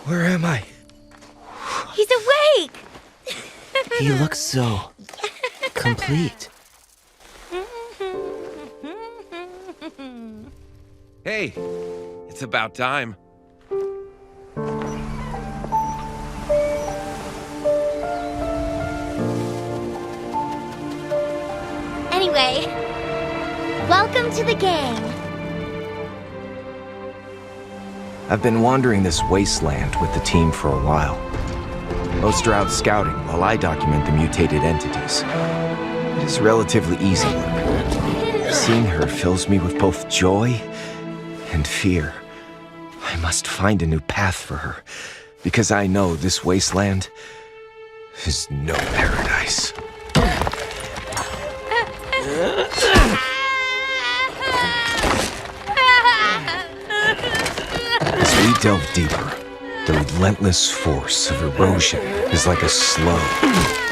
Where am I? He's awake! He looks so complete. Hey, it's about time. Anyway, welcome to the gang. I've been wandering this wasteland with the team for a while. Most are out scouting while I document the mutated entities. It is relatively easy work. Seeing her fills me with both joy and fear. I must find a new path for her, because I know this wasteland is no paradise. As we delve deeper, the relentless force of erosion is like a slow,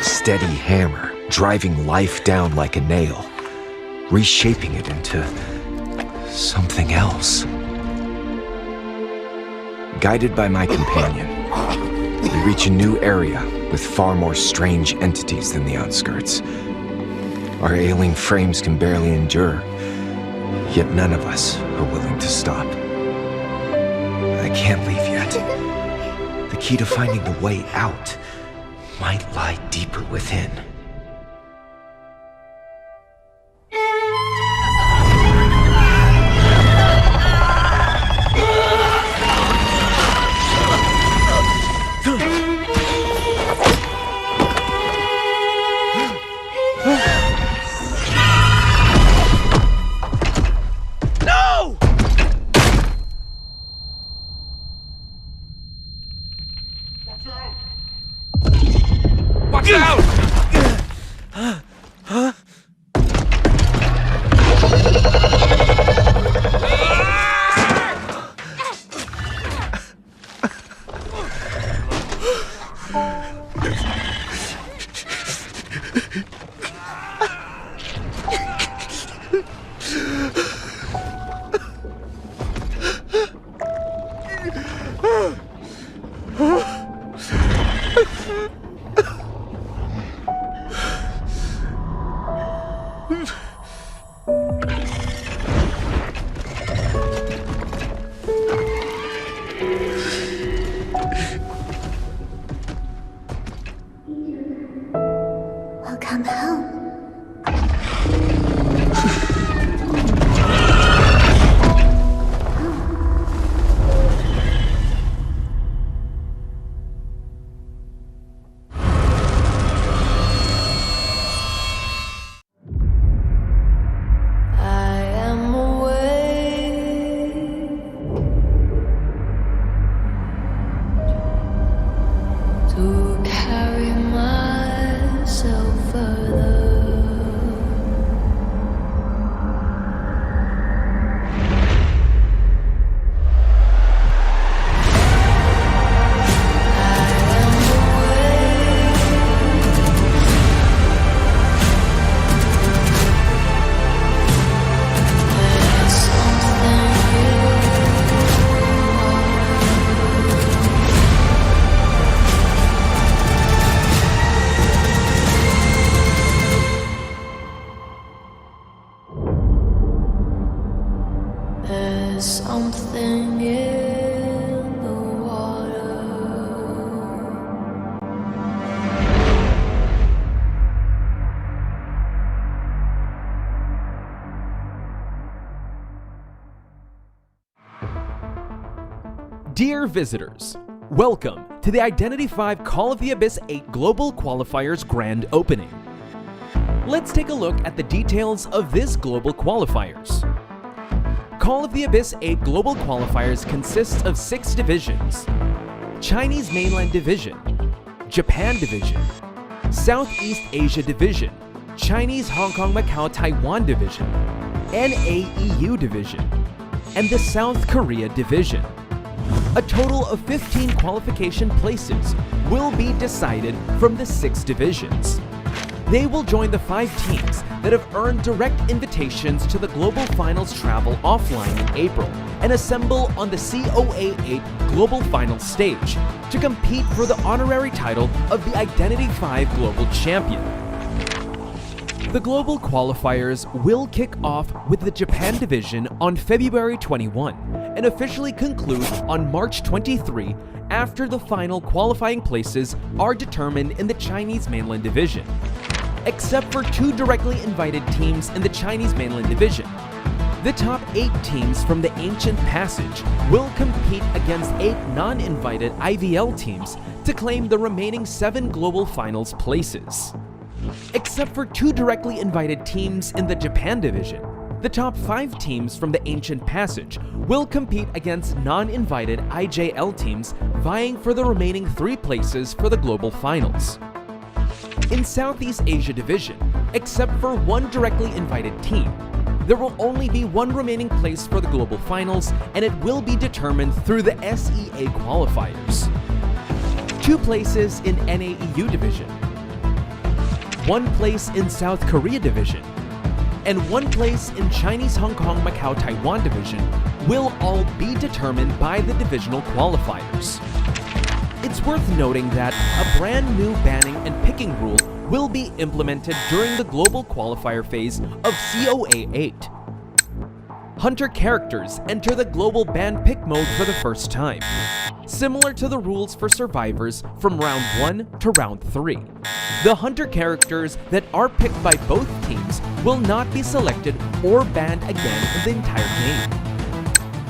steady hammer driving life down like a nail, reshaping it into something else. Guided by my companion, we reach a new area with far more strange entities than the outskirts. Our ailing frames can barely endure, yet none of us are willing to stop. I can't leave yet. The key to finding the way out might lie deeper within. Watch out! Huh? Welcome home. Something in the water. Dear visitors, welcome to the Abyss:v Call of the Abyss 8 Global Qualifier's grand opening. Let's take a look at the details of this Global Qualifiers. Call of the Abyss 8 Global Qualifiers consists of 6 divisions: Chinese Mainland Division, Japan Division, Southeast Asia Division, Chinese Hong Kong Macau Taiwan Division, NAEU Division, and the South Korea Division. A total of 15 qualification places will be decided from the 6 divisions. They will join the 5 teams that have earned direct invitations to the Global Finals travel offline in April and assemble on the COAⅧ Global Finals stage to compete for the honorary title of the AXIZ Global Champion. The Global Qualifiers will kick off with the Japan Division on February 21 and officially conclude on March 23 after the final qualifying places are determined in the Chinese Mainland Division. Except for 2 directly invited teams in the Chinese Mainland Division, the top 8 teams from the Ancient Passage will compete against 8 non-invited IVL teams to claim the remaining 7 global finals places. Except for 2 directly invited teams in the Japan Division, the top 5 teams from the Ancient Passage will compete against non-invited IJL teams vying for the remaining 3 places for the global finals. In Southeast Asia Division, except for 1 directly invited team, there will only be 1 remaining place for the global finals, and it will be determined through the SEA qualifiers. 2 places in NAEU Division, 1 place in South Korea Division, and 1 place in Chinese Hong Kong Macau Taiwan Division will all be determined by the divisional qualifiers. It's worth noting that a brand new banning and picking rule will be implemented during the global qualifier phase of COAⅧ. Hunter characters enter the global ban pick mode for the first time, similar to the rules for survivors from round 1 to round 3. The hunter characters that are picked by both teams will not be selected or banned again in the entire game.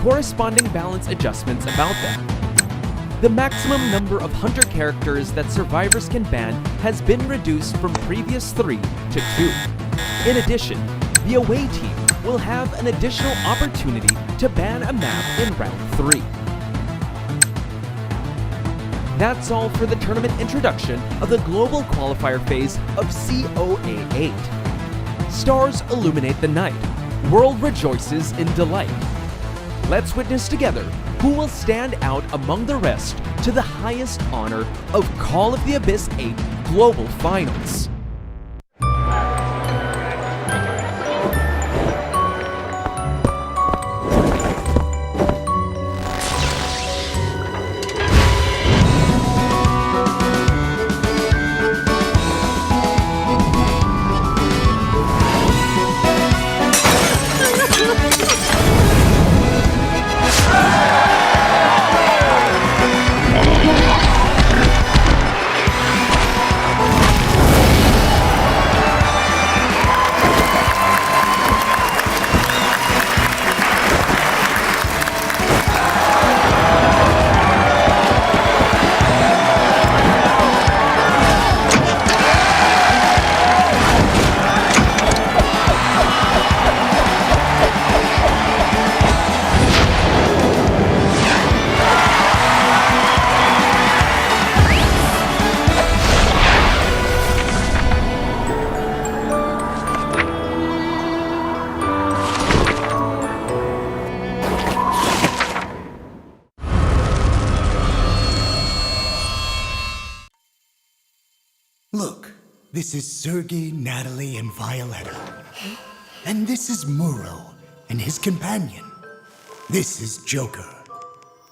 Corresponding balance adjustments about that. The maximum number of hunter characters that survivors can ban has been reduced from previous 3 to 2. In addition, the away team will have an additional opportunity to ban a map in round 3. That's all for the tournament introduction of the global qualifier phase of COAⅧ. Stars illuminate the night, world rejoices in delight. Let's witness together who will stand out among the rest to the highest honor of Call of the Abyss 8 Global Finals. Look, this is Sergey, Natalie, and Violetta. And this is Muro and his companion. This is Joker.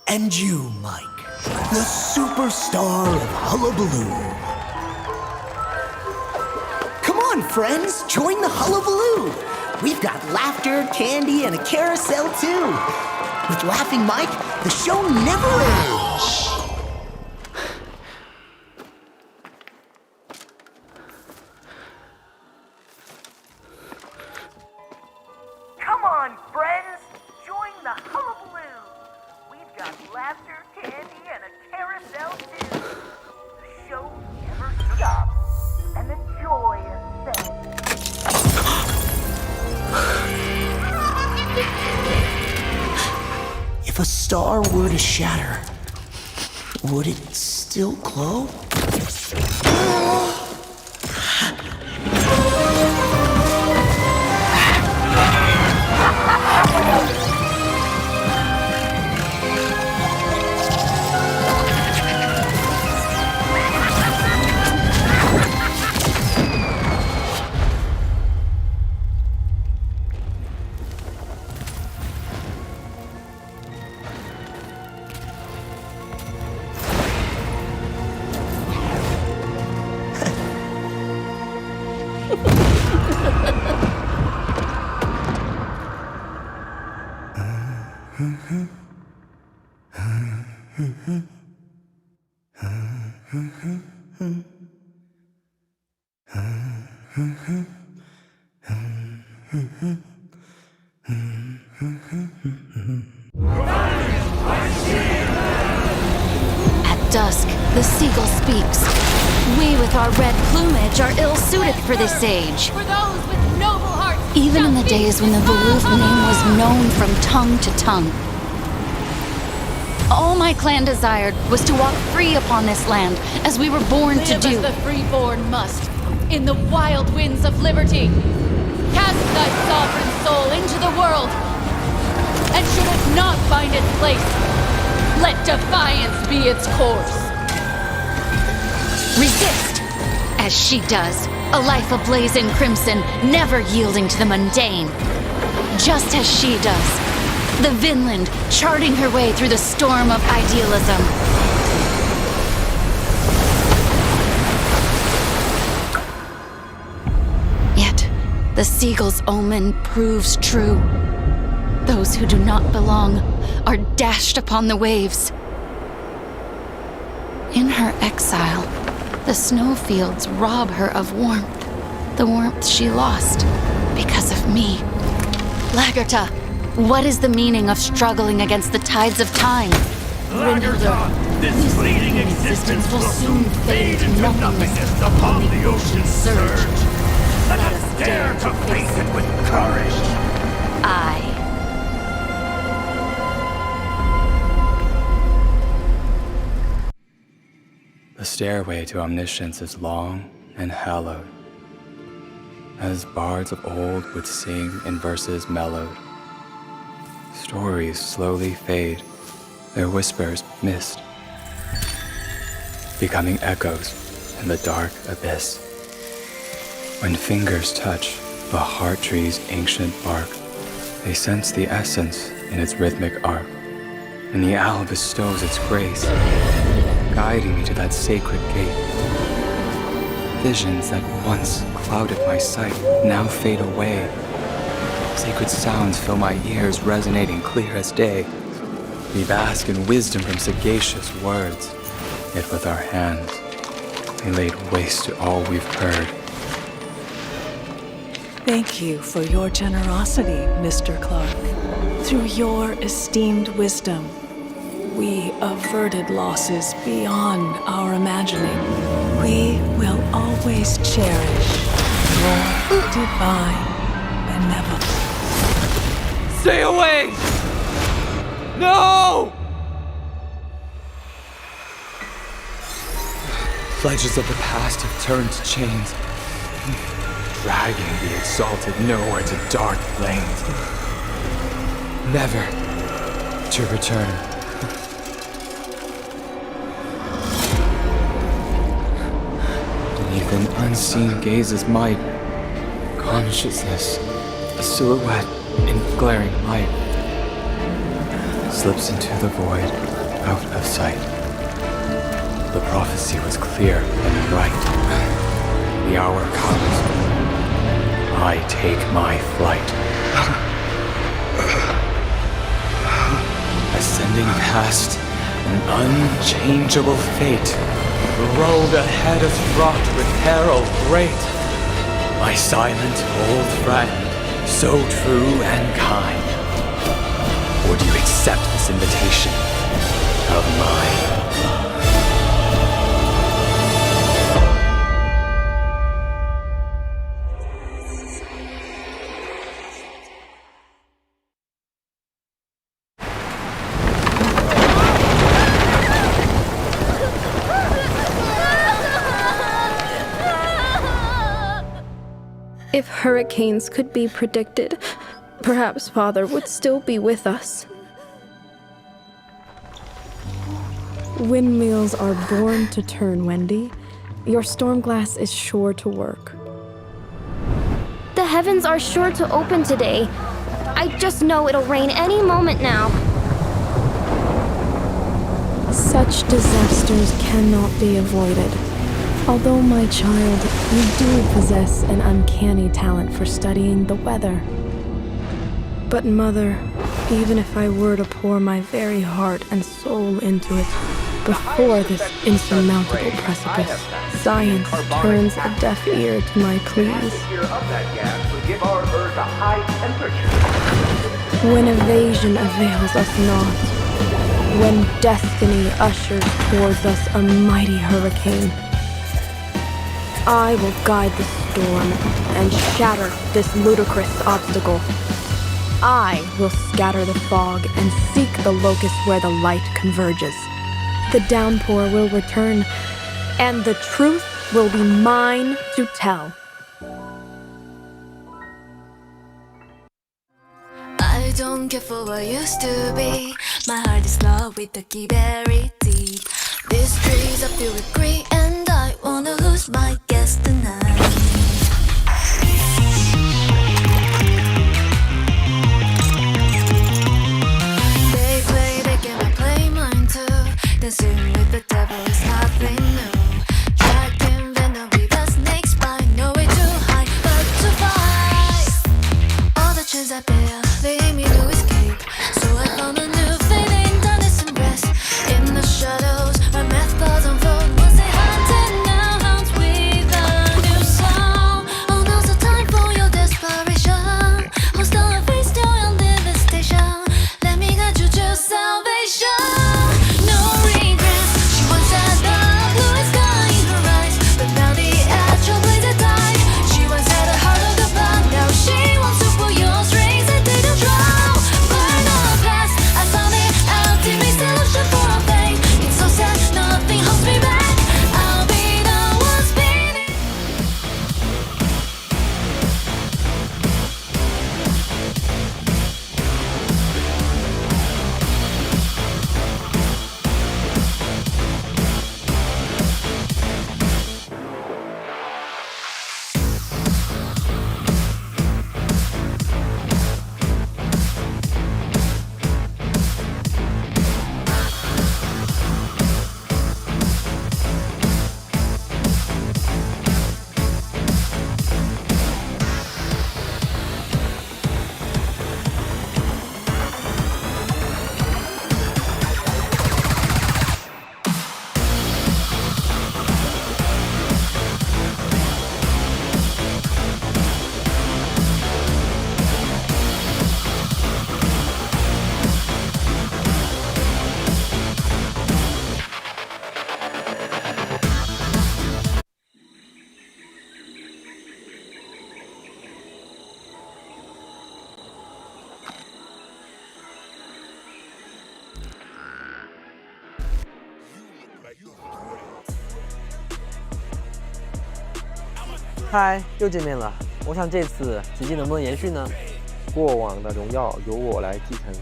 And you, Mike, the superstar of Hullabaloo. Come on, friends, join the Hullabaloo. We've got laughter, candy, and a carousel, too. With Laughing Mike, the show never ends. Come on, friends, join the Hullabaloo. We've got laughter, candy, and a carousel, too. The show never stops, and the joy is set. If a star were to shatter, would it still glow? At dusk, the seagull speaks. We with our red plumage are ill-suited for this age. For those with noble hearts. Even in the days when the Volooth name was known from tongue to tongue. All my clan desired was to walk free upon this land, as we were born to Live do. as the freeborn must, in the wild winds of liberty. Cast thy sovereign soul into the world, and should it not find its place, let defiance be its course. Resist, as she does, a life ablaze in crimson, never yielding to the mundane. Just as she does, the Vinland charting her way through the storm of idealism. Yet, the seagull's omen proves true. Those who do not belong are dashed upon the waves. In her exile, the snowfields rob her of warmth, the warmth she lost because of me. Lagerta, what is the meaning of struggling against the tides of time? Lagerta, this fleeting existence will soon fade into nothingness upon the ocean's surge. Let us dare to face it with courage. I. The stairway to omniscience is long and hallowed, as bards of old would sing in verses mellowed. Stories slowly fade, their whispers mist, becoming echoes in the dark abyss. When fingers touch a heart tree's ancient bark, they sense the essence in its rhythmic arc, and the owl bestows its grace, guiding me to that sacred gate. Visions that once clouded my sight now fade away. Sacred sounds fill my ears, resonating clear as day. We bask in wisdom from sagacious words, yet with our hands, we laid waste to all we've heard. Thank you for your generosity, Mr. Clark. Through your esteemed wisdom, we averted losses beyond our imagining. We will always cherish your divine benevolence. Stay away! No! Pledges of the past have turned to chains, dragging the exalted nowhere to dark lanes, never to return. Beneath an unseen gaze's might, consciousness, a silhouette in glaring light, slips into the void, out of sight. The prophecy was clear and bright. The hour comes. I take my flight. Ascending past an unchangeable fate, the road ahead is fraught with peril great. My silent old friend, so true and kind. Would you accept this invitation of mine? If hurricanes could be predicted, perhaps Father would still be with us. Windmills are born to turn, Wendy. Your storm glass is sure to work. The heavens are sure to open today. I just know it'll rain any moment now. Such disasters cannot be avoided. Although, my child, you do possess an uncanny talent for studying the weather. But, Mother, even if I were to pour my very heart and soul into it, before this insurmountable precipice, science turns a deaf ear to my pleas. When evasion avails us not, when destiny ushers towards us a mighty hurricane, I will guide the storm and shatter this ludicrous obstacle. I will scatter the fog and seek the locus where the light converges. The downpour will return, and the truth will be mine to tell. I don't care for what used to be. My heart is locked with the key very deep. These streets are filled with greed, and I wonder who's my guest tonight. They play the game, I play mine too. Dancing with the devil is nothing new. Tracking venom with the snakes bite. No way to hide, but to fight. All the chains I bear leave me no escape. So I found a new feeling, darkness and rest. In the shadows, my methods unfold. Once they hunted, now hounds with a new sound. Oh, now's the time for your desperation. Hostile and face to your devastation. Let me guide you to salvation. No regrets. She once had the bluest sky in her eyes, but now the actual blaze had died. She once had a heart of the bomb, now she wants to pull your strings and take a drown. Burn the past, I found the ultimate solution for our fate. It's so sad, nothing holds me back. I'll be the one spinning.嗨，又见面了。我想这次奇迹能不能延续呢？过往的荣耀由我来继承。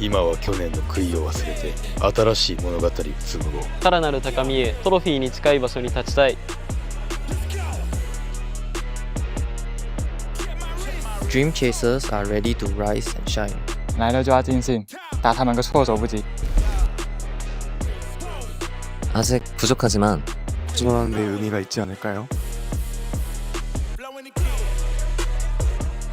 今は去年の悔いを忘れて新しい物語を紡ごう。さらなる高みへ、トロフィーに近い場所に立ちたい。Dream chasers are ready to rise and shine. 来了就要尽兴，打他们个措手不及。 아직 부족하지만 부족한 데 의미가 있지 않을까요?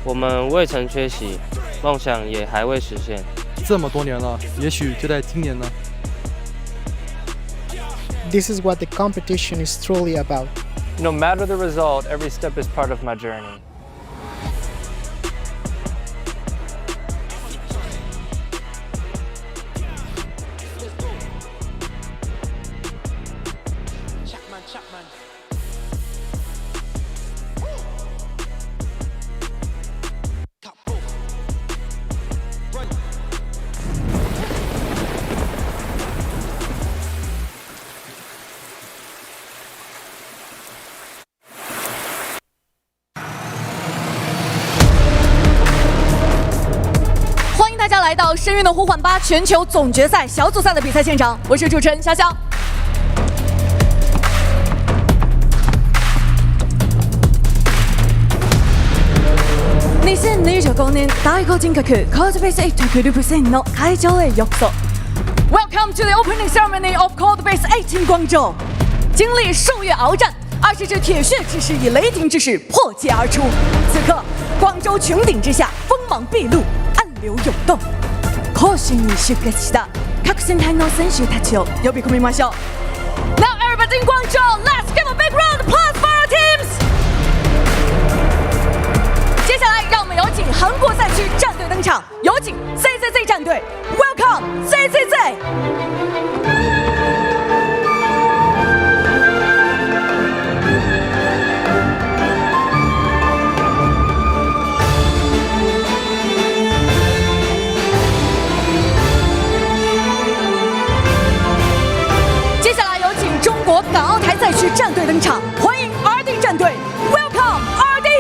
我们未曾缺席，梦想也还未实现。这么多年了，也许就在今年呢。 This is what the competition is truly about. No matter the result, every step is part of my journey. 来到《深渊的呼唤8》全球总决赛小组赛的比赛现场，我是主持人潇潇。2025年大号人格COAⅧグループ戦の会場へようこそ。Welcome to the opening ceremony of COAⅧ 光州。经历数月鏖战，20只铁血之士以雷霆之势破界而出。此刻，光州穹顶之下，锋芒毕露，暗流涌动。甲子園に出血した各戦隊の選手たちを呼び込みましょう。Now everybody in Guangzhou, let's give a big round of applause for our teams. 接下来，让我们有请韩国赛区战队登场，有请 CCZ 战队 ，Welcome CCZ。接下来有请中国港澳台赛区战队登场，欢迎 RD 战队 ，Welcome RD。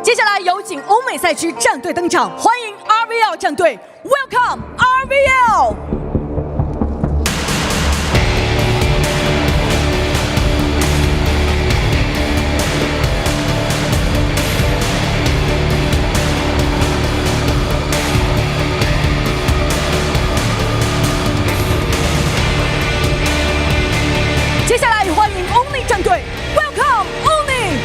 接下来有请欧美赛区战队登场，欢迎 RVL 战队 ，Welcome RVL。接下来欢迎 Only 战队 ，Welcome Only。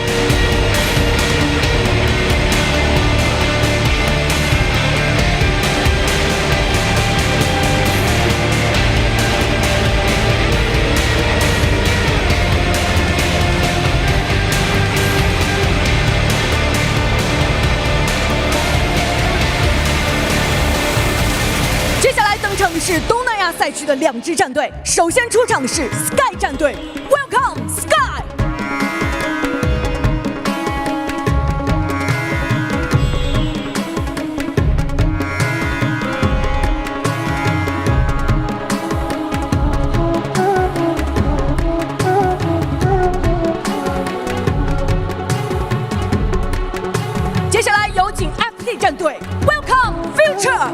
接下来登场的是东南亚赛区的2支战队，首先出场的是 Sky 战队 ，Welcome Sky。接下来有请 FZ 战队 ，Welcome Future。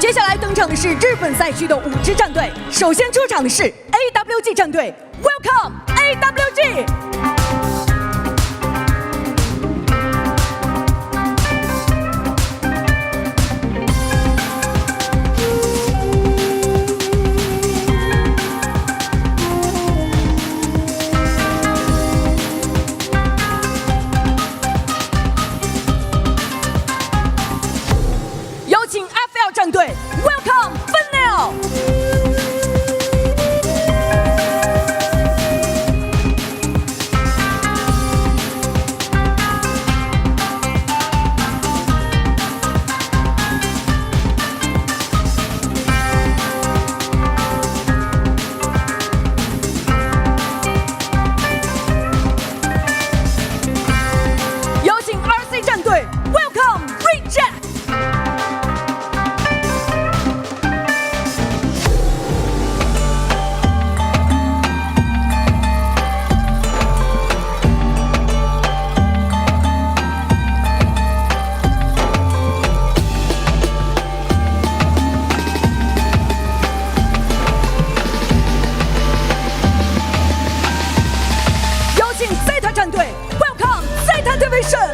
接下来登场的是日本赛区的5支战队，首先出场的是 AWG 战队 ，Welcome AWG。有请 FL 战队 ，Welcome Funnel。有请 RC 战队 ，Welcome Reject。有请 Zeta 战队 ，Welcome Zeta Division。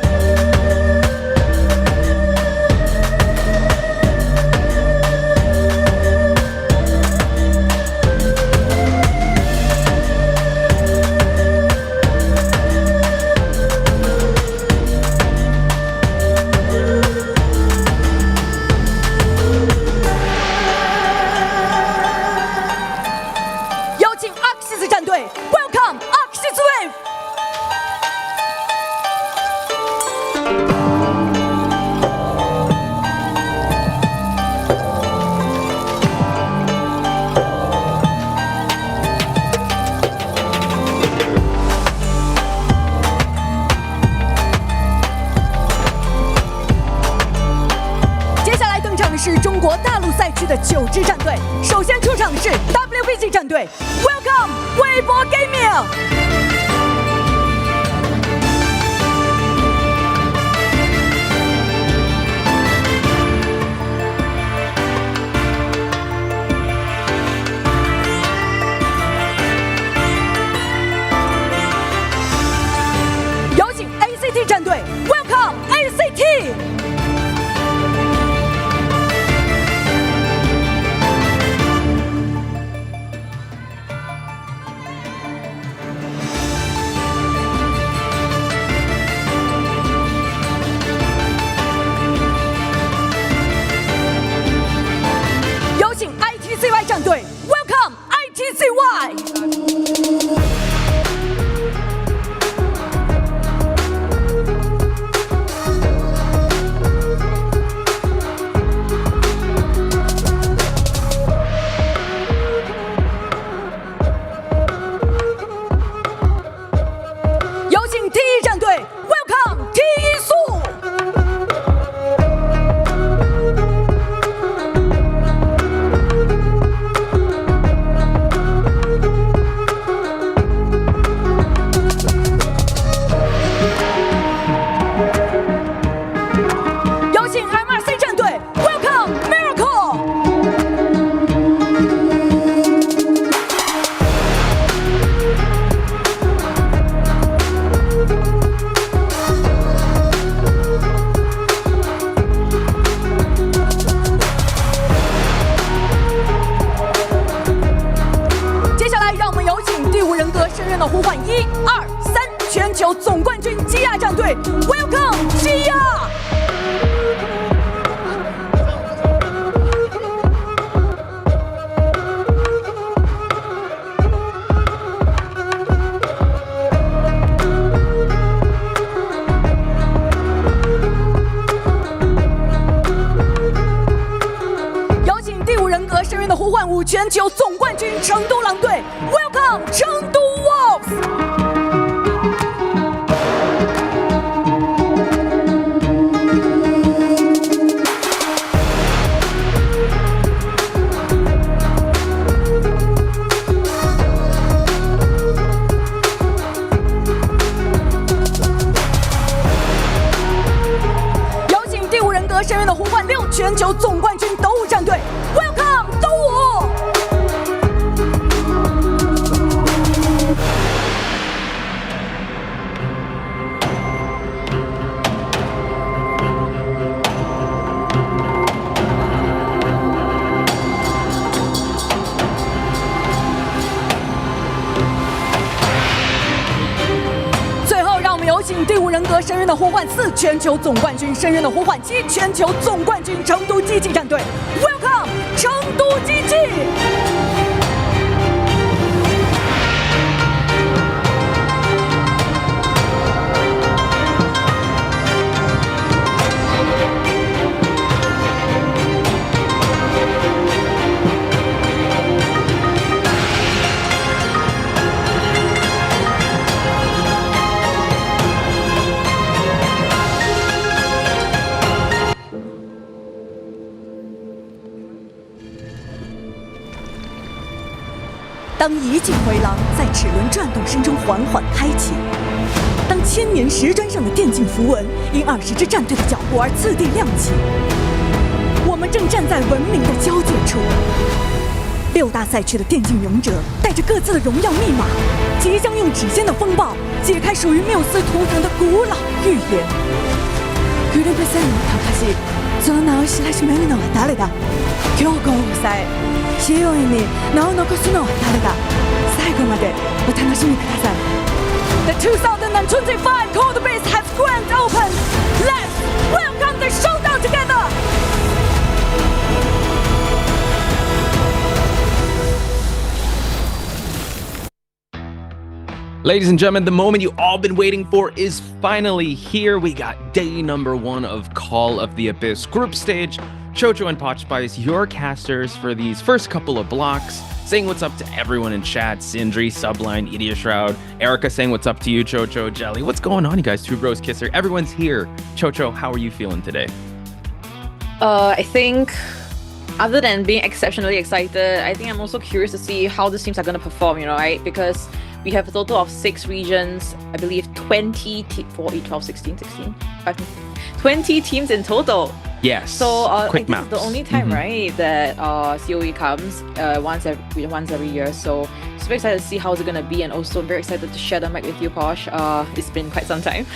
中国大陆赛区的9支战队。首先出场的是 WBG 战队 ，Welcome 微博 Gaming。有请 ACT 战队 ，Welcome ACT。有请 ITZY 战队 ，Welcome ITZY。有请 T1 战队 ，Welcome T1速。有请 MRC 战队 ，Welcome Miracle。接下来，让我们有请第5人格深渊的呼唤1、2、3全球总冠军基亚战队 ，Welcome 基亚。有请第5人格深渊的呼唤5全球总冠军成都狼队 ，Welcome 成都 Wolves。有请第5人格深渊的呼唤6全球总冠军斗舞战队 ，Welcome 斗舞。最后，让我们有请第5人格深渊的呼唤4全球总冠军深渊的呼唤7全球总冠军成都机器战队 ，Welcome 成都机器。当一记回廊在齿轮转动声中缓缓开启，当千年石砖上的电竞符文因20支战队的脚步而次第亮起，我们正站在文明的交界处。6大赛区的电竞勇者带着各自的荣耀密码，即将用指尖的风暴解开属于缪斯图腾的古老预言。グループ戦の証、その名を知らしめるのは誰だ？強豪を抑え、ヒーローに名を残すのは誰だ？最後までお楽しみください。The 2025 COAⅧ has grand opened. Let's welcome the showdown together. Ladies and gentlemen, the moment you all been waiting for is finally here. We got day number 1 of Call of the Abyss group stage. Chocho and Potchspice, your casters for these first couple of blocks, saying what's up to everyone in chat. Sindri, Subline, Idiot Shroud, Erica saying what's up to you, Chocho, Jelly. What's going on, you guys? Two Bros Kisser. Everyone's here. Chocho, how are you feeling today? I think other than being exceptionally excited, I think I'm also curious to see how these teams are going to perform, right? Because we have a total of 6 regions, I believe 20, 12, 16, 20 teams in total. Yes. So quick this is the only time, right, that COE comes once every year. So super excited to see how it's gonna be, and also I'm very excited to share the mic with you, Posh. It's been quite some time.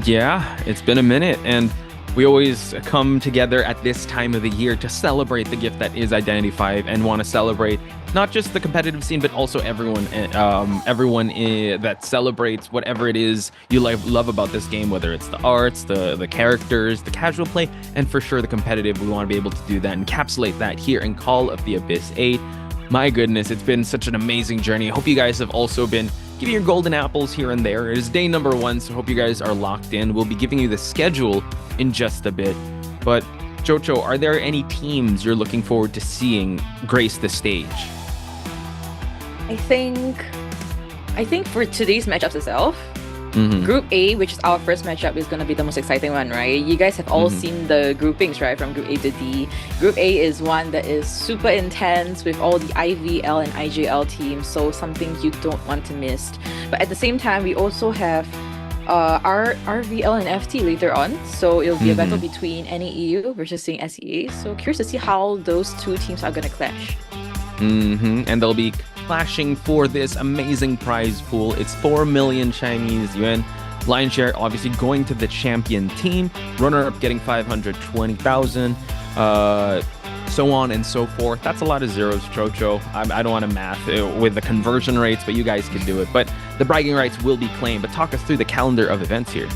Yeah, it's been a minute, and we always come together at this time of the year to celebrate the gift that is Identity V, and want to celebrate not just the competitive scene, but also everyone that celebrates whatever it is you love about this game, whether it's the arts, the characters, the casual play, and for sure the competitive. We want to be able to do that, encapsulate that here in Call of the Abyss 8. My goodness, it's been such an amazing journey. I hope you guys have also been giving your golden apples here and there. It is day number 1, so hope you guys are locked in. We'll be giving you the schedule in just a bit. But Jojo, are there any teams you're looking forward to seeing grace the stage? I think for today's matchups itself, Group A, which is our first matchup, is going to be the most exciting one, right? You guys have all seen the groupings, right? From Group A to D. Group A is one that is super intense with all the IVL and IJL teams, so something you don't want to miss. But at the same time, we also have RVL and FT later on, so it'll be a battle between NEEU versus SEA. So curious to see how those two teams are going to clash. And they'll be clashing for this amazing prize pool. It's 4 million Chinese yuan. Lion share obviously going to the champion team. Runner-up getting 520,000. So on and so forth. That's a lot of zeros, Chocho. I don't want to math with the conversion rates, but you guys can do it. But the bragging rights will be claimed. But talk us through the calendar of events here.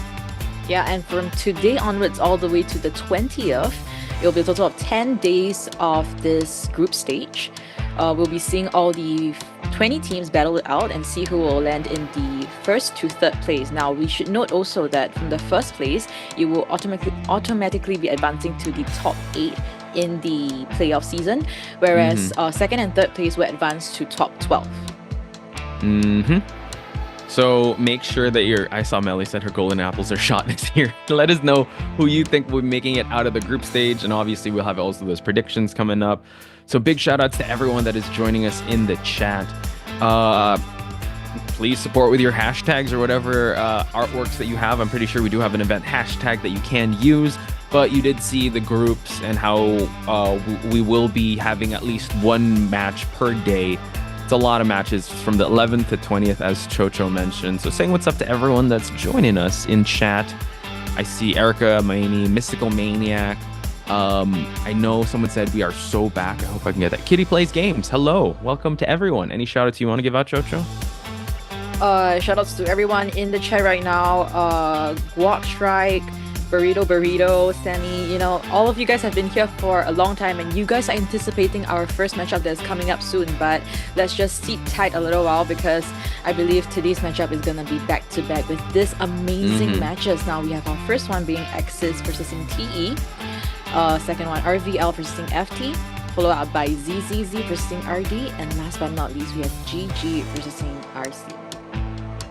Yeah, and from today onwards all the way to the 20th, it'll be a total of 10 days of this group stage. We'll be seeing all the 20 teams battle it out and see who will land in the first to third place. Now, we should note also that from the first place, you will automatically be advancing to the top 8 in the playoff season, whereas second and third place will advance to top 12. So make sure that I saw Melly said her golden apples are shot this year. Let us know who you think will be making it out of the group stage, and obviously we'll have also those predictions coming up. So big shout outs to everyone that is joining us in the chat. Please support with your hashtags or whatever artworks that you have. I'm pretty sure we do have an event hashtag that you can use, but you did see the groups and how we will be having at least 1 match per day. It's a lot of matches from the 11th to 20th, as Chocho mentioned. So saying what's up to everyone that's joining us in chat. I see Erica, Maini, Mystical Maniac. I know someone said we are so back. I hope I can get that. Kitty Plays Games. Hello. Welcome to everyone. Any shout outs you want to give out, Chocho? Shout outs to everyone in the chat right now. Guac Strike, Burrito, Sammy, all of you guys have been here for a long time, and you guys are anticipating our first matchup that's coming up soon, but let's just sit tight a little while, because I believe today's matchup is gonna be back to back with this amazing matches. Now we have our first one being AXIZ versus TE. Second one, RVL versus FT, followed up by ZZZ versus RD, and last but not least, we have GG versus RC.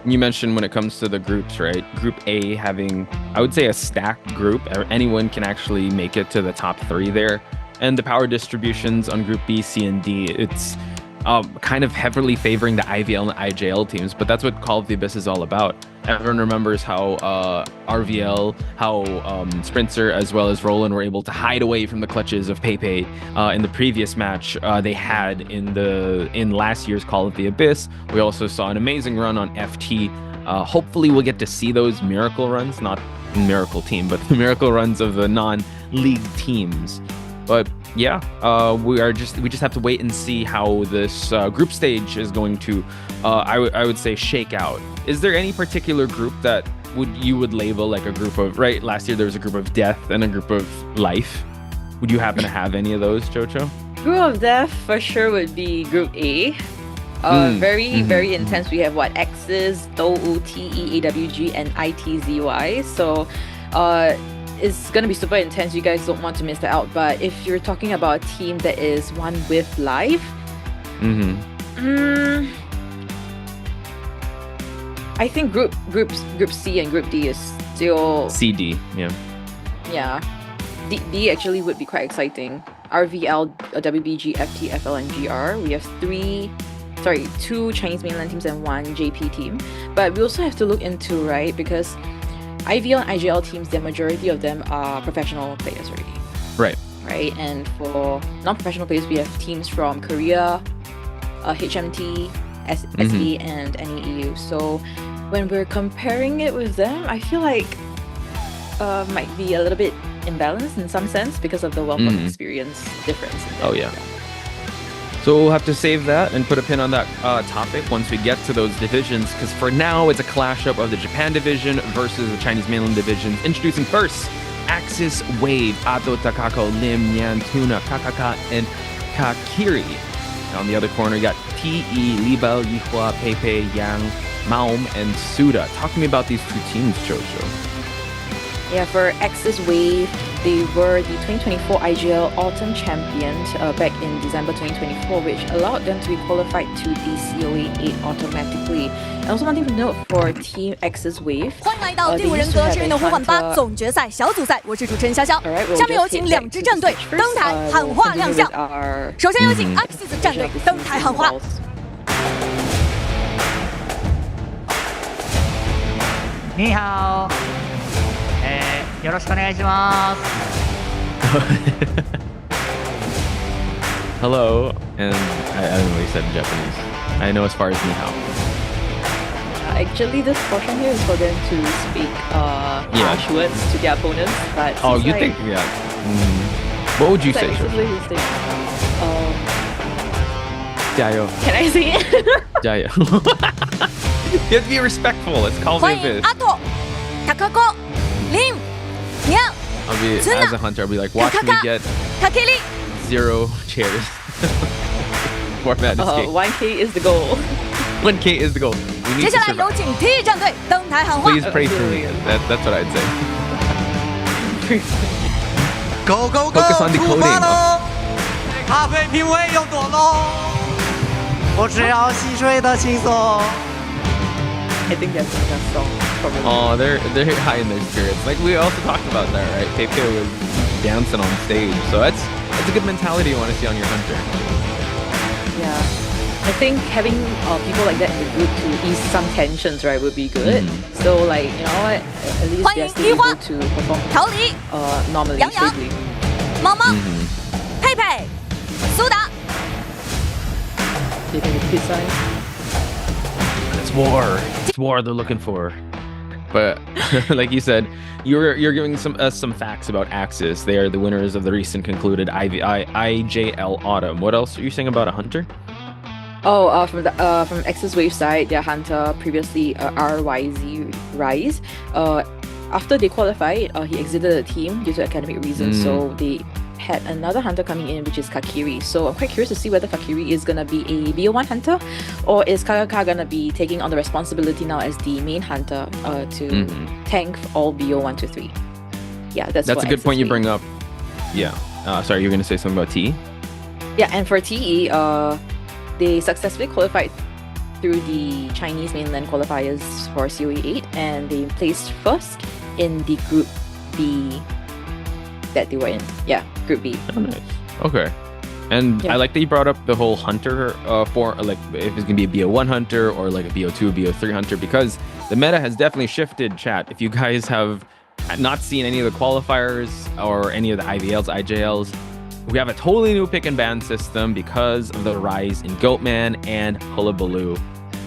You mentioned when it comes to the groups, right? Group A having, I would say, a stacked group. Anyone can actually make it to the top 3 there. And the power distributions on Group B, C, and D, it's kind of heavily favoring the IVL and IJL teams, but that's what Call of the Abyss is all about. Everyone remembers how RVL, how Sprinter as well as Roland were able to hide away from the clutches of Pepe in the previous match they had in last year's Call of the Abyss. We also saw an amazing run on FT. Hopefully we'll get to see those miracle runs, not miracle team, but the miracle runs of the non-league teams. But yeah, we just have to wait and see how this group stage is going to, I would say, shake out. Is there any particular group that you would label like a group of, right? Last year there was a group of death and a group of life. Would you happen to have any of those, Chocho? Group of death for sure would be Group A. Very intense. We have AXIZ, DOU, TE, AWG, and ITZY. So it's gonna be super intense. You guys don't want to miss that out. But if you're talking about a team that is one with life, I think Group C and Group D is still CD. Yeah. D actually would be quite exciting. RVL, WBG, FT, FL, and GR. We have 2 Chinese mainland teams and 1 JP team. But we also have to look into, right, because IVL and IGL teams, the majority of them are professional players already. Right. Right, and for non-professional players, we have teams from Korea, HMT, SE, and NEEU. So when we're comparing it with them, I feel like might be a little bit imbalanced in some sense because of the wealth of experience difference. Oh yeah. So we'll have to save that and put a pin on that topic once we get to those divisions, because for now it's a clash up of the Japan division versus the Chinese mainland divisions. Introducing first, AXIZ Wave, Ado Takako, Lim, Yan, Tuna, Kakaka, and Kakiri. And on the other corner, you got TE, Libel, Yihua, Pepe, Yang, Maom, and Suda. Talk to me about these 2 teams, Jojo. Yeah, for AXIZ Wave, they were the 2024 IGL Autumn Champions back in December 2024, which allowed them to be qualified to the COA8 automatically. And also one thing to note for Team AXIZ Wave, 欢迎来到第5人格生命的呼唤吧总决赛小组赛，我是主持人潇潇。下面有请2支战队登台喊话亮相。首先有请 AXIZ 战队登台喊话。你好。よろしくお願いします。Hello, and I don't know what you said in Japanese. I know as far as ni hao. Actually, this portion here is for them to speak harsh words to their opponents. But oh, you think, yeah. What would you say, Jojo? Jayo. Can I say it? Jayo. You have to be respectful. It's called the Abyss. Ato, Takako, Lim, Yang. As a hunter, I'll be like, watch me get 0 chairs. Format escape. 1K is the goal. 1K is the goal. We need to survive. Please pray for me. That's what I'd say. Go go go! Focus on decoding. 咖啡品味有多浓？我只要细水的轻松。I think that's that song. Probably. Oh, they're high in their spirits. Like we also talked about that, right? Pepe was dancing on stage, so that's a good mentality you want to see on your hunter. Yeah, I think having people like that in the group to ease some tensions, right, would be good. So like, you know what, at least they're still able to perform normally, safely. Mama, Pepe, Suda. Taking the peace sign. It's war. It's war they're looking for. But like you said, you're giving some facts about AXIZ. They are the winners of the recent concluded IJL Autumn. What else are you saying about a hunter? Oh, from AXIZ Wave side, their hunter previously RYZ Rise. After they qualified, he exited the team due to academic reasons. So they had another hunter coming in, which is Kakiri. So I'm quite curious to see whether Kakiri is gonna be a BO1 hunter, or is Kakaka gonna be taking on the responsibility now as the main hunter to tank all BO1 to 3. Yeah, that's a good point you bring up. Yeah. Sorry, you're gonna say something about TE? Yeah, and for TE, they successfully qualified through the Chinese mainland qualifiers for COE8, and they placed first in the Group B that they were in. Yeah, Group B. Oh, nice. Okay. And I like that you brought up the whole hunter for like if it's gonna be a BO1 hunter or like a BO2, BO3 hunter, because the meta has definitely shifted, chat. If you guys have not seen any of the qualifiers or any of the IVLs, IJLs, we have a totally new pick and ban system because of the rise in Goatman and Hullabaloo.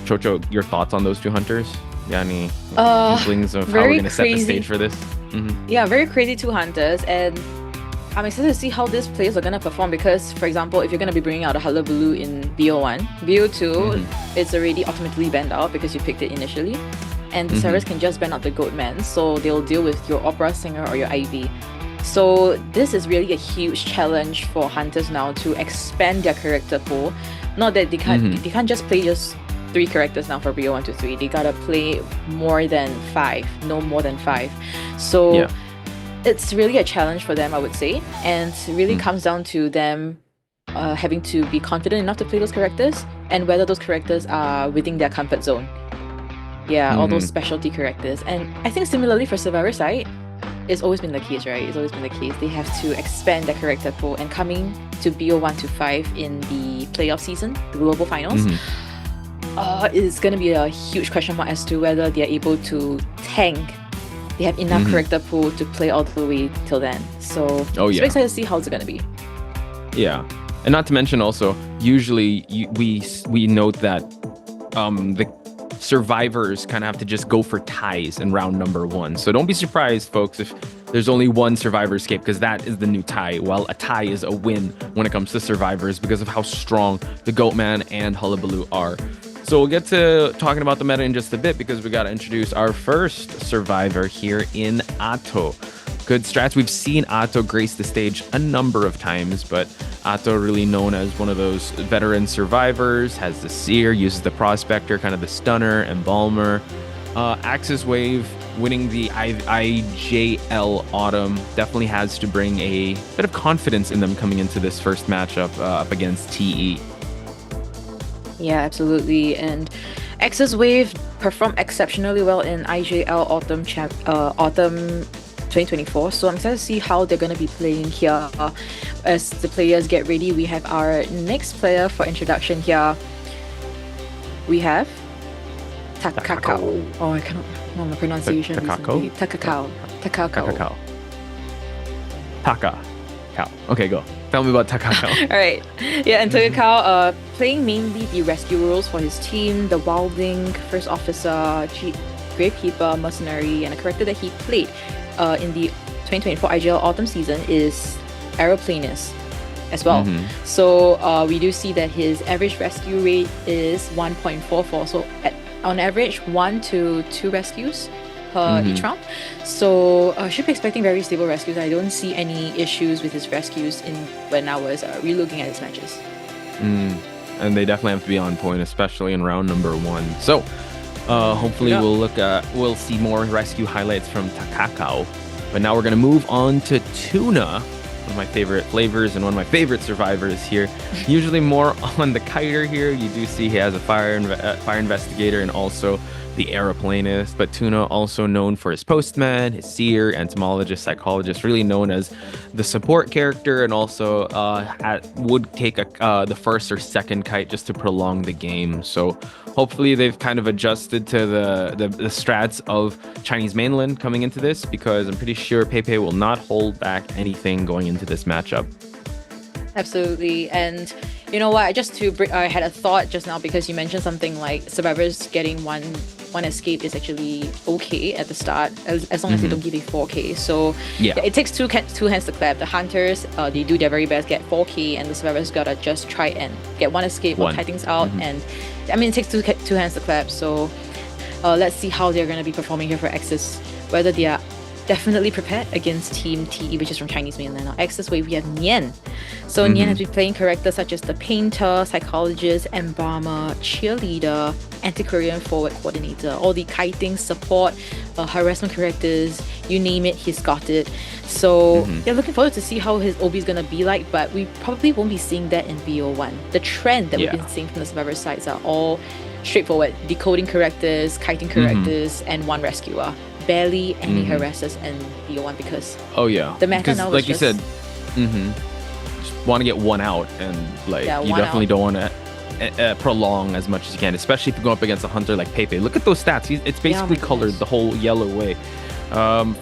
Chocho, your thoughts on those 2 hunters? Any inklings of how we're gonna set the stage for this? Yeah, very crazy 2 hunters, and I'm excited to see how these players are gonna perform, because, for example, if you're gonna be bringing out a Hullabaloo in BO1, BO2, it's already automatically banned out because you picked it initially, and the servers can just ban out the Goatman, so they'll deal with your Opera Singer or your IV. So this is really a huge challenge for hunters now to expand their character pool. Not that they can't just play just 3 characters now for BO1 to 3. They gotta play more than 5, no more than 5. So it's really a challenge for them, I would say, and it really comes down to them having to be confident enough to play those characters, and whether those characters are within their comfort zone. Yeah, all those specialty characters. And I think similarly for Survivor side, it's always been the case, right? It's always been the case. They have to expand their character pool, and coming to BO1 to 5 in the playoff season, the global finals, is going to be a huge question mark as to whether they're able to tank. They have enough character pool to play all the way till then. So super excited to see how it's going to be. Yeah. And not to mention also, usually we note that the survivors kind of have to just go for ties in round number 1. So don't be surprised, folks, if there's only one survivor escape, because that is the new tie. While a tie is a win when it comes to survivors because of how strong the Goatman and Hullabaloo are. So we'll get to talking about the meta in just a bit, because we got to introduce our first survivor here in Atto. Good strats. We've seen Atto grace the stage a number of times, but Atto really known as one of those veteran survivors, has the Seer, uses the Prospector, kind of the Stunner, Embalmer. AXIZ Wave winning the IJL Autumn definitely has to bring a bit of confidence in them coming into this first matchup up against TE. Yeah, absolutely. And AXIZ Wave performed exceptionally well in IJL Autumn 2024. So I'm excited to see how they're going to be playing here. As the players get ready, we have our next player for introduction here. We have Takakao. Oh, I cannot know my pronunciation. Takakao? Takakao. Takakao. Taka. Cow. Okay, go. Tell me about Takakao. All right. Yeah, and Takakao playing mainly the rescue roles for his team, the Wildling, First Officer, Gravekeeper, Mercenary, and a character that he played in the 2024 IGL Autumn season is Aeroplanist as well. So we do see that his average rescue rate is 1.44. So on average, 1 to 2 rescues per each round. So should be expecting very stable rescues. I don't see any issues with his rescues when I was re-looking at his matches. And they definitely have to be on point, especially in round number 1. So hopefully we'll see more rescue highlights from Takakao. But now we're going to move on to Tuna, one of my favorite flavors and one of my favorite survivors here. Usually more on the kiter here. You do see he has a fire investigator and also the aeroplanist, but Tuna also known for his postman, his seer, entomologist, psychologist, really known as the support character, and also would take the first or second kite just to prolong the game. So hopefully they've kind of adjusted to the strats of Chinese mainland coming into this, because I'm pretty sure Pepe will not hold back anything going into this matchup. Absolutely. And you know what, I had a thought just now, because you mentioned something like survivors getting one escape is actually okay at the start, as long as they don't give a 4K. So yeah, it takes two hands to clap. The hunters, they do their very best, get 4K, and the survivors gotta just try and get one escape or tie things out. And I mean, it takes two hands to clap. So let's see how they're gonna be performing here for AXIZ, whether they are definitely prepared against Team TE, which is from Chinese mainland. Now, AXIZ Wave, we have Nian. So Nian has been playing characters such as the Painter, Psychologist, Embalmer, Cheerleader, Antiquarian Forward Coordinator, all the kiting, support, harassment characters, you name it, he's got it. So looking forward to see how his OB is going to be like, but we probably won't be seeing that in BO1. The trend that we've been seeing from the survivor sides are all straightforward, decoding characters, kiting characters, and one rescuer. Barely any harassers in BO1, because the meta now like is you said, just want to get one out, and like you definitely don't want to prolong as much as you can, especially if you go up against a hunter like Pepe. Look at those stats. It's basically colored the whole yellow way.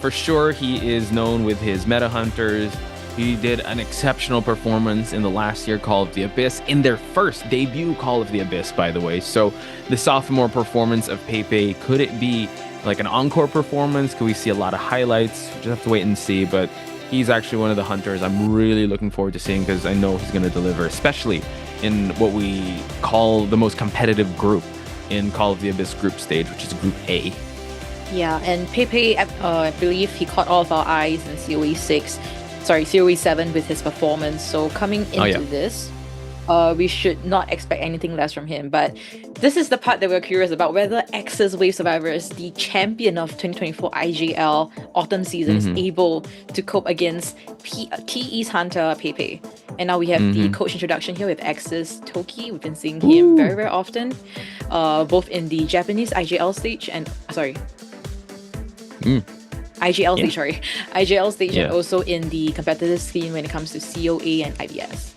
For sure, he is known with his meta hunters. He did an exceptional performance in the last year Call of the Abyss, in their first debut Call of the Abyss, by the way. So the sophomore performance of Pepe, could it be like an encore performance? Could we see a lot of highlights? Just have to wait and see, but he's actually one of the hunters I'm really looking forward to seeing, because I know he's going to deliver, especially in what we call the most competitive group in Call of the Abyss group stage, which is Group A. Yeah, and Pepe, I believe he caught all of our eyes in COE 7 with his performance. So coming into this, we should not expect anything less from him. But this is the part that we're curious about, whether AXIZ Wave Survivors, the champion of 2024 IGL Autumn season, is able to cope against TE's hunter Pepe. And now we have the coach introduction here with AXIZ Toki. We've been seeing him very, very often, both in the Japanese IGL stage and IGL stage, sorry. IGL stage Yeah. and also in the competitive scene when it comes to COA and IBS.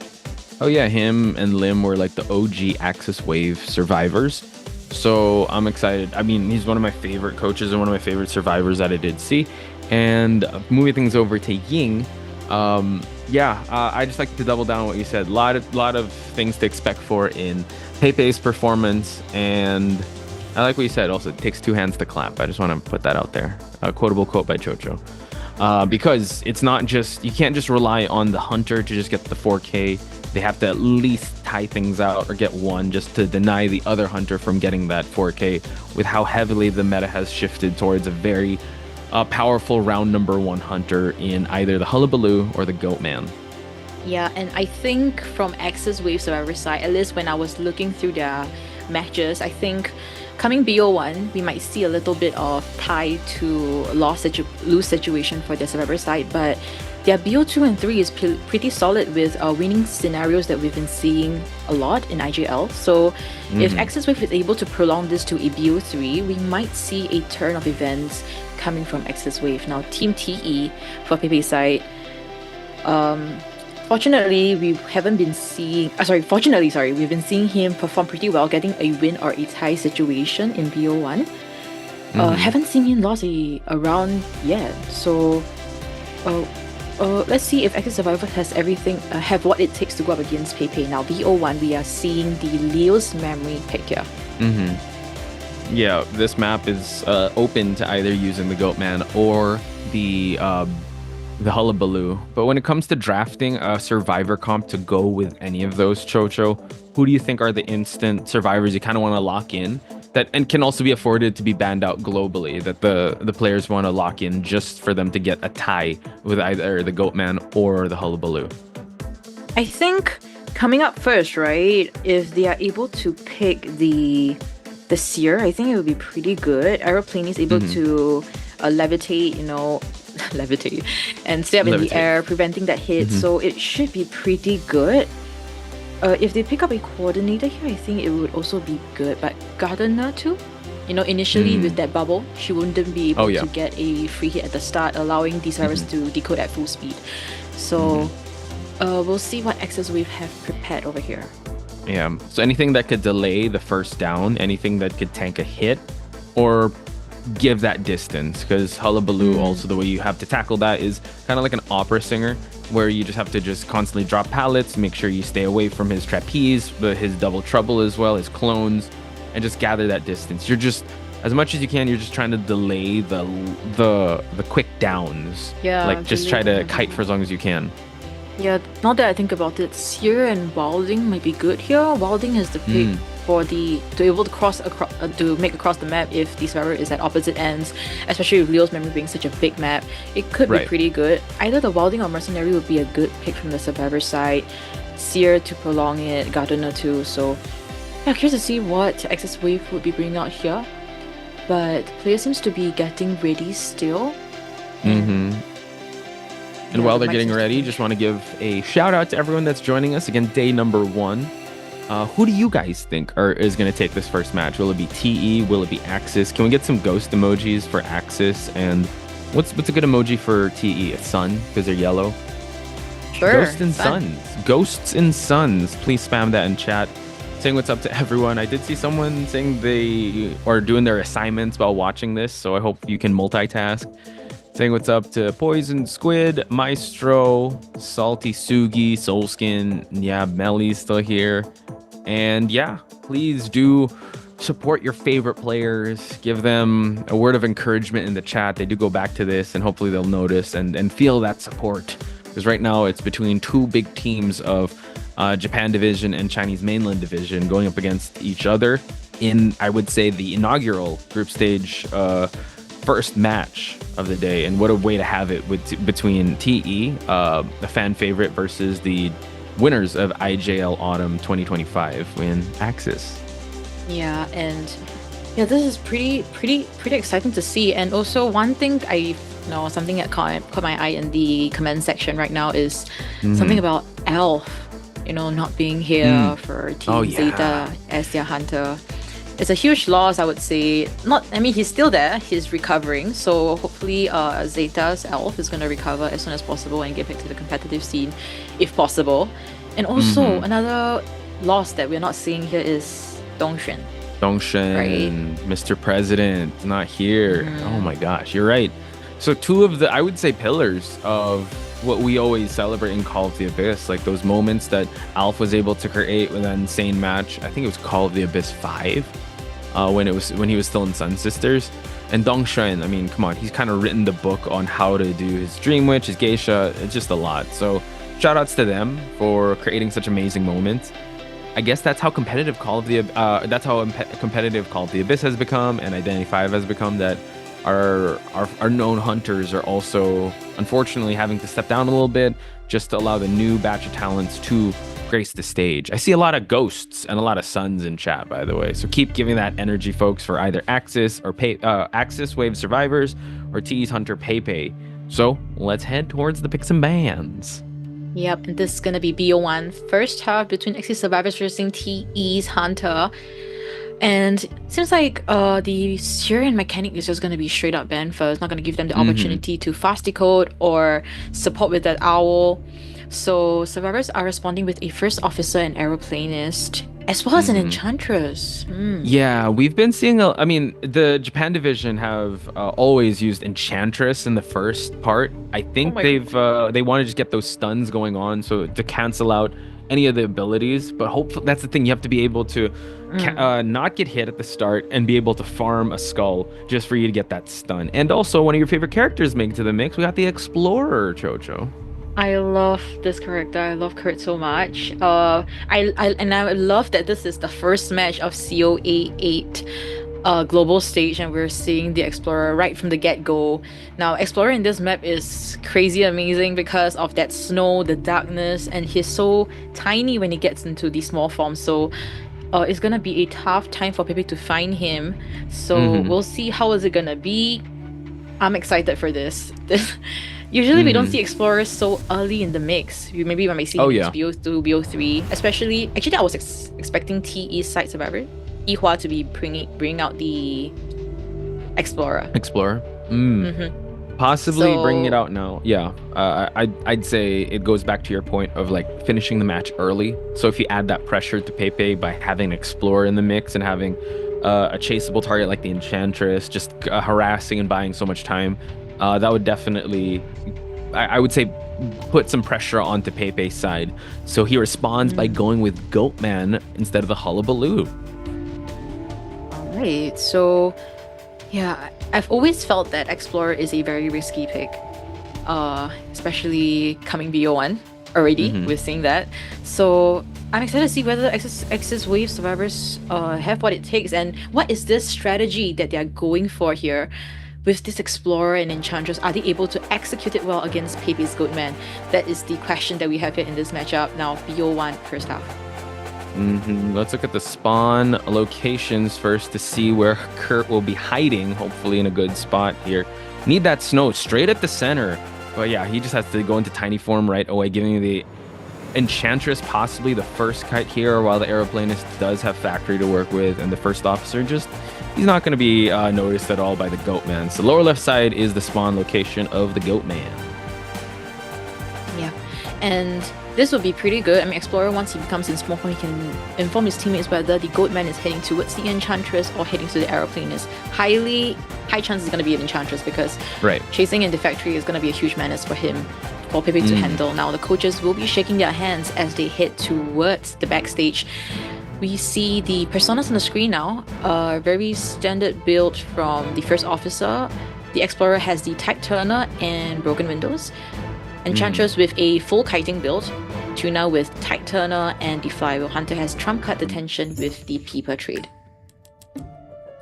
Oh yeah, him and Lim were like the OG AXIZ Wave survivors. So I'm excited. I mean, he's one of my favorite coaches and one of my favorite survivors that I did see. And moving things over to Ying, I just like to double down on what you said. Lot of things to expect for in Pepe's performance, and I like what you said. Also, it takes two hands to clap. I just want to put that out there. A quotable quote by Chocho. Because it's not just, you can't just rely on the hunter to just get the 4K. They have to at least tie things out or get one just to deny the other hunter from getting that 4K, with how heavily the meta has shifted towards a very powerful round number 1 hunter in either the Hullabaloo or the Goatman. Yeah, and I think from AXIZ Wave Survivor side, at least when I was looking through their matches, I think coming BO1, we might see a little bit of tie to lose situation for the Survivor side, but their BO2 and 3 is pretty solid with winning scenarios that we've been seeing a lot in IGL. So if AXIZ Wave is able to prolong this to a BO3, we might see a turn of events coming from AXIZ Wave. Now, Team TE for Pepe's side, fortunately, we've been seeing him perform pretty well, getting a win or a tie situation in BO1. Haven't seen him lose a round yet. So let's see if AXIZ Survivor has have what it takes to go up against Pepe. Now, BO1, we are seeing the Leo's Memory pick here. Yeah, this map is open to either using the Goatman or the Hullabaloo. But when it comes to drafting a survivor comp to go with any of those, Chocho, who do you think are the instant survivors you kind of want to lock in that and can also be afforded to be banned out globally, that the players want to lock in just for them to get a tie with either the Goatman or the Hullabaloo? I think coming up first, right, if they are able to pick the Seer, I think it would be pretty good. Aeroplane is able to levitate, levitate and stay up in the air, preventing that hit. So it should be pretty good. If they pick up a coordinator here, I think it would also be good. But Gardener too, initially with that bubble, she wouldn't be able to get a free hit at the start, allowing these servers to decode at full speed. So we'll see what AXIZ Wave have prepared over here. Yeah, so anything that could delay the first down, anything that could tank a hit, or give that distance, because Hullabaloo, also the way you have to tackle that is kind of like an opera singer, where you just have to just constantly drop pallets, make sure you stay away from his trapeze, his double trouble as well, his clones, and just gather that distance. You're just, as much as you can, you're just trying to delay the quick downs. Yeah, like just try to kite for as long as you can. Yeah, now that I think about it, Seer and Wilding might be good here. Wilding is the pick for to able to cross across to make across the map if the survivor is at opposite ends, especially with Leo's Memory being such a big map. It could be pretty good. Either the Wilding or Mercenary would be a good pick from the survivor side. Seer to prolong it, Gardener too. So yeah, curious to see what AXIZ Wave would be bringing out here. But player seems to be getting ready still. And while they're getting ready, just want to give a shout out to everyone that's joining us. Again, day number 1. Who do you guys think is going to take this first match? Will it be TE? Will it be AXIZ? Can we get some ghost emojis for AXIZ? And what's a good emoji for TE? A sun, because they're yellow? Sure. Ghosts and suns. Ghosts and suns. Please spam that in chat. Saying what's up to everyone. I did see someone saying they are doing their assignments while watching this, so I hope you can multitask. Saying what's up to Poison Squid, Maestro, Salty Sugi, Soulskin. Yeah, Melly's still here. And yeah, please do support your favorite players. Give them a word of encouragement in the chat. They do go back to this, and hopefully they'll notice and feel that support. Because right now it's between two big teams of Japan Division and Chinese Mainland Division going up against each other in, I would say, the inaugural group stage first match of the day. And what a way to have it between TE, a fan favorite, versus the winners of IJL Autumn 2025 in AXIZ. Yeah, and yeah, this is pretty exciting to see. And also one thing something that caught my eye in the comment section right now is something about Elf, not being here for Team Zeta as their hunter. it's a huge loss, I would say. He's still there, he's recovering, so hopefully Zeta's elf is going to recover as soon as possible and get back to the competitive scene if possible. And also another loss that we're not seeing here is Dongshen. Right? Mr. President, not here. Oh my gosh, you're right. So two of the, I would say, pillars of what we always celebrate in Call of the Abyss, like those moments that Alf was able to create with that insane match. I think it was Call of the Abyss 5, when he was still in Sun Sisters. And Dongshen, I mean, come on, he's kind of written the book on how to do his Dream Witch, his Geisha. It's just a lot. So shout outs to them for creating such amazing moments. I guess that's how competitive Call of the Abyss has become, and Identity 5 has become, that our known hunters are also unfortunately having to step down a little bit just to allow the new batch of talents to grace the stage. I see a lot of ghosts and a lot of suns in chat, by the way, so keep giving that energy, folks, for either AXIZ or AXIZ Wave Survivors or T's Hunter Pepe. So let's head towards the picks and bans. Yep, and this is gonna be BO1 first half between AXIZ Survivors versus TE's Hunter. And it seems like the Syrian mechanic is just going to be straight up banned first. Not going to give them the opportunity to fast decode or support with that owl. So survivors are responding with a first officer and aeroplanist, as well as an enchantress. Yeah, we've been seeing the Japan division have always used enchantress in the first part. I think they want to just get those stuns going on, so to cancel out any of the abilities. But hopefully, that's the thing, you have to be able to not get hit at the start and be able to farm a skull just for you to get that stun. And also, one of your favorite characters make to the mix, we got the Explorer, Chocho. I love this character. I love Kurt so much. I love that this is the first match of COAⅧ global stage, and we're seeing the Explorer right from the get-go. Now, Explorer in this map is crazy amazing because of that snow, the darkness, and he's so tiny when he gets into the small form. So it's gonna be a tough time for Pepe to find him. So we'll see how is it gonna be. I'm excited for this. Usually we don't see Explorers so early in the mix. Maybe when we see BO2, BO3, especially. Actually, I was expecting TE's side survivor, Yihua, to be bringing out the Explorer. Possibly bringing it out now. Yeah, I'd say it goes back to your point of like finishing the match early. So if you add that pressure to Pepe by having an Explorer in the mix and having a chaseable target like the Enchantress just harassing and buying so much time, that would definitely, I would say, put some pressure onto Pepe's side. So he responds by going with Goatman instead of the Hullabaloo. Alright, so yeah, I've always felt that Explorer is a very risky pick, especially coming BO1 already. We're seeing that. So I'm excited to see whether AXIZ Wave Survivors have what it takes, and what is this strategy that they're going for here. With this Explorer and Enchantress, are they able to execute it well against Pepe's Goatman? That is the question that we have here in this matchup. Now, BO1 first half. Let's look at the spawn locations first to see where Kurt will be hiding, hopefully in a good spot here. Need that snow straight at the center. But yeah, he just has to go into tiny form right away, giving the Enchantress possibly the first kite here, while the aeroplanist does have factory to work with, and the first officer he's not going to be noticed at all by the Goatman. So lower left side is the spawn location of the Goatman. Yeah, and this will be pretty good. I mean, Explorer, once he becomes in small form, he can inform his teammates whether the Goatman is heading towards the Enchantress or heading to the aeroplanist. High chance is going to be an Enchantress, because chasing in the factory is going to be a huge menace for him, for Pepe to handle. Now, the coaches will be shaking their hands as they head towards the backstage. We see the personas on the screen now, very standard build from the first officer. The Explorer has the Type Turner and Broken Windows. Enchantress with a full kiting build. Tuna with Type Turner and the Flywheel. Hunter has trump card detention with the Peeper trade.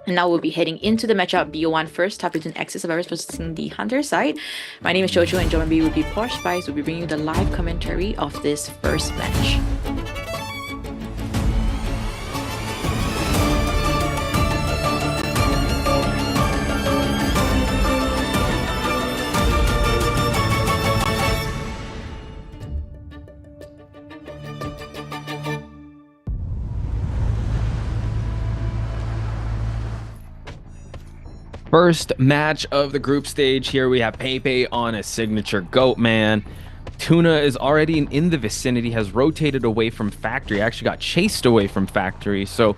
And now we'll be heading into the matchup BO1 first half between AXIZ Survivors versus the Hunter side. My name is Jojo, and joining me will be Porsche Spice. We'll be bringing you the live commentary of this first match. First match of the group stage. Here we have Pepe on a signature goat man. Tuna is already in the vicinity, has rotated away from factory, actually got chased away from factory. So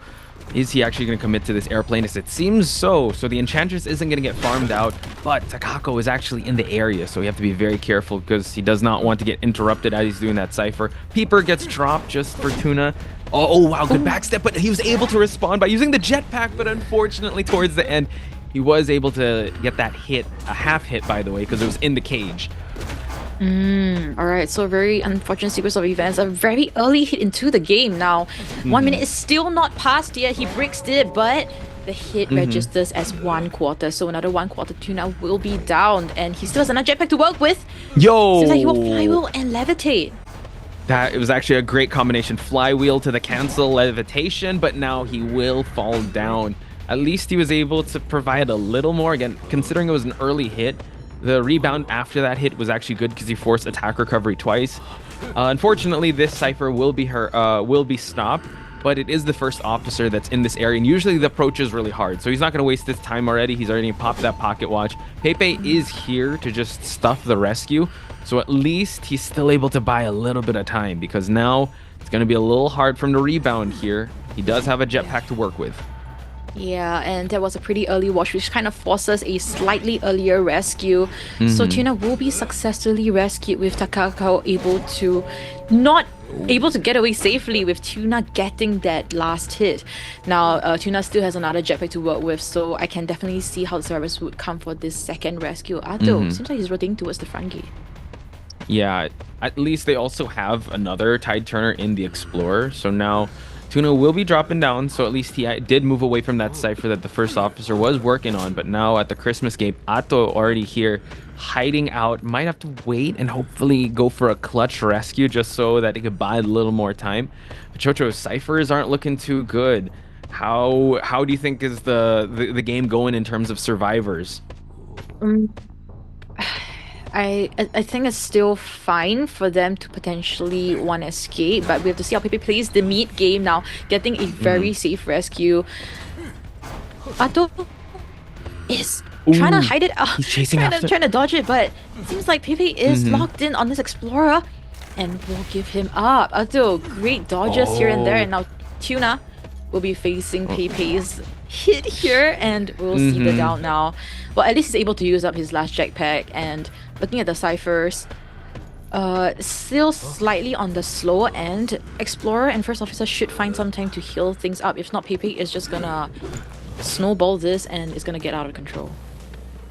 is he actually going to commit to this airplane? It seems so. So the Enchantress isn't going to get farmed out, but Takako is actually in the area. So we have to be very careful because he does not want to get interrupted as he's doing that cipher. Peeper gets dropped just for Tuna. Oh wow, good backstep, but he was able to respond by using the jetpack, but unfortunately towards the end, he was able to get that hit, a half hit by the way, because it was in the cage. All right, so very unfortunate sequence of events. A very early hit into the game now. 1 minute is still not passed yet. He breaks it, but the hit registers as 1/4. So another 1/4 Tuna will be down, and he still has another jetpack to work with. Yo! Seems like he will flywheel and levitate. It was actually a great combination. Flywheel to the cancel levitation, but now he will fall down. At least he was able to provide a little more. Again, considering it was an early hit, the rebound after that hit was actually good because he forced attack recovery twice. Unfortunately, this cipher will be stopped, but it is the first officer that's in this area, and usually the approach is really hard, so he's not going to waste his time already. He's already popped that pocket watch. Pepe is here to just stuff the rescue, so at least he's still able to buy a little bit of time, because now it's going to be a little hard for him to rebound here. He does have a jetpack to work with. Yeah, and that was a pretty early watch, which kind of forces a slightly earlier rescue. So Tuna will be successfully rescued with Takako not able to get away safely, with Tuna getting that last hit. Now, Tuna still has another jetpack to work with, so I can definitely see how the survivors would come for this second rescue. Ato, seems like he's rotating towards the front gate. Yeah, at least they also have another Tide Turner in the Explorer, so now Tuna will be dropping down, so at least he did move away from that cipher that the first officer was working on. But now at the Christmas gate, Ato already here, hiding out. Might have to wait and hopefully go for a clutch rescue just so that he could buy a little more time. But Chocho's ciphers aren't looking too good. How do you think is the game going in terms of survivors? I think it's still fine for them to potentially want to escape, but we have to see how Pepe plays the mid game now, getting a very safe rescue. Ato is trying to hide it out, he's chasing after, trying to dodge it, but it seems like Pepe is locked in on this Explorer and will give him up. Ato, great dodges here and there, and now Tuna will be facing Pepe's hit here, and we'll see the down now. Well, at least he's able to use up his last jetpack, and looking at the ciphers, still slightly on the slow end. Explorer and First Officer should find some time to heal things up. If not, Pepe is just gonna snowball this and it's gonna get out of control.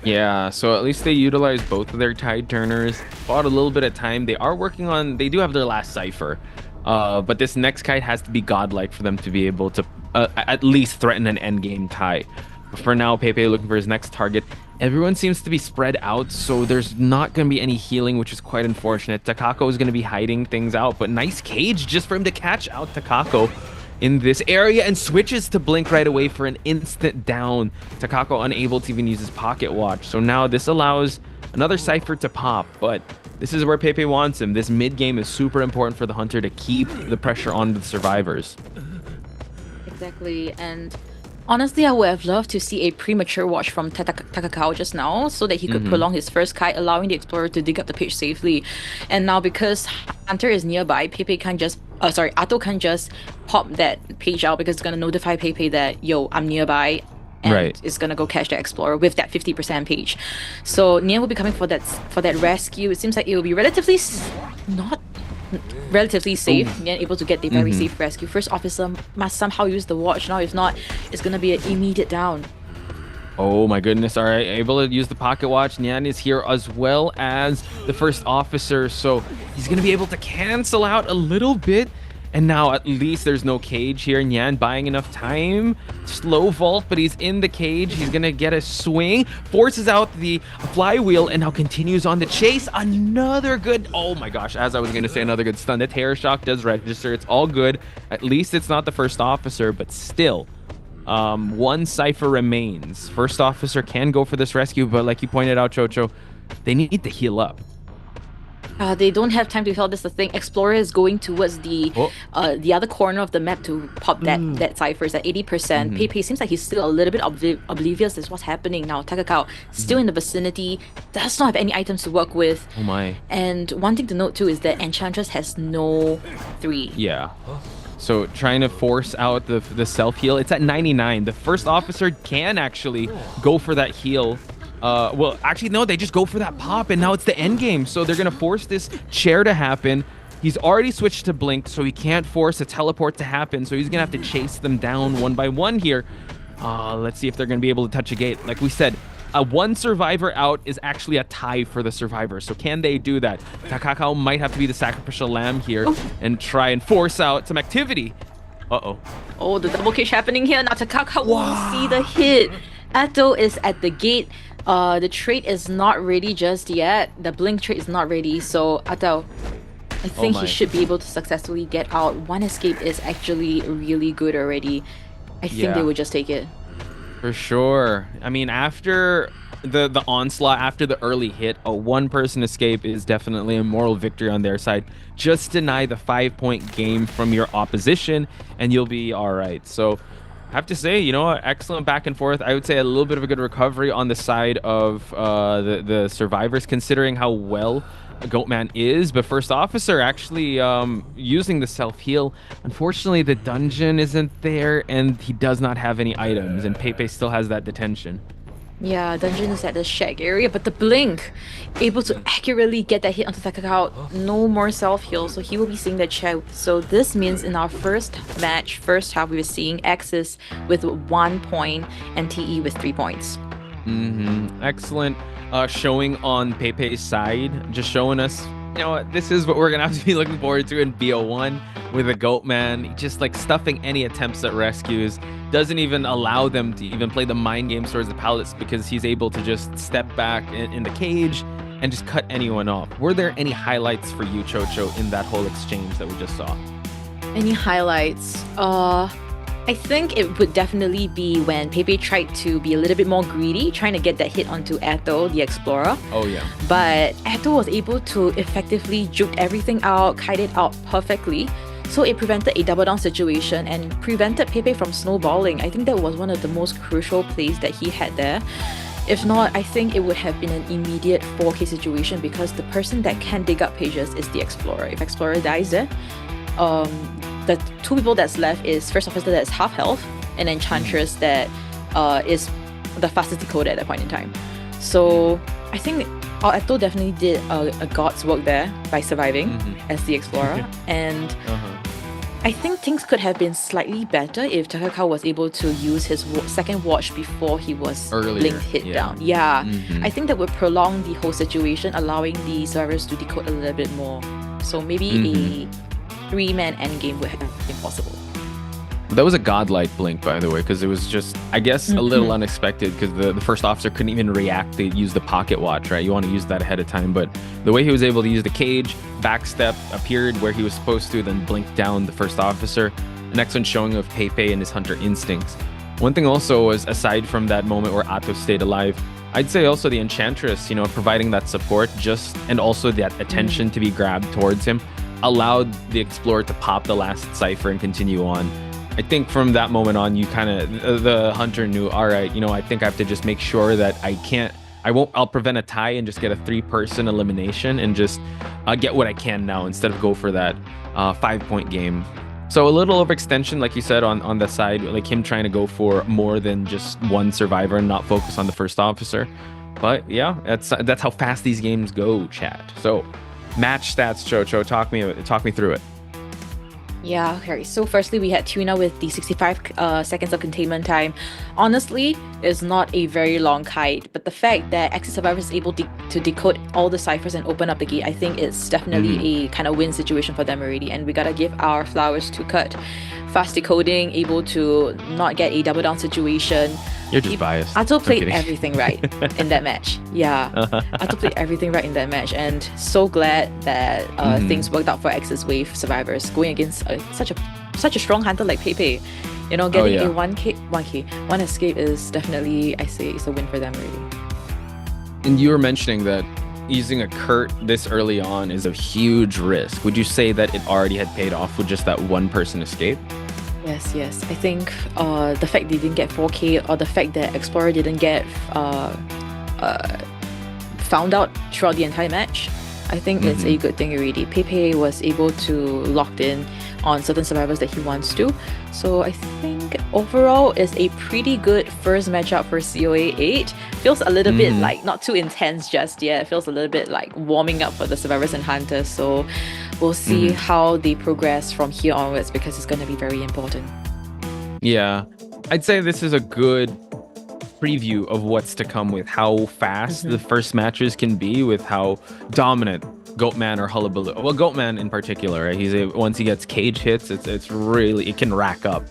Yeah, so at least they utilize both of their Tide Turners, bought a little bit of time. They are working on, they do have their last cipher, but this next kite has to be godlike for them to be able to at least threaten an endgame tie. But for now, Pepe looking for his next target. Everyone seems to be spread out, so there's not going to be any healing, which is quite unfortunate. Takako is going to be hiding things out, but nice cage just for him to catch out Takako in this area, and switches to blink right away for an instant down. Takako unable to even use his pocket watch, so now this allows another cipher to pop, but this is where Pepe wants him. This mid game is super important for the Hunter to keep the pressure on the survivors. Exactly, and honestly, I would have loved to see a premature watch from Takako just now, so that he could prolong his first kite, allowing the Explorer to dig up the page safely. And now, because Hunter is nearby, Pepe can't just Ato can't just pop that page out, because it's gonna notify Pepe that, yo, I'm nearby, and it's gonna go catch the Explorer with that 50% page. So Nia will be coming for that rescue. It seems like it will be relatively safe, and able to get the very safe rescue. First Officer must somehow use the watch now. If not, it's gonna be an immediate down. Oh my goodness. All right, able to use the pocket watch. Nyan is here as well as the First Officer, so he's gonna be able to cancel out a little bit. And now at least there's no cage here. Nyan buying enough time. Slow vault, but he's in the cage. He's gonna get a swing, forces out the flywheel, and now continues on the chase. Another good, oh my gosh, as I was gonna say, another good stun. The Terror Shock does register. It's all good. At least it's not the First Officer, but still, one cipher remains. First Officer can go for this rescue, but like you pointed out, Chocho, they need to heal up. They don't have time to tell this the thing. Explorer is going towards the other corner of the map to pop that ciphers at 80%. Pepe seems like he's still a little bit oblivious as what's happening now. Takakao still in the vicinity, does not have any items to work with. Oh my. And one thing to note too is that Enchantress has no 3. Yeah. So trying to force out the self-heal. It's at 99. The first officer can actually go for that heal. Well, actually, no, they just go for that pop, and now it's the end game. So they're going to force this chair to happen. He's already switched to Blink, so he can't force a teleport to happen. So he's going to have to chase them down one by one here. Let's see if they're going to be able to touch a gate. Like we said, one survivor out is actually a tie for the survivor. So can they do that? Takakao might have to be the sacrificial lamb here and try and force out some activity. Uh-oh. Oh, the double cage happening here. Now Takakao won't see the hit. Atto is at the gate. The trait is not ready just yet. The blink trait is not ready. So Atto, I think he should be able to successfully get out. One escape is actually really good already. I think they would just take it. For sure. I mean, after the onslaught, after the early hit, a one-person escape is definitely a moral victory on their side. Just deny the 5-point game from your opposition, and you'll be all right. So I have to say, you know, excellent back and forth. I would say a little bit of a good recovery on the side of the survivors, considering how well Goatman is. But first officer actually using the self-heal. Unfortunately, the dungeon isn't there, and he does not have any items, and Pepe still has that detention. Yeah, dungeon is at the shack area, but the blink, able to accurately get that hit onto Takakao. No more self-heal, so he will be seeing that check. So this means in our first match, first half, we were seeing AXIZ with 1 point and TE with 3 points. Excellent showing on Pepe's side, just showing us, you know what, this is what we're gonna have to be looking forward to in BO1 with a Goatman, just like stuffing any attempts at rescues. Doesn't even allow them to even play the mind games towards the pallets because he's able to just step back in the cage and just cut anyone off. Were there any highlights for you, Chocho, in that whole exchange that we just saw? Any highlights? I think it would definitely be when Pepe tried to be a little bit more greedy, trying to get that hit onto Atto, the Explorer. Oh, yeah. But Atto was able to effectively juke everything out, kite it out perfectly. So it prevented a double down situation and prevented Pepe from snowballing. I think that was one of the most crucial plays that he had there. If not, I think it would have been an immediate 4K situation because the person that can dig up pages is the Explorer. If Explorer dies there, the 2 people that's left is first officer that is half health and Enchantress that is the fastest decoder at that point in time. So I think Atto definitely did a god's work there by surviving as the Explorer. And I think things could have been slightly better if Takakao was able to use his second watch before he was blinked hit down. Yeah, I think that would prolong the whole situation, allowing the survivors to decode a little bit more. So maybe a 3-man endgame would have been possible. That was a godlike blink, by the way, because it was just, I guess, a little unexpected because the first officer couldn't even react to use the pocket watch, right? You want to use that ahead of time, but the way he was able to use the cage, backstep, appeared where he was supposed to, then blink down the first officer. An excellent showing of Pepe and his hunter instincts. One thing also was, aside from that moment where Atto stayed alive, I'd say also the Enchantress, you know, providing that support and also that attention to be grabbed towards him, allowed the Explorer to pop the last cipher and continue on. I think from that moment on, you kind of, the hunter knew, all right, you know, I think I have to just make sure that I'll prevent a tie and just get a 3-person elimination and just get what I can now instead of go for that 5-point game. So a little overextension, like you said, on the side, like him trying to go for more than just one survivor and not focus on the first officer. But yeah, that's how fast these games go, chat. So match stats, Chocho, talk me through it. Yeah, okay. So firstly, we had Tuna with the 65 seconds of containment time. Honestly, it's not a very long kite, but the fact that AXIZ Survivor is able to decode all the ciphers and open up the gate, I think it's definitely a kind of win situation for them already. And we gotta give our flowers to Kurt. Fast decoding, able to not get a double down situation. You're just biased. Atto played everything right in that match. Yeah, Atto played everything right in that match, and so glad that things worked out for AXIZ Wave survivors going against such a strong hunter like Pepe. You know, getting a 1 escape is definitely, I say, it's a win for them already. And you were mentioning that using a Kurt this early on is a huge risk. Would you say that it already had paid off with just that one person escape? Yes. I think the fact they didn't get 4K, or the fact that Explorer didn't get found out throughout the entire match, I think it's a good thing already. Pepe was able to lock in on certain survivors that he wants to. So I think overall it's a pretty good first matchup for COA 8. Feels a little bit like not too intense just yet. It feels a little bit like warming up for the survivors and hunters. So we'll see how they progress from here onwards, because it's going to be very important. Yeah, I'd say this is a good preview of what's to come with how fast the first matches can be, with how dominant Goatman or Hullabaloo. Well, Goatman in particular, right? Once he gets cage hits, it's really, it can rack up.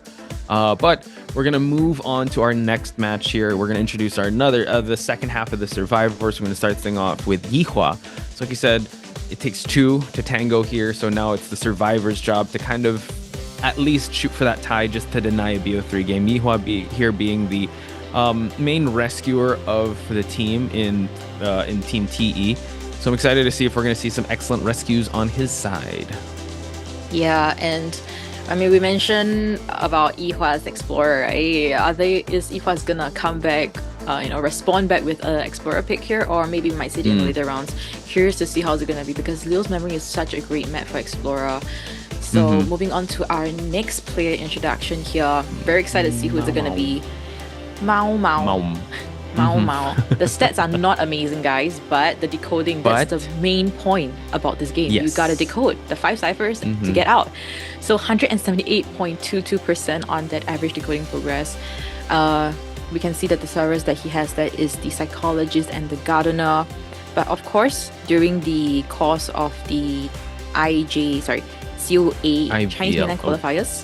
But we're gonna move on to our next match here. We're gonna introduce the second half of the Survivors. We're gonna start things off with Yihua. So like you said, it takes two to tango here. So now it's the Survivors' job to kind of at least shoot for that tie, just to deny a BO3 game. Yihua being the main rescuer of the team in Team TE. So I'm excited to see if we're going to see some excellent rescues on his side. Yeah, and I mean, we mentioned about Yihua's Explorer, right? Is Yihua's gonna come back, respond back with an Explorer pick here, or maybe we might see it in later rounds. Curious to see how's it gonna be, because Leo's Memory is such a great map for Explorer. So moving on to our next player introduction here. Very excited to see who's it gonna be. Mao. The stats are not amazing, guys, but the decoding, that's the main point about this game. You gotta decode the 5 ciphers to get out. So 178.22% on that average decoding progress. We can see that the servers that he has, that is the Psychologist and the Gardener. But of course, during the course of the COA Chinese Mainland qualifiers,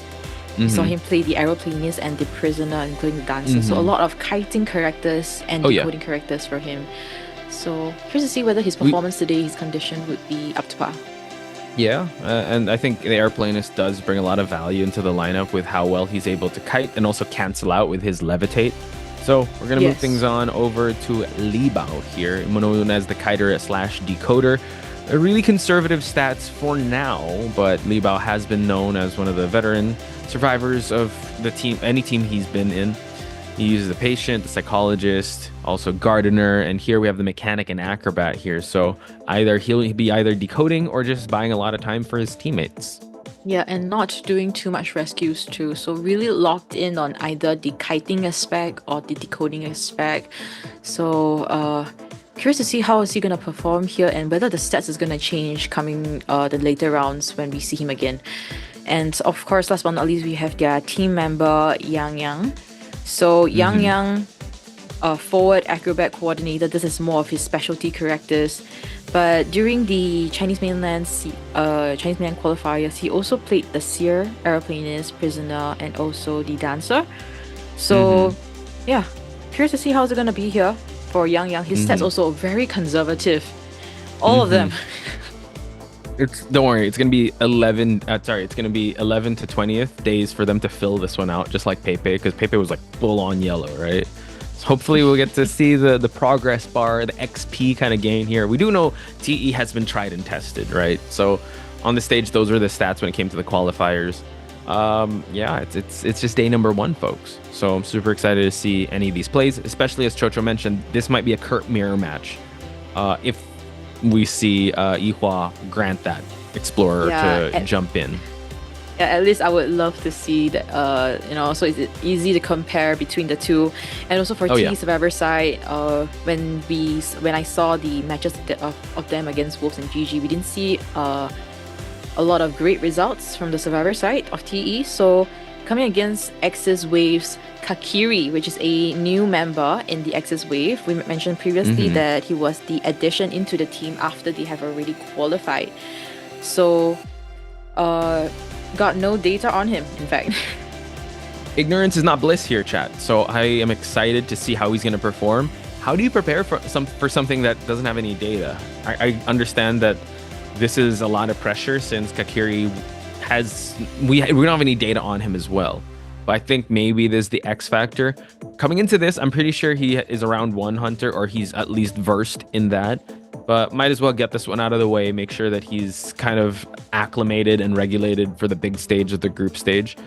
we saw him play the Aeroplanist and the Prisoner, including the Dancer. So a lot of kiting characters and decoding characters for him. So curious to see whether his performance today, his condition would be up to par. Yeah, and I think the Airplanist does bring a lot of value into the lineup with how well he's able to kite and also cancel out with his Levitate. So we're going to move things on over to Li Bao here, known as the kiter / decoder. Really conservative stats for now, but Li Bao has been known as one of the veteran survivors of the team, any team he's been in. He uses the Patient, the Psychologist, also Gardener, and here we have the Mechanic and Acrobat here. So he'll be either decoding or just buying a lot of time for his teammates. Yeah, and not doing too much rescues too. So really locked in on either the kiting aspect or the decoding aspect. So curious to see how is he going to perform here, and whether the stats is going to change coming the later rounds when we see him again. And of course, last but not least, we have their team member Yang. So Yang, forward acrobat coordinator. This is more of his specialty characters. But during the Chinese mainland qualifiers, he also played the Seer, Aeroplanist, Prisoner, and also the Dancer. So yeah, curious to see how it's going to be here for Yang. His stats also very conservative. All of them. Don't worry, it's gonna be 11 to 20th days for them to fill this one out, just like Pepe, because Pepe was like full on yellow, right? So hopefully we'll get to see the progress bar, the XP kind of gain here. We do know TE has been tried and tested, right? So on the stage, those were the stats when it came to the qualifiers. It's just day number 1, folks. So I'm super excited to see any of these plays, especially as Chocho mentioned, this might be a Kurt mirror match. If we see Yihua grant that Explorer to jump in. Yeah, at least I would love to see that, so it's easy to compare between the two. And also for TE Survivor side, when I saw the matches of them against Wolves and GG, we didn't see a lot of great results from the Survivor side of TE. So coming against AXIZ Wave's Kakiri, which is a new member in the AXIZ Wave. We mentioned previously that he was the addition into the team after they have already qualified. So, got no data on him, in fact. Ignorance is not bliss here, chat. So I am excited to see how he's going to perform. How do you prepare for something that doesn't have any data? I understand that this is a lot of pressure since Kakiri we don't have any data on him as well. But I think maybe there's the X factor. Coming into this, I'm pretty sure he is around 1 hunter, or he's at least versed in that. but might as well get this one out of the way, make sure that he's kind of acclimated and regulated for the big stage of the group stage,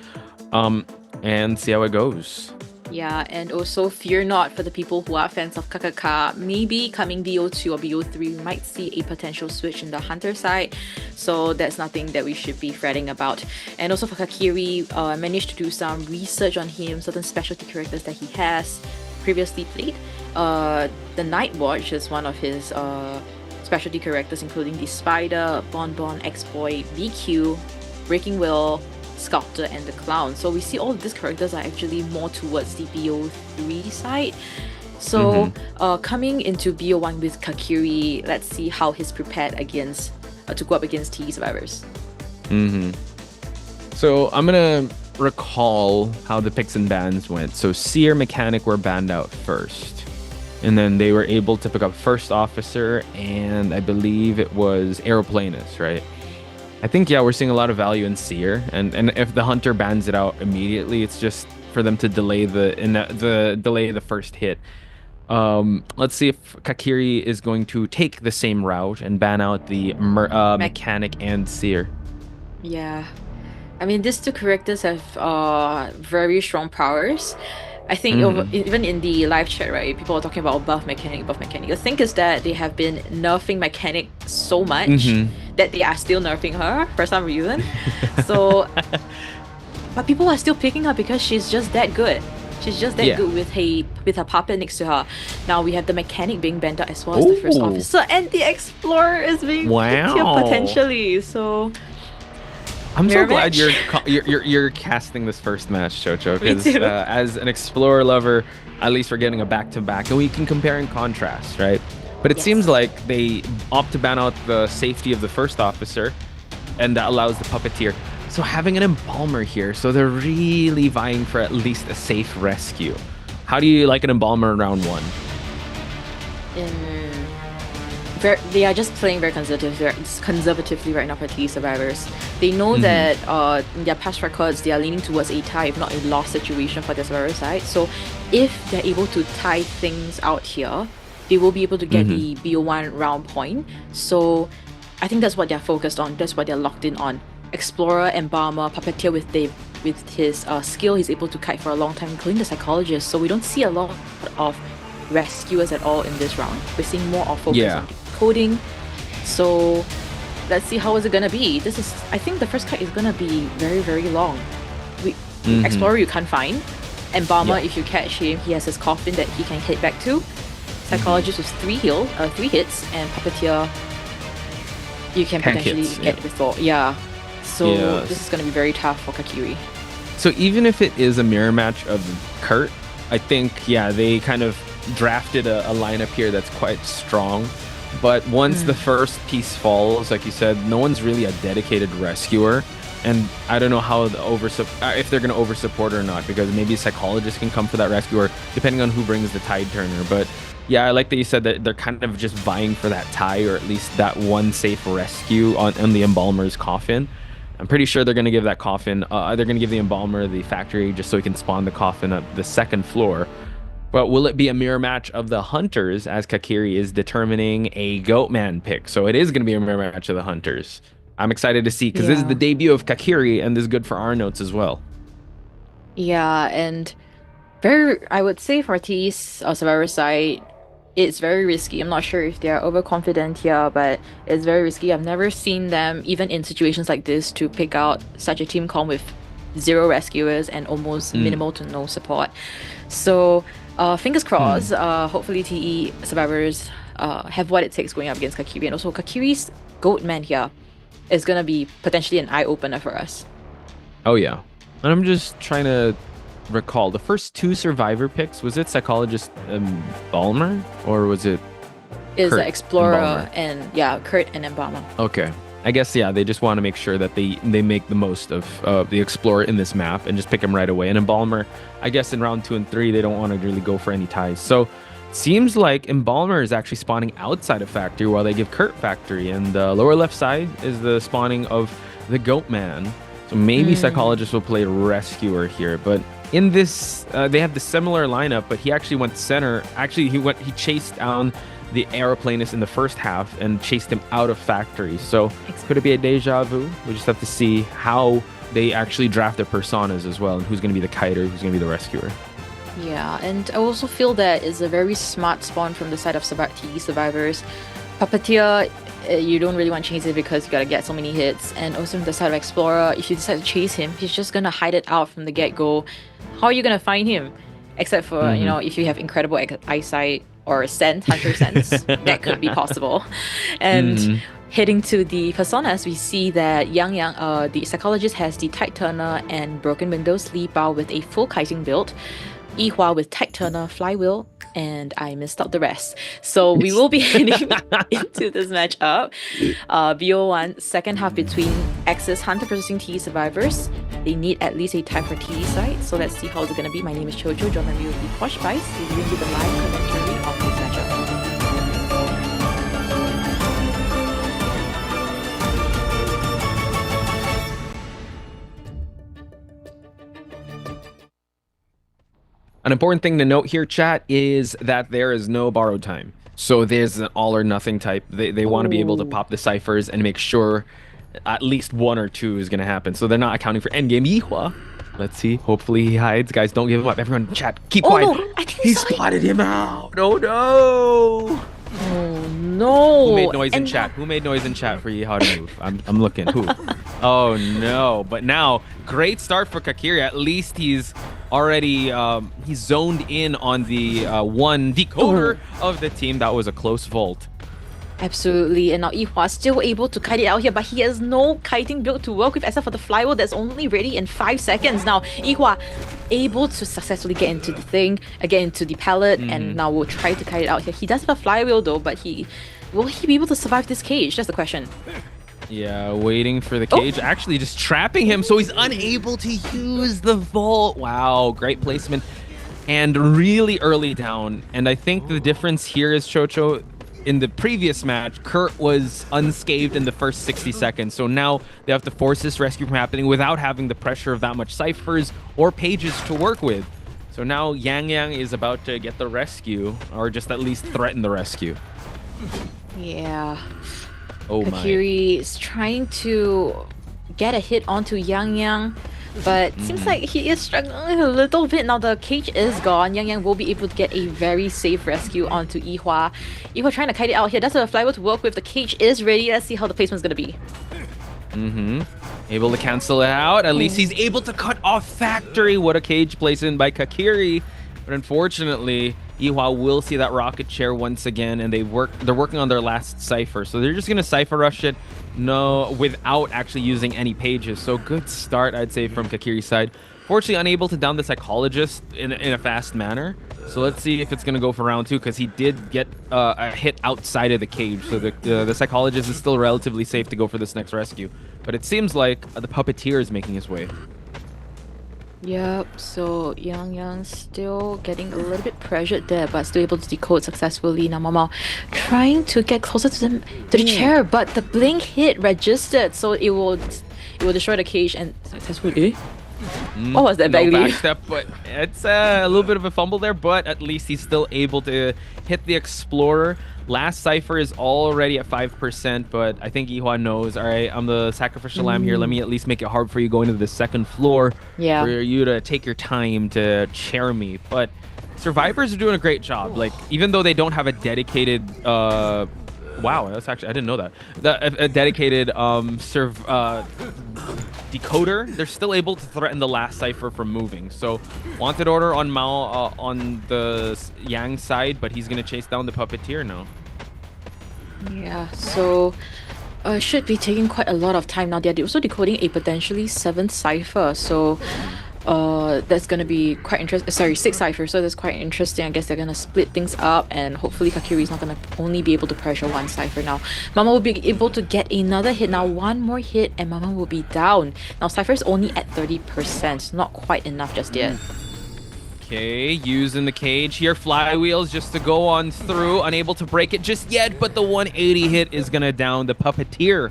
and see how it goes. Yeah, and also fear not for the people who are fans of Kakaka. Maybe coming BO2 or BO3, we might see a potential switch in the Hunter side. So that's nothing that we should be fretting about. And also for Kakiri, I managed to do some research on him, certain specialty characters that he has previously played. The Night Watch is one of his specialty characters, including the Spider, Bonbon, X-Boy, BQ, Breaking Will, Sculptor, and the Clown. So we see all of these characters are actually more towards the BO3 side. So coming into BO1 with Kakiri, let's see how he's prepared against to go up against TE survivors. So I'm gonna recall how the picks and bans went. So Seer, Mechanic were banned out first, and then they were able to pick up First Officer, and I believe it was Aeroplanist, right? I think, yeah, we're seeing a lot of value in Seer, and if the Hunter bans it out immediately, it's just for them to delay the first hit. Let's see if Kakiri is going to take the same route and ban out the Mechanic and Seer. Yeah, I mean, these two characters have very strong powers. I think even in the live chat, right, people are talking about buff Mechanic. The thing is that they have been nerfing Mechanic so much that they are still nerfing her for some reason. So, but people are still picking her because she's just that good. She's just that good with her puppet next to her. Now we have the Mechanic being banned out as well as the First Officer, and the Explorer is being picked here potentially. So I'm so glad you're casting this first match, Chocho, because as an Explorer lover, at least we're getting a back-to-back, and we can compare and contrast, right? But it seems like they opt to ban out the safety of the First Officer, and that allows the Puppeteer. So having an Embalmer here, so they're really vying for at least a safe rescue. How do you like an Embalmer in round one? They are just playing very conservatively right now for TE survivors. They know that in their past records, they are leaning towards a tie, if not a loss situation for their survivor side. So if they're able to tie things out here, they will be able to get the BO1 round point. So I think that's what they're focused on. That's what they're locked in on. Explorer, Embalmer, Puppeteer with his skill, he's able to kite for a long time, including the Psychologist. So we don't see a lot of rescuers at all in this round. We're seeing more of focus on coding. So let's see how is it gonna be. I think the first kite is gonna be very, very long. Explorer you can't find. Embalmer, if you catch him, he has his coffin that he can hit back to. Psychologist with 3 hits, and Puppeteer you can potentially get before. So this is gonna be very tough for Kakiri. So even if it is a mirror match of Kurt, I think they kind of drafted a lineup here that's quite strong. But once the first piece falls, like you said, no one's really a dedicated rescuer. And I don't know how if they're going to over-support or not, because maybe a Psychologist can come for that rescuer, depending on who brings the Tide Turner. But yeah, I like that you said that they're kind of just vying for that tie, or at least that one safe rescue on the Embalmer's coffin. I'm pretty sure they're going to give that coffin, they're going to give the Embalmer the factory just so he can spawn the coffin at the 2nd floor. But will it be a mirror match of the Hunters, as Kakiri is determining a Goatman pick? So it is going to be a mirror match of the Hunters. I'm excited to see, because this is the debut of Kakiri, and this is good for our notes as well. Yeah, and I would say for TE's survivor side, it's very risky. I'm not sure if they're overconfident here, but it's very risky. I've never seen them, even in situations like this, to pick out such a team comp with 0 rescuers and almost minimal to no support. So fingers crossed, hopefully TE survivors have what it takes going up against Kakiri. And also Kakiri's Goatman here is going to be potentially an eye-opener for us. Oh yeah. And I'm just trying to recall, the first 2 survivor picks, was it Psychologist Embalmer, or was it Kurt Explorer Embalmer? And Kurt and Embalmer. Okay. I guess, they just want to make sure that they make the most of the Explorer in this map and just pick him right away. And Embalmer, I guess in round 2 and 3, they don't want to really go for any ties. So seems like Embalmer is actually spawning outside of Factory while they give Kurt Factory. And the lower left side is the spawning of the Goatman. So maybe Psychologist will play Rescuer here. But in this, they have the similar lineup, but he actually went center. Actually, he chased down the aeroplanist in the first half and chased him out of factory. So could it be a deja vu? We just have to see how they actually draft their personas as well, and who's going to be the kiter, who's going to be the rescuer. Yeah, and I also feel that it's a very smart spawn from the side of TE survivors. Puppeteer, you don't really want to chase it because you gotta get so many hits, and also from the side of Explorer, if you decide to chase him, he's just gonna hide it out from the get-go. How are you gonna find him? Except for, you know, if you have incredible eyesight or hunter sense, that could be possible. And heading to the personas, we see that Yang, the psychologist, has the Tight Turner and Broken Windows Li Bao with a full kiting build, Yihua with Tight Turner, Flywheel, and I missed out the rest. So we will be heading into this matchup. BO1, second half between AXIZ Hunter versus TE survivors. They need at least a tie for TE side, so let's see how it's going to be. My name is Chojo, joining me with the Posh Spice, giving you the live commentary of this matchup. An important thing to note here, chat, is that there is no borrowed time. So there's an all or nothing type. They want to be able to pop the ciphers and make sure at least 1 or 2 is going to happen. So they're not accounting for endgame. Yihua, let's see. Hopefully he hides. Guys, don't give him up. Everyone, chat, keep quiet. No, I think he spotted him out. Oh, no. Oh, no. Who made noise in chat? Who made noise in chat for Yihua to move? I'm looking. Who? Oh, no. But now, great start for Kakiri. At least he's already he's zoned in on the one decoder of the team. That was a close vault. Absolutely, and now Yihua still able to kite it out here, but he has no kiting build to work with except for the flywheel that's only ready in 5 seconds. Now Yihua able to successfully get into the thing, get into the pallet, and now will try to kite it out here. He does have a flywheel though, but will he be able to survive this cage? That's the question. Yeah, waiting for the cage, actually just trapping him, so he's unable to use the vault. Wow, great placement, and really early down. And I think the difference here is, Chocho, in the previous match, Kurt was unscathed in the first 60 seconds. So now they have to force this rescue from happening without having the pressure of that much ciphers or pages to work with. So now Yang is about to get the rescue, or just at least threaten the rescue. Yeah. Oh my. Kakiri is trying to get a hit onto Yang, but seems like he is struggling a little bit. Now the cage is gone. Yang will be able to get a very safe rescue onto Yihua. Yihua trying to kite it out here. Does have a flywheel to work with. The cage is ready. Let's see how the placement's gonna be. Able to cancel it out. At least he's able to cut off factory. What a cage placement by Kakiri. But unfortunately, Yihua will see that rocket chair once again, and they're working on their last cipher. So they're just gonna cipher rush it, without actually using any pages. So good start, I'd say, from Kakiri's side. Fortunately, unable to down the psychologist in a fast manner. So let's see if it's gonna go for round 2, because he did get a hit outside of the cage. So the psychologist is still relatively safe to go for this next rescue. But it seems like the puppeteer is making his way. Yep, so Yang still getting a little bit pressured there, but still able to decode successfully. Now Mama trying to get closer to the chair, but the blink hit registered, so it will destroy the cage and successfully. What was that no back backstep, but it's a little bit of a fumble there, but at least he's still able to hit the Explorer. Last cipher is already at 5%, but I think Yihua knows, all right, I'm the sacrificial lamb here. Let me at least make it hard for you going to the second floor for you to take your time to chair me. But survivors are doing a great job. Like, even though they don't have a dedicated wow, that's actually, I didn't know that. A dedicated decoder, they're still able to threaten the last cipher from moving. So wanted order on Mao on the Yang side, but he's gonna chase down the puppeteer now. Yeah, so should be taking quite a lot of time now. They're also decoding a potentially 7th cipher, so that's gonna be quite interesting. Sorry, 6 cipher, so that's quite interesting. I guess they're gonna split things up, and hopefully Kakiri is not gonna only be able to pressure 1 cipher now. Mama will be able to get another hit now. 1 more hit and Mama will be down. Now cipher is only at 30%, not quite enough just yet. Okay, using the cage here, flywheels just to go on through, unable to break it just yet, but the 180 hit is gonna down the puppeteer.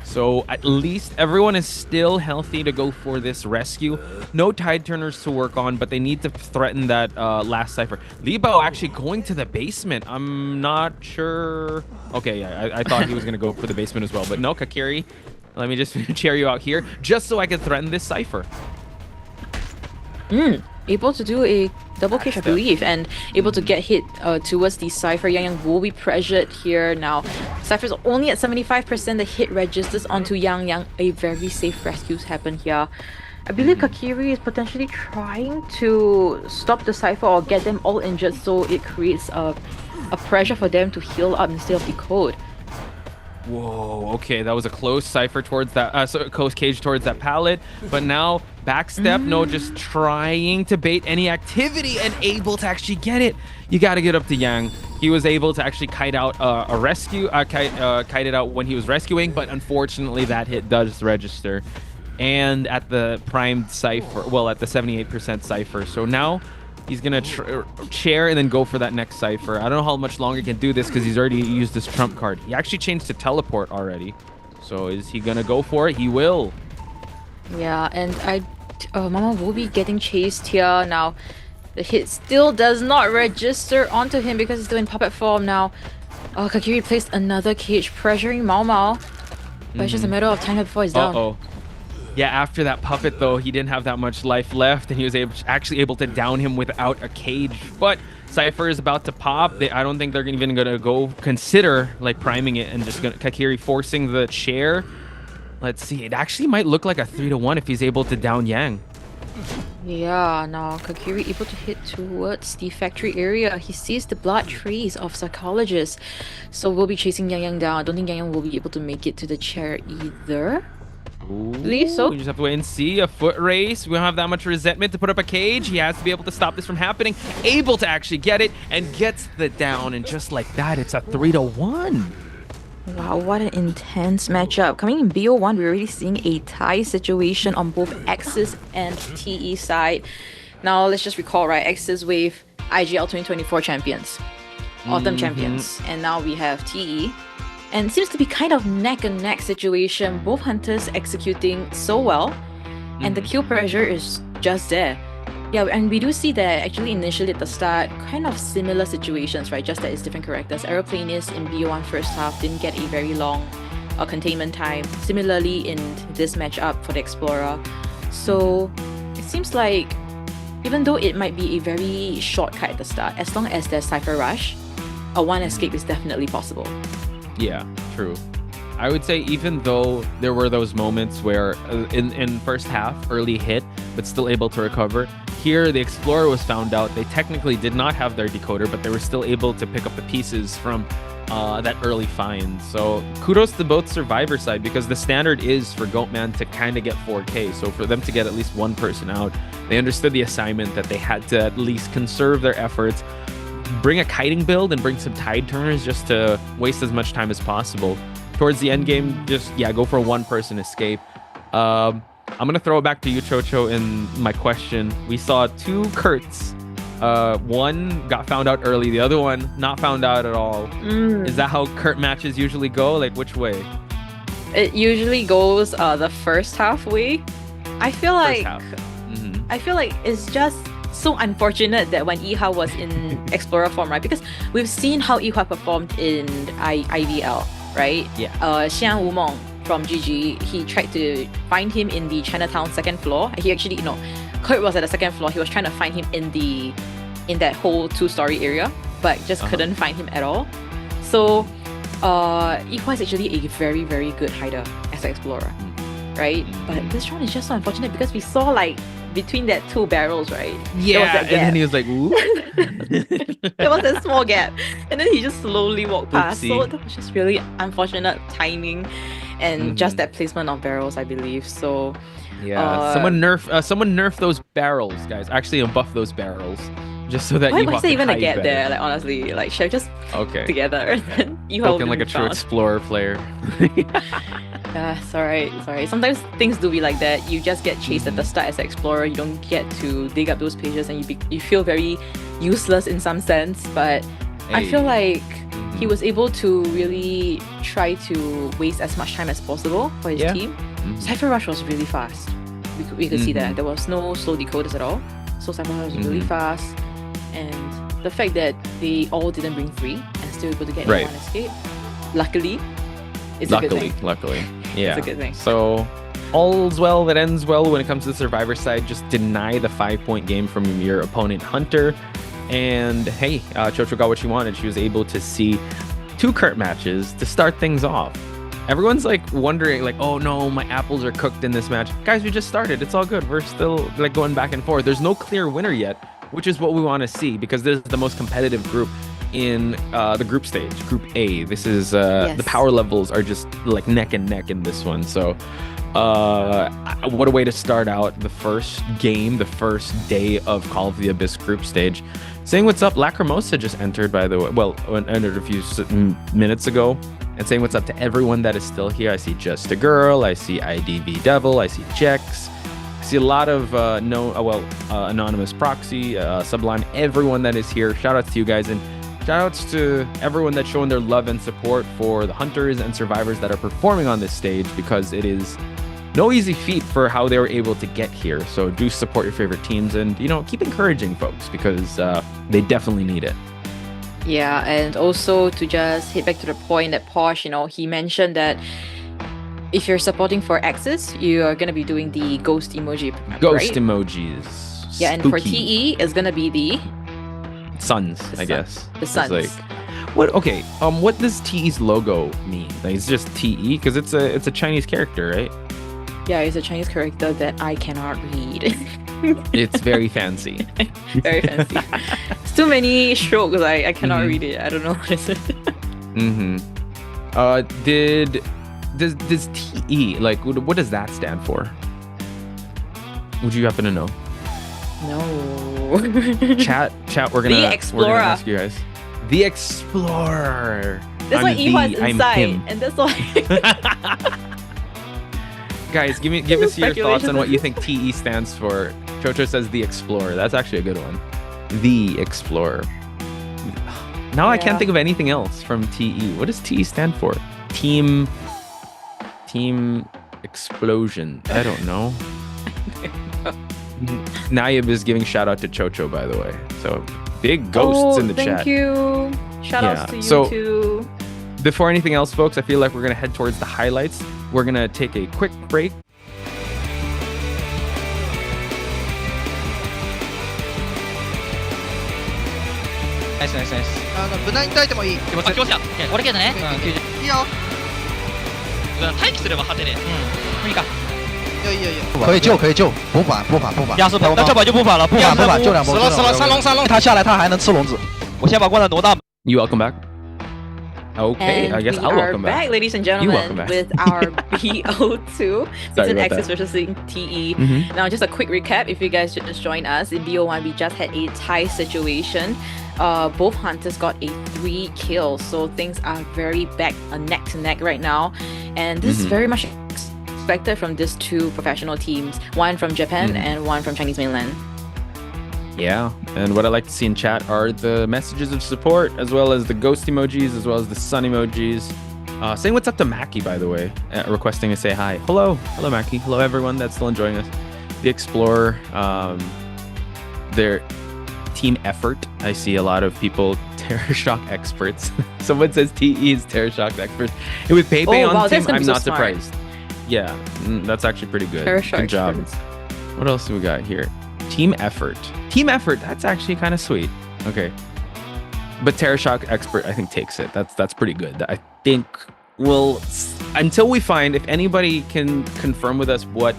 So at least everyone is still healthy to go for this rescue. No tide turners to work on, but they need to threaten that last cipher. Li Bao actually going to the basement. I'm not sure. Okay, yeah, I thought he was going to go for the basement as well. But no, Kakiri, let me just cheer you out here just so I can threaten this cipher. Able to do a double cage, I believe, and able to get hit towards the Cypher. Yang Yang will be pressured here now. Cypher's only at 75%. The hit registers onto Yang Yang. A very safe rescue happen here. I believe Kakiri is potentially trying to stop the Cypher or get them all injured, so it creates a pressure for them to heal up instead of decode. Whoa, okay, that was a close cipher towards that, close cage towards that pallet. But now, backstep, no, just trying to bait any activity and able to actually get it. You got to get up to Yang. He was able to actually kite out a rescue, kite it out when he was rescuing, but unfortunately that hit does register. And at the primed cipher, well, at the 78% cipher. So now, he's going to chair and then go for that next cipher. I don't know how much longer he can do this because he's already used his trump card. He actually changed to teleport already. So is he going to go for it? He will. Yeah, and Mama will be getting chased here now. The hit still does not register onto him because he's still in puppet form now. Kakiri placed another cage pressuring Mao Mao. But it's just a matter of time before he's down. Yeah, after that puppet, though, he didn't have that much life left, and he was actually able to down him without a cage. But Cypher is about to pop. I don't think they're even going to go consider like priming it and just Kakiri forcing the chair. Let's see. It actually might look like a 3-1 if he's able to down Yang. Yeah, now Kakiri able to hit towards the factory area. He sees the blood trace of Psychologist. So we'll be chasing Yang Yang down. I don't think Yang Yang will be able to make it to the chair either. Believe so. We just have to wait and see. A foot race. We don't have that much resentment to put up a cage. He has to be able to stop this from happening. Able to actually get it and gets the down. And just like that, it's a 3-1. Wow, what an intense matchup. Coming in BO1, we're already seeing a tie situation on both AXIZ and TE side. Now, let's just recall, right? AXIZ Wave IGL 2024 champions. Autumn champions. And now we have TE. And it seems to be kind of neck and neck situation. Both hunters executing so well. And the kill pressure is just there. Yeah, and we do see that actually initially at the start, kind of similar situations, right? Just that it's different characters. Aeroplanist in BO1 first half didn't get a very long containment time. Similarly in this matchup for the Explorer. So it seems like even though it might be a very short cut at the start, as long as there's Cypher Rush, a one escape is definitely possible. Yeah, true. I would say even though there were those moments where in first half, early hit, but still able to recover, here the Explorer was found out. They technically did not have their decoder, but they were still able to pick up the pieces from that early find. So kudos to both Survivor side because the standard is for Goatman to kind of get 4K. So for them to get at least one person out, they understood the assignment that they had to at least conserve their efforts, bring a kiting build and bring some tide turners just to waste as much time as possible. Towards the end game, just go for a one-person escape. I'm gonna throw it back to you, Chocho, in my question. We saw two Kurts. One got found out early, the other one not found out at all. Is that how Kurt matches usually go? Like which way? It usually goes the first half way. I feel like I feel like it's just so unfortunate that when Yiha was in Explorer form, right? Because we've seen how Yiha performed in IVL, right? Yeah. Xian Wumong from GG, he tried to find him in the Chinatown second floor. He actually, Kurt was at the second floor. He was trying to find him in that whole two-story area, but just couldn't find him at all. So, Yiha is actually a very, very good hider as an Explorer, right? But this round is just so unfortunate because we saw like between that two barrels, right? Yeah, and then he was like, ooh. There was a small gap. And then he just slowly walked past. Oopsie. So that was just really unfortunate timing and just that placement of barrels, I believe. So yeah, someone nerf those barrels, guys. Actually buff those barrels. Just so that why Yiha was there can even a hide gap better. there? Like honestly, like should I just together and then Yiha Spoken will like be a true found. Explorer player. Sorry. Sometimes things do be like that. You just get chased at the start as an Explorer. You don't get to dig up those pages and you feel very useless in some sense. But I feel like he was able to really try to waste as much time as possible for his team. Cypher Rush was really fast. We could see that. There was no slow decoders at all. So Cypher Rush was really fast. And the fact that they all didn't bring free and still able to get one escape, luckily, it's a good thing. Luckily. Yeah. It's a good thing. So all's well that ends well when it comes to the Survivor side. Just deny the 5-point game from your opponent, Hunter. And hey, Chocho got what she wanted. She was able to see 2 Kurt matches to start things off. Everyone's like wondering, like, oh no, my apples are cooked in this match. Guys, we just started. It's all good. We're still like going back and forth. There's no clear winner yet, which is what we want to see because this is the most competitive group in the group stage, Group A. This is the power levels are just like neck and neck in this one. So what a way to start out the first game, the first day of Call of the Abyss group stage. Saying what's up, Lacrimosa just entered, by the way. Well, entered a few minutes ago. And saying what's up to everyone that is still here. I see Just a Girl, I see IDV Devil, I see Jex. I see a lot of Anonymous Proxy, Sublime, everyone that is here. Shout outs to you guys, and shout outs to everyone that's showing their love and support for the Hunters and Survivors that are performing on this stage, because it is no easy feat for how they were able to get here. So do support your favorite teams and, keep encouraging folks because they definitely need it. Yeah, and also to just hit back to the point that Posh, he mentioned that if you're supporting for AXIZ, you are going to be doing the ghost emoji. Ghost emojis. Yeah, and for TE, it's going to be the suns, I guess. The suns. It's like, what? Okay. What does TE's logo mean? Like, it's just TE because it's a Chinese character, right? Yeah, it's a Chinese character that I cannot read. It's very fancy. Very fancy. It's too many strokes. I cannot read it. I don't know what is it. Does TE, like, what does that stand for? Would you happen to know? No. Chat. We're gonna ask you guys. The Explorer. That's why Ehwan's inside, and that's why. Guys, give us your thoughts on what you think TE stands for. Chocho says the Explorer. That's actually a good one. The Explorer. Now I can't think of anything else from TE. What does TE stand for? Team Explosion. I don't know. Nayib is giving shout out to Chocho, by the way. So big ghosts in the chat. Thank you. Shout outs to you too. Before anything else, folks, I feel like we're gonna head towards the highlights. We're gonna take a quick break.ナイス。無難に耐えてもいい。気持ちよ。俺けどね。いいよ。待機すれば勝てね。いいか。可以救，不反。压缩那这把就不反了，不反，救两波。死了，三龙，他下来他还能吃笼子。我先把罐子挪大。You welcome back. Okay, and I guess I'll welcome back, ladies and gentlemen, with our BO2 season AXIZ versus TE. Now, just a quick recap if you guys just joined us. In BO1, we just had a tie situation. Both hunters got a 3 kills, so things are very back neck to neck right now. And this is very much expected from these 2 professional teams, one from Japan and one from Chinese mainland. Yeah, and what I like to see in chat are the messages of support, as well as the ghost emojis, as well as the sun emojis. Saying what's up to Mackie, by the way, requesting to say hi. Hello Mackie. Hello everyone that's still enjoying us. The Explorer, their team effort. I see a lot of people Terror Shock experts. Someone says TE is Terror Shock experts. And with Pepe on the team, I'm not surprised. Yeah, that's actually pretty good. Terror Shock good job. Experts. What else do we got here? Team effort, that's actually kind of sweet. Okay, but Terror Shock expert I think takes it. That's pretty good. I think until we find, if anybody can confirm with us what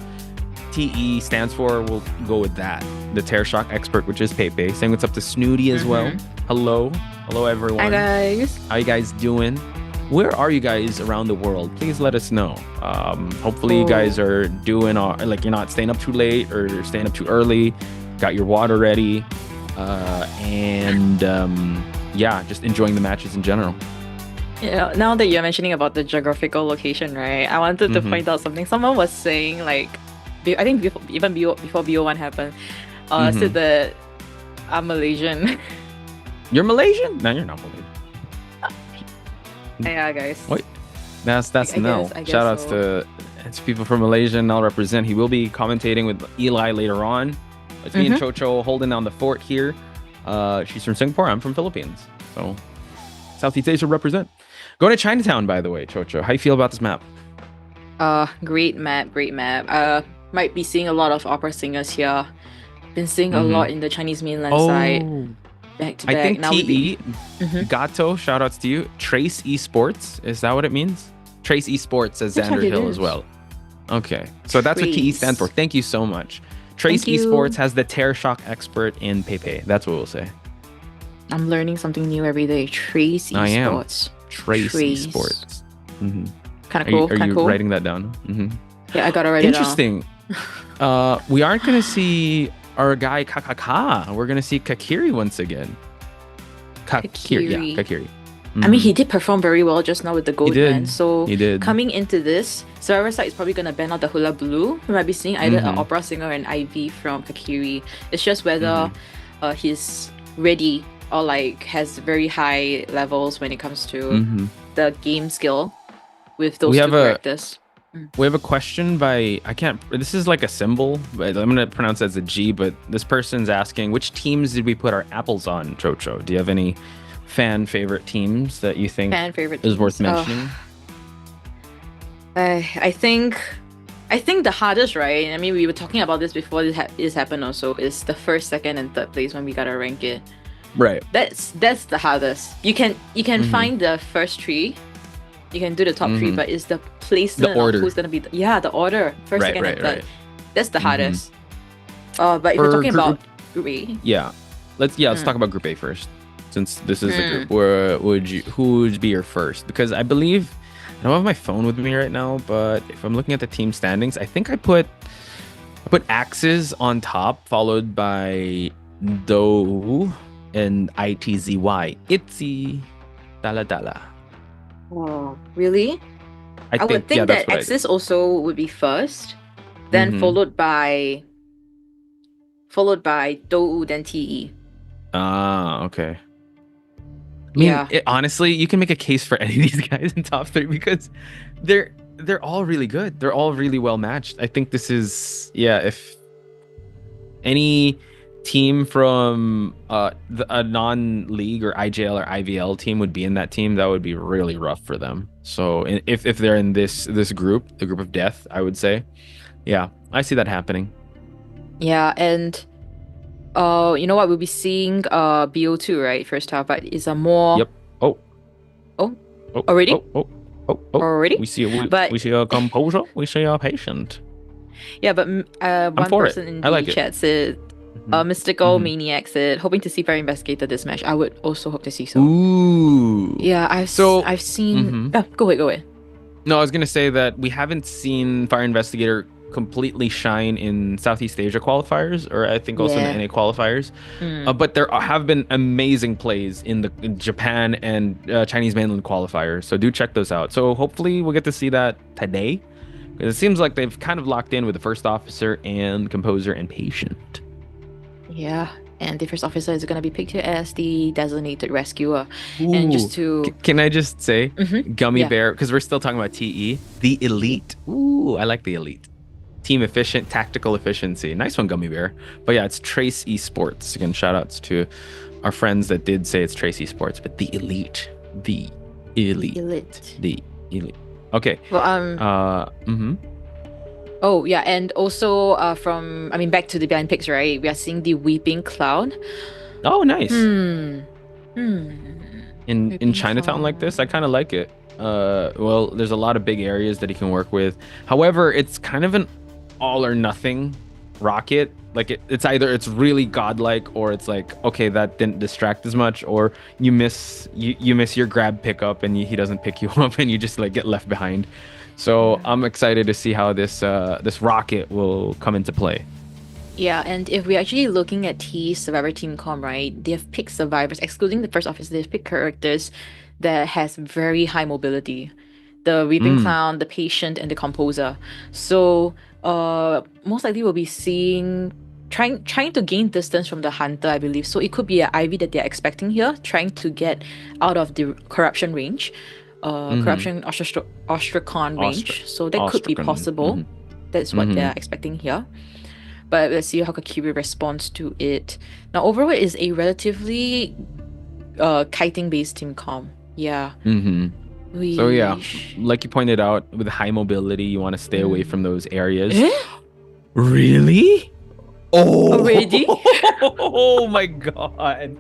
TE stands for, we'll go with that. The Terror Shock expert, which is Pepe. Saying what's up to Snooty as well. Hello everyone. Hi guys. How you guys doing? Where are you guys around the world? Please let us know. Hopefully you guys are doing like you're not staying up too late or staying up too early. Got your water ready, and just enjoying the matches in general. Yeah. Now that you're mentioning about the geographical location, right? I wanted to point out something. Someone was saying, like, I think before BO1 happened, said that I'm Malaysian. You're Malaysian? No, you're not Malaysian. Yeah, guys. Wait, that's no. I guess Shout outs so. to people from Malaysia, and I'll represent. He will be commentating with Eli later on. It's me and Chocho holding down the fort here. She's from Singapore. I'm from Philippines. So Southeast Asia represent. Going to Chinatown, by the way, Chocho. How you feel about this map? Great map. Might be seeing a lot of opera singers here. Been seeing a lot in the Chinese mainland side. Back to back. I think now TE, Gato, shout outs to you. Trace Esports, is that what it means? Trace Esports says Looks Xander like it Hill is. as well. Okay, so that's what TE Trace. stands for. Thank you so much. Trace Thank you. Esports has the Terror Shock expert in Pepe. That's what we'll say. I'm learning something new every day. Trace I am. Esports. Trace Esports. Kind of cool. Are you cool. writing that down? Yeah, I gotta write it down. Interesting. We aren't going to see our guy Kakaka. We're going to see Kakiri once again. Kakiri. Yeah, Kakiri. I mean, he did perform very well just now with the gold did. band. So He did. coming into this, Survivor side is probably gonna ban out the hula blue. We might be seeing either an opera singer or an IV from Kakiri. It's just whether he's ready or like has very high levels when it comes to the game skill with those We two have characters. We have a question by, this is like a symbol, but I'm going to pronounce it as a G, but this person's asking, which teams did we put our apples on, Chocho? Do you have any fan favorite teams that you think is worth mentioning? I think the hardest, right? I mean, we were talking about this before this happened also, is the first, second, and third place when we gotta rank it. Right. That's the hardest. You can find the first three. You can do the top three, but it's the placement of who's gonna be the order. First, second, and third. That's the hardest. But if we're talking about Group A. Yeah. Let's talk about Group A first. Since this is the group, who would be your first? Because I believe I don't have my phone with me right now, but if I'm looking at the team standings, I think I put AXIZ on top, followed by Do and ITZY. Itzy Dala Dala. Oh, really? I would think that AXIZ also would be first, then followed by Do, then TE. Ah, okay. I mean, honestly, you can make a case for any of these guys in top 3 because they're all really good. They're all really well matched. I think this is if any team from a non-league or IJL or IVL team would be in that team, that would be really rough for them. So if they're in this group, the group of death, I would say, I see that happening. Yeah, and you know what? We'll be seeing BO2, right? First half, but it's a more. Yep. Already? Already? We see a composer. We see a patient. Yeah, but one person in the chat said, Mystical Maniac said, hoping to see Fire Investigator this match. I would also hope to see so. Ooh. Yeah, I've seen. Go ahead. No, I was gonna say that we haven't seen Fire Investigator completely shine in Southeast Asia qualifiers, or I think also in the NA qualifiers. But there have been amazing plays in Japan and Chinese mainland qualifiers, so do check those out. So hopefully we'll get to see that today, because it seems like they've kind of locked in with the first officer and composer and patient. Yeah, and the first officer is going to be picked here as the designated rescuer. Ooh. And just to... Can I just say, Gummy Bear, because we're still talking about TE, the elite. Ooh, I like the elite. Team efficient, tactical efficiency. Nice one, Gummy Bear. But yeah, it's Trace Esports. Again, shout outs to our friends that did say it's Trace Esports, but the elite. The elite. The elite. Okay. Well, Oh, yeah, and also back to the blind picks, right? We are seeing the Weeping Cloud. Oh, nice. In Chinatown like this, I kind of like it. Well, there's a lot of big areas that he can work with. However, it's kind of an all or nothing rocket. Like it's either it's really godlike, or it's like, okay, that didn't distract as much, or you miss your grab pickup and he doesn't pick you up and you just like get left behind. So I'm excited to see how this rocket will come into play. Yeah, and if we're actually looking at T's Survivor Team Com, right, they have picked survivors, excluding the first officer, they've picked characters that has very high mobility. The Weeping Clown, the Patient, and the Composer. So most likely we'll be seeing trying to gain distance from the Hunter, I believe. So it could be an Ivy that they're expecting here, trying to get out of the corruption range. corruption Ostracon range. So that could be possible. That's what they're expecting here. But let's see how Kakiri responds to it. Now, overall, it is a relatively kiting-based team comp. Yeah. So yeah, like you pointed out, with high mobility, you want to stay away from those areas. Really? Oh! Already? Oh my god.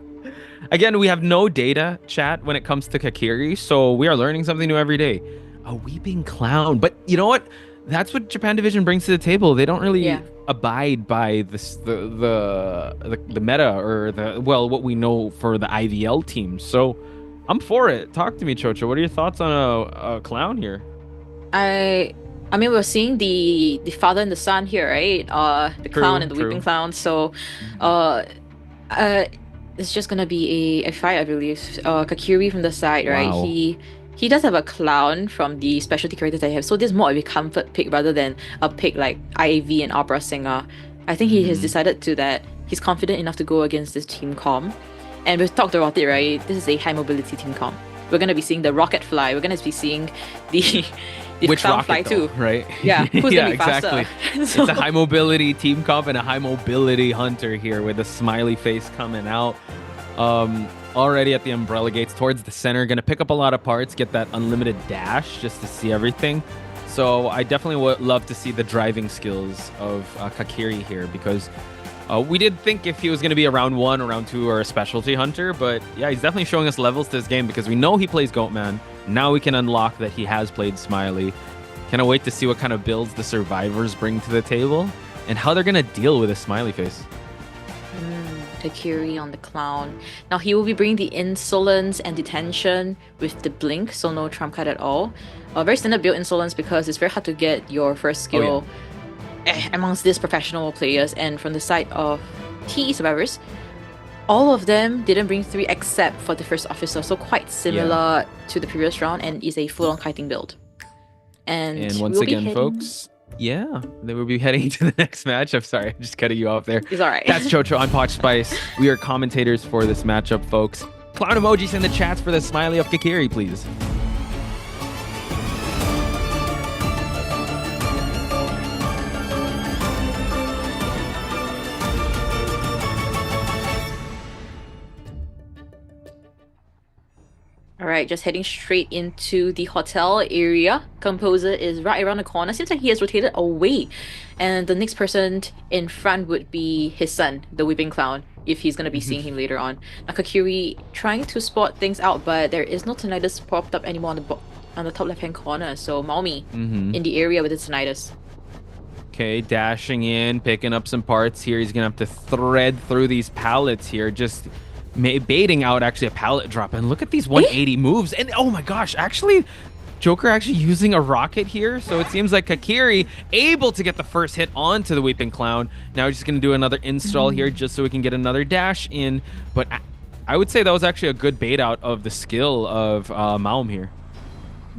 Again, we have no data, chat, when it comes to Kakiri, so we are learning something new every day. A weeping clown. But you know what? That's what Japan Division brings to the table. They don't really abide by this, the meta or what we know for the IVL teams. So I'm for it. Talk to me, Chocho. What are your thoughts on a clown here? I mean, we're seeing the father and the son here, right? The clown and the weeping clown. So, it's just gonna be a fight, I believe. Kakiri from the side, right? Wow. He does have a clown from the specialty characters that I have. So this is more of a comfort pick rather than a pick like IAV and Opera Singer. I think he has decided that he's confident enough to go against this team comp. And we've talked about it, right? This is a high mobility team comp. We're gonna be seeing the rocket fly. We're gonna be seeing the Which clown rocket fly though, too. right? Yeah, who's gonna be faster? Exactly. It's a high mobility team comp and a high mobility hunter here with a smiley face coming out. Already at the umbrella gates towards the center, gonna pick up a lot of parts, get that unlimited dash just to see everything. So I definitely would love to see the driving skills of Kakiri here, because we did think if he was going to be a round 1 or round 2 or a specialty hunter, but yeah, he's definitely showing us levels to this game because we know he plays Goatman. Now we can unlock that he has played Smiley. Cannot wait to see what kind of builds the survivors bring to the table and how they're going to deal with a smiley face. Kakiri on the clown. Now he will be bringing the insolence and detention with the blink, so no trump card at all. Very standard build insolence because it's very hard to get your first skill amongst these professional players. And from the side of TE survivors, all of them didn't bring 3 except for the first officer, so quite similar to the previous round, and is a full-on kiting build. And once again, folks, they will be heading to the next match. I'm sorry, I'm just cutting you off there. It's all right. That's Chocho on Potch Spice. We are commentators for this matchup, folks. Clown emojis in the chats for the smiley of Kakiri, please. Alright, just heading straight into the hotel area. Composer is right around the corner. Seems like he has rotated away. And the next person in front would be his son, the Weeping Clown, if he's going to be seeing him later on. Now, Kakiri trying to spot things out, but there is no Tinnitus popped up anymore on the top left-hand corner. So, Maomi in the area with the Tinnitus. Okay, dashing in, picking up some parts here. He's going to have to thread through these pallets here, just baiting out actually a pallet drop. And look at these 180 moves. And oh my gosh, actually, Joker actually using a rocket here. So it seems like Kakiri able to get the first hit onto the Weeping Clown. Now he's just going to do another install here just so we can get another dash in. But I would say that was actually a good bait out of the skill of Maum here.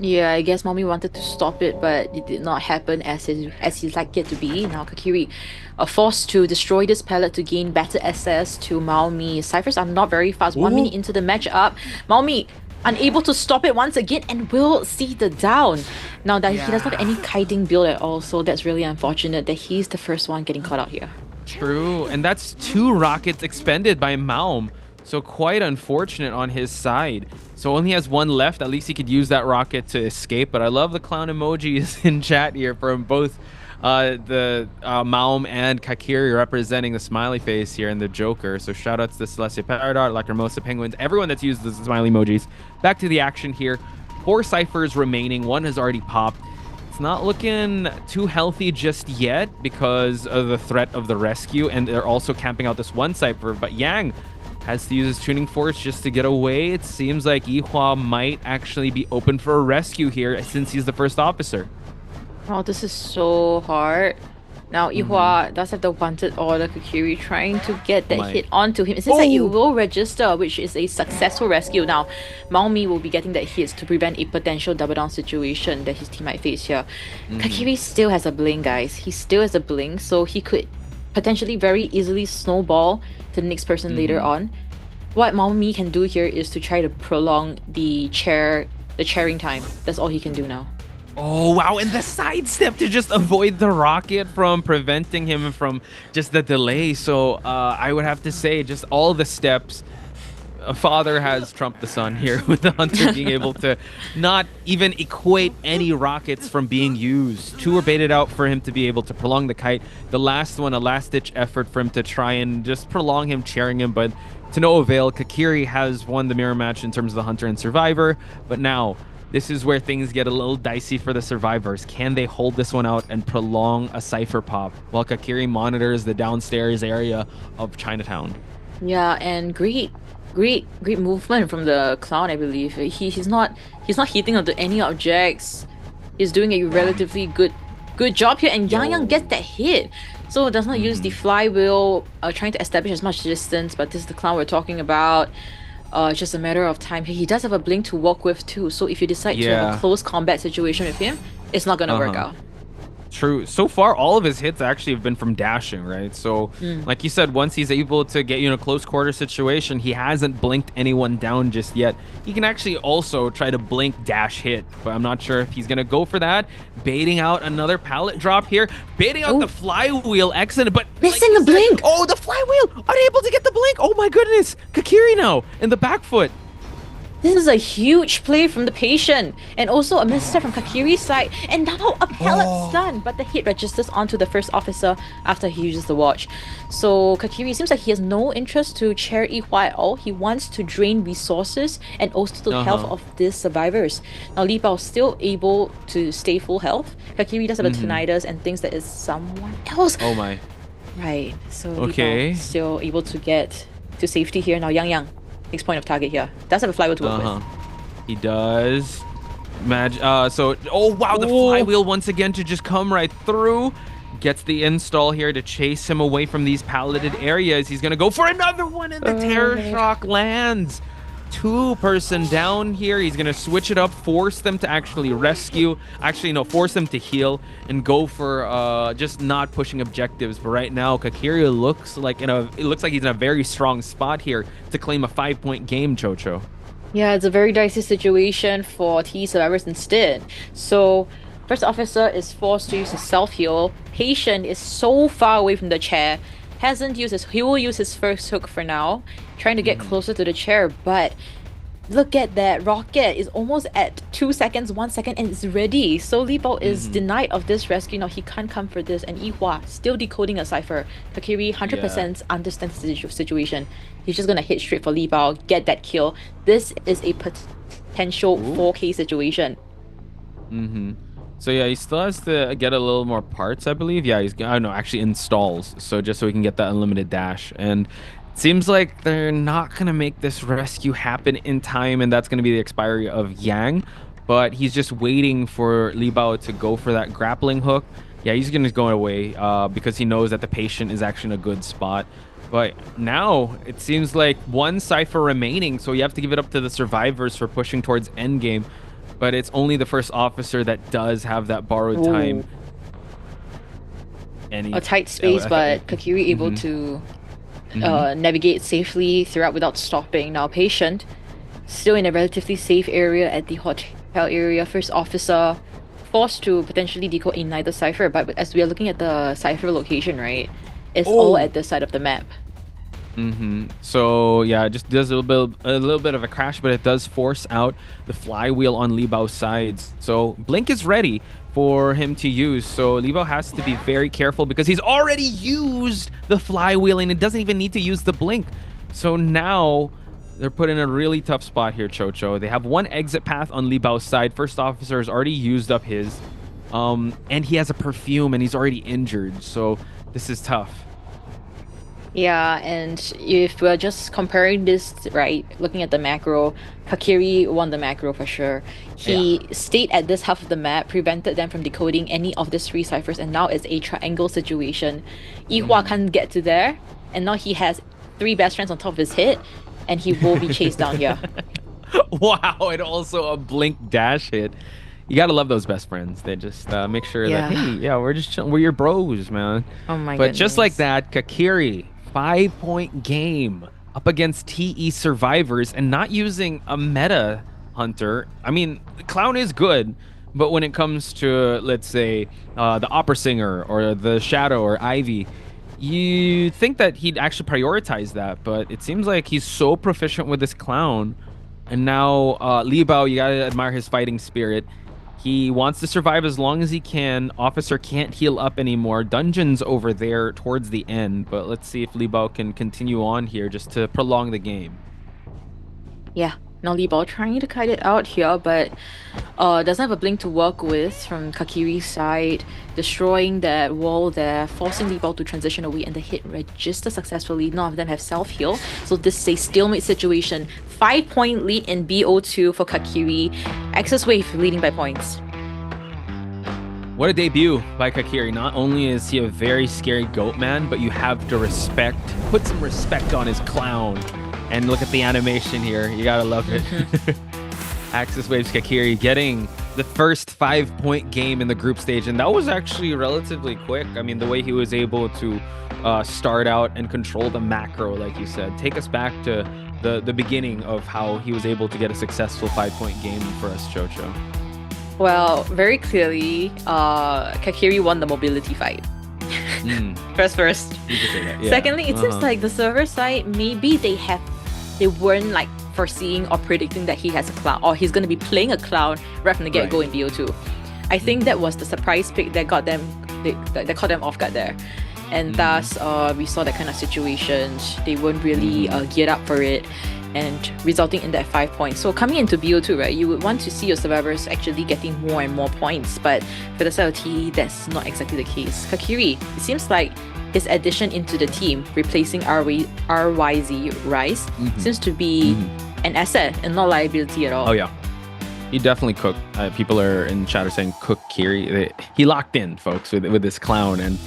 Yeah, I guess Mommy wanted to stop it, but it did not happen as he'd like it to be. Now Kakiri are forced to destroy this pallet to gain better access to Maomi. Cyphers are not very fast. 1 minute into the matchup, Maomi unable to stop it once again and will see the down. Now that he does not have any kiting build at all, so that's really unfortunate that he's the first one getting caught out here. True, and that's 2 rockets expended by Maum. So quite unfortunate on his side. So only has 1 left. At least he could use that rocket to escape. But I love the clown emojis in chat here from both Maum and Kakiri representing the smiley face here and the Joker. So shout outs to Celestia Paradot, Lacrimosa Penguins, everyone that's used the smiley emojis. Back to the action here. 4 ciphers remaining. 1 has already popped. It's not looking too healthy just yet because of the threat of the rescue. And they're also camping out this 1 cipher. But Yang has to use his tuning force just to get away. It seems like Yihua might actually be open for a rescue here since he's the first officer. Oh, this is so hard. Now Yihua does have the wanted order. Kakiri trying to get that hit onto him. It seems like it will register, which is a successful rescue. Now Maomi will be getting that hits to prevent a potential double down situation that his team might face here. Kakiri still has a blink, guys. He still has a blink, so he could potentially very easily snowball to the next person later on. What Maomi can do here is to try to prolong the chair the chairing time. That's all he can do now. Oh, wow. And the sidestep to just avoid the rocket from preventing him from just the delay. So I would have to say just all the steps. A father has trumped the son here with the Hunter being able to not even equate any rockets from being used. 2 were baited out for him to be able to prolong the kite. The last one, a last-ditch effort for him to try and just prolong him, chairing him, but to no avail. COAⅧ has won the mirror match in terms of the Hunter and Survivor, but now this is where things get a little dicey for the survivors. Can they hold this one out and prolong a Cypher pop while COAⅧ monitors the downstairs area of Chinatown? Yeah, and great movement from the clown, I believe. He's not hitting onto any objects. He's doing a relatively good job here, and Yang gets that hit. So does not use the flywheel, trying to establish as much distance, but this is the clown we're talking about. It's just a matter of time. He does have a blink to work with too, so if you decide to have a close combat situation with him, it's not gonna work out. True. So far, all of his hits actually have been from dashing, right? So, like you said, once he's able to get you in a close quarter situation, he hasn't blinked anyone down just yet. He can actually also try to blink dash hit, but I'm not sure if he's going to go for that. Baiting out another pallet drop here. Baiting out the flywheel exit, but missing the blink. Oh, the flywheel! Unable to get the blink! Oh my goodness! COAⅧ now in the back foot. This is a huge play from the patient, and also a misstep from COAⅧ's side, and now a pellet stun, but the hit registers onto the first officer after he uses the watch. So COAⅧ seems like he has no interest to chair Yihua at all. He wants to drain resources and also the health of these survivors. Now Li Bao still able to stay full health. COAⅧ does have a tinnitus and thinks that is someone else. Oh my. Right, so Li Bao still able to get to safety here. Now Yang next point of target here. Does have a flywheel to work with. He does. Oh wow, the flywheel once again to just come right through. Gets the install here to chase him away from these palleted areas. He's gonna go for another one, and the terror shock lands. 2-person down here. He's gonna switch it up, force them to actually rescue. Actually, no, force them to heal and go for just not pushing objectives. But right now, COAⅧ looks like he's in a very strong spot here to claim a 5-point game, Chocho. Yeah, it's a very dicey situation for T survivors instead. So first officer is forced to use his self-heal. Patient is so far away from the chair. He will use his first hook for now, trying to get closer to the chair, but look at that, rocket is almost at 2 seconds, 1 second, and it's ready. So Li Bao is denied of this rescue. Now he can't come for this, and Yihua still decoding a cipher. COAⅧ 100% understands the situation. He's just gonna hit straight for Li Bao, get that kill. This is a potential 4K situation. So yeah, he still has to get a little more parts, I believe. Yeah, actually installs. So just so he can get that unlimited dash. And it seems like they're not going to make this rescue happen in time, and that's going to be the expiry of Yang. But he's just waiting for Li Bao to go for that grappling hook. Yeah, he's going to go away because he knows that the patient is actually in a good spot. But now it seems like 1 cipher remaining, so you have to give it up to the survivors for pushing towards endgame. But it's only the first officer that does have that borrowed time. A tight space, but COAⅧ able to navigate safely throughout without stopping. Now patient still in a relatively safe area at the hotel area. First officer forced to potentially decode another cipher, but as we are looking at the cipher location, right, it's all at this side of the map. So yeah, it just does a little bit of a crash, but it does force out the flywheel on Li Bao's sides. So blink is ready for him to use. So Li Bao has to be very careful because he's already used the flywheel and it doesn't even need to use the blink. So now they're put in a really tough spot here, Chocho. They have 1 exit path on Li Bao's side. First officer has already used up his, and he has a perfume and he's already injured. So this is tough. Yeah, and if we're just comparing this, right, looking at the macro, COAⅧ won the macro for sure. He stayed at this half of the map, prevented them from decoding any of these 3 ciphers, and now it's a triangle situation. Yihua can't get to there, and now he has 3 best friends on top of his head, and he will be chased down here. Wow, and also a blink dash hit. You gotta love those best friends. They just make sure that, hey, yeah, we're just we're your bros, man. Oh my But goodness. just like that, COAⅧ, 5-point game up against TE survivors and not using a meta hunter. I mean, Clown is good, but when it comes to, let's say, the opera singer or the Shadow or Ivy, you think that he'd actually prioritize that, but it seems like he's so proficient with this Clown. And now Li Bao, you gotta admire his fighting spirit. He wants to survive as long as he can. Officer can't heal up anymore. Dungeon's over there towards the end, but let's see if Li Bao can continue on here just to prolong the game. Yeah, now Li Bao trying to kite it out here, but doesn't have a blink to work with from Kakiri's side, destroying that wall there, forcing Li Bao to transition away, and the hit register successfully. None of them have self-heal, so this is a stalemate situation. 5-point lead in BO2 for Kakiri. AXIZ Wave leading by points. What a debut by Kakiri. Not only is he a very scary goat man, but you have to put some respect on his Clown. And look at the animation here. You gotta love it. AXIZ Wave's Kakiri getting the first 5-point game in the group stage. And that was actually relatively quick. I mean, the way he was able to start out and control the macro, like you said. Take us back to the beginning of how he was able to get a successful 5-point game for us, Chocho. Well, very clearly, Kakiri won the mobility fight. First. You could say that, yeah. Secondly, it seems like the server side, maybe they weren't like foreseeing or predicting that he has a Clown, or he's going to be playing a Clown right from the get-go in BO2. I think that was the surprise pick that got them that caught them off guard there. And thus, we saw that kind of situations. They weren't really geared up for it, and resulting in that 5 points. So coming into BO2, right, you would want to see your survivors actually getting more and more points, but for the side of T, that's not exactly the case. Kakiri, it seems like his addition into the team, replacing RYZ Rise, seems to be an asset and not liability at all. Oh yeah, he definitely cooked. People are in chat are saying cook Kiri. He locked in, folks, with this Clown. And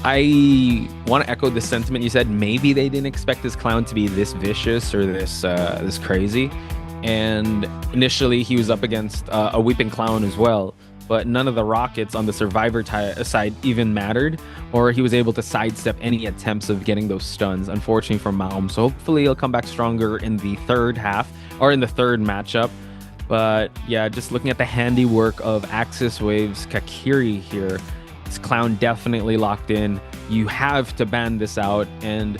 I want to echo the sentiment you said. Maybe they didn't expect this Clown to be this vicious or this crazy. And initially he was up against a Weeping Clown as well, but none of the rockets on the survivor side even mattered, or he was able to sidestep any attempts of getting those stuns, unfortunately for Maum. So hopefully he'll come back stronger in the third half, or in the third matchup. But yeah, just looking at the handiwork of AXIZ Wave's Kakiri here, this Clown definitely locked in. You have to ban this out. And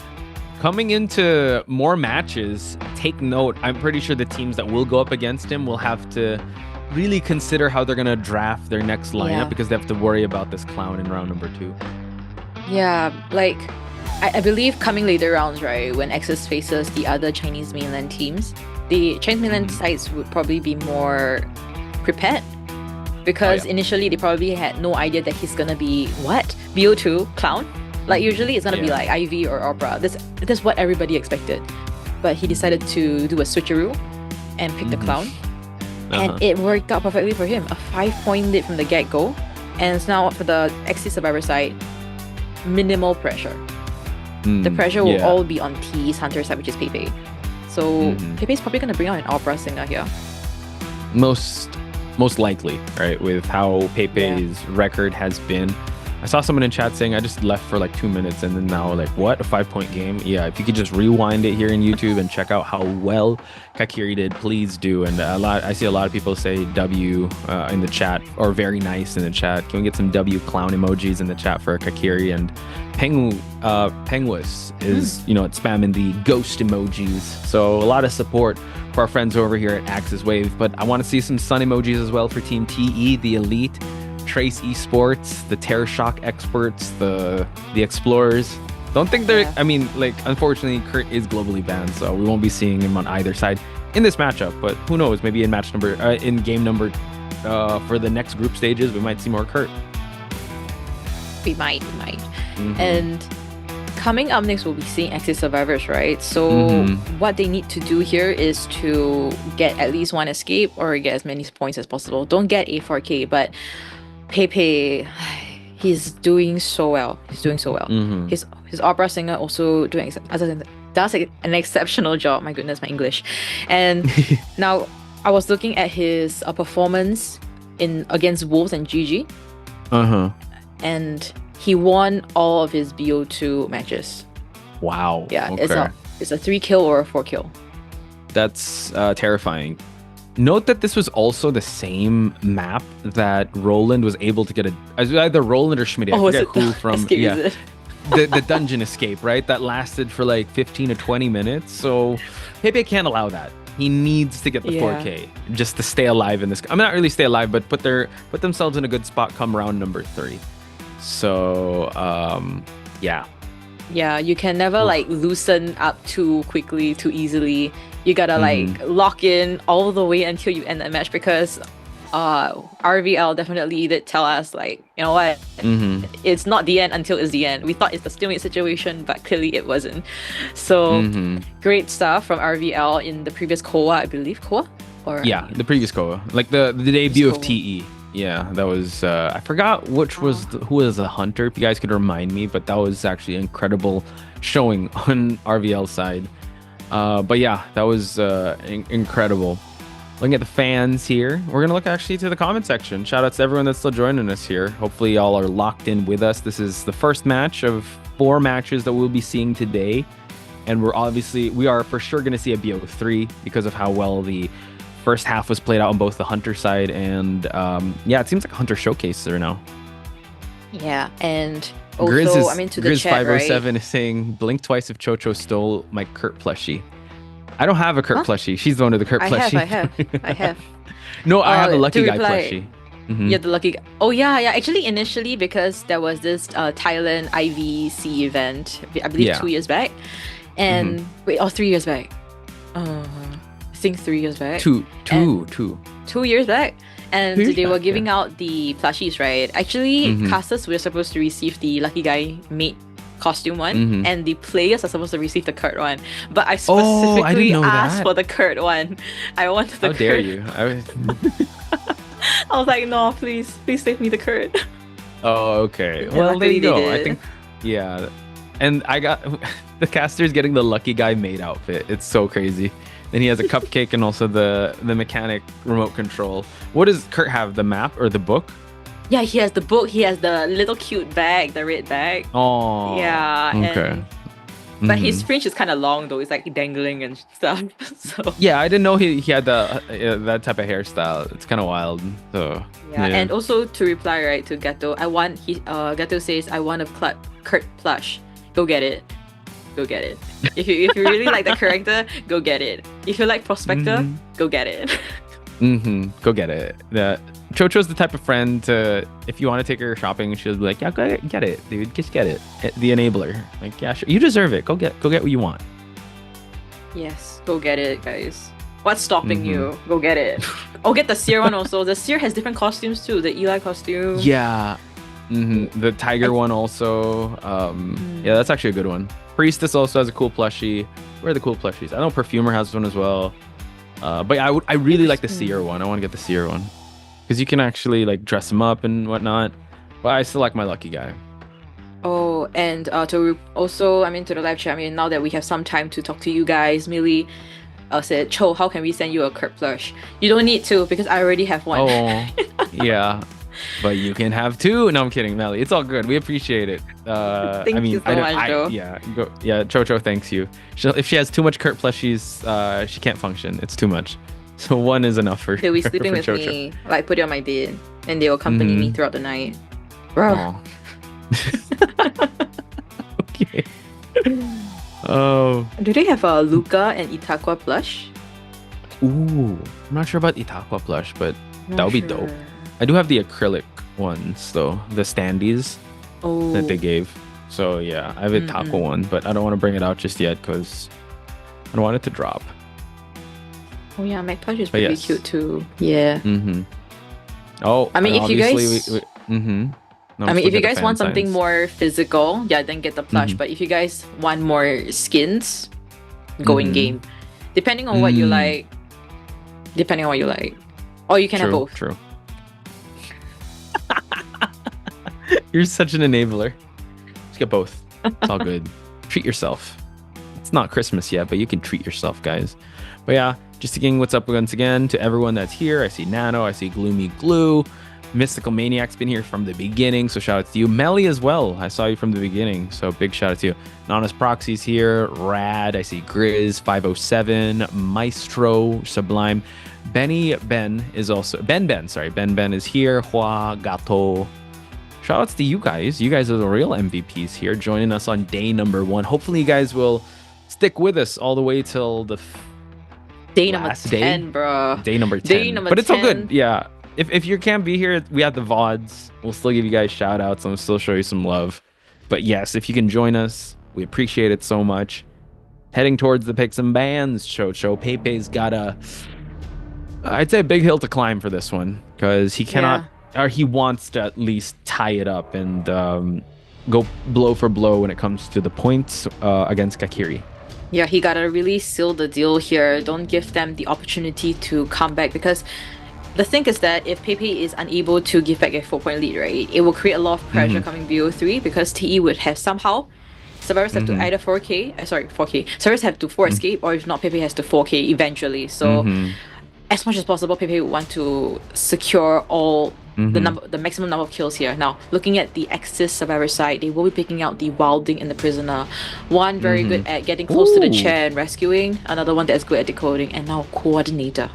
coming into more matches, take note, I'm pretty sure the teams that will go up against him will have to really consider how they're going to draft their next lineup, because they have to worry about this Clown in round number 2. Yeah, like, I believe coming later rounds, right, when AXIZ faces the other Chinese mainland teams, the Chinese mainland sides would probably be more prepared. Because initially they probably had no idea that he's gonna be BO2 Clown. Like usually it's gonna be like Ivy or Opera. That's what everybody expected. But he decided to do a switcheroo and pick the Clown. And it worked out perfectly for him. A 5-point lead from the get-go. And now for the AXIZ survivor side, minimal pressure. The pressure will all be on T's hunter side, which is Pepe. So Pepe's probably gonna bring out an Opera singer here. Most likely, right, with how Pepe's record has been. I saw someone in chat saying I just left for like 2 minutes and then now like, what, a 5-point game? Yeah, if you could just rewind it here in YouTube and check out how well Kakiri did, please do. And I see a lot of people say W in the chat, or very nice in the chat. Can we get some W Clown emojis in the chat for Kakiri? And Penguis is, it's spamming the ghost emojis. So a lot of support for our friends over here at AXIZ Wave. But I want to see some sun emojis as well for Team TE, the Elite, Trace Esports, the Terror Shock experts, the Explorers. Don't think they're, I mean, like, unfortunately, Kurt is globally banned, so we won't be seeing him on either side in this matchup. But who knows? Maybe in game number for the next group stages, we might see more Kurt. We might. And coming up next, we'll be seeing AXIZ survivors, right? So what they need to do here is to get at least one escape or get as many points as possible. Don't get A4K, but Pepe, he's doing so well. His opera singer also does an exceptional job. My goodness, my English. And now I was looking at his performance against Wolves and GG. And he won all of his BO2 matches. Wow. Yeah, okay. it's a 3-kill or a 4-kill. That's terrifying. Note that this was also the same map that Roland was able to get either Roland or Schmidt. I forget who from the dungeon escape, right? That lasted for like 15 to 20 minutes. So Pepe can't allow that. He needs to get the 4K just to stay alive in this. I mean, not really stay alive, but put themselves in a good spot come round number 3. So yeah. Yeah, you can never like loosen up too quickly, too easily. You gotta like lock in all the way until you end the match, because RVL definitely did tell us, like, you know what, it's not the end until it's the end. We thought it's the stalemate situation, but clearly it wasn't. So great stuff from RVL in the previous COA, I believe. COA? Or yeah, the previous COA, like the debut of TE. Yeah, that was I forgot which was who was the hunter. If you guys could remind me, but that was actually incredible showing on RVL's side. But yeah, that was incredible. Looking at the fans here, we're gonna look actually to the comment section. Shout out to everyone that's still joining us here. Hopefully y'all are locked in with us. This is the first match of 4 matches that we'll be seeing today, and we are for sure gonna see a BO3 because of how well the first half was played out on both the Hunter side and yeah, it seems like a Hunter showcase there now. Yeah, and also I'm into the Grizz chat, 507 right? is saying, blink twice if Chocho stole my Kurt plushie. I don't have a Kurt plushie. She's the one with the Kurt plushie. I have. No, I have a Lucky Guy reply, plushie. Yeah, the Lucky Guy. Oh yeah. Actually, initially, because there was this Thailand IVC event, I believe 2 years back, and wait, 3 years back. I think 3 years back. Two 2 years back. And they were giving out the plushies, right? Actually, casters were supposed to receive the Lucky Guy made costume one, and the players are supposed to receive the Kurt one. But I specifically asked for the Kurt one. I wanted the Kurt. How dare you? I was like, no, please save me the Kurt. Oh, okay. Well, there you go. I think, yeah. And I got the caster's getting the Lucky Guy made outfit. It's so crazy. Then he has a cupcake and also the mechanic remote control. What does Kurt have? The map or the book? Yeah, he has the book. He has the little cute bag, the red bag. Oh. Yeah. Okay. But his fringe is kind of long though. It's like dangling and stuff. So. Yeah, I didn't know he had that type of hairstyle. It's kind of wild. So. Yeah, and also to reply right to Gato, Gato says I want a Kurt plush. Go get it. Go get it. If you really like the character, go get it. If you like Prospector, go get it. Go get it. Chocho's the type of friend to, if you want to take her shopping, she'll be like, yeah, go get it, dude. Just get it. The enabler. Like, yeah, sure. You deserve it. Go get what you want. Yes, go get it, guys. What's stopping you? Go get it. Oh, get the Seer one also. The Seer has different costumes too. The Eli costume. Yeah. The Tiger one also. Yeah, that's actually a good one. Priestess also has a cool plushie. Where are the cool plushies? I know Perfumer has one as well. But yeah, I really like the Seer one. I want to get the Seer one because you can actually like dress him up and whatnot. But I still like my Lucky Guy. Oh, and to also, to the live chat. Now that we have some time to talk to you guys, Millie said, "Cho, how can we send you a Kurt plush?" You don't need to because I already have one. Oh, yeah. But you can have 2. No, I'm kidding, Melly. It's all good. We appreciate it. Thank you so much, Joe. Yeah, Chocho thanks you. If she has too much Kurt plushies, she can't function. It's too much. So 1 is enough for. They'll be sleeping with Chocho. me, like put it on my bed, and they will accompany me throughout the night. Bro. Okay. Oh. Do they have a Luca and Itakwa plush? Ooh, I'm not sure about Itakwa plush, but that would be dope. I do have the acrylic ones though, the standees that they gave. So yeah, I have a Itakwa one, but I don't want to bring it out just yet because I don't want it to drop. Oh yeah, my plush is pretty cute too. Yeah. Oh, if you guys, No, if you guys want something more physical, yeah, then get the plush. But if you guys want more skins, go in game. Depending on what you like. Or you can have both. True. You're such an enabler. Just get both. It's all good. Treat yourself. It's not Christmas yet, but you can treat yourself, guys. But yeah, just again, what's up once again to everyone that's here. I see Nano, I see Gloomy Glue, Mystical Maniac's been here from the beginning, so shout out to you. Melly as well, I saw you from the beginning, so big shout out to you. Nonus Proxy's here, Rad, I see Grizz, 507, Maestro, Sublime. Ben Ben is here, Hua, Gato. Shout outs to you guys. You guys are the real MVPs here, joining us on day number 1. Hopefully you guys will stick with us all the way till the day number 10, bro. Day number 10. But it's all good. Yeah. If you can't be here, we have the VODs. We'll still give you guys shout outs and we'll still show you some love. But yes, if you can join us, we appreciate it so much. Heading towards the picks and bans, Chocho. Pepe's got I'd say a big hill to climb for this one, because he cannot, or he wants to at least tie it up and go blow for blow when it comes to the points against Kakiri. Yeah, he gotta really seal the deal here. Don't give them the opportunity to come back, because the thing is that if Pepe is unable to give back a 4-point lead, right, it will create a lot of pressure coming BO3, because TE would have somehow, Survivors have to either 4K. Survivors have to 4 escape, or if not, Pepe has to 4K eventually. So as much as possible, Pepe would want to secure all the maximum number of kills here. Now, looking at the AXIZ Survivor side, they will be picking out the Wilding and the Prisoner. One very good at getting close to the chair and rescuing, another one that's good at decoding, and now Coordinator.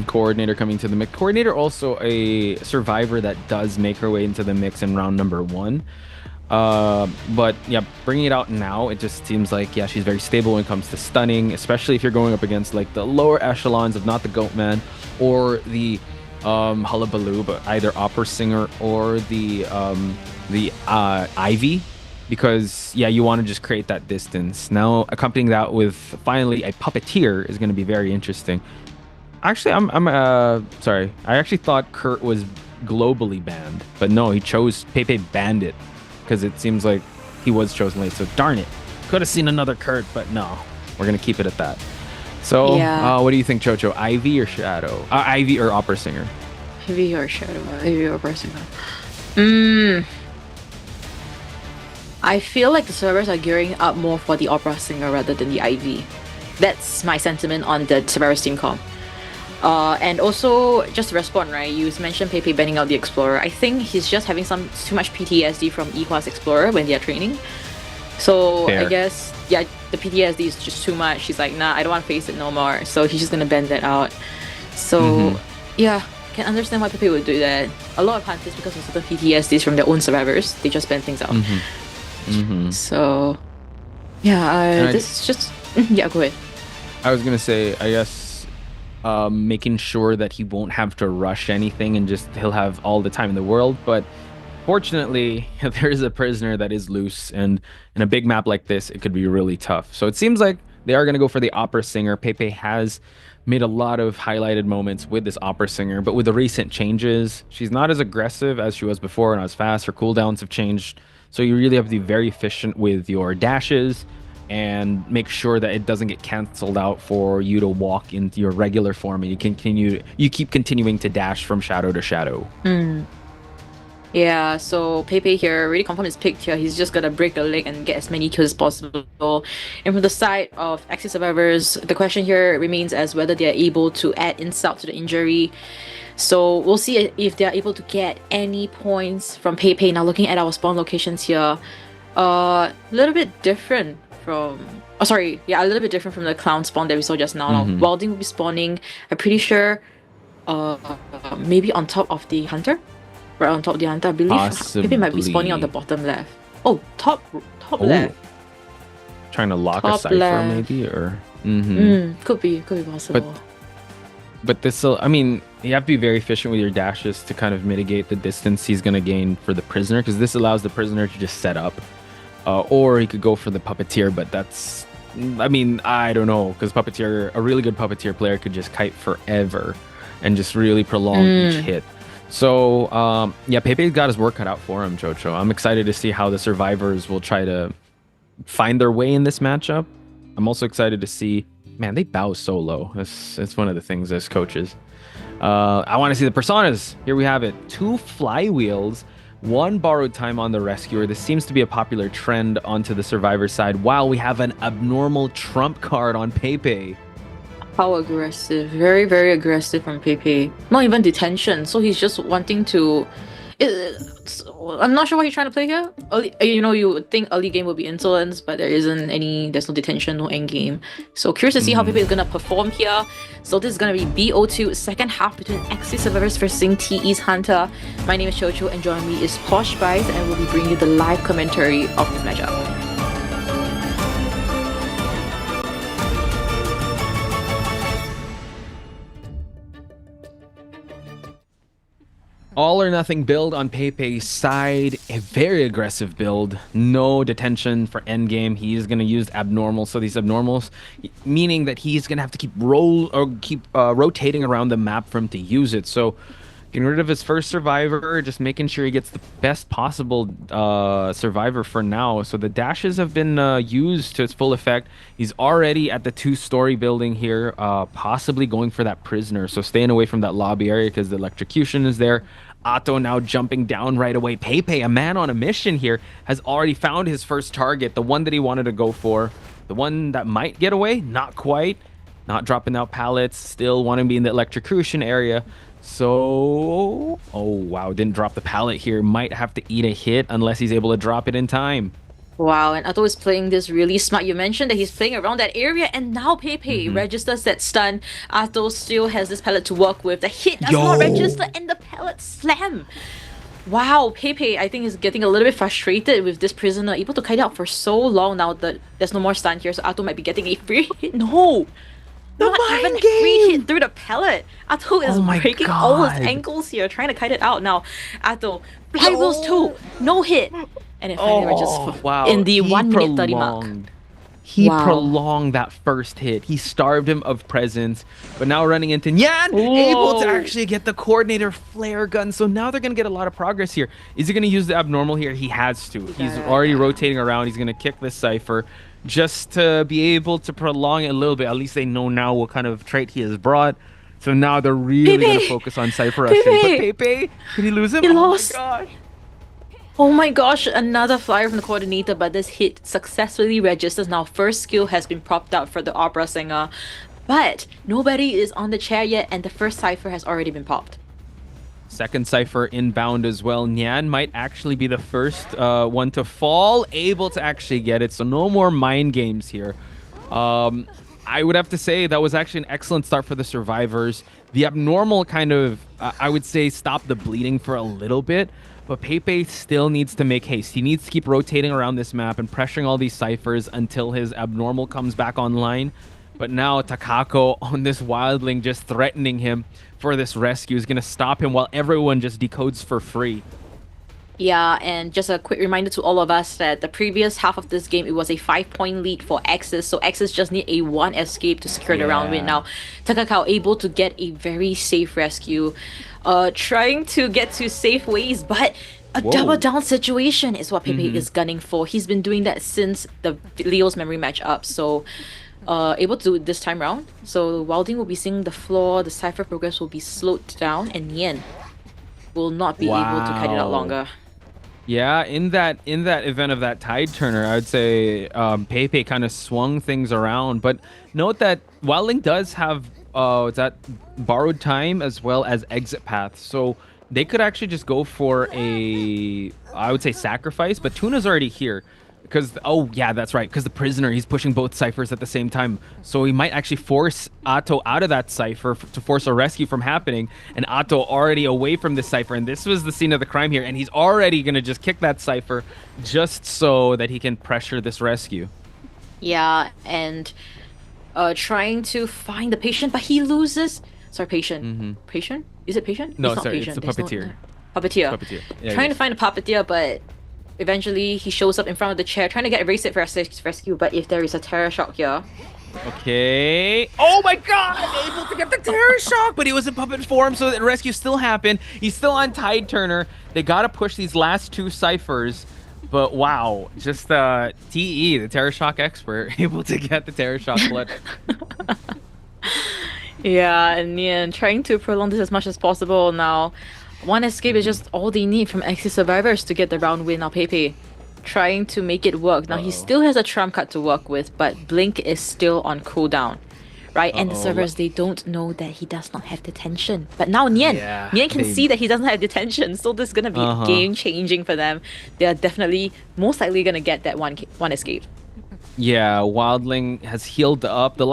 Coordinator coming to the mix. Coordinator also a survivor that does make her way into the mix in round number 1. But yeah, bringing it out now, it just seems like, yeah, she's very stable when it comes to stunning, especially if you're going up against like the lower echelons of not the Goatman or the Hullabaloo, but either Opera Singer or the Ivy, because yeah, you want to just create that distance. Now accompanying that with finally a Puppeteer is going to be very interesting. Actually, I'm sorry. I actually thought Kurt was globally banned, but no, he chose Pepe banned it because it seems like he was chosen late. So darn it, could have seen another Kurt, but no, we're gonna keep it at that. So, what do you think, Chocho? Ivy or Shadow? Ivy or Opera Singer? Ivy or Shadow? Ivy or Opera Singer? I feel like the servers are gearing up more for the Opera Singer rather than the Ivy. That's my sentiment on the Survivors team comp. And also, just to respond, right, you mentioned Pepe banning out the Explorer. I think he's just having too much PTSD from E-Class Explorer when they are training. So I guess, yeah, the PTSD is just too much. He's like, nah, I don't want to face it no more. So he's just gonna ban that out. So yeah, can understand why Pepe would do that. A lot of hunters, because of certain PTSDs from their own survivors, they just ban things out. So yeah, this is just yeah, go ahead. I was gonna say, I guess making sure that he won't have to rush anything and just he'll have all the time in the world. But fortunately, there is a prisoner that is loose, and in a big map like this, it could be really tough. So it seems like they are going to go for the Opera Singer. Pepe has made a lot of highlighted moments with this Opera Singer, but with the recent changes, she's not as aggressive as she was before and as fast. Her cooldowns have changed, so you really have to be very efficient with your dashes and make sure that it doesn't get canceled out for you to walk into your regular form, and you keep continuing to dash from shadow to shadow. Yeah, so Pepe here really confirmed his pick here. He's just gonna break a leg and get as many kills as possible. And from the side of AXIZ Survivors, the question here remains as whether they are able to add insult to the injury. So we'll see if they are able to get any points from Pepe. Now looking at our spawn locations here, a little bit different from a little bit different from the clown spawn that we saw just now. Now Wilding will be spawning, I'm pretty sure, maybe on top of the hunter. Right on top of the hunter, I believe. Pepe might be spawning on the bottom left. Oh, top left. Trying to lock a cipher maybe, or could be possible. But this will, I mean, you have to be very efficient with your dashes to kind of mitigate the distance he's going to gain for the prisoner, because this allows the prisoner to just set up. Or he could go for the Puppeteer, but that's, I mean, I don't know, because Puppeteer, a really good Puppeteer player could just kite forever and just really prolong each hit. So, yeah, Pepe's got his work cut out for him, Chocho. I'm excited to see how the survivors will try to find their way in this matchup. I'm also excited to see, man, they bow so low. It's one of the things as coaches. I want to see the personas. Here we have it. 2 flywheels, 1 borrowed time on the rescuer. This seems to be a popular trend onto the survivor side, while we have an abnormal trump card on Pepe. How aggressive. Very, very aggressive from Pepe. Not even detention, so he's just wanting to... I'm not sure what he's trying to play here. You would think early game would be insolence, but there's no detention, no end game. So curious to see how Pepe is gonna perform here. So this is gonna be BO2, second half between AXIZ Survivors versus TE's Hunter. My name is Chocho, and joining me is Posh Spice, and we'll be bringing you the live commentary of this matchup. All or nothing build on Pepe's side, a very aggressive build, no detention for endgame. He's going to use abnormal, so these abnormals, meaning that he's going to have to keep rotating around the map for him to use it. So getting rid of his first survivor, just making sure he gets the best possible survivor for now. So the dashes have been used to its full effect. He's already at the 2-story building here, possibly going for that prisoner. So staying away from that lobby area because the electrocution is there. Atto now jumping down right away. Pepe, a man on a mission here, has already found his first target, the one that he wanted to go for. The one that might get away, not quite. Not dropping out pallets, still wanting to be in the electrocution area. So, oh wow, didn't drop the pallet here. Might have to eat a hit unless he's able to drop it in time. Wow, and Atto is playing this really smart. You mentioned that he's playing around that area, and now Pepe registers that stun. Atto still has this pallet to work with. The hit does not register, and the pallet slam. Wow, Pepe, I think, is getting a little bit frustrated with this prisoner, able to kite out for so long now that there's no more stun here, so Atto might be getting a free hit. No! Not even a free hit through the pallet. Atto is breaking all his ankles here, trying to kite it out. Now, Atto, flywheels too, no hit. And it finally registers in the 1 minute 30 mark. He prolonged that first hit. He starved him of presence. But now running into Nyan, able to actually get the coordinator flare gun. So now they're going to get a lot of progress here. Is he going to use the abnormal here? He has to. He's already rotating around. He's going to kick this Cypher just to be able to prolong it a little bit. At least they know now what kind of trait he has brought. So now they're really going to focus on Cypher rushing. But Pepe, did he lose him? He lost. My gosh. Oh my gosh, another flyer from the coordinator, but this hit successfully registers. Now first skill has been propped up for the opera singer, but nobody is on the chair yet, and the first Cypher has already been popped. Second Cypher inbound as well. Nyan might actually be the first one to fall, able to actually get it, so no more mind games here. I would have to say that was actually an excellent start for the survivors. The abnormal kind of, I would say, stopped the bleeding for a little bit. But Pepe still needs to make haste. He needs to keep rotating around this map and pressuring all these Cyphers until his abnormal comes back online. But now Takako on this wildling just threatening him for this rescue is going to stop him while everyone just decodes for free. Yeah, and just a quick reminder to all of us that the previous half of this game, it was a 5-point lead for AXIZ. So AXIZ just need a 1 escape to secure the round win. Now, Takako able to get a very safe rescue. Trying to get to safe ways, but a double down situation is what Pepe is gunning for. He's been doing that since the Leo's memory match up, so able to do it this time round. So Wilding will be seeing the floor, the Cypher progress will be slowed down, and Nyan will not be able to kite it out longer. Yeah, in that event of that tide turner, I would say Pepe kind of swung things around, but note that Wilding does have it's that borrowed time as well as exit path, so they could actually just go for a, I would say, sacrifice, but Tuna's already here because, oh yeah, that's right, because the prisoner, he's pushing both Cyphers at the same time, so he might actually force Atto out of that Cypher to force a rescue from happening, and Atto already away from the Cypher, and this was the scene of the crime here, and he's already gonna just kick that Cypher just so that he can pressure this rescue. Yeah, and trying to find the patient, but he loses. Sorry, patient. Patient? Is it patient? No, it's not sorry, patient. it's the puppeteer. Puppeteer. Yeah, trying to find a puppeteer, but eventually he shows up in front of the chair, trying to get a race it for a rescue, but if there is a terror shock here. Okay. Oh my god! Able to get the terror shock, but he was in puppet form, so the rescue still happened. He's still on tide turner. They gotta push these last 2 Cyphers. But wow, just TE, the terror shock expert, able to get the terror shock blood. Yeah, and Nyan trying to prolong this as much as possible now. 1 escape is just all they need from AXIZ Survivors to get the round win. Now Pepe trying to make it work. Now he still has a trump card to work with, but Blink is still on cooldown. right? And the servers, they don't know that he does not have detention. But now Nian can see that he doesn't have detention, so this is gonna be game changing for them. They are definitely most likely gonna get that one escape. Yeah, Wildling has healed up. The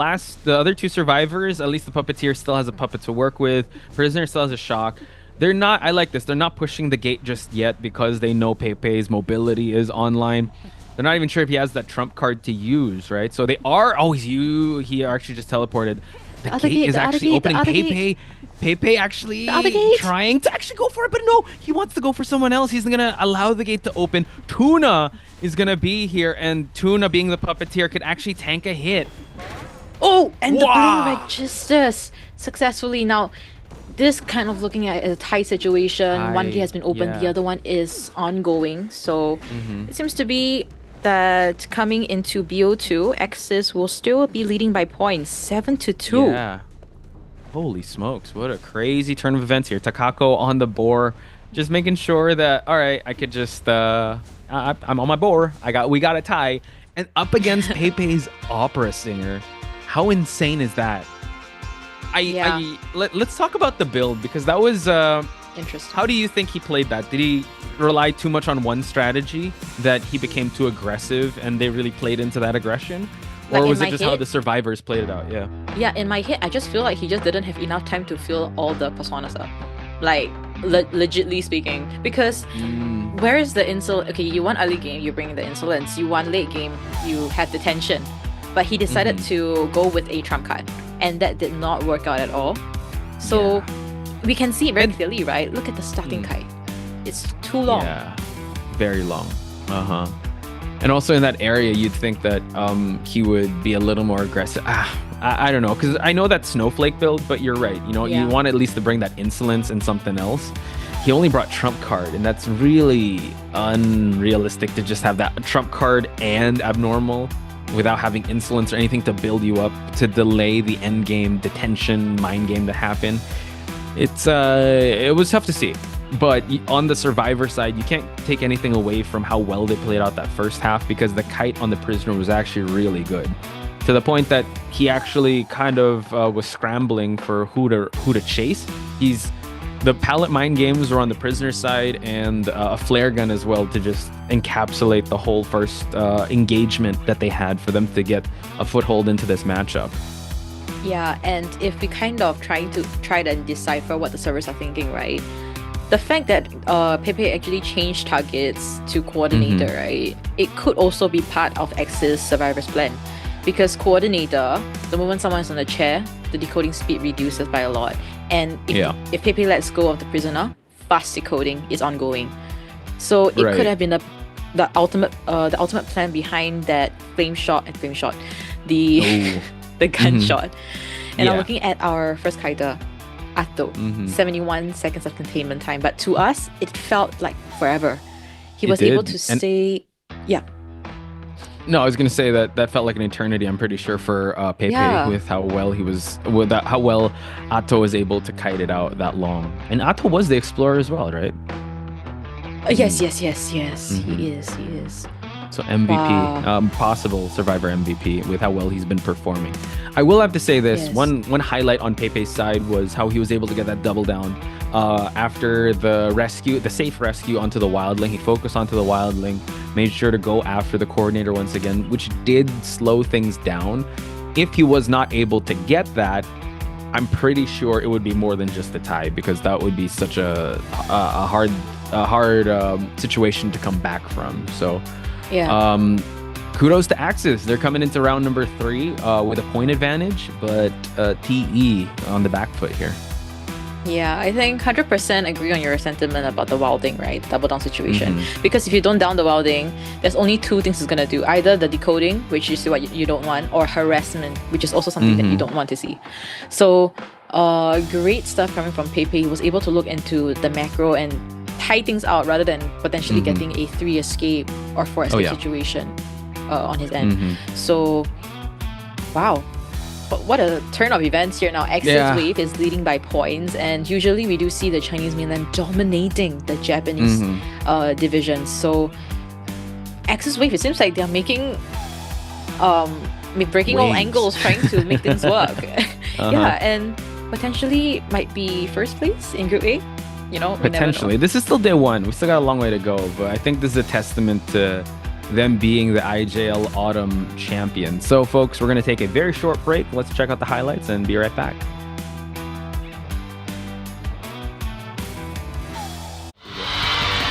other two survivors, at least the puppeteer still has a puppet to work with. Prisoner still has a shock. They're not, I like this, they're not pushing the gate just yet because they know Pepe's mobility is online. They're not even sure if he has that trump card to use, right? So they are, he actually just teleported. The gate is actually opening. Pepe actually trying to actually go for it, but no, he wants to go for someone else. He's gonna allow the gate to open. Tuna is gonna be here, and Tuna, being the puppeteer, could actually tank a hit. Oh, and the blue registers successfully. Now, this kind of looking at a tight situation. One gate has been opened, the other one is ongoing. So it seems to be that coming into BO2, AXIZ will still be leading by points, 7-2. Yeah. Holy smokes, what a crazy turn of events here. Takako on the boar, just making sure that, all right, I could just, I'm on my boar. We got a tie. And up against Pepe's opera singer. How insane is that? Let's talk about the build, because that was interesting. How do you think he played that? Did he rely too much on one strategy that he became too aggressive and they really played into that aggression? Or was it just how the survivors played it out? Yeah, in my head, I just feel like he just didn't have enough time to fill all the personas up. Like, legitly speaking. Because where is the insult? Okay, you want early game, you bring the insolence. You want late game, you have detention. But he decided to go with a trump card. And that did not work out at all. So we can see it very clearly, right? Look at the starting kite. It's too long. Yeah, very long. And also in that area, you'd think that he would be a little more aggressive. I don't know, because I know that snowflake build, but you're right. You know, you want at least to bring that insolence and something else. He only brought trump card, and that's really unrealistic to just have that trump card and abnormal without having insolence or anything to build you up to delay the end game detention mind game to happen. It was tough to see. But on the survivor side, you can't take anything away from how well they played out that first half, because the kite on the prisoner was actually really good, to the point that he actually kind of was scrambling for who to chase. The pallet mine games were on the prisoner side, and a flare gun as well, to just encapsulate the whole first engagement that they had for them to get a foothold into this matchup. Yeah, and if we kind of try to decipher what the servers are thinking, right? The fact that Pepe actually changed targets to coordinator, right? It could also be part of AXIZ survivor's plan. Because coordinator, the moment someone's on the chair, the decoding speed reduces by a lot. And if Pepe lets go of the prisoner, fast decoding is ongoing. So it could have been the ultimate plan behind that the gunshot. And I'm looking at our first kiter, Atto, 71 seconds of containment time. But to us, it felt like forever. He was able to stay. No, I was gonna say that felt like an eternity. I'm pretty sure for Pepe, with how well how well Atto was able to kite it out that long. And Atto was the explorer as well, right? Yes. He is. So MVP, possible survivor MVP with how well he's been performing. I will have to say this, one highlight on Pepe's side was how he was able to get that double down after the safe rescue onto the wildling. He focused onto the wildling, made sure to go after the coordinator once again, which did slow things down. If he was not able to get that, I'm pretty sure it would be more than just a tie, because that would be such a hard situation to come back from. So kudos to AXIZ. They're coming into round number 3 with a point advantage, but TE on the back foot here. Yeah, I think 100% agree on your sentiment about the wilding, right? Double down situation. Because if you don't down the wilding, there's only 2 things it's gonna do. Either the decoding, which is what you don't want, or harassment, which is also something that you don't want to see. So great stuff coming from Pepe. He was able to look into the macro and tie things out rather than potentially getting a 3 escape or 4 escape situation on his end. So, wow. But what a turn of events here now. AXIZ Wave is leading by points, and usually we do see the Chinese mainland dominating the Japanese division. So AXIZ Wave, it seems like they're making breaking all Waves. angles, trying to make things work. Yeah, and potentially might be first place in Group A. You know, we never know. Potentially. This is still day one. We still got a long way to go, but I think this is a testament to them being the IJL Autumn champion. So, folks, we're going to take a very short break. Let's check out the highlights and be right back.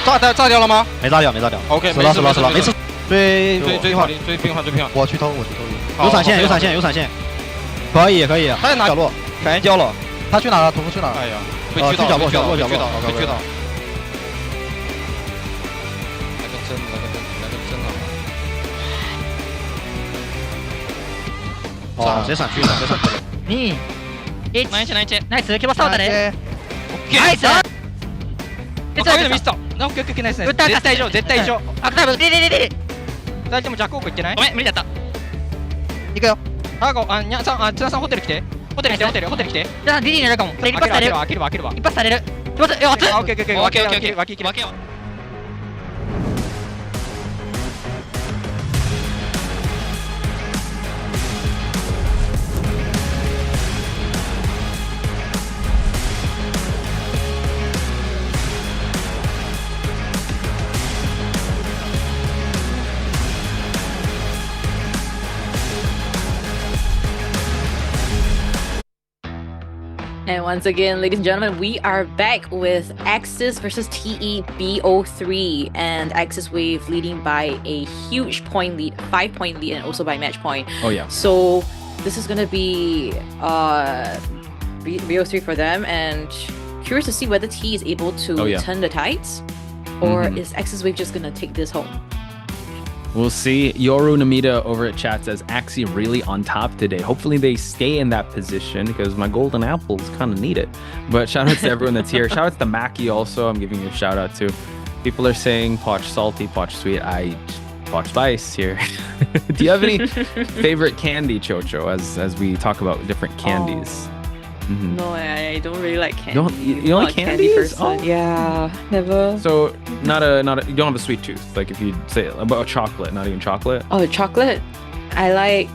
炸掉了吗？没炸掉，没炸掉。 OK， 死了，死了，死了，没事。追平缓，追平缓。我去偷，我去偷。有闪现，有闪现，有闪现。可以，可以。他在哪角落？闪现交了。他去哪了？屠夫去哪？哎呀，被狙到，角落，角落，角落，被狙到。那个真好。哦，谁闪去了？谁闪去了？2、1。ナイス、決まったね。ナイス。こういうのミスった。オッケーナイス。絶対以上。あ、多分リ。大丈夫、じゃあこう行ってない？ごめん、無理だった。行くよ。津田さんホテル来て。ホテル来て。じゃあリリーになるかも。これ一発される。開けるわ。一発される。オッケー。オッケー。脇行け。And once again, ladies and gentlemen, we are back with AXIZ versus TEBO3, and AXIZ Wave leading by a huge point lead, 5-point lead, and also by match point. Oh yeah. So this is gonna be BO3 for them, and curious to see whether T is able to turn the tides, or is AXIZ Wave just gonna take this home? We'll see. Yoru Namita over at chat says Axie really on top today. Hopefully they stay in that position because my golden apples kind of need it. But shout out to everyone that's here. Shout out to the Mackie also. I'm giving you a shout out to. People are saying Poch salty, Poch sweet. Poch spice here. Do you have any favorite candy, Chocho, as we talk about different candies? No, I don't really like candy. You don't like candies? Candy yeah, never. So not a you don't have a sweet tooth. Like if you say about chocolate, not even chocolate. Oh, chocolate. I like,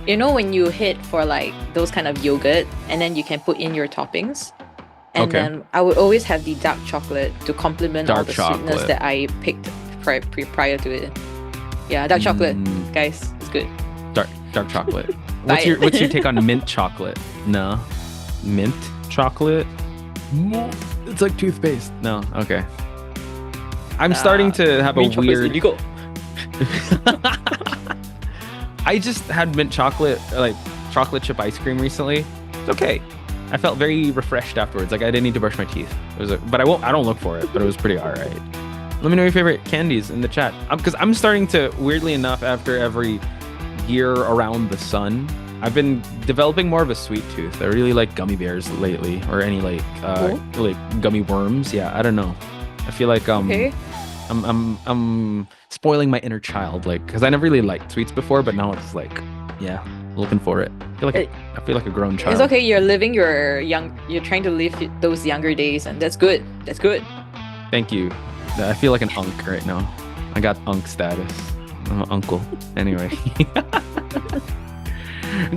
you know, when you hit for like those kind of yogurt and then you can put in your toppings. And then I would always have the dark chocolate to complement all the sweetness that I picked prior to it. Yeah, dark chocolate, guys, it's good. Dark chocolate. What's your take on mint chocolate? No. Mint chocolate? It's like toothpaste. No, okay. I'm starting to have a weird. I just had mint chocolate, like chocolate chip ice cream recently. It's okay. I felt very refreshed afterwards. Like I didn't need to brush my teeth. It was, I don't look for it, but it was pretty alright. Let me know your favorite candies in the chat. Because I'm starting to, weirdly enough, after every year around the sun, I've been developing more of a sweet tooth. I really like gummy bears lately, or any like gummy worms. Yeah, I don't know. I feel like I'm spoiling my inner child, like because I never really liked sweets before, but now it's like, yeah, looking for it. I feel like a grown child. It's okay. You're living you're trying to live those younger days, and that's good. That's good. Thank you. I feel like an unk right now. I got unk status. I'm an uncle. Anyway.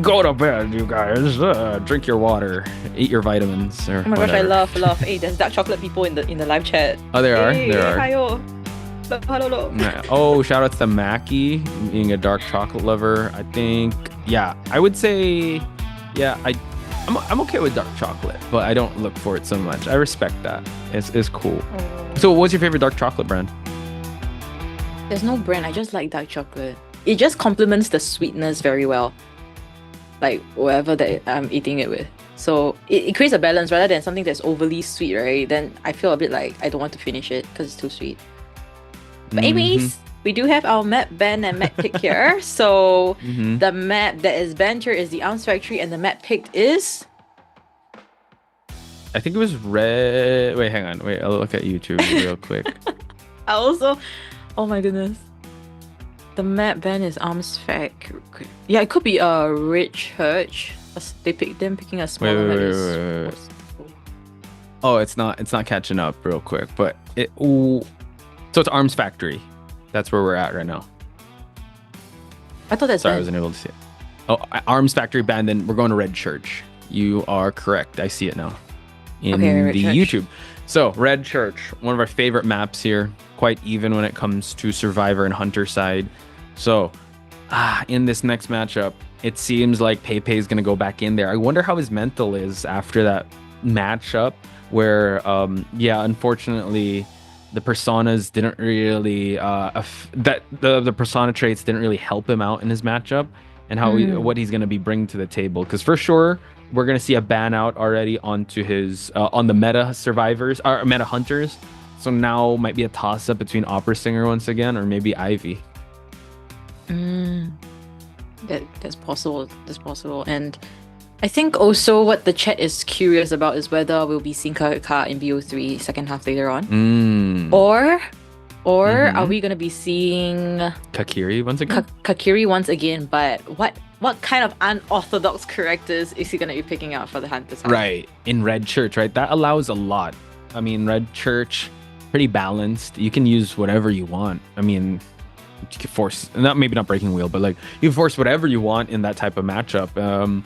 Go to bed, you guys. Drink your water. Eat your vitamins. Or oh my whatever. gosh, I love. Hey, there's dark chocolate people in the live chat. Oh, there are. Hey, there are. Hello. Oh, shout out to Mackie being a dark chocolate lover. I think, yeah, I would say, yeah, I'm okay with dark chocolate, but I don't look for it so much. I respect that. It's cool. So, what's your favorite dark chocolate brand? There's no brand. I just like dark chocolate. It just complements the sweetness very well. Like whatever that I'm eating it with. So it creates a balance rather than something that's overly sweet, right? Then I feel a bit like I don't want to finish it because it's too sweet. But anyways, we do have our map banned and map pick here. So the map that is banned here is the Arms Factory, and the map picked is... I think it was red. Wait, hang on. Wait, I'll look at YouTube real quick. I also... Oh my goodness. The map ban is Arms Factory. Yeah, it could be a Rich Church. They picked them picking a smaller wait. Oh, it's not catching up real quick, but it. Ooh. So it's Arms Factory. That's where we're at right now. I thought that's. Sorry, I wasn't able to see it. Arms Factory Band, then we're going to Red Church. You are correct. I see it now in the YouTube. So Red Church, one of our favorite maps here. Quite even when it comes to Survivor and Hunter side. So in this next matchup, it seems like Pepe is going to go back in there. I wonder how his mental is after that matchup where, unfortunately, the personas didn't really the persona traits didn't really help him out in his matchup and how what he's going to be bringing to the table. Because for sure, we're going to see a ban out already onto his on the meta survivors or meta hunters. So now might be a toss up between Opera Singer once again or maybe Ivy. That's possible. That's possible. And I think also what the chat is curious about is whether we'll be seeing Ka in BO3 second half later on. Or are we going to be seeing Kakiri once again? Kakiri once again, but what kind of unorthodox characters is he going to be picking out for the Hunter side? Right. In Red Church, right? That allows a lot. I mean, Red Church, pretty balanced. You can use whatever you want. I mean, you can force, maybe not Breaking Wheel, but like you force whatever you want in that type of matchup.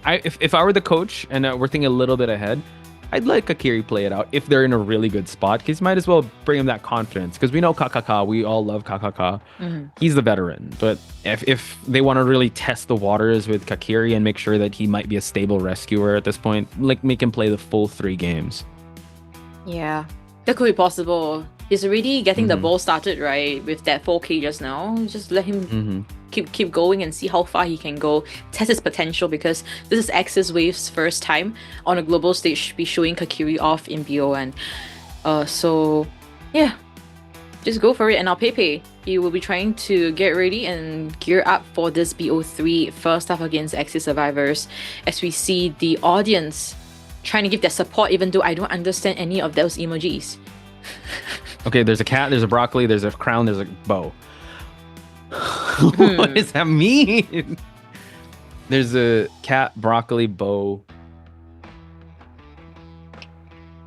If I were the coach and we're thinking a little bit ahead, I'd let Kakiri play it out if they're in a really good spot, because you might as well bring him that confidence, because we know Kakaka, we all love Kakaka. He's the veteran, but if they want to really test the waters with Kakiri and make sure that he might be a stable rescuer at this point, like make him play the full 3 games. Yeah, that could be possible. He's already getting the ball started, right, with that 4K just now. Just let him keep going and see how far he can go, test his potential, because this is AXIZ Wave's first time on a global stage to be showing Kakiri off in BO1. So yeah, just go for it. And now Pepe, he will be trying to get ready and gear up for this BO3 first half against AXIZ survivors, as we see the audience trying to give their support, even though I don't understand any of those emojis. Okay, there's a cat, there's a broccoli, there's a crown, there's a bow. What does that mean? There's a cat, broccoli, bow.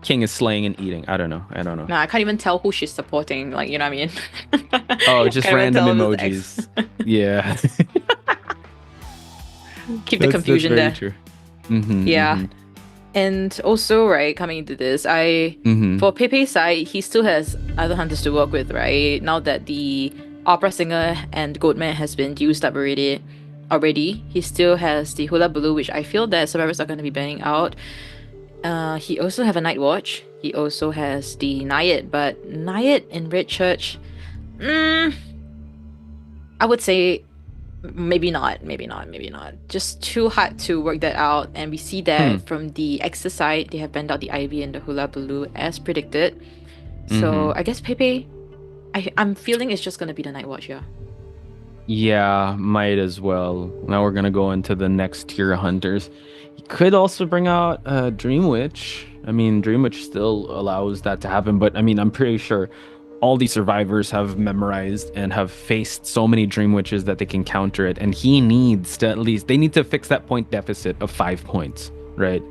King is slaying and eating. I don't know. No, I can't even tell who she's supporting. Like, you know what I mean? Oh, just random emojis. Yeah. Keep the confusion there. True. Yeah. And also, right, coming into this, for Pepe's side, he still has other hunters to work with, right? Now that the Opera Singer and Goatman has been used up already, he still has the Hula Blue, which I feel that survivors are going to be banning out. He also have a Night Watch. He also has the Nayat, but Nayat in Red Church, I would say maybe not. Just too hard to work that out. And we see that from the AXIZ side, they have banned out the Ivy and the Hula Blue as predicted. So I guess Pepe, I'm feeling it's just going to be the Night Watch, yeah. Yeah, might as well. Now we're going to go into the next tier of hunters. You could also bring out Dream Witch. I mean, Dream Witch still allows that to happen, but I mean, I'm pretty sure all these survivors have memorized and have faced so many Dream Witches that they can counter it. And he needs to they need to fix that point deficit of 5 points, right?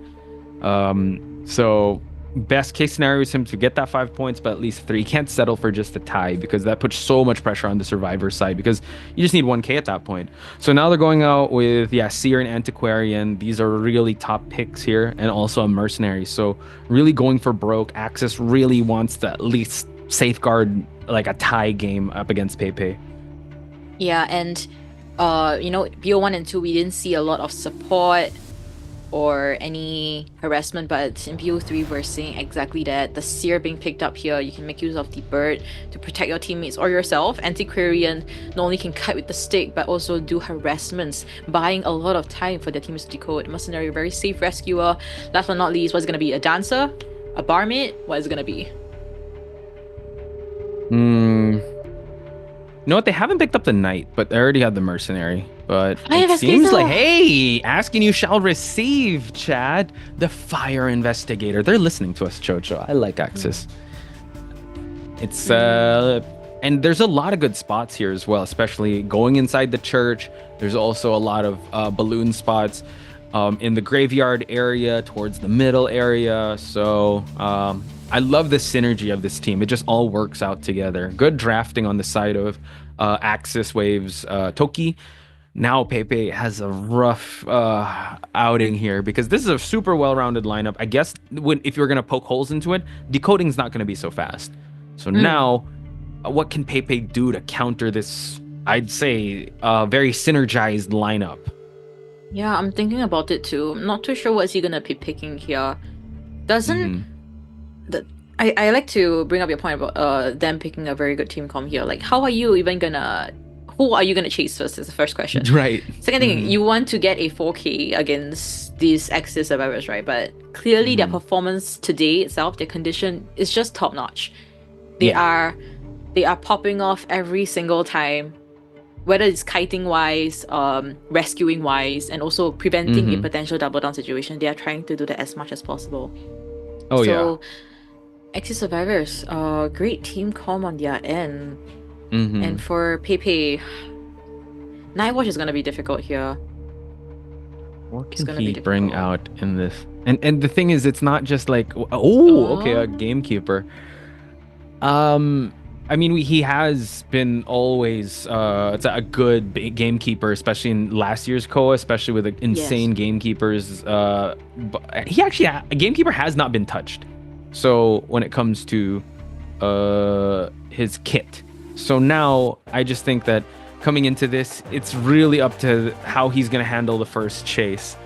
So best case scenario is him to get that 5 points, but at least 3. He can't settle for just a tie, because that puts so much pressure on the survivor side, because you just need 1K at that point. So now they're going out with, Seer and Antiquarian. These are really top picks here, and also a Mercenary. So really going for broke. AXIZ really wants to at least safeguard like a tie game up against Pepe. Yeah, and BO1 and 2, we didn't see a lot of support or any harassment, but in BO3 we're seeing exactly that. The Seer being picked up here, you can make use of the bird to protect your teammates or yourself. Antiquarian not only can cut with the stick, but also do harassments, buying a lot of time for their teams to decode. Mercenary, very safe rescuer. Last but not least, what's it gonna be? A dancer? A barmaid? What is it gonna be? You know what? They haven't picked up the Knight, but they already had the Mercenary. But it seems like, hey, asking you shall receive, Chad. The Fire Investigator. They're listening to us, Chocho. I like AXIZ. It's and there's a lot of good spots here as well, especially going inside the church. There's also a lot of balloon spots in the graveyard area, towards the middle area. So I love the synergy of this team. It just all works out together. Good drafting on the side of AXIZ Wave's Toki. Now Pepe has a rough outing here because this is a super well-rounded lineup. I guess if you're going to poke holes into it, decoding's not going to be so fast. So now, what can Pepe do to counter this, I'd say, very synergized lineup? Yeah, I'm thinking about it too. I'm not too sure what he gonna be picking here. I like to bring up your point about them picking a very good team comp here. Like, who are you gonna chase first is the first question. Right. Second thing, you want to get a 4K against these AXIZ survivors, right? But clearly their performance today itself, their condition is just top notch. They are popping off every single time, whether it's kiting wise, rescuing wise, and also preventing a potential double down situation. They are trying to do that as much as possible. AXIZ survivors, great team comm on their end. And for Pepe, Nightwatch is gonna be difficult here. What can he bring out in this? And the thing is, it's not just like okay, a gamekeeper. I mean, he has been always it's a good gamekeeper, especially in last year's COA, especially with the insane gamekeepers. But he actually a gamekeeper has not been touched. So when it comes to his kit. So now I just think that coming into this, it's really up to how he's going to handle the first chase.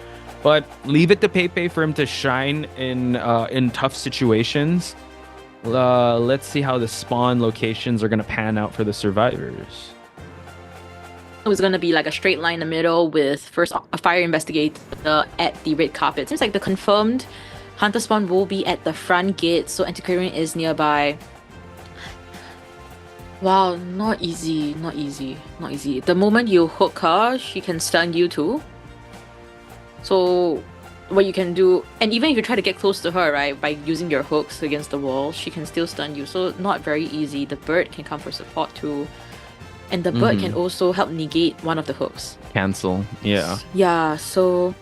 But leave it to Pepe for him to shine in tough situations. Let's see how the spawn locations are going to pan out for the survivors. It was going to be like a straight line in the middle with first a fire investigator at the red carpet. Seems like the confirmed hunter spawn will be at the front gate, so Antiquarian is nearby. Wow, not easy. The moment you hook her, she can stun you too. So what you can do, and even if you try to get close to her, right, by using your hooks against the wall, she can still stun you. So not very easy. The bird can come for support too. And the bird can also help negate one of the hooks. Cancel, yeah. Yeah, so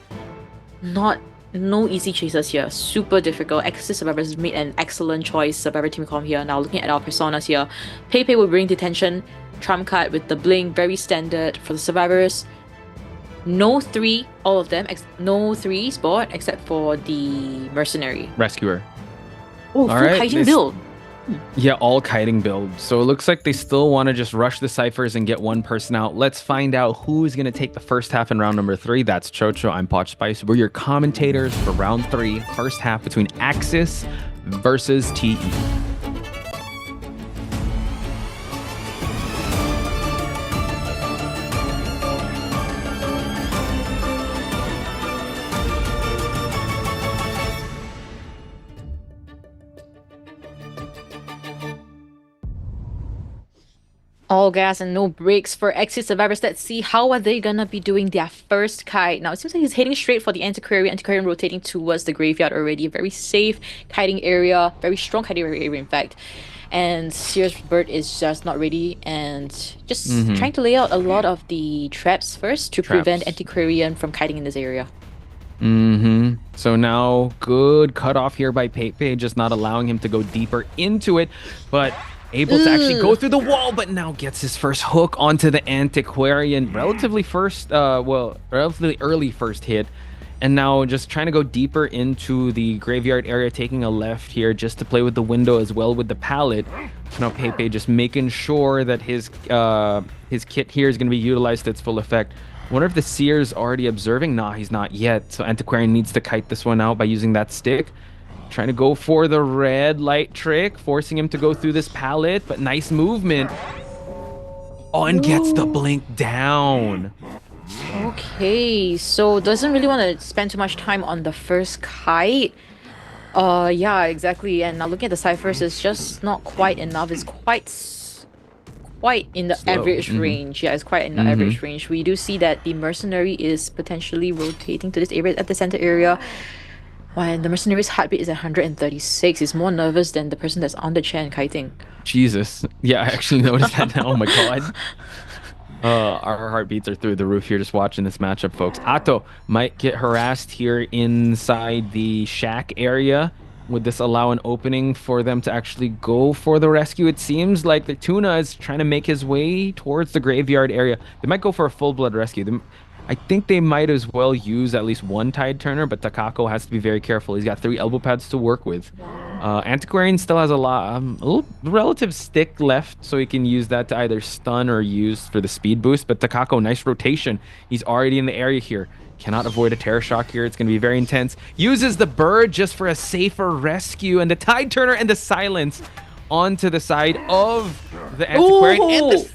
no easy chases here. Super difficult. AXIZ survivors made an excellent choice. Survivor team comm here. Now looking at our personas here, Pepe will bring detention, trump card with the blink, very standard for the survivors. No 3, all of them. No 3 spot except for the mercenary. Rescuer. Oh, full kiting build. Yeah, all kiting build. So it looks like they still want to just rush the ciphers and get one person out. Let's find out who is going to take the first half in round number 3. That's Chocho. I'm Potchspice. We're your commentators for round 3, first half between AXIZ versus TE. All gas and no brakes for AXIZ survivors. Let's see how are they gonna be doing their first kite. Now it seems like he's heading straight for the Antiquarian. Antiquarian rotating towards the graveyard already. Very safe kiting area, very strong kiting area in fact. And Sears Bird is just not ready and just trying to lay out a lot of the traps first to prevent Antiquarian from kiting in this area. So now good cutoff here by Pepe, just not allowing him to go deeper into it, but able to actually go through the wall, but now gets his first hook onto the Antiquarian. Relatively early first hit. And now just trying to go deeper into the graveyard area, taking a left here just to play with the window as well with the pallet. So now Pepe just making sure that his kit here is going to be utilized to its full effect. I wonder if the Seer's already observing? Nah, he's not yet. So Antiquarian needs to kite this one out by using that stick. Trying to go for the red light trick, forcing him to go through this pallet, but nice movement. Oh, and gets the blink down. Okay, so doesn't really want to spend too much time on the first kite. Yeah, exactly. And now looking at the ciphers, it's just not quite enough. It's quite in the average range. Yeah, it's quite in the average range. We do see that the mercenary is potentially rotating to this area at the center area. When the mercenary's heartbeat is at 136, he's more nervous than the person that's on the chair and kiting. Jesus. Yeah, I actually noticed that now. Oh my god. Our heartbeats are through the roof here just watching this matchup, folks. Atto might get harassed here inside the shack area. Would this allow an opening for them to actually go for the rescue? It seems like the Tuna is trying to make his way towards the graveyard area. They might go for a full-blood rescue. I think they might as well use at least one Tide Turner, but Takako has to be very careful. He's got 3 elbow pads to work with. Antiquarian still has a little relative stick left, so he can use that to either stun or use for the speed boost. But Takako, nice rotation. He's already in the area here. Cannot avoid a Terror Shock here. It's going to be very intense. Uses the bird just for a safer rescue, and the Tide Turner and the silence onto the side of the Antiquarian.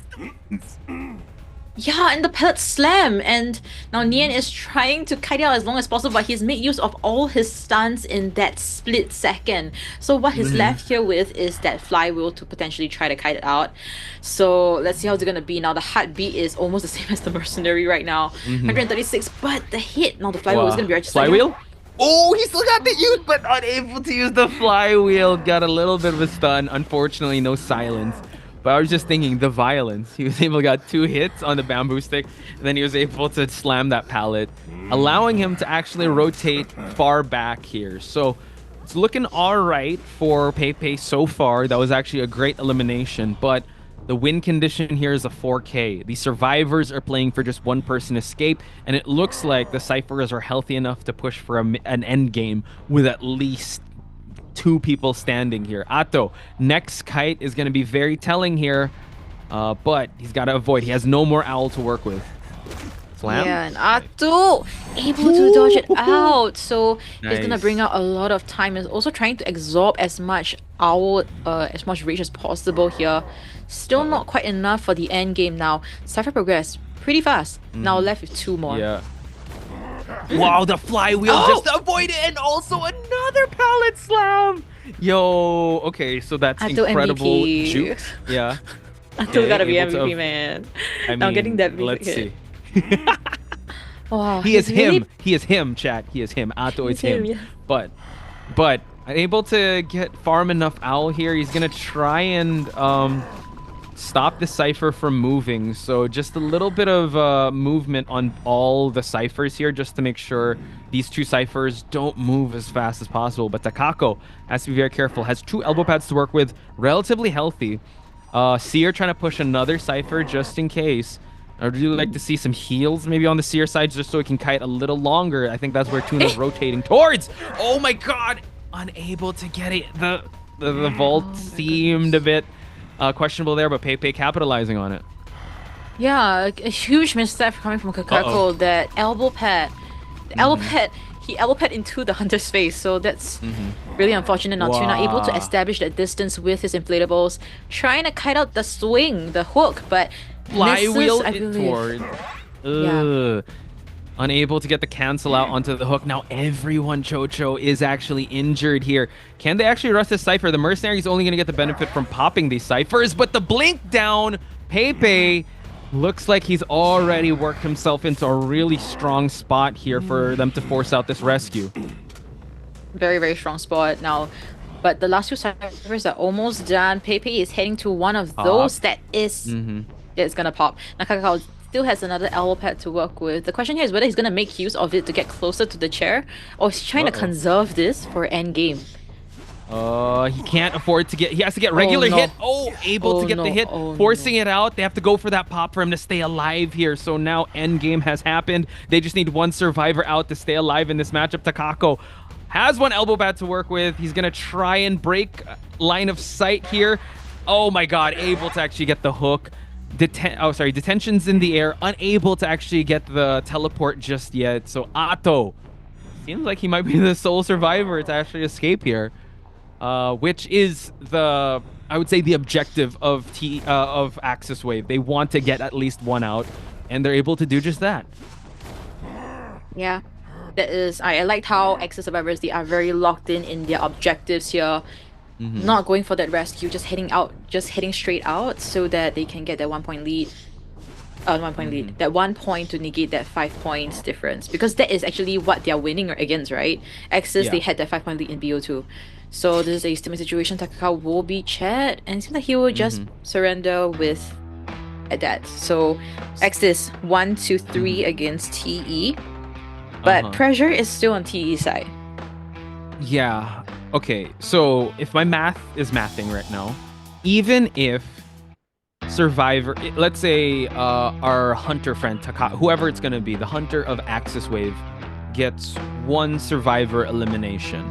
Yeah, and the pellet slam, and now Nian is trying to kite it out as long as possible, but he's made use of all his stuns in that split second. So what he's left here with is that flywheel to potentially try to kite it out. So let's see how it's gonna be. Now the heartbeat is almost the same as the mercenary right now, 136, but the hit, now the flywheel is gonna be registered. Flywheel? Oh, he still got the use, but unable to use the flywheel. Got a little bit of a stun. Unfortunately, no silence. But I was just thinking, the violence. He was able to get 2 hits on the bamboo stick, and then he was able to slam that pallet, allowing him to actually rotate far back here. So it's looking all right for Pepe so far. That was actually a great elimination, but the win condition here is a 4K. The survivors are playing for just 1-person escape, and it looks like the Cyphers are healthy enough to push for an end game with at least 2 people standing here. Atto, next kite is going to be very telling here, but he's got to avoid. He has no more owl to work with. Slam? Yeah, and Atto able to dodge it out. So he's going to bring out a lot of time. He's also trying to absorb as much owl, as much reach as possible here. Still not quite enough for the end game now. Cypher progress pretty fast. Now left with 2 more. Yeah. Wow, the flywheel just avoided, and also another pallet slam. Yo, okay, so that's Atto incredible MVP. juke. Yeah. Atto gotta be able to MVP, man. I Now mean, getting that big let's hit. see. Wow, He is he's really- him. He is him, chat. He is him. Atto is him. yeah. But able to get farm enough owl here. He's gonna try and stop the Cypher from moving. So just a little bit of movement on all the Cyphers here, just to make sure these 2 Cyphers don't move as fast as possible. But Takako has to be very careful. Has 2 elbow pads to work with. Relatively healthy. Seer trying to push another Cypher just in case. I'd really like to see some heals maybe on the Seer side, just so it can kite a little longer. I think that's where Tuna's rotating towards. Oh my god! Unable to get it. The vault seemed a bit questionable there, but Pepe capitalizing on it. Yeah, a huge misstep coming from Kakako. That elbow pad. The elbow pad, he elbow pad into the hunter's face, so that's really unfortunate. Now Tuna able to establish that distance with his inflatables, trying to kite out the swing, the hook, but Flywheel misses, I it believe. toward. Unable to get the cancel out onto the hook. Now everyone, Chocho, is actually injured here. Can they actually rush this Cypher? The Mercenary is only going to get the benefit from popping these Cyphers, but the blink down, Pepe looks like he's already worked himself into a really strong spot here for them to force out this rescue. Very, very strong spot now. But the last 2 Cyphers are almost done. Pepe is heading to one of those that is it's gonna pop. Now Kakao still has another elbow pad to work with. The question here is whether he's gonna make use of it to get closer to the chair, or is he trying to conserve this for end game. He can't afford to get, he has to get regular hit. Able to get the hit, forcing it out. They have to go for that pop for him to stay alive here. So now end game has happened. They just need 1 survivor out to stay alive in this matchup. Takako has 1 elbow pad to work with. He's gonna try and break line of sight here. Oh my god, able to actually get the hook. Detention's in the air, unable to actually get the teleport just yet. So Atto seems like he might be the sole survivor to actually escape here, which is I would say the objective of AXIZ Wave. They want to get at least 1 out, and they're able to do just that. Yeah, that is. I liked how AXIZ survivors, they are very locked in their objectives here. Not going for that rescue, just heading straight out so that they can get that 1 point lead. That 1 point to negate that 5 points difference, because that is actually what they're winning against, right? AXIZ, they had that 5 point lead in BO2. So this is a similar situation. Takaka will be chat, and it seems like he will just surrender with that. So AXIZ 1, 2, 3 against TE, but pressure is still on TE side. Yeah, Okay, so if my math is mathing right now, even if Survivor, let's say our hunter friend, whoever it's going to be, the hunter of AXIZ Wave gets 1 Survivor elimination.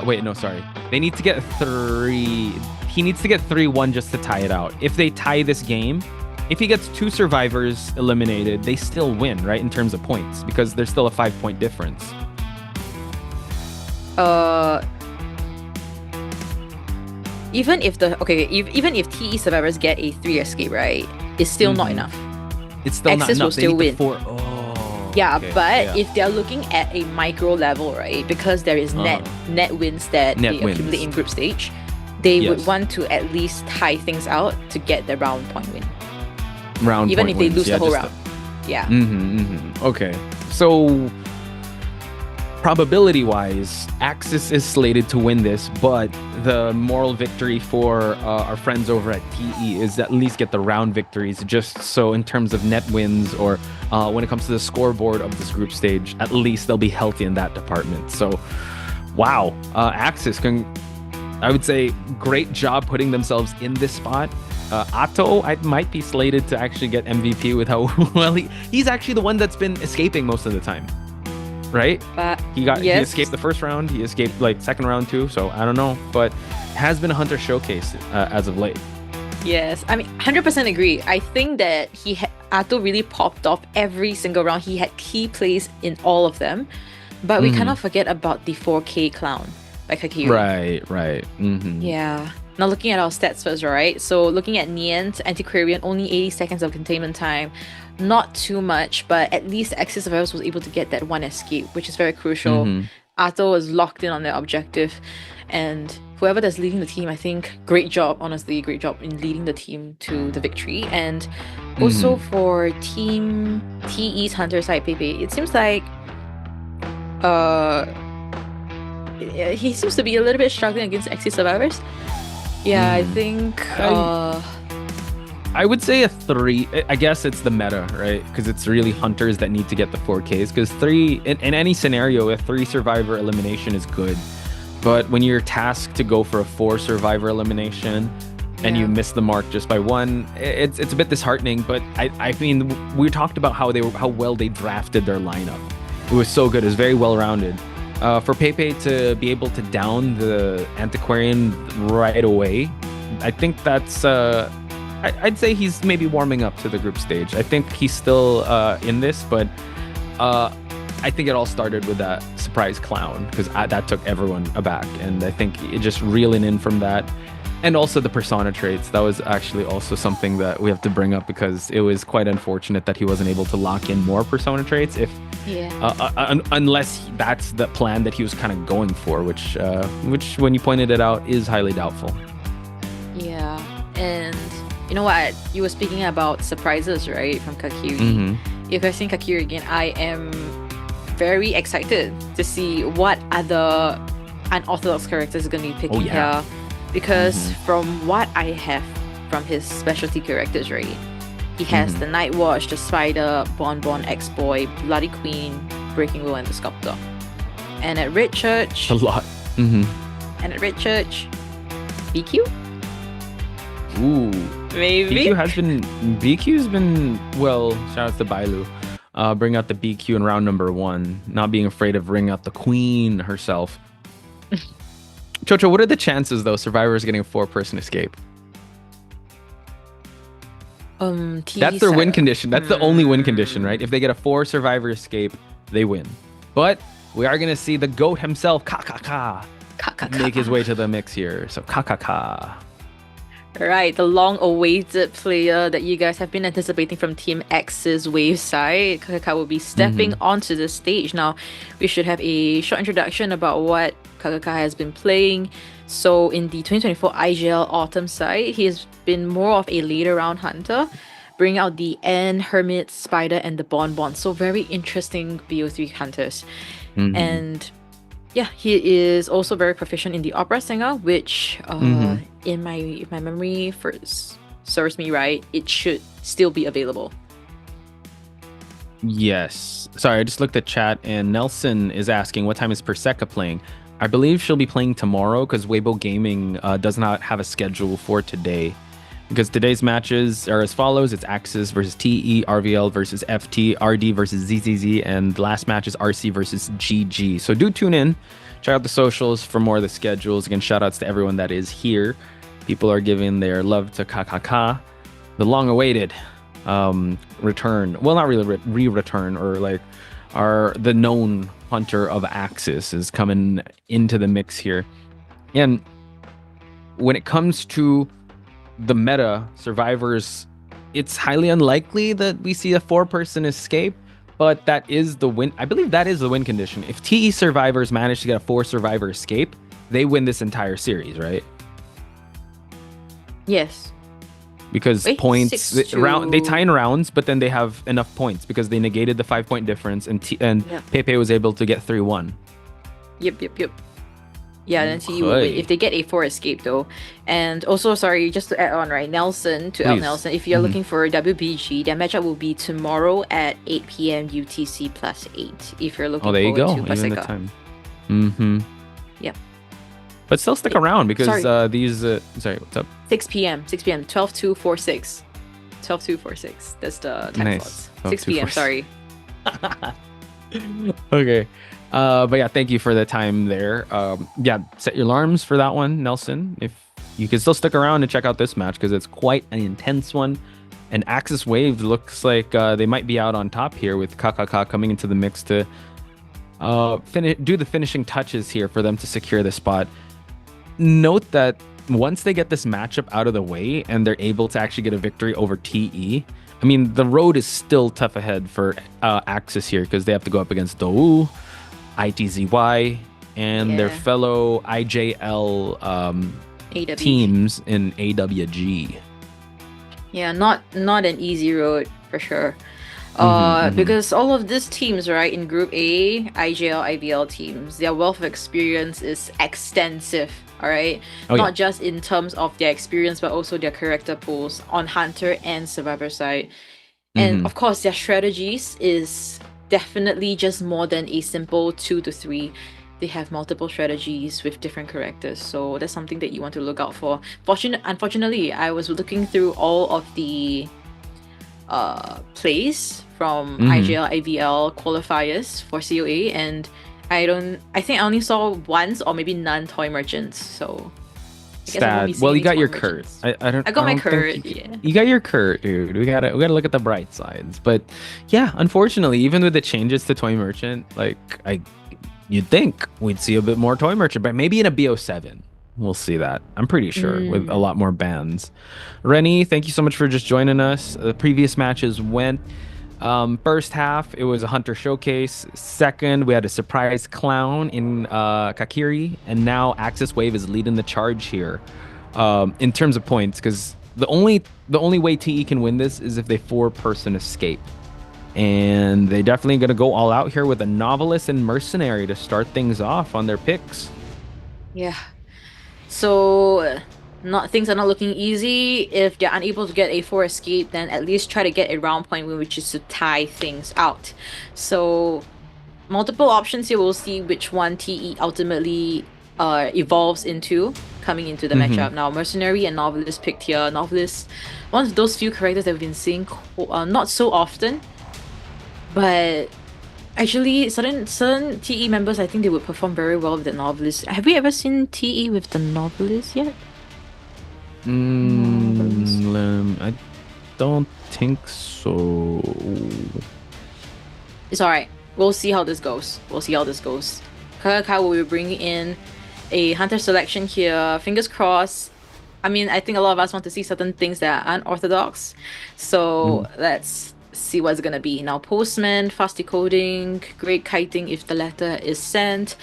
Wait, no, sorry. They need to get 3. He needs to get 3-1 just to tie it out. If they tie this game, if he gets 2 survivors eliminated, they still win, right? In terms of points, because there's still a 5-point difference. Even if even if TE survivors get a 3 escape, right, it's still not enough. It's still not AXIZ enough. will still win. Yeah, okay, but yeah. if they're looking at a micro level, right, because there is net wins that they accumulate in group stage, they would want to at least tie things out to get the round point win. Even if they lose the whole round. Yeah. Okay. So probability-wise, AXIZ is slated to win this, but the moral victory for our friends over at TE is at least get the round victories, just so in terms of net wins or when it comes to the scoreboard of this group stage, at least they'll be healthy in that department. So, wow. AXIZ, I would say, great job putting themselves in this spot. Atto, I might be slated to actually get MVP with how well he's actually the one that's been escaping most of the time. Right? He escaped the first round. He escaped like second round too. So I don't know, but has been a hunter showcase as of late. Yes, I mean 100% agree. I think that Atto really popped off every single round. He had key plays in all of them, but we cannot forget about the 4K clown by Kakiri. Right. Yeah. Now looking at our stats first, right? So looking at Nian's Antiquarian, only 80 seconds of containment time. Not too much, but at least AXIZ Survivors was able to get that 1 escape, which is very crucial. Atto was locked in on their objective, and whoever that's leading the team, I think, great job, honestly, great job in leading the team to the victory. And also for Team TE's Hunter side, Pepe, it seems like he seems to be a little bit struggling against AXIZ Survivors. Yeah, I think I would say a 3. I guess it's the meta, right? Because it's really hunters that need to get the 4Ks. Because 3, in any scenario, a 3 survivor elimination is good. But when you're tasked to go for a 4 survivor elimination and you miss the mark just by 1, it's a bit disheartening. But I mean, we talked about how well they drafted their lineup. It was so good. It was very well rounded. For Pepe to be able to down the Antiquarian right away, I think that's I'd say he's maybe warming up to the group stage. I think he's still in this, but I think it all started with that surprise clown, because that took everyone aback, and I think it just reeling in from that. And also the persona traits. That was actually also something that we have to bring up, because it was quite unfortunate that he wasn't able to lock in more persona traits unless that's the plan that he was kind of going for, which when you pointed it out is highly doubtful. Yeah, and you know what? You were speaking about surprises, right, from Kakiri. If I've seen Kakiri again, I am very excited to see what other unorthodox characters are going to be picking here. Because from what I have from his specialty characters, right, he has the Night Watch, the Spider, Bonbon, X-Boy, Bloody Queen, Breaking Will, and the Sculptor. And at Red Church... A lot. And at Red Church, BQ? Ooh. Maybe. BQ's been, well, shout out to Bailu. Bring out the BQ in round number 1. Not being afraid of bringing out the Queen herself. Chocho, what are the chances, though, Survivors getting a 4-person escape? That's their win condition. That's the only win condition, right? If they get a 4 Survivor escape, they win. But we are going to see the GOAT himself, Kakaka, make his way to the mix here. So Kakaka. Right, the long-awaited player that you guys have been anticipating from Team AXIZ Wave side, Kakaka will be stepping onto the stage. Now, we should have a short introduction about what Kakaka has been playing. So, in the 2024 IGL Autumn side, he has been more of a later round hunter, bringing out the N, Hermit, Spider, and the Bonbon. So, very interesting BO3 hunters. And yeah, he is also very proficient in the opera singer, which if my memory serves me right, it should still be available. Yes. Sorry, I just looked at chat, and Nelson is asking what time is Perseca playing. I believe she'll be playing tomorrow because Weibo Gaming does not have a schedule for today. Because today's matches are as follows. It's AXIZ versus TE, RVL versus FT, RD versus ZZZ, and the last match is RC versus GG. So do tune in. Check out the socials for more of the schedules. Again, shout outs to everyone that is here. People are giving their love to KKK, the long-awaited return. Well, not really re-return, or like the known hunter of AXIZ is coming into the mix here. And when it comes to the meta survivors, it's highly unlikely that we see a 4-person escape, but that is the win. I believe that is the win condition. If TE survivors manage to get a 4-survivor escape, they win this entire series, right? Yes. Because points they tie in rounds, but then they have enough points because they negated the 5-point difference, and Pepe was able to get 3-1. Yep. Yeah, then see if they get a 4 escape though. And also, sorry, just to add on, right, Nelson, to El Nelson, if you're looking for WBG, their matchup will be tomorrow at 8 p.m. UTC +8. If you're looking there you forward go. to Even the Paseka. time. Yep. But still stick around because these. Sorry, what's up? 6 p.m. 12/2/46. 12/2/46. That's the time slots. 6 p.m. Sorry. Okay. But yeah, thank you for the time there. Yeah, set your alarms for that one, Nelson. If you can still stick around and check out this match because it's quite an intense one. And AXIZ Wave looks like they might be out on top here with KKK coming into the mix to do the finishing touches here for them to secure the spot. Note that once they get this matchup out of the way and they're able to actually get a victory over TE, I mean, the road is still tough ahead for AXIZ here because they have to go up against DOU, ITZY, and their fellow IJL teams in AWG. Yeah, not an easy road for sure. Because all of these teams, right, in Group A, IJL, IBL teams, their wealth of experience is extensive, all right? Not just in terms of their experience, but also their character pools on Hunter and Survivor side. And of course, their strategies is definitely just more than a simple 2 to 3. They have multiple strategies with different characters, so that's something that you want to look out for. Unfortunately, I was looking through all of the plays from IJL, IVL qualifiers for COA, and I think I only saw once or maybe none toy merchants. So I guess I won't be seeing well, you got your merchants. Kurt. I got my Kurt. You got your Kurt, dude. We gotta look at the bright sides. But yeah, unfortunately, even with the changes to toy merchant, like you'd think we'd see a bit more toy merchant, but maybe in a BO7 we'll see that. I'm pretty sure with a lot more bans. Rennie, thank you so much for just joining us. The previous matches went first half, it was a Hunter showcase. Second, we had a surprise clown in Kakiri, and now AXIZ Wave is leading the charge here in terms of points, because the only way TE can win this is if they 4-person escape. And they definitely going to go all out here with a Novelist and Mercenary to start things off on their picks. Yeah. So things are not looking easy. If they're unable to get a 4 escape, then at least try to get a round point win, which is to tie things out. So multiple options here. We'll see which one TE ultimately evolves into coming into the matchup. Now, Mercenary and Novelist picked here. Novelist, one of those few characters that we've been seeing not so often. But actually, certain TE members, I think they would perform very well with the Novelist. Have we ever seen TE with the Novelist yet? I don't think so. It's alright. We'll see how this goes. KKK will be bringing in a Hunter selection here. Fingers crossed. I mean, I think a lot of us want to see certain things that are unorthodox. So let's see what's gonna be. Now, Postman, fast decoding, great kiting if the letter is sent.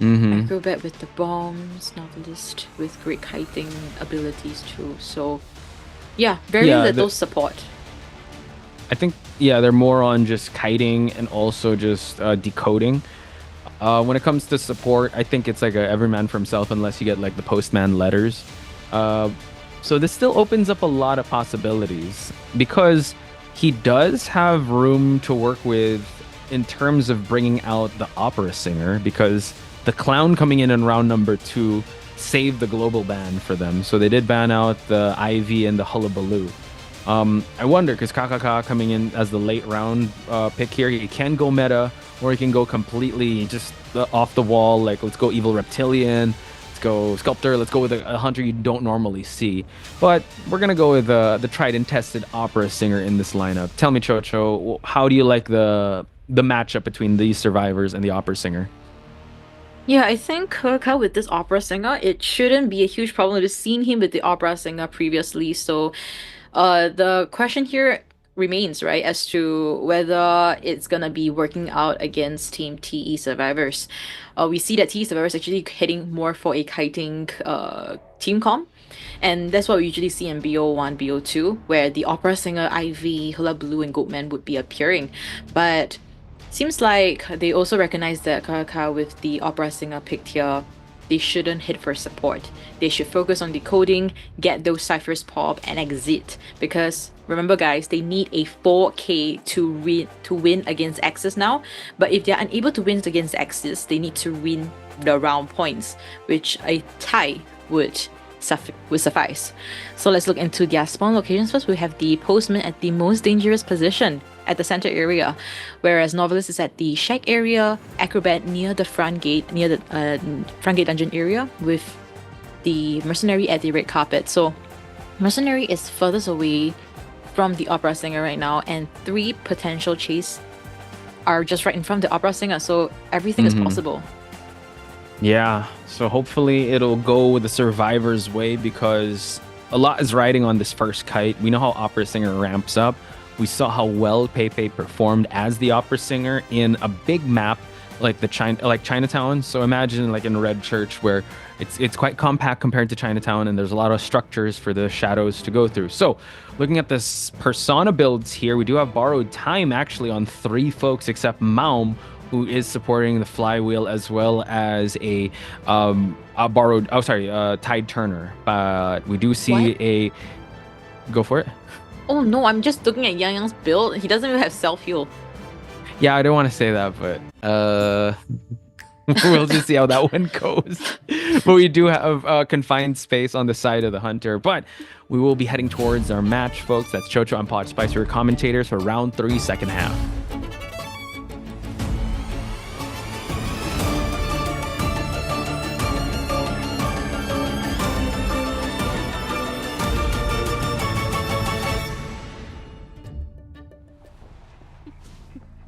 Acrobat with the bombs, Novelist with great kiting abilities too. So yeah, very little support. I think they're more on just kiting and also just decoding. When it comes to support, I think it's like a every man for himself unless you get like the Postman letters. So this still opens up a lot of possibilities because he does have room to work with in terms of bringing out the opera singer, because the clown coming in round number 2 saved the global ban for them. So they did ban out the Ivy and the Hullabaloo. I wonder, because KKK coming in as the late round pick here, he can go meta, or he can go completely just off the wall, like let's go Evil Reptilian, let's go Sculptor, let's go with a hunter you don't normally see. But we're going to go with the tried and tested opera singer in this lineup. Tell me, Chocho, how do you like the matchup between these survivors and the opera singer? Yeah, I think Kurka with this opera singer, it shouldn't be a huge problem. We've seen him with the opera singer previously, so the question here remains, right, as to whether it's gonna be working out against Team TE survivors. We see that TE survivors actually heading more for a kiting team comp, and that's what we usually see in BO1, BO2, where the opera singer, Ivy, Hullabaloo, and Goatman would be appearing. But seems like they also recognize that Karaka with the opera singer picked here, they shouldn't hit for support. They should focus on decoding, get those ciphers pop, and exit. Because remember guys, they need a 4k to win against AXIZ now. But if they're unable to win against AXIZ, they need to win the round points, which a tie would suffice. So let's look into their spawn locations first. We have the Postman at the most dangerous position at the center area, whereas Novelist is at the shack area, Acrobat near the front gate, near the front gate dungeon area, with the Mercenary at the red carpet. So Mercenary is furthest away from the opera singer right now, and 3 potential chase are just right in front of the opera singer, so everything is possible. Yeah, so hopefully it'll go with the survivor's way, because a lot is riding on this first kite. We know how opera singer ramps up. We saw how well Pepe performed as the opera singer in a big map like Chinatown. So imagine like in Red Church, where it's quite compact compared to Chinatown, and there's a lot of structures for the shadows to go through. So looking at this persona builds here, we do have borrowed time actually on 3 folks except Maum, who is supporting the flywheel, as well as a Tide Turner. But we do see go for it. Oh no, I'm just looking at Yang Yang's build. He doesn't even have self-heal. Yeah, I don't want to say that, but we'll just see how that one goes. But we do have confined space on the side of the hunter. But we will be heading towards our match, folks. That's Chocho and Potspice, your commentators for round 3, second half.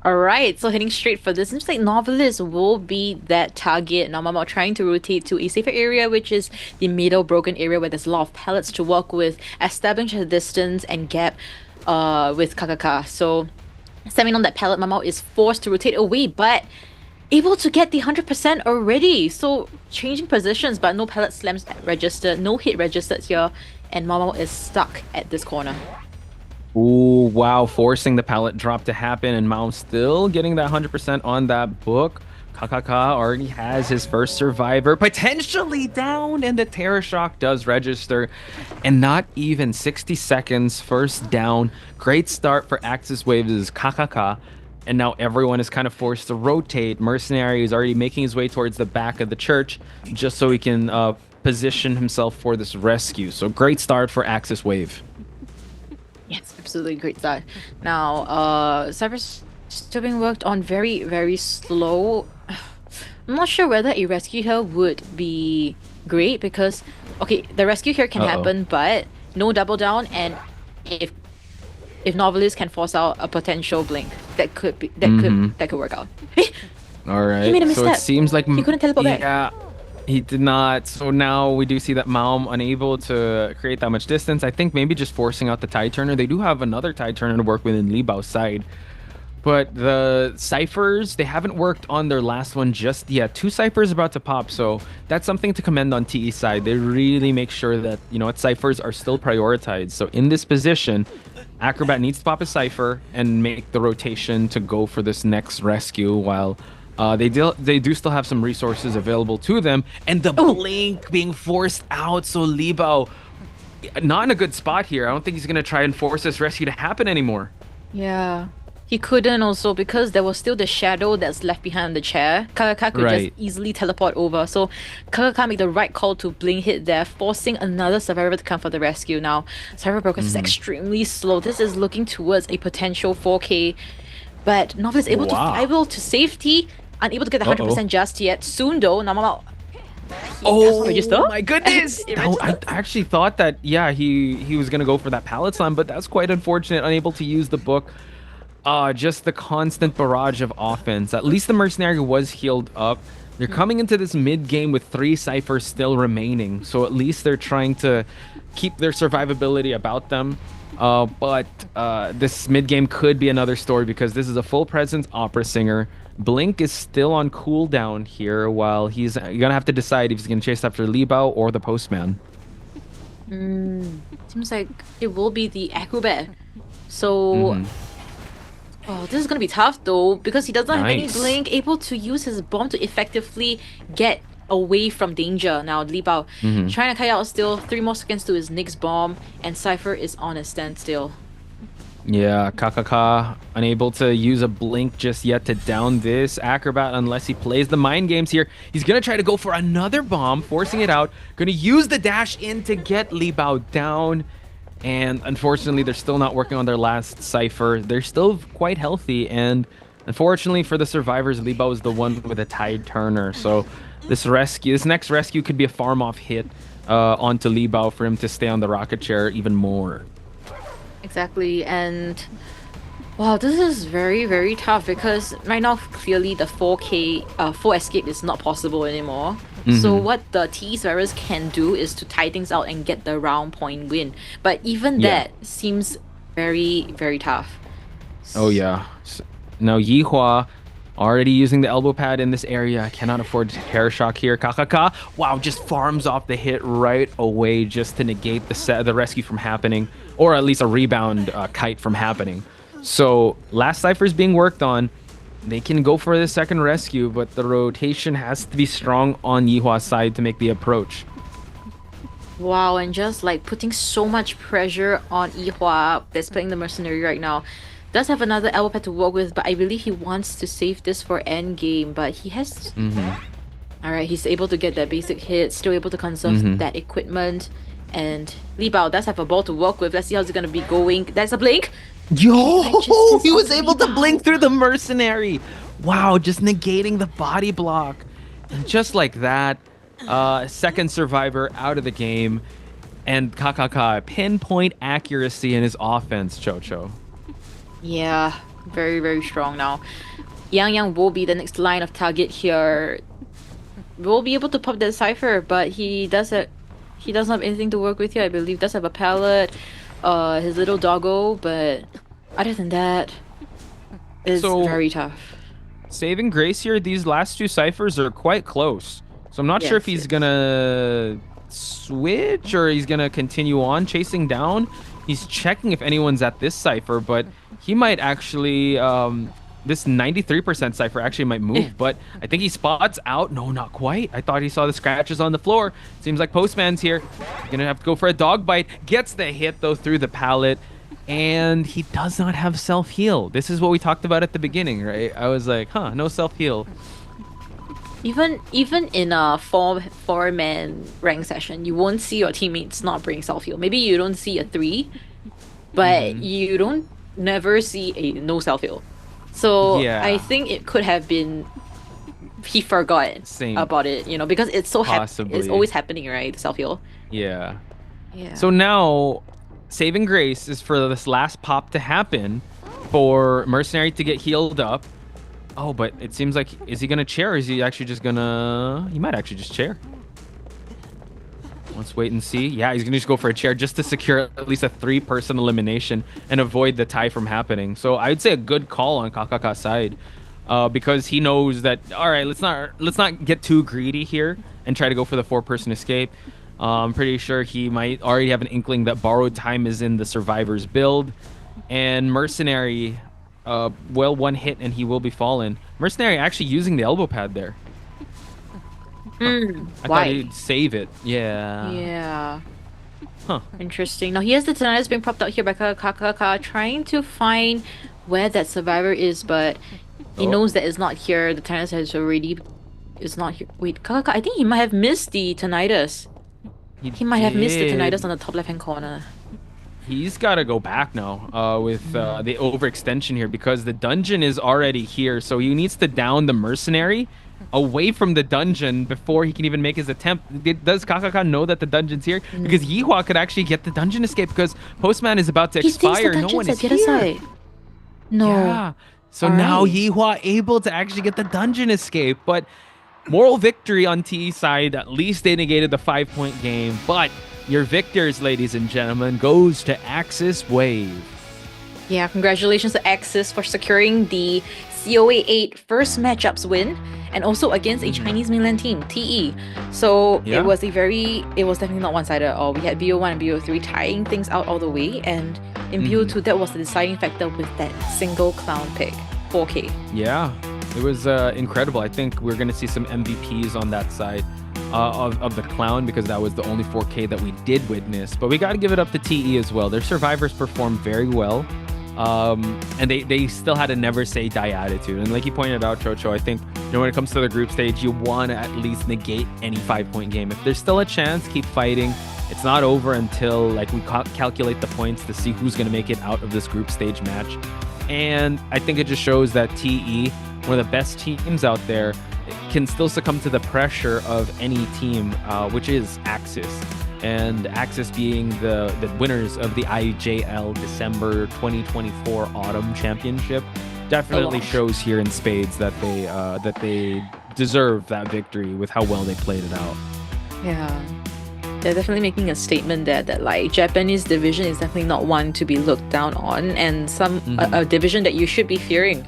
Alright, so heading straight for this, seems like Novelist will be that target. Now Mama trying to rotate to a safer area, which is the middle broken area where there's a lot of pellets to work with, establish a distance and gap with KKK. So stemming on that pellet, Mama is forced to rotate away, but able to get the 100% already. So changing positions, but no pellet slams registered, no hit registered here, and Mama is stuck at this corner. Ooh, wow, forcing the pallet drop to happen, and Mao still getting that 100% on that book. KKK already has his first survivor potentially down, and the Terror Shock does register, and not even 60 seconds, first down. Great start for Axis Waves' KKK, and now everyone is kind of forced to rotate. Mercenary is already making his way towards the back of the church just so he can position himself for this rescue. So great start for Axis Wave. Yes, absolutely great start. Now, Cypher's still being worked on very, very slow. I'm not sure whether a rescue here would be great because, okay, the rescue here can happen, but no double down, and if Novelist can force out a potential blink, that could be that could work out. All right, he made a misstep. So it seems like he couldn't teleport back. Yeah. He did not. So now we do see that Maum unable to create that much distance. I think maybe just forcing out the Tide Turner. They do have another Tide Turner to work with in Li Bao's side. But the Ciphers, they haven't worked on their last one just yet. 2 Ciphers about to pop. So that's something to commend on TE's side. They really make sure that, you know what, Ciphers are still prioritized. So in this position, Acrobat needs to pop a Cipher and make the rotation to go for this next rescue, while they do still have some resources available to them, and the blink being forced out. So Li Bao not in a good spot here. I don't think he's gonna try and force this rescue to happen anymore. Yeah, He couldn't also because there was still the shadow that's left behind the chair. Kakaka could just easily teleport over. So Kakaka made the right call to blink hit there, forcing another survivor to come for the rescue. Now, survivor progress is extremely slow. This is looking towards a potential 4K. But Novice able to fly to safety, unable to get the 100% just yet. Soon though, Namama. Oh my goodness! I actually thought that he was gonna go for that pallet slam, but that's quite unfortunate. Unable to use the book. Just the constant barrage of offense. At least the mercenary was healed up. They're coming into this mid game with 3 ciphers still remaining, so at least they're trying to keep their survivability about them. But this mid game could be another story because this is a full presence opera singer. Blink is still on cooldown here, while he's gonna have to decide if he's gonna chase after Libao or the postman. Seems like it will be the acrobat. So oh, this is gonna be tough though, because he doesn't have any blink, able to use his bomb to effectively get away from danger. Now Libao trying to kite out still, 3 more seconds to his next bomb, and Cypher is on a standstill. Yeah, Kakaka unable to use a blink just yet to down this acrobat unless he plays the mind games here. He's gonna try to go for another bomb, forcing it out. Gonna use the dash in to get Libao down. And unfortunately, they're still not working on their last cipher. They're still quite healthy, and unfortunately for the survivors, Libao is the one with a tide turner. So this next rescue could be a farm off hit onto Libao for him to stay on the rocket chair even more. Exactly, and wow, this is very, very tough because right now clearly the 4K 4 escape is not possible anymore. So what the T survivors can do is to tie things out and get the round point win. But even that seems very, very tough. Oh yeah. Now Yihua already using the elbow pad in this area. Cannot afford to hair shock here. Kakaka, wow, just farms off the hit right away just to negate the rescue from happening, or at least a rebound kite from happening. So last cipher is being worked on. They can go for the second rescue, but the rotation has to be strong on Yihua's side to make the approach. Wow, and just like putting so much pressure on Yihua that's playing the mercenary right now. Does have another elbow pad to work with, but I believe he wants to save this for end game, but he has alright, he's able to get that basic hit, still able to conserve that equipment. And Libao does have a ball to work with. Let's see how's it gonna be going. That's a blink. Yo, he was able to blink through the mercenary. Wow, just negating the body block. And just like that, second survivor out of the game. And Kakaka, pinpoint accuracy in his offense, Chocho. Yeah, very, very strong now. Yang will be the next line of target here. Will be able to pop that cipher, but he doesn't have anything to work with here. I believe does have a pallet, his little doggo, but other than that, it's very tough. Saving grace here, these last 2 ciphers are quite close. So I'm not sure if he's gonna switch or he's gonna continue on chasing down. He's checking if anyone's at this cipher, but he might actually this 93% cipher actually might move, but I think he spots out. No, not quite. I thought he saw the scratches on the floor. Seems like Postman's here. Gonna have to go for a dog bite. Gets the hit though through the pallet, and he does not have self-heal. This is what we talked about at the beginning, right? I was like, huh, no self-heal. Even in a four-man rank session, you won't see your teammates not bring self-heal. Maybe you don't see a 3, but you don't never see a no self-heal. So I think it could have been he forgot about it, you know, because it's so it's always happening, right? The self-heal. Yeah. So now saving grace is for this last pop to happen, for Mercenary to get healed up. Oh, but it seems like, is he gonna chair or is he actually just gonna... He might actually just chair. Let's wait and see. Yeah, he's gonna just go for a chair just to secure at least a 3-person elimination and avoid the tie from happening. So I'd say a good call on Kakaka's side, because he knows that, all right, let's not get too greedy here and try to go for the 4-person escape. I'm pretty sure he might already have an inkling that borrowed time is in the survivor's build, and Mercenary, well, 1 hit and he will be fallen. Mercenary actually using the elbow pad there. I thought he'd save it. Yeah. Huh. Interesting. Now he has the Tinnitus being popped out here by Kakaka, trying to find where that survivor is, but he knows that it's not here. The Tinnitus has already is not here. Wait, Kakaka, I think he might have missed the Tinnitus. He might have missed the Tinnitus on the top left-hand corner. He's got to go back now with the overextension here because the dungeon is already here. So he needs to down the mercenary away from the dungeon before he can even make his attempt. Does Kakaka know that the dungeon's here? Because Yihua could actually get the dungeon escape because Postman is about to expire. No one is here. No. Yeah. So now Yihua able to actually get the dungeon escape. But moral victory on TE side. At least they negated the 5-point game. But your victors, ladies and gentlemen, goes to AXIZ Wave. Yeah, congratulations to AXIZ for securing the COA8 first matchups win, and also against a Chinese mainland team, TE. So it was definitely not one-sided at all. We had BO1 and BO3 tying things out all the way, and in BO2 that was the deciding factor with that single clown pick, 4K. Yeah, it was incredible. I think we're going to see some MVPs on that side of the clown because that was the only 4K that we did witness. But we got to give it up to TE as well. Their survivors performed very well. And they still had a never say die attitude. And like you pointed out, Chocho, I think when it comes to the group stage, you want to at least negate any 5-point game. If there's still a chance, keep fighting. It's not over until like we calculate the points to see who's going to make it out of this group stage match. And I think it just shows that TE, one of the best teams out there, can still succumb to the pressure of any team, which is AXIZ. And AXIZ being the winners of the IJL December 2024 Autumn Championship definitely shows here in spades that they deserve that victory with how well they played it out. Yeah. They're definitely making a statement there that like Japanese division is definitely not one to be looked down on, and a division that you should be fearing.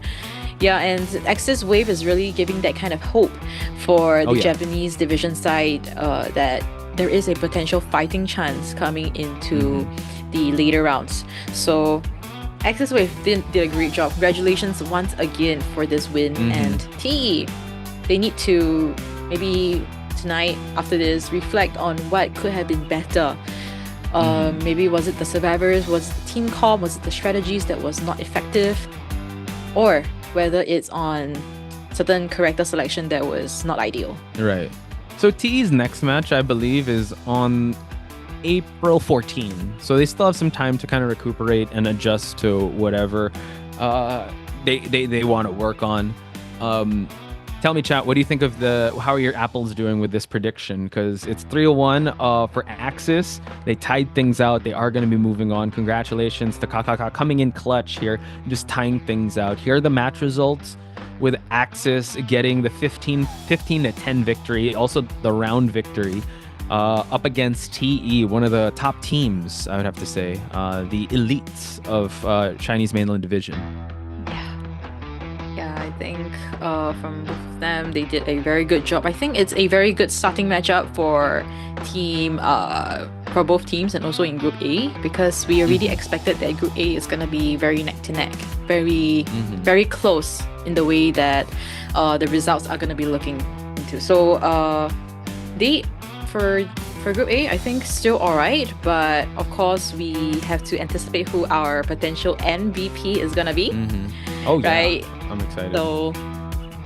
Yeah, and AXIZ Wave is really giving that kind of hope for the Japanese division side that there is a potential fighting chance coming into the later rounds. So AXIZ Wave did a great job. Congratulations once again for this win. And TE, they need to maybe tonight after this reflect on what could have been better. Maybe was it the survivors, was it the team comp, was it the strategies that was not effective, or whether it's on certain character selection that was not ideal. Right. So TE's next match, I believe, is on April 14. So they still have some time to kind of recuperate and adjust to whatever they want to work on. Tell me, chat, what do you think of how are your apples doing with this prediction? Because it's 3-1 for AXIZ. They tied things out. They are going to be moving on. Congratulations to Kakaka coming in clutch here, just tying things out. Here are the match results, with AXIZ getting the 15-10 victory, also the round victory, up against TE, one of the top teams, I would have to say, the elites of Chinese mainland division. Yeah, I think from both of them, they did a very good job. I think it's a very good starting matchup for both teams, and also in Group A, because we already expected that Group A is going to be very neck to neck, very close in the way that the results are going to be looking into. So for Group A, I think still alright, but of course we have to anticipate who our potential MVP is going to be. Oh yeah, right? I'm excited. So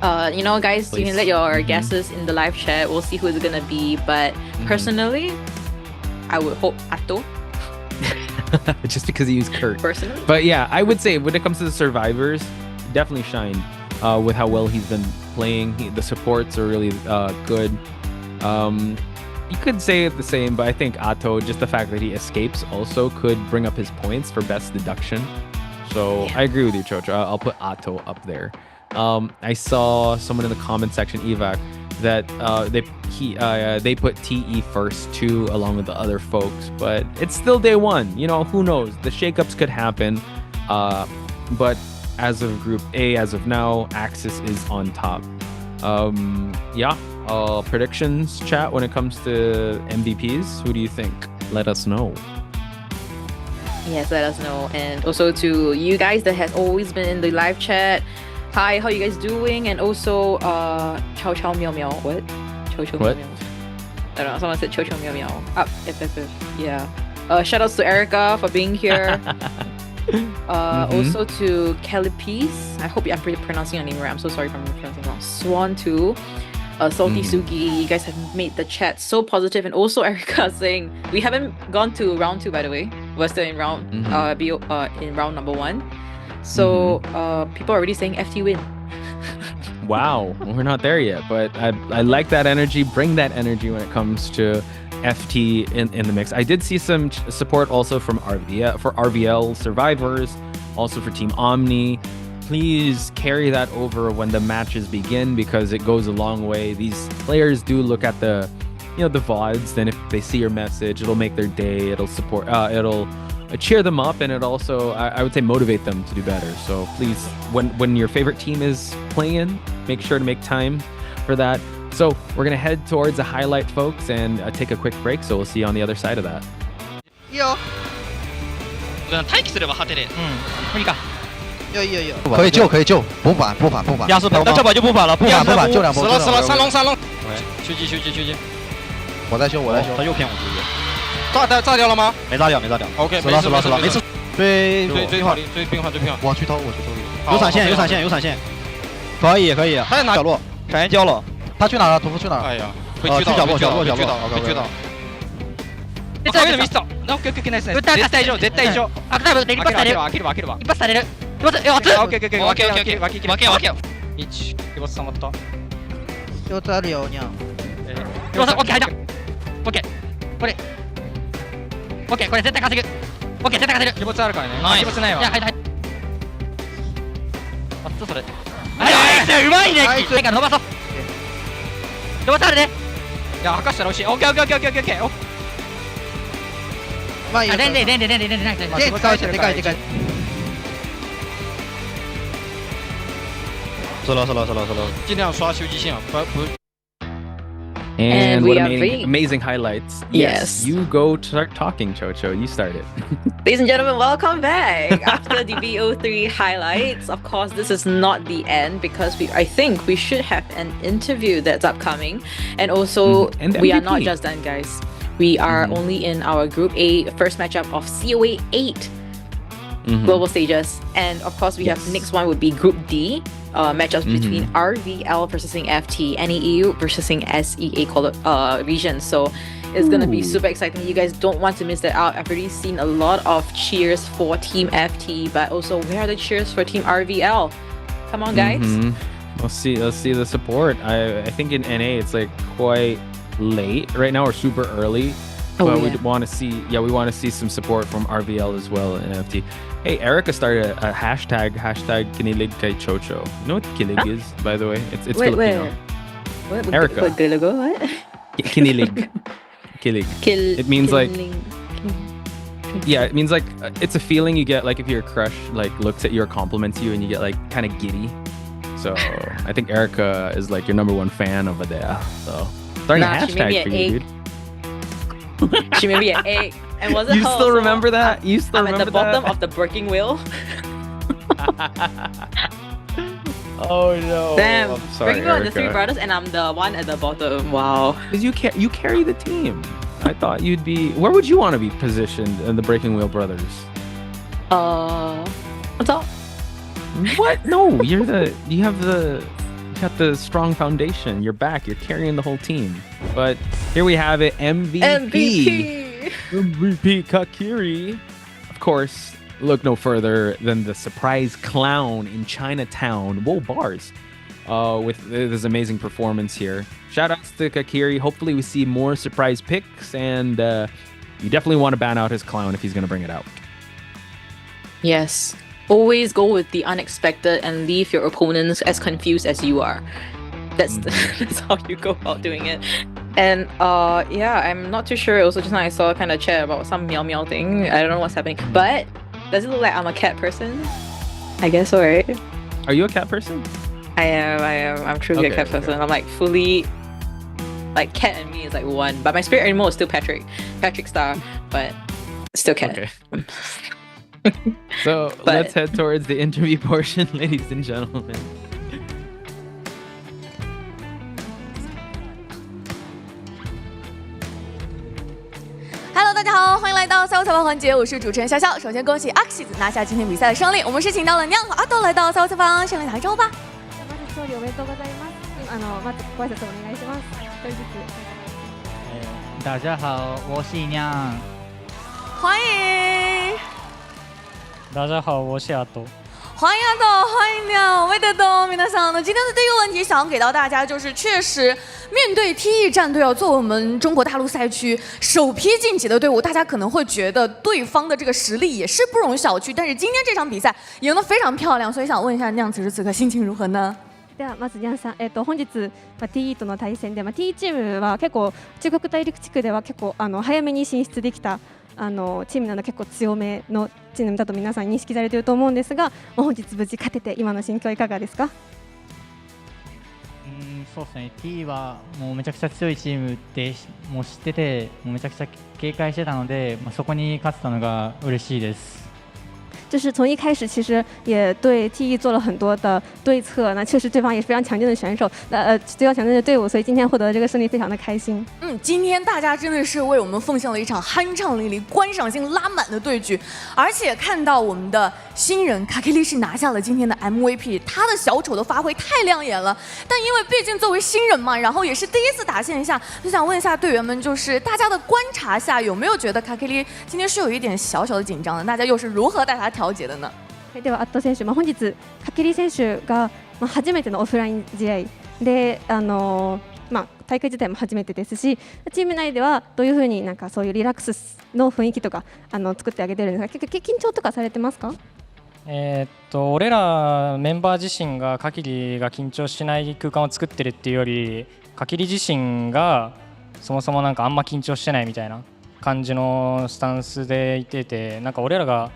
guys, you can let your guesses in the live chat. We'll see who it's going to be, but personally, I would hope Atto. Just because he used Kurt. Personally. But yeah, I would say when it comes to the survivors, definitely shined with how well he's been playing. The supports are really good. You could say it the same, but I think Atto, just the fact that he escapes also could bring up his points for best deduction. So I agree with you, Chocho. I'll put Atto up there. I saw someone in the comment section, Evac, that they put TE first too, along with the other folks, but it's still day one. Who knows? The shakeups could happen. But as of Group A, as of now, AXIZ is on top. Predictions, chat, when it comes to MVPs, who do you think? Let us know. Yes, let us know. And also to you guys that has always been in the live chat, hi, how you guys doing? And also chow chow meow meow. What? Chow chow meow meow. I don't know, someone said chow chow meow meow. Up, yeah. Shout outs to Erica for being here. Also to Calipes. I hope I'm pronouncing your name right. I'm so sorry if I'm pronouncing wrong. Swan 2. Salty Sugi, you guys have made the chat so positive, and also Erica saying we haven't gone to round 2, by the way. We're still in round in round number 1. So people are already saying FT win. Wow, we're not there yet, but I like that energy. Bring that energy when it comes to FT in the mix. I did see some support also from RVL survivors, also for Team Omni. Please carry that over when the matches begin, because it goes a long way. These players do look at the VODs, and if they see your message, it'll make their day. It'll support. It'll cheer them up, and it also, I would say, motivate them to do better. So please, when your favorite team is playing, make sure to make time for that. So we're gonna head towards a highlight, folks, and take a quick break. So we'll see you on the other side of that. いいよ。待機すれば果てで。無理か。有，可以救，补反。压缩那这把就不反了，补反，救两波。死了，三龙。休息。我在修。他又骗我直接。炸掉了吗？没炸掉。OK， 死了，没事。追平缓。我去偷。有闪现。可以。他在哪角落？闪现交了。他去哪了？屠夫去哪？哎呀，被狙到。被狙到。こういうの見せた。OK、ナイス。絶対以上。開ければ。一発される。OK。脇。1。手羽さんまった。手羽あるよ、にゃん。手羽さん、OK、入った。OK。これ絶対稼ぐ。OK、絶対稼ぐ。手羽あるからね。手羽ないわ。いや、入った。それ。うまいね。はいから伸ばそう。手羽あるね。いや、吐かしたら美味しい。OK。まあいいよ。でかい。走了，尽量刷修机线啊，不。And we what are amazing highlights. Yes. You go start talking, Chocho. You started. Ladies and gentlemen, welcome back. After the BO3 highlights, of course, this is not the end, because I think we should have an interview that's upcoming. And also, and we are not just done, guys. We are only in our Group A first matchup of COAⅧ global stages. And of course, we have next one would be Group D. Matchups between RVL versus FT, NEU versus SEA region. So it's gonna be super exciting. You guys don't want to miss that out. I've already seen a lot of cheers for Team FT, but also where are the cheers for Team RVL? Come on, guys. Let's see the support. I think in NA it's like quite late right now, or super early. But we want to see some support from RVL as well in FT. Hey, Erica started a hashtag Kinilig kay Chocho. You know what Kilig is, by the way? It's Filipino. What? Erica. What? Kinilig. Kilig. It means like... Yeah, it means like, it's a feeling you get like if your crush like looks at you or compliments you and you get like kind of giddy. So I think Erica is like your #1 fan over there. So starting a hashtag for you, dude. She may be an egg. And was it you still remember that? You still remember that? I'm at the bottom of the breaking wheel. Oh no! Damn. I'm sorry, breaking wheel are the Erica. 3 brothers, and I'm the one at the bottom. Wow. Because you carry the team. I thought you'd be. Where would you want to be positioned in the Breaking Wheel brothers? What's up? What? No, you got the strong foundation. You're back. You're carrying the whole team. But here we have it. MVP Kakiri. Of course, look no further than the surprise clown in Chinatown. Whoa, bars. With this amazing performance here. Shout outs to Kakiri. Hopefully we see more surprise picks, and you definitely want to ban out his clown if he's going to bring it out. Yes. Always go with the unexpected and leave your opponents as confused as you are. That's how you go about doing it. And yeah, I'm not too sure. Also, just now I saw kind of chat about some meow meow thing. I don't know what's happening. But does it look like I'm a cat person? I guess so, right? Are you a cat person? I am. I'm truly a cat person. I'm like fully, like cat and me is like one. But my spirit animal is still Patrick Star, but still cat. Okay. So let's head towards the interview portion, ladies and gentlemen. Hello， 大家好，欢迎来到赛赛后采访环节，我是主持人潇潇。首先恭喜 AXIZ 拿下今天比赛的胜利，我们是请到了酿和阿豆来到赛后采访，先来打一招呼吧。まず勝利おめでとうございます。まずご挨拶お願いします。一人ずつ。大家好，我是酿。欢迎。大家好，我是阿斗。欢迎阿豆，欢迎酿，おめでとう皆さん。那今天的第一个问题想要给到大家，就是确实面对 TE 战队作为我们中国大陆赛区首批晋级的队伍，大家可能会觉得对方的这个实力也是不容小觑。但是今天这场比赛赢得非常漂亮，所以想问一下酿此时此刻心情如何呢？ではまずニャンさん、本日、TE との対戦で、TE チームは結構中国大陸地区では結構早めに進出できたチームなので結構強めのチームだと皆さん認識されていると思うんですが、本日無事勝てて今の心境いかがですか？そうですね、T はもうめちゃくちゃ強いチームってもう知ってて、もうめちゃくちゃ警戒してたので、そこに勝てたのが嬉しいです。就是从一开始其实也对 TE 做了很多的对策，那确实对方也是非常强劲的选手，非常强劲的队伍，所以今天获得这个胜利非常的开心。今天大家真的是为我们奉献了一场酣畅淋漓、观赏性拉满的对局，而且看到我们的新人卡克利是拿下了今天的 MVP， 他的小丑的发挥太亮眼了。但因为毕竟作为新人嘛，然后也是第一次打线下，就想问一下队员们，就是大家的观察下有没有觉得卡克利今天是有一点小小的紧张的？大家又是如何带他調節的呢？ではアット選手、本日カケリ選手が初めてのオフライン試合で、大会自体も初めてですし、チーム内ではどういうふうになんかそういうリラックスの雰囲気とか作ってあげてるんですか？緊張とかされてますか？俺らメンバー自身がカキリが緊張しない空間を作ってるっていうより、カキリ自身がそもそもなんかあんま緊張してないみたいな感じのスタンスでいて、なんか俺らが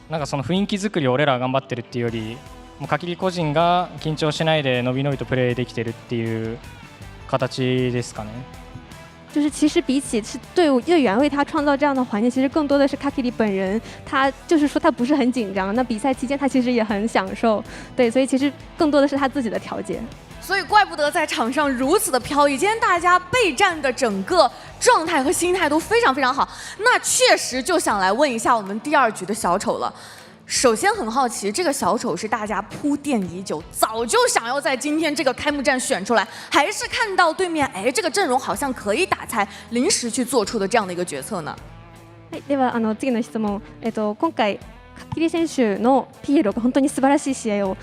なんかその雰囲気作りを俺らが頑張ってるっていうより、もうカキリ個人が緊張しないで伸び伸びとプレーできてるっていう形ですかね。就是其实比起是队员为他创造这样的环境，其实更多的是卡基里本人，他就是说他不是很紧张，那比赛期间他其实也很享受，对，所以其实更多的是他自己的调节。所以怪不得在场上如此的飘逸，今天大家备战的整个状态和心态都非常非常好。那确实就想来问一下我们第二局的小丑了。首先很好奇，这个小丑是大家铺垫已久，早就想要在今天这个开幕战选出来，还是看到对面这个阵容好像可以打才临时去做出的这样的一个决策呢？はい、では次の質問、今回カキリ選手のピエロが本当に素晴らしい試合を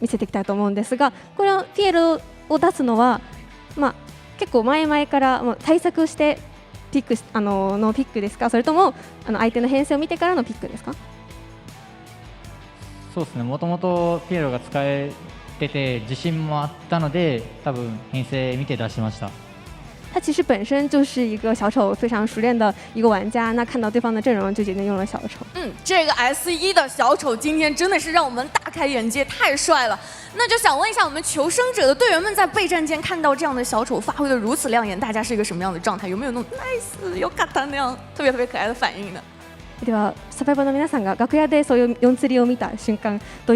見せてきたと思うんですが、このピエロを出すのは、結構前々から対策してピックですか？それとも相手の編成を見てからのピックですか？そうですね、もともとピエロが使えてて自信もあったので、多分編成見て出しました。他其实本身就是一个小丑非常熟练的一个玩家，那看到对方的阵容就决定用了小丑。这个 S1 的小丑今天真的是让我们大开眼界，太帅了。那就想问一下我们求生者的队员们，在备战间看到这样的小丑发挥的如此亮眼，大家是一个什么样的状态？有没有那种 nice よかった那样特别可爱的反应呢？ではサバイバーの皆さんが楽屋でそういう4釣りを見た瞬間、ど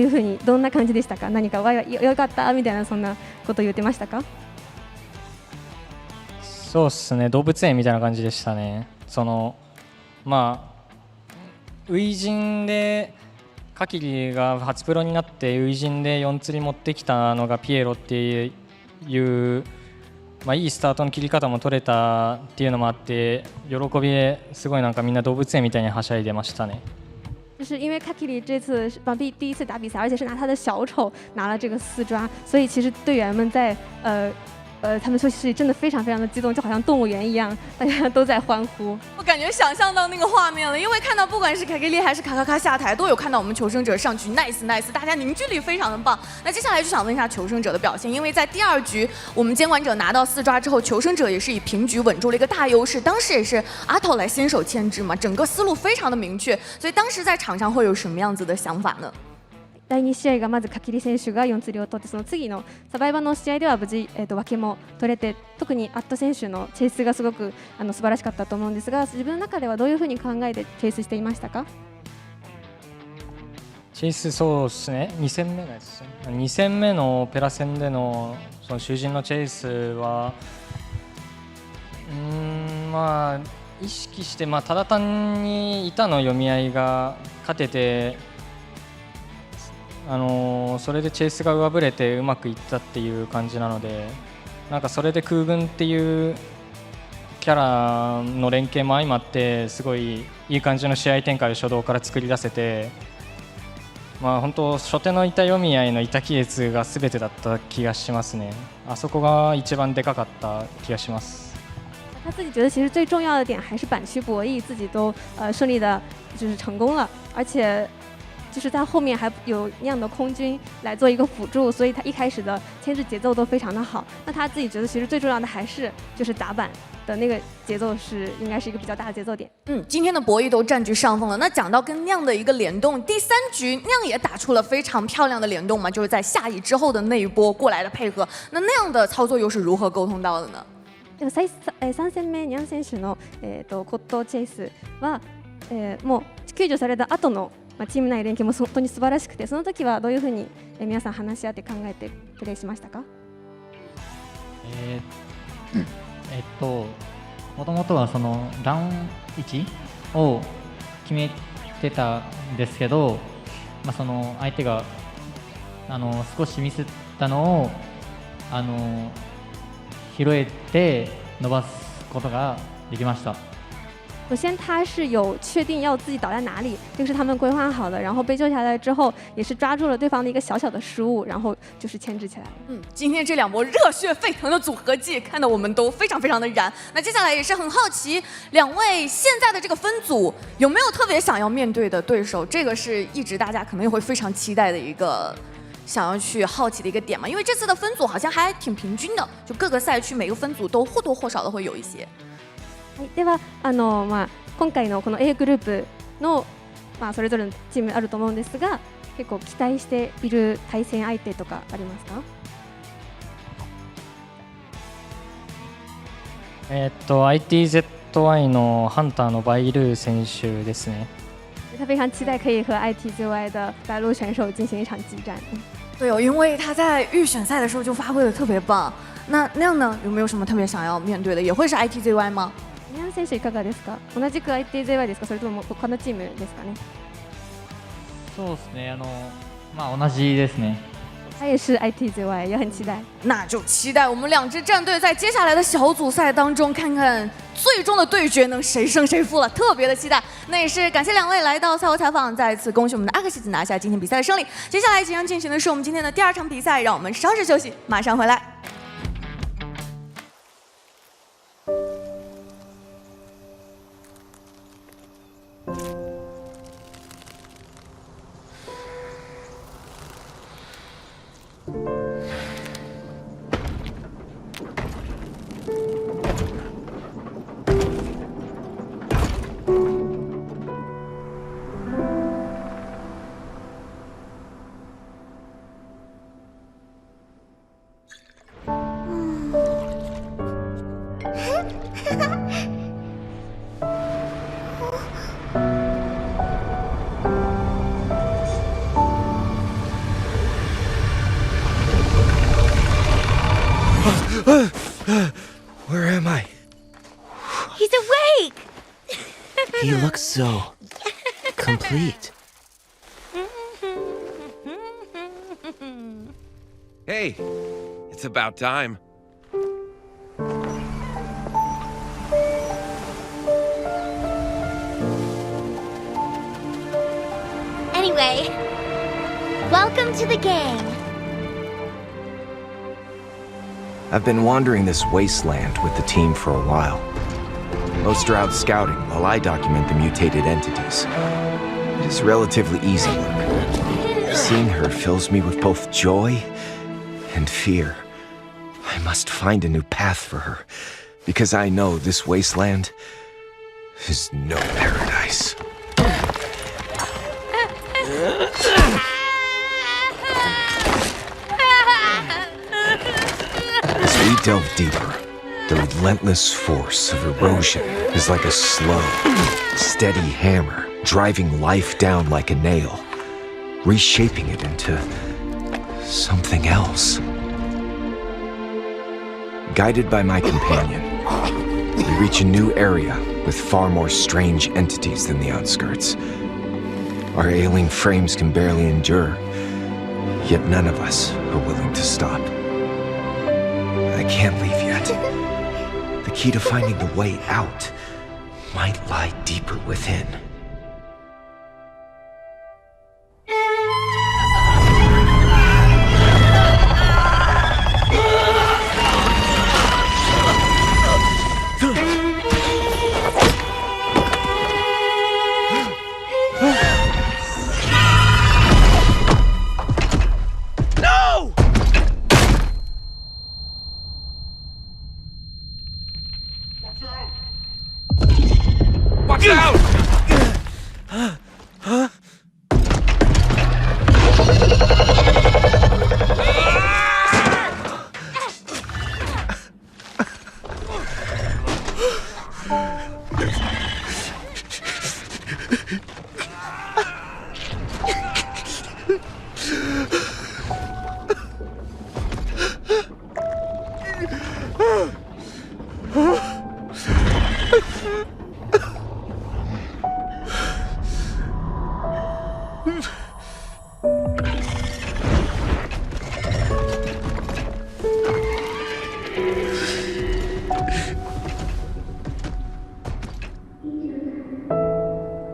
んな感じでしたか？何かわいよかったみたいなそんなことを言ってましたか？そうですね、動物園みたいな感じでしたね。初陣でカキリが初プロになって初陣で4釣り持ってきたのがピエロっていう、いいスタートの切り方も取れたっていうのもあって、喜びですごいなんかみんな動物園みたいにはしゃいでましたね。就是因为卡基里这次第一次打比赛，而且是拿他的小丑拿了这个4抓，所以其实队员们在他们休息室真的非常非常的激动，就好像动物园一样，大家都在欢呼。我感觉想象到那个画面了，因为看到不管是凯克利还是卡卡卡下台，都有看到我们求生者上去 nice， 大家凝聚力非常的棒。那接下来就想问一下求生者的表现，因为在第二局我们监管者拿到4抓之后，求生者也是以平局稳住了一个大优势，当时也是阿头来先手牵制嘛，整个思路非常的明确，所以当时在场上会有什么样子的想法呢？第2試合がまずカキリ選手が4釣りを取って、その次のサバイバの試合では無事、分けも取れて、特にアット選手のチェイスがすごく素晴らしかったと思うんですが、自分の中ではどういうふうに考えてチェイスしていましたか？チェイス、そうですね、2戦目のやつですね。2戦目のペラ戦でのその囚人のチェイスは、意識して、ただ単に板の読み合いが勝てて、それでチェイスが上振れてうまくいったっていう感じなので、なんかそれで空軍っていうキャラの連携も相まってすごいいい感じの試合展開を初動から作り出せて、本当初手の板読み合いの板亀裂が全てだった気がしますね。あそこが一番でかかった気がします。他自己觉得其实最重要的点还是板区博弈，自己都顺利的就是成功了，而且就是在后面还有那样的空军来做一个辅助，所以他一开始的牵制节奏都非常的好。那他自己觉得其实最重要的还是就是打板的那个节奏应该是一个比较大的节奏点。今天的博弈都占据上风了。那讲到跟酿的一个联动，第3局酿也打出了非常漂亮的联动嘛，就是在下移之后的那一波过来的配合。那样的操作又是如何沟通到的呢？3戦目ニャン選手のコットチェイスはもう救助された後のチーム内連携も本当に素晴らしくて、その時はどういうふうに皆さん話し合って考えてプレーしましたか？もともとはそのラン1を決めてたんですけど、その相手が少しミスったのを拾えて伸ばすことができました。首先他是有确定要自己倒在哪里，这个是他们规划好的，然后被救下来之后也是抓住了对方的一个小小的失误，然后就是牵制起来了。今天这2波热血沸腾的组合技看得我们都非常非常的燃。那接下来也是很好奇2位现在的这个分组有没有特别想要面对的对手，这个是一直大家可能也会非常期待的一个想要去好奇的一个点嘛，因为这次的分组好像还挺平均的，就各个赛区每个分组都或多或少的会有一些。では今回のこの A グループのそれぞれのチームあると思うんですが、結構期待している対戦相手とかありますか？AXIZ のハンターのバイルー選手ですね。他非常期待可以和 AXIZ 的白鹿选手进行一场激战。对哦，因为他在预选赛的时候就发挥的特别棒。那样呢，有没有什么特别想要面对的？也会是 AXIZ 吗？ニャン選手いかがですか？同じく AXIZ ですか？それとも他のチームですかね？そうですね、同じですね。他也是 AXIZ， 也很期待。那就期待我们2支战队在接下来的小组赛当中，看看最终的对决能谁胜谁负了，特别的期待。那也是感谢2位来到赛后采访，再次恭喜我们的AXIZ拿下今天比赛的胜利。接下来即将进行的是我们今天的第2场比赛，让我们稍事休息，马上回来。Where am I? He's awake! He looks so complete. Hey, it's about time. Anyway, welcome to the gang. I've been wandering this wasteland with the team for a while. Most are out scouting while I document the mutated entities. It is relatively easy work. Seeing her fills me with both joy and fear. I must find a new path for her, because I know this wasteland is no paradise. As we delve deeper, the relentless force of erosion is like a slow, steady hammer, driving life down like a nail, reshaping it into something else. Guided by my companion, We reach a new area with far more strange entities than the outskirts. Our ailing frames can barely endure, yet none of us are willing to stop. I can't leave yet. The key to finding the way out might lie deeper within. Watch out! Huh?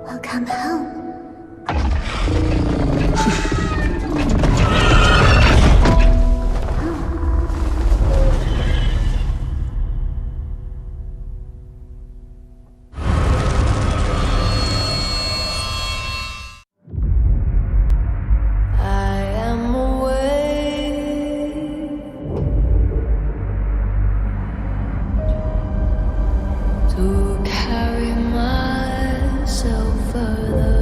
Welcome home. To carry myself further.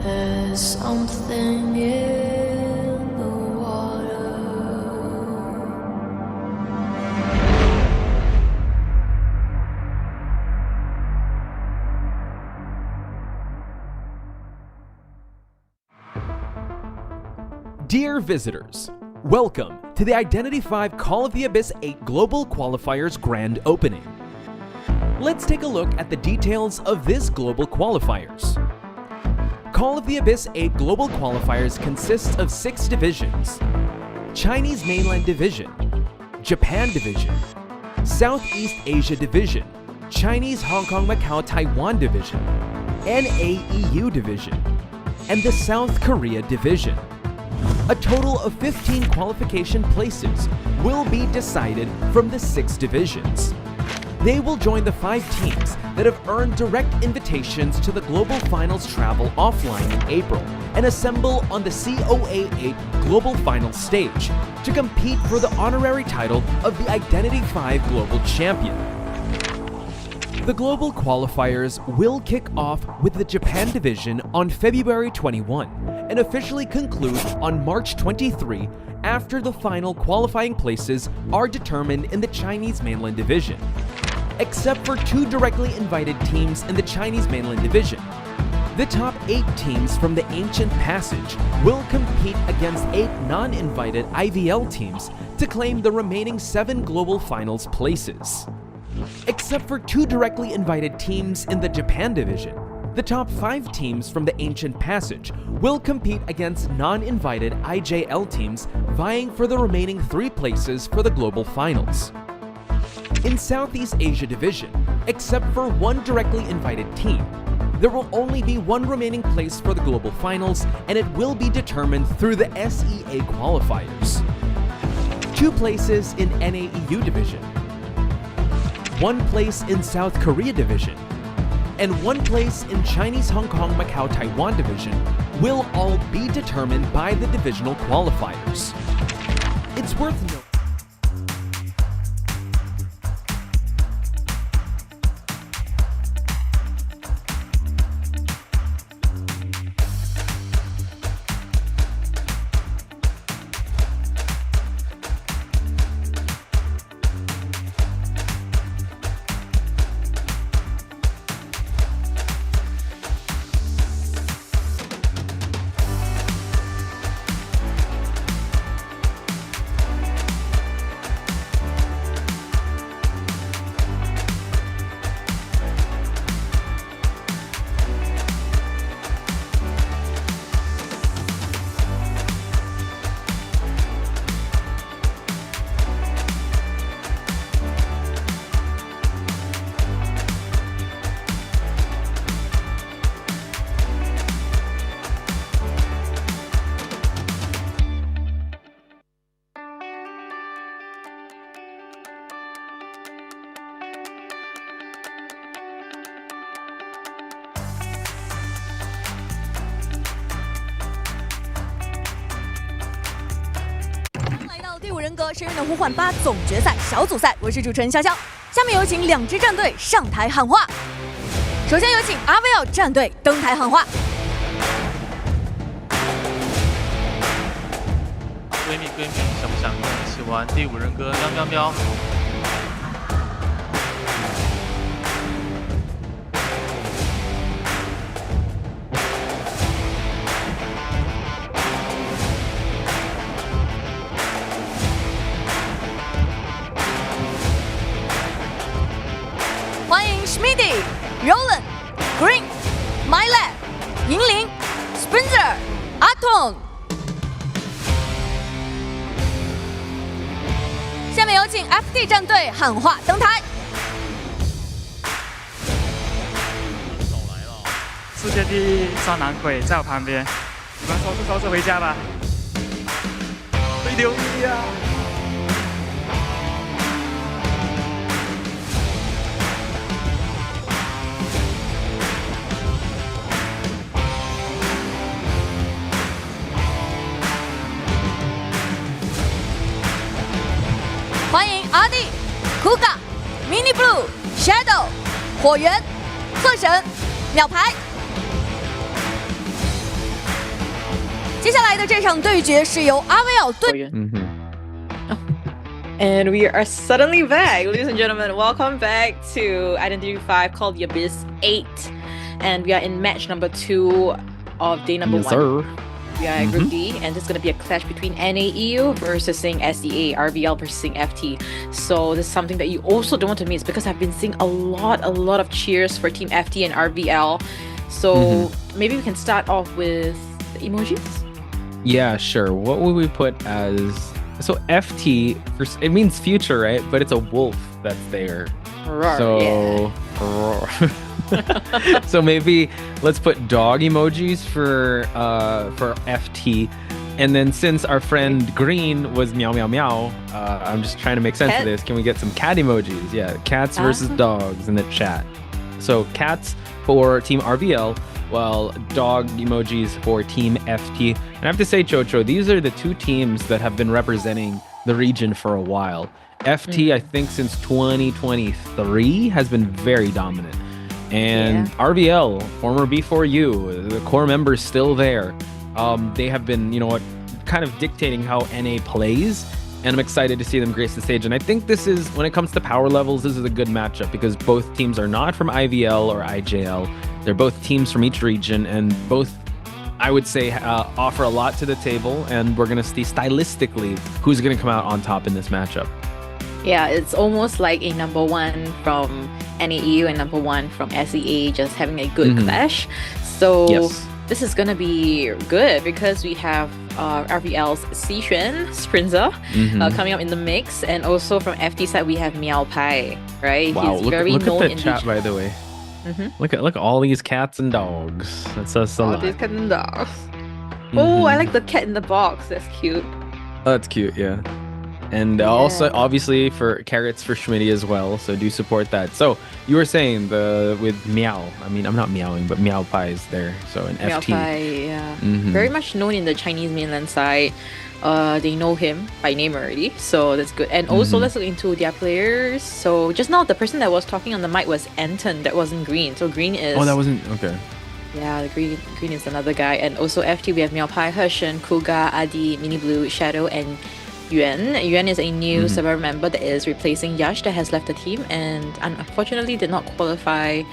There's something in the water. Dear visitors, welcome to the Identity V Call of the Abyss 8 Global Qualifiers Grand Opening. Let's take a look at the details of this Global Qualifiers. Call of the Abyss 8 Global Qualifiers consists of 6 divisions: Chinese Mainland Division, Japan Division, Southeast Asia Division, Chinese Hong Kong Macau Taiwan Division, NAEU Division, and the South Korea Division. A total of 15 qualification places will be decided from the 6 divisions. They will join the 5 teams that have earned direct invitations to the Global Finals travel offline in April and assemble on the COAⅧ Global Finals stage to compete for the honorary title of the Identity V Global Champion. The Global Qualifiers will kick off with the Japan Division on February 21 and officially conclude on March 23 after the final qualifying places are determined in the Chinese Mainland Division. Except for 2 directly invited teams in the Chinese Mainland Division, the top 8 teams from the Ancient Passage will compete against 8 non-invited IVL teams to claim the remaining 7 global finals places. Except for 2 directly invited teams in the Japan Division, the top 5 teams from the Ancient Passage will compete against non-invited IJL teams vying for the remaining 3 places for the global finals. In Southeast Asia Division, except for 1 directly invited team, there will only be 1 remaining place for the global finals, and it will be determined through the SEA qualifiers. 2 places in NAEU Division, 1 place in South Korea Division, and 1 place in Chinese Hong Kong Macau Taiwan Division will all be determined by the divisional qualifiers. It's worth noting 神人的呼唤8总决赛小组赛，我是主持人潇潇。下面有请2支战队上台喊话。首先有请 AbyssⅧ 战队登台喊话。闺蜜，想不想跟我一起玩第5人格喵喵喵？欢迎 Schmidty、Roland、Green、MyLab、银铃、Spencer、阿童。下面有请 FT 战队喊话登台。世界第一双男鬼在我旁边，你们收拾回家吧。最牛逼啊！欢迎阿弟、Kuga、Mini Blue、Shadow、火源、鹤神、秒牌。接下来的这场对决是由AbyssⅧ对。And we are suddenly back, ladies and gentlemen. Welcome back to Identity 5 called the AbyssⅧ. And we are in match number 2 of day number 1. Sir. We are at Group D, and this is going to be a clash between NAEU versus SEA, RVL versus FT. So this is something that you also don't want to miss because I've been seeing a lot of cheers for Team FT and RVL. So maybe we can start off with the emojis? Yeah, sure. What would we put as... So FT, it means future, right? But it's a wolf that's there. Roar, so... yeah. So maybe let's put dog emojis for FT, and then since our friend Green was meow meow meow, I'm just trying to make sense of this. Can we get some cat emojis? Yeah, cats versus dogs in the chat. So cats for Team RVL, while dog emojis for Team FT. And I have to say, Chocho, these are the 2 teams that have been representing the region for a while. FT, I think since 2023, has been very dominant. And RVL, former B4U, the core members still there. They have been, kind of dictating how NA plays. And I'm excited to see them grace the stage. And I think this is, when it comes to power levels, this is a good matchup because both teams are not from IVL or IJL. They're both teams from each region, and both, I would say, offer a lot to the table. And we're going to see stylistically who's going to come out on top in this matchup. Yeah, it's almost like a number 1 from NAEU and number 1 from SEA just having a good clash. So this is gonna be good because we have RVL's Xixuan, Sprinza, coming up in the mix, and also from FT side we have Miao Pai, right? Wow, He's look very at known the in chat, by the way. Look at all these cats and dogs. That's a all lot. these cats and dogs. Oh, I like the cat in the box. That's cute. Oh, that's cute, yeah. And also, obviously, for carrots for Schmitty as well. So do support that. So you were saying with Meow. I mean, I'm not meowing, but Meow Pai is there. So an Miao FT. Pai, yeah. Very much known in the Chinese mainland side. They know him by name already. So that's good. And also, let's look into their players. So just now, the person that was talking on the mic was Anton. That wasn't Green. So Green is... Oh, that wasn't... Okay. Yeah, the green is another guy. And also FT, we have Miao Pai, Hershen, Kuga, Adi, Mini Blue, Shadow, and Yuan. Yuan is a new server member that is replacing Yash that has left the team and unfortunately did not qualify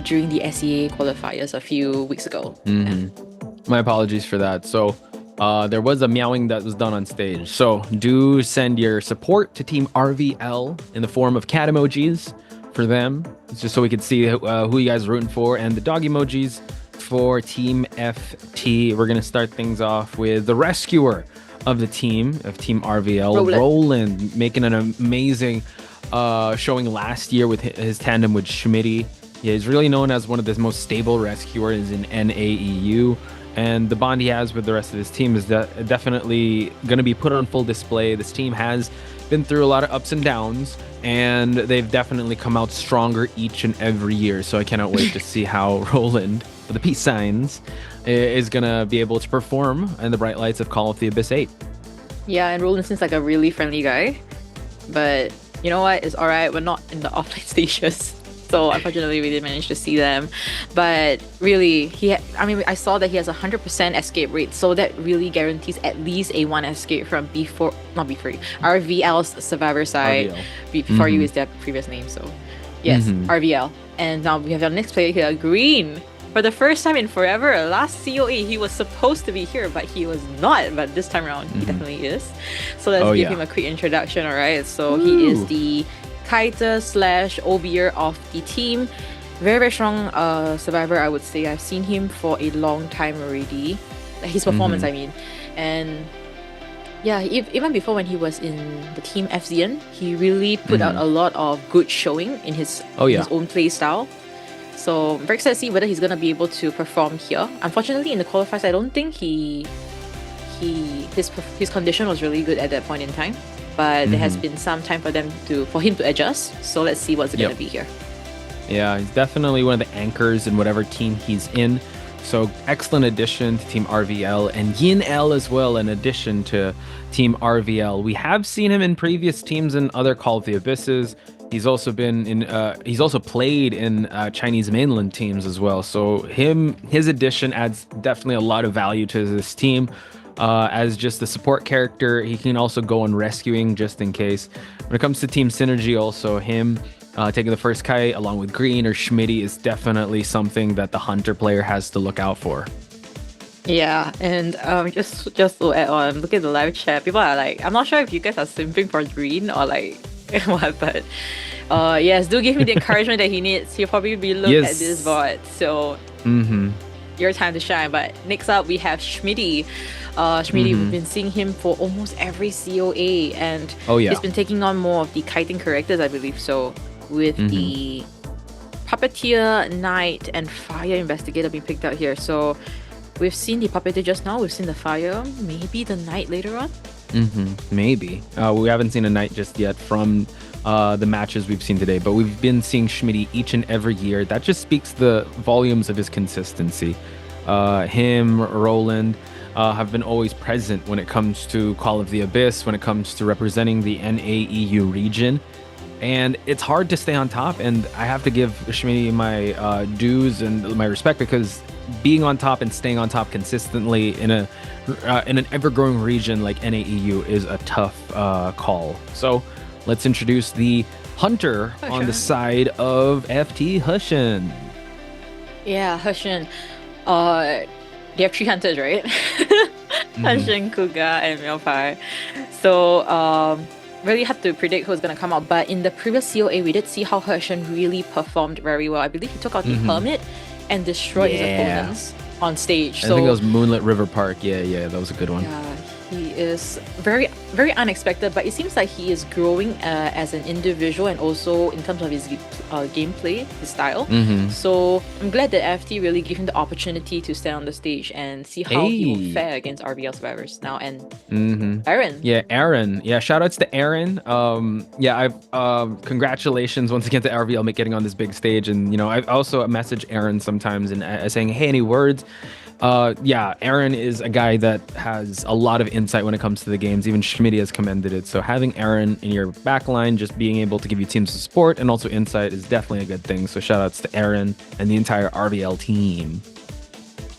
during the SEA qualifiers a few weeks ago. My apologies for that. So there was a meowing that was done on stage. So do send your support to Team RVL in the form of cat emojis for them. It's just so we can see who you guys are rooting for, and the dog emojis for Team FT. We're going to start things off with the rescuer of the team, of Team RVL, Roland, making an amazing showing last year with his tandem with Schmitty. Yeah, he's really known as one of the most stable rescuers in NAEU, and the bond he has with the rest of his team is definitely going to be put on full display. This team has been through a lot of ups and downs, and they've definitely come out stronger each and every year. So I cannot wait to see how Roland, with the peace signs, is going to be able to perform in the bright lights of Call of the Abyss 8. Yeah, and Roland seems like a really friendly guy. But you know what? It's alright. We're not in the offline stages. So unfortunately, we didn't manage to see them. But really, I saw that he has a 100% escape rate. So that really guarantees at least a 1 escape from RVL's Survivor side. Before you is their previous name. So yes, RVL. And now we have our next player here, Green. For the first time in forever, last COA, he was supposed to be here, but he was not. But this time around, he definitely is. So let's give him a quick introduction, alright? So he is the kiter / OBer of the team. Very, very strong survivor, I would say. I've seen him for a long time already. His performance, I mean. And yeah, even before when he was in the team AXIZ, he really put out a lot of good showing in his own play style. So I'm very excited to see whether he's going to be able to perform here. Unfortunately, in the qualifiers, I don't think his condition was really good at that point in time. But there has been some time for him to adjust. So let's see what's going to be here. Yeah, he's definitely one of the anchors in whatever team he's in. So excellent addition to Team RVL, and Yin L as well, in addition to Team RVL. We have seen him in previous teams in other Call of the Abysses. He's also been in. He's also played in Chinese mainland teams as well. So his addition adds definitely a lot of value to this team. As just a support character, he can also go on rescuing just in case. When it comes to team synergy, also him taking the first kite along with Green or Schmitty is definitely something that the Hunter player has to look out for. Yeah, and just to add on, look at the live chat. People are like, I'm not sure if you guys are simping for Green or like what, but yes, do give me the encouragement that he needs. He'll probably be looked at this VOD. So your time to shine. But next up we have Schmitty. Schmitty, we've been seeing him for almost every COA, and he's been taking on more of the kiting characters, I believe. So with the Puppeteer, Knight, and Fire Investigator being picked out here. So we've seen the Puppeteer just now, we've seen the Fire, maybe the Knight later on? Maybe. We haven't seen a Knight just yet from the matches we've seen today, but we've been seeing Schmitty each and every year. That just speaks the volumes of his consistency. Him, Roland, have been always present when it comes to Call of the Abyss, when it comes to representing the NAEU region. And it's hard to stay on top, and I have to give Schmitty my dues and my respect, because being on top and staying on top consistently in an ever-growing region like NAEU is a tough call. So let's introduce the Hunter on the side of FT Hushin. Yeah, Hushin. They have 3 hunters, right? Hushin, Kuga, and Milfire. So really hard to predict who's going to come out. But in the previous COA, we did see how Hushin really performed very well. I believe he took out the Hermit and destroyed his opponents on stage. I think it was Moonlit River Park. Yeah, that was a good one. Yeah, he is very, very unexpected, but it seems like he is growing as an individual and also in terms of his gameplay, his style. So I'm glad that FT really gave him the opportunity to stand on the stage and see how he will fare against RVL survivors now. And Aaron. Yeah, Aaron. Yeah, shout outs to Aaron. Congratulations once again to RVL getting on this big stage. And, I also message Aaron sometimes and saying, hey, any words? Aaron is a guy that has a lot of insight when it comes to the games. Even Schmitty has commended it. So having Aaron in your backline, just being able to give you teams of support and also insight is definitely a good thing. So shout outs to Aaron and the entire RVL team.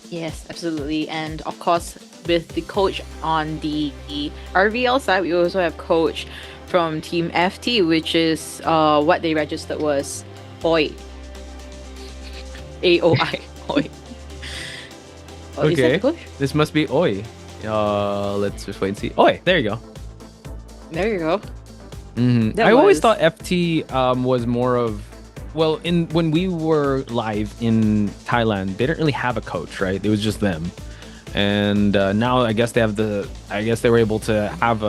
Yes, absolutely. And of course, with the coach on the RVL side, we also have coach from Team FT, which is what they registered was Oi. AOI. Oi. Okay, this must be Oi. Let's just wait and see. Oi, there you go. There you go. I always thought FT was more of, when we were live in Thailand, they didn't really have a coach, right? It was just them. And now I guess they were able to have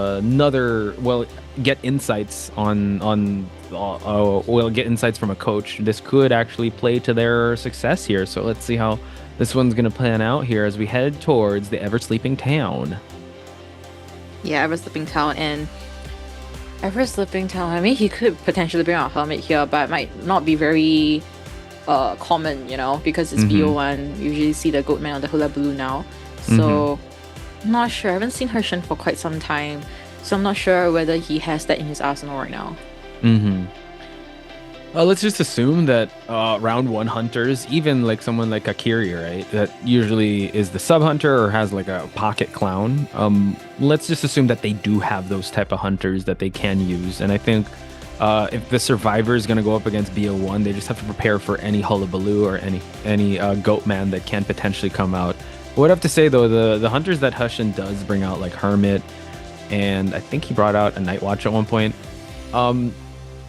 get insights get insights from a coach. This could actually play to their success here. So let's see how this one's going to plan out here as we head towards the Ever-Sleeping Town. Yeah, Ever-Sleeping Town. And Ever-Sleeping Town, I mean, he could potentially bring out Hermit here, but it might not be very common, because it's BO1. We usually see the Goatman on the Hula Blue now. So Not sure. I haven't seen Hershen for quite some time, so I'm not sure whether he has that in his arsenal right now. Let's just assume that round 1 hunters, even like someone like Akiri, right, that usually is the sub hunter or has like a pocket clown. Let's just assume that they do have those type of hunters that they can use. And I think if the survivor is going to go up against BO1, they just have to prepare for any hullabaloo or any goat man that can potentially come out. I would have to say though, the hunters that Hushin does bring out, like Hermit, and I think he brought out a Night Watch at one point.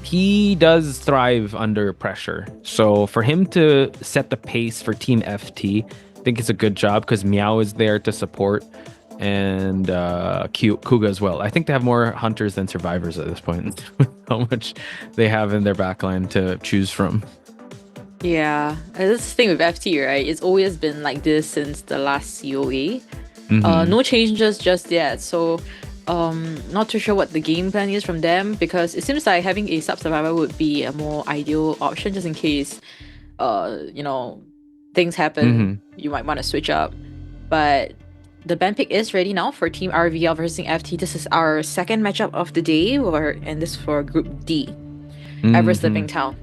He does thrive under pressure. So for him to set the pace for Team FT, I think it's a good job because Meow is there to support, and Kuga as well. I think they have more hunters than survivors at this point. How much they have in their backline to choose from. Yeah, this thing with FT, right? It's always been like this since the last COA. No changes just yet. So not too sure what the game plan is from them, because it seems like having a sub-survivor would be a more ideal option just in case, things happen. You might want to switch up. But the ban pick is ready now for Team RVL versus FT. This is our second matchup of the day, and this is for Group D, Ever-Slipping Town.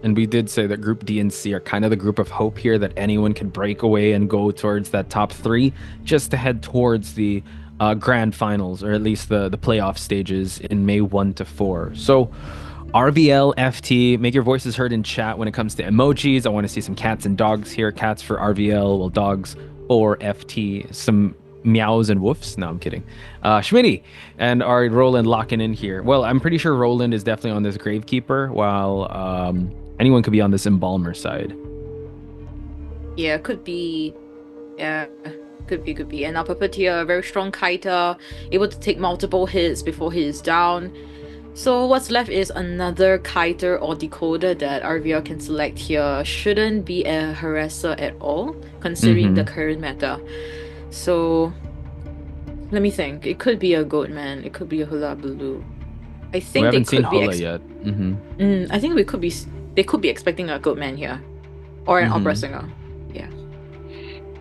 And we did say that Group D and C are kind of the group of hope here, that anyone can break away and go towards that top 3 just to head towards the grand finals, or at least the playoff stages in May 1 to 4. So RVL, FT, make your voices heard in chat when it comes to emojis. I want to see some cats and dogs here. Cats for RVL, well, dogs for FT. Some meows and woofs. No, I'm kidding. Schmitty and our Roland locking in here. Well, I'm pretty sure Roland is definitely on this Gravekeeper, while anyone could be on this Embalmer side. Yeah, could be. Yeah. Could be. And our Puppeteer, very strong kiter, able to take multiple hits before he is down. So what's left is another kiter or decoder that RVL can select here. Shouldn't be a harasser at all, considering the current meta. So let me think. It could be a Goatman. It could be a Hullabaloo. I think we haven't seen Hula yet. I think they could be expecting a Goatman here, or an opera singer. Yeah.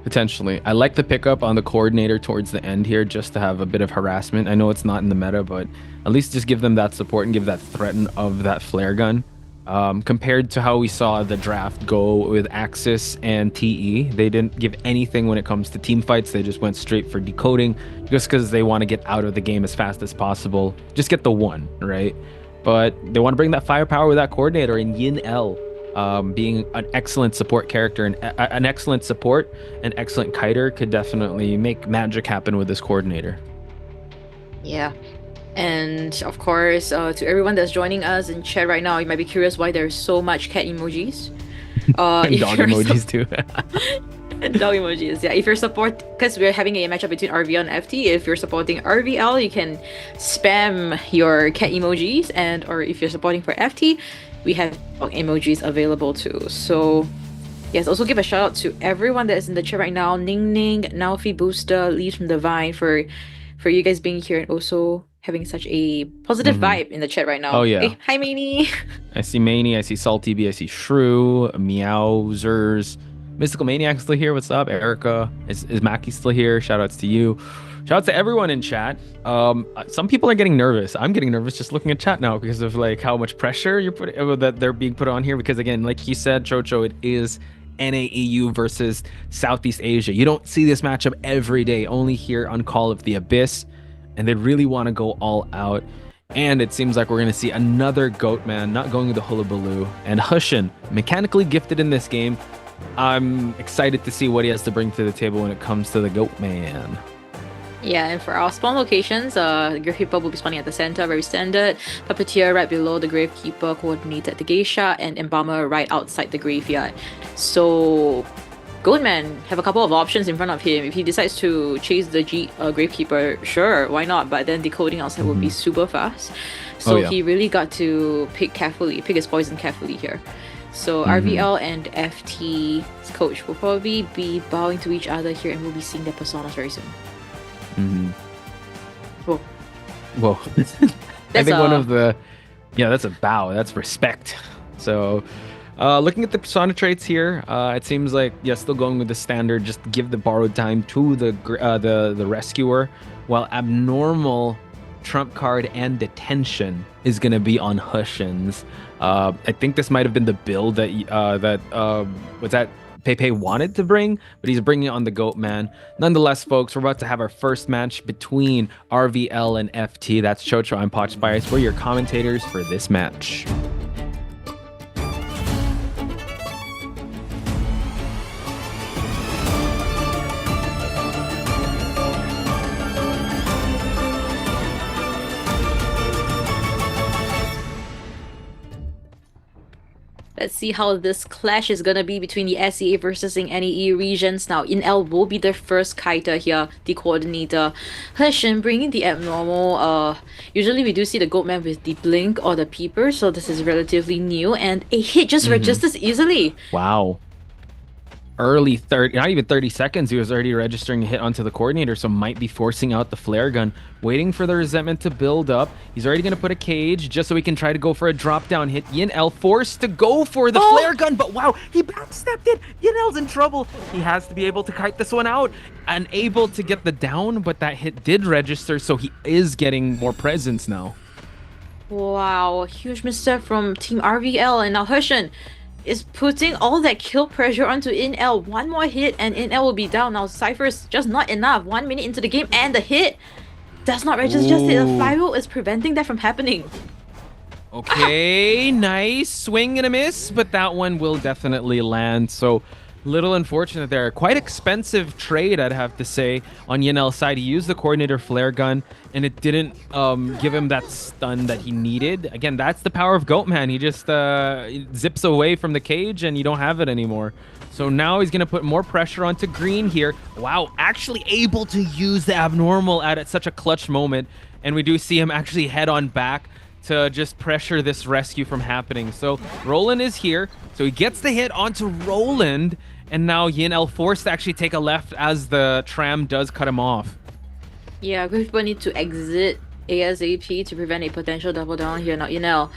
Potentially. I like the pickup on the coordinator towards the end here, just to have a bit of harassment. I know it's not in the meta, but at least just give them that support and give that threat of that flare gun. Compared to how we saw the draft go with AXIZ and TE, they didn't give anything when it comes to team fights. They just went straight for decoding, just because they want to get out of the game as fast as possible. Just get the one, right? But they want to bring that firepower with that coordinator, and Yin L being an excellent support character, and an excellent support, an excellent kiter, could definitely make magic happen with this coordinator. Yeah. And of course, to everyone that's joining us in chat right now, you might be curious why there's so much cat emojis. And dog emojis too. And dog emojis, yeah. If you're because we're having a matchup between RVL and FT, if you're supporting RVL, you can spam your cat emojis, or if you're supporting for FT, we have dog emojis available too. So yes, also give a shout out to everyone that is in the chat right now. Ning Ning, Naufi Booster, Leaves from the Vine, for you guys being here and also having such a positive vibe in the chat right now. Oh yeah. Hey, hi Maney. I see Maney, I see Salty B, I see Shrew, Meowzers, Mystical Maniac still here. What's up? Erica, is Mackie still here? Shout outs to you. Shout out to everyone in chat. Some people are getting nervous. I'm getting nervous just looking at chat now because of like how much pressure that they're being put on here. Because again, like you said, Chocho, it is NAEU versus Southeast Asia. You don't see this matchup every day, only here on Call of the Abyss. And they really want to go all out. And it seems like we're going to see another Goatman, not going with the Hullabaloo. And Hushin, mechanically gifted in this game. I'm excited to see what he has to bring to the table when it comes to the Goatman. Yeah, and for our spawn locations, Gravekeeper will be spawning at the center, very standard. Puppeteer right below the Gravekeeper, coordinated the Geisha, and Embalmer right outside the graveyard. So Goatman have a couple of options in front of him. If he decides to chase the Gravekeeper, sure, why not? But then decoding outside would be super fast. So he really got to pick his poison carefully here. So RVL and FT's coach will probably be bowing to each other here, and we'll be seeing their personas very soon. Whoa. I think one of the... Yeah, that's a bow. That's respect. So... Looking at the persona traits here, it seems like, yeah, still going with the standard, just give the borrowed time to the rescuer, while abnormal, trump card, and detention is going to be on Hushin's. I think this might have been the build that Pepe wanted to bring, but he's bringing it on the Goat Man. Nonetheless, folks, we're about to have our first match between RVL and FT. That's Chocho and Potch Bias. We're your commentators for this match. Let's see how this clash is gonna be between the SEA versus the NEE regions. Now, InL will be the first kiter here, the coordinator. Hushin bringing the abnormal. Usually we do see the Goatman with the blink or the peeper, so this is relatively new, and a hit just registers easily. Wow. Early 30, not even 30 seconds, he was already registering a hit onto the coordinator, so might be forcing out the flare gun, waiting for the resentment to build up. He's already going to put a cage just so he can try to go for a drop down hit. YinL forced to go for the flare gun, but wow, he backstepped it. YinL's in trouble. He has to be able to kite this one out, unable to get the down, but that hit did register, so he is getting more presence now. Wow, huge misstep from Team RVL, and now Hushin is putting all that kill pressure onto InL. One more hit and InL will be down. Now Cypher's just not enough. 1 minute into the game and the hit does not register. Just the flywheel is preventing that from happening. Okay, nice swing and a miss, but that one will definitely land. So little unfortunate there. Quite expensive trade, I'd have to say, on YinL's side. He used the coordinator flare gun, and it didn't give him that stun that he needed. Again, that's the power of Goatman. He just zips away from the cage, and you don't have it anymore. So now he's going to put more pressure onto Green here. Wow, actually able to use the abnormal at such a clutch moment. And we do see him actually head on back to just pressure this rescue from happening. So Roland is here. So he gets the hit onto Roland. And now YinL forced to actually take a left as the tram does cut him off. Yeah, people need to exit ASAP to prevent a potential double down here. Now YinL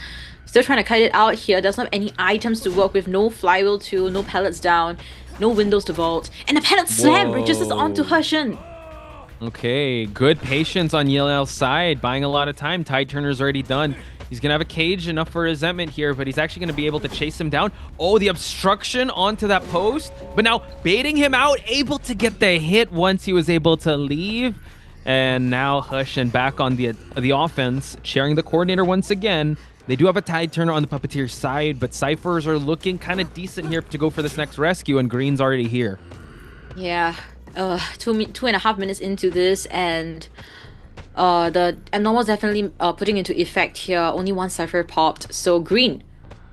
still trying to cut it out here. Doesn't have any items to work with. No flywheel tool, no pallets down, no windows to vault. And a pallet slam registers onto Hushin. Okay, good patience on YinL's side. Buying a lot of time. Tide Turner's already done. He's going to have a cage enough for resentment here, but he's actually going to be able to chase him down. Oh, the obstruction onto that post. But now baiting him out, able to get the hit once he was able to leave. And now Hushin back on the offense, sharing the coordinator once again. They do have a Tide Turner on the Puppeteer side, but Cyphers are looking kind of decent here to go for this next rescue, and Green's already here. Yeah, 2.5 minutes into this, and the abnormal's definitely putting into effect here. Only one Cypher popped, so Green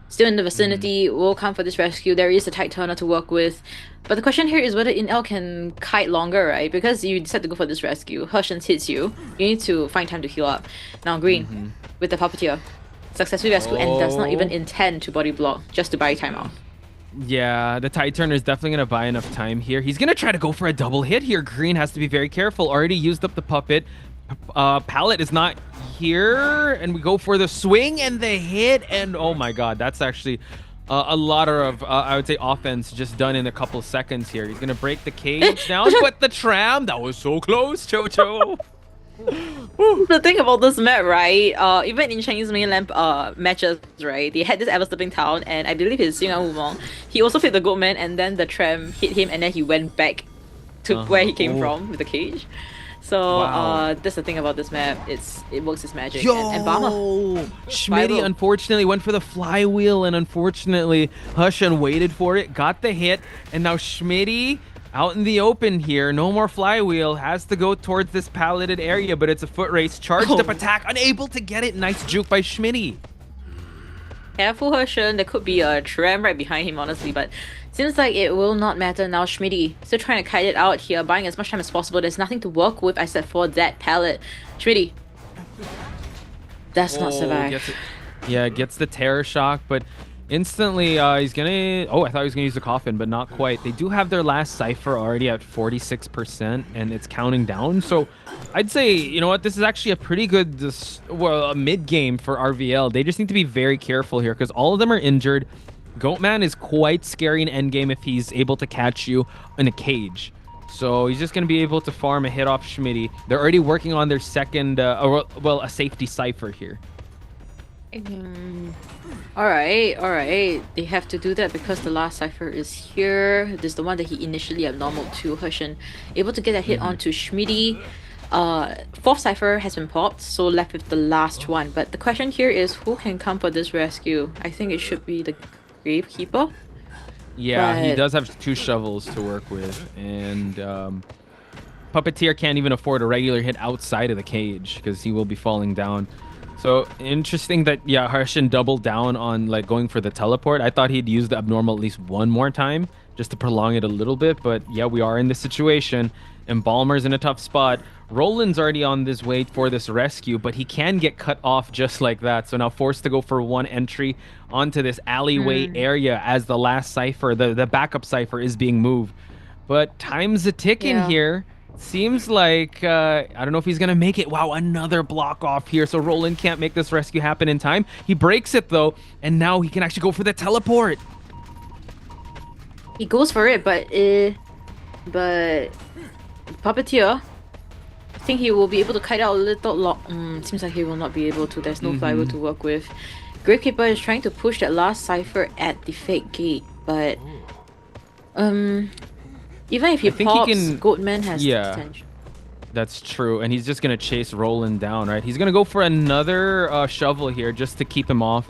still in the vicinity will come for this rescue. There is a Tide Turner to work with, but the question here is whether InL can kite longer, right? Because you decide to go for this rescue, Hushin hits you, you need to find time to heal up. Now Green with the Puppeteer successfully rescue and does not even intend to body block, just to buy time out. Yeah, the Tide Turner is definitely going to buy enough time here. He's going to try to go for a double hit here. Green has to be very careful. Already used up the puppet. Pallet is not here, and we go for the swing and the hit, and oh my god, that's actually a lot of I would say offense just done in a couple of seconds here. He's gonna break the cage down, but the tram, that was so close, Chocho. The thing about this map, right, even in Chinese mainland matches, right, they had this ever-slipping town, and I believe it's Xingyang Wumong. He also hit the Goatman, and then the tram hit him, and then he went back to where he came from with the cage. So that's the thing about this map. It works its magic. And Bama. Schmitty unfortunately went for the flywheel, and unfortunately Hushin waited for it, got the hit, and now Schmitty out in the open here. No more flywheel. Has to go towards this palleted area, but it's a foot race. Charged up attack, unable to get it. Nice juke by Schmitty. Careful, Hushin. There could be a tram right behind him, honestly, but seems like it will not matter now. Schmitty still trying to kite it out here, buying as much time as possible. There's nothing to work with except for that pallet. Schmitty does not survive. Gets the terror shock, but instantly he's gonna... Oh, I thought he was gonna use the coffin, but not quite. They do have their last Cypher already at 46%, and it's counting down. So I'd say, you know what, this is actually a pretty good a mid-game for RVL. They just need to be very careful here, because all of them are injured. Goatman is quite scary in endgame if he's able to catch you in a cage. So he's just going to be able to farm a hit off Schmitty. They're already working on their second, a safety cipher here. All right. They have to do that because the last cipher is here. This is the one that he initially abnormal to Hershen. Able to get a hit onto Schmitty. Fourth cipher has been popped, so left with the last one. But the question here is who can come for this rescue? I think it should be the Gravekeeper. Yeah, he does have 2 shovels to work with, and Puppeteer can't even afford a regular hit outside of the cage because he will be falling down. So interesting that, yeah, Hershen doubled down on like going for the teleport. I thought he'd use the abnormal at least one more time just to prolong it a little bit, but yeah, we are in this situation. Embalmer's in a tough spot. Roland's already on this way for this rescue, but he can get cut off just like that. So now forced to go for one entry onto this alleyway area as the last cipher, the backup cipher is being moved. But time's a ticking here. Seems like, I don't know if he's going to make it. Wow, another block off here. So Roland can't make this rescue happen in time. He breaks it though, and now he can actually go for the teleport. He goes for it, but Puppeteer, I think he will be able to kite out a little lot. Seems like he will not be able to. There's no flywheel to work with. Gravekeeper is trying to push that last cipher at the fake gate, but even if he pops, Goatman has potential. That's true, and he's just gonna chase Roland down, right? He's gonna go for another shovel here just to keep him off.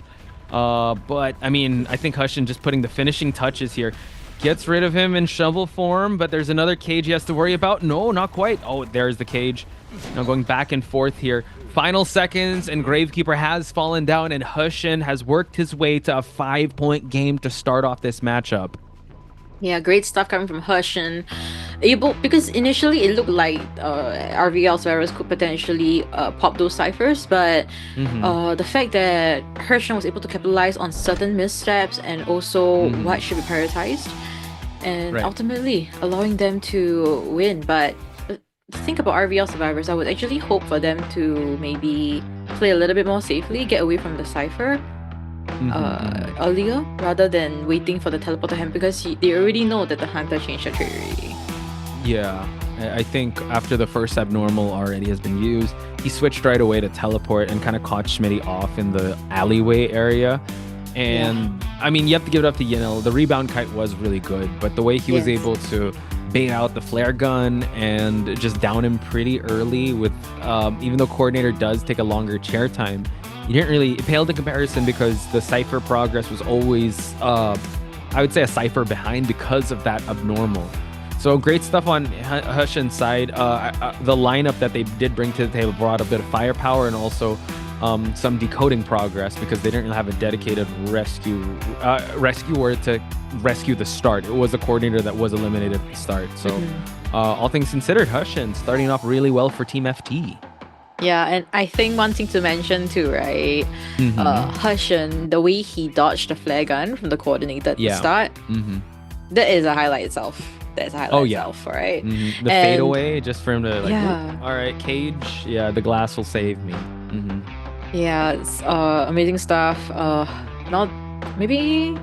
But I mean, I think Hershen just putting the finishing touches here. Gets rid of him in shovel form, but there's another cage he has to worry about. No, not quite. Oh, there's the cage. Now going back and forth here. Final seconds, and Gravekeeper has fallen down, and Hershen has worked his way to a 5-point game to start off this matchup. Yeah, great stuff coming from Hershen. Because initially it looked like RVL's virus could potentially pop those ciphers, but the fact that Hershen was able to capitalize on certain missteps and also what should be prioritized, and ultimately allowing them to win. But think about RVL survivors, I would actually hope for them to maybe play a little bit more safely, get away from the cipher earlier rather than waiting for the teleport to happen, because they already know that the hunter changed their trade already. Yeah, I think after the first abnormal already has been used, he switched right away to teleport and kind of caught Schmitty off in the alleyway area. And I mean, you have to give it up to Yinel. The rebound kite was really good, but the way he was able to bait out the flare gun and just down him pretty early with, even though Coordinator does take a longer chair time, you didn't really, it paled in comparison because the cipher progress was always, I would say, a cipher behind because of that abnormal. So great stuff on Hershen's side. The lineup that they did bring to the table brought a bit of firepower and also some decoding progress because they didn't really have a dedicated rescuer to rescue the start. It was a coordinator that was eliminated at the start. So all things considered, Hershen starting off really well for Team FT. Yeah, and I think one thing to mention too, right? Hershen, the way he dodged the flare gun from the coordinator at the start, that is a highlight itself. That's a highlight itself, right? The fadeaway, just for him to like, all right, cage, the glass will save me. Yeah, it's amazing stuff. Now, maybe...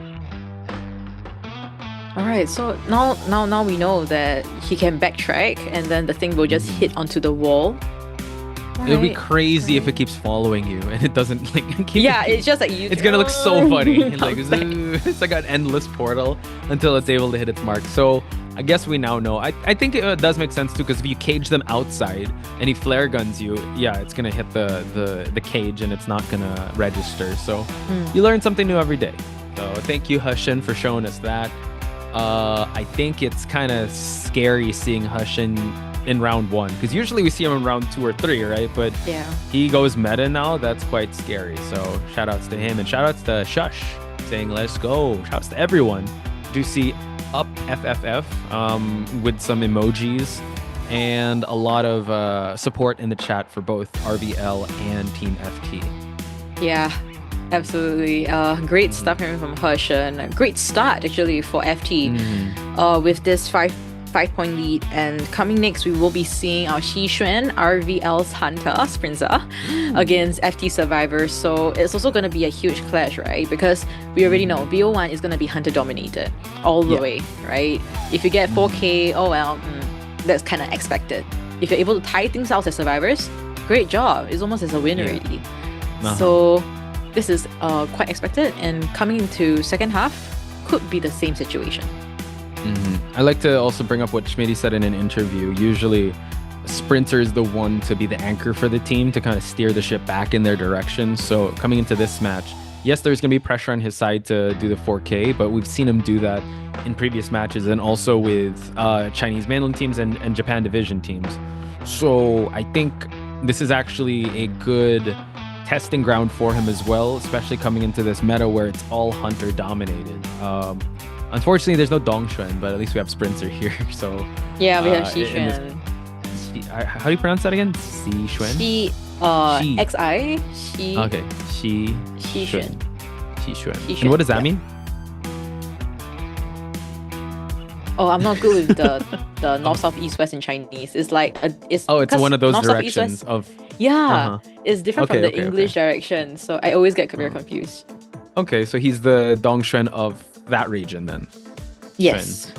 Alright, so now we know that he can backtrack and then the thing will just hit onto the wall. It would be crazy if it keeps following you and it doesn't like keep it's just like you. It's gonna look so funny. Like it's like an endless portal until it's able to hit its mark. So I guess we now know. I think it does make sense too, because if you cage them outside and he flare guns you, it's gonna hit the cage and it's not gonna register. So you learn something new every day. So thank you, Hershen, for showing us that. I think it's kind of scary seeing Hershen in round 1, because usually we see him in round 2 or 3, right? But he goes meta now. That's quite scary. So shout outs to him and shout outs to Shush saying let's go. Shout outs to everyone. Do see up FFF with some emojis and a lot of support in the chat for both RVL and Team FT. Yeah, absolutely. Great stuff coming from Hershen. Great start actually for FT with this 5-point lead. And coming next, we will be seeing our Xixuan, RVL's Hunter, Sprinter, against FT Survivor. So it's also going to be a huge clash, right? Because we already know BO1 is going to be Hunter dominated all the way, right? If you get 4K, oh well, that's kind of expected. If you're able to tie things out as Survivors, great job. It's almost as a win already. So this is quite expected. And coming into second half, could be the same situation. I like to also bring up what Schmitty said in an interview. Usually, Sprinter is the one to be the anchor for the team to kind of steer the ship back in their direction. So coming into this match, yes, there's going to be pressure on his side to do the 4K, but we've seen him do that in previous matches and also with Chinese mainland teams and Japan division teams. So I think this is actually a good testing ground for him as well, especially coming into this meta where it's all Hunter dominated. Unfortunately, there's no Dongxuan, but at least we have Sprinter here. So yeah, we have Xixuan. How do you pronounce that again? Xixuan? XI. Okay. Xixuan. Xixuan. And what does that mean? Oh, I'm not good with the north, south, east, west in Chinese. It's like it's one of those north, directions south, east, it's different from the English direction, so I always get very confused. Okay, so he's the Dongxuan of that region then. Yes.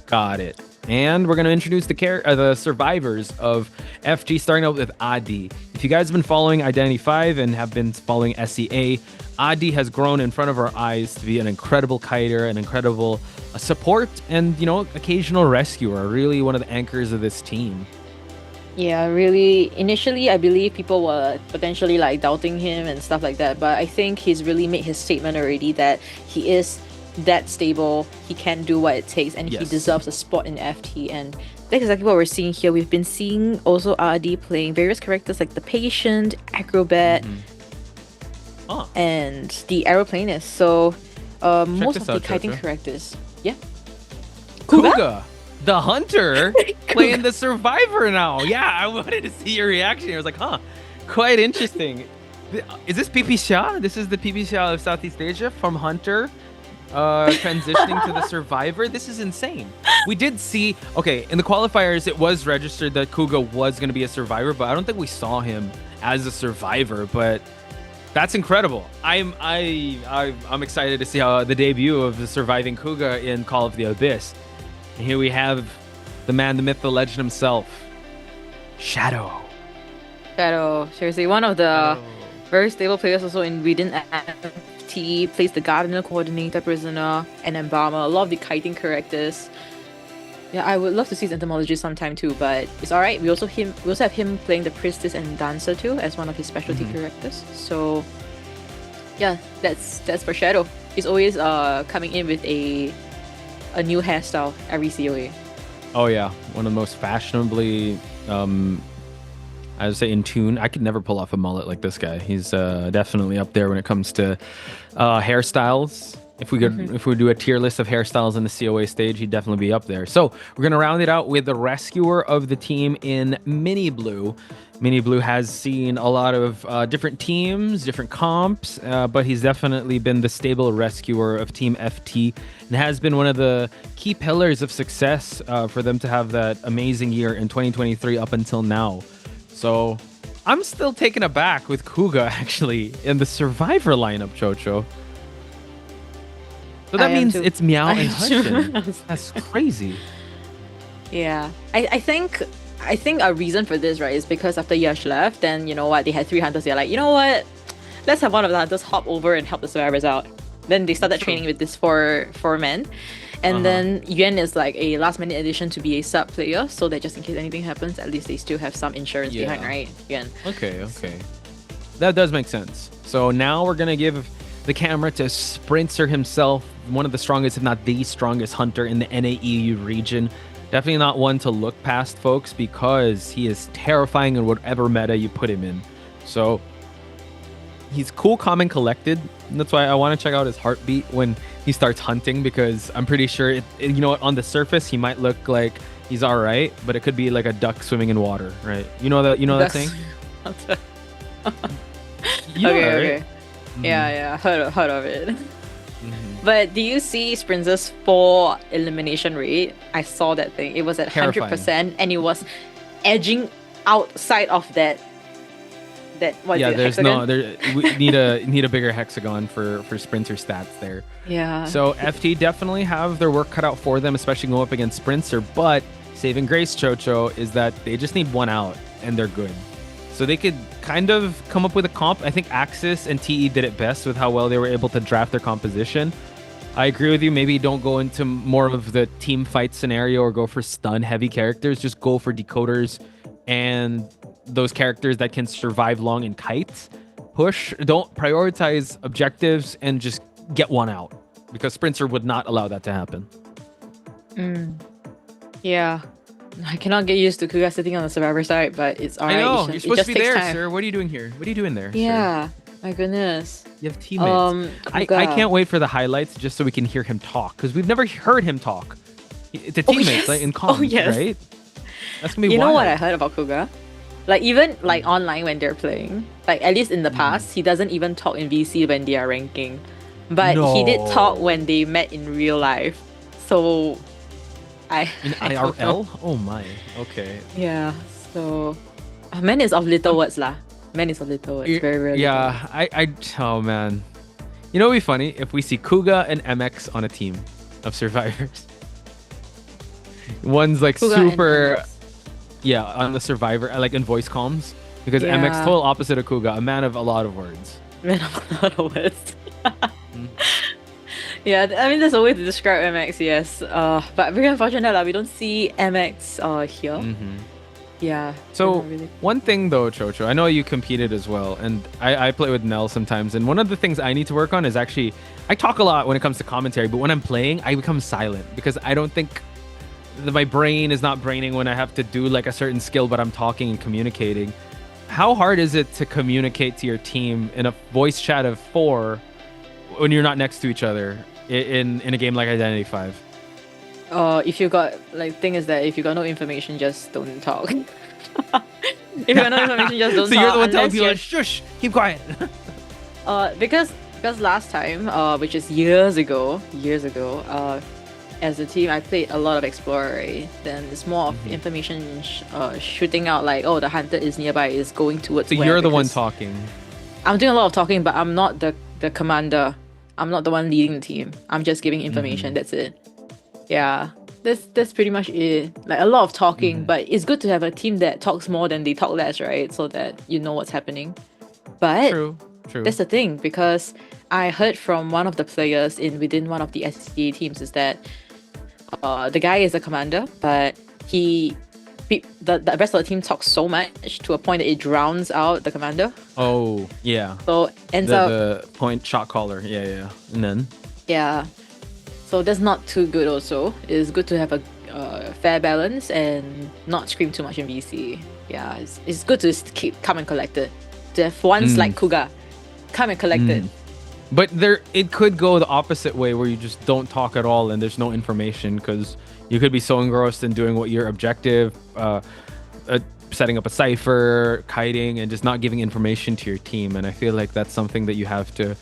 Got it. And we're going to introduce the survivors of FG, starting out with Adi. If you guys have been following Abyss:̅ and have been following SEA, Adi has grown in front of our eyes to be an incredible kiter, an incredible support, and, you know, occasional rescuer. Really one of the anchors of this team. Yeah, really. Initially, I believe people were potentially like doubting him and stuff like that. But I think he's really made his statement already that he is that stable, he can do what it takes, and he deserves a spot in FT. And that's exactly what we're seeing here. We've been seeing also RD playing various characters like the Patient, Acrobat, and the Aeroplanist. So most of the kiting characters. Yeah. Kuga, the Hunter, playing the Survivor now. Yeah, I wanted to see your reaction. I was like, quite interesting. Is this Abyss:̅? This is the Abyss:̅ of Southeast Asia from Hunter. Transitioning to the Survivor. This is insane. We did see, in the qualifiers it was registered that Kuga was going to be a Survivor, but I don't think we saw him as a Survivor. But that's incredible. I'm excited to see how the debut of the surviving Kuga in Call of the Abyss. And here we have the man, the myth, the legend himself, Shadow. Seriously, one of the very stable players also within FT, plays the Gardener, Coordinator, Prisoner, and Embalmer. A lot of the kiting characters. Yeah, I would love to see his entomologist sometime too, but it's alright. We also have him playing the Priestess and Dancer too as one of his specialty characters. So yeah, that's for Shadow. He's always coming in with a new hairstyle every COA. Oh yeah, one of the most fashionably I would say in tune. I could never pull off a mullet like this guy. He's definitely up there when it comes to hairstyles. If we do a tier list of hairstyles in the COA stage, he'd definitely be up there. So we're gonna round it out with the rescuer of the team in Mini Blue. Mini Blue has seen a lot of different teams, different comps, but he's definitely been the stable rescuer of Team FT and has been one of the key pillars of success for them to have that amazing year in 2023 up until now. So I'm still taken aback with Kuga actually in the Survivor lineup, Chocho. So that means it's Meow and Hudson. That's crazy. Yeah, I think a reason for this, right, is because after Yash left, then you know what, they had 3 hunters. They're like, you know what, let's have one of the hunters hop over and help the survivors out. Then they started training with this four men. And then Yuan is like a last-minute addition to be a sub player, so that just in case anything happens, at least they still have some insurance behind, right? Yuan. Okay. That does make sense. So now we're gonna give the camera to Sprinter himself, one of the strongest, if not the strongest hunter in the NAEU region. Definitely not one to look past, folks, because he is terrifying in whatever meta you put him in. So he's cool, calm, and collected. And that's why I want to check out his heartbeat when he starts hunting, because I'm pretty sure, you know what, on the surface he might look like he's all right, but it could be like a duck swimming in water, right? You know that thing? Okay. Yeah, heard of it. But do you see Sprinzer's 4 elimination rate? I saw that thing. It was at Terrifying. 100%, and it was edging outside of that. What is it, there's hexagon? we need a bigger hexagon for sprinter stats there. Yeah. So FT definitely have their work cut out for them, especially going up against Sprinter. But saving grace, Chocho, is that they just need 1 out and they're good. So they could kind of come up with a comp. I think AXIZ and TE did it best with how well they were able to draft their composition. I agree with you. Maybe don't go into more of the team fight scenario or go for stun heavy characters. Just go for decoders and those characters that can survive long in kites. Push. Don't prioritize objectives and just get 1 out, because Sprinter would not allow that to happen. Yeah. I cannot get used to Kuga sitting on the survivor side, but it's alright. I know. It You're supposed to be there, time. sir. What are you doing here? What are you doing there, Yeah. sir? My goodness. You have teammates. I can't wait for the highlights just so we can hear him talk, because we've never heard him talk. To teammates, like in comms, right? That's gonna be You know wild. what I heard about Kuga? Like even like online when they're playing, like at least in the past, he doesn't even talk in VC when they are ranking. But he did talk when they met in real life. So I don't know. IRL? Oh my. Okay. Yeah. So man is of little words lah. Man is of little words. Very, very Yeah, oh man. You know what'd be funny? If we see Kuga and MX on a team of survivors. One's like Kuga and super on the survivor, like in voice comms. Because MX total opposite of Kuga, a man of a lot of words. Man of a lot of words. Yeah, I mean, there's a way to describe MX, yes. But very unfortunate that we don't see MX here. Yeah. So one thing though, Chocho, I know you competed as well, and I play with Nell sometimes, and one of the things I need to work on is actually, I talk a lot when it comes to commentary, but when I'm playing, I become silent because I don't think my brain is not braining when I have to do like a certain skill, but I'm talking and communicating. How hard is it to communicate to your team in a voice chat of 4 when you're not next to each other in a game like Identity 5? If you got thing is that if you got no information, just don't talk. If you got no information, just don't so talk. You're the one telling unless people, you're- like, shush, keep quiet. Because last time, which is years ago, as a team, I played a lot of Explorer, right? Then it's more of information shooting out, like, oh, the hunter is nearby, is going towards So where, you're the one because talking. I'm doing a lot of talking, but I'm not the commander. I'm not the one leading the team. I'm just giving information. That's it. Yeah, that's pretty much it. Like a lot of talking, but it's good to have a team that talks more than they talk less, right? So that you know what's happening. But True. that's the thing, because I heard from one of the players within one of the SCA teams is that the guy is a commander, but the rest of the team talks so much to a point that it drowns out the commander. Oh, yeah. So ends up the point shot caller. Yeah. And then? yeah. So that's not too good also. It's good to have a fair balance and not scream too much in VC. Yeah, it's good to keep calm and collected. To have ones like Kuga, calm and collected. But it could go the opposite way where you just don't talk at all and there's no information because you could be so engrossed in doing what your objective, setting up a cipher, kiting, and just not giving information to your team. And I feel like that's something that you have to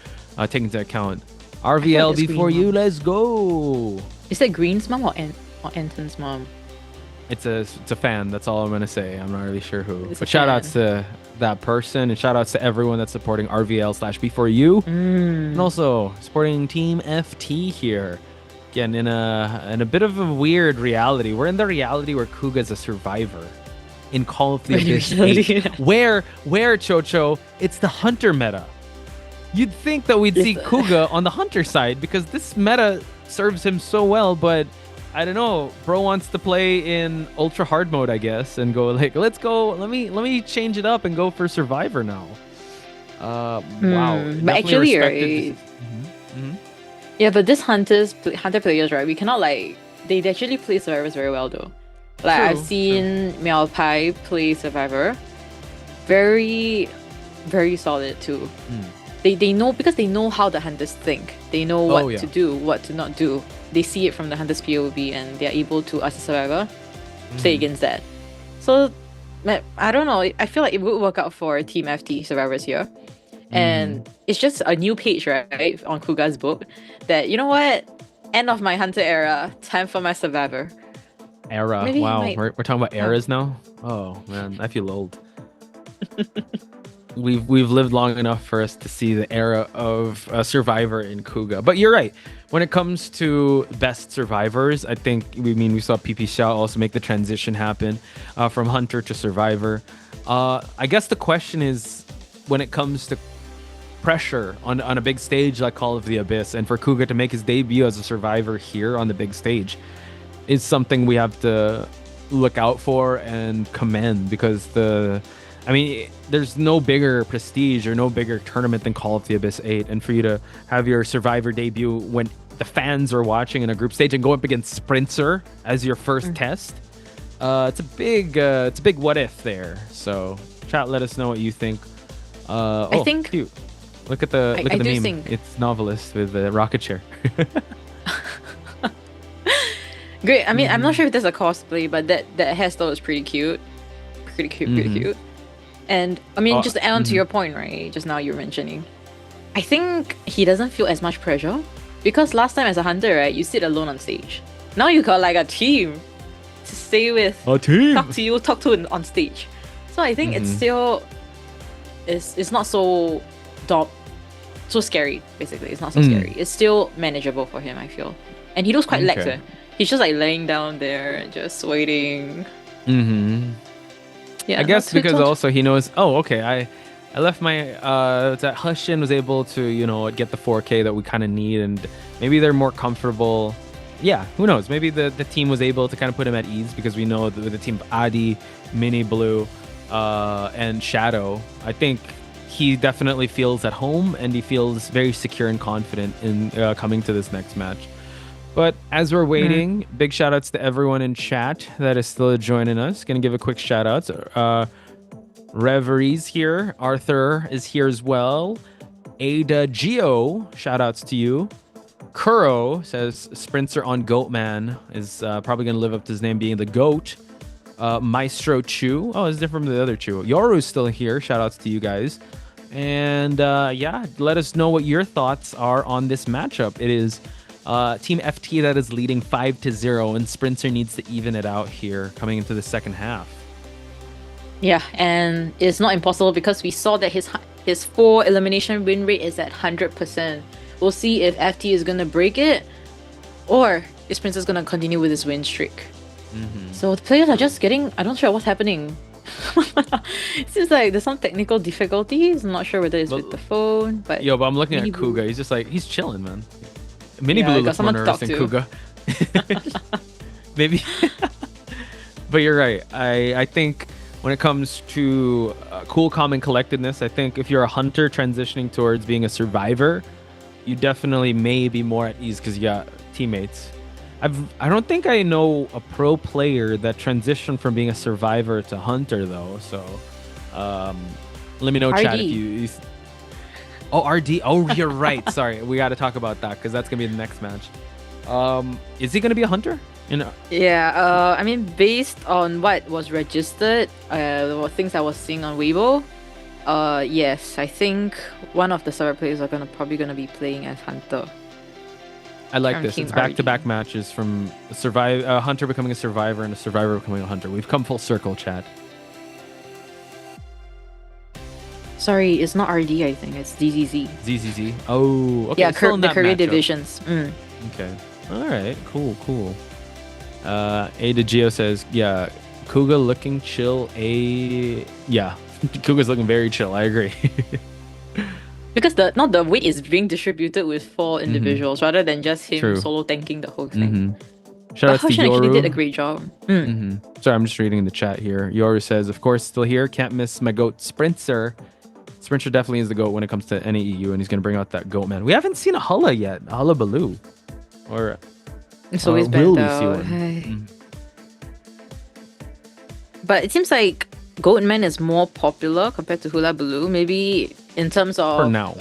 take into account. RVL before you, let's go. Is that Green's mom or Anton's mom? It's a fan. That's all I'm gonna say. I'm not really sure who. It's But a shout outs to that person and shout outs to everyone that's supporting RVL/before you, and also supporting Team FT here. Again, in a bit of a weird reality. We're in the reality where Kuga's a survivor in Call of the Abyss 8, where Chocho, it's the hunter meta. You'd think that we'd see Kuga on the hunter side because this meta serves him so well, but I don't know. Bro wants to play in ultra hard mode, I guess, and go like, let's go. Let me change it up and go for survivor now. Wow. But actually, right? Mm-hmm. Yeah, but this hunter players, right? We cannot they actually play survivors very well though. Like I've seen Meow Pai play survivor, very, very solid too. They know, because they know how the hunters think. They know what to do, what to not do. They see it from the hunter's POV and they're able to, as a survivor, play against that. So, I don't know. I feel like it would work out for Team FT survivors here. And it's just a new page, right, on Kuga's book that, you know what? End of my hunter era, time for my survivor. Era. Maybe wow. might- We're talking about eras now? Oh, man. I feel old. We've lived long enough for us to see the era of Survivor in Kuga. But you're right. When it comes to best survivors, I think we saw PP Xiao also make the transition happen from Hunter to Survivor. I guess the question is, when it comes to pressure on a big stage like Call of the Abyss, and for Kuga to make his debut as a survivor here on the big stage, is something we have to look out for and commend, because there's no bigger prestige or no bigger tournament than Call of the Abyss 8, and for you to have your survivor debut when the fans are watching in a group stage and go up against Sprinter as your first test, it's a big what if there. So chat, let us know what you think. I think cute. Look at the I do meme. think- It's Novelist with the rocket chair. Great. I mean, I'm not sure if there's a cosplay, but that hairstyle is pretty cute. Pretty cute. And I mean, just to add on to your point, right? Just now you were mentioning, I think he doesn't feel as much pressure because last time as a hunter, right, you sit alone on stage. Now you got like a team to stay with, a team, talk to on stage. So I think it's still it's not so so scary. Basically, it's not so scary. It's still manageable for him, I feel. And he looks quite lax. He's just like laying down there and just waiting. Yeah, I guess because also he knows, I left my that Hushin was able to, get the 4K that we kind of need, and maybe they're more comfortable. Yeah, who knows? Maybe the team was able to kind of put him at ease, because we know with the team of Adi, Mini Blue, and Shadow, I think he definitely feels at home, and he feels very secure and confident in coming to this next match. But as we're waiting, big shout outs to everyone in chat that is still joining us. Gonna give a quick shout out. Reverie's here. Arthur is here as well. Ada Geo, shout outs to you. Kuro says Sprinter on Goatman is probably gonna live up to his name being the GOAT. Maestro Chu. Oh, it's different from the other Chu. Yoru's still here. Shout outs to you guys. And let us know what your thoughts are on this matchup. It is Team FT that is leading 5-0, and Sprinter needs to even it out here coming into the second half. Yeah, and it's not impossible because we saw that his 4 elimination win rate is at 100%. We'll see if FT is gonna break it, or if Sprinter's gonna continue with his win streak. So the players are just getting, I'm not sure what's happening. It seems like there's some technical difficulties. I'm not sure whether it's with the phone, but but I'm looking at Kuga. He's just like, he's chilling, man. Mini Blue looks more nervous than Kuga. Maybe. But you're right. I think when it comes to cool, calm, and collectedness, I think if you're a hunter transitioning towards being a survivor, you definitely may be more at ease because you got teammates. I don't think I know a pro player that transitioned from being a survivor to hunter though. So let me know, RD. chat, if you RD. Oh, you're right. Sorry, we got to talk about that because that's gonna be the next match. Is he gonna be a hunter? Yeah. I mean, based on what was registered, things I was seeing on Weibo, yes, I think one of the server players are probably gonna be playing as hunter. I like this. It's back-to-back matches from a hunter becoming a survivor and a survivor becoming a hunter. We've come full circle, chat. Sorry, it's not RD, I think. It's ZZZ. ZZZ. Oh, okay. Yeah, still in the that career matchup. divisions. Okay. All right. Cool. Ada Geo says, yeah, Kuga looking chill. Yeah, Kuga's looking very chill. I agree. Because the weight is being distributed with 4 individuals rather than just him solo tanking the whole thing. Shout out to Hushin actually Yoru. did a great job. Sorry, I'm just reading in the chat here. Yoru says, of course, still here. Can't miss my GOAT Sprinter. Sprinter definitely is the GOAT when it comes to any EU, and he's going to bring out that GOAT man. We haven't seen a Hulla yet. A Hulla Baloo. Or it's always will been we see one? But it seems like Goatman is more popular compared to Hula Baloo. Maybe in terms of For now.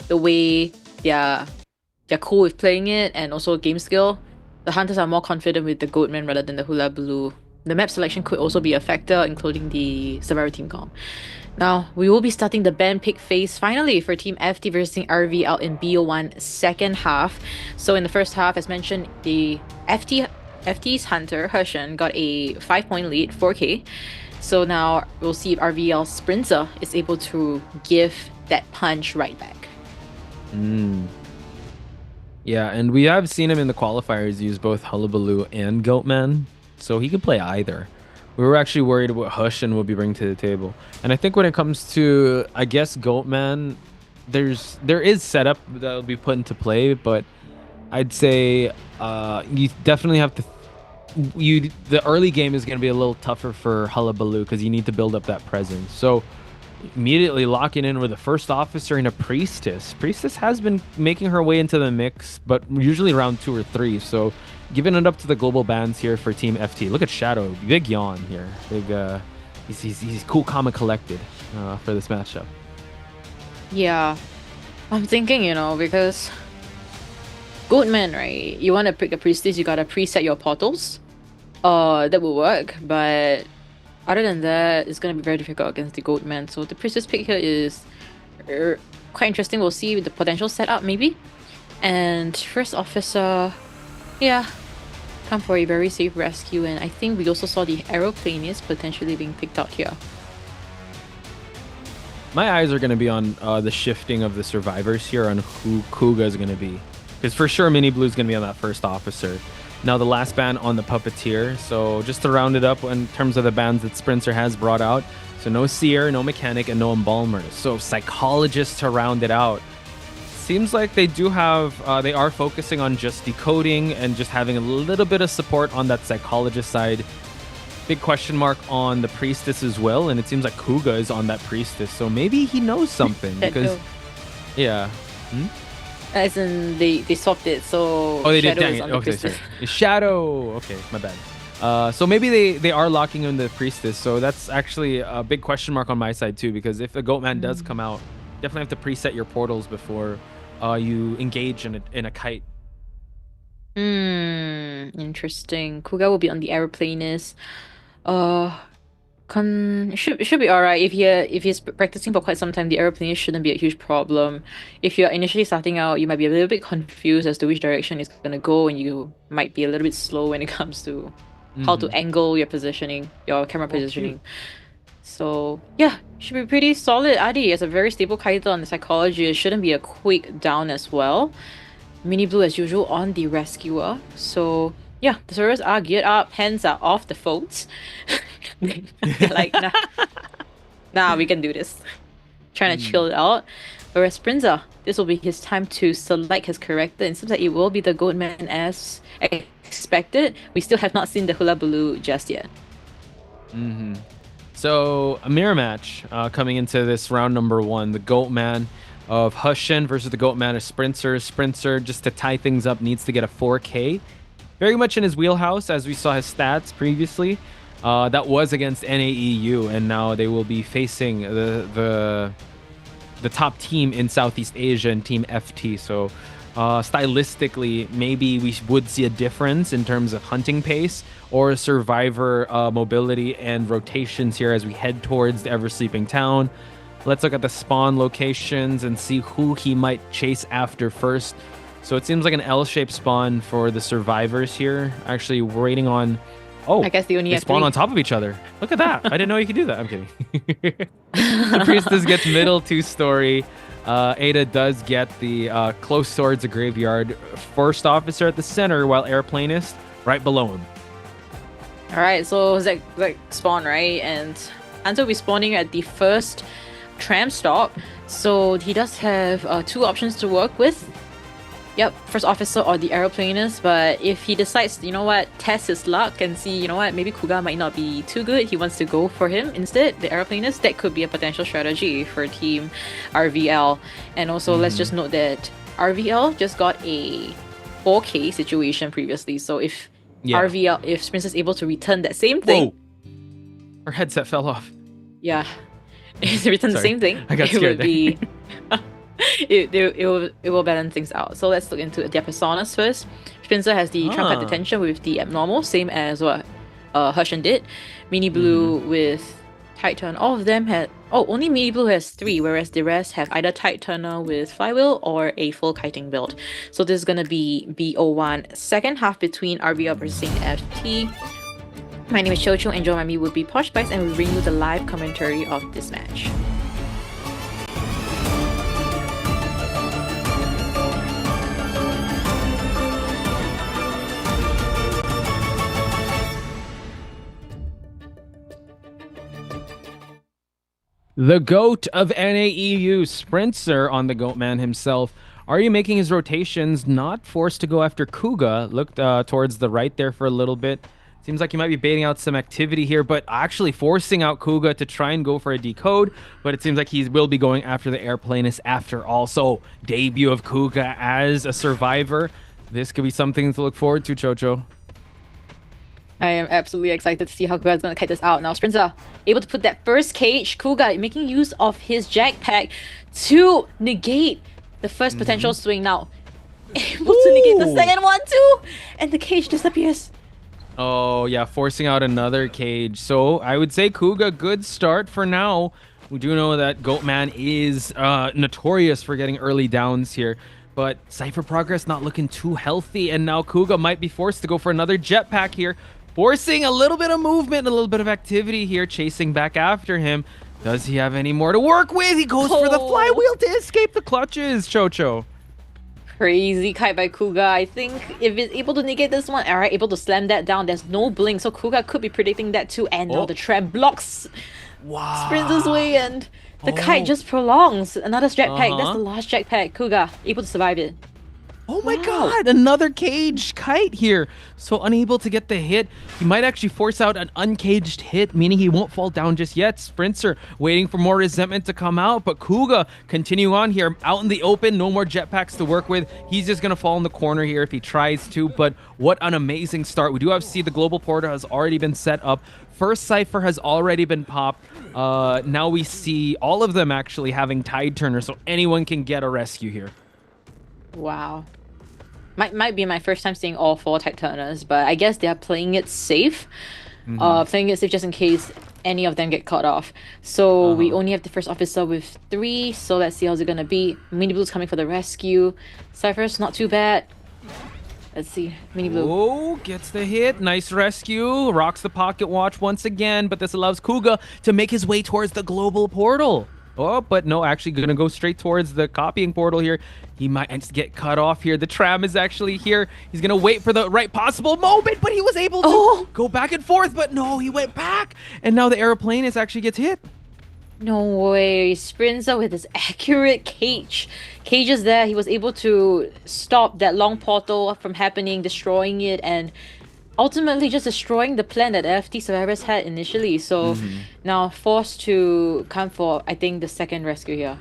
The way they're cool with playing it and also game skill. The hunters are more confident with the Goatman rather than the Hula Baloo the map selection could also be a factor, including the Survivor team comp. Now, we will be starting the band pick phase finally for Team FT versus RVL in BO1 second half. So in the first half, as mentioned, the FT's Hunter, Hershen, got a 5-point lead, 4K. So now we'll see if RVL Sprinter is able to give that punch right back. Yeah, and we have seen him in the qualifiers use both Hullabaloo and Goatman, so he could play either. We were actually worried what Hershen will be bringing to the table. And I think when it comes to, I guess, Goatman, there is setup that will be put into play, but I'd say you definitely have to... the early game is going to be a little tougher for Hullabaloo because you need to build up that presence. So immediately locking in with a first officer and a priestess. Priestess has been making her way into the mix, but usually around 2 or 3. So giving it up to the global bans here for Team FT. Look at Shadow, big yawn here. Big, he's cool, calm, and collected for this matchup. Yeah, I'm thinking, because Goatman, right? You want to pick a priestess, you gotta preset your portals. That will work, but other than that, it's gonna be very difficult against the Goatman. So the priestess pick here is quite interesting. We'll see the potential setup maybe. And first officer, yeah, come for a very safe rescue. And I think we also saw the aeroplanist potentially being picked out here. My eyes are gonna be on the shifting of the survivors here on who Kuga is gonna be. Because for sure, Mini Blue is going to be on that first officer. Now, the last ban on the Puppeteer. So just to round it up in terms of the bans that Sprinter has brought out. So no Seer, no Mechanic, and no Embalmer. So Psychologist to round it out. Seems like they do have, they are focusing on just decoding and just having a little bit of support on that Psychologist side. Big question mark on the Priestess as well. And it seems like Kuga is on that Priestess. So maybe he knows something because, yeah. As in, they swapped it, so they Shadow did. Dang is it. on the Okay, priestess. sorry. Shadow. Okay, my bad. So maybe they are locking in the priestess. So that's actually a big question mark on my side too, because if the Goatman does come out, definitely have to preset your portals before you engage in a kite. Interesting. Kuga will be on the aeroplanist. Should be alright. If he's practicing for quite some time, the aeroplanist shouldn't be a huge problem. If you're initially starting out, you might be a little bit confused as to which direction it's gonna go, and you might be a little bit slow when it comes to how to angle your positioning, your camera positioning. So yeah, should be pretty solid. Adi is a very stable kiter on the psychology. It shouldn't be a quick down as well. Mini Blue as usual on the rescuer. So yeah, the servers are geared up, hands are off the phones. They're like, nah, we can do this. Trying to chill it out. Whereas Sprinza, this will be his time to select his character. And it seems like it will be the Goatman as expected. We still have not seen the Hullabaloo just yet. So a mirror match coming into this round number 1. The Goatman of Hershen versus the Goatman of Sprinter. Sprinter, just to tie things up, needs to get a 4K. Very much in his wheelhouse, as we saw his stats previously. That was against NAEU, and now they will be facing the top team in Southeast Asia and Team FT. So stylistically, maybe we would see a difference in terms of hunting pace or survivor mobility and rotations here as we head towards the ever-sleeping town. Let's look at the spawn locations and see who he might chase after first. So it seems like an L-shaped spawn for the survivors here. Actually waiting on... Oh, I guess they spawn on top of each other. Look at that. I didn't know you could do that. I'm kidding. The Priestess gets middle 2-story. Ada does get the close towards the graveyard. First officer at the center, while airplanist right below him. Alright, so Zach spawn, right? And Hunter will be spawning at the first tram stop. So he does have 2 options to work with. Yep, first officer or the aeroplanist, but if he decides, you know what, test his luck and see, you know what, maybe Kuga might not be too good, he wants to go for him instead, the aeroplanist, that could be a potential strategy for Team RVL. And also, let's just note that RVL just got a 4K situation previously, so if RVL, if Sprince is able to return that same thing... Whoa! Her headset fell off. Yeah, if they return the same thing, I got scared it would be... it will balance things out. So let's look into their personas first. Spencer has the trumpet detention with the abnormal, same as what Hershen did. Mini Blue with Tide Turn. All of them had... Oh, only Mini Blue has 3, whereas the rest have either Tide Turner with Flywheel or a full kiting build. So this is going to be BO1. Second half between RBL versus FT. My name is Chocho, and join me would be Poshbice, and we bring you the live commentary of this match. The GOAT of NAEU, Sprinter on the GOAT man himself. Are you making his rotations? Not forced to go after Kuga. Looked towards the right there for a little bit. Seems like he might be baiting out some activity here, but actually forcing out Kuga to try and go for a decode. But it seems like he will be going after the airplanist after all. So, debut of Kuga as a survivor. This could be something to look forward to, Chocho. I am absolutely excited to see how Kuga is going to kite this out. Now, Sprinter able to put that first cage. Kuga making use of his Jackpack to negate the first potential swing. Now, able to negate the second one too. And the cage disappears. Oh, yeah, forcing out another cage. So, I would say Kuga, good start for now. We do know that Goatman is notorious for getting early downs here. But Cypher progress not looking too healthy. And now Kuga might be forced to go for another Jetpack here. Forcing a little bit of movement, a little bit of activity here, chasing back after him. Does he have any more to work with? He goes for the flywheel to escape the clutches, Chocho. Crazy kite by Kuga. I think if it's able to negate this one, alright, able to slam that down, there's no blink, so Kuga could be predicting that too. And now the trap blocks Sprinter's way, and the kite just prolongs. Another jetpack. That's the last jetpack. Kuga able to survive it. Oh my god, another cage kite here. So unable to get the hit. He might actually force out an uncaged hit, meaning he won't fall down just yet. Sprinter waiting for more resentment to come out, but Kuga continue on here. Out in the open, no more jetpacks to work with. He's just going to fall in the corner here if he tries to, but what an amazing start. We do have to see the global portal has already been set up. First Cypher has already been popped. Now we see all of them actually having Tide Turner, so anyone can get a rescue here. Wow. Might be my first time seeing all 4 Tide Turners, but I guess they are playing it safe. Playing it safe just in case any of them get caught off. So we only have the first officer with 3, so let's see how's it gonna be. Mini Blue's coming for the rescue. Cypher's not too bad. Let's see. Mini Blue. Oh, gets the hit. Nice rescue. Rocks the pocket watch once again, but this allows Kuga to make his way towards the global portal. Oh, but no, actually going to go straight towards the copying portal here. He might get cut off here. The tram is actually here. He's going to wait for the right possible moment, but he was able to go back and forth. But no, he went back. And now the airplane actually gets hit. No way. Sprinter with his accurate cage. Cage is there. He was able to stop that long portal from happening, destroying it, and ultimately just destroying the plan that the FT survivors had initially. So now forced to come for, I think, the second rescue here.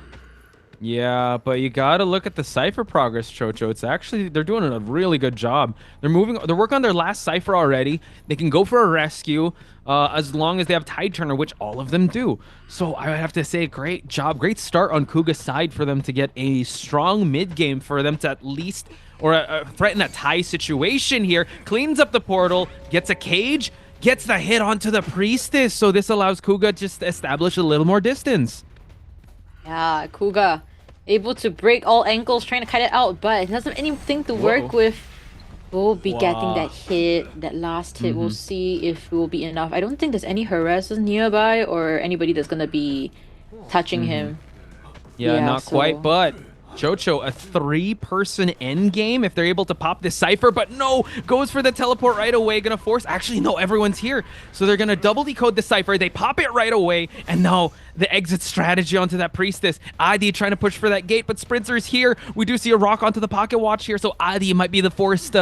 Yeah, but you gotta look at the Cypher progress, Chocho. It's actually, they're doing a really good job. They're working on their last Cypher already. They can go for a rescue as long as they have Tide Turner, which all of them do. So I would have to say, great job. Great start on Kuga's side for them to get a strong mid game for them to at least threaten a tie situation here. Cleans up the portal, gets a cage, gets the hit onto the priestess. So this allows Kuga just to establish a little more distance. Yeah, Kuga able to break all ankles trying to cut it out, but it doesn't have anything to work with. We'll be getting that hit, that last hit. We'll see if it will be enough. I don't think there's any harassers nearby or anybody that's gonna be touching him. Yeah, not quite, but Chocho, a 3-person end game if they're able to pop this Cypher, but no, goes for the teleport right away, gonna force, actually no, everyone's here, so they're gonna double decode the Cypher, they pop it right away, and now the exit strategy onto that priestess. Adi trying to push for that gate, but Sprinter's here. We do see a rock onto the pocket watch here, so Adi might be the forced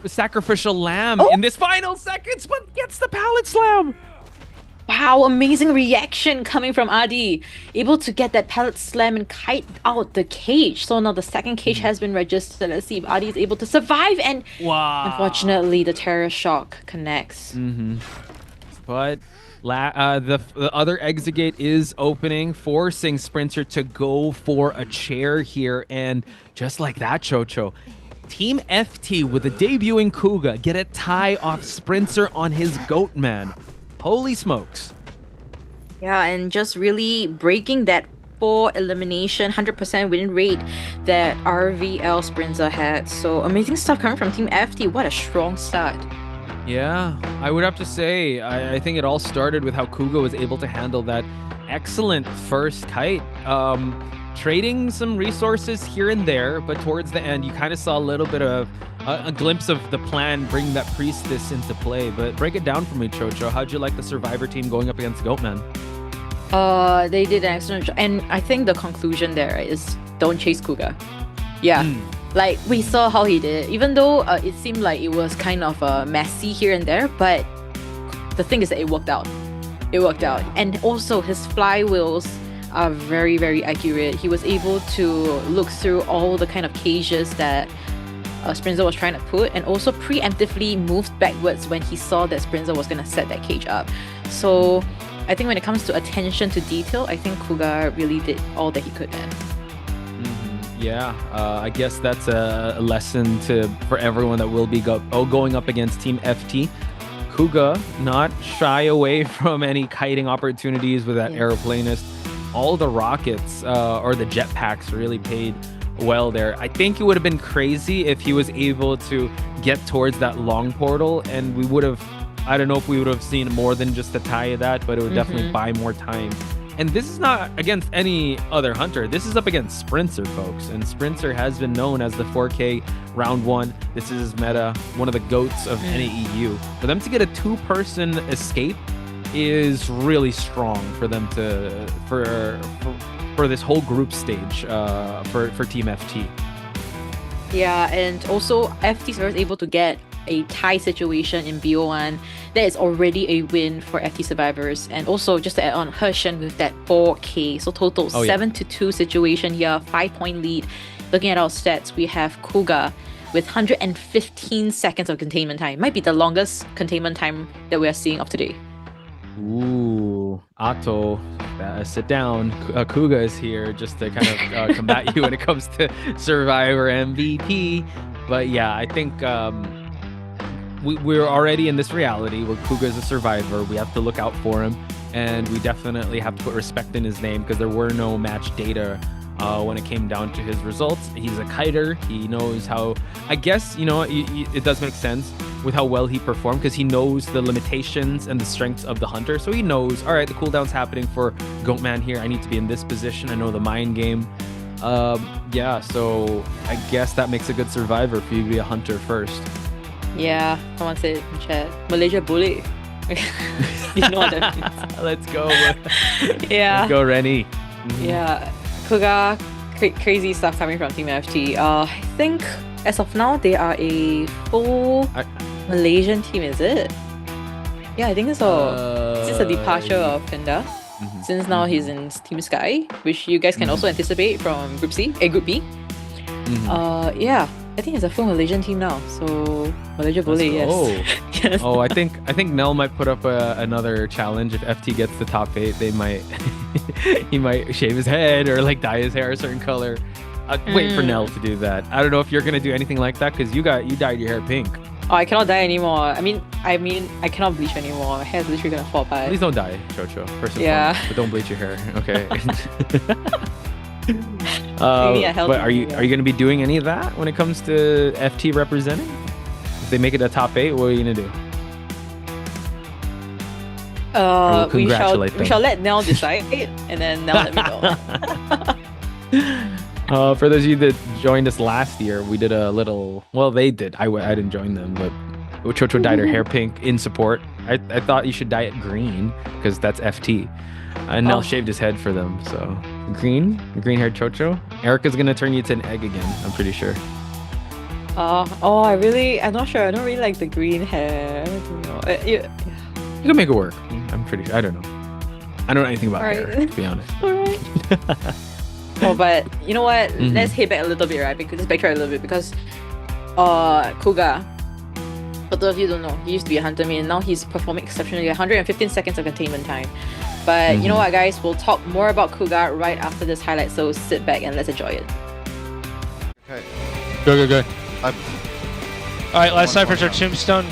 sacrificial lamb in this final seconds, but gets the pallet slam. Wow, amazing reaction coming from Adi. Able to get that pallet slam and kite out the cage. So now the second cage has been registered. Let's see if Adi is able to survive. And unfortunately, the terror shock connects. But the other exit gate is opening, forcing Sprinter to go for a chair here. And just like that, Chocho, Team FT with a debuting Kuga get a tie off Sprinter on his Goatman. Holy smokes. Yeah, and just really breaking that 4 elimination, 100% win rate that RVL Sprinter had. So amazing stuff coming from Team FT. What a strong start. Yeah, I would have to say, I think it all started with how Kuga was able to handle that excellent first kite. Trading some resources here and there, but towards the end, you kind of saw a little bit of a glimpse of the plan, bring that Priestess into play. But break it down for me, Chocho. How'd you like the Survivor team going up against Goatman? They did an excellent job. And I think the conclusion there is don't chase Kuga. Yeah. Like, we saw how he did. Even though it seemed like it was kind of messy here and there, but the thing is that it worked out. It worked out. And also, his flywheels are very, very accurate. He was able to look through all the kind of cages that Sprinter was trying to put, and also preemptively moved backwards when he saw that Sprinter was going to set that cage up. So I think when it comes to attention to detail, I think Kuga really did all that he could there. Yeah, I guess that's a lesson for everyone that will be going up against Team FT. Kuga not shy away from any kiting opportunities with that aeroplanist. All the rockets or the jetpacks really paid well there. I think it would have been crazy if he was able to get towards that long portal, and we would have, I don't know if we would have seen more than just a tie of that, but it would definitely buy more time. And this is not against any other hunter. This is up against Sprinter, folks. And Sprinter has been known as the 4K round 1. This is his meta, one of the GOATs of NAEU. For them to get a 2-person escape is really strong for them to for this whole group stage for Team FT. Yeah, and also FT was able to get a tie situation in BO1. That is already a win for FT survivors. And also, just to add on, Hershen with that 4K. So total 7-2 situation here, 5-point lead. Looking at our stats, we have Kuga with 115 seconds of containment time. Might be the longest containment time that we are seeing of today. Ooh, Otto, sit down. Kuga is here just to kind of combat you when it comes to Survivor MVP. But yeah, I think we're already in this reality where Kuga is a survivor. We have to look out for him, and we definitely have to put respect in his name because there were no match data when it came down to his results. He's a kiter. He knows how, I guess, it does make sense with how well he performed because he knows the limitations and the strengths of the hunter. So he knows, all right, the cooldown's happening for Goatman here. I need to be in this position. I know the mind game. Yeah, so I guess that makes a good survivor for you to be a hunter first. Yeah, someone said in chat, Malaysia bully. You know what that means. Let's go. Yeah. Let's go, Rennie. Yeah, Kuga, crazy stuff coming from Team FT. I think as of now, they are a full Malaysian team, is it? Yeah, I think so. Since the departure of Panda, since now he's in Team Sky, which you guys can also anticipate from Group B. Yeah, I think it's a full Malaysian team now. So Malaysia bully, yes. Yes. Oh, I think Nell might put up another challenge if FT gets the top 8. They might he might shave his head or like dye his hair a certain color. Wait for Nell to do that. I don't know if you're gonna do anything like that because you dyed your hair pink. Oh, I cannot dye anymore. I mean, I cannot bleach anymore. My hair is literally gonna fall apart. Please don't dye, Chocho. First and foremost, but don't bleach your hair. Okay. But are you gonna be doing any of that when it comes to FT representing? If they make it a top 8, what are you gonna do? We shall let Nell decide, and then Nell let me know. For those of you that joined us last year, we did a little. Well, they did. I didn't join them, but Chocho dyed her hair pink in support. I thought you should dye it green because that's FT. And Nell shaved his head for them. So green haired Chocho. Erica's gonna turn you to an egg again. I'm pretty sure. I'm not sure. I don't really like the green hair. I don't know. You can make it work. I'm pretty sure. I don't know. I don't know anything about hair, to be honest. Alright. Oh, but you know what? Let's head back a little bit, right? Let's backtrack a little bit because Kuga, for those of you who don't know, he used to be a hunter main and now he's performing exceptionally. 115 seconds of containment time. But you know what, guys? We'll talk more about Kuga right after this highlight, so sit back and let's enjoy it. Okay. Go. Alright, last Cypher's our tombstone.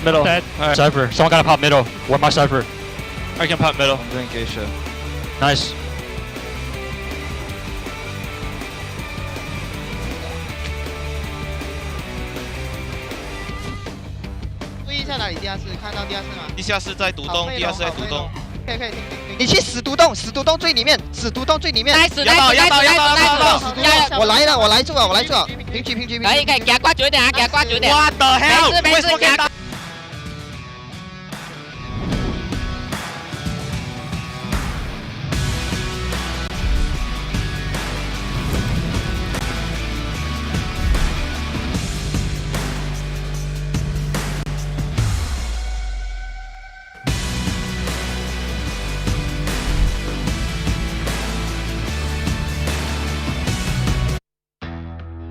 Middle. Dead. Right. Cypher. Someone gotta pop middle. Where my Cypher? I can pop middle. I'm doing Geisha. Nice.地下室在独栋，地下室在独栋。可以，你去死独栋，死独栋最里面，死独栋最里面。压到！我来了，我来住了，平举。可以，夾瓜住一點啊，夾瓜住一點。What the hell？沒事，夾。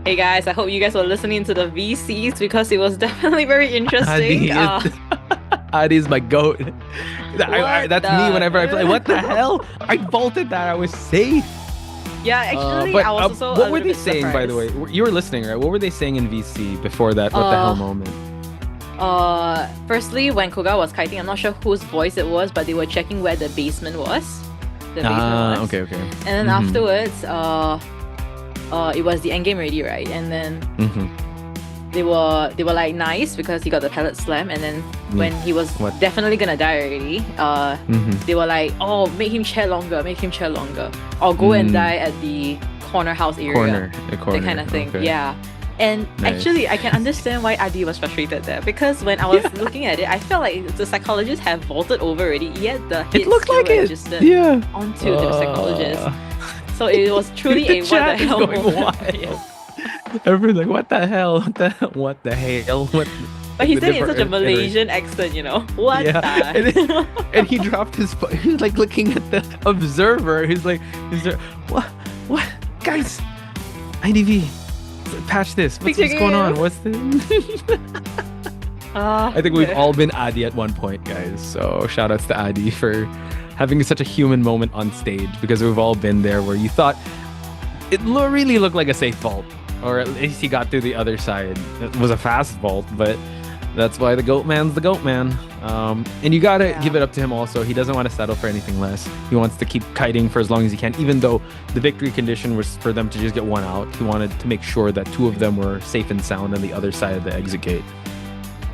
Hey guys, I hope you guys were listening to the VCs because it was definitely very interesting. Adi is my goat. That's me whenever I play. What the hell? I vaulted that. I was safe. Yeah, actually, I was also. What were they saying, by the way? You were listening, right? What were they saying in VC before that? What the hell moment? Firstly, when Koga was kiting, I'm not sure whose voice it was, but they were checking where the basement was. Okay. And then afterwards, it was the endgame ready, right? And then they were like nice because he got the pallet slam, and then when he was definitely gonna die already, they were like, oh, make him chair longer, or go and die at the corner house area, that kind of thing. Okay. Yeah. And actually, I can understand why Adi was frustrated there, because when I was looking at it, I felt like the psychologists have vaulted over already, yet the hit still registered onto the psychologist. So it was truly a what the hell moment. Everyone's like, what the hell? What the hell? But he said it in such a Malaysian accent, you know. What the and he dropped his phone. He was like looking at the observer. He's like, what? Guys, IDV, patch this. What's going on? What's this? I think we've all been Adi at one point, guys. So shout outs to Adi for having such a human moment on stage, because we've all been there where you thought it really looked like a safe vault, or at least he got through the other side. It was a fast vault, but that's why the GOAT man's the GOAT man. And you gotta give it up to him also. He doesn't want to settle for anything less. He wants to keep kiting for as long as he can, even though the victory condition was for them to just get one out. He wanted to make sure that two of them were safe and sound on the other side of the exit gate.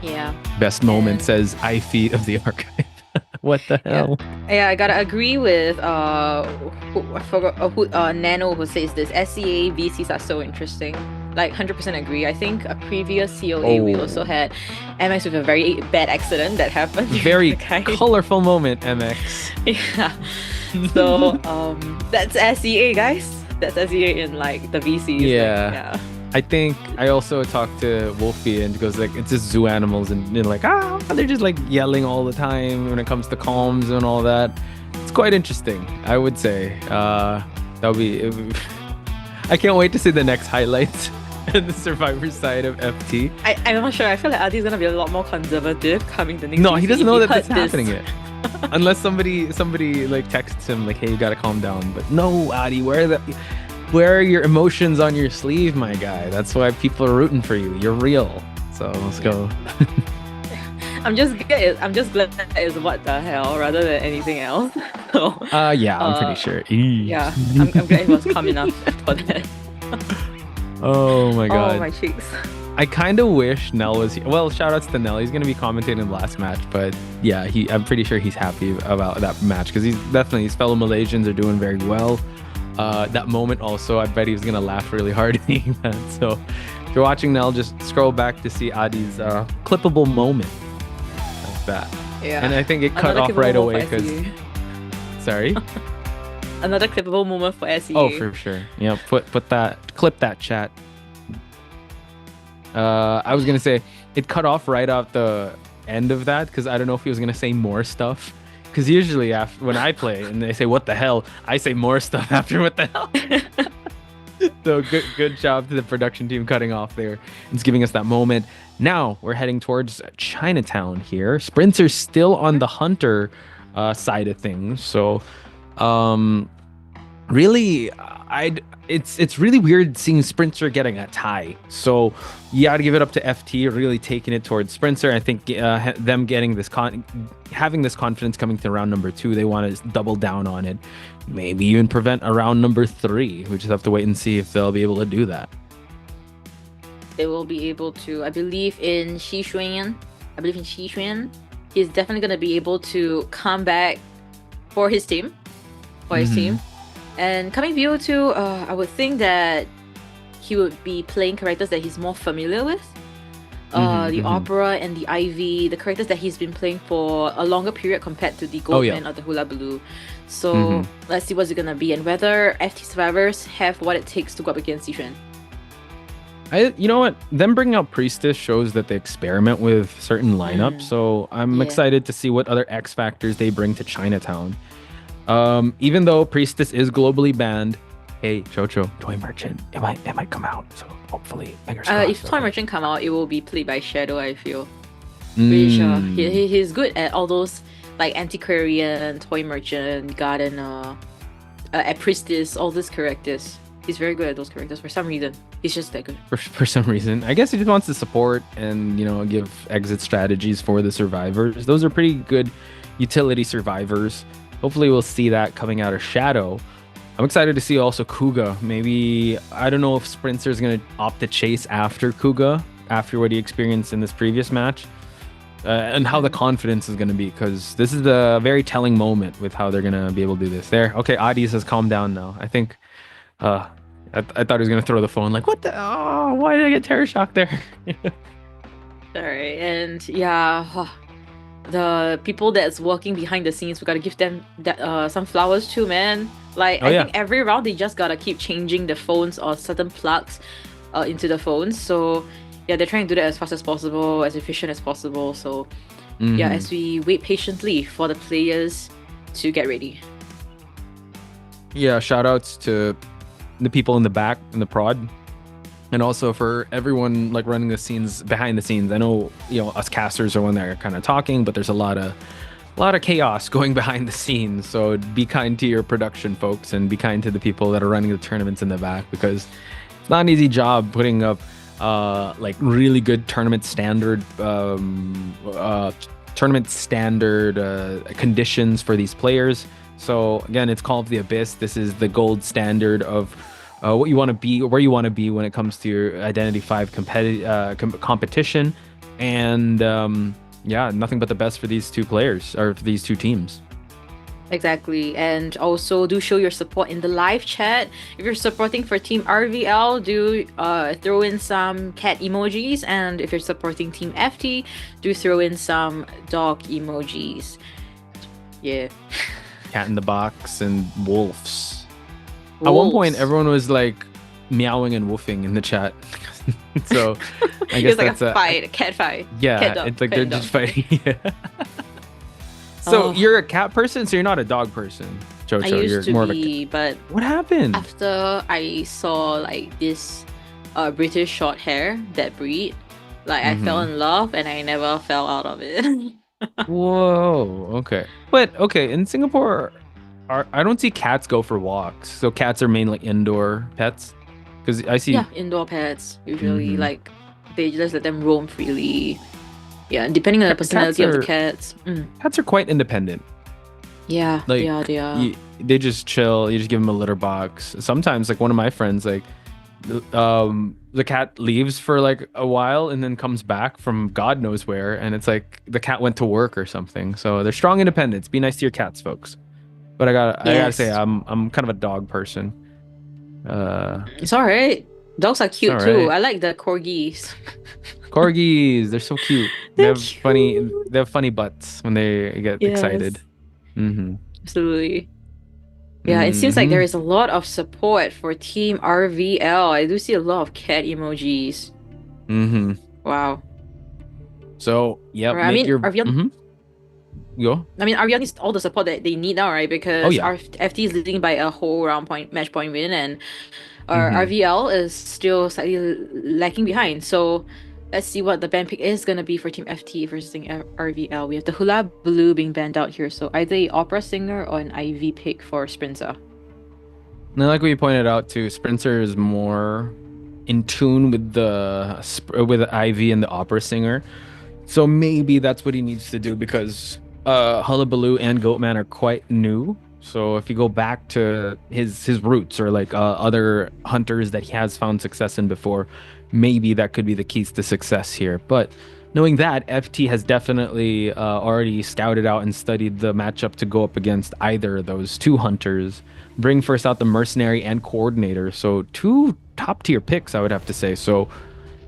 Yeah. Best moment, says iFeed of the archive. What the hell? Yeah, I gotta agree with Nano, who says this. SCA VCs are so interesting. Like 100% agree. I think a previous COA we also had MX with a very bad accident that happened. Very colorful moment, MX. Yeah. So that's SCA, guys. That's SCA in like the VCs. Yeah. I think I also talked to Wolfie, and he goes like, it's just zoo animals, and they're like, they're just like yelling all the time when it comes to comms and all that. It's quite interesting, I would say. That'll be. I can't wait to see the next highlights and the survivor side of FT. I'm not sure. I feel like Adi's gonna be a lot more conservative coming the next. No, he doesn't know that that's happening yet. Unless somebody like texts him like, hey, you gotta calm down. But no, Adi, where are your emotions on your sleeve, my guy? That's why people are rooting for you. You're real. So let's go. I'm just glad that is what the hell rather than anything else. So, I'm pretty sure. Yeah, I'm glad it was coming up for that. Oh my god. Oh my cheeks. I kind of wish Nell was here. Well, shout outs to Nell. He's going to be commentating the last match, but yeah, I'm pretty sure he's happy about that match, because his fellow Malaysians are doing very well. That moment also, I bet he was going to laugh really hard seeing that. So if you're watching Nell, just scroll back to see Adi's clippable moment. Like that. Yeah. And I think it cut off right away because... Sorry? Another clippable moment for SEA. Oh, for sure. Yeah, clip that, chat. I was gonna say it cut off right off the end of that, because I don't know if he was gonna say more stuff. Because usually when I play and they say what the hell, I say more stuff after what the hell. So good job to the production team cutting off there. It's giving us that moment. Now we're heading towards Chinatown here. Sprints are still on the Hunter side of things. So really, it's really weird seeing Sprinter getting a tie. So you got to give it up to FT, really taking it towards Sprinter. I think them getting this having this confidence coming to round number 2, they want to double down on it, maybe even prevent a round number 3. We just have to wait and see if they'll be able to do that. They will be able to. I believe in Xishuan. He's definitely going to be able to come back for his team. And coming BO2, I would think that he would be playing characters that he's more familiar with. The Opera and the Ivy, the characters that he's been playing for a longer period compared to the Goldman or the Hula Blue. So let's see what's it gonna be and whether FT survivors have what it takes to go up against Xishuan. You know what? Them bringing out Priestess shows that they experiment with certain lineups. So I'm excited to see what other X factors they bring to Chinatown. Even though Priestess is globally banned, hey, Chocho, Toy Merchant, it might come out. So hopefully, fingers crossed. If Toy Merchant come out, it will be played by Shadow, I feel. Pretty sure. He's good at all those like Antiquarian, Toy Merchant, Gardener, at Priestess, all these characters. He's very good at those characters for some reason. He's just that good. For some reason. I guess he just wants to support and, give exit strategies for the survivors. Those are pretty good utility survivors. Hopefully we'll see that coming out of Shadow. I'm excited to see also Kuga. Maybe, I don't know if Sprinter is going to opt to chase after Kuga, after what he experienced in this previous match. And how the confidence is going to be, because this is a very telling moment with how they're going to be able to do this. There. Okay, Adi says calm down now. I think... I thought he was gonna throw the phone. Like, what the? Oh, why did I get terror shock there? Alright, and the people that's working behind the scenes, we gotta give them some flowers too, man. Like, I think every round they just gotta keep changing the phones or certain plugs into the phones. So yeah, they're trying to do that as fast as possible, as efficient as possible. So yeah, as we wait patiently for the players to get ready. Yeah, shout outs to the people in the back in the prod, and also for everyone like running the scenes behind the scenes. I know us casters are when they're kind of talking, but there's a lot of chaos going behind the scenes. So be kind to your production folks and be kind to the people that are running the tournaments in the back, because it's not an easy job putting up like really good tournament standard conditions for these players. So again, it's Call of the Abyss. This is the gold standard of what you want to be, or where you want to be when it comes to your Identity 5 competition. And yeah, nothing but the best for these two players, or for these two teams. Exactly. And also do show your support in the live chat. If you're supporting for Team RVL, do throw in some cat emojis. And if you're supporting Team FT, do throw in some dog emojis. Yeah. Cat in the box and wolves. At one point, everyone was like meowing and woofing in the chat. So I guess it's like that's a cat fight. Yeah, cat dog, it's like cat they're dog. just fighting. Yeah. So you're a cat person, so you're not a dog person, Chocho. I used you're to more be, but what happened? After I saw like this British short hair, that breed, like I fell in love and I never fell out of it. Whoa. Okay. But okay, in Singapore, I don't see cats go for walks. So cats are mainly indoor pets, because I see indoor pets usually. Like they just let them roam freely. Yeah, depending on the personality of the cats. Cats are quite independent. Yeah, Like, they are. They just chill. You just give them a litter box. Sometimes, like one of my friends, like the cat leaves for like a while and then comes back from God knows where, and it's like the cat went to work or something. So they're strong independents. Be nice to your cats, folks. But I gotta say, I'm kind of a dog person. It's all right. Dogs are cute all too. right. I like the corgis. Corgis, they're so cute. They have funny butts when they get excited. Absolutely. Yeah, it seems like there is a lot of support for Team RVL. I do see a lot of cat emojis. Wow. So yeah, Right, I mean, RVL. Go. I mean, RVL needs all the support that they need now, right? Because yeah. FT is leading by a whole match point win, and RVL is still slightly lacking behind. So let's see what the ban pick is going to be for Team FT versus RVL. We have the Hula Blue being banned out here. So either an opera singer or an IV pick for Sprinter. Now, like we pointed out too, Spencer is more in tune with the Ivy and the opera singer, so maybe that's what he needs to do, because Hullabaloo and Goatman are quite new. So if you go back to his roots, or like other hunters that he has found success in before, maybe that could be the keys to success here. But knowing that, FT has definitely already scouted out and studied the matchup to go up against either of those two hunters. Bring first out the Mercenary and Coordinator. So two top tier picks, I would have to say. So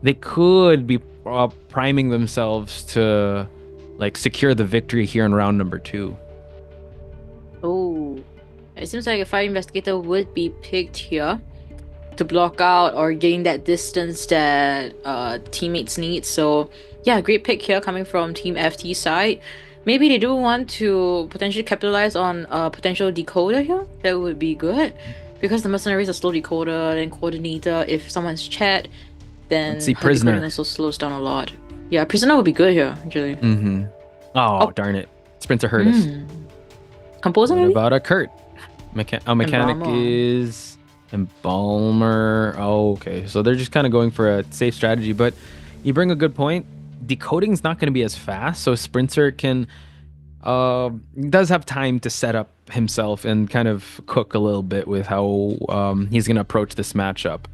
they could be priming themselves to like secure the victory here in round number 2. Oh, it seems like a Fire Investigator would be picked here to block out or gain that distance that teammates need. So yeah, great pick here coming from Team FT side. Maybe they do want to potentially capitalize on a potential decoder here. That would be good, because the Mercenaries are slow decoder and Coordinator. If someone's chat, then Let's see, her Prisoner decoder also slows down a lot. Yeah, Prisoner would be good here, actually. Oh, darn it. Spencer heard us. Composer, What maybe? about a Kurt? Mechanic Embalmer. is Embalmer. Oh, okay. So they're just kind of going for a safe strategy, but you bring a good point. Decoding's not going to be as fast, so Spencer can does have time to set up himself and kind of cook a little bit with how he's going to approach this matchup.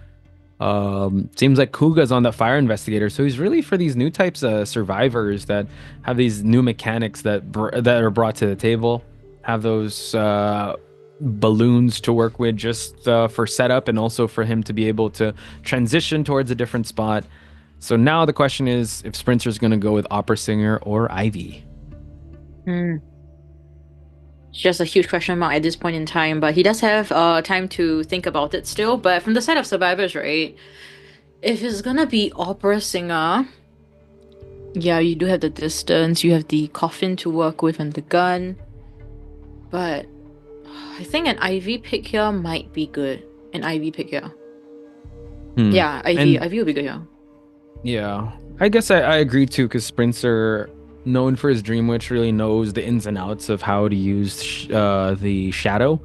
Seems like Kuga's on the Fire Investigator, so he's really for these new types of survivors that have these new mechanics that are brought to the table, have those balloons to work with just for setup, and also for him to be able to transition towards a different spot. So now the question is if Spencer's going to go with Opera Singer or Ivy. It's just a huge question mark at this point in time, but he does have time to think about it still. But from the side of survivors, right, if it's gonna be Opera Singer, yeah, you do have the distance, you have the coffin to work with and the gun, but I think an Ivy pick here might be good. An Ivy pick here. Yeah, Ivy will be good here. Yeah, I guess I agree too, because Spencer, known for his Dream Witch, really knows the ins and outs of how to use the Shadow,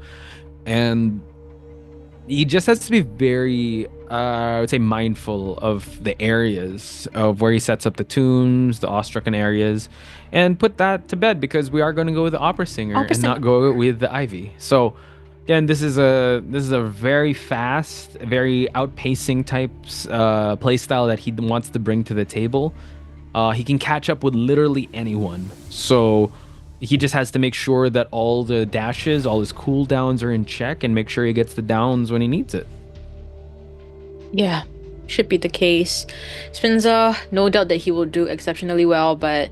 and he just has to be very, I would say, mindful of the areas of where he sets up the tombs, the awestrucken areas, and put that to bed, because we are going to go with the Opera Singer and not go with the Ivy. So again, this is a very fast, very outpacing types play style that he wants to bring to the table. He can catch up with literally anyone, so he just has to make sure that all the dashes, all his cooldowns are in check, and make sure he gets the downs when he needs it. Yeah, should be the case. Spencer, no doubt that he will do exceptionally well, but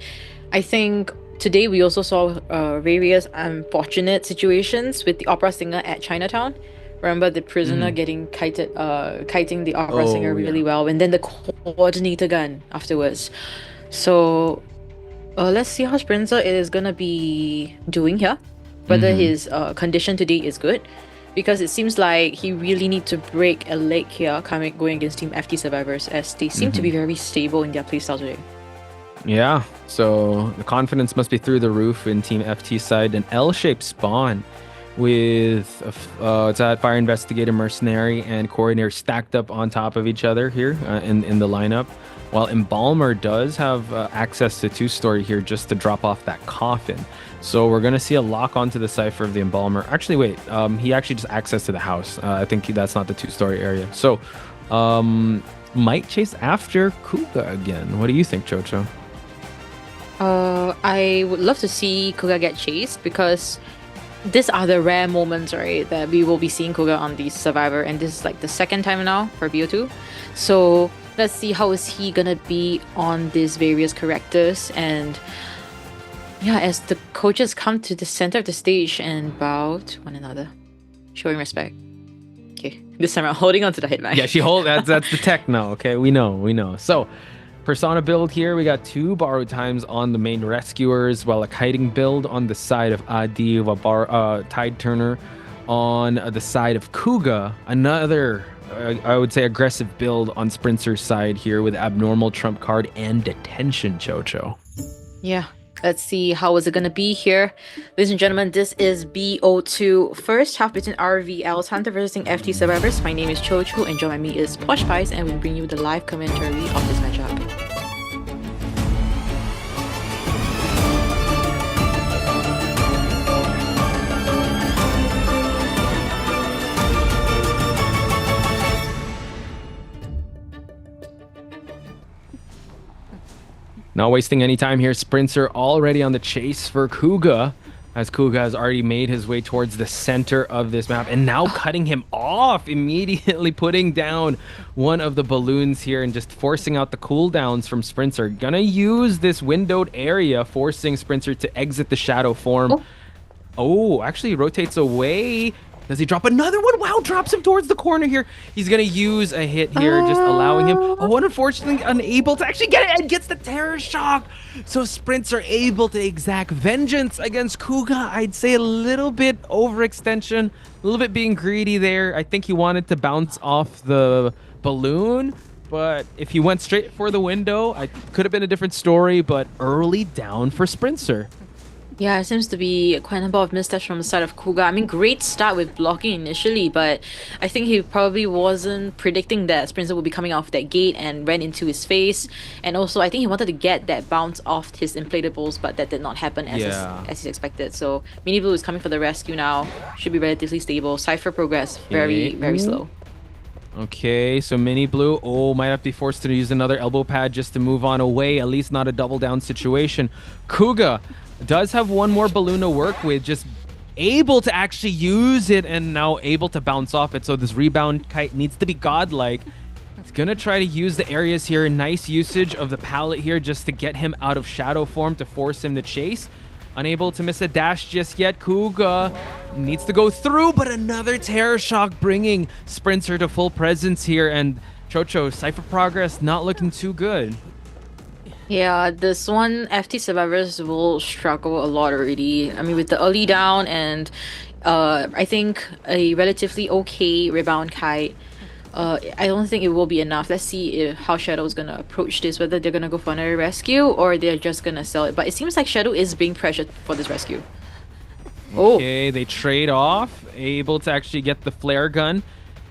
I think today we also saw various unfortunate situations with the Opera Singer at Chinatown. Remember the Prisoner getting kiting the Opera Singer really well, and then the Coordinator gun afterwards. So let's see how Spencer is gonna be doing here, whether his condition today is good, because it seems like he really needs to break a leg here going against Team FT survivors, as they seem to be very stable in their playstyle today. Yeah, so the confidence must be through the roof in Team FT side. An L-shaped spawn with it's at Fire Investigator, Mercenary, and Coordinator stacked up on top of each other here in the lineup, while Embalmer does have access to two-story here just to drop off that coffin. So we're going to see a lock onto the Cypher of the Embalmer. Actually, wait, he actually just access to the house. I think that's not the two-story area. So might chase after Kuga again. What do you think, Chocho? I would love to see Kuga get chased, because these are the rare moments, right, that we will be seeing Kuga on the Survivor, and this is like the second time now for BO2. So let's see how is he gonna be on these various characters. And yeah, as the coaches come to the center of the stage and bow to one another, showing respect. Okay, this time I'm holding on to the headband. Yeah, that's the tech now. Okay, we know. So Persona build here, we got 2 borrowed times on the main rescuers, while a kiting build on the side of Adi, Tide Turner on the side of Kuga. Another, I would say, aggressive build on Spencer's side here with Abnormal, Trump Card, and Detention, Chocho. Yeah, Let's see how is it gonna be here. Ladies and gentlemen, this is BO2 first half between RVL's Hunter versus FT Survivors. My name is Chochu and joining me is AXIZ, and we bring you the live commentary of this matchup. Not wasting any time here, Sprinter already on the chase for Kuga, as Kuga has already made his way towards the center of this map, and now cutting him off, immediately putting down one of the balloons here and just forcing out the cooldowns from Sprinter. Gonna use this windowed area, forcing Sprinter to exit the shadow form. Oh, actually rotates away. Does he drop another one? Wow, drops him towards the corner here. He's going to use a hit here, just allowing him. Oh, unfortunately, unable to actually get it, and gets the Terror Shock. So Sprints are able to exact vengeance against Kuga. I'd say a little bit overextension, a little bit being greedy there. I think he wanted to bounce off the balloon, but if he went straight for the window, it could have been a different story, but early down for Sprinter. Yeah, it seems to be quite a number of missteps from the side of Kuga. I mean, great start with blocking initially, but I think he probably wasn't predicting that Sprinter would be coming off that gate and ran into his face. And also, I think he wanted to get that bounce off his inflatables, but that did not happen as he expected. So, Mini Blue is coming for the rescue now. Should be relatively stable. Cypher progress very slow. Okay, so Mini Blue, might have to be forced to use another elbow pad just to move on away. At least not a double down situation. Kuga does have one more balloon to work with, just able to actually use it and now able to bounce off it. So this rebound kite needs to be godlike. It's gonna try to use the areas here. Nice usage of the pallet here just to get him out of shadow form to force him to chase. Unable to miss a dash just yet. Kuga needs to go through, but another Terror Shock bringing Sprinter to full presence here. And Chocho, Cypher progress not looking too good. Yeah, this one, FT Survivors will struggle a lot already. I mean, with the early down and I think a relatively okay rebound kite, I don't think it will be enough. Let's see how Shadow is going to approach this, whether they're going to go for another rescue or they're just going to sell it. But it seems like Shadow is being pressured for this rescue. Okay, they trade off, able to actually get the flare gun.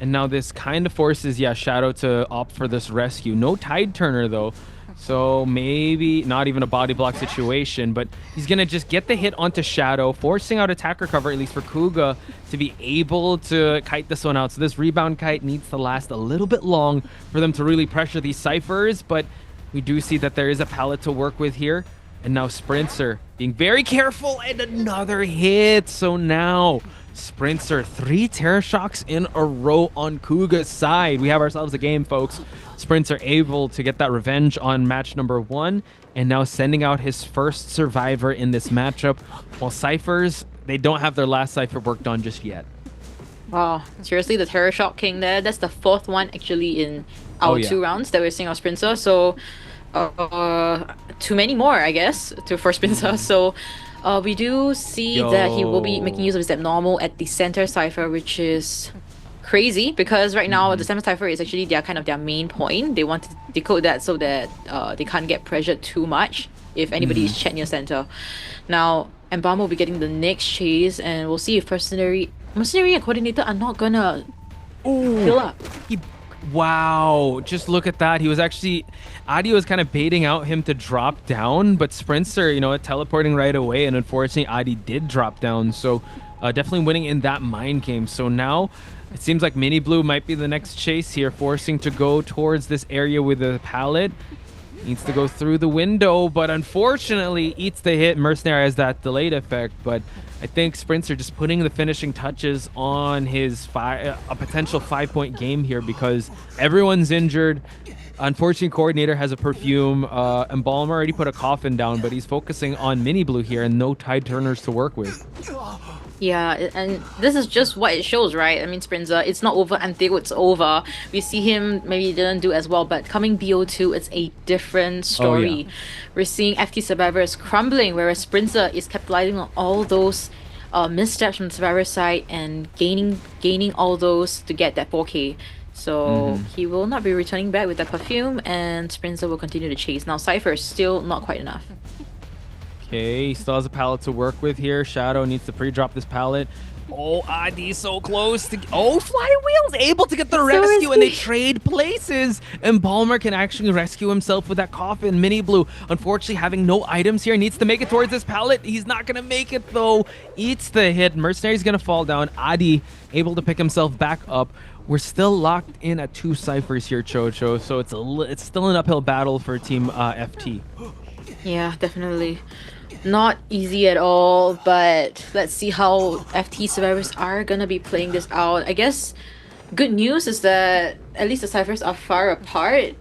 And now this kind of forces, Shadow to opt for this rescue. No Tide Turner, though. So maybe not even a body block situation, but he's going to just get the hit onto Shadow, forcing out attack recover, at least for Kuga, to be able to kite this one out. So this rebound kite needs to last a little bit long for them to really pressure these Cyphers, but we do see that there is a pallet to work with here. And now Sprinter being very careful, and another hit. So now Sprinter, 3 Terror Shocks in a row on Kuga's side. We have ourselves a game, folks. Sprinter able to get that revenge on match number 1, and now sending out his first survivor in this matchup, while Cyphers, they don't have their last Cypher worked on just yet. Wow, seriously, the Terror Shock King there. That's the 4th one actually in our 2 rounds that we're seeing of Sprinter. So too many more, I guess, for Sprinter. So we do see that he will be making use of his abnormal at the center Cypher, which is crazy because right now the center Cypher is actually their main point. They want to decode that so that they can't get pressured too much if anybody is chat near center. Now, Embalm will be getting the next chase, and we'll see if Mercenary and Coordinator are not gonna fill up. Wow, just look at that. He was actually, Adi was kind of baiting out him to drop down, but Sprinter, teleporting right away, and unfortunately Adi did drop down. So definitely winning in that mind game. So now it seems like Mini Blue might be the next chase here, forcing to go towards this area with the pallet. Needs to go through the window, but unfortunately eats the hit. Mercenary has that delayed effect, but I think Sprinter just putting the finishing touches on his a potential 5-point game here because everyone's injured. Unfortunately, Coordinator has a perfume. Embalmer already put a coffin down, but he's focusing on Mini Blue here and no Tide Turners to work with. Yeah, and this is just what it shows, right? I mean, Sprinter, it's not over until it's over. We see him maybe didn't do as well, but coming BO2, it's a different story. We're seeing FT Survivors crumbling, whereas Sprinter is capitalizing on all those missteps from the Survivor side and gaining all those to get that 4K. So he will not be returning back with that perfume, and Sprinter will continue to chase. Now, Cypher is still not quite enough. Okay, he still has a pallet to work with here. Shadow needs to pre-drop this pallet. Oh, Adi so close to... Oh, Flywheel's able to get the rescue, and they trade places. And Palmer can actually rescue himself with that coffin. Mini Blue, unfortunately, having no items here, needs to make it towards this pallet. He's not going to make it, though. Eats the hit. Mercenary's going to fall down. Adi able to pick himself back up. We're still locked in at 2 ciphers here, Chocho. So it's still an uphill battle for Team FT. Yeah, definitely. Not easy at all, but let's see how FT survivors are gonna be playing this out. I guess good news is that at least the ciphers are far apart,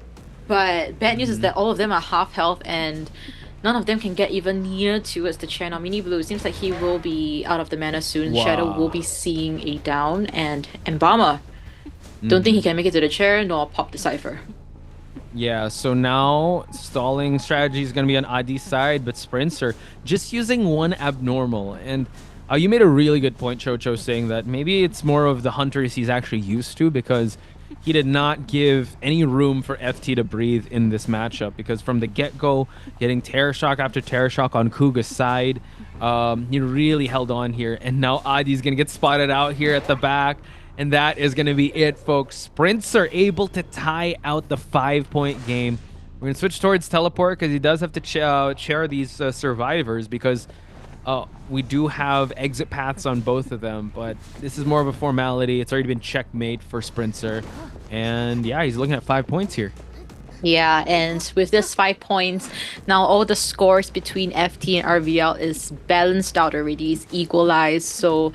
but bad news is that all of them are half health and none of them can get even near towards the chair. Now Mini Blue, seems like he will be out of the mana soon. Wow. Shadow will be seeing a down, and Embalmer don't think he can make it to the chair nor pop the cipher. Yeah, so now stalling strategy is going to be on Adi's side, but Sprinter just using one abnormal. And you made a really good point, Chocho, saying that maybe it's more of the hunters he's actually used to, because he did not give any room for FT to breathe in this matchup, because from the get-go, getting Terror Shock after Terror Shock on Kuga's side, he really held on here. And now Adi's going to get spotted out here at the back. And that is going to be it, folks. Sprints are able to tie out the 5-point game. We're going to switch towards Teleport because he does have to chair these survivors, because we do have exit paths on both of them. But this is more of a formality. It's already been checkmate for Sprinter. And yeah, he's looking at 5 points here. Yeah, and with this 5 points, now all the scores between FT and RVL is balanced out already. It's equalized. So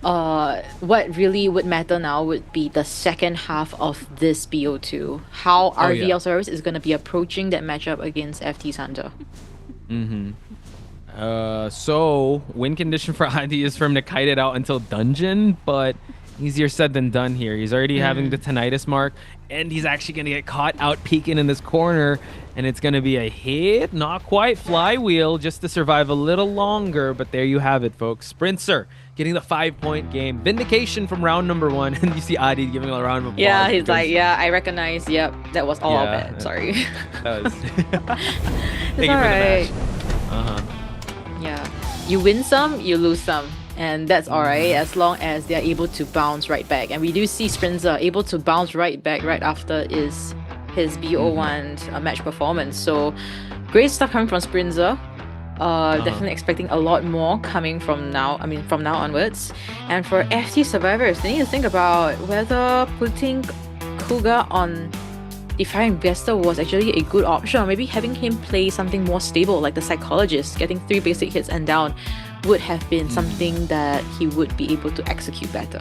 what really would matter now would be the second half of this BO2. How RVL Service is going to be approaching that matchup against FT's Hunter. So win condition for ID is for him to kite it out until dungeon, but easier said than done here. He's already having the tinnitus mark, and he's actually going to get caught out peeking in this corner, and it's going to be a hit. Not quite. Flywheel just to survive a little longer, but there you have it, folks. Sprinter getting the 5-point game. Vindication from round number 1, and you see Adi giving a round of applause. Yeah, he's like, yeah, I recognize. Yep, that was all bad. Sorry. That was It's alright. Uh-huh. Yeah, you win some, you lose some. And that's alright as long as they're able to bounce right back. And we do see Sprinter able to bounce right back right after his BO1 match performance. So great stuff coming from Sprinter. Definitely expecting a lot more coming from now onwards. And for FT survivors, they need to think about whether putting Kuga on the Fire Investor was actually a good option, or maybe having him play something more stable like the Psychologist, getting 3 basic hits and down would have been something that he would be able to execute better.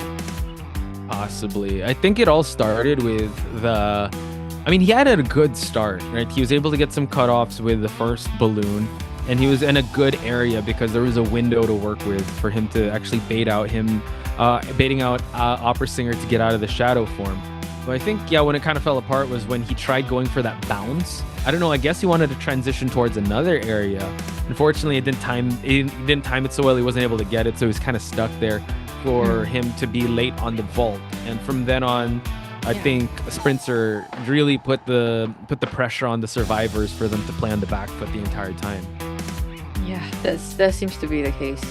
Possibly. I think it all started with he had a good start, right? He was able to get some cutoffs with the first balloon, and he was in a good area because there was a window to work with for him to actually baiting out Opera Singer to get out of the shadow form. But I think, when it kind of fell apart was when he tried going for that bounce. I don't know, I guess he wanted to transition towards another area. Unfortunately, it didn't time it so well, he wasn't able to get it, so he was kind of stuck there for him to be late on the vault. And from then on, I think Sprinter really put the pressure on the survivors for them to play on the back foot the entire time. Yeah, that seems to be the case.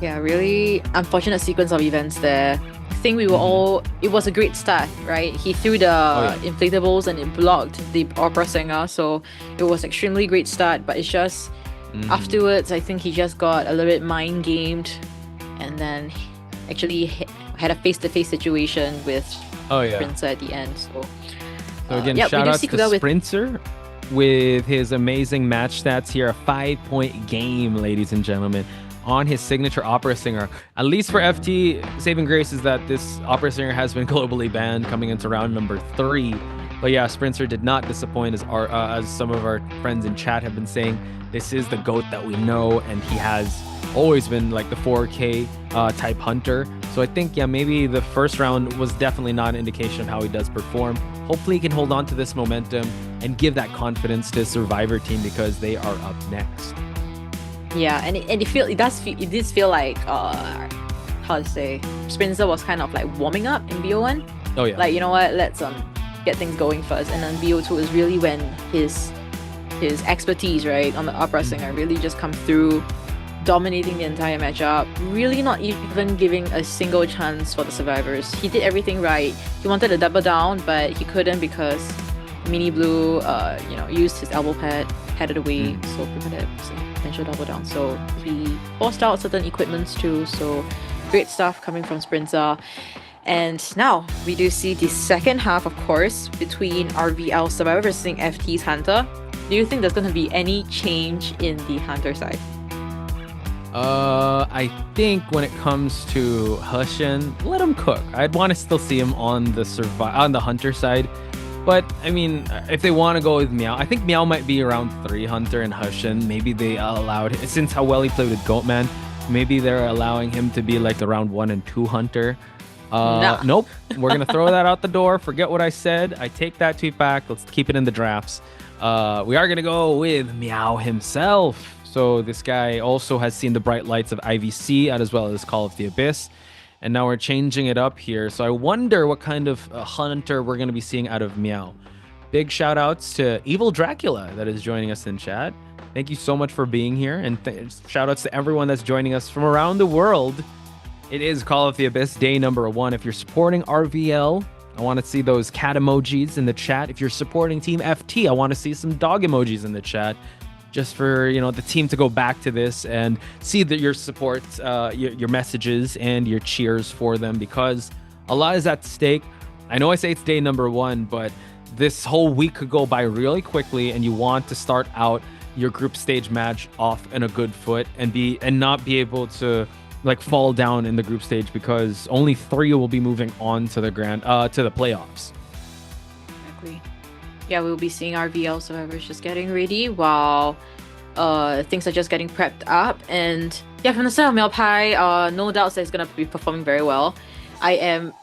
Yeah, really unfortunate sequence of events there. I think we were it was a great start, right? He threw the inflatables and it blocked the Opera Singer, so it was extremely great start, but it's just afterwards, I think he just got a little bit mind gamed and then actually had a face-to-face situation with Sprinter at the end. So again, shout out to Sprinter with his amazing match stats here. A 5-point game, ladies and gentlemen, on his signature Opera Singer. At least for FT, saving grace is that this Opera Singer has been globally banned coming into round number 3. But yeah, Sprinter did not disappoint, as some of our friends in chat have been saying. This is the GOAT that we know, and he has always been like the 4K type hunter. So I think, maybe the first round was definitely not an indication of how he does perform. Hopefully he can hold on to this momentum and give that confidence to his Survivor team, because they are up next. Yeah, and it did feel like how to say, Sprinter was kind of like warming up in BO1. Oh yeah. Like, you know what, let's get things going first, and then BO2 is really when his his expertise, right, on the opera singer really just come through, dominating the entire matchup, really not even giving a single chance for the survivors. He did everything right. He wanted to double down, but he couldn't because Mini Blue, used his elbow pad, headed away, so prevented potential double down. So he forced out certain equipments too. So great stuff coming from Sprinza. And now we do see the second half, of course, between RVL Survivor versus FT's Hunter. Do you think there's going to be any change in the Hunter side? I think when it comes to Hushin, let him cook. I'd want to still see him on the Hunter side. But I mean, if they want to go with Meow, I think Meow might be around 3 Hunter and Hushin. Maybe they allowed, since how well he played with Goatman, maybe they're allowing him to be like around 1 and 2 Hunter. Nope. We're gonna throw that out the door. Forget what I said. I take that tweet back. Let's keep it in the drafts. We are gonna go with Meow himself. So this guy also has seen the bright lights of IVC as well as Call of the Abyss. And now we're changing it up here. So I wonder what kind of Hunter we're going to be seeing out of Meow. Big shout outs to Evil Dracula that is joining us in chat. Thank you so much for being here. And shout outs to everyone that's joining us from around the world. It is Call of the Abyss day number 1. If you're supporting RVL, I want to see those cat emojis in the chat. If you're supporting Team FT, I want to see some dog emojis in the chat. Just for the team to go back to this and see that your support, your messages and your cheers for them, because a lot is at stake. I know I say it's day number 1, but this whole week could go by really quickly, and you want to start out your group stage match off in a good foot and not be able to like fall down in the group stage, because only 3 will be moving on to the playoffs. Exactly. Yeah, we'll be seeing RVL survivors just getting ready while things are just getting prepped up. And yeah, from the side of Meowpai, no doubts that he's going to be performing very well. I am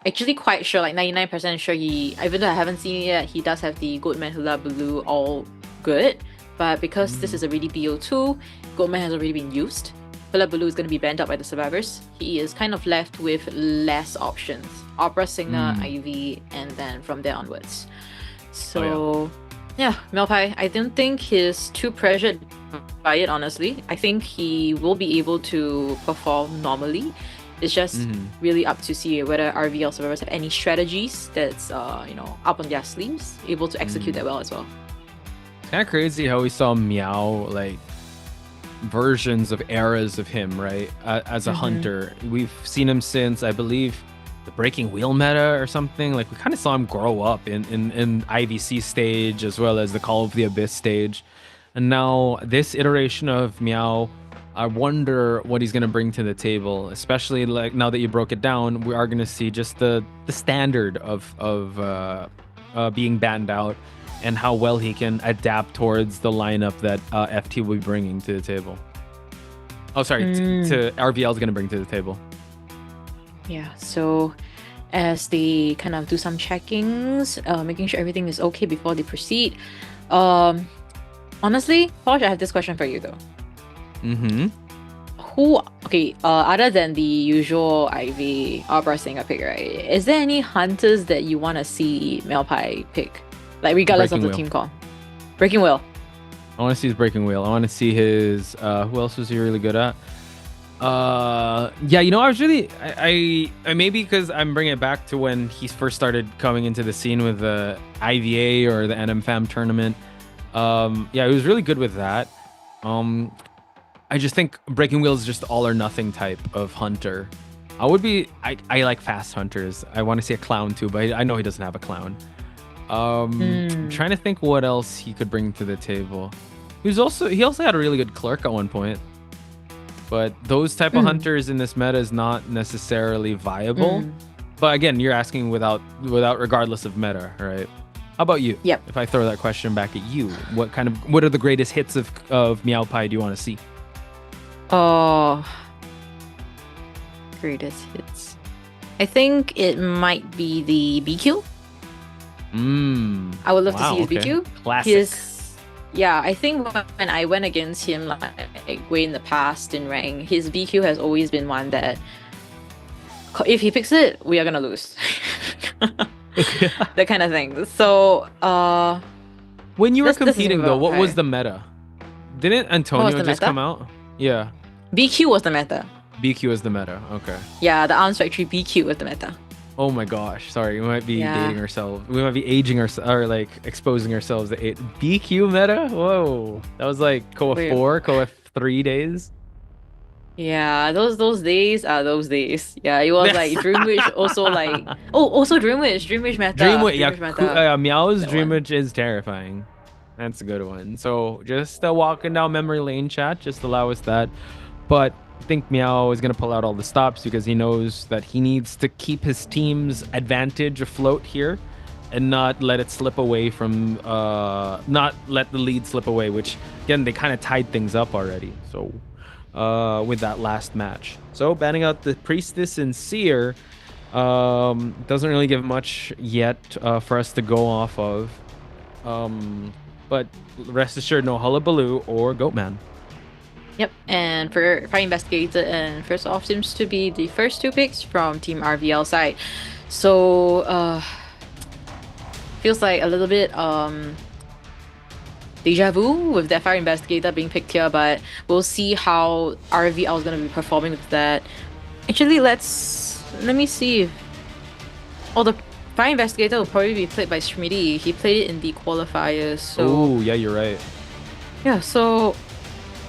actually quite sure, like 99% sure even though I haven't seen it yet, he does have the Goatman Hula Blue all good. But because this is already BO2, Goatman has already been used. Hula Blue is going to be banned out by the survivors. He is kind of left with less options. Opera Singer, IV, and then from there onwards. So, yeah, Meowpai, I don't think he's too pressured by it, honestly. I think he will be able to perform normally. It's just really up to see whether RVL survivors have any strategies that's, up on their sleeves, able to execute that well as well. It's kind of crazy how we saw Meow, like, versions of eras of him, right? As a hunter. We've seen him since, I believe, the Breaking Wheel meta or something. Like, we kind of saw him grow up in IVC stage as well as the Call of the Abyss stage. And now this iteration of Meow, I wonder what he's going to bring to the table, especially like now that you broke it down. We are going to see just the standard of being banned out and how well he can adapt towards the lineup that FT will be bringing to the table. Oh, sorry, to RVL is going to bring to the table. Yeah, so as they kind of do some checkings, making sure everything is okay before they proceed. Honestly, Posh, I have this question for you though. Other than the usual IV Opera Singer pick, right? Is there any hunters that you want to see Meowpai pick? Like, regardless of the team call. Breaking Wheel. I want to see his Breaking Wheel. I want to see his... who else was he really good at? Yeah, I was really... I maybe because I'm bringing it back to when he first started coming into the scene with the IVA or the NMFAM tournament. Yeah, he was really good with that. I just think Breaking Wheel is just all or nothing type of hunter. I like fast hunters. I want to see a clown too, but I know he doesn't have a clown. I'm trying to think what else he could bring to the table. He also had a really good clerk at one point. But those type of hunters in this meta is not necessarily viable. But again, you're asking without regardless of meta, right? How about you? Yep. If I throw that question back at you, what are the greatest hits of Meowpai do you want to see? Greatest hits. I think it might be the BQ. I would love to see his BQ. Classic. I think when I went against him like way in the past in rank, his BQ has always been one that if he picks it, we are gonna lose. That kind of thing. So When you were This is competing though, what was okay. the meta? Didn't Antonio the just meta? come out? Yeah, BQ was the meta. BQ is the meta. Okay. Yeah, the Arms Factory BQ was the meta. Oh my gosh, sorry, we might be Yeah. dating ourselves. We might be aging ourselves, or like exposing ourselves to BQ meta. Whoa, that was like COA Wait. 4, COA 3 days. Yeah, those days are those days. Yeah, it was like Dream Witch also like also Dream Witch meta. Dreamwitch, yeah, meta. Meow's That Dreamwitch is terrifying. That's a good one. So just walking down memory lane, chat, just allow us that. But I think Meow is gonna pull out all the stops because he knows that he needs to keep his team's advantage afloat here, and not let it slip away from not let the lead slip away. Which again, they kind of tied things up already. So with that last match, so banning out the Priestess and Seer doesn't really give much yet for us to go off of. But rest assured, no Hullabaloo or Goatman. Yep, and for Fire Investigator and First Off seems to be the first two picks from Team RVL side. So feels like a little bit deja vu with that Fire Investigator being picked here, but we'll see how RVL is going to be performing with that. Actually, let me see if the Fire Investigator will probably be played by Schmitty. He played it in the qualifiers, so Oh yeah, you're right. yeah, so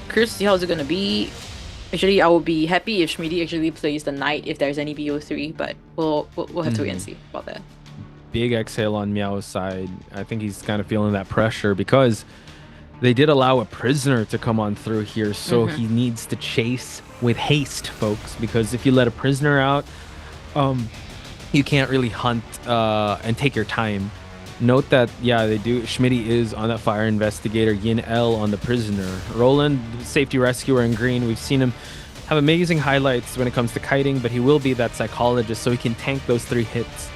curious to see how it's gonna be. Actually, I will be happy if Schmitty actually plays the Knight if there's any BO3, but we'll have to wait and see about that. Big exhale on Meow's side. I think he's kind of feeling that pressure because they did allow a prisoner to come on through here, so he needs to chase with haste, folks, because if you let a prisoner out, you can't really hunt and take your time. Note that, yeah, they do. Schmitty is on that Fire Investigator, Yin L on the prisoner. Roland, safety rescuer in green. We've seen him have amazing highlights when it comes to kiting, but he will be that psychologist, so he can tank those 3 hits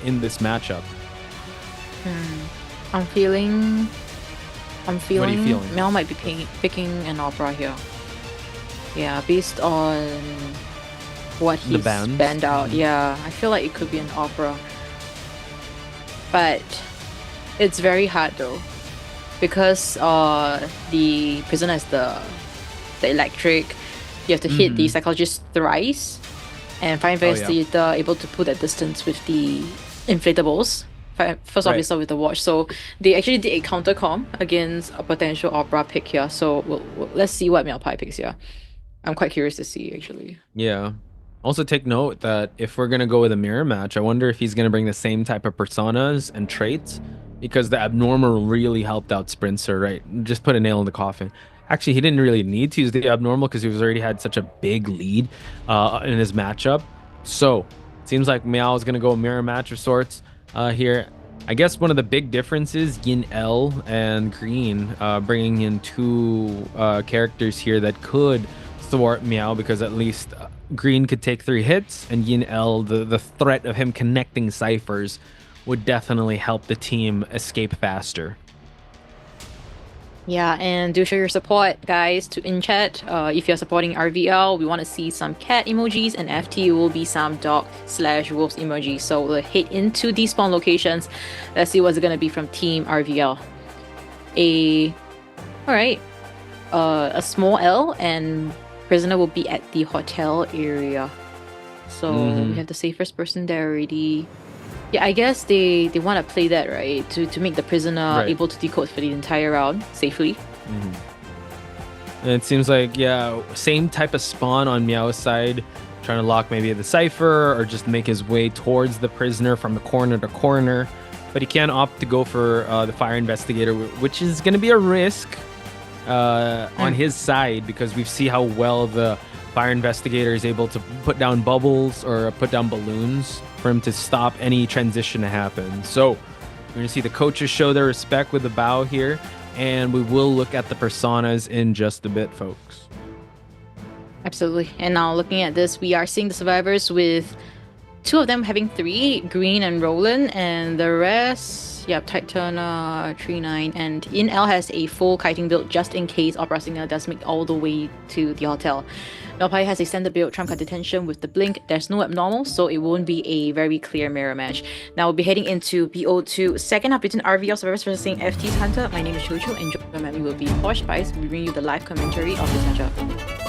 in this matchup. I'm feeling. What are you feeling? Mel might be picking an Opera here. Yeah, based on what he's banned out. Yeah, I feel like it could be an Opera. But it's very hard though, because the prisoner is the electric. You have to hit the psychologist thrice, and Fire Investigator able to put that distance with the inflatables. First off, we start with the watch. So they actually did a counter comp against a potential Opera pick here. So let's see what Meowpie picks here. I'm quite curious to see actually. Yeah. Also take note that if we're going to go with a mirror match, I wonder if he's going to bring the same type of personas and traits, because the Abnormal really helped out Sprinter, right? Just put a nail in the coffin. Actually, he didn't really need to use the Abnormal because he was already had such a big lead in his matchup. So it seems like Meow is going to go a mirror match of sorts here. I guess one of the big differences, Yin L and Green, bringing in 2 characters here that could thwart Meow, because at least Green could take 3 hits, and Yin L, the threat of him connecting ciphers would definitely help the team escape faster. Yeah, and do show your support, guys, in chat. If you're supporting RVL, we want to see some cat emojis, and FT will be some dog/wolves emojis. So we'll head into these spawn locations. Let's see what's gonna be from Team RVL. Alright. A small L, and prisoner will be at the hotel area. So we have the safest person there already. Yeah, I guess they want to play that, right? To make the prisoner able to decode for the entire round safely. And it seems like, yeah, same type of spawn on Meow's side, trying to lock maybe the cipher or just make his way towards the prisoner from the corner to corner. But he can opt to go for the Fire Investigator, which is going to be a risk on his side, because we see how well the Fire Investigator is able to put down bubbles or put down balloons for him to stop any transition to happen. So we're going to see the coaches show their respect with the bow here, and we will look at the personas in just a bit, folks. Absolutely. And now looking at this, we are seeing the survivors with 2 of them having 3, Green and Roland, and the rest Yeah, tight turner, 3-9, and In-L has a full kiting build just in case Opera Singer does make all the way to the hotel. Melpai has a standard build, trump card detention with the blink. There's no abnormal, so it won't be a very clear mirror match. Now we'll be heading into BO2, second half between RVL Survivors versus FT's Hunter. My name is Chocho, and joining me will be Posh Spice. We'll bring you the live commentary of this matchup.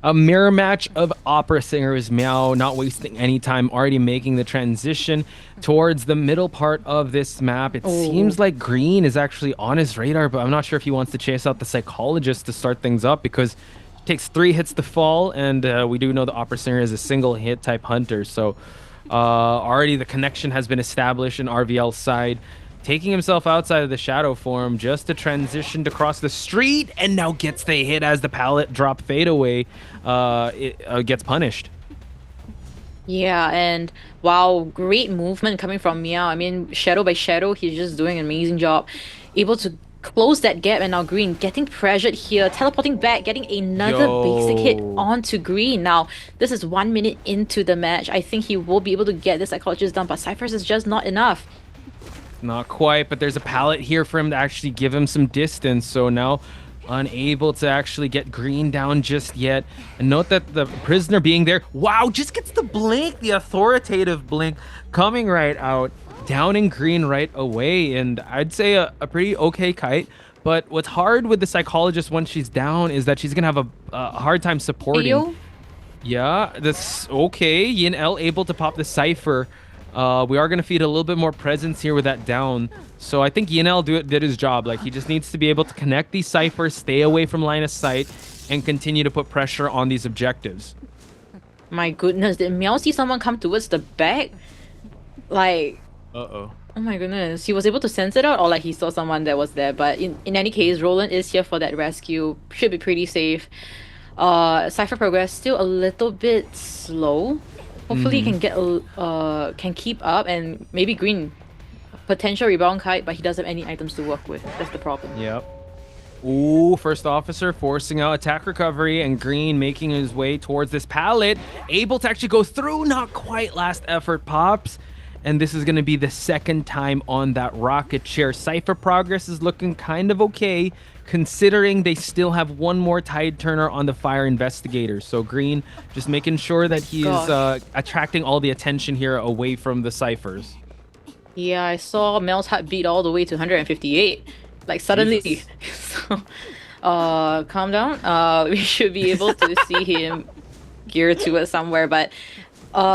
A mirror match of Opera Singers. Meow not wasting any time, already making the transition towards the middle part of this map. It seems like Green is actually on his radar, but I'm not sure if he wants to chase out the Psychologist to start things up, because it takes 3 hits to fall, and we do know the Opera Singer is a single hit type hunter. So already the connection has been established in RVL's side, taking himself outside of the shadow form just to transition to cross the street, and now gets the hit as the pallet drop fadeaway gets punished. Yeah, and wow, great movement coming from Meow. I mean, shadow by shadow, he's just doing an amazing job. Able to close that gap, and now Green getting pressured here, teleporting back, getting another basic hit onto Green. Now, this is 1 minute into the match. I think he will be able to get the Psychologist done, but Cypher's is just not enough. Not quite, but there's a pallet here for him to actually give him some distance. So now unable to actually get Green down just yet. And note that the prisoner being there, wow, just gets the blink, the authoritative blink coming right out, downing Green right away. And I'd say a pretty okay kite. But what's hard with the Psychologist once she's down is that she's going to have a hard time supporting. Ayo? Yeah, that's okay. Yin-L able to pop the Cypher. We are going to feed a little bit more presence here with that down. So I think Yin-L did his job. Like, he just needs to be able to connect these ciphers, stay away from line of sight, and continue to put pressure on these objectives. My goodness, did Meow see someone come towards the back? Like... Uh-oh. Oh my goodness, he was able to sense it out, or like he saw someone that was there. But in any case, Roland is here for that rescue. Should be pretty safe. Cypher progress still a little bit slow. Hopefully he can get can keep up, and maybe Green potential rebound kite, but he doesn't have any items to work with. That's the problem. Yep. Ooh, first officer forcing out attack recovery, and Green making his way towards this pallet, able to actually go through. Not quite. Last effort pops, and this is going to be the second time on that rocket chair. Cypher progress is looking kind of okay, considering they still have one more tide turner on the fire investigator. So Green just making sure that he is attracting all the attention here away from the ciphers. Yeah, I saw Mel's heartbeat all the way to 158. Like suddenly. So, calm down. We should be able to see him gear towards somewhere. But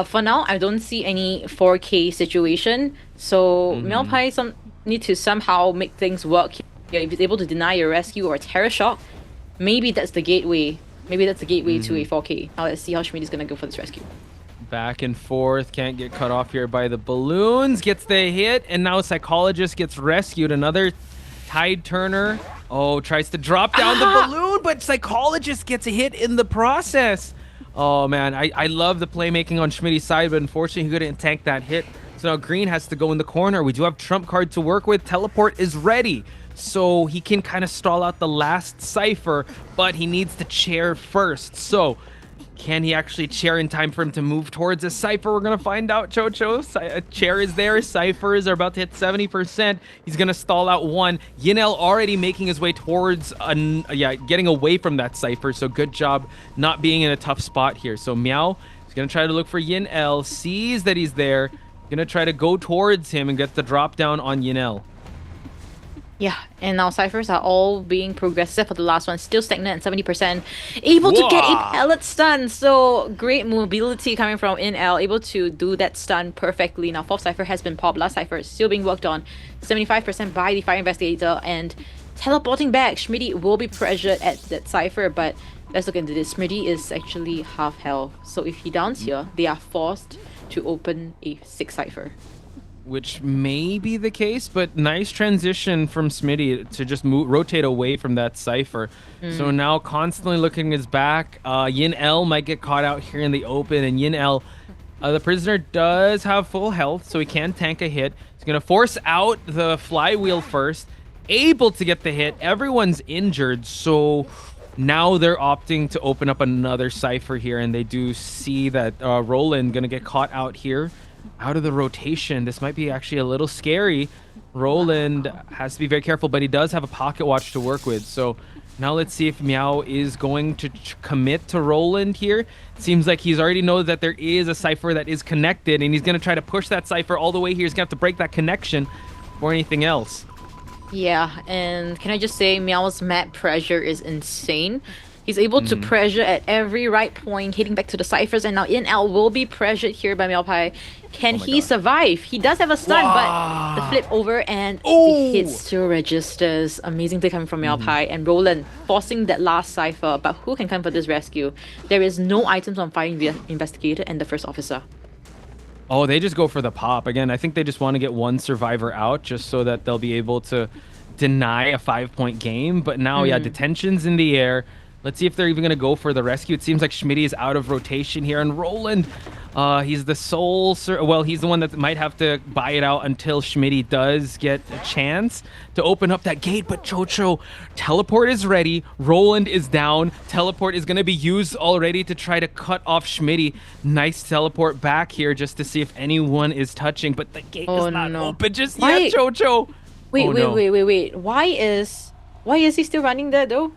for now, I don't see any 4K situation. So Melpai need to somehow make things work. Yeah, if he's able to deny a rescue or a terror shock, maybe that's the gateway. Maybe that's the gateway to a 4K. Now let's see how Schmidt is gonna go for this rescue. Back and forth, can't get cut off here by the balloons. Gets the hit, and now Psychologist gets rescued. Another tide turner. Oh, tries to drop down the balloon, but Psychologist gets a hit in the process. Oh man, I love the playmaking on Schmidt's side, but unfortunately he couldn't tank that hit. So now Green has to go in the corner. We do have trump card to work with. Teleport is ready, so he can kind of stall out the last cipher, but he needs to chair first. So can he actually chair in time for him to move towards a cipher? We're going to find out, Chocho. A chair is there. Ciphers are about to hit 70%. He's going to stall out one. Yin-L already making his way towards, getting away from that cipher. So good job not being in a tough spot here. So Meow is going to try to look for Yin-L. Sees that he's there. Going to try to go towards him and gets the drop down on Yin-L. Yeah, and now ciphers are all being progressive for the last one. Still stagnant at 70%. Able to get a pallet stun. So great mobility coming from In-L. Able to do that stun perfectly. Now fourth cipher has been popped. Last cipher is still being worked on. 75% by the fire investigator. And teleporting back, Schmitty will be pressured at that cipher. But let's look into this. Schmitty is actually half health. So if he downs here, they are forced to open a 6 cipher. which may be the case, but nice transition from Smitty to just rotate away from that Cypher. So now constantly looking his back. Yin L might get caught out here in the open, and Yin L, the prisoner does have full health, so he can tank a hit. He's going to force out the flywheel first, able to get the hit. Everyone's injured, so now they're opting to open up another Cypher here, and they do see that Roland going to get caught out here, out of the rotation. This might be actually a little scary. Roland has to be very careful, but he does have a pocket watch to work with. So now let's see if Meow is going to commit to Roland here. It seems like he's already knows that there is a Cypher that is connected, and he's going to try to push that Cypher all the way here. He's going to have to break that connection or anything else. Yeah, and can I just say Meow's map pressure is insane. He's able to pressure at every right point, hitting back to the Cyphers, and now Yin L will be pressured here by Meowpai. Can he survive? He does have a stun, but the flip over and the hit still registers. Amazing play coming from Meowpai, and Roland forcing that last Cypher, but who can come for this rescue? There is no items on Fire Investigator and the first officer. Oh, they just go for the pop. Again, I think they just want to get one survivor out just so that they'll be able to deny a 5-point game. But now, yeah, detention's in the air. Let's see if they're even going to go for the rescue. It seems like Schmitty is out of rotation here. And Roland, he's the sole... Well, he's the one that might have to buy it out until Schmitty does get a chance to open up that gate. But Chocho, teleport is ready. Roland is down. Teleport is going to be used already to try to cut off Schmitty. Nice teleport back here just to see if anyone is touching. But the gate is not open just yet, Chocho. Wait. Why is he still running there, though?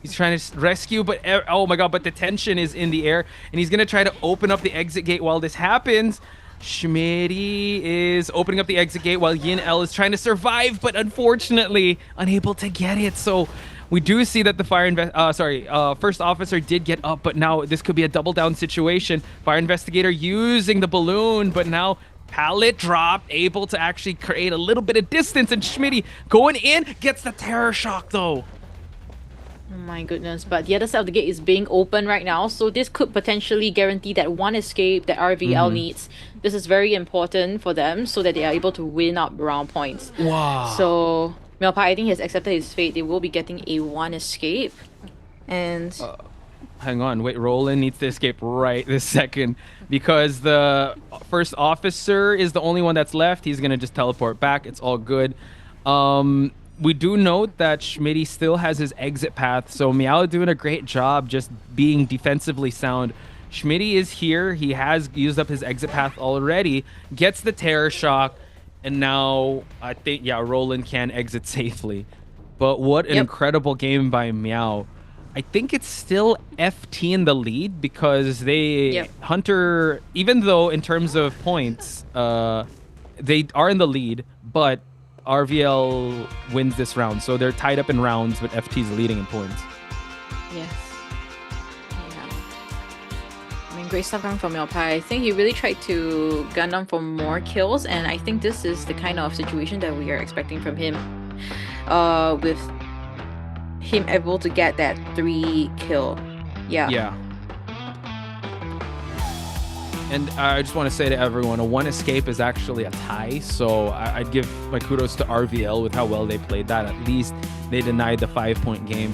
He's trying to rescue, but oh my god, but the tension is in the air, and he's going to try to open up the exit gate while this happens. Schmitty is opening up the exit gate while Yin L is trying to survive, but unfortunately unable to get it. So we do see that the first officer did get up, but now this could be a double down situation. Fire investigator using the balloon, but now pallet dropped, able to actually create a little bit of distance, and Schmitty going in, gets the terror shock though. Oh my goodness, but the other side of the gate is being open right now, so this could potentially guarantee that one escape that RVL needs. This is very important for them so that they are able to win up round points. Wow. So Meowpai, I think, has accepted his fate. They will be getting a one escape. And hang on, wait, Roland needs to escape right this second because the first officer is the only one that's left. He's gonna just teleport back. It's all good. We do note that Schmitty still has his exit path, so Meow doing a great job just being defensively sound. Schmitty is here. He has used up his exit path already, gets the terror shock, and now I think, yeah, Roland can exit safely. But what an incredible game by Meow. I think it's still FT in the lead because they, Hunter, even though in terms of points, they are in the lead, but RVL wins this round, so they're tied up in rounds, but FT's leading in points. Yes. Yeah. I mean, great stuff coming from Meowpai. I think he really tried to gun down for more kills, and I think this is the kind of situation that we are expecting from him. With him able to get that 3 kill. Yeah. And I just want to say to everyone, a 1 escape is actually a tie, so I'd give my kudos to RVL with how well they played that. At least they denied the 5-point game.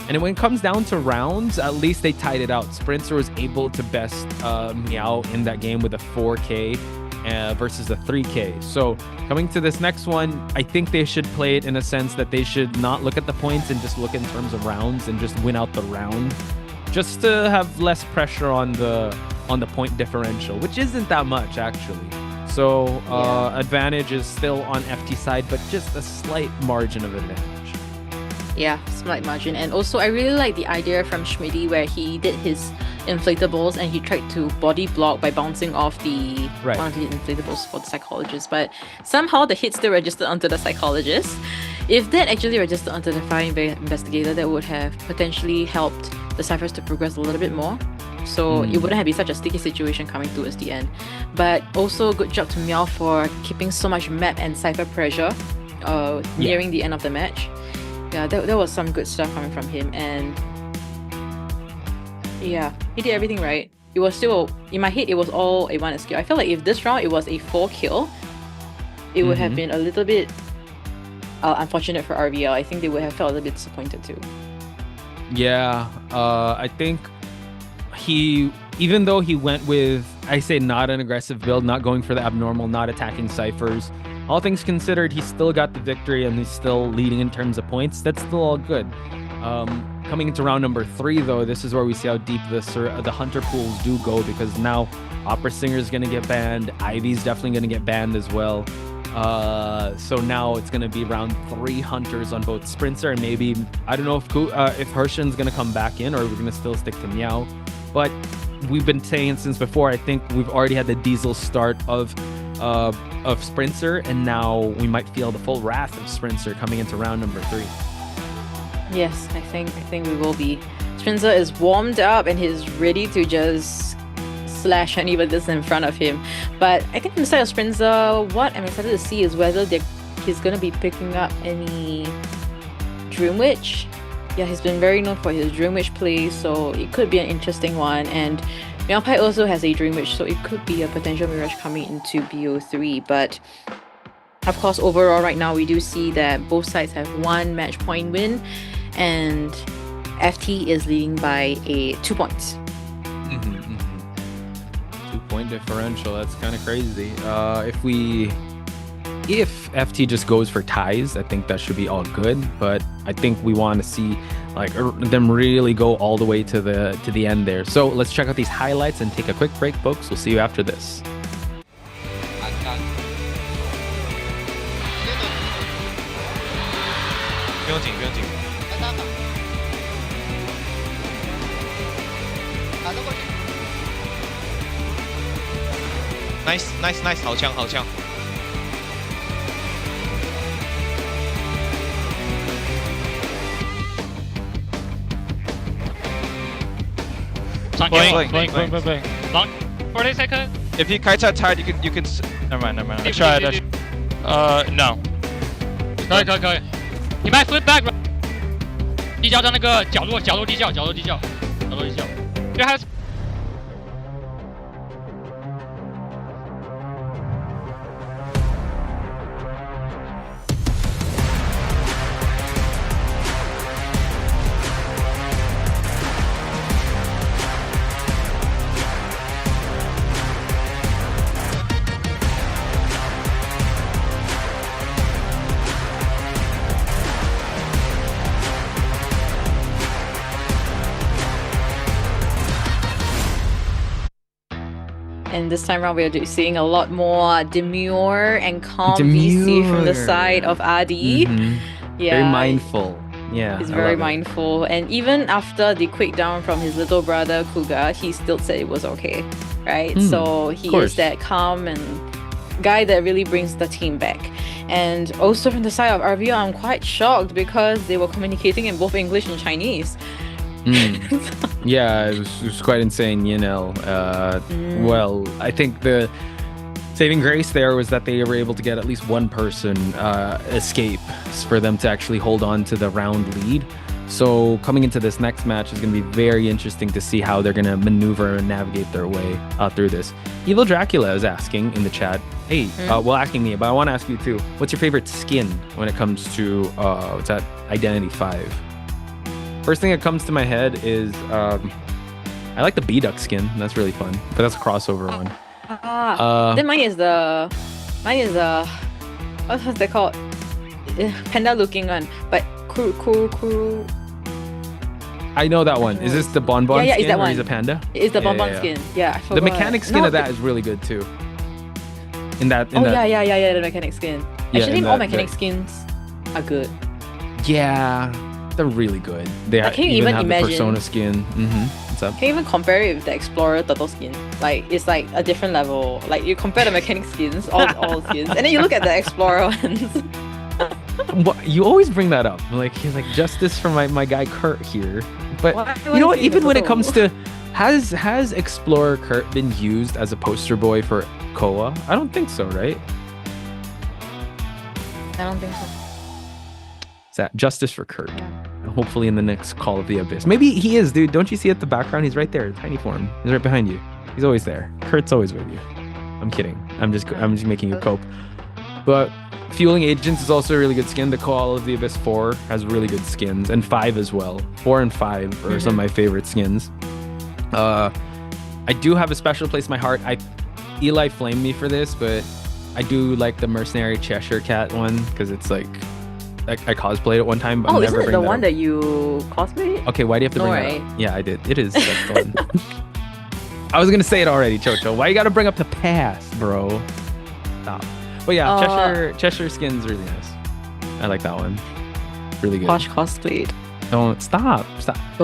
And when it comes down to rounds, at least they tied it out. Sprinter was able to best Meow in that game with a 4K versus a 3K. So coming to this next one, I think they should play it in a sense that they should not look at the points and just look in terms of rounds and just win out the round, just to have less pressure on the point differential, which isn't that much actually. So advantage is still on FT side, but just a slight margin of advantage. Yeah, slight margin. And also I really like the idea from Schmitty where he did his inflatables and he tried to body block by bouncing off the one of the inflatables for the psychologist, but somehow the hit still registered onto the psychologist. If that actually registered onto the Fire Investigator, that would have potentially helped the Cyphers to progress a little bit more. So it wouldn't have been such a sticky situation coming towards the end. But also good job to Meow for keeping so much map and Cypher pressure nearing the end of the match. Yeah, that was some good stuff coming from him, and yeah, he did everything right. It was still, in my head, it was all a 1 escape. I felt like if this round it was a 4 kill, it would have been a little bit unfortunate for RVL. I think they would have felt a little bit disappointed too. Yeah, I think even though he went with, I say, not an aggressive build, not going for the abnormal, not attacking ciphers, all things considered, he still got the victory and he's still leading in terms of points. That's still all good. Coming into round number 3, though, this is where we see how deep the hunter pools do go, because now Opera Singer is going to get banned. Ivy's definitely going to get banned as well. So now it's going to be round 3 hunters on both Sprinter and maybe, I don't know if Hershen's going to come back in, or we're going to still stick to Meow. But we've been saying since before, I think we've already had the diesel start of Sprinter, and now we might feel the full wrath of Sprinter coming into round number 3. Yes, I think we will be. Sprinter is warmed up and he's ready to just slash anyone that's in front of him. But I think inside of Sprinter, what I'm excited to see is whether he's going to be picking up any Dream Witch. Yeah, he's been very known for his Dream Witch play, so it could be an interesting one. And Meowpai also has a Dream Witch, so it could be a potential Mirage coming into BO3. But of course, overall right now we do see that both sides have 1 match point win, and FT is leading by 2 points. 2-point differential, that's kind of crazy. If FT just goes for ties, I think that should be all good, but I think we want to see like them really go all the way to the end there. So let's check out these highlights and take a quick break, folks. We'll see you after this. Nice， 好枪。Blink. Long. 40 seconds. If he kites outside, you can. Never mind. I tried. No. 可以。你卖 flip back。地窖在那个角落地窖。因为还有。And this time around, we're seeing a lot more demure and calm VC from the side of Adi. Yeah, very mindful. Yeah, he's very mindful. And even after the quick down from his little brother Kuga, he still said it was okay, right? So he is that calm and guy that really brings the team back. And also from the side of RVO, I'm quite shocked because they were communicating in both English and Chinese. Yeah, it was quite insane, you know. Well, I think the saving grace there was that they were able to get at least one person escape for them to actually hold on to the round lead. So coming into this next match is going to be very interesting to see how they're going to maneuver and navigate their way through this. Evil Dracula is asking in the chat, hey, well, asking me, but I want to ask you too, what's your favorite skin when it comes to what's that, Identity 5? First thing that comes to my head is I like the B-Duck skin. That's really fun, but that's a crossover one. Then mine is the what's that called? Panda looking one, but cool. I know that one. Is this the Bonbon skin it's that or one. is it Panda? It's the Bonbon skin. Yeah, I forgot. The mechanic skin of that is really good too. Yeah, the mechanic skin. Actually, all mechanic skins are good. Yeah, they're really good. They even have the Persona skin. What's up? Can you even compare it with the Explorer turtle skin? Like, it's like a different level. Like, you compare the mechanic skins, all skins, and then you look at the Explorer ones. You always bring that up. Like, he's like, justice for my guy Kurt here. But you know what? Even when it comes to has Explorer Kurt been used as a poster boy for Koa? I don't think so, right? I don't think so. Is that justice for Kurt? And hopefully in the next Call of the Abyss. Maybe he is, dude. Don't you see at the background? He's right there. Tiny form. He's right behind you. He's always there. Kurt's always with you. I'm kidding. I'm just making you cope. But Fueling Agents is also a really good skin. The Call of the Abyss 4 has really good skins, and 5 as well. 4 and 5 are some of my favorite skins. I do have a special place in my heart. Eli flamed me for this, but I do like the Mercenary Cheshire Cat one because it's like I cosplayed it one time. But isn't it the one that you cosplayed? Okay, why do you have to bring that up? Yeah, I did. It is. That's the one. I was gonna say it already, Chocho. Why you gotta bring up the past, bro? Stop. But yeah, Cheshire skin's really nice. I like that one. Really good. Posh cosplayed. Don't stop.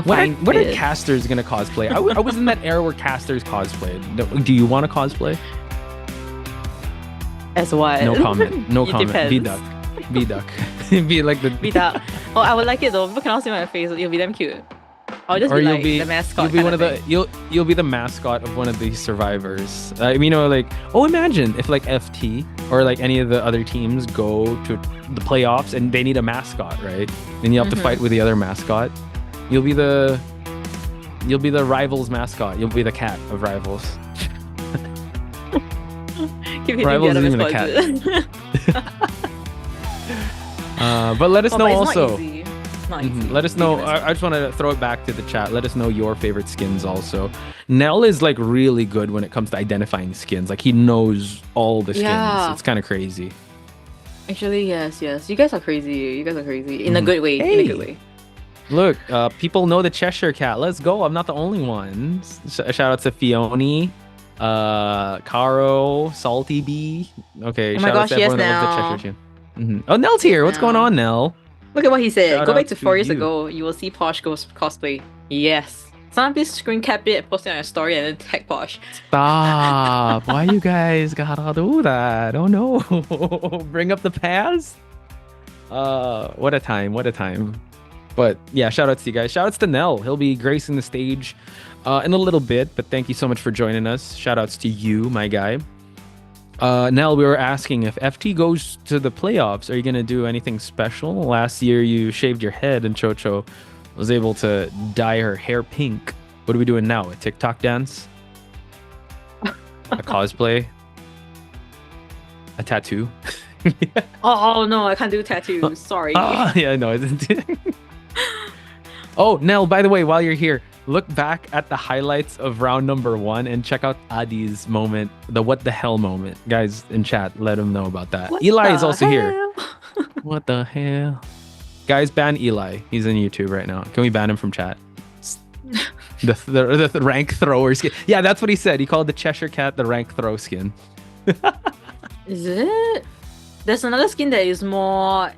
When are casters gonna cosplay? I was in that era where casters cosplayed. Do you want to cosplay? As what? No comment. No comment. Depends. V-duck. Be like the V-duck. Oh, I would like it though. People cannot see my face. You'll be damn cute. I'll just be like the mascot. You'll be one of the. You'll be the mascot of one of these survivors. Imagine if like FT or like any of the other teams go to the playoffs and they need a mascot, right? Then you have to fight with the other mascot. You'll be the Rivals mascot. You'll be the cat of Rivals. Rivals isn't even a cat. But let us know also. Let us know. I just want to throw it back to the chat. Let us know your favorite skins also. Nell is like really good when it comes to identifying skins. Like he knows all the skins. Yeah. It's kind of crazy. Actually, yes. You guys are crazy. In a good way. Hey. In a good way. Look, people know the Cheshire Cat. Let's go. I'm not the only one. Shout out to Fioni, Caro, Salty Bee. Okay. Oh my gosh, out to everyone that loves the Cheshire Cat. Oh, Nell's here. What's going on, Nell? Look at what he said. Shout Go back out to to 4 years you. ago. You will see Posh cosplay. Yes. Someone please screen cap it, post it on your story, and then tag Posh. Stop. Why you guys gotta do that? Oh no. Bring up the past. What a time. But yeah, shout outs to you guys. Shout outs to Nell. He'll be gracing the stage in a little bit, but thank you so much for joining us. Shout outs to you, my guy. Nell, we were asking if FT goes to the playoffs, are you going to do anything special? Last year you shaved your head and Chocho was able to dye her hair pink. What are we doing now? A TikTok dance? A cosplay? A tattoo? Oh no, I can't do tattoos. Sorry. Yeah, no, I didn't do it. Oh, Nell, by the way, while you're here, look back at the highlights of round number 1 and check out Adi's moment, the what the hell moment. Guys in chat, let him know about that. What Eli is the also here. hell? What the hell? Guys, ban Eli. He's in YouTube right now. Can we ban him from chat? The rank thrower skin. Yeah, that's what he said. He called the Cheshire Cat the rank throw skin. Is it? There's another skin that is more...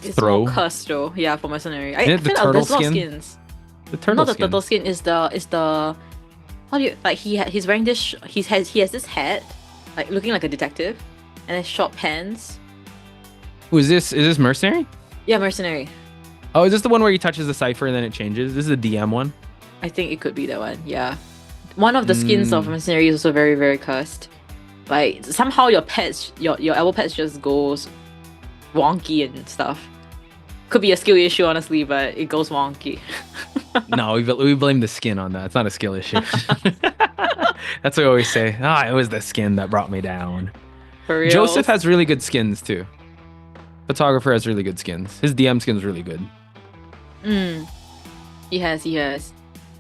It's Throw? more cursed though. Yeah, for mercenary. Isn't it the feel like turtle there's a lot of skin? skins. The turtle Not the skin. turtle skin. Is the how do you like? He's wearing this. He has this hat, like looking like a detective, and then short pants. Who is this? Is this mercenary? Yeah, mercenary. Oh, is this the one where he touches the cipher and then it changes? This is a DM one. I think it could be that one. Yeah, one of the skins of mercenary is also very very cursed. Like somehow your pets, your elbow pets just goes wonky and stuff. Could be a skill issue, honestly, but it goes wonky. No, we blame the skin on that. It's not a skill issue. That's what we always say. It was the skin that brought me down. For real. Joseph has really good skins too. Photographer has really good skins. His DM skin's really good. He has.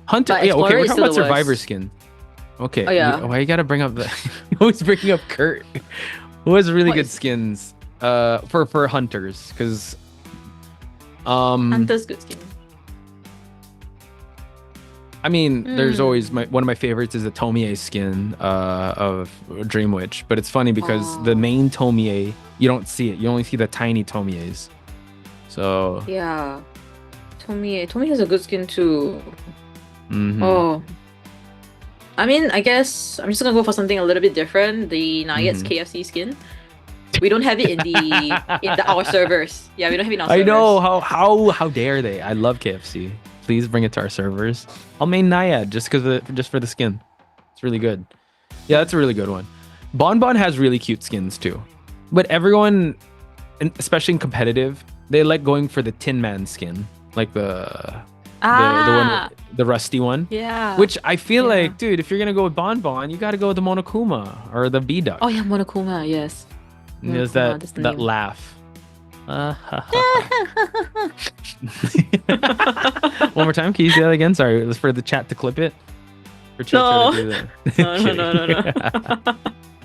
Hunter, But yeah, okay, Explorer we're is talking still about the Survivor worst. skin. Okay. Oh, yeah. Why you gotta bring up the you always bringing up Kurt. Who has really good skins for hunters, because Hunter's good skin. I mean, there's always one of my favorites is the Tomie skin of Dream Witch, but it's funny because the main Tomie, you don't see it. You only see the tiny Tomies. So Yeah. Tomie has a good skin too. mhm. Oh. I mean, I guess I'm just gonna go for something a little bit different. The Nayet's KFC skin. We don't have it in our servers. Yeah, we don't have it in our servers. I know how dare they? I love KFC. Please bring it to our servers. I'll main Naiad just for the skin. It's really good. Yeah, that's a really good one. Bonbon has really cute skins too, but everyone, and especially in competitive, they like going for the Tin Man skin, like the one, the rusty one. Yeah. Which I feel like, dude, if you're gonna go with Bonbon, you gotta go with the Monokuma or the B-Duck. Oh yeah, Monokuma, yes. There's that laugh. One more time. Can you say that again? Sorry, it was for the chat to clip it. For Chocho to do that.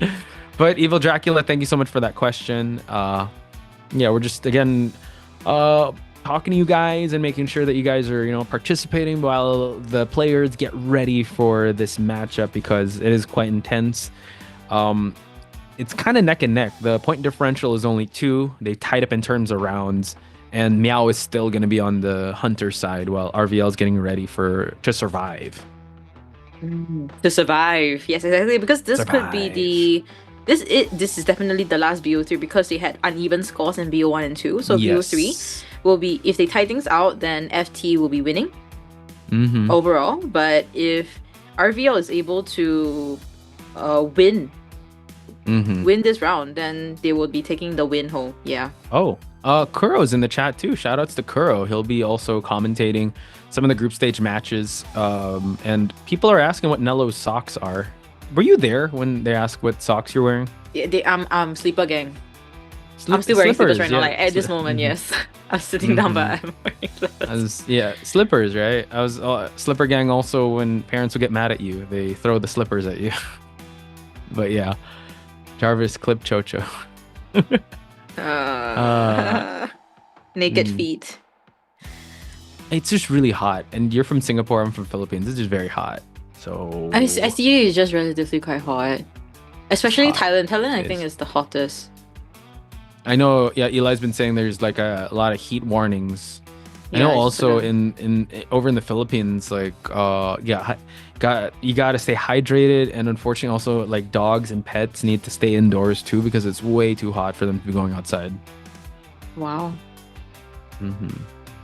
No. But Evil Dracula, thank you so much for that question. Yeah, we're just again talking to you guys and making sure that you guys are participating while the players get ready for this matchup because it is quite intense. It's kind of neck and neck. The point differential is only 2. They tied up in terms of rounds, and Meow is still going to be on the hunter side while RVL is getting ready to survive. To survive, yes, exactly. Because this could be this is definitely the last BO3 because they had uneven scores in BO1 and 2. So BO3 will be, if they tie things out, then FT will be winning overall. But if RVL is able to win this round, then they will be taking the win home. Yeah. Oh, Kuro's in the chat too. Shout outs to Kuro. He'll be also commentating some of the group stage matches. And people are asking what Nello's socks are. Were you there when they asked what socks you're wearing? Yeah, I'm sleeper gang. I'm still wearing slippers right now. Like at this moment, yes. I'm sitting down, but I'm wearing slippers. Slippers, right? I was slipper gang. Also, when parents would get mad at you, they throw the slippers at you. But yeah. Jarvis clip Chocho. Naked feet. It's just really hot, and you're from Singapore. I'm from Philippines. It's just very hot. So I see it's just relatively quite hot, especially Thailand. Thailand, I think, is the hottest. I know. Yeah, Eli's been saying there's like a lot of heat warnings. I know also in over in the Philippines, like you gotta stay hydrated, and unfortunately also like dogs and pets need to stay indoors too because it's way too hot for them to be going outside. Wow.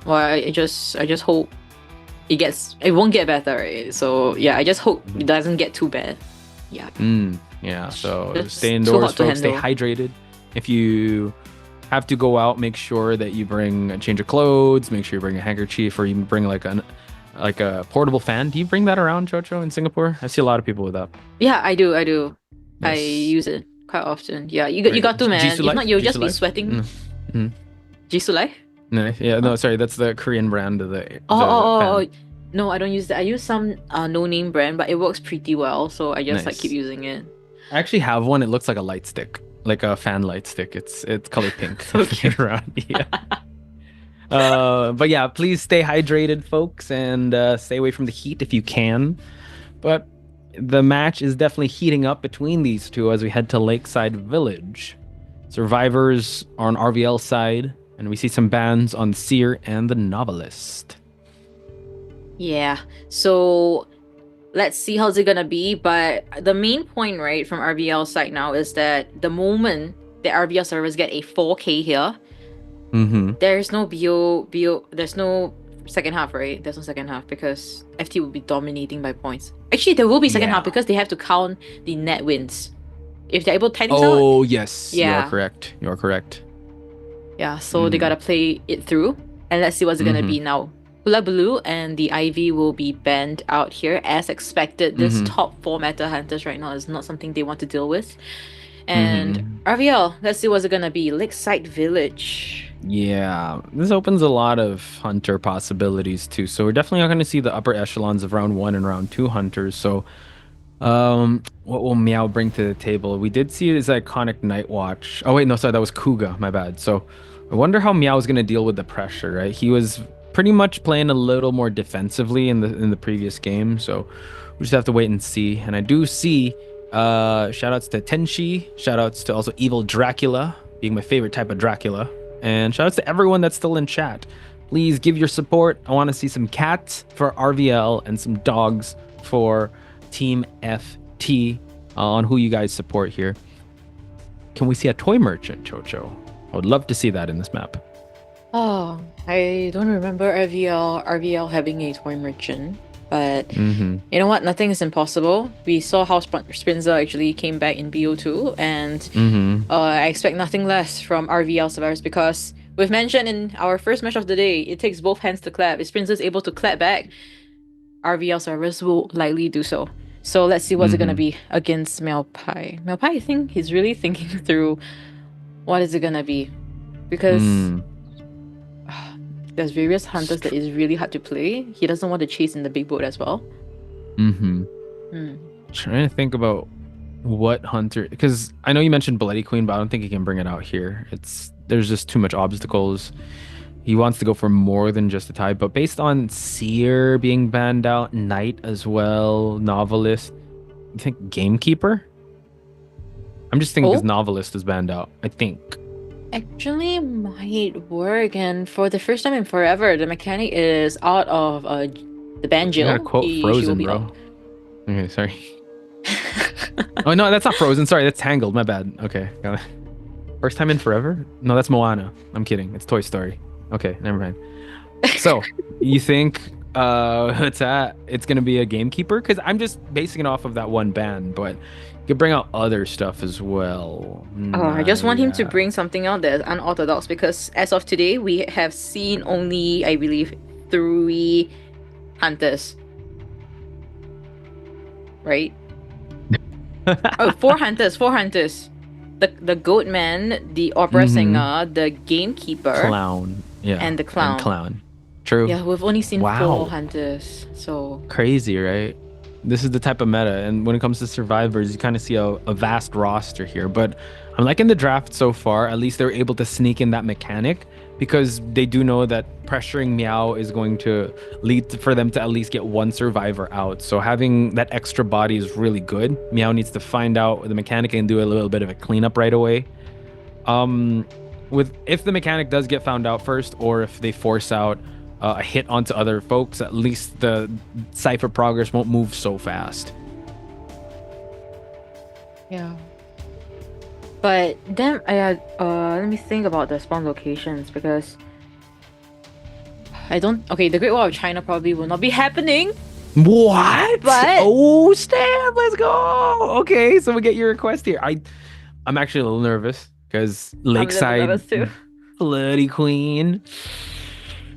Well, I just hope it won't get better, right? So yeah, I just hope it doesn't get too bad. Yeah. Yeah. So It's stay too indoors, hot to folks. Stay handle. hydrated. If you have to go out, make sure that you bring a change of clothes. Make sure you bring a handkerchief, or you bring like a portable fan. Do you bring that around, Chocho, in Singapore? I see a lot of people with that. Yeah, I do. Yes. I use it quite often. Yeah, you got to, man. Jisoo If Life? not, you'll just Jisoo be Life? sweating. Jisoo Life? No, sorry, that's the Korean brand of the. Oh. No, I don't use that. I use some no-name brand, but it works pretty well, so I just like keep using it. I actually have one. It looks like a light stick, like a fan light stick. It's color pink. So cute. Around. Yeah. But yeah, please stay hydrated, folks, and stay away from the heat if you can. But the match is definitely heating up between these two as we head to Lakeside Village. Survivors are on RVL side, and we see some bans on Seer and the Novelist. Yeah, so let's see how's it gonna be. But the main point, right, from RVL side now is that the moment the RVL servers get a 4K here, there's no BO, there's no second half, right? There's no second half because FT will be dominating by points. Actually, there will be second half because they have to count the net wins. If they're able to tie things out. Oh, yes. Yeah. You are correct. Yeah, so they gotta play it through. And let's see what's it gonna be now. Hula Blue and the Ivy will be banned out here as expected. This top 4 meta hunters right now is not something they want to deal with. And RVL, let's see what's it gonna be. Lakeside Village. Yeah, this opens a lot of hunter possibilities too. So we're definitely not going to see the upper echelons of round 1 and round 2 hunters. So what will Meow bring to the table? We did see his iconic Night Watch. Oh wait, no, sorry, that was Kuga. My bad. So I wonder how Meow is going to deal with the pressure, right? He was pretty much playing a little more defensively in the previous game. So we just have to wait and see. And I do see shout outs to Tenshi, shout outs to also Evil Dracula, being my favorite type of Dracula. And shout outs to everyone that's still in chat. Please give your support. I want to see some cats for RVL and some dogs for Team FT on who you guys support here. Can we see a toy merchant, Chocho? I would love to see that in this map. Oh, I don't remember RVL having a toy merchant. But you know what? Nothing is impossible. We saw how Sprinza actually came back in BO2, and I expect nothing less from RVL survivors because we've mentioned in our first match of the day, it takes both hands to clap. If Sprinza is able to clap back, RVL survivors will likely do so. So let's see what's it going to be against Melpai. Melpai, I think he's really thinking through what is it gonna be? Because there's various hunters that is really hard to play. He doesn't want to chase in the big boat as well. Trying to think about what hunter, because I know you mentioned Bloody Queen, but I don't think he can bring it out here. There's just too much obstacles. He wants to go for more than just a tie, but based on Seer being banned out, Knight as well, Novelist, you think Gamekeeper? I'm just thinking because Novelist is banned out, I think. Actually, might work, and for the first time in forever, the mechanic is out of the ban jail. You gotta quote Frozen, bro. Okay, sorry. Oh no, that's not Frozen. Sorry, that's Tangled. My bad. Okay, got it. First time in forever? No, that's Moana. I'm kidding. It's Toy Story. Okay, never mind. So, you think it's gonna be a Gamekeeper? Because I'm just basing it off of that one ban, but you could bring out other stuff as well. I just want him to bring something out that's unorthodox, because as of today, we have seen only, I believe, 3 hunters. Right? 4 hunters. 4 hunters. The goat man, the opera singer, the gamekeeper, clown, and the clown. True. Yeah, we've only seen 4 hunters. So crazy, right? This is the type of meta, and when it comes to survivors, you kind of see a vast roster here. But I'm liking the draft so far. At least they're able to sneak in that mechanic, because they do know that pressuring Meow is going to lead for them to at least get 1 survivor out. So having that extra body is really good. Meow needs to find out the mechanic and do a little bit of a cleanup right away. If the mechanic does get found out first, or if they force out a hit onto other folks, at least the cipher progress won't move so fast. yeah. But then let me think about the spawn locations, because the Great Wall of China probably will not be happening. What? But oh snap, let's go. Okay, so we get your request here. I'm actually a little nervous because Lakeside Bloody Queen.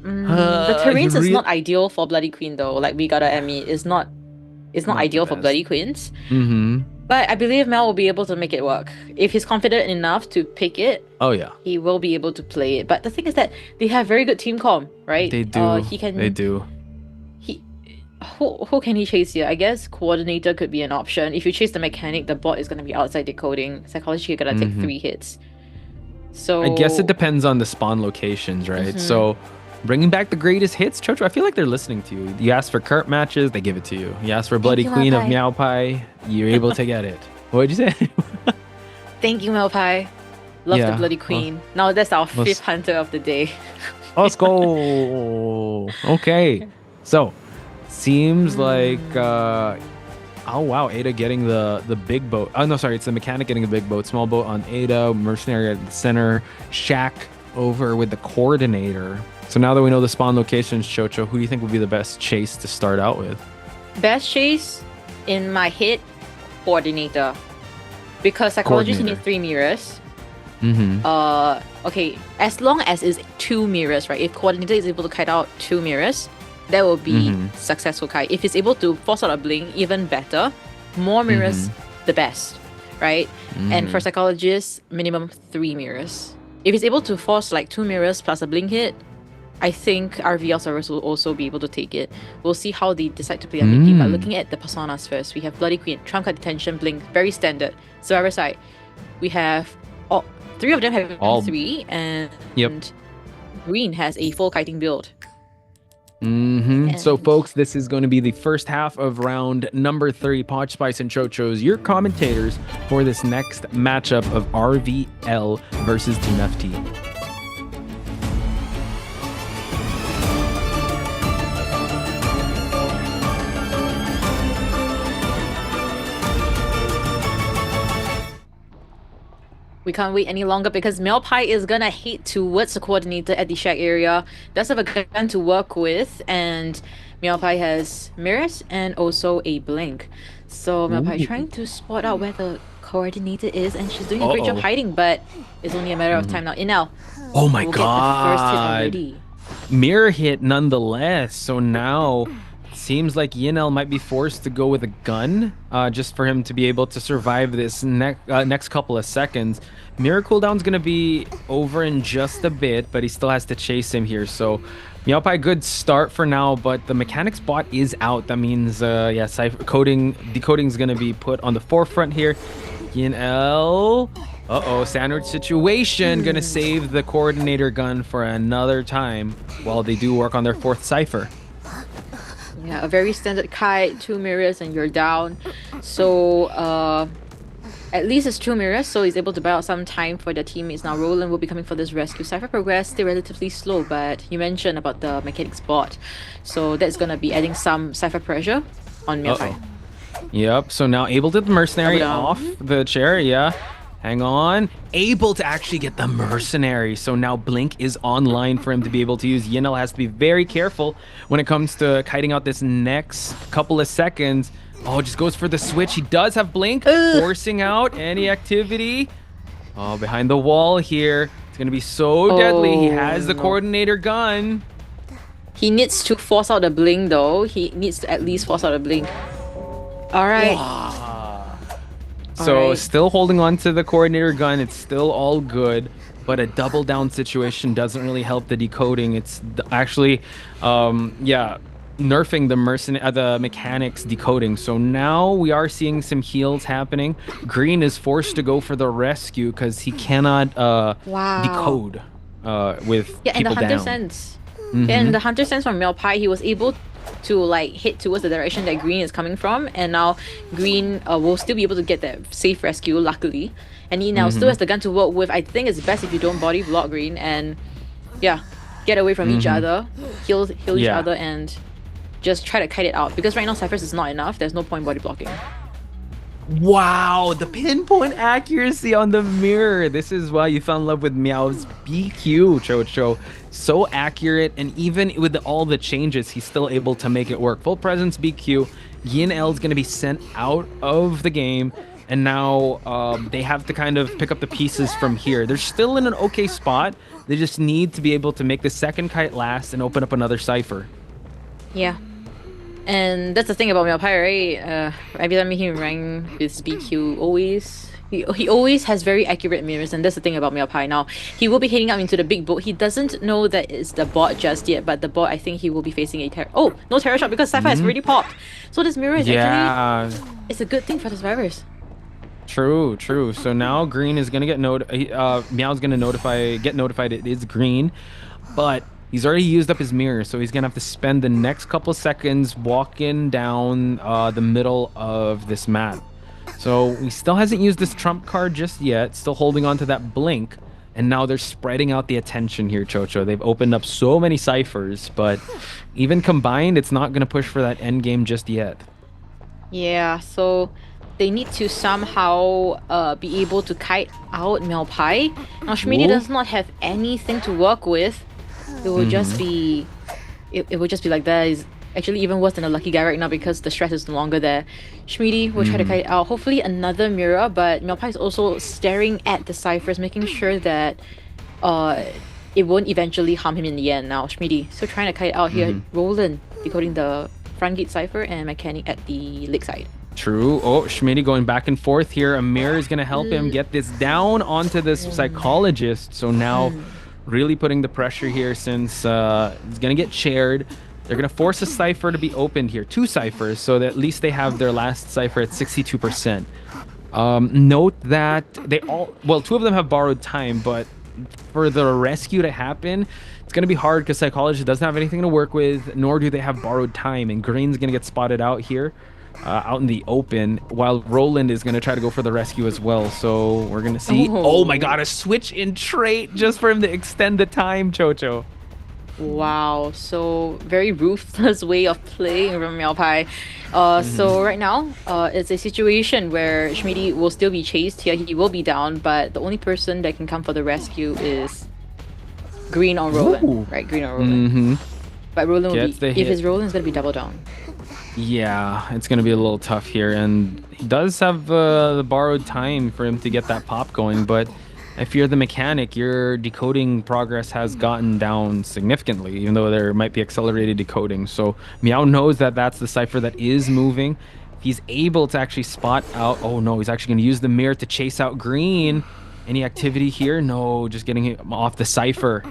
The terrains is not ideal for Bloody Queen though. Like, we gotta admit, it's not ideal for Bloody Queens. But I believe Mel will be able to make it work. If he's confident enough to pick it, he will be able to play it. But the thing is that they have very good team comm, right? They do. They do. Who can he chase here? I guess Coordinator could be an option. If you chase the mechanic, the bot is going to be outside decoding. Psychology, you're going to take 3 hits. So I guess it depends on the spawn locations, right? So bringing back the greatest hits, Chocho, I feel like they're listening to you. You asked for current matches, they give it to you. You asked for Bloody Queen of Meow Pie, you're able to get it. What did you say? Thank you, Meow Pie. Love the Bloody Queen. Now that's our 5th hunter of the day. Let's go. Okay. So, seems like oh wow, Ada getting the big boat. Oh no, sorry, it's the mechanic getting the big boat. Small boat on Ada, Mercenary at the center, Shack over with the Coordinator. So now that we know the spawn locations, Chocho, who do you think would be the best chase to start out with? Best chase in my head, Coordinator. Because Psychologist needs 3 mirrors. Okay, as long as it's 2 mirrors, right? If Coordinator is able to kite out 2 mirrors, that will be successful kite. If he's able to force out a blink, even better. More mirrors, the best, right? And for Psychologist, minimum 3 mirrors. If he's able to force like 2 mirrors plus a blink hit, I think our VL servers will also be able to take it. We'll see how they decide to play on the game. But looking at the personas first, we have Bloody Queen, Trump Card Detention, Blink, very standard. Survivor side, we have 3 of them have 3, and Green has a full kiting build. So folks, this is going to be the first half of round number 3. Potch Spice and Chocho's your commentators for this next matchup of RVL versus Team FT. We can't wait any longer because Melpai is gonna head towards the Coordinator at the shack area. Does have a gun to work with, and Melpai has mirrors and also a blink. So Melpai trying to spot out where the Coordinator is, and she's doing a great job hiding, but it's only a matter of time now. Inel. Oh my god. Get the first hit already. Mirror hit nonetheless. So now seems like Yinel might be forced to go with a gun just for him to be able to survive this next couple of seconds. Mirror cooldown's going to be over in just a bit, but he still has to chase him here. So Meowpai, good start for now, but the mechanics bot is out. That means, yeah, decoding is going to be put on the forefront here. Yinel... Uh-oh, sandwich situation. Gonna save the coordinator gun for another time while they do work on their fourth cipher. Yeah, a very standard kite, 2 mirrors and you're down. So at least it's 2 mirrors, so he's able to buy out some time for the teammates. Now Roland will be coming for this rescue. Cypher progress still relatively slow, but you mentioned about the mechanics bot. So that's gonna be adding some Cypher pressure on Meowpai. Yep, so now able to get the mercenary off the chair, yeah. Hang on. Able to actually get the mercenary. So now Blink is online for him to be able to use. Yinel has to be very careful when it comes to kiting out this next couple of seconds. Oh, just goes for the switch. He does have Blink, forcing out any activity. Oh, behind the wall here. It's going to be so deadly. He has the coordinator gun. He needs to force out the Blink though. He needs to at least force out a Blink. All right. Wow. So still holding on to the coordinator gun. It's still all good, but a double down situation doesn't really help the decoding. It's actually, yeah, nerfing the mechanics decoding. So now we are seeing some heals happening. Green is forced to go for the rescue because he cannot decode with people and the Hunter down. sense. Yeah, and the Hunter sense from Meowpai, he was able to like hit towards the direction that Green is coming from, and now Green will still be able to get that safe rescue, luckily. And he now still has the gun to work with. I think it's best if you don't body block Green and yeah, get away from each other, heal each other, and just try to kite it out, because right now Cyphers is not enough. There's no point body blocking. Wow, the pinpoint accuracy on the mirror. This is why you fell in love with Meow's BQ, Chocho. So accurate, and even with all the changes, he's still able to make it work. Full presence BQ. Yinel is going to be sent out of the game, and now they have to kind of pick up the pieces from here. They're still in an okay spot. They just need to be able to make the second kite last and open up another cipher. Yeah. And that's the thing about Meowpai, right? Every time he rank with BQ, he always has very accurate mirrors, and that's the thing about Meowpai. Now, he will be heading up into the big boat. He doesn't know that it's the bot just yet, but the bot, I think he will be facing a no Terror Shot, because Cypher has already popped. So this mirror is actually, it's a good thing for the survivors. True. So now Green is gonna get Meow's gonna get notified it is Green, but he's already used up his mirror, so he's gonna have to spend the next couple seconds walking down the middle of this map. So he still hasn't used this trump card just yet, still holding on to that Blink, and now they're spreading out the attention here, Chocho. They've opened up so many ciphers, but even combined, it's not gonna push for that end game just yet. Yeah, so they need to somehow be able to kite out Meowpai. Now Schmidi does not have anything to work with. It will just be it will just be like that. It's actually even worse than a lucky guy right now, because the stress is no longer there. Schmidi will try to kite it out. Hopefully another mirror, but Meowpai is also staring at the ciphers, making sure that it won't eventually harm him in the end. Now Schmidi still trying to kite it out here. Roland decoding the front gate cipher and Mechanic at the leg side. True. Oh, Schmidi going back and forth here. A mirror is going to help him get this down onto this psychologist. So now really putting the pressure here, since he's going to get chaired. They're going to force a cipher to be opened here. 2 ciphers, so that at least they have their last cipher at 62%. Note that they 2 of them have borrowed time, but for the rescue to happen, it's going to be hard because Psychologist doesn't have anything to work with, nor do they have borrowed time. And Green's going to get spotted out here, out in the open, while Roland is going to try to go for the rescue as well. So we're going to see... Oh my god, a switch in trait just for him to extend the time, Chocho. Wow, so very ruthless way of playing from Meowpai. So right now, it's a situation where Schmidi will still be chased here. He will be down, but the only person that can come for the rescue is Green or Roland. Right, Green or Roland. But Roland will be... If it's Roland, it's going to be double down. Yeah, it's going to be a little tough here. And he does have the borrowed time for him to get that pop going, but if you're the mechanic, your decoding progress has gotten down significantly, even though there might be accelerated decoding. So Meow knows that that's the cipher that is moving. He's able to actually spot out. Oh no, he's actually going to use the mirror to chase out Green. Any activity here? No, just getting him off the cipher.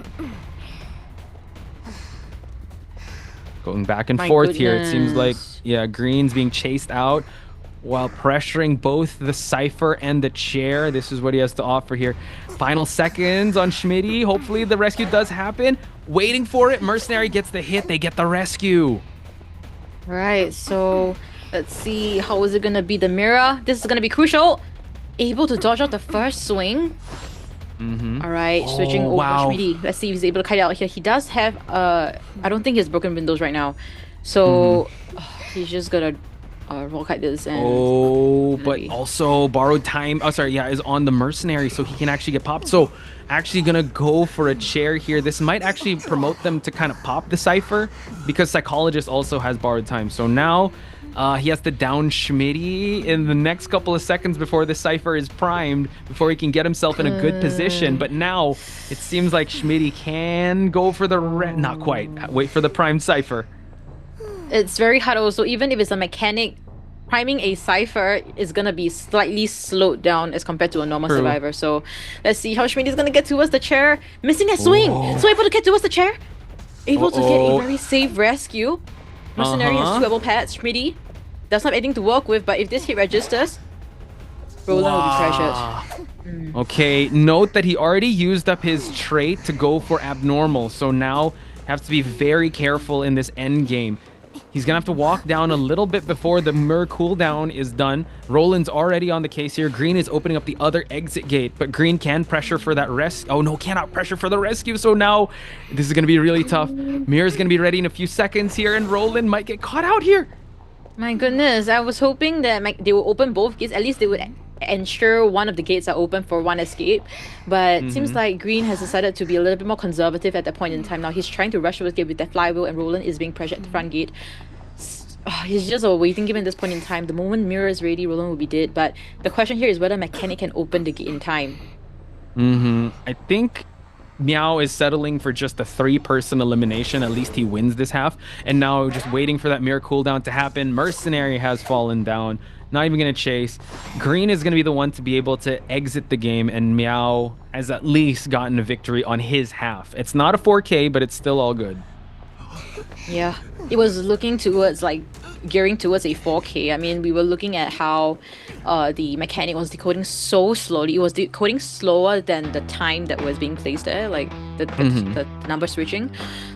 Going back and forth here. It seems like, yeah, Green's being chased out while pressuring both the cipher and the chair. This is what he has to offer here. Final seconds on Schmitty. Hopefully the rescue does happen. Waiting for it. Mercenary gets the hit. They get the rescue. Right, so let's see. How is it going to be the mirror? This is going to be crucial. Able to dodge out the first swing. All right, switching over Schmitty. Let's see if he's able to kite out here. He does have, I don't think he has broken windows right now. So he's just going to roll kite this and but also borrowed time. Oh, sorry, yeah, is on the mercenary, so he can actually get popped. So actually gonna go for a chair here. This might actually promote them to kind of pop the cipher because Psychologist also has borrowed time. So now he has to down Schmitty in the next couple of seconds before the cipher is primed, before he can get himself in a good position. But now it seems like Schmitty can go for the not quite. Wait for the primed cipher. It's very hard also. Even if it's a mechanic, priming a cipher is going to be slightly slowed down as compared to a normal survivor. So let's see how Schmitty is going to get towards the chair. Missing a swing. So able to get towards the chair. Able to get a very safe rescue. Mercenary has 2 level pads. Schmitty does not have anything to work with, but if this hit registers, Roland will be pressured. Okay, note that he already used up his trait to go for abnormal. So now has to be very careful in this end game. He's gonna have to walk down a little bit before the mirror cooldown is done. Roland's already on the case here. Green is opening up the other exit gate, but Green can pressure for that oh no, cannot pressure for the rescue. So now this is gonna be really tough. Mirror's gonna be ready in a few seconds here, and Roland might get caught out here. My goodness, I was hoping that they will open both gates. At least they would ensure one of the gates are open for one escape. But it seems like Green has decided to be a little bit more conservative at that point in time. Now he's trying to rush towards the gate with that flywheel, and Roland is being pressured at the front gate. He's just a waiting game at this point in time. The moment Mirror is ready, Roland will be dead. But the question here is whether Mechanic can open the gate in time. I think Meow is settling for just a 3-person elimination. At least he wins this half. And now just waiting for that mirror cooldown to happen. Mercenary has fallen down. Not even going to chase. Green is going to be the one to be able to exit the game. And Meow has at least gotten a victory on his half. It's not a 4K, but it's still all good. Yeah, it was looking towards gearing towards a 4K. I mean, we were looking at how the mechanic was decoding so slowly. It was decoding slower than the time that was being placed there, like the number switching.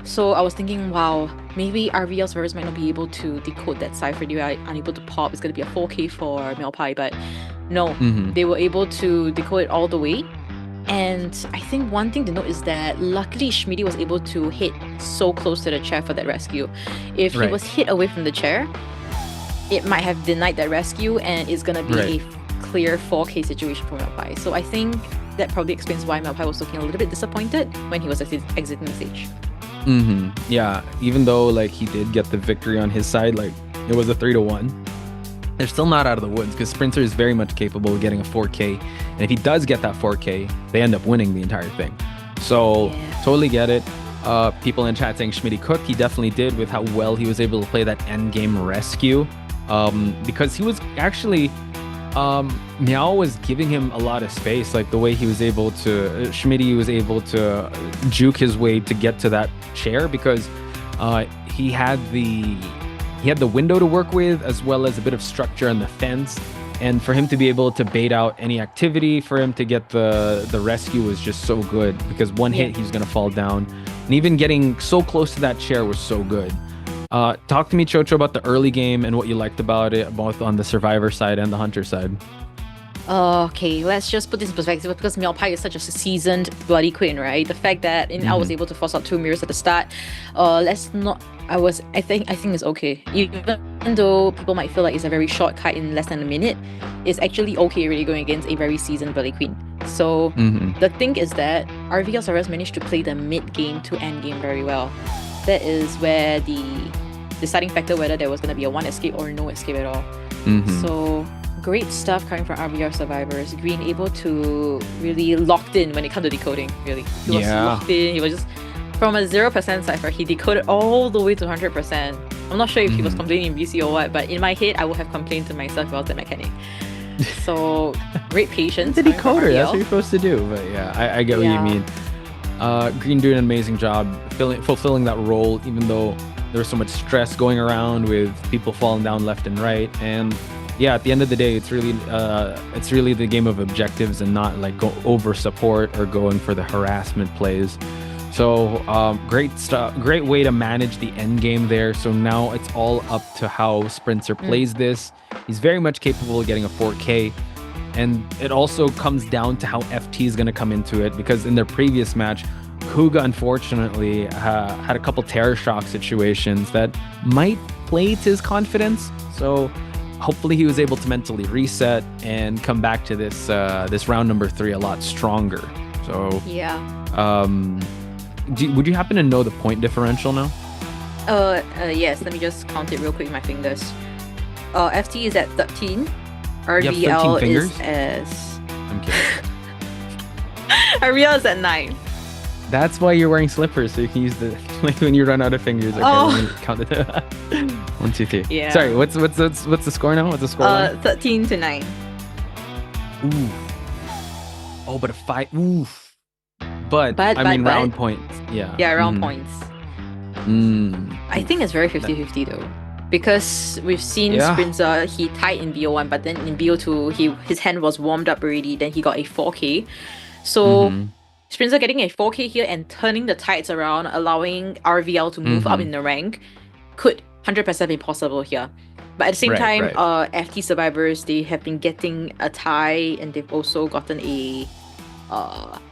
So I was thinking, wow, maybe RVL servers might not be able to decode that cipher. They are unable to pop. It's going to be a 4K for Meowpie, but no, they were able to decode it all the way. And I think one thing to note is that luckily Schmitty was able to hit so close to the chair for that rescue. If he was hit away from the chair, it might have denied that rescue, and it's going to be a clear 4K situation for Meowpie. So I think that probably explains why Meowpie was looking a little bit disappointed when he was exiting the stage. Yeah, even though he did get the victory on his side, it was a 3-1. They're still not out of the woods because Sprinter is very much capable of getting a 4K. And if he does get that 4K, they end up winning the entire thing. So totally get it. People in chat saying Schmitty cooked. He definitely did with how well he was able to play that end game rescue. Because he was actually, Meow was giving him a lot of space. Like the way he was able to, Schmitty was able to juke his way to get to that chair because he had the window to work with, as well as a bit of structure on the fence. And for him to be able to bait out any activity, for him to get the rescue was just so good, because one hit, he's going to fall down. And even getting so close to that chair was so good. Talk to me, Chocho, about the early game and what you liked about it, both on the Survivor side and the Hunter side. Okay, let's just put this in perspective, because Meowpie is such a seasoned bloody queen, right? The fact that I was able to force out 2 mirrors at the start, I think it's okay. Even though people might feel like it's a very short kite in less than a minute, it's actually okay really going against a very seasoned bloody queen. So the thing is that RVL servers managed to play the mid game to end game very well. That is where the deciding factor whether there was going to be a 1 escape or no escape at all. So great stuff coming from RBR survivors. Green able to really locked in when it comes to decoding. Really, he was locked in. He was just from a 0% cipher. He decoded all the way to 100%. I'm not sure if he was complaining in BC or what, but in my head, I would have complained to myself about the mechanic. So great patience. The decoder, that's what you're supposed to do. But yeah, I get what you mean. Green doing an amazing job fulfilling that role, even though there was so much stress going around with people falling down left and right. And yeah, at the end of the day, it's really the game of objectives and not like go over support or going for the harassment plays. So great stuff, great way to manage the end game there. So now it's all up to how Sprinter plays this. He's very much capable of getting a 4K. And it also comes down to how FT is going to come into it, because in their previous match, Kuga unfortunately had a couple terror shock situations that might play to his confidence. So hopefully he was able to mentally reset and come back to this round number 3 a lot stronger. So yeah. Would you happen to know the point differential now? Yes, let me just count it real quick with my fingers. FT is at 13. RVL is as... I'm kidding. RVL is at 9. That's why you're wearing slippers, so you can use the like when you run out of fingers. Okay, let me count it. 1, 2, 3. Yeah. Sorry, what's the score now? What's the score? 13 to 9. Ooh. Oh, but a 5. Oof. But round points. Yeah. Yeah, round points. I think it's very 50-50 though. Because we've seen Sprinter, he tied in BO1, but then in BO2, his hand was warmed up already, then he got a 4K. So Sprinter getting a 4K here and turning the tides around, allowing RVL to move up in the rank, could 100% be possible here. But at the same time, FT survivors, they have been getting a tie, and they've also gotten a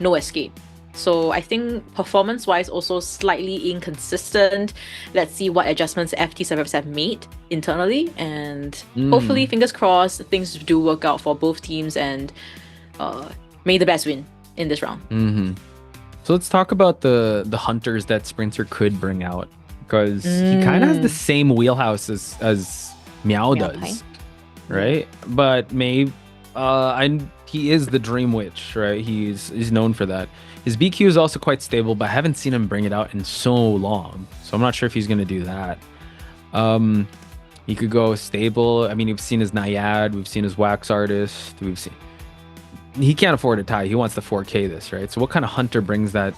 no escape. So I think performance-wise also slightly inconsistent. Let's see what adjustments FT survivors have made internally, and hopefully, fingers crossed, things do work out for both teams, and may the best win in this round. So let's talk about the hunters that Sprinter could bring out, because he kind of has the same wheelhouse as Meow does, right? But he is the Dream Witch, right? He's known for that. His BQ is also quite stable, but I haven't seen him bring it out in so long. So I'm not sure if he's going to do that. He could go stable. I mean, we've seen his Naiad. We've seen his Wax Artist. He can't afford a tie. He wants the 4K this, right? So what kind of hunter brings that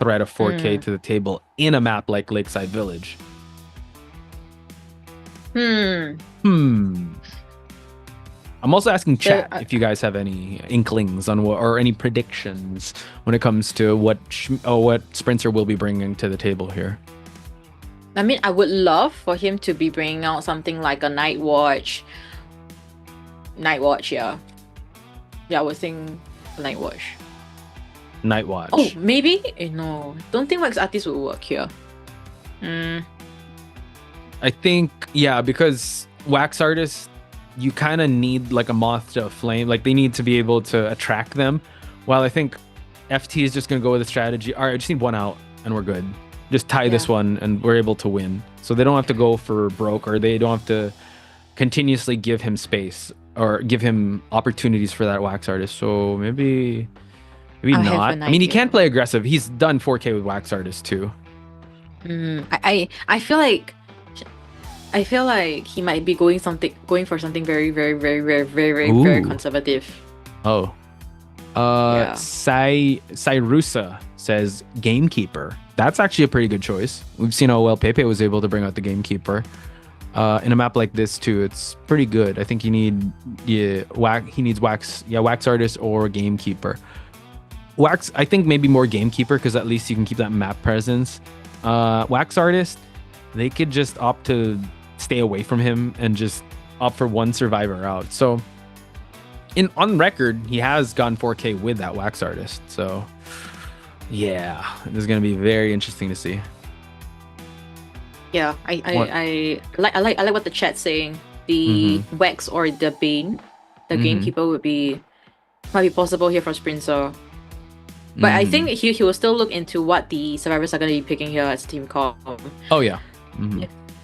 threat of 4K to the table in a map like Lakeside Village? I'm also asking chat if you guys have any inklings on or any predictions when it comes to what Sprinter will be bringing to the table here. I mean, I would love for him to be bringing out something like a Night Watch. Yeah. Yeah, I would think Night Watch. Night Watch. Oh, maybe? No. Don't think Wax Artist will work here. I think, yeah, because Wax Artist, you kind of need like a moth to a flame. Like they need to be able to attract them. While I think FT is just going to go with a strategy. All right, I just need one out and we're good. Just tie this one and we're able to win. So they don't have to go for broke, or they don't have to continuously give him space or give him opportunities for that Wax Artist. So maybe not. I mean, he can't play aggressive. He's done 4K with Wax Artist too. I feel like he might be going for something very, very, very, very, very, very, very conservative. Oh. Cyrusa says Gamekeeper. That's actually a pretty good choice. We've seen how well Pepe was able to bring out the Gamekeeper. In a map like this too, it's pretty good. I think he needs Wax Artist or Gamekeeper. Wax, I think maybe more Gamekeeper, because at least you can keep that map presence. Wax Artist, they could just opt to stay away from him and just opt for one survivor out. So on record, he has gone 4K with that Wax Artist. So yeah, this is going to be very interesting to see. Yeah, I like what the chat's saying. The Wax or the Bane, the Gamekeeper might be possible here for Sprinter. But I think he will still look into what the survivors are going to be picking here as team call. Oh yeah.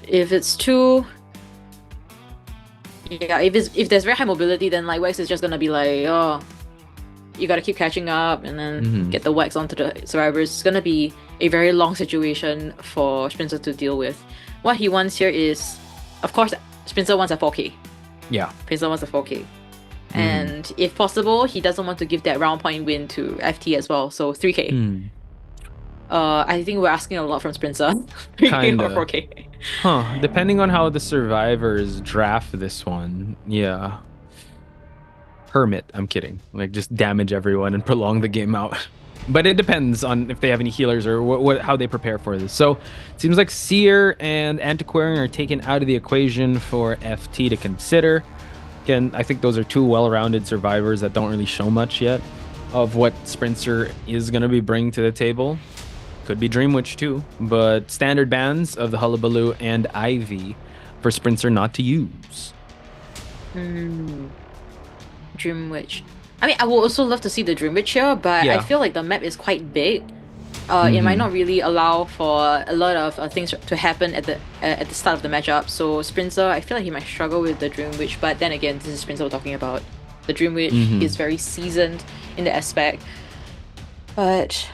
If it's too Yeah, if there's very high mobility, then like Wax is just gonna be like, oh, you gotta keep catching up and then get the Wax onto the survivors. It's gonna be a very long situation for Spencer to deal with. What he wants here is, of course, Spencer wants a 4K. Yeah. Spencer wants a 4K. And if possible, he doesn't want to give that round point win to FT as well. So 3K. I think we're asking a lot from Spencer. 3K or 4K. Huh. Depending on how the survivors draft this one, yeah. Hermit, I'm kidding. Like, just damage everyone and prolong the game out. But it depends on if they have any healers or how they prepare for this. So it seems like Seer and Antiquarian are taken out of the equation for FT to consider. Again, I think those are two well-rounded survivors that don't really show much yet of what Spencer is going to be bringing to the table. Could be Dreamwitch too, but standard bans of the Hullabaloo and Ivy for Spencer not to use. Dreamwitch. I mean, I would also love to see the Dreamwitch here, but I feel like the map is quite big. It might not really allow for a lot of things to happen at the start of the matchup. So Spencer, I feel like he might struggle with the Dreamwitch, but then again, this is Spencer we're talking about. The Dreamwitch is very seasoned in the aspect. But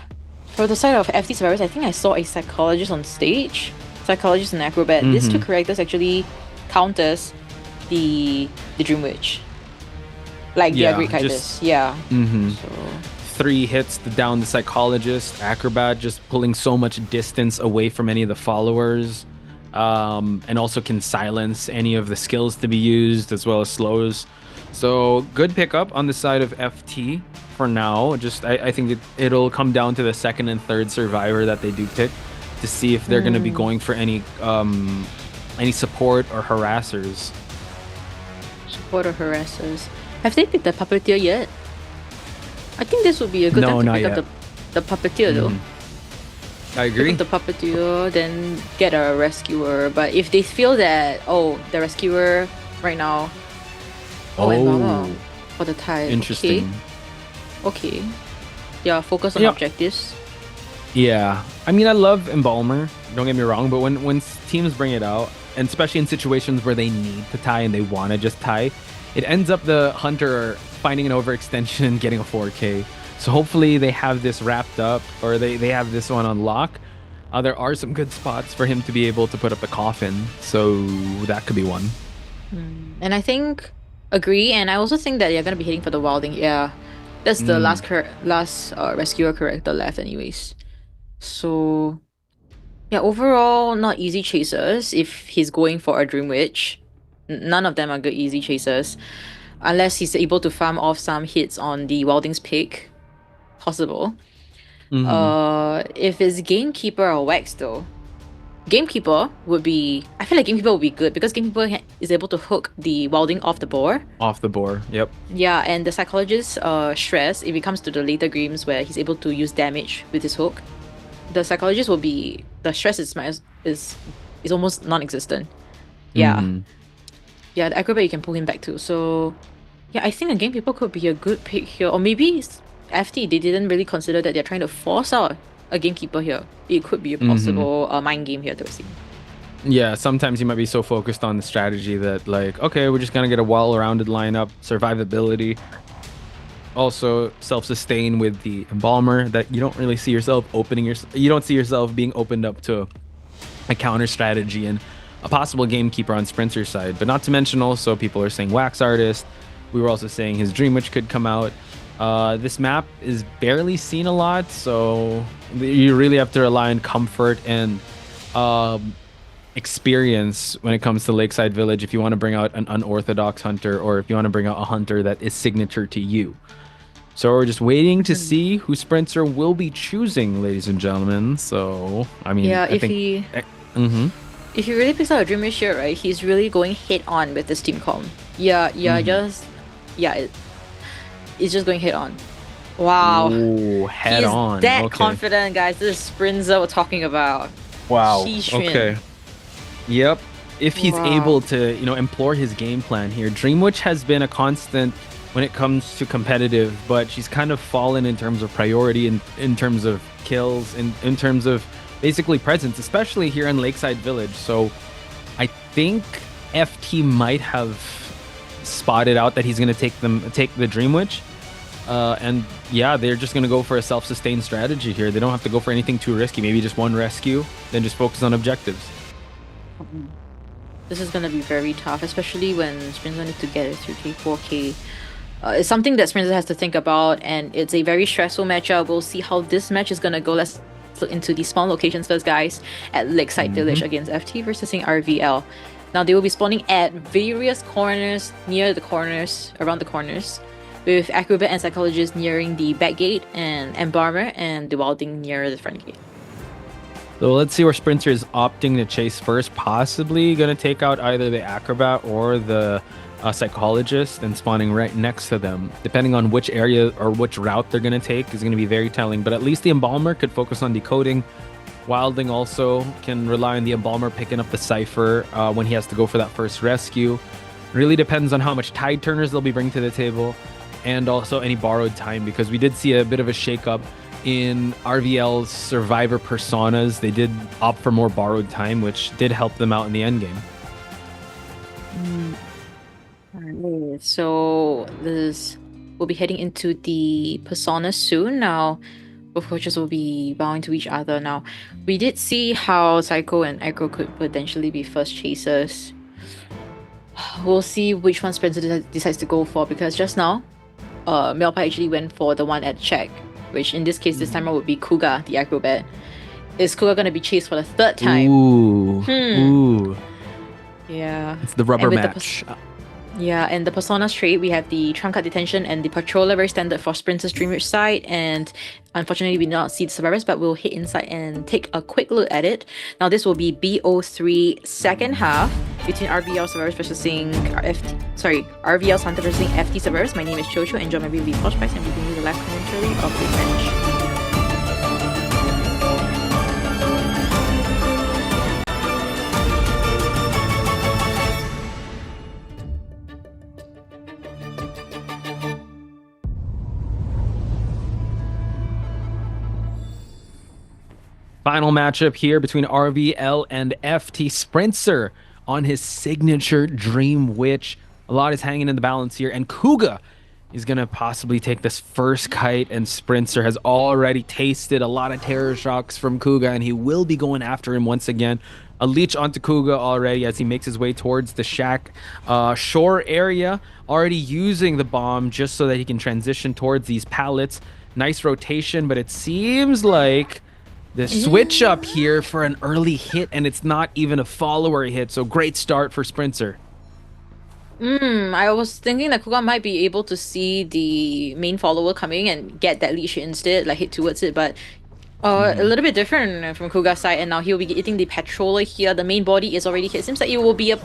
for the side of FT survivors, I think I saw a Psychologist on stage. Psychologist and Acrobat. These two characters actually counters the Dreamwitch. Like the great characters. So 3 hits to down the Psychologist. Acrobat just pulling so much distance away from any of the followers. And also can silence any of the skills to be used as well as slows. So good pickup on the side of FT for now. Just I think it'll come down to the second and third survivor that they do pick to see if they're going to be going for any support or harassers. Support or harassers. Have they picked the Puppeteer yet? I think this would be a good time to pick up the Puppeteer though. I agree. Pick up the Puppeteer, then get a Rescuer. But if they feel that, the Rescuer right now... Embalmer for the tide. Interesting. Okay. Yeah, focus on objectives. Yeah. I mean, I love Embalmer, don't get me wrong, but when teams bring it out, and especially in situations where they need to tie and they want to just tie, it ends up the Hunter finding an overextension and getting a 4K. So hopefully they have this wrapped up, or they have this one on lock. There are some good spots for him to be able to put up the coffin, so that could be one. And I think... Agree, and I also think that you're going to be hitting for the Wilding. Yeah, that's the last Rescuer character left anyways. So, yeah, overall, not easy chasers if he's going for a Dreamwitch. None of them are good easy chasers. Unless he's able to farm off some hits on the Wilding's pick. Possible. If it's Gamekeeper or Wax though, Gamekeeper would be... I feel like Gamekeeper would be good because Gamekeeper is able to hook the Wilding off the board. Off the board, yep. Yeah, and the Psychologist Stress, if it comes to the later games where he's able to use damage with his hook, the Psychologist will be... The Stress is almost non-existent. Yeah. Yeah, the Acrobat you can pull him back to. So, yeah, I think a Gamekeeper could be a good pick here. Or maybe FT, they didn't really consider that they're trying to force out a Gamekeeper here. It could be a possible mind game here to see. Yeah, sometimes you might be so focused on the strategy that like, okay, we're just gonna get a well-rounded lineup, survivability, also self-sustain with the Embalmer, that you don't really see yourself you don't see yourself being opened up to a counter strategy and a possible Gamekeeper on Sprinter's side. But not to mention also people are saying Wax Artist. We were also saying his Dreamwitch could come out. This map is barely seen a lot, so you really have to rely on comfort and experience when it comes to Lakeside Village if you want to bring out an unorthodox hunter, or if you want to bring out a hunter that is signature to you. So we're just waiting to see who Sprinter will be choosing, ladies and gentlemen. So, I mean, yeah, I think... If he really picks out a Dreamwitch here, right, he's really going head on with this team comp. It's just going head on. Wow. Ooh, head on. He's that confident, guys. This is Sprinter we're talking about. Wow. Xixuan. Okay. Yep. If he's able to, implore his game plan here. Dreamwitch has been a constant when it comes to competitive, but she's kind of fallen in terms of priority, in terms of kills, in terms of basically presence, especially here in Lakeside Village. So I think FT might have spotted out that he's going to take the Dream Witch. And yeah, they're just going to go for a self-sustained strategy here. They don't have to go for anything too risky. Maybe just one rescue, then just focus on objectives. This is going to be very tough, especially when Sprinter needs to get a 3k, 4k. It's something that Sprinter has to think about, and it's a very stressful matchup. We'll see how this match is going to go. Let's look into the spawn locations first, guys. At Lakeside Village against FT versus RVL. Now, they will be spawning at various corners, near the corners, around the corners, with Acrobat and Psychologist nearing the back gate, and Embalmer and the Wilding near the front gate. So let's see where Sprinter is opting to chase first. Possibly going to take out either the Acrobat or the Psychologist and spawning right next to them. Depending on which area or which route they're going to take is going to be very telling. But at least the Embalmer could focus on decoding. Wilding also can rely on the Embalmer picking up the Cypher when he has to go for that first rescue. Really depends on how much Tide Turners they'll be bringing to the table, and also any borrowed time, because we did see a bit of a shakeup in RVL's survivor personas. They did opt for more borrowed time, which did help them out in the end game. Alright, so we'll be heading into the personas soon. Now, both coaches will be bowing to each other. Now, we did see how Psycho and Aggro could potentially be first chasers. We'll see which one Spencer decides to go for, because just now, Melpa actually went for the one at check, which in this case, this time would be Kuga, the Acrobat. Is Kuga going to be chased for the third time? Ooh. Ooh. Yeah. It's the rubber match. Yeah, and the Personas trait, we have the Trunk Card Detention and the Patroller, very standard for Sprinter's Dream Witch side. And unfortunately, we do not see the survivors, but we'll hit inside and take a quick look at it. Now, this will be BO3 second half between RVL survivors versus RVL's Hunter versus FT survivors. My name is Chocho, and join my review Posh Price and bringing you the live commentary of the match. Final matchup here between RVL and FT. Sprinter on his signature Dream Witch. A lot is hanging in the balance here, and Kuga is going to possibly take this first kite, and Sprinter has already tasted a lot of terror shocks from Kuga, and he will be going after him once again. A leech onto Kuga already as he makes his way towards the shack shore area, already using the bomb just so that he can transition towards these pallets. Nice rotation, but it seems like the switch up here for an early hit, and it's not even a follower hit, so great start for Sprinter. I was thinking that Kuga might be able to see the main follower coming and get that leash instead, like hit towards it, but a little bit different from Kuga's side, and now he'll be hitting the Patroller here. The main body is already hit. Seems like it will be a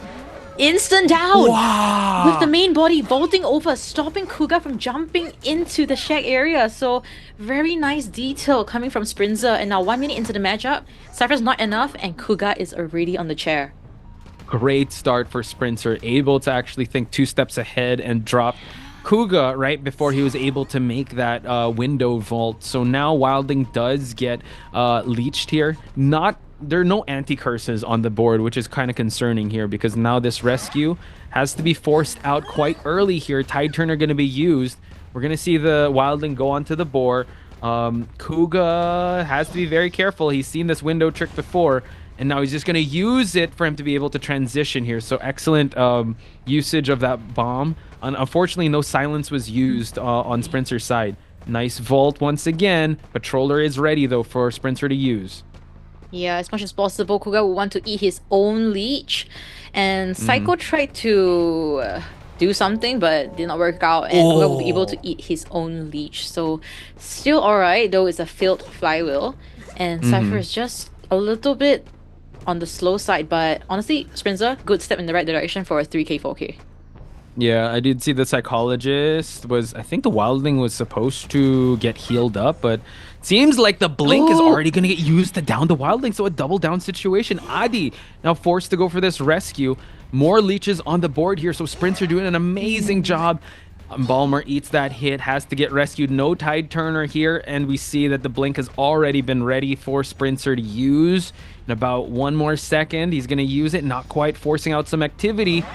instant down! Wow! With the main body vaulting over, stopping Kuga from jumping into the shack area. So, very nice detail coming from Sprinter. And now 1 minute into the matchup, Cypher's not enough, and Kuga is already on the chair. Great start for Sprinter, able to actually think 2 steps ahead and drop Kuga right before he was able to make that window vault. So now Wilding does get leeched here. There are no anti-curses on the board, which is kind of concerning here, because now this rescue has to be forced out quite early here. Tide Turner going to be used. We're going to see the Wildling go onto the board. Kuga has to be very careful. He's seen this window trick before, and now he's just going to use it for him to be able to transition here. So excellent usage of that bomb. Unfortunately, no silence was used on Sprinter's side. Nice vault once again. Patroller is ready, though, for Sprinter to use. Yeah, as much as possible, Kuga will want to eat his own leech. And Psycho tried to do something, but did not work out. And Kuga will be able to eat his own leech. So, still alright, though it's a failed flywheel. And Cypher is just a little bit on the slow side. But honestly, Sprinter, good step in the right direction for a 3k, 4k. Yeah, I did see the Psychologist I think the Wildling was supposed to get healed up, but seems like the Blink is already going to get used to down the Wildling, so a double down situation. Adi now forced to go for this rescue. More leeches on the board here, so Sprinter doing an amazing job. Balmer eats that hit, has to get rescued. No Tide Turner here, and we see that the Blink has already been ready for Sprinter to use. In about 1 more second, he's going to use it, not quite, forcing out some activity.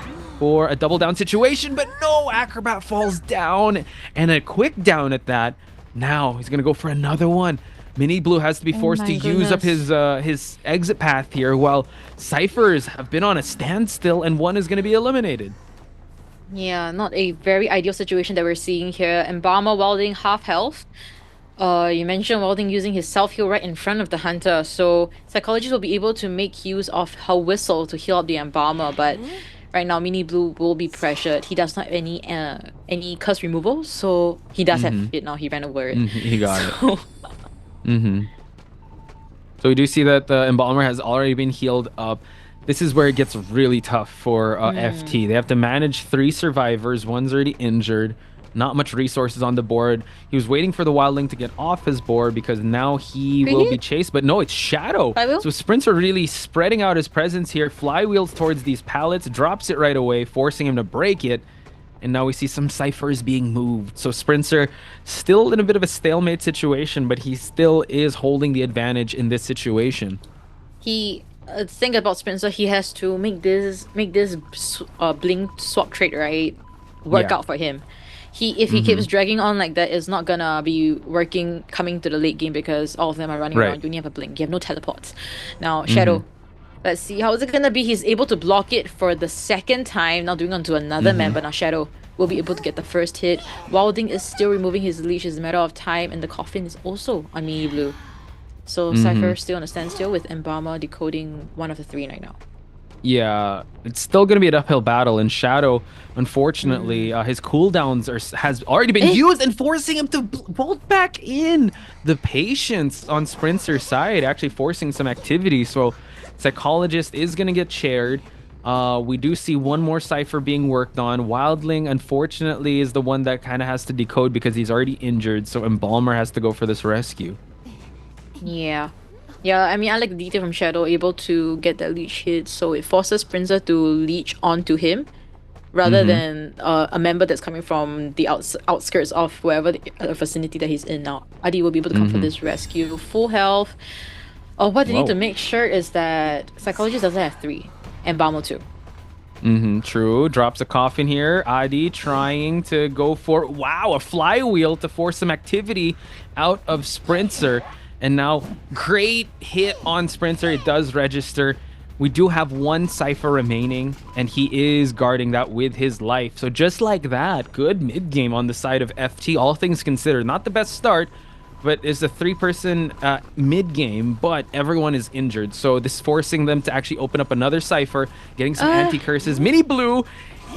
for a double down situation, but no, Acrobat falls down, and a quick down at that. Now he's gonna go for another one. Mini Blue has to be forced to use up his exit path here, while Cyphers have been on a standstill, and one is gonna be eliminated. Yeah, not a very ideal situation that we're seeing here. Embalmer Welding half health. You mentioned Welding using his self-heal right in front of the Hunter, so Psychologist will be able to make use of her Whistle to heal up the Embalmer, but right now Mini Blue will be pressured. He does not have any curse removal, so he does have it now. He ran over it. He got it. So we do see that the Embalmer has already been healed up. This is where it gets really tough for FT. They have to manage 3 survivors. One's already injured. Not much resources on the board. He was waiting for the Wildling to get off his board because now he will be chased. But no, it's Shadow. So Sprints are really spreading out his presence here. Flywheels towards these pallets, drops it right away, forcing him to break it. And now we see some Cyphers being moved. So Sprinter still in a bit of a stalemate situation, but he still is holding the advantage in this situation. He think about Spencer, he has to make this blink swap trade right work out for him. If he keeps dragging on like that, it's not gonna be working coming to the late game because all of them are running around. You only have a blink, you have no teleports. Now Shadow, let's see how is it gonna be. He's able to block it for the second time, now doing onto another member. Now Shadow will be able to get the first hit. Wilding is still removing his leash. It's a matter of time, and the coffin is also on Mini Blue. So Cypher still on a standstill with Embalmer decoding one of the 3 right now. Yeah, it's still going to be an uphill battle, and Shadow, unfortunately, his cooldowns has already been used and forcing him to bolt back in. The patience on Sprinter's side actually forcing some activity, so Psychologist is going to get chaired. We do see one more Cypher being worked on. Wildling, unfortunately, is the one that kind of has to decode because he's already injured, so Embalmer has to go for this rescue. Yeah, I mean, I like the detail from Shadow, able to get that leech hit, so it forces Sprinter to leech onto him rather than a member that's coming from the outskirts of wherever the vicinity that he's in now. Adi will be able to come for this rescue. Full health. What they need to make sure is that Psychologist doesn't have 3, and Balmo 2. True. Drops a coffin here. Adi trying to go for, a flywheel to force some activity out of Sprinter. And now, great hit on Sprinter. It does register. We do have 1 Cypher remaining, and he is guarding that with his life. So just like that, good mid-game on the side of FT, all things considered. Not the best start, but it's a 3-person mid-game, but everyone is injured. So this is forcing them to actually open up another Cypher, getting some anti-curses. Mini Blue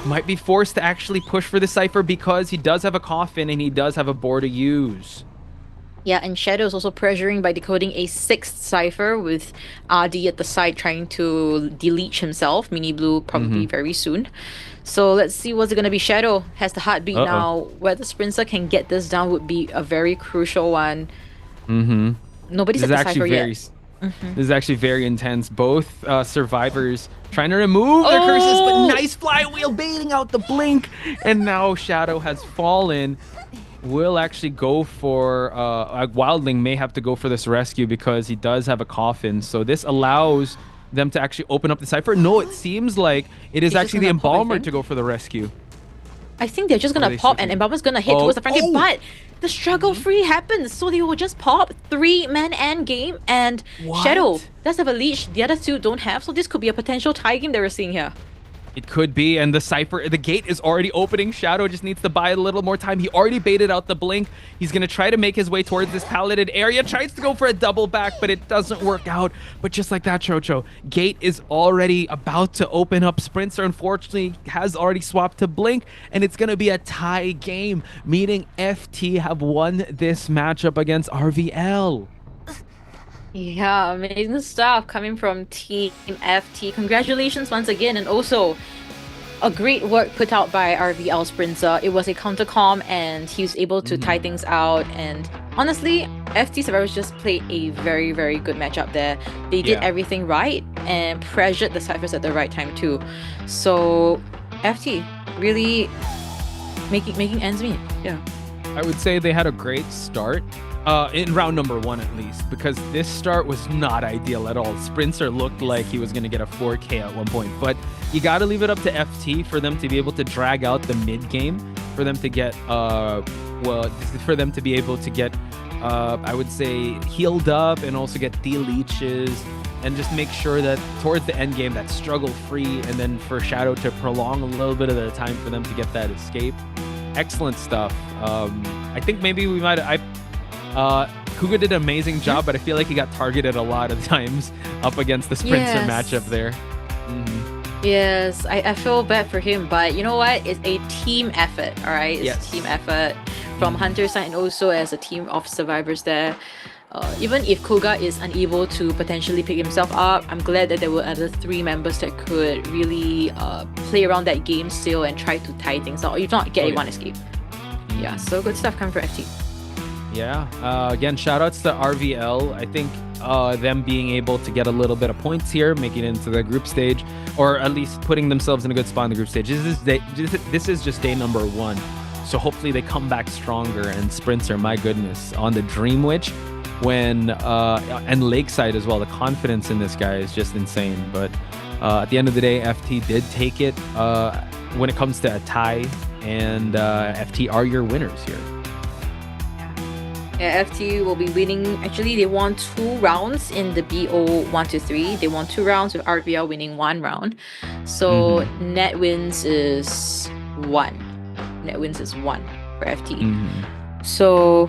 might be forced to actually push for the Cypher because he does have a coffin and he does have a board to use. Yeah, and Shadow is also pressuring by decoding a 6th Cypher with Adi at the side trying to deleach himself. Mini Blue probably very soon. So let's see what's it going to be. Shadow has the heartbeat now. Whether Sprinter can get this down would be a very crucial one. Nobody's at the Cypher yet. This is actually very intense. Both survivors trying to remove their curses, but nice flywheel baiting out the blink. And now Shadow has fallen. Will actually go for Wildling may have to go for this rescue because he does have a coffin, so this allows them to actually open up the Cypher. No, it seems like it is actually the Embalmer to go for the rescue. I think they're just gonna pop and Embalmer's gonna hit towards the front gate, but the struggle free happens, so they will just pop 3-man end game, and Shadow does have a leash, the other 2 don't have, so this could be a potential tie game that we're seeing here. It could be, and the gate is already opening. Shadow just needs to buy a little more time. He already baited out the blink. He's going to try to make his way towards this palleted area. Tries to go for a double back, but it doesn't work out. But just like that, Chocho, gate is already about to open up. Sprinter, unfortunately, has already swapped to blink, and it's going to be a tie game, meaning FT have won this matchup against RVL. Yeah, amazing stuff coming from Team FT. Congratulations once again, and also a great work put out by RVL Sprinter. It was a countercom, and he was able to tie things out. And honestly, FT survivors just played a very, very good matchup there. They did everything right and pressured the Cyphers at the right time too. So FT really making ends meet. Yeah. I would say they had a great start. In round number 1 at least, because this start was not ideal at all. Sprinter looked like he was going to get a 4K at one point, but you got to leave it up to FT for them to be able to drag out the mid game, for them to get I would say healed up and also get de-leeches and just make sure that towards the end game that struggle free, and then for Shadow to prolong a little bit of the time for them to get that escape. Excellent stuff. I think maybe we might Kuga did an amazing job, but I feel like he got targeted a lot of times up against the Sprinter matchup there. Yes, I feel bad for him, but you know what? It's a team effort, all right? It's a team effort from Hunter's side and also as a team of survivors there. Even if Koga is unable to potentially pick himself up, I'm glad that there were other 3 members that could really play around that game still and try to tie things out, or if not, get a 1 escape. Yeah, so good stuff coming for FT. Yeah, again, shoutouts to RVL. I think them being able to get a little bit of points here, making it into the group stage, or at least putting themselves in a good spot in the group stage. This is just day number 1. So hopefully they come back stronger. And Sprinter, my goodness, on the Dream Witch, and Lakeside as well. The confidence in this guy is just insane. But at the end of the day, FT did take it when it comes to a tie, and FT are your winners here. Yeah, FT will be winning. Actually, they won 2 rounds in the BO 1-3. They won 2 rounds with RBL winning 1 round. So net wins is 1. Net wins is 1 for FT. So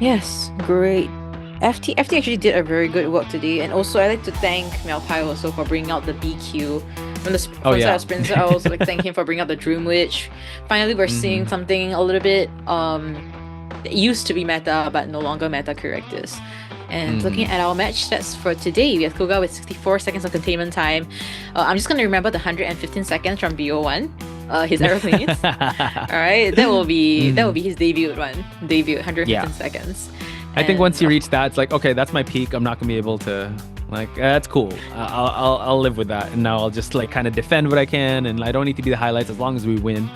yes, great. FT actually did a very good work today, and also I'd like to thank Melpai also for bringing out the BQ from the side of Sprinter. I also like thank him for bringing out the Dream Witch. Finally, we're seeing something a little bit that used to be meta but no longer meta characters. And looking at our match stats for today, we have Koga with 64 seconds of containment time. I'm just gonna remember the 115 seconds from BO1. His aeroplanes. Alright, that will be his debut 115 seconds. I think once you reach that, it's like, okay, that's my peak. I'm not gonna be able to, like, that's cool. I'll live with that. And now I'll just like kind of defend what I can, and I don't need to be the highlights as long as we win.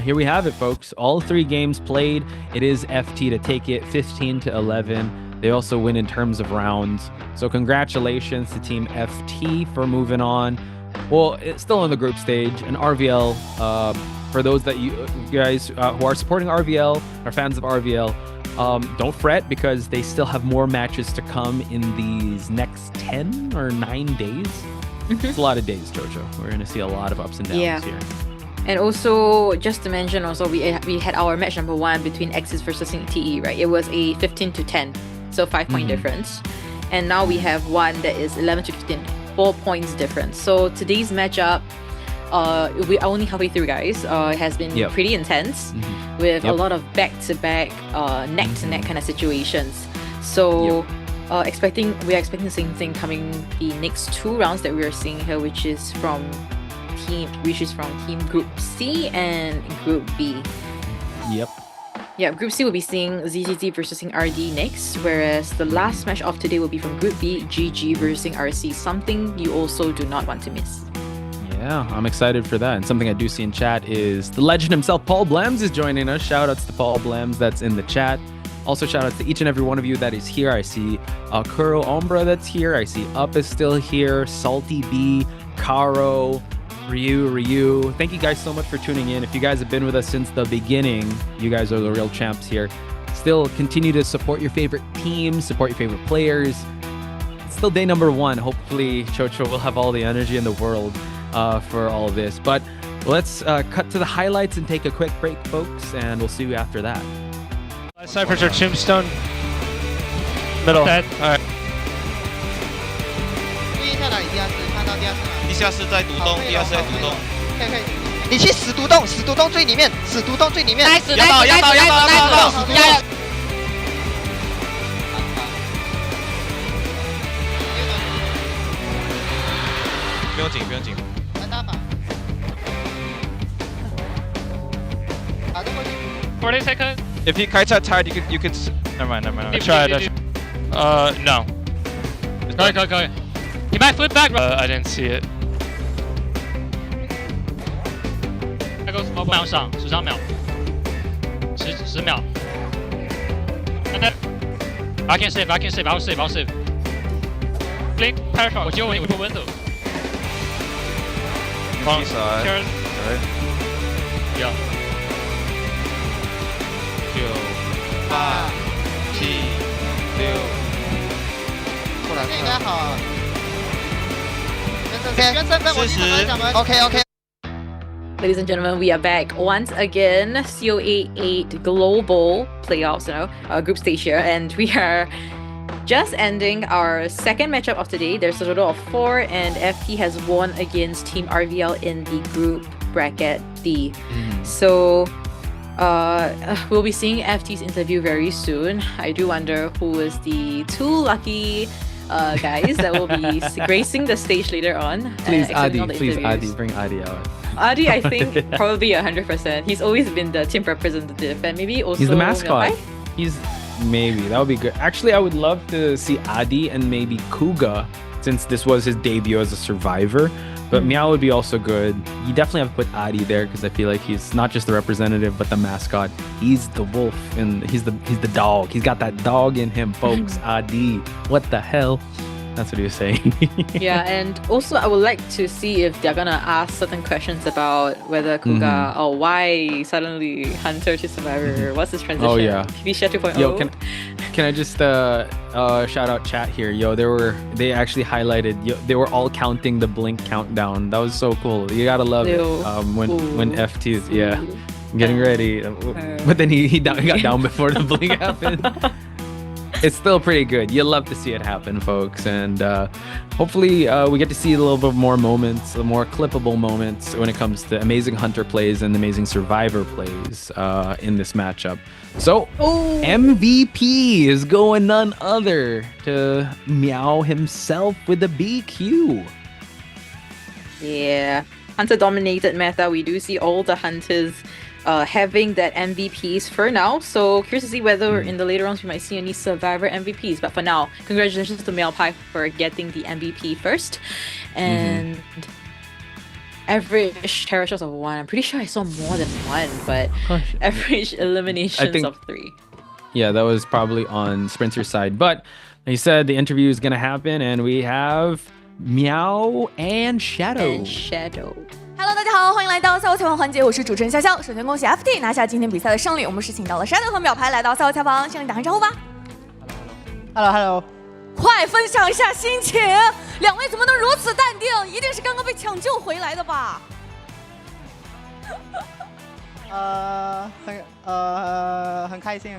Here we have it, folks. All 3 games played. It is FT to take it 15-11. They also win in terms of rounds. So congratulations to Team FT for moving on. Well, it's still in the group stage. And RVL, for those that you guys who are supporting RVL, are fans of RVL, don't fret, because they still have more matches to come in these next 10 or 9 days. It's a lot of days, Jojo. We're going to see a lot of ups and downs here. And also, just to mention, also we had our match number 1 between AXIZ versus TE, right? It was a 15-10, so 5-point difference. And now we have one that is 11-15, 4 points difference. So today's matchup, we are only halfway through, guys. It has been pretty intense with a lot of back-to-back, neck-to-neck kind of situations. So we are expecting the same thing coming the next 2 rounds that we are seeing here, which is from Team Group C and Group B. Yeah, Group C will be seeing ZZZ versus RD next, whereas the last match of today will be from Group B, GG versus RC, something you also do not want to miss. Yeah, I'm excited for that. And something I do see in chat is the legend himself, Paul Blems, is joining us. Shout outs to Paul Blems that's in the chat. Also, shout outs to each and every one of you that is here. I see Kuro Ombra that's here. I see Up is still here. Salty B, Karo, Ryu. Thank you guys so much for tuning in. If you guys have been with us since the beginning, you guys are the real champs here. Still continue to support your favorite teams, support your favorite players. It's still day number 1. Hopefully, Chocho will have all the energy in the world for all of this. But let's cut to the highlights and take a quick break, folks, and we'll see you after that. Cypher's our tombstone. Middle. Dead. Alright. 地下室在独栋，地下室在独栋。你去死独栋，死独栋最里面，死独栋最里面。压到！不用紧。打法。打得过去。40 seconds. If he kites outside, you can. Never mind. Try it. No. Go. He might flip back. I didn't see it. 那个秒上13秒，10秒。I can save. I'll save. Blink, parashot. 我只有我出 window. Cheers. Alright. Yeah. 9、8、7、6。过来。应该好。OK。 Ladies and gentlemen, we are back once again. COAⅧ Global Playoffs, group stage here, and we are just ending our second matchup of today. There's a total of 4, and FT has won against Team RVL in the group bracket D. So we'll be seeing FT's interview very soon. I do wonder who is the 2 lucky guys that will be gracing the stage later on. Please, Adi, bring Adi out. Adi, I think probably 100%. He's always been the team representative, and maybe also he's the mascot. Milpai? Maybe that would be good. Actually, I would love to see Adi and maybe Kuga, since this was his debut as a survivor. But Meow would be also good. You definitely have to put Adi there because I feel like he's not just the representative but the mascot. He's the wolf and he's the dog. He's got that dog in him, folks. Adi, what the hell? That's what he was saying. Yeah, and also I would like to see if they're gonna ask certain questions about whether Kuga or why suddenly Hunter to Survivor. What's his transition? Oh yeah, PB 2.0. Yo, can I just shout out chat here? Yo, they actually highlighted. Yo, they were all counting the blink countdown. That was so cool. You gotta love it. When FT is getting ready, but then he got down before the blink happened. It's still pretty good. You'll love to see it happen, folks. And hopefully we get to see a little bit more moments, more clippable moments when it comes to amazing Hunter plays and amazing Survivor plays in this matchup. So MVP is going none other to Meow himself with the BQ. Yeah. Hunter dominated meta. We do see all the Hunters having that MVPs for now, so curious to see whether in the later rounds we might see any Survivor MVPs. But for now, congratulations to Milpai for getting the MVP first, and average terror shots of 1. I'm pretty sure I saw more than 1, but average eliminations of 3. Yeah, that was probably on Sprinter's side. But like you said, the interview is gonna happen, and we have Meow and Shadow. Hello， 大家好，欢迎来到赛后采访环节，我是主持人潇潇。首先恭喜 FT 拿下今天比赛的胜利，我们是请到了Shadow和秒牌来到赛后采访，向你打声招呼吧。Hello， 快分享一下心情，两位怎么能如此淡定？一定是刚刚被抢救回来的吧？很开心，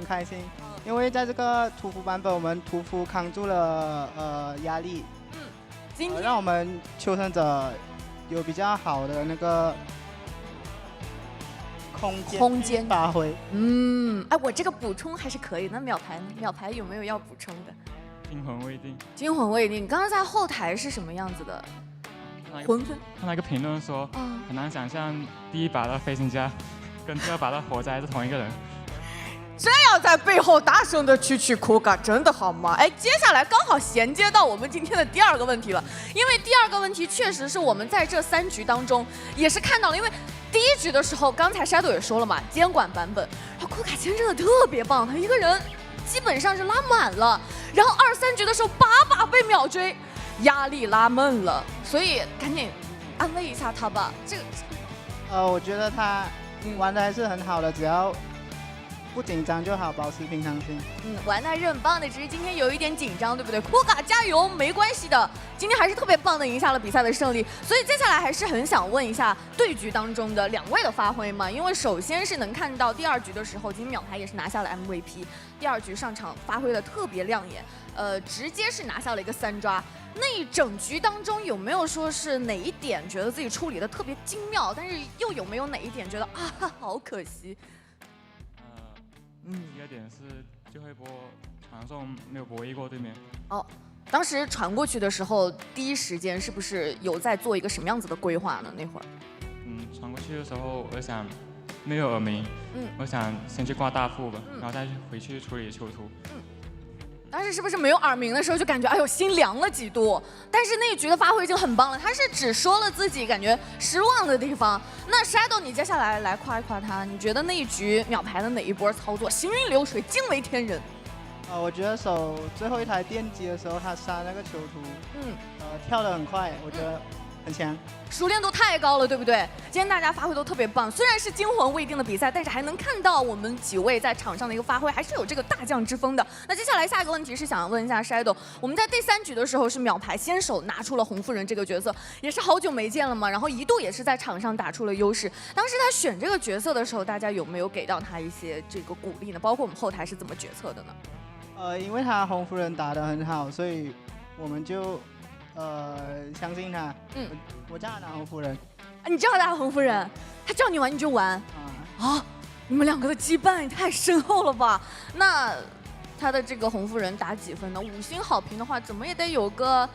因为在这个屠夫版本，我们屠夫扛住了压力，让我们求生者有比较好的那个空间发挥。哎，我这个补充还是可以。那秒牌呢？秒牌有没有要补充的？惊魂未定。惊魂未定。你刚刚在后台是什么样子的？魂分。看到一个评论说，很难想象第一把的飞行家跟第二把的火灾是同一个人。这样在背后大声的曲苦嘎，真的好吗？哎，接下来刚好衔接到我们今天的第二个问题了，因为第二个问题确实是我们在这3局当中也是看到了，因为第1局的时候，刚才 Shadow 也说了嘛，监管版本，然后苦嘎今天真的特别棒，他一个人基本上是拉满了，然后2、3局的时候8把被秒追，压力拉闷了，所以赶紧安慰一下他吧。这个，我觉得他玩的还是很好的，只要不紧张就好，保持平常心。玩的还是很棒的，只是今天有一点紧张，对不对？酷嘎加油，没关系的。今天还是特别棒的，赢下了比赛的胜利。所以接下来还是很想问一下对局当中的2位的发挥嘛，因为首先是能看到第2局的时候，今天秒牌也是拿下了 MVP。第2局上场发挥的特别亮眼，直接是拿下了一个3抓。那一整局当中有没有说是哪一点觉得自己处理的特别精妙，但是又有没有哪一点觉得好可惜？一个点是最后一波传送没有博弈过对面。当时传过去的时候，第一时间是不是有在做一个什么样子的规划呢？那会儿，传过去的时候，我想没有耳鸣，我想先去挂大副吧，然后再回去处理囚徒。当时是不是没有耳鸣的时候就感觉哎呦心凉了几度？但是那一局的发挥已经很棒了，他是只说了自己感觉失望的地方。那 Shadow 你接下来来夸一夸他，你觉得那一局秒牌的哪一波操作行云流水，惊为天人？我觉得手最后一台电机的时候，他杀那个囚徒，跳得很快，我觉得很强，熟练度太高了，对不对？今天大家发挥都特别棒，虽然是惊魂未定的比赛，但是还能看到我们几位在场上的一个发挥，还是有这个大将之风的。那接下来下一个问题是想问一下 Shadow， 我们在第3局的时候是秒牌先手拿出了红夫人这个角色，也是好久没见了嘛，然后一度也是在场上打出了优势。当时他选这个角色的时候，大家有没有给到他一些这个鼓励呢？包括我们后台是怎么决策的呢？因为他红夫人打得很好，所以我们就相信他。我叫他打红夫人。你叫他打红夫人，他叫你玩你就玩。你们2个的羁绊也太深厚了吧？那他的这个红夫人打几分呢？5星好评的话，怎么也得有个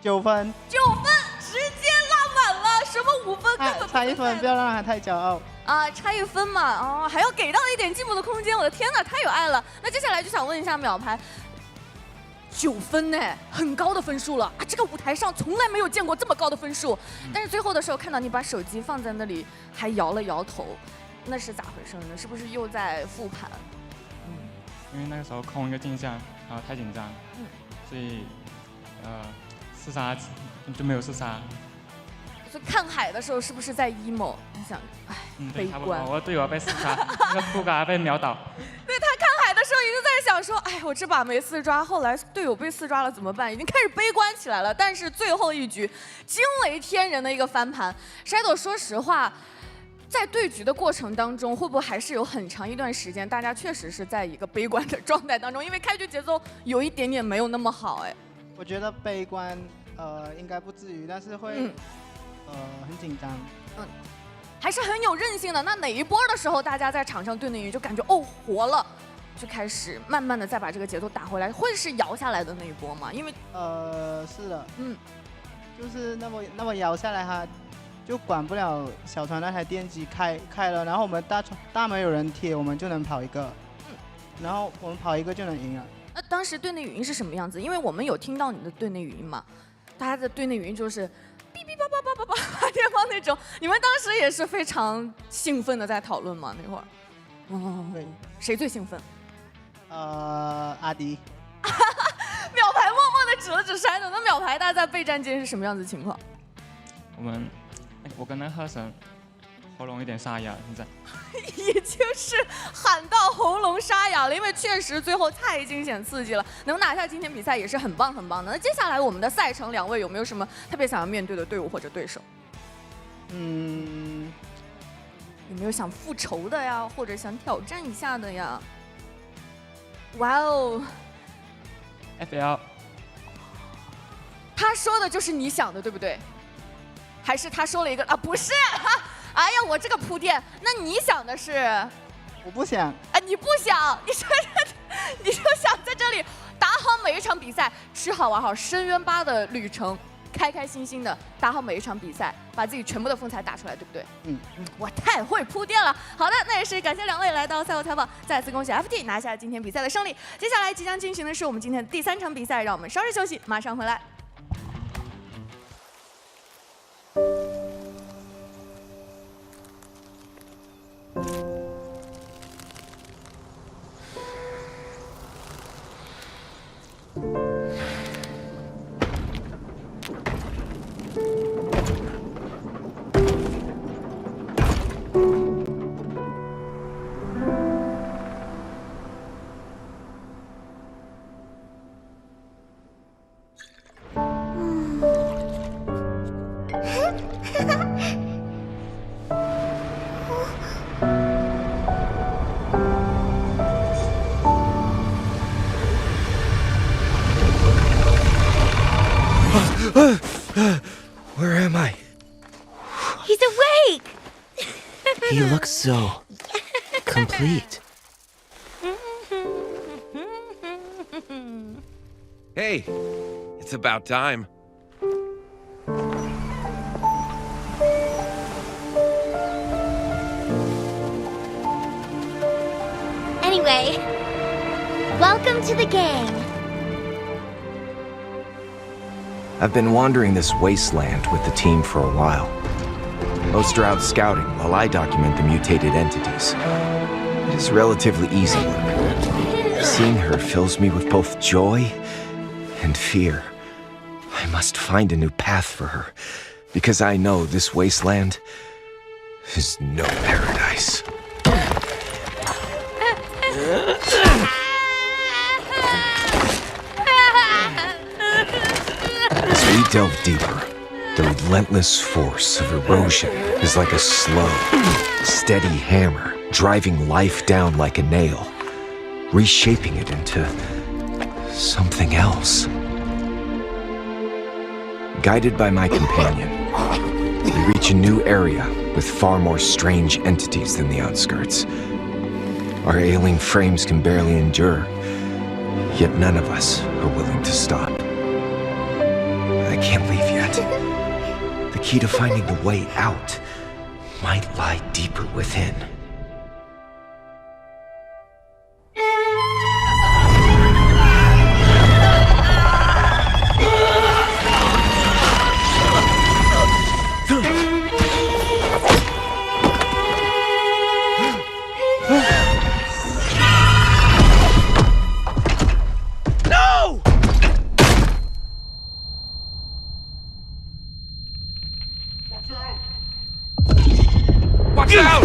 9分。9分，直接拉满了，什么5分根本差1分，不要让他太骄傲。差1分嘛，还要给到一点进步的空间，我的天哪，太有爱了。那接下来就想问一下秒牌，9分呢，很高的分数了啊！这个舞台上从来没有见过这么高的分数，但是最后的时候看到你把手机放在那里，还摇了摇头，那是咋回事呢？是不是又在复盘？因为那个时候空一个镜像，然后太紧张，所以四杀就没有4杀。所以看海的时候是不是在 emo？ 你想，悲观。我队友被4杀，那个扑嘎被秒倒。对，他看海的时候一直在想说，我这把没4抓，后来队友被4抓了怎么办？已经开始悲观起来了。但是最后一局惊为天人的一个翻盘。Shadow， 说实话，在对局的过程当中，会不会还是有很长一段时间，大家确实是在一个悲观的状态当中？因为开局节奏有一点点没有那么好。我觉得悲观，应该不至于，但是会。很紧张，还是很有韧性的。那哪一波的时候，大家在场上对内营就感觉活了，就开始慢慢的再把这个节奏打回来，会是摇下来的那一波吗？因为是的，就是那么摇下来，他就管不了小船那台电机开了，然后我们大门有人贴，我们就能跑一个，然后我们跑一个就能赢了。那当时队内语音是什么样子？因为我们有听到你的队内语音嘛，大家的队内语音就是。哔哔叭叭叭叭叭电方那种，你们当时也是非常兴奋的在讨论吗？那会儿，对，谁最兴奋？阿迪。秒牌默默的指了指Shadow，那秒牌大家在备战间是什么样子情况？我跟那贺神喉咙有点沙哑，现在。已经是喊到喉咙沙哑了，因为确实最后太惊险刺激了，能拿下今天比赛也是很棒很棒的。那接下来我们的赛程，2位有没有什么特别想要面对的队伍或者对手？有没有想复仇的呀，或者想挑战一下的呀？哇哦 ，FL， 他说的就是你想的，对不对？还是他说了一个不是？哎呀，我这个铺垫，那你想的是？我不想。你不想，你就想在这里打好每一场比赛，吃好玩好，深渊8的旅程，开开心心的打好每一场比赛，把自己全部的风采打出来，对不对？我太会铺垫了。好的，那也是感谢2位来到赛后采访，再次恭喜 FT 拿下今天比赛的胜利。接下来即将进行的是我们今天的第3场比赛，让我们稍事休息，马上回来。Where am I? He's awake! He looks so complete. Hey, it's about time. Anyway, welcome to the gang. I've been wandering this wasteland with the team for a while. Most are out scouting while I document the mutated entities. It is relatively easy work. Seeing her fills me with both joy and fear. I must find a new path for her, because I know this wasteland is no paradise. As we delve deeper, the relentless force of erosion is like a slow, steady hammer, driving life down like a nail, reshaping it into something else. Guided by my companion, we reach a new area with far more strange entities than the outskirts. Our ailing frames can barely endure, yet none of us are willing to stop. I can't leave yet. The key to finding the way out might lie deeper within. Watch out!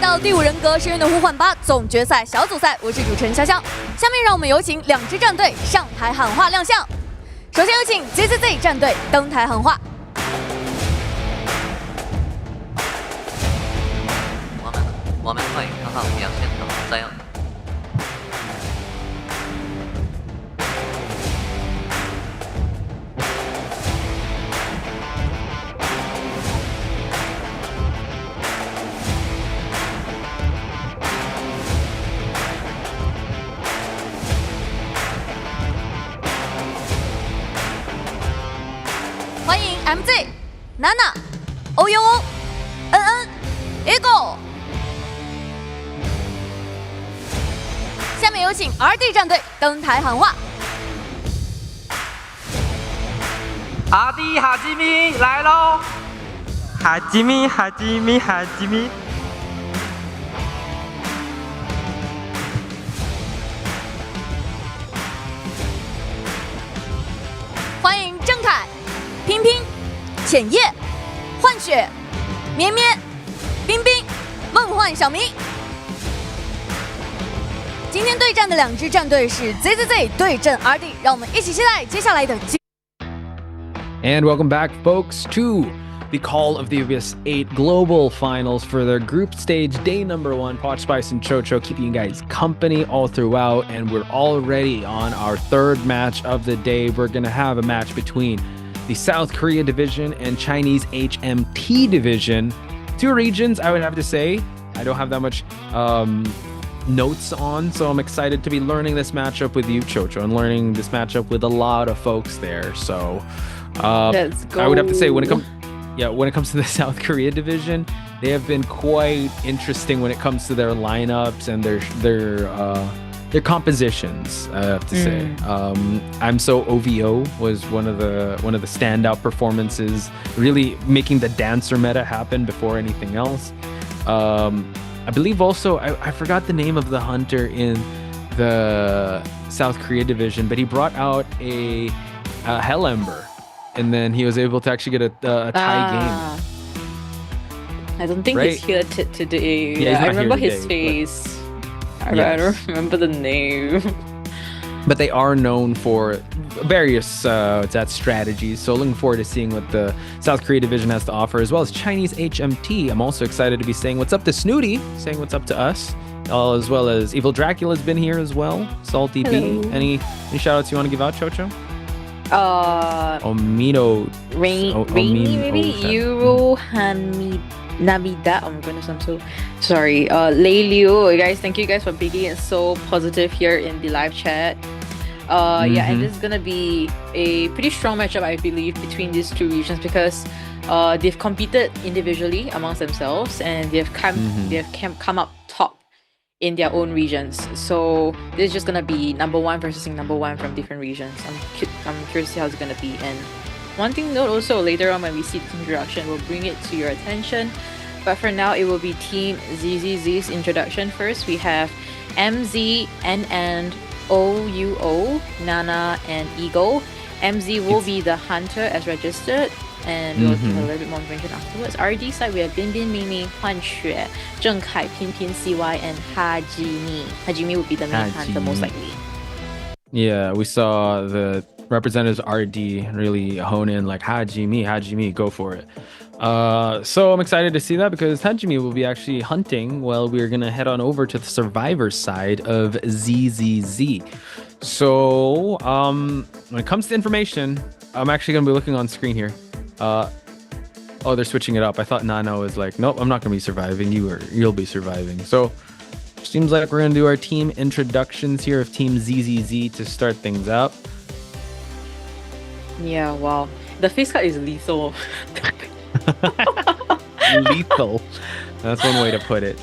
到第5人格深渊的呼唤8总决赛小组赛，我是主持人潇潇。下面让我们有请2支战队上台喊话亮相。首先有请 AXIZ 战队登台喊话。我们会好好表现的，加油！欢迎 MZ、Nana、OUO、NN、Eagle。下面有请 RD 战队登台喊话。阿弟哈基米来喽！哈基米，哈基米，哈基米。欢迎郑凯、拼拼、浅叶、幻雪、绵绵、冰冰、梦幻小明。今天对战的2支战队是 AXIZ 对阵 RD， 让我们一起期待接下来的。And welcome back, folks, to the Call of the Abyss 8 Global Finals for their group stage, day number 1. Potch, Spice, and Chocho keeping you guys company all throughout, and we're already on our 3rd match of the day. We're going to have a match between the South Korea division and Chinese HMT division. 2 regions, I would have to say. I don't have that much notes on, so I'm excited to be learning this matchup with you, Chocho, and learning this matchup with a lot of folks there. So Let's go. I would have to say when it comes to the South Korea division, they have been quite interesting when it comes to their lineups and their compositions, I have to say. I'm So OVO was one of the standout performances, really making the dancer meta happen before anything else. I believe also, I forgot the name of the hunter in the South Korea division, but he brought out a Hell Ember, and then he was able to actually get a tie game. I don't think he's here today. Yeah, I remember his face. I don't remember the name. But they are known for various strategies. So looking forward to seeing what the South Korea division has to offer, as well as Chinese HMT. I'm also excited to be saying what's up to Snooty, saying what's up to us, as well as Evil Dracula's been here as well. Salty Hello. B. Any shout outs you want to give out, Chocho? Omino. Rainy, maybe? Euro Namida. Oh my goodness, I'm so sorry. Lei Liu, guys, thank you guys for being so positive here in the live chat. Yeah, and this is gonna be a pretty strong matchup, I believe, between these 2 regions because they've competed individually amongst themselves and they've come up top in their own regions. So this is just gonna be number 1 versus number 1 from different regions. I'm curious to see how it's gonna be. And one thing to note also, later on when we see the introduction, we'll bring it to your attention. But for now, it will be Team ZZZ's introduction first. We have MZ, NN, OUO, Nana, and Eagle. MZ will be the hunter as registered, and we'll give a little bit more information afterwards. RD side, we have Bin Bin, Ming, Huan Xue, Zheng Kai, Pin Pin, CY, and Hajimi. Hajimi would be the main hunter, most likely. Yeah, we saw the representatives RD really hone in like Hajimi, go for it. So I'm excited to see that because Hajimi will be actually hunting while we're gonna head on over to the survivor side of ZZZ. So when it comes to information, I'm actually gonna be looking on screen here. Oh, they're switching it up. I thought Nana was like, nope, I'm not gonna be surviving. You'll be surviving. So seems like we're gonna do our team introductions here of Team ZZZ to start things up. Yeah, wow. The face cut is lethal. Lethal. That's one way to put it.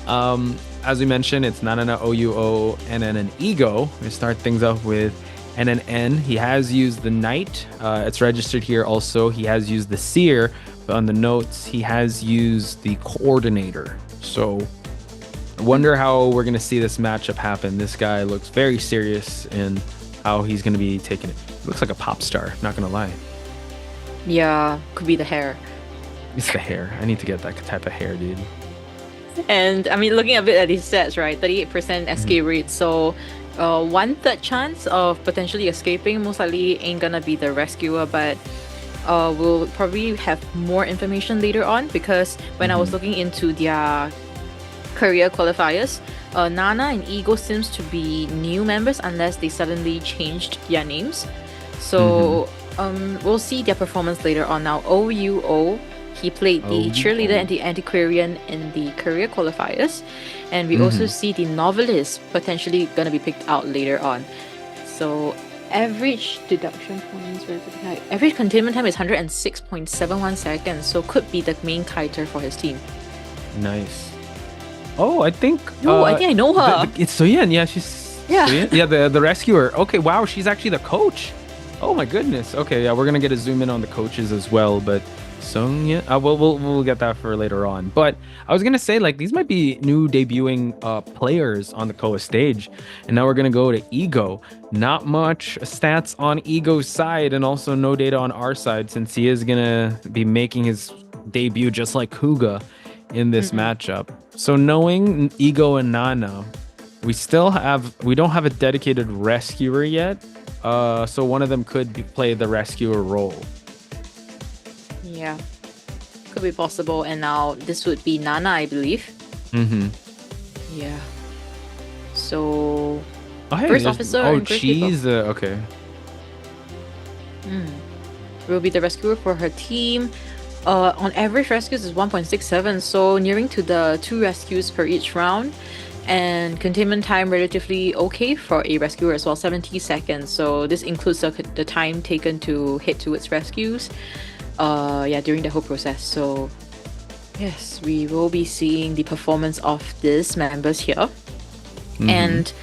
As we mentioned, it's Nanana, OUO, NN, and Ego. We start things off with NNN. He has used the Knight. It's registered here also. He has used the Seer, but on the notes, he has used the Coordinator. So I wonder how we're going to see this matchup happen. This guy looks very serious in how he's going to be taking it. Looks like a pop star, not going to lie. Yeah, could be the hair. It's the hair. I need to get that type of hair, dude. And I mean, looking a bit at these stats, right? 38% escape rate. So 1/3 chance of potentially escaping. Most likely ain't gonna be the rescuer, but we'll probably have more information later on, because when I was looking into their career qualifiers, Nana and Ego seems to be new members unless they suddenly changed their names. So we'll see their performance later on. Now, OUO, he played the cheerleader and the antiquarian in the career qualifiers, and we also see the novelist potentially gonna be picked out later on. So average deduction points, average containment time is 106.71 seconds, so could be the main kiter for his team. Nice. Oh, I think. I think I know her. It's Soyeon. Yeah, she's. Soyeon? Yeah, the rescuer. Okay, wow, she's actually the coach. Oh my goodness. Okay, yeah, we're gonna get a zoom in on the coaches as well, but Soyeon. We'll get that for later on. But I was gonna say, like, these might be new debuting players on the COA stage, and now we're gonna go to Ego. Not much stats on Ego's side, and also no data on our side, since he is gonna be making his debut just like Kuga in this matchup. So knowing Ego and Nana, we don't have a dedicated rescuer yet. So one of them could play the rescuer role. Yeah, could be possible. And now this would be Nana, I believe. Yeah. So first officer. Oh, she's okay. Will be the rescuer for her team. On average, rescues is 1.67, so nearing to the 2 rescues per each round. And containment time relatively okay for a rescuer as well, 70 seconds. So this includes the time taken to head towards rescues. During the whole process. So yes, we will be seeing the performance of these members here. And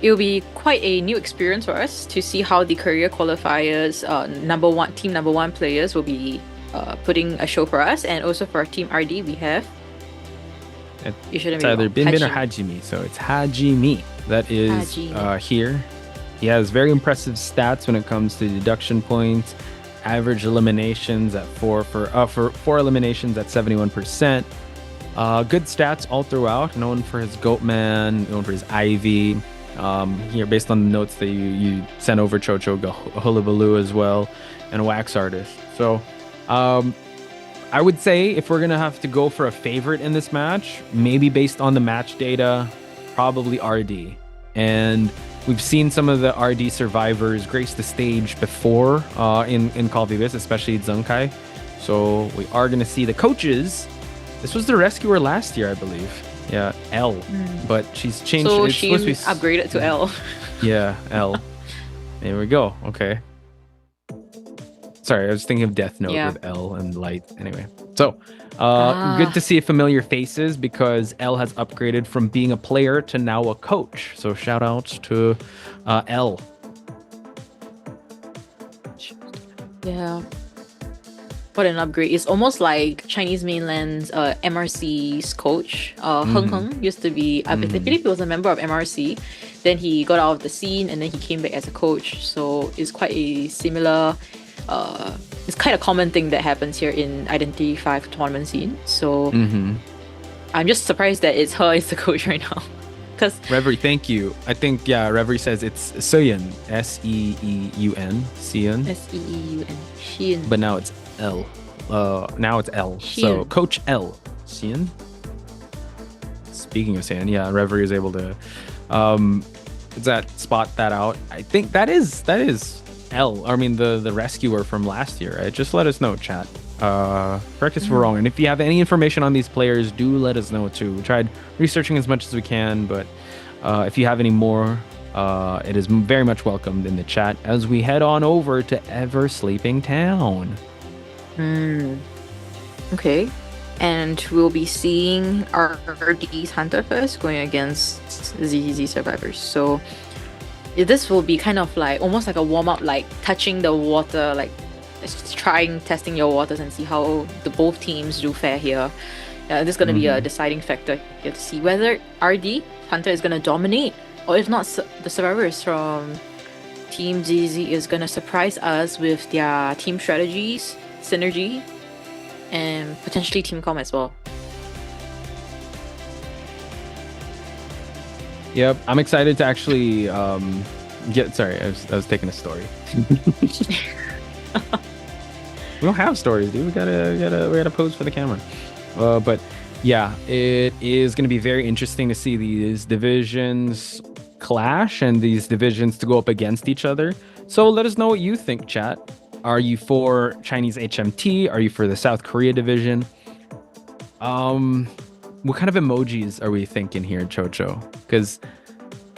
it'll be quite a new experience for us to see how the career qualifiers, team number one players will be putting a show for us. And also for our team RD, we have it's either Binbin or Hajime. So it's Hajime that is here. He has very impressive stats when it comes to deduction points, average eliminations at 4 eliminations at 71%. Good stats all throughout. Known for his Goatman, known for his Ivy. Here, based on the notes that you sent over, Chocho, Hullabaloo as well, and Wax Artist. So, I would say if we're gonna have to go for a favorite in this match, maybe based on the match data, probably RD. And we've seen some of the RD survivors grace the stage before in Call of Abyss, especially Zunkai. So we are gonna see the coaches. This was the rescuer last year, I believe. Yeah, L. But she's changed. So she's upgraded to L. Yeah, L. There we go. Okay. Sorry, I was thinking of Death Note with L and Light. Anyway, so good to see familiar faces because L has upgraded from being a player to now a coach. So shout out to L. Yeah. What an upgrade. It's almost like Chinese mainland's MRC's coach. Heng Heng used to be, I believe he was a member of MRC. Then he got out of the scene and then he came back as a coach. So it's quite a similar, it's kind of common thing that happens here in Identity 5 tournament scene. So I'm just surprised that it's her as the coach right now. Reverie, thank you. I think, Reverie says it's Seoyeon. S-E-E-U-N. Seoyeon. S-E-E-U-N. Sheehan. But now it's L. Now it's L. So Coach L. Seoyeon. Speaking of Seoyeon, Reverie is able to spot that out. I think that is L. I mean the rescuer from last year, right? Just let us know, chat. Correct us if we're wrong. And if you have any information on these players, do let us know too. We tried researching as much as we can, but if you have any more, it is very much welcomed in the chat as we head on over to Ever Sleeping Town. Okay. And we'll be seeing RD's Hunter first going against ZZ survivors. So this will be kind of like almost like a warm-up, like touching the water, like testing your waters and see how both teams do fare here. This is going to be a deciding factor here to see whether RD Hunter is going to dominate, or if not, the survivors from Team ZZ is going to surprise us with their team strategies, synergy, and potentially team comm as well. Yep, I'm excited to actually get. Sorry, I was taking a story. We don't have stories, dude. We gotta pose for the camera. But yeah, it is going to be very interesting to see these divisions clash and these divisions to go up against each other. So let us know what you think, chat. Are you for Chinese HMT? Are you for the South Korea division? What kind of emojis are we thinking here, Chocho? Because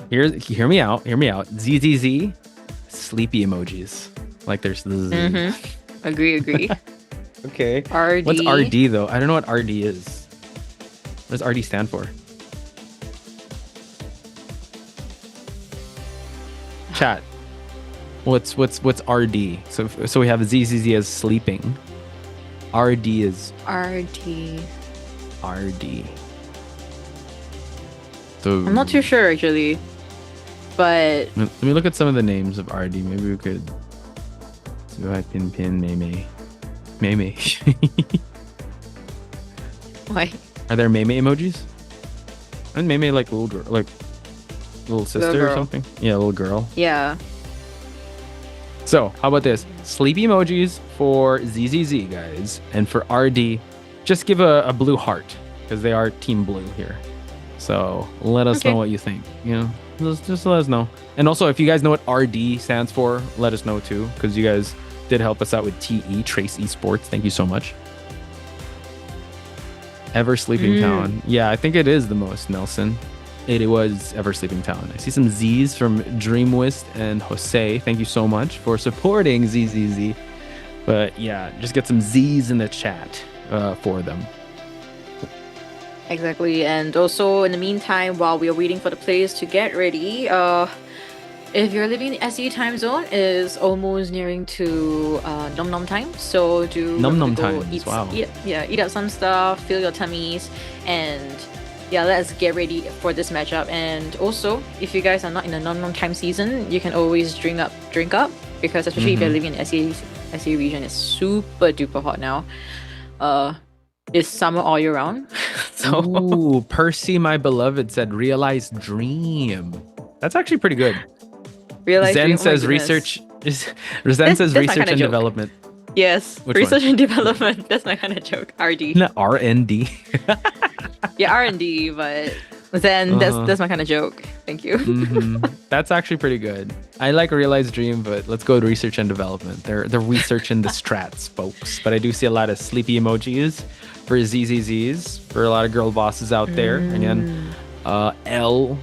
hear me out. ZZZ, sleepy emojis. Like there's the Agree. Okay. RD. What's RD though? I don't know what RD is. What does RD stand for? Chat. What's RD? So we have ZZZ as sleeping. RD is RD. So I'm not too sure actually, but let me look at some of the names of RD. Maybe we could see if I can pin Mei. Why? Are there Mei emojis? And Mei like little girl, like little sister Little or girl. something? Yeah, little girl. yeah. So how about this? Sleepy emojis for ZZZ guys, and for RD, just give a blue heart because they are team blue here. So let us know what you think. You know, just let us know. And also, if you guys know what RD stands for, let us know too, because you guys did help us out with TE Trace Esports. Thank you so much. Ever Sleeping Town. Yeah, I think it is the most, Nelson. It was Ever Sleeping Town. I see some Z's from Dreamwist and Jose. Thank you so much for supporting ZZZ. But yeah, just get some Z's in the chat for them. Exactly, and also in the meantime, while we are waiting for the players to get ready, if you're living in the SE time zone, is almost nearing to Nom Nom time. So do Nom Nom remember to times, go wow. eat up some stuff, fill your tummies, and yeah, let's get ready for this matchup. And also, if you guys are not in the Nom Nom time season, you can always drink up, because especially if you're living in the SE region, it's super duper hot now. It's summer all year round. So Ooh, Percy, my beloved, said realize dream. That's actually pretty good. realize Zen dream- oh my says goodness. research is Zen That's- says that's my research kinda and joke. development. Yes, Which research one? and development. That's my kind of joke. RD. No, R&D. Yeah, R&D, but then that's my kind of joke. Thank you. That's actually pretty good. I like realize dream, but let's go to research and development. They're researching the strats, folks. But I do see a lot of sleepy emojis for ZZZs, for a lot of girl bosses out there. Again, L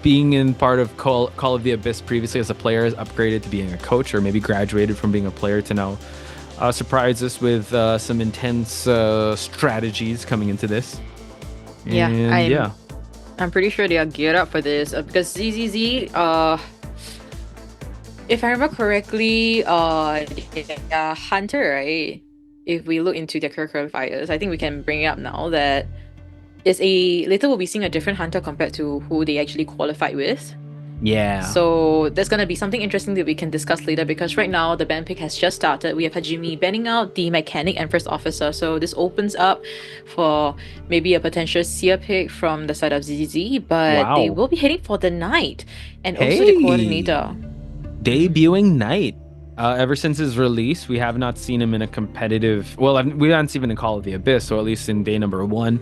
being in part of Call of the Abyss previously as a player has upgraded to being a coach, or maybe graduated from being a player to now surprise us with some intense strategies coming into this. Yeah, And I'm pretty sure they are geared up for this because ZZZ, if I remember correctly, Hunter, right? If we look into their career qualifiers, I think we can bring it up now that later we'll be seeing a different Hunter compared to who they actually qualified with. Yeah. So there's gonna be something interesting that we can discuss later because right now the band pick has just started. We have Hajime banning out the mechanic and first officer, so this opens up for maybe a potential seer pick from the side of ZZZ, but they will be heading for the knight and also the coordinator. Debuting Knight. Ever since his release, we have not seen him in a competitive. Well, we haven't seen him in Call of the Abyss, so at least in day number 1.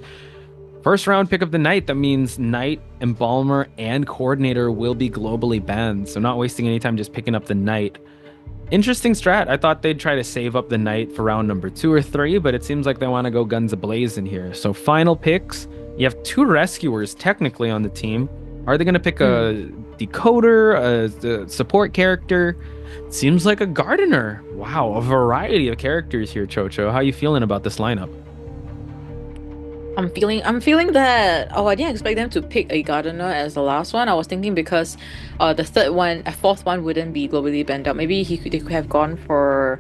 First round pick of the night. That means Knight, Embalmer, and Coordinator will be globally banned. So not wasting any time just picking up the Knight. Interesting strat. I thought they'd try to save up the Knight for round number 2 or 3, but it seems like they want to go guns a-blazing here. So final picks. You have 2 rescuers technically on the team. Are they going to pick a decoder, a support character? Seems like a gardener. Wow, a variety of characters here, Chocho. How you feeling about this lineup? I'm feeling that I didn't expect them to pick a gardener as the last one. I was thinking because the fourth one wouldn't be globally banned out. Maybe they could have gone for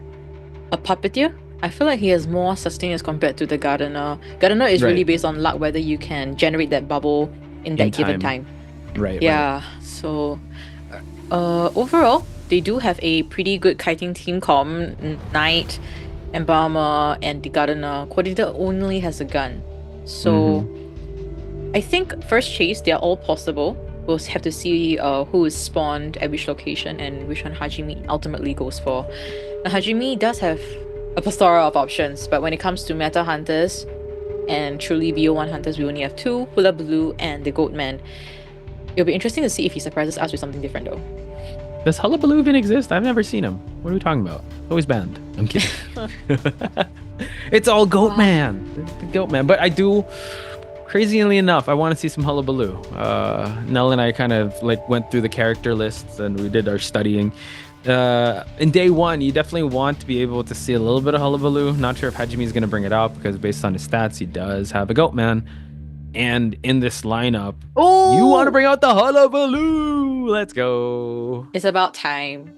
a puppeteer. I feel like he has more sustain as compared to the gardener. Gardener is really based on luck, whether you can generate that bubble in that given time. Right. Yeah. So overall, they do have a pretty good kiting team called Knight, Embalmer, and the gardener. Coordinator only has a gun. So I think first chase, they're all possible. We'll have to see who is spawned at which location and which one Hajime ultimately goes for. Now, Hajime does have a plethora of options, but when it comes to meta hunters and truly BO1 hunters, we only have 2, Hula Blue and the Goatman. It'll be interesting to see if he surprises us with something different though. Does Hullabaloo even exist? I've never seen him. What are we talking about? Always banned. I'm kidding. It's all Goatman. The Goatman. But I do... Crazily enough, I want to see some Hullabaloo. Nell and I kind of like went through the character lists and we did our studying. In day 1, you definitely want to be able to see a little bit of Hullabaloo. Not sure if Hajime is going to bring it out because based on his stats, he does have a Goatman. And in this lineup, you want to bring out the Hullabaloo. Let's go. It's about time.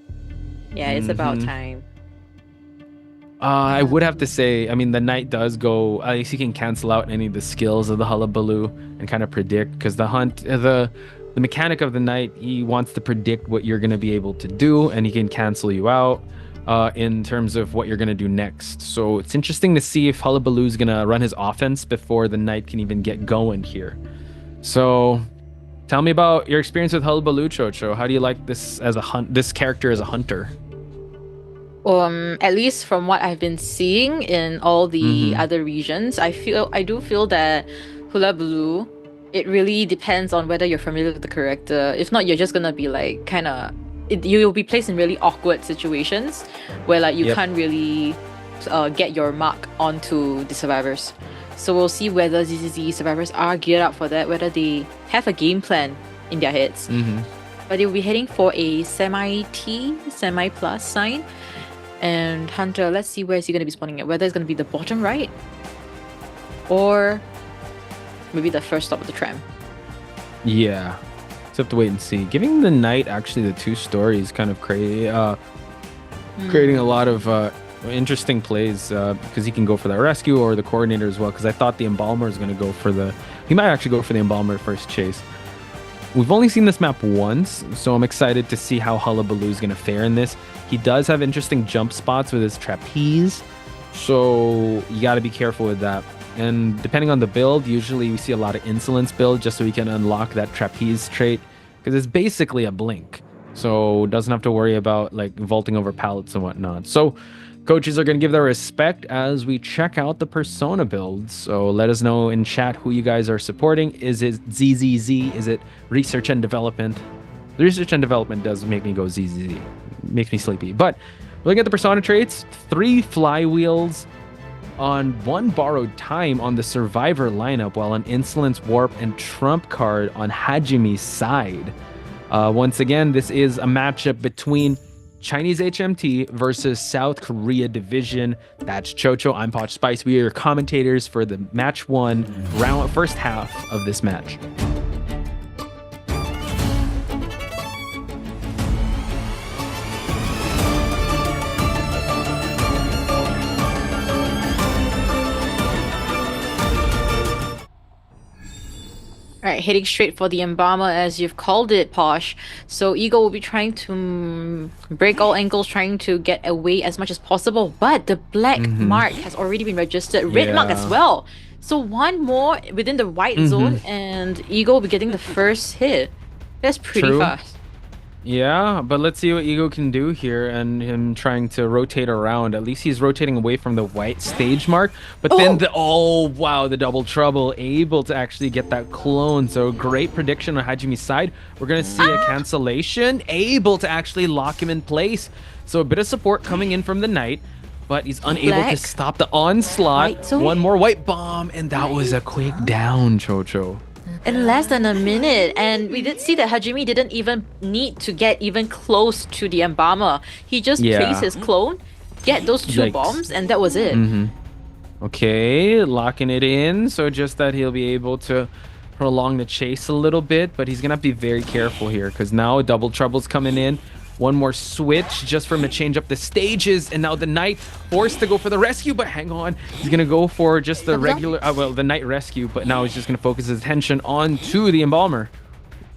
Yeah, it's about time. I would have to say, I mean, the knight does go, at least he can cancel out any of the skills of the Hullabaloo and kind of predict, because the mechanic of the knight, he wants to predict what you're going to be able to do, and he can cancel you out in terms of what you're going to do next. So it's interesting to see if Hullabaloo's going to run his offense before the knight can even get going here. So tell me about your experience with Hullabaloo, Chocho. How do you like this as this character as a hunter? At least from what I've been seeing in all the other regions, I do feel that Hula Blue, it really depends on whether you're familiar with the character. If not, you're just gonna be like you'll be placed in really awkward situations where like you can't really get your mark onto the survivors. So we'll see whether ZZZ survivors are geared up for that, whether they have a game plan in their heads. But they'll be heading for a semi-T, semi-plus sign. And Hunter, let's see where is he going to be spawning at. Whether it's going to be the bottom right or maybe the first stop of the tram. Yeah, just have to wait and see. Giving the knight actually the 2 stories kind of creating a lot of interesting plays because he can go for that rescue or the coordinator as well, because I thought the embalmer is going to go for he might actually go for the embalmer first chase. We've only seen this map once, so I'm excited to see how Hullabaloo is going to fare in this. He does have interesting jump spots with his trapeze, so you got to be careful with that. And depending on the build, usually we see a lot of insolence build just so we can unlock that trapeze trait, because it's basically a blink, so doesn't have to worry about like vaulting over pallets and whatnot. So coaches are going to give their respect as we check out the persona builds. So let us know in chat who you guys are supporting. Is it ZZZ? Is it research and development? The research and development does make me go ZZZ. Makes me sleepy. But looking at the persona traits, 3 flywheels on 1 borrowed time on the survivor lineup, while an insolence, warp, and trump card on Hajime's side. Once again, this is a matchup between Chinese HMT versus South Korea Division. That's Chocho. I'm Potch Spice. We are your commentators for the match 1 first half of this match. Alright, heading straight for the embalmer as you've called it, Posh. So Eagle will be trying to break all angles, trying to get away as much as possible. But the black mark has already been registered. Red mark as well. So 1 more within the white zone and Eagle will be getting the first hit. That's pretty fast. Yeah, but let's see what Ego can do here, and him trying to rotate around. At least he's rotating away from the white stage mark, but then the double trouble, able to actually get that clone. So great prediction on Hajime's side. We're gonna see a cancellation, able to actually lock him in place. So a bit of support coming in from the knight, but he's unable to stop the onslaught. 1 more white bomb, and that was a quick down, Chocho. In less than a minute, and we did see that Hajime didn't even need to get even close to the embalmer. He just placed his clone, get those 2 bombs, and that was it. Okay, locking it in, so just that he'll be able to prolong the chase a little bit, but he's gonna have to be very careful here, because now double trouble's coming in. 1 more switch just for him to change up the stages, and now the knight forced to go for the rescue, but hang on, he's gonna go for just the regular the knight rescue, but now he's just gonna focus his attention onto the embalmer.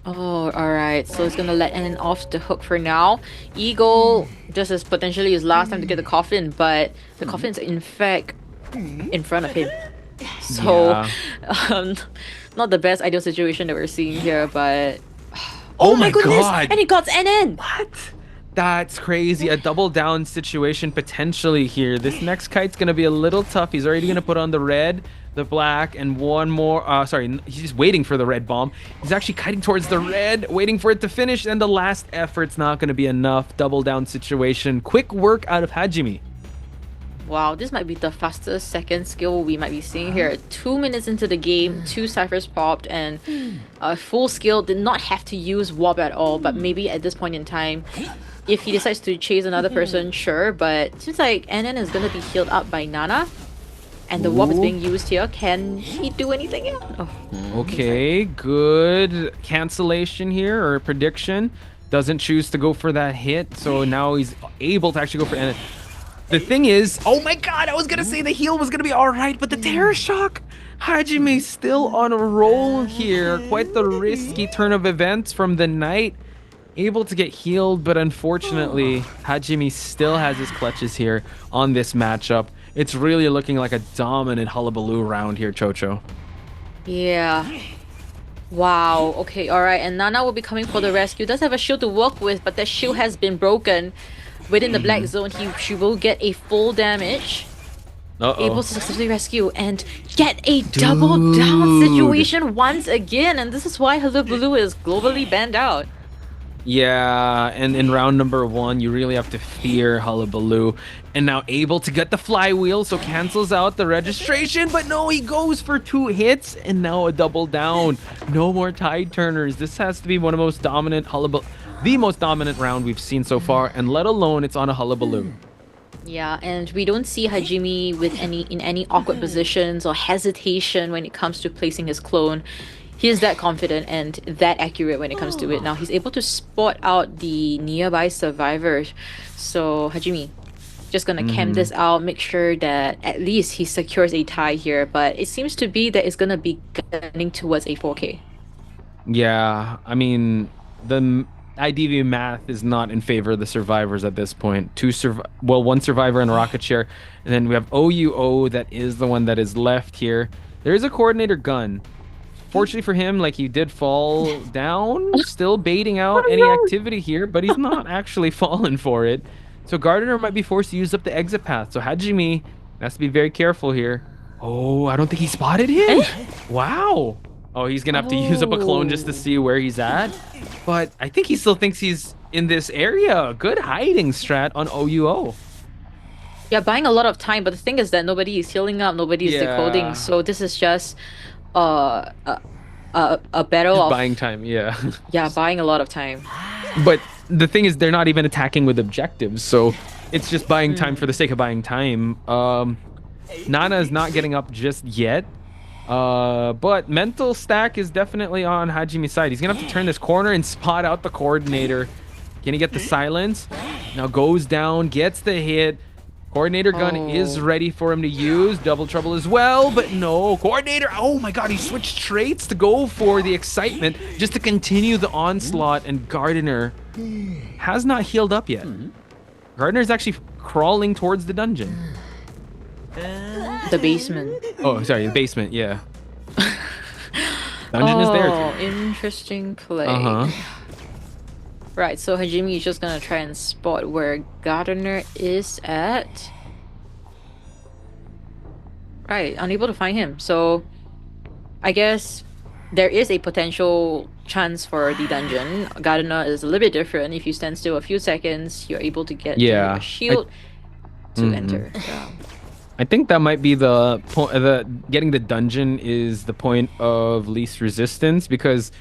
Oh, alright, so he's gonna let N off the hook for now. Eagle just as potentially his last time to get the coffin, but the coffin's in fact in front of him. So, not the best ideal situation that we're seeing here, but... Oh my goodness! God. And he got NN! What? That's crazy. A double down situation potentially here. This next kite's going to be a little tough. He's already going to put on the red, the black, and one more. Sorry, he's just waiting for the red bomb. He's actually kiting towards the red, waiting for it to finish, and the last effort's not going to be enough. Double down situation. Quick work out of Hajime. Wow, this might be the fastest second skill we might be seeing here. 2 minutes into the game, 2 ciphers popped, and full skill did not have to use warp at all, but maybe at this point in time, if he decides to chase another person, sure, but seems like NN is going to be healed up by Nana, and the warp is being used here. Can he do anything yet? Oh. Okay, good cancellation here, or prediction. Doesn't choose to go for that hit, so now he's able to actually go for NN. The thing is, oh my God, I was going to say the heal was going to be all right, but the Terror Shock, Hajime's still on a roll here. Quite the risky turn of events from the Knight. Able to get healed, but unfortunately, Hajime still has his clutches here on this matchup. It's really looking like a dominant hullabaloo round here, Chocho. Yeah. Wow. Okay, alright. And Nana will be coming for the rescue. Does have a shield to work with, but that shield has been broken. Within the black zone, she will get a full damage. Able to successfully rescue and get a double down situation once again. And this is why Hullabaloo is globally banned out. Yeah, and in round number 1, you really have to fear Hullabaloo. And now able to get the flywheel, so cancels out the registration. But no, he goes for 2 hits and now a double down. No more tide turners. This has to be one of the most dominant the most dominant round we've seen so far, and let alone it's on a Hullabaloo. Yeah, and we don't see Hajime with in any awkward positions or hesitation when it comes to placing his clone. He is that confident and that accurate when it comes to it. Now he's able to spot out the nearby survivors. So Hajime, just gonna cam this out, make sure that at least he secures a tie here. But it seems to be that it's gonna be gunning towards a 4K. Yeah, I mean, the IDV math is not in favor of the survivors at this point. 1 survivor and a rocket chair, and then we have OUO that is the one that is left here. There is a coordinator gun. Fortunately for him, like, he did fall down, still baiting out any activity here, but he's not actually fallen for it. So Gardener might be forced to use up the exit path. So Hajime has to be very careful here. Oh, I don't think he spotted him. Wow. Oh, he's gonna have to use up a clone just to see where he's at. But I think he still thinks he's in this area. Good hiding strat on OUO. Yeah, buying a lot of time, but the thing is that nobody is healing up, nobody is decoding. So this is just a battle of buying time. Yeah. Yeah, buying a lot of time. But the thing is, they're not even attacking with objectives, so it's just buying time for the sake of buying time. Nana is not getting up just yet. But mental stack is definitely on Hajime's side. He's gonna have to turn this corner and spot out the coordinator. Can he get the silence? Now goes down, gets the hit. Coordinator gun is ready for him to use. Double trouble as well, but no. Coordinator, oh my God, he switched traits to go for the excitement just to continue the onslaught, and Gardener has not healed up yet. Gardener is actually crawling towards the dungeon. The basement. Oh, sorry, the basement, yeah. Dungeon is there too. Oh, interesting play. Right, so Hajime is just gonna try and spot where Gardener is at. Right, unable to find him. So, I guess there is a potential chance for the dungeon. Gardener is a little bit different. If you stand still a few seconds, you're able to get to a shield to enter. Yeah. I think that might be the point. Getting the dungeon is the point of least resistance, because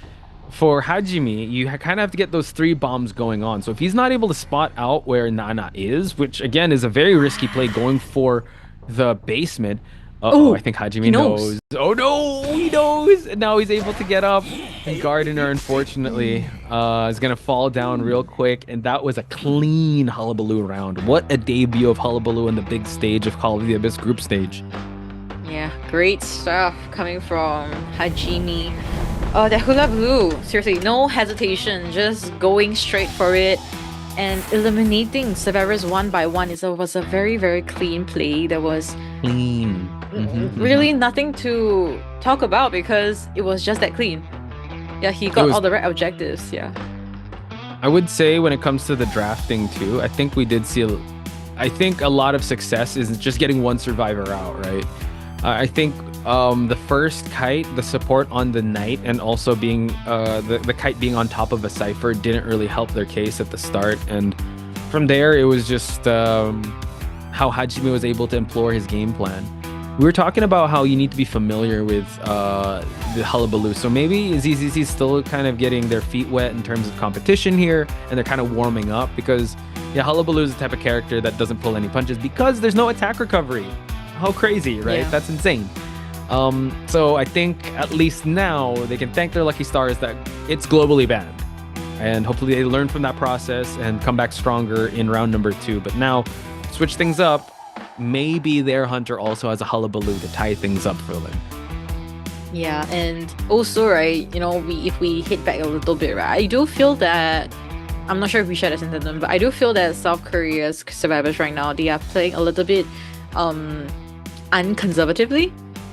for Hajime, you kind of have to get those 3 bombs going on. So if he's not able to spot out where Nana is, which again is a very risky play going for the basement. I think Hajime knows. Oh no, he knows. And now he's able to get up. And Gardener, unfortunately, is going to fall down real quick. And that was a clean Hullabaloo round. What a debut of Hullabaloo in the big stage of Call of the Abyss group stage. Yeah, great stuff coming from Hajime. That Hullabaloo, seriously, no hesitation, just going straight for it and eliminating survivors one by one. Was a very, very clean play. There was really nothing to talk about because it was just that clean. Yeah, he got all the right objectives. Yeah. I would say when it comes to the drafting too, I think we did see. I think a lot of success is just getting one survivor out, right? I think the first kite, the support on the knight, and also being the kite being on top of a cipher didn't really help their case at the start, and from there it was just how Hajime was able to implore his game plan. We were talking about how you need to be familiar with the Hullabaloo, so maybe AXIZ still kind of getting their feet wet in terms of competition here, and they're kind of warming up because Hullabaloo is the type of character that doesn't pull any punches because there's no attack recovery. How crazy, right? Yeah. That's insane. So I think at least now they can thank their lucky stars that it's globally banned, and hopefully they learn from that process and come back stronger in round number 2. But now switch things up. Maybe their hunter also has a Hullabaloo to tie things up for them. Yeah, and also, right, if we hit back a little bit, right, I do feel that, I'm not sure if we share the sentiment, but I do feel that South Korea's survivors right now, they are playing a little bit unconservatively.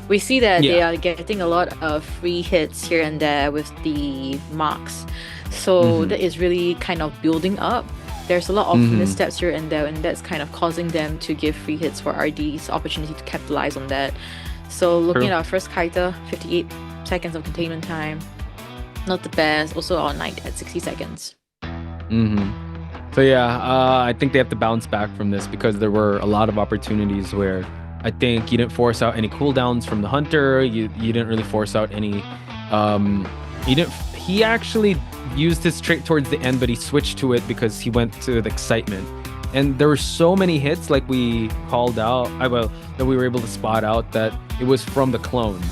We see that they are getting a lot of free hits here and there with the marks. So that is really kind of building up. There's a lot of missteps here and there, and that's kind of causing them to give free hits for RD's opportunity to capitalize on that. So looking at our first kiter, 58 seconds of containment time. Not the best. Also our knight at 60 seconds. So I think they have to bounce back from this because there were a lot of opportunities where I think you didn't force out any cooldowns from the hunter. You didn't really force out any. He actually used his trait towards the end, but he switched to it because he went to the excitement. And there were so many hits, like we called out, that we were able to spot out that it was from the clones.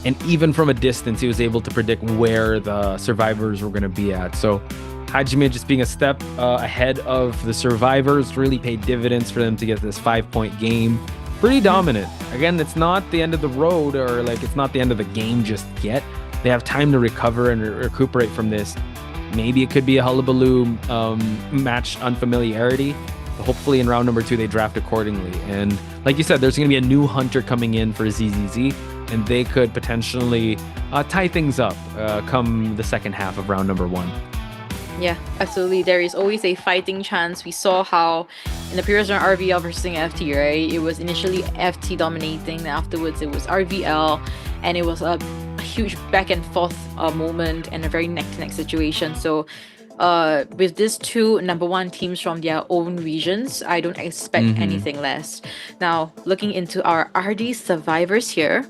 And even from a distance, he was able to predict where the survivors were going to be at. So Hajime just being a step ahead of the survivors really paid dividends for them to get this 5-point game. Pretty dominant. Again, it's not the end of the road, or it's not the end of the game just yet. They have time to recover and recuperate from this. Maybe it could be a Hullabaloo match unfamiliarity. But hopefully in round number 2 they draft accordingly. And like you said, there's going to be a new hunter coming in for ZZZ, and they could potentially tie things up come the second half of round number 1. Yeah, absolutely. There is always a fighting chance. We saw how in the previous round RVL versus FT, right? It was initially FT dominating, then afterwards it was RVL, and it was a huge back and forth moment and a very neck-to-neck situation. So with these two number 1 teams from their own regions, I don't expect anything less. Now, looking into our RD survivors here,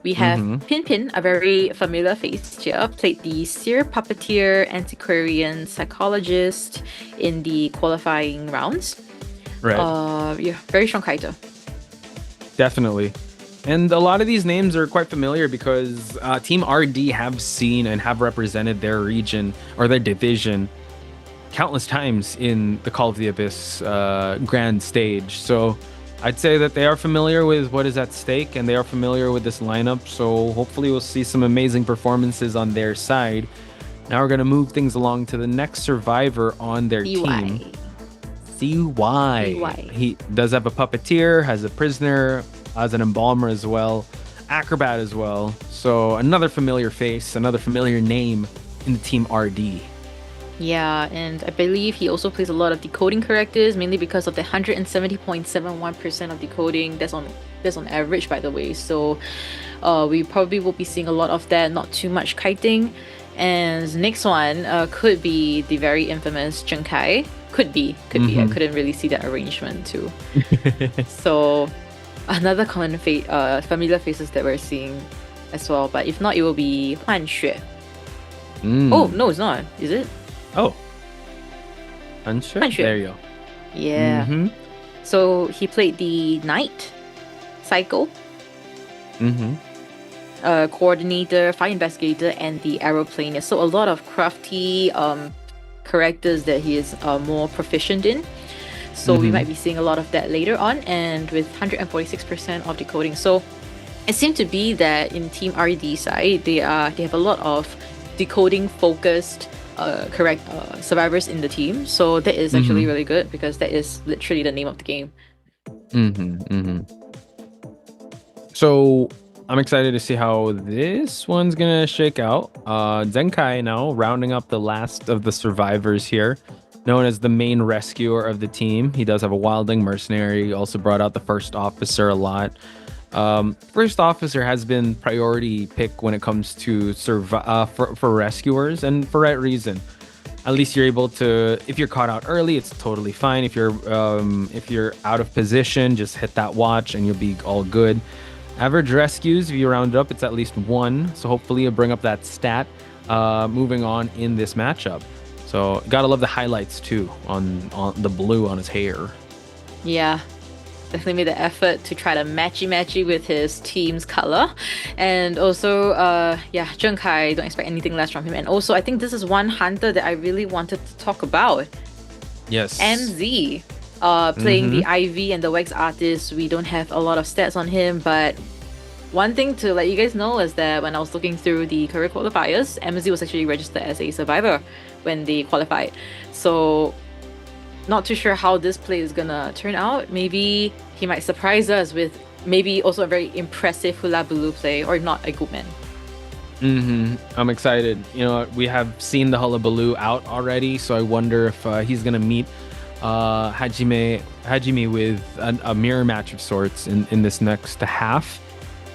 we have Pin, a very familiar face here, played the seer, puppeteer, antiquarian, psychologist in the qualifying rounds. Right. Very strong kiter. Definitely. And a lot of these names are quite familiar because Team RD have seen and have represented their region or their division countless times in the Call of the Abyss grand stage. So I'd say that they are familiar with what is at stake, and they are familiar with this lineup. So hopefully we'll see some amazing performances on their side. Now we're going to move things along to the next survivor on their team. CY. He does have a puppeteer, has a prisoner, has an embalmer as well, acrobat as well. So another familiar face, another familiar name in the Team RD. Yeah, and I believe he also plays a lot of decoding characters, mainly because of the 170.71% of decoding. That's on average, by the way. So we probably will be seeing a lot of that, not too much kiting. And the next one could be the very infamous Junkai. Could be. I couldn't really see that arrangement too. So another common familiar faces that we're seeing as well. But if not, it will be Huan Xue. Oh, no, it's not. Is it? Oh. Huan Xue? There you go. Yeah. So he played the Knight, Psycho, Coordinator, Fire Investigator, and the Aeroplaner. So a lot of crafty characters that he is more proficient in. So we might be seeing a lot of that later on, and with 146% of decoding. So it seemed to be that in Team RD side, they have a lot of decoding focused correct survivors in the team. So that is actually really good, because that is literally the name of the game. So I'm excited to see how this one's gonna shake out. Zenkai now rounding up the last of the survivors here, known as the main rescuer of the team. He does have a wildling mercenary. He also brought out the first officer a lot. First officer has been priority pick when it comes to for rescuers, and for right reason. At least you're able to, if you're caught out early, it's totally fine. If you're out of position, just hit that watch and you'll be all good. Average rescues, if you round it up, it's at least 1. So hopefully you'll bring up that stat moving on in this matchup. So gotta love the highlights too on the blue on his hair. Yeah, definitely made the effort to try to matchy with his team's color. And also, yeah, Zhengkai, don't expect anything less from him. And also, I think this is one hunter that I really wanted to talk about. Yes. MZ. Playing the IV and the Wax Artist. We don't have a lot of stats on him, but one thing to let you guys know is that when I was looking through the career qualifiers, MZ was actually registered as a survivor when they qualified. So not too sure how this play is gonna turn out. Maybe he might surprise us with maybe also a very impressive hula blue play, or if not, a good man. I'm excited. You know, we have seen the hullabaloo out already, so I wonder if he's gonna meet Hajime with a mirror match of sorts in this next half.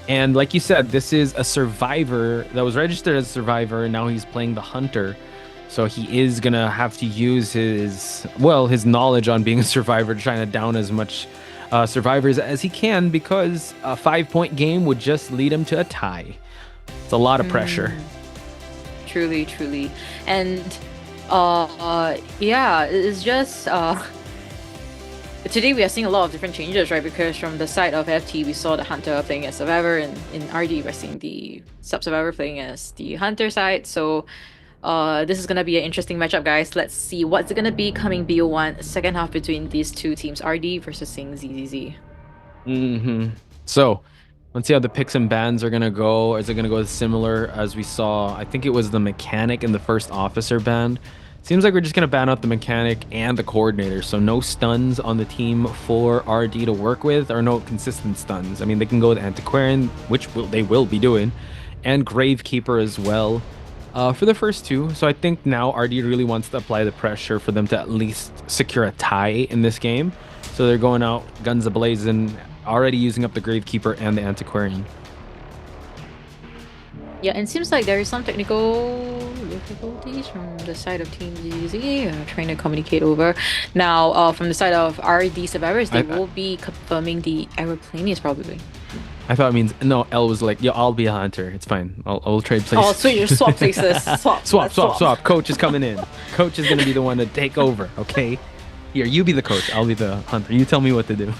And like you said, this is a survivor that was registered as a survivor, and now he's playing the hunter. So he is gonna have to use his knowledge on being a survivor to try to down as much survivors as he can, because a 5-point game would just lead him to a tie. It's a lot of pressure. Truly. And yeah, it's just today we are seeing a lot of different changes, right? Because from the side of FT, we saw the hunter playing as survivor, and in RD we're seeing the sub-survivor playing as the hunter side. So this is gonna be an interesting matchup, guys. Let's see what's it gonna be coming BO1 second half between these two teams, RD versus Sing ZZZ. So let's see how the picks and bans are gonna go. Is it gonna go similar as we saw? I think it was the mechanic and the first officer band. Seems like we're just gonna ban out the mechanic and the coordinator, so no stuns on the team for RD to work with, or no consistent stuns. I mean, they can go with Antiquarian, which they will be doing, and Gravekeeper as well for the first two. So I think now RD really wants to apply the pressure for them to at least secure a tie in this game. So they're going out guns a-blazing, already using up the Gravekeeper and the Antiquarian. Yeah, and it seems like there is some technical difficulties from the side of Team ZZ, trying to communicate over. Now, from the side of RD survivors, they will be confirming the aeroplane probably. I thought it means, no, L was like, yo, I'll be a hunter. It's fine. I'll trade places. Oh, sweet, swap places. Swap. Coach is coming in. Coach is going to be the one to take over, okay? Here, you be the coach. I'll be the hunter. You tell me what to do.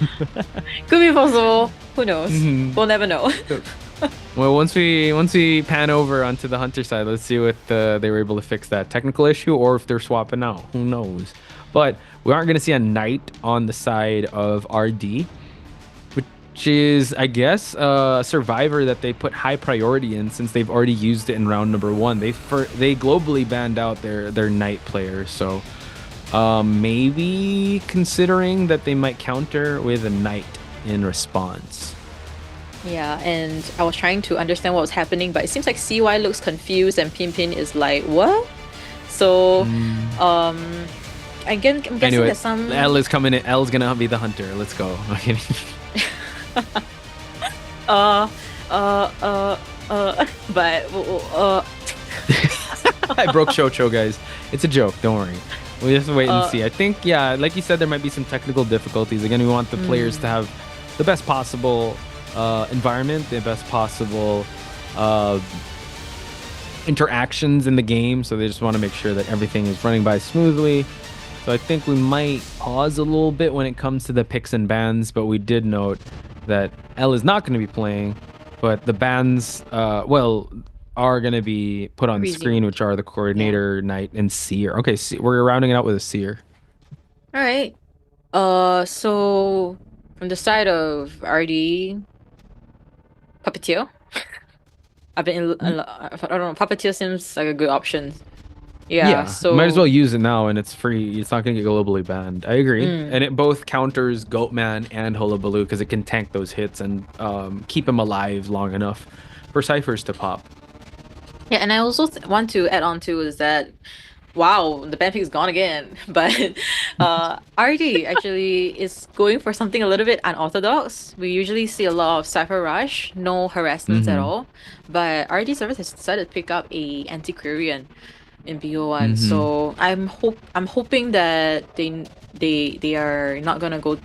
Could be possible. Who knows? We'll never know. Well, once we pan over onto the hunter side, let's see what they were able to fix that technical issue, or if they're swapping out. Who knows? But we aren't going to see a knight on the side of RD, which is, I guess, a survivor that they put high priority in since they've already used it in round number 1. They globally banned out their knight players, so maybe considering that they might counter with a knight in response. Yeah, and I was trying to understand what was happening, but it seems like CY looks confused and Pimpin is like, what? So, I'm guessing anyway, there's some... L is coming in. L is gonna be the hunter. Let's go. Okay. But I broke Chocho, guys. It's a joke. Don't worry. We just wait and see. I think, yeah, like you said, there might be some technical difficulties. Again, we want the players to have the best possible environment, the best possible interactions in the game. So they just want to make sure that everything is running by smoothly. So I think we might pause a little bit when it comes to the picks and bans, but we did note that L is not going to be playing, but the bans, are going to be put on screen, which are the coordinator, knight, and seer. Okay, we're rounding it out with a seer. All right. So from the side of RD, Puppeteer. I don't know. Puppeteer seems like a good option. Yeah, so might as well use it now, and it's free. It's not going to get globally banned. I agree, and it both counters Goatman and Hullabaloo because it can tank those hits and keep them alive long enough for ciphers to pop. Yeah, and I also want to add on to is that, wow, the ban pick is gone again. But RD actually is going for something a little bit unorthodox. We usually see a lot of Cypher Rush, no harassments at all. But RD service has decided to pick up a anti-Quarian in BO1. So I'm hoping that they are not gonna go.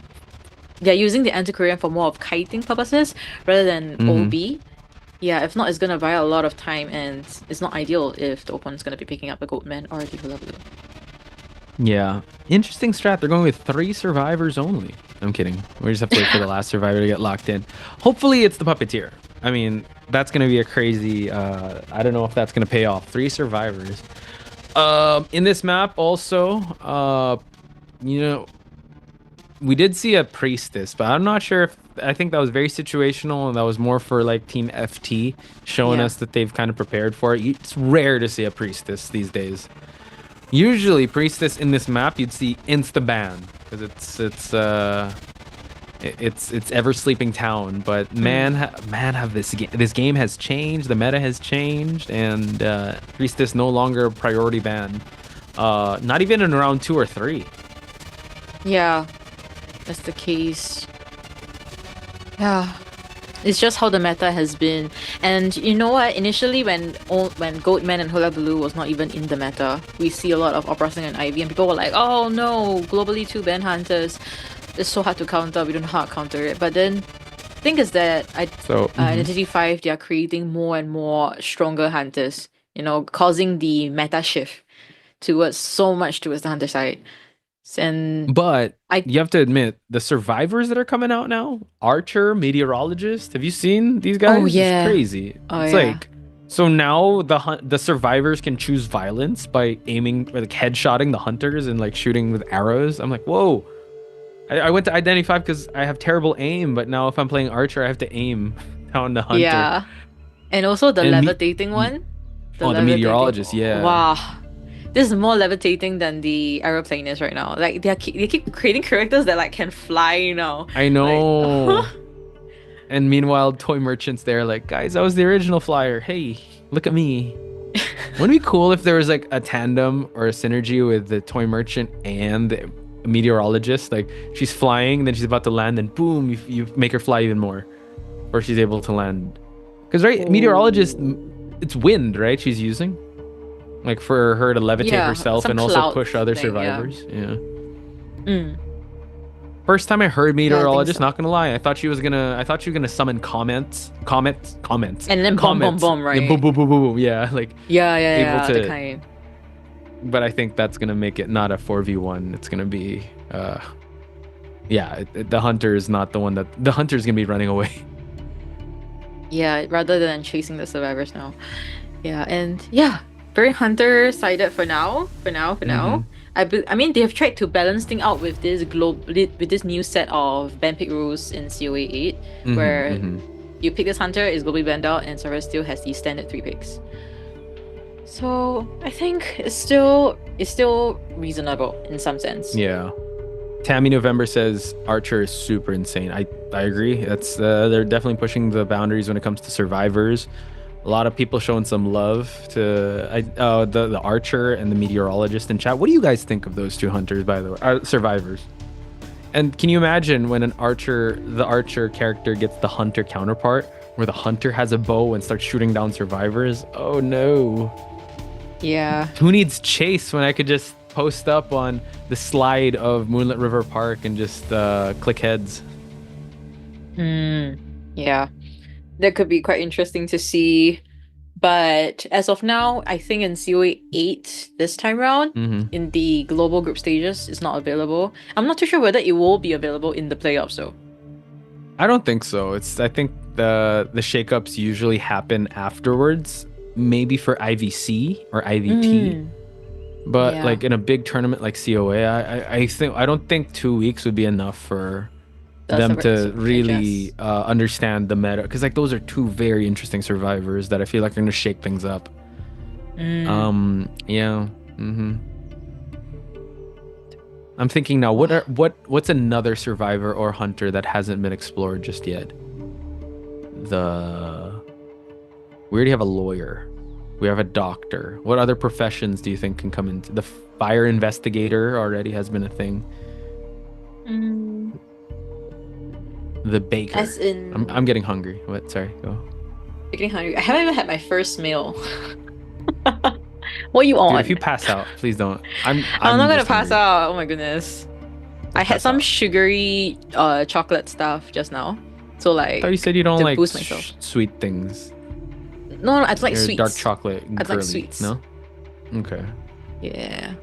They're using the anti-Quarian for more of kiting purposes rather than OB. Yeah, if not, it's gonna buy a lot of time, and it's not ideal if the opponent's gonna be picking up a Goatman or a Hullabaloo. Yeah, interesting strat. They're going with 3 survivors only. I'm kidding. We just have to wait for the last survivor to get locked in. Hopefully, it's the Puppeteer. I mean, that's gonna be a crazy. I don't know if that's gonna pay off. 3 survivors. In this map, also, you know, we did see a priestess, but I'm not sure if. I think that was very situational, and that was more for like Team FT, showing us that they've kind of prepared for it. It's rare to see a priestess these days. Usually, priestess in this map you'd see insta ban because it's ever sleeping town. But man, have this game has changed. The meta has changed, and priestess no longer a priority ban. Not even in round 2 or 3. Yeah, that's the case. Yeah, it's just how the meta has been. And you know what? Initially, when Goatman and Hullabaloo was not even in the meta, we see a lot of Oppressing and Ivy, and people were like, "Oh no, globally 2 ban hunters. It's so hard to counter. We don't know how to counter it." But then, the thing is that Identity 5, they are creating more and more stronger hunters. You know, causing the meta shift towards the hunter side. But you have to admit, the survivors that are coming out now, Archer, Meteorologist, have you seen these guys? Oh yeah, it's crazy. It's like, so now the survivors can choose violence by aiming, like headshotting the hunters and like shooting with arrows. I'm like, whoa. I went to Identity 5 because I have terrible aim, but now if I'm playing Archer, I have to aim down the hunter. Yeah, and also the levitating one. The Meteorologist, yeah. Wow. This is more levitating than the aeroplane is right now. Like they keep creating characters that like can fly now. I know. Like, and meanwhile, toy merchants there like, guys, I was the original flyer. Hey, look at me. Wouldn't it be cool if there was like a tandem or a synergy with the toy merchant and the meteorologist? Like she's flying, then she's about to land, and boom, you make her fly even more, or she's able to land. Because meteorologist, it's wind, right? She's using. Like for her to levitate herself and also push other survivors. Yeah. First time I heard meteorologist, not gonna lie, I thought she was gonna summon comments, and then boom, right? Yeah, boom, yeah, like able to. The kind. But I think that's gonna make it not a 4v1. It's gonna be, the hunter is not the one that the hunter's gonna be running away. Yeah, rather than chasing the survivors now. Yeah, and yeah. Very hunter sided for now. I mean, they have tried to balance things out with this new set of ban pick rules in COA 8, where you pick this hunter, is globally banned out, and server still has the standard 3 picks. So I think it's still reasonable in some sense. Yeah. Tammy November says Archer is super insane. I agree. That's they're definitely pushing the boundaries when it comes to survivors. A lot of people showing some love to the Archer and the Meteorologist in chat. What do you guys think of those 2 hunters, by the way? Survivors. And can you imagine when the Archer character gets the Hunter counterpart, where the Hunter has a bow and starts shooting down survivors? Oh no. Yeah. Who needs chase when I could just post up on the slide of Moonlit River Park and just click heads? Yeah. That could be quite interesting to see. But as of now, I think in COA 8 this time around, in the global group stages, it's not available. I'm not too sure whether it will be available in the playoffs though. I don't think so. I think the shakeups usually happen afterwards, maybe for IVC or IVT. But like in a big tournament like COA, I don't think 2 weeks would be enough for them to really understand the meta, because like those are 2 very interesting survivors that I feel like are going to shake things up. Yeah, Mm-hmm. I'm thinking now, what's another survivor or hunter that hasn't been explored just yet? We already have a lawyer. We have a doctor. What other professions do you think can come into the fire investigator? Already has been a thing. The baker. As in, I'm getting hungry. What? Sorry. Go. You're getting hungry. I haven't even had my first meal. What are you on? Dude, if you pass out, please don't. I'm not gonna just pass hungry. out. Oh my goodness. I had some sugary chocolate stuff just now. So like, I thought you said you don't to like boost myself. sweet things. No, I like You're sweets. dark chocolate. I like girly. sweets. No. Okay. Yeah.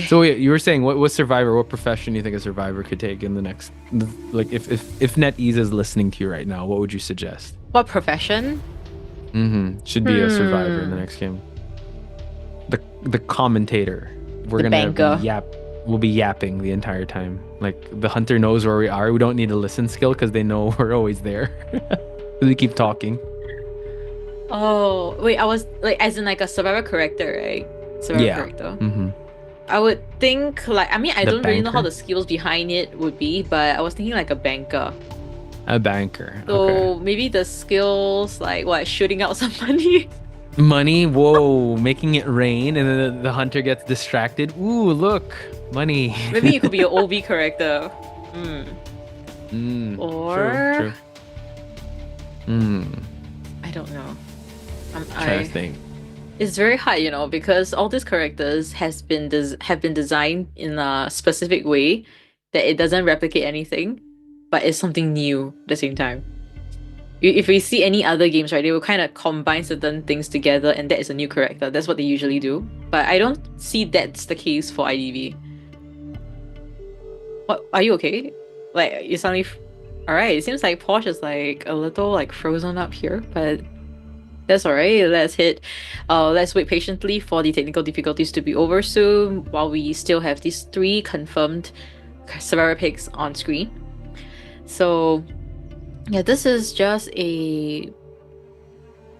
So wait, you were saying what survivor, what profession you think a survivor could take in the next, like if NetEase is listening to you right now, what would you suggest? What profession? Should be a survivor in the next game. The commentator. We're The gonna banker. we'll be yapping the entire time. Like the hunter knows where we are. We don't need a listen skill because they know we're always there. We keep talking. Oh wait, I was like, as in like a survivor character, right? Survivor character. I would think like, I mean, I The don't really know how banker? the skills behind it would be, but I was thinking like a banker. A banker. So Okay. maybe the skills like what, shooting out some money. Money. Whoa, making it rain, and then the hunter gets distracted. Ooh, look, money. Maybe you could be an OB character. Or I don't know. Trying to think. It's very hard, you know, because all these characters have been designed in a specific way that it doesn't replicate anything, but it's something new at the same time. If we see any other games, right, they will kind of combine certain things together, and that is a new character. That's what they usually do. But I don't see that's the case for IDV. What? Are you okay? Like you suddenly. All right. It seems like Porsche is like a little like frozen up here, but that's all right. Let's wait patiently for the technical difficulties to be over soon, while we still have these 3 confirmed survivor picks on screen. So yeah, this is just a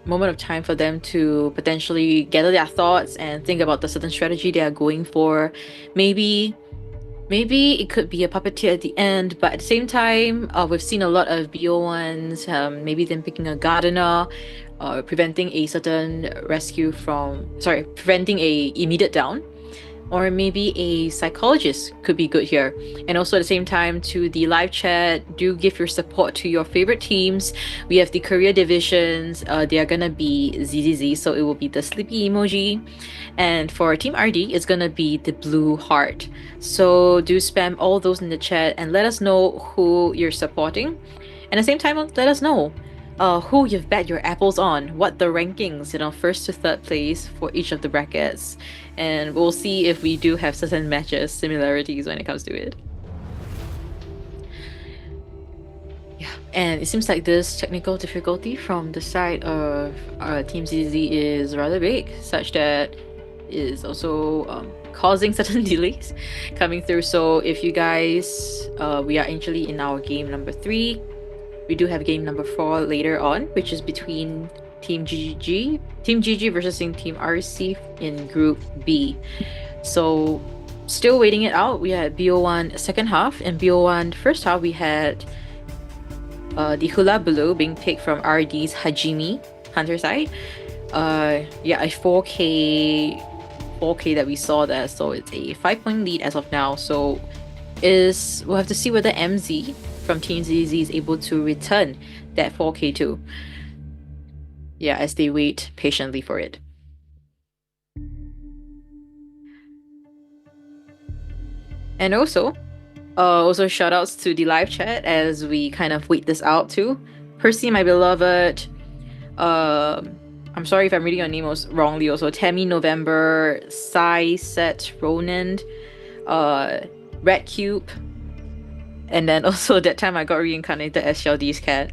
moment of time for them to potentially gather their thoughts and think about the certain strategy they are going for. Maybe it could be a puppeteer at the end, but at the same time, we've seen a lot of BO1s, maybe them picking a gardener, preventing a immediate down, or maybe a psychologist could be good here. And also at the same time, to the live chat, do give your support to your favorite teams. We have the career divisions. They are gonna be ZZZ, so it will be the sleepy emoji. And for Team RD, it's gonna be the blue heart. So do spam all those in the chat and let us know who you're supporting. And at the same time, let us know who you've bet your apples on, what the rankings, you know, 1st to 3rd place for each of the brackets. And we'll see if we do have certain matches, similarities when it comes to it. Yeah, and it seems like this technical difficulty from the side of Team ZZ is rather big, such that is also causing certain delays coming through. So if you guys, we are actually in our game number 3. We do have game number 4 later on, which is between Team GG versus Team RC in Group B. So still waiting it out. We had BO1 second half, and BO1 first half we had the Hula Blue being picked from RD's Hajime Hunter side. Yeah, a 4K that we saw there. So it's a 5-point lead as of now. So we'll have to see whether MZ from Team ZZ is able to return that 4K too. Yeah, as they wait patiently for it. And also shout outs to the live chat as we kind of wait this out too. Percy, my beloved. I'm sorry if I'm reading your name wrongly also. Tammy November, Sai Set Ronan, Red Cube. And then also that time I got reincarnated as Sheldie's cat.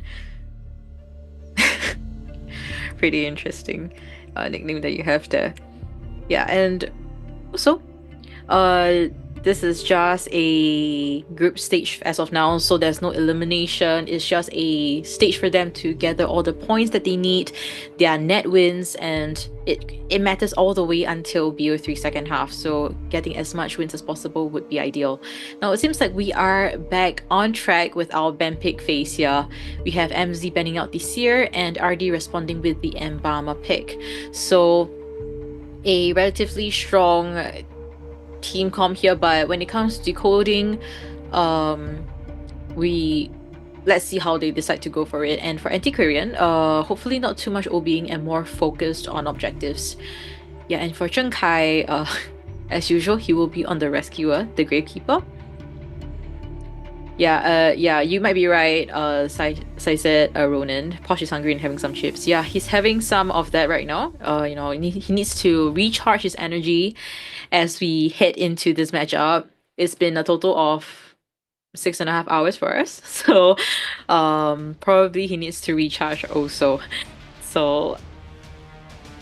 Pretty interesting nickname that you have there. Yeah, and also this is just a group stage as of now, so there's no elimination. It's just a stage for them to gather all the points that they need, their net wins, and it matters all the way until BO3 second half. So getting as much wins as possible would be ideal. Now it seems like we are back on track with our ban pick phase here. We have MZ banning out this year and RD responding with the Mbama pick. So a relatively strong team comp here, but when it comes to decoding, let's see how they decide to go for it. And for Antiquarian, hopefully not too much OBing and more focused on objectives. Yeah, and for Cheng Kai, as usual, he will be on the Rescuer, the Gravekeeper. Yeah, you might be right, said Ronan. Posh is hungry and having some chips. Yeah, he's having some of that right now. You know, he needs to recharge his energy as we head into this matchup. It's been a total of 6.5 hours for us. So probably he needs to recharge also. So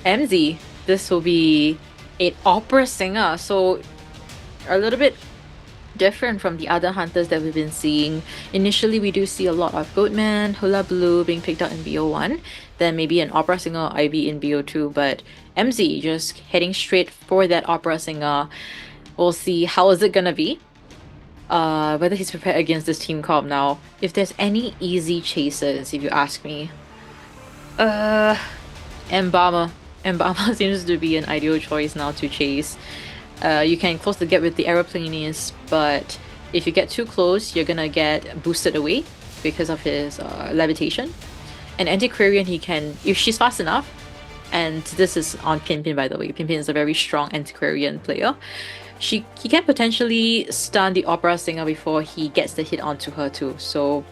MZ, this will be an opera singer. So a little bit different from the other hunters that we've been seeing. Initially, we do see a lot of Goatman, Hula Blue being picked out in BO1, then maybe an opera singer Ivy in BO2, but MZ just heading straight for that opera singer. We'll see how is it gonna be. Whether he's prepared against this team comp now. If there's any easy chases, if you ask me. Mbama. Mbama seems to be an ideal choice now to chase. You can close the gap with the Aeroplanius, but if you get too close, you're gonna get boosted away because of his levitation. And Antiquarian, he can, if she's fast enough, and this is on Pimpin by the way, Pimpin is a very strong Antiquarian player, he can potentially stun the Opera Singer before he gets the hit onto her too. So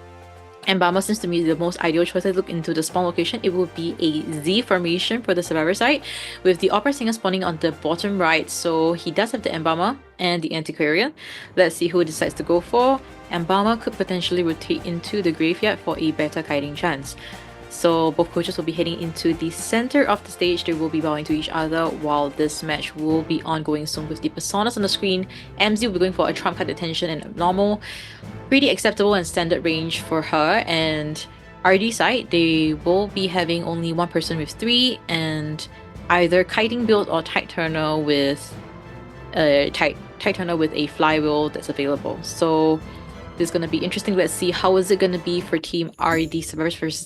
Mbama seems to be the most ideal choice. I look into the spawn location. It will be a Z formation for the survivor side, with the Opera Singer spawning on the bottom right. So he does have the Mbama and the Antiquarian. Let's see who he decides to go for. Mbama could potentially rotate into the graveyard for a better kiting chance. So both coaches will be heading into the center of the stage. They will be bowing to each other while this match will be ongoing soon with the personas on the screen. MZ will be going for a trump card detention and abnormal. Pretty acceptable and standard range for her. And RD side, they will be having only one person with 3 and either kiting build or tight turner with tight turner with a flywheel that's available. So this is gonna be interesting. Let's see how is it gonna be for Team RD Survivors versus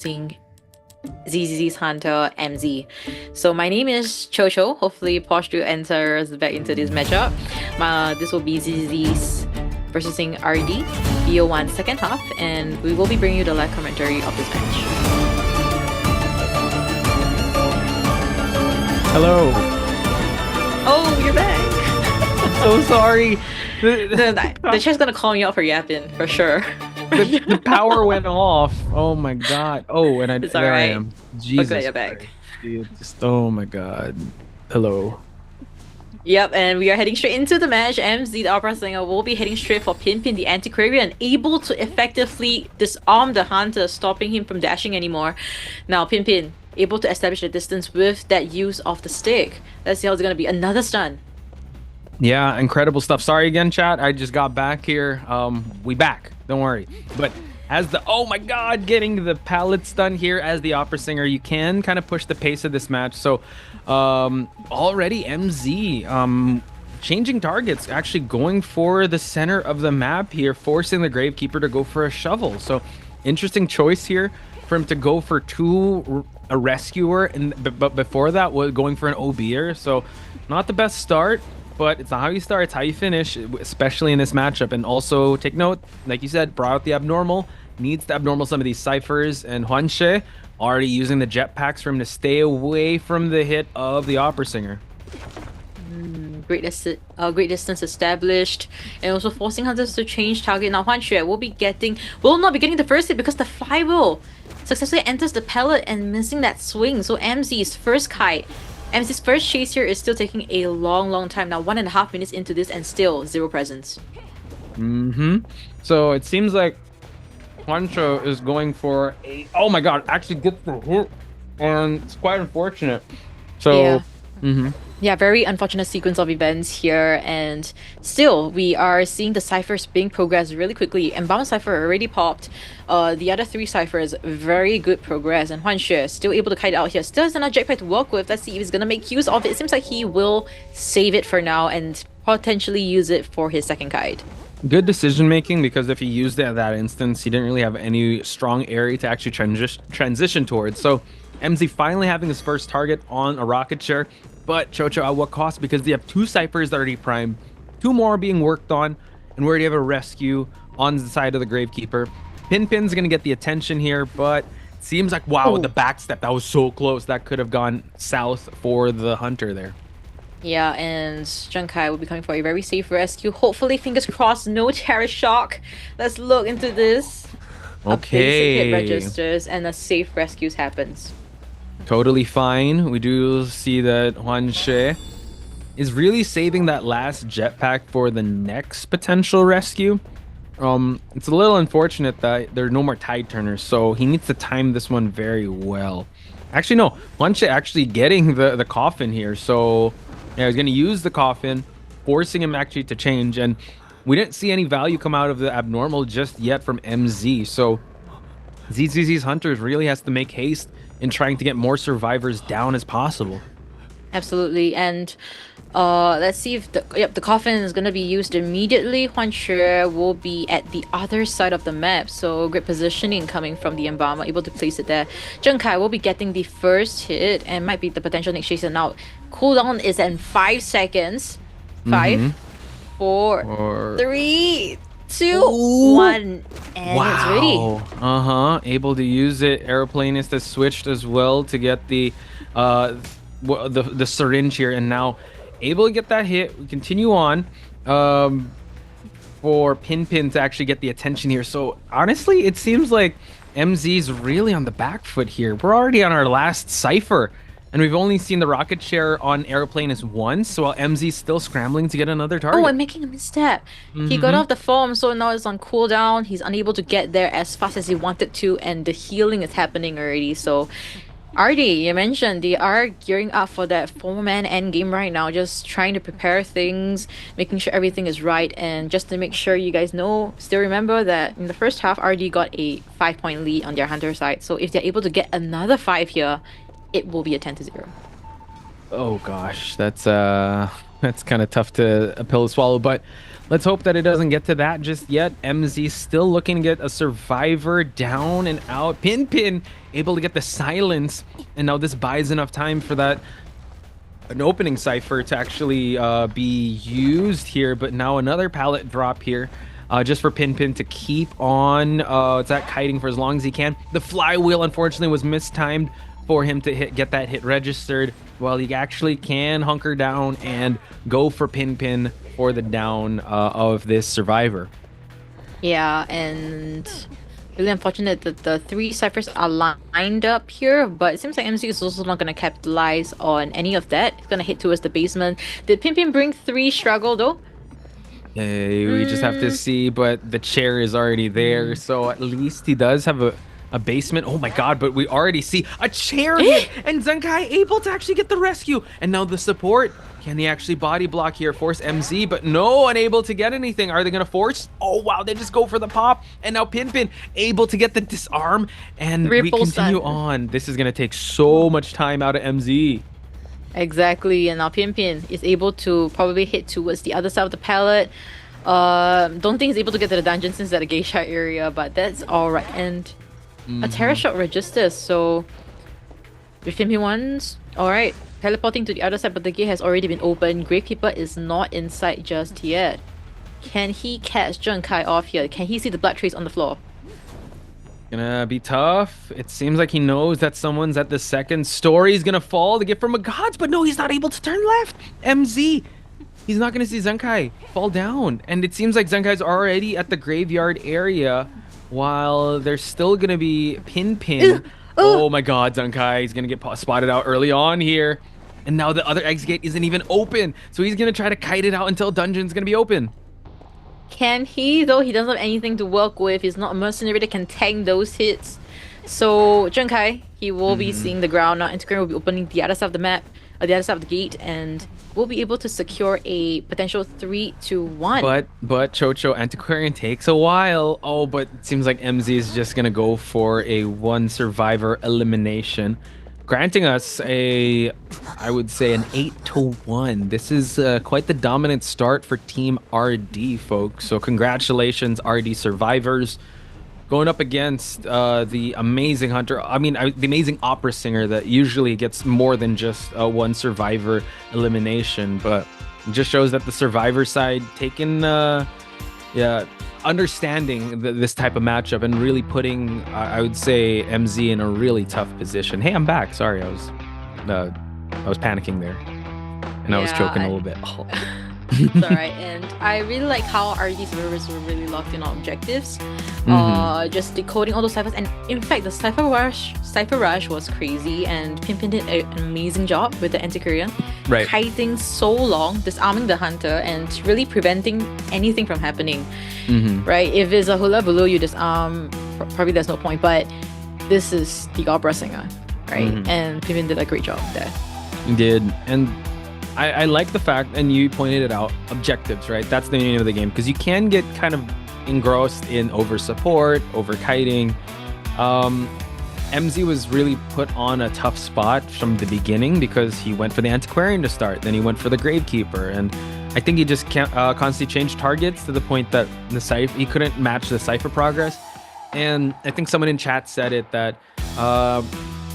ZZZ's Hunter MZ. So my name is Chocho. Hopefully Posh do enters back into this matchup. This will be ZZZ's versus RD BO1 second half, and we will be bringing you the live commentary of this match. Hello. Oh, you're back. So sorry. The chat's gonna call me out for yapping for sure. The power went off. Oh my god. Oh, and there I am. Jesus. Okay, you're back. Oh my god. Hello. Yep, and we are heading straight into the match. MZ, the Opera Singer, will be heading straight for Pimpin, the Antiquarian, able to effectively disarm the Hunter, stopping him from dashing anymore. Now, Pimpin, able to establish the distance with that use of the stick. Let's see how it's going to be. Another stun. Yeah, incredible stuff. Sorry again, chat. I just got back here. We back. Don't worry. But as the, oh my god, getting the pallet stun here as the Opera Singer, you can kind of push the pace of this match. So already MZ changing targets, actually going for the center of the map here, forcing the Gravekeeper to go for a shovel. So interesting choice here for him to go for a Rescuer, but before that was going for an OBer. So not the best start, but it's not how you start, it's how you finish, especially in this matchup. And also take note, like you said, brought out the abnormal, needs to abnormal some of these ciphers, and Huanshe already using the jetpacks for him to stay away from the hit of the Opera Singer. Great distance established, and also forcing Hunters to change target. Now Huanshe will not be getting the first hit because the flywheel successfully enters the pellet and missing that swing. So MZ's first kite, MZ's first chase here is still taking a long time now, 1.5 minutes into this and still 0 presence. So it seems like Juancho is going for a, oh my god, actually gets the hit, and it's quite unfortunate. So Yeah, very unfortunate sequence of events here, and still we are seeing the ciphers being progressed really quickly. Embalm cipher already popped. The other 3 ciphers, very good progress, and Huan Xue still able to kite out here. Still has another jetpack to work with. Let's see if he's gonna make use of it. It seems like he will save it for now and potentially use it for his second kite. Good decision making, because if he used it at that instance, he didn't really have any strong area to actually transition towards. So MZ finally having his first target on a rocket share, but Chocho at what cost? Because they have 2 ciphers that are already primed, 2 more being worked on, and we already have a rescue on the side of the Gravekeeper. Pin's gonna get the attention here, but it seems like, wow, the backstep, that was so close. That could have gone south for the Hunter there. Yeah, and Zheng will be coming for a very safe rescue. Hopefully, fingers crossed, no terror shock. Let's look into this. Okay. A basic hit registers and a safe rescue happens. Totally fine. We do see that Huan Xue is really saving that last jetpack for the next potential rescue. It's a little unfortunate that there are no more tide turners, so he needs to time this one very well. Actually, no, Huan Xue actually getting the coffin here, so yeah, he's going to use the coffin, forcing him actually to change, and we didn't see any value come out of the abnormal just yet from MZ, so ZZZ's Hunters really has to make haste in trying to get more survivors down as possible. Absolutely, and let's see if the coffin is going to be used immediately. Huan Xue will be at the other side of the map, so great positioning coming from the Embalmer, able to place it there. Zheng Kai will be getting the first hit and might be the potential next chaser. Now, cooldown is in 5 seconds. 5, 4, 3, 2, 1, and it's ready. Able to use it. Aeroplanist has switched as well to get the syringe here, and now able to get that hit. We continue on for Pin to actually get the attention here. So honestly, it seems like MZ's really on the back foot here. We're already on our last cipher, and we've only seen the rocket share on Aeroplanist once, while MZ's still scrambling to get another target. Oh, I'm making a misstep. He got off the form, so now it's on cooldown. He's unable to get there as fast as he wanted to, and the healing is happening already. So Artie, you mentioned they are gearing up for that 4-man endgame right now, just trying to prepare things, making sure everything is right, and just to make sure you guys know, still remember that in the first half, Artie got a 5-point lead on their Hunter side. So if they're able to get another 5 here, it will be a 10-0. Oh gosh, that's kind of tough a pill to swallow, but let's hope that it doesn't get to that just yet. MZ still looking to get a survivor down and out. Pin able to get the silence, and now this buys enough time for an opening cipher to actually be used here. But now another pallet drop here, just for Pin to keep on it's that kiting for as long as he can. The flywheel unfortunately was mistimed for him to get that hit registered, while he actually can hunker down and go for Pin for the down of this survivor. Yeah, and really unfortunate that the 3 ciphers are lined up here, but it seems like MC is also not going to capitalize on any of that. It's going to hit towards the basement. Did Pin bring 3 struggle though? We just have to see, but the chair is already there, so at least he does have a basement. Oh my god, but we already see a chair hit, and Zenkai able to actually get the rescue. And now the support. Can he actually body block here, force MZ? But no, unable to get anything. Are they going to force? Oh wow, they just go for the pop. And now Pin able to get the disarm. And we continue on. This is going to take so much time out of MZ. Exactly, and now Pin is able to probably hit towards the other side of the pallet. Don't think he's able to get to the dungeon since that a geisha area, but that's alright. And a terror shot registers, so with Pin once, alright. Teleporting to the other side, but the gate has already been opened. Gravekeeper is not inside just yet. Can he catch Zheng Kai off here? Can he see the blood trace on the floor? Gonna be tough. It seems like he knows that someone's at the second story. He's gonna fall to get from a gods, but no, he's not able to turn left. MZ, he's not gonna see Zenkai fall down. And it seems like Zenkai's already at the graveyard area, while there's still gonna be Pin. Oh my god, Zenkai is gonna get spotted out early on here. And now the other exit gate isn't even open, so he's gonna try to kite it out until dungeon's gonna be open. Can he though? He doesn't have anything to work with. He's not a mercenary that can tank those hits. So Zheng Kai, he will be seeing the ground now. Instagram will be opening the other side of the map. the other side of the gate, and we'll be able to secure a potential 3-1. But Chocho, Antiquarian takes a while. Oh, but it seems like MZ is just gonna go for a 1 survivor elimination, granting us I would say an 8-1. This is quite the dominant start for Team RD, folks. So congratulations, RD survivors, going up against the amazing hunter. I mean, the amazing opera singer that usually gets more than just 1 survivor elimination, but it just shows that the survivor side taking understanding this type of matchup and really putting I would say MZ in a really tough position. Hey, I'm back. Sorry, I was panicking there, and I was choking a little bit. It's alright, and I really like how RD survivors were really locked in on objectives, just decoding all those ciphers. And in fact, the cipher rush was crazy, and Pimpin did an amazing job with the Antiquarian, right, kiting so long, disarming the hunter, and really preventing anything from happening. Right? If it's a hula baloo, you disarm, probably there's no point. But this is the opera singer, right? And Pimpin did a great job there. He did, and I like the fact, and you pointed it out, objectives, right? That's the name of the game, because you can get kind of engrossed in over support, over kiting. MZ was really put on a tough spot from the beginning because he went for the Antiquarian to start, then he went for the Gravekeeper, and I think he just constantly changed targets to the point that he couldn't match the cipher progress. And I think someone in chat said it that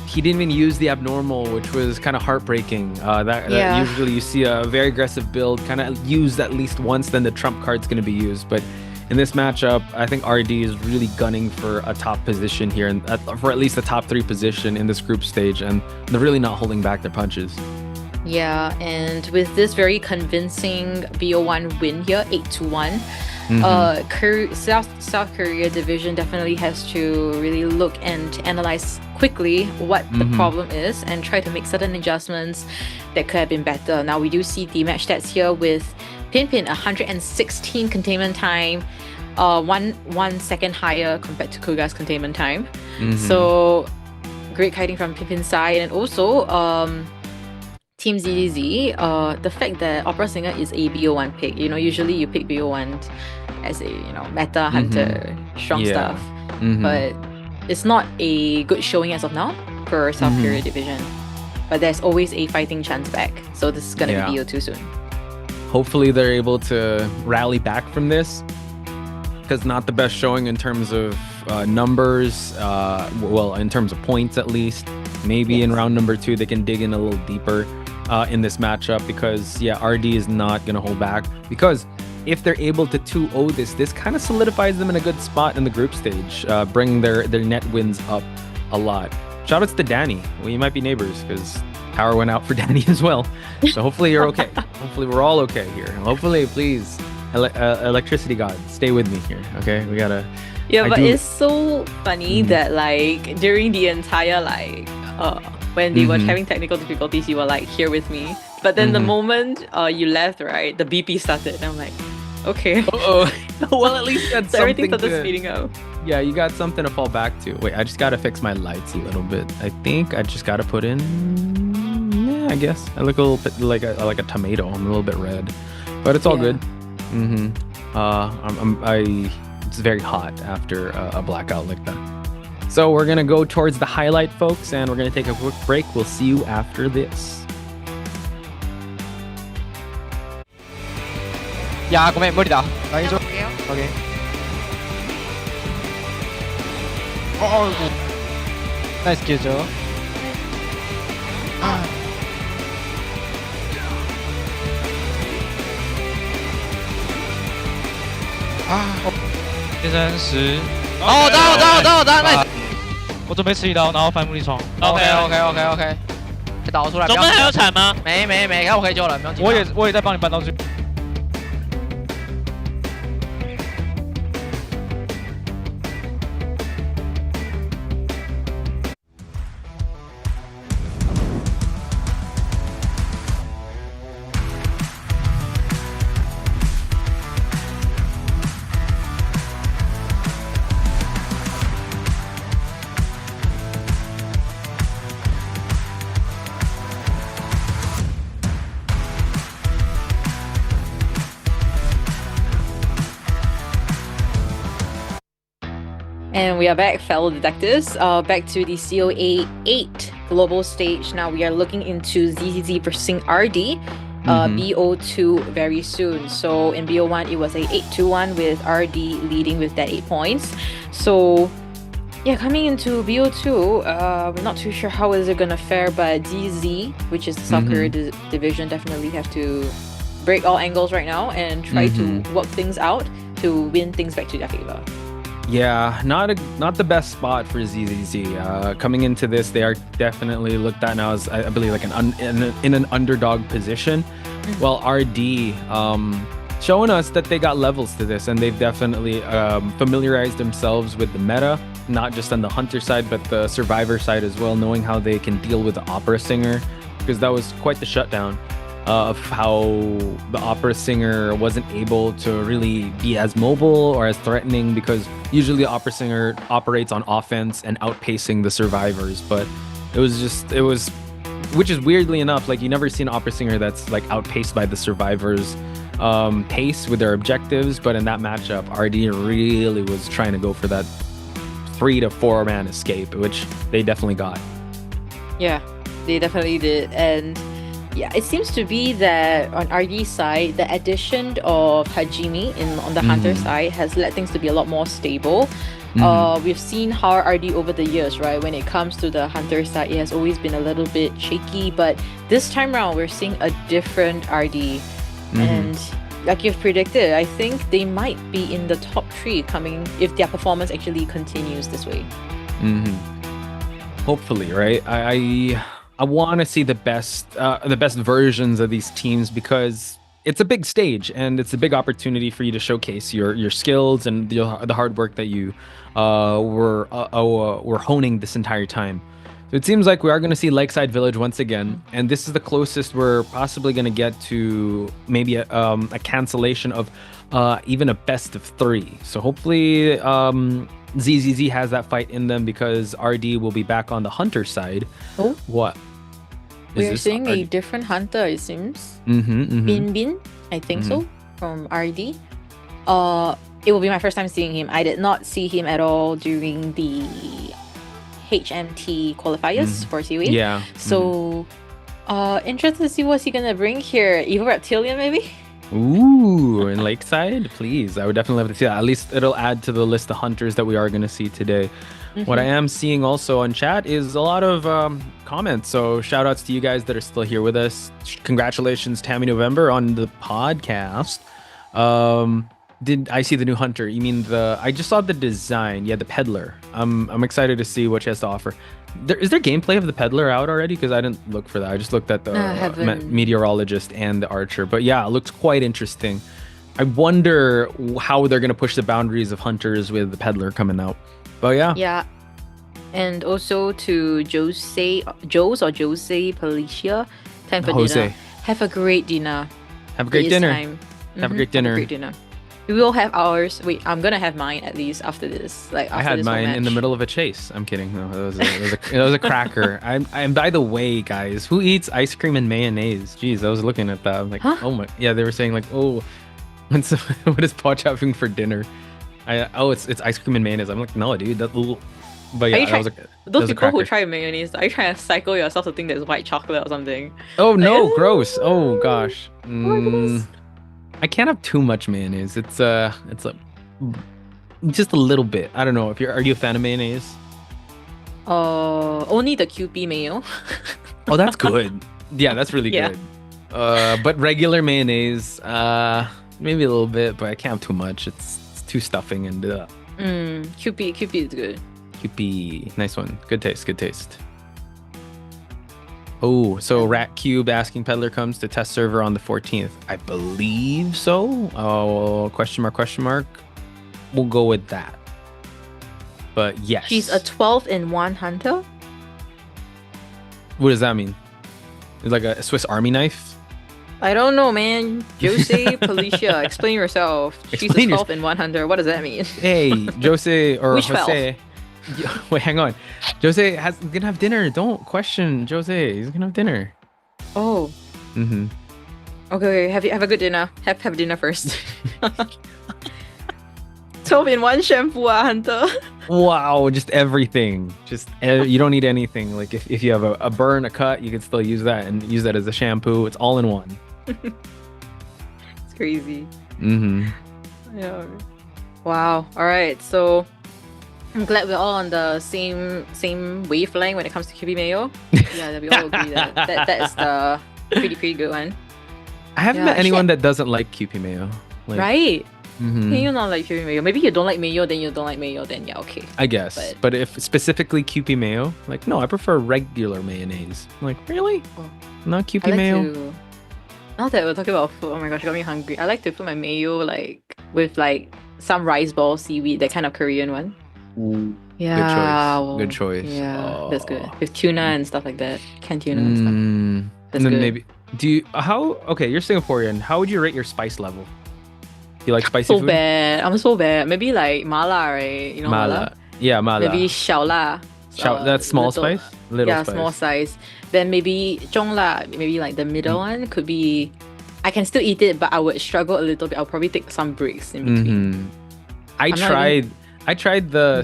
he didn't even use the abnormal, which was kind of heartbreaking. That usually you see a very aggressive build kind of used at least once, then the trump card's going to be used. But in this matchup, I think RD is really gunning for a top position here, and for at least a top 3 position in this group stage, and they're really not holding back their punches. Yeah, and with this very convincing BO1 win here, 8-1, South Korea division definitely has to really look and analyze quickly what the problem is and try to make certain adjustments that could have been better. Now we do see the match stats here with Pimpin 116 containment time, 1 second higher compared to Kuga's containment time. So great kiting from Pimpin's side, and also Team ZZZ, the fact that Opera Singer is a BO1 pick. Usually you pick BO1 as a meta hunter, strong stuff, but it's not a good showing as of now for South Korea division. But there's always a fighting chance back, so this is gonna be BO2 soon. Hopefully they're able to rally back from this, because not the best showing in terms of numbers, well, in terms of points at least. Maybe in round number 2 they can dig in a little deeper in this matchup, because RD is not going to hold back, because if they're able to 2-0 this kind of solidifies them in a good spot in the group stage, bringing their net wins up a lot. Shoutouts to Danny. We might be neighbors, because power went out for Danny as well. So hopefully you're okay. Hopefully we're all okay here. Hopefully, please, electricity god, stay with me here. Okay, we gotta. But it's so funny that during the entire when they were having technical difficulties, you were here with me. But then the moment you left, right, the BP started, and I'm like, okay. Well, at least that's so everything something started speeding up. Yeah, you got something to fall back to. Wait, I just gotta fix my lights a little bit. I think I just gotta put in. Yeah, I guess I look a little bit like a tomato. I'm a little bit red, but it's all good. It's very hot after a blackout like that. So we're gonna go towards the highlight, folks, and we're gonna take a quick break. We'll see you after this. いやーごめん無理だ。大丈夫。OK。ナイス救助。变成10。哦，打，nice。我准备吃一刀，然后翻木力冲。OK。被导出来。中间还有铲吗？没，看我可以救了，不用紧张。我也在帮你搬道具。And we are back, fellow detectives. Back to the COA8 global stage. Now we are looking into ZZZ versus RD. BO2 very soon. So in BO1, it was a 8-1 with RD leading with that 8 points. So yeah, coming into BO2, we're not too sure how is it gonna fare, but ZZ, which is the soccer division, definitely have to break all angles right now and try to work things out to win things back to their favor. Yeah, not the best spot for ZZZ. Coming into this, they are definitely looked at now as, I believe, like in an underdog position. While RD showing us that they got levels to this, and they've definitely familiarized themselves with the meta, not just on the hunter side, but the survivor side as well, knowing how they can deal with the opera singer, because that was quite the shutdown of how the opera singer wasn't able to really be as mobile or as threatening, because usually the opera singer operates on offense and outpacing the survivors. But it was which is weirdly enough, like, you never see an opera singer that's like outpaced by the survivors pace with their objectives. But in that matchup, RD really was trying to go for that 3 to 4 man escape, which they definitely got. Yeah, they definitely did. And yeah, it seems to be that on RD's side, the addition of Hajime on the Hunter side has led things to be a lot more stable. We've seen how RD over the years, right? When it comes to the Hunter side, it has always been a little bit shaky, but this time around, we're seeing a different RD. And like you've predicted, I think they might be in the top 3 coming if their performance actually continues this way. Hopefully, right? I want to see the best versions of these teams, because it's a big stage and it's a big opportunity for you to showcase your skills and the hard work that you were honing this entire time. So it seems like we are going to see Lakeside Village once again, and this is the closest we're possibly going to get to maybe a cancellation of even a best of 3. So hopefully ZZZ has that fight in them, because RD will be back on the Hunter side. Oh, what? We're seeing a different Hunter, it seems. Bin, I think so, from RD. It will be my first time seeing him. I did not see him at all during the HMT qualifiers for COA. Yeah. So, interested to see what's he gonna bring here. Evil Reptilian, maybe? Ooh, in Lakeside? Please. I would definitely love to see that. At least it'll add to the list of hunters that we are going to see today. What I am seeing also on chat is a lot of comments. So shout outs to you guys that are still here with us. Congratulations, Tammy November, on the podcast. Did I see the new hunter? You mean I just saw the design. Yeah, the peddler. I'm excited to see what she has to offer. Is there gameplay of the peddler out already? Because I didn't look for that. I just looked at the meteorologist and the archer. But yeah, it looks quite interesting. I wonder how they're going to push the boundaries of hunters with the peddler coming out. But yeah. Yeah. And also to Jose Palicia, time for dinner. Have a great dinner. Have a great dinner. Have a great dinner. Have a great dinner. We will have ours. Wait, I'm gonna have mine at least after this. Like after I had this mine match. in the middle of a chase. I'm kidding. No, it was a cracker. I'm by the way, guys, who eats ice cream and mayonnaise? Jeez, I was looking at that. I'm like, oh my, yeah. They were saying like, oh, what is Poch having for dinner? It's ice cream and mayonnaise. I'm like, no, dude, that little. But yeah, those people who try mayonnaise, are you trying to psycho yourself to think there's white chocolate or something? Oh no, gross. Oh gosh. I can't have too much mayonnaise. It's just a little bit. I don't know. Are you a fan of mayonnaise? Only the QP mayo. Oh, that's good. Yeah, that's really good. But regular mayonnaise, maybe a little bit, but I can't have too much. It's too stuffing and QP is good. QP, nice one. Good taste. Oh, so Rat Cube asking Peddler comes to test server on the 14th. I believe so. Oh, question mark. We'll go with that. But yes. She's a 12-in-1 hunter? What does that mean? It's like a Swiss Army knife? I don't know, man. Jose Palicia, explain yourself. She's a 12-in-1 hunter. What does that mean? Hey, Jose or Which Jose. Wait, hang on. Jose gonna have dinner. Don't question Jose. He's gonna have dinner. Oh. Okay. Have a good dinner. Have dinner first. 12-in-1 shampoo, Hunter. Wow, just everything. Just you don't need anything. Like if you have a burn, a cut, you can still use that and use that as a shampoo. It's all in one. It's crazy. Mm-hmm. Yeah. Wow. All right. So I'm glad we're all on the same wavelength when it comes to QB mayo. Yeah, we all agree that is the pretty good one. I haven't met anyone that doesn't like QP mayo. Like, right. Mm-hmm. You not like QP mayo. Maybe you don't like mayo, then you don't like mayo, then yeah, okay. I guess. But if specifically QP mayo, like no, I prefer regular mayonnaise. I'm like, really? Oh. Not QP I like mayo? Now that we're talking about food, oh my gosh, it got me hungry. I like to put my mayo like with like some rice ball seaweed, that kind of Korean one. Ooh, Yeah. Good choice. Yeah, that's good. With tuna and stuff like that. Canned tuna and stuff. That's and then good. maybe okay, you're Singaporean. How would you rate your spice level? You like spicy So food? bad. I'm so bad. Maybe like mala, right? You know mala? Yeah, mala. Maybe 小辣. That's small little- spice? Little yeah, spice. small size. Then maybe 中辣, maybe like the middle one could be. I can still eat it, but I would struggle a little bit. I'll probably take some breaks in between. Mm-hmm. I I'm not tried the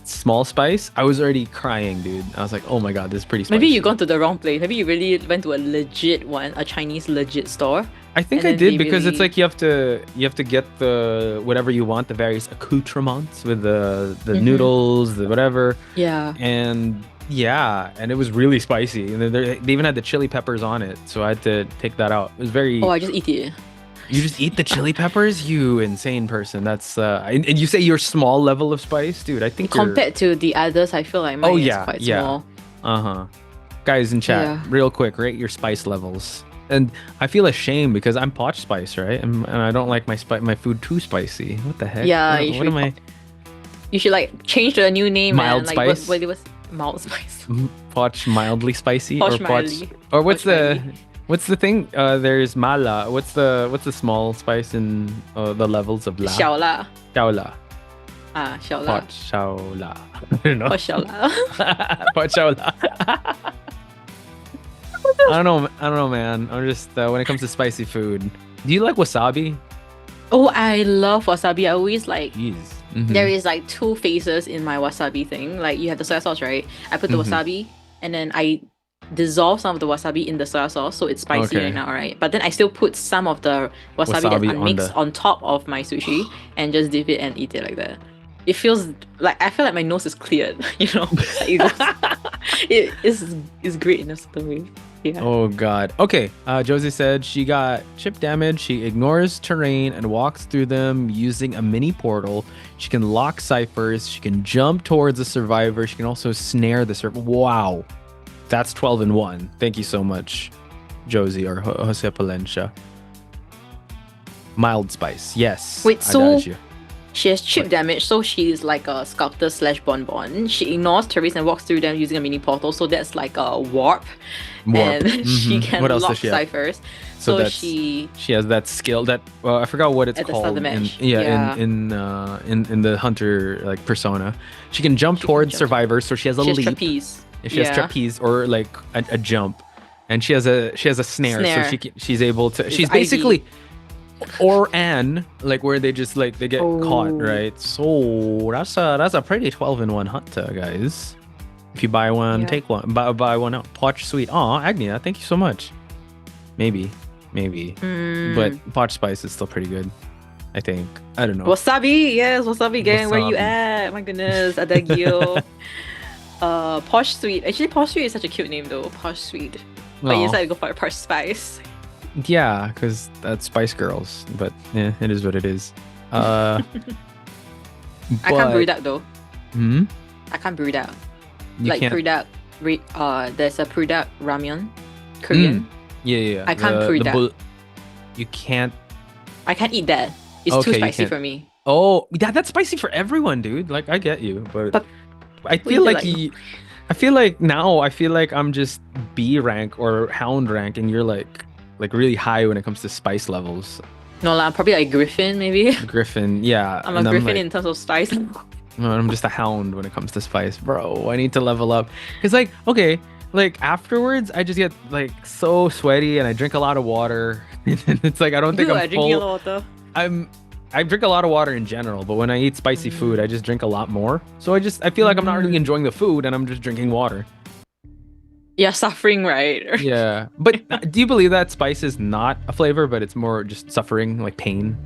small spice. I was already crying, dude. I was like, oh my god, this is pretty spicy. Maybe you gone to the wrong place. Maybe you really went to a legit one, a Chinese legit store. I think and I then did they because it's really- like you have to get the whatever you want, the various accoutrements with the noodles, the whatever. Yeah. And yeah, and it was really spicy. And they even had the chili peppers on it, so I had to take that out. It was very. Oh, I just eat it. You just eat the chili peppers, you insane person. That's and you say your small level of spice, dude. I think Compared to the others, I feel like mine is quite small. Guys in chat, Yeah. real quick, rate your spice levels. And I feel ashamed because I'm Poch Spice, right? And I don't like my food too spicy. What the heck? Yeah, What am I? You should like change to a new name. Mild man. spice? What it was mild spice. Poch mildly spicy Poch or Poch mildly. or what's Poch the what's the thing? There's mala. What's the small spice in the levels of la? 小辣. 小辣. 小辣. Poch 小辣. I don't know. 小辣. Poch 小辣. I don't know, man. I'm just when it comes to spicy food. Do you like wasabi? Oh, I love wasabi. I always like. Jeez. There is like two phases in my wasabi thing. Like you have the soy sauce, right? I put the wasabi and then I dissolve some of the wasabi in the soy sauce, so it's spicy Okay. right now, right? But then I still put some of the wasabi, Wasabi that's on unmixed on top of my sushi and just dip it and eat it like that. It feels like I feel like my nose is cleared, you know. It is great in a certain way. Yeah. Oh god. Okay. Josie said she got chip damage. She ignores terrain and walks through them using a mini portal. She can lock ciphers. She can jump towards the survivor. She can also snare the survivor. Wow. That's 12 and 1. Thank you so much, Josie or Jose Palencia. Mild spice. Yes. Wait, I so got you. she has chip damage, so she's like a sculptor / bonbon. She ignores terrains and walks through them using a mini portal, so that's like a warp. And she Mhm. can What else does lock she have? ciphers. So So that's- she She has that skill that I forgot what it's At the start of called. the match. Yeah. Yeah. In the hunter like persona, she can jump towards survivors. So she has a she has leap. trapeze. If she has trapeze or like a jump, and she has a snare, Snare. so she's able to. It's She's IV. basically like where they just like they get caught, right? So that's a pretty 12 in 1 hunter, guys. If you buy one, Yeah. take one. Buy one out. Poch sweet. Aw, Agnia, thank you so much. Maybe. But Poch spice is still pretty good. I think. I don't know. Wasabi, yes, wasabi gang. Where you Wasabi. at? My goodness, adagio. Posh Sweet. Actually, Posh Sweet is such a cute name though. Posh Sweet. But you Aw. decided to go for a Posh Spice. Yeah, because that's Spice Girls. But yeah, it is what it is. I can't brew that though. Hmm? I can't brew that. You like can't- product. There's a product ramyun, Korean. Yeah. I can't brew that. You can't. I can't eat that. It's Okay, too you spicy can't. for me. Oh, that's spicy for everyone, dude. Like I get you, but I we feel did, like like- I feel like now I feel like I'm just B rank or Hound rank, and you're like really high when it comes to spice levels. No lah, probably like Griffin maybe. Griffin, yeah. I'm a and Griffin like, in terms of spice. no, I'm just a Hound when it comes to spice, bro. I need to level up because like okay, like afterwards I just get like so sweaty and I drink a lot of water. It's like I don't think Ew, I'm I drink a full. lot of water. I drink a lot of water in general, but when I eat spicy food, I just drink a lot more. So I feel like I'm not really enjoying the food and I'm just drinking water. Yeah, suffering, right? Yeah. But do you believe that spice is not a flavor, but it's more just suffering, like pain?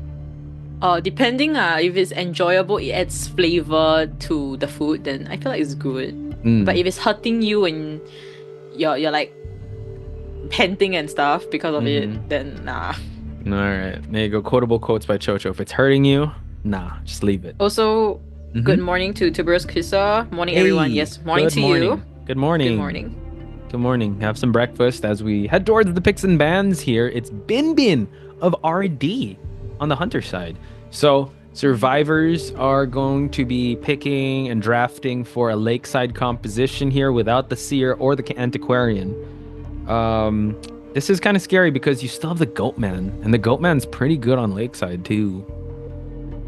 Depending if it's enjoyable, it adds flavor to the food, then I feel like it's good. But if it's hurting you and you're like panting and stuff because of it, then nah. All right, there you go. Quotable quotes by Chocho. If it's hurting you, nah, just leave it. Also, good morning to Tuberous Kisser. Morning, everyone. Yes, morning to you. Good morning. Good morning. Good morning. Have some breakfast as we head towards the picks and bans here. It's Bin of RD on the Hunter side. So survivors are going to be picking and drafting for a lakeside composition here without the Seer or the Antiquarian. This is kind of scary because you still have the Goatman, and the Goatman's pretty good on Lakeside too.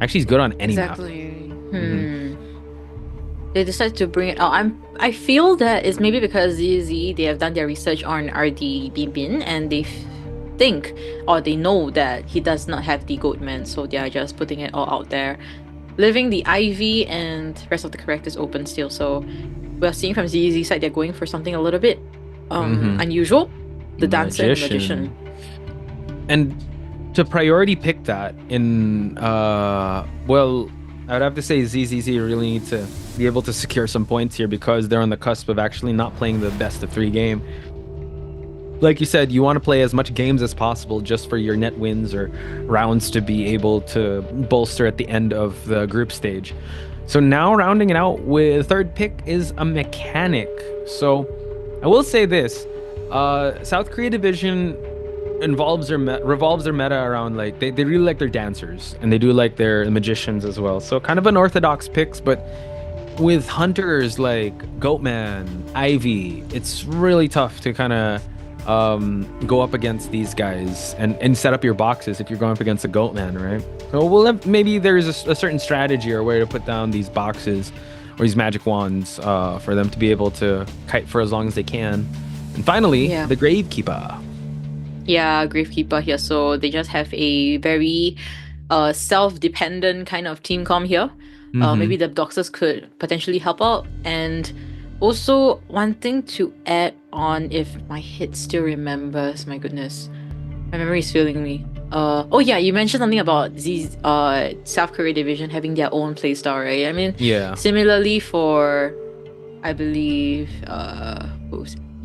Actually, he's good on any map. They decided to bring it out. I feel that it's maybe because ZZ, they have done their research on RD Bin, and they think or they know that he does not have the Goatman, so they are just putting it all out there, leaving the Ivy and rest of the characters open still. So we're seeing from ZZ side they're going for something a little bit unusual. The dancer and magician. And to priority pick that in well, I'd have to say ZZZ really need to be able to secure some points here because they're on the cusp of actually not playing the best of 3 game. Like you said, you want to play as much games as possible just for your net wins or rounds to be able to bolster at the end of the group stage. So now rounding it out with third pick is a mechanic. So I will say this. South Korea Division revolves their meta around like they really like their dancers and they do like their magicians as well. So kind of unorthodox picks, but with hunters like Goatman, Ivy, it's really tough to kind of go up against these guys and set up your boxes if you're going up against a Goatman, right? So maybe there's a certain strategy or way to put down these boxes or these magic wands for them to be able to kite for as long as they can. And finally, the Gravekeeper. Yeah, Gravekeeper here. So they just have a very self-dependent kind of team comm here. Maybe the Doxers could potentially help out. And also, one thing to add on, if my head still remembers, my goodness, my memory is failing me. Oh yeah, you mentioned something about these South Korea Division having their own playstyle, right? I mean, similarly for, I believe,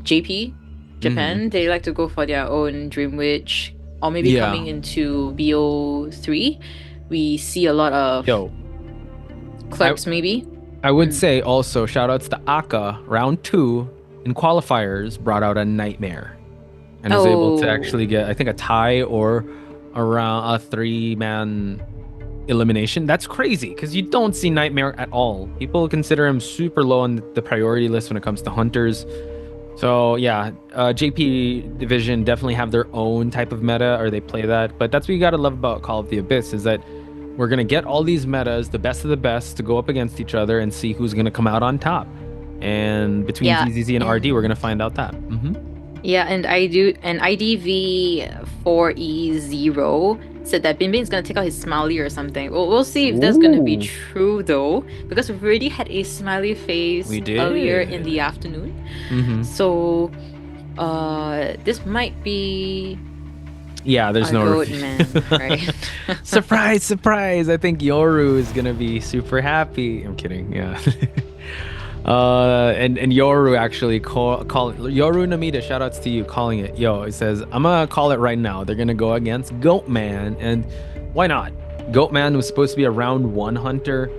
JP, Japan, they like to go for their own Dream Witch, or maybe coming into BO3, we see a lot of clerks, maybe. I would say also shout outs to Aka, round 2 in qualifiers brought out a Nightmare and was able to actually get, I think, a tie or around a 3-man elimination. That's crazy because you don't see Nightmare at all. People consider him super low on the priority list when it comes to hunters. So yeah, JP Division definitely have their own type of meta, or they play that. But that's what you gotta love about Call of the Abyss, is that we're gonna get all these metas, the best of the best, to go up against each other and see who's gonna come out on top. And between ZZZ and RD, we're gonna find out that. Yeah, and IDV4E0 said that Bin is gonna take out his smiley or something. We'll see if that's gonna be true though, because we've already had a smiley face earlier in the afternoon. So this might be there's no man, right? surprise, I think Yoru is gonna be super happy. I'm kidding. And Yoru actually call Yoru Namida, shout outs to you, calling it. It says, I'm gonna call it right now. They're gonna go against Goatman, and why not? Goatman was supposed to be a round 1 hunter.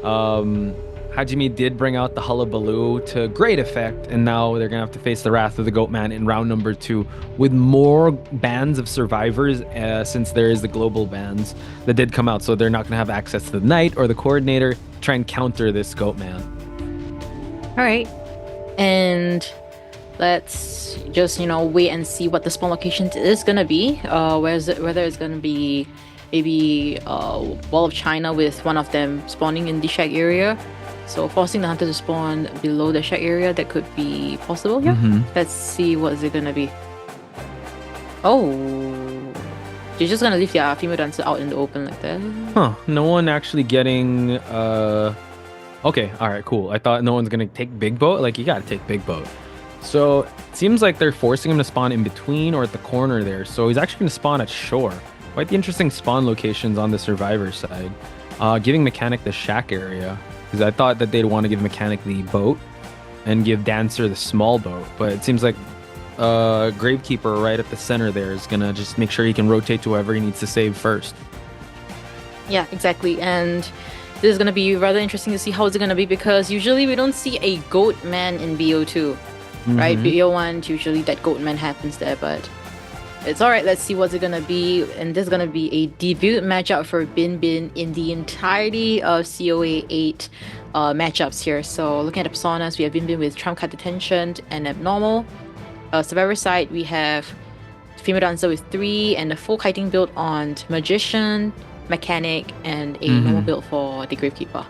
Hajime did bring out the Hullabaloo to great effect, and now they're gonna have to face the wrath of the Goatman in round number 2 with more bands of survivors, since there is the global bans that did come out, so they're not gonna have access to the Knight or the Coordinator to try and counter this Goatman. All right, and let's just wait and see what the spawn location is gonna be. Whether it's gonna be maybe Wall of China with one of them spawning in the shack area, so forcing the hunter to spawn below the shack area. That could be possible. Let's see what is it gonna be. You're just gonna leave their female dancer out in the open like that. Huh. No one actually getting... Okay, alright, cool. I thought no one's gonna take big boat. Like, you gotta take big boat. So, it seems like they're forcing him to spawn in between or at the corner there. So, he's actually gonna spawn at shore. Quite the interesting spawn locations on the survivor side. Giving Mechanic the shack area. Because I thought that they'd want to give Mechanic the boat and give Dancer the small boat. But it seems like Gravekeeper right at the center there is gonna just make sure he can rotate to whoever he needs to save first. Yeah, exactly. And this is gonna be rather interesting to see how it's gonna be, because usually we don't see a goat man in BO2, right? BO1 usually that goat man happens there, but it's alright. Let's see what's it gonna be. And this is gonna be a debut matchup for Bin Bin in the entirety of COA8 matchups here. So looking at the personas, we have Bin Bin with Trump Card Detention and Abnormal. Survivor side, we have Female Dancer with 3 and a full kiting build on Magician, Mechanic, and a normal build for the Gravekeeper.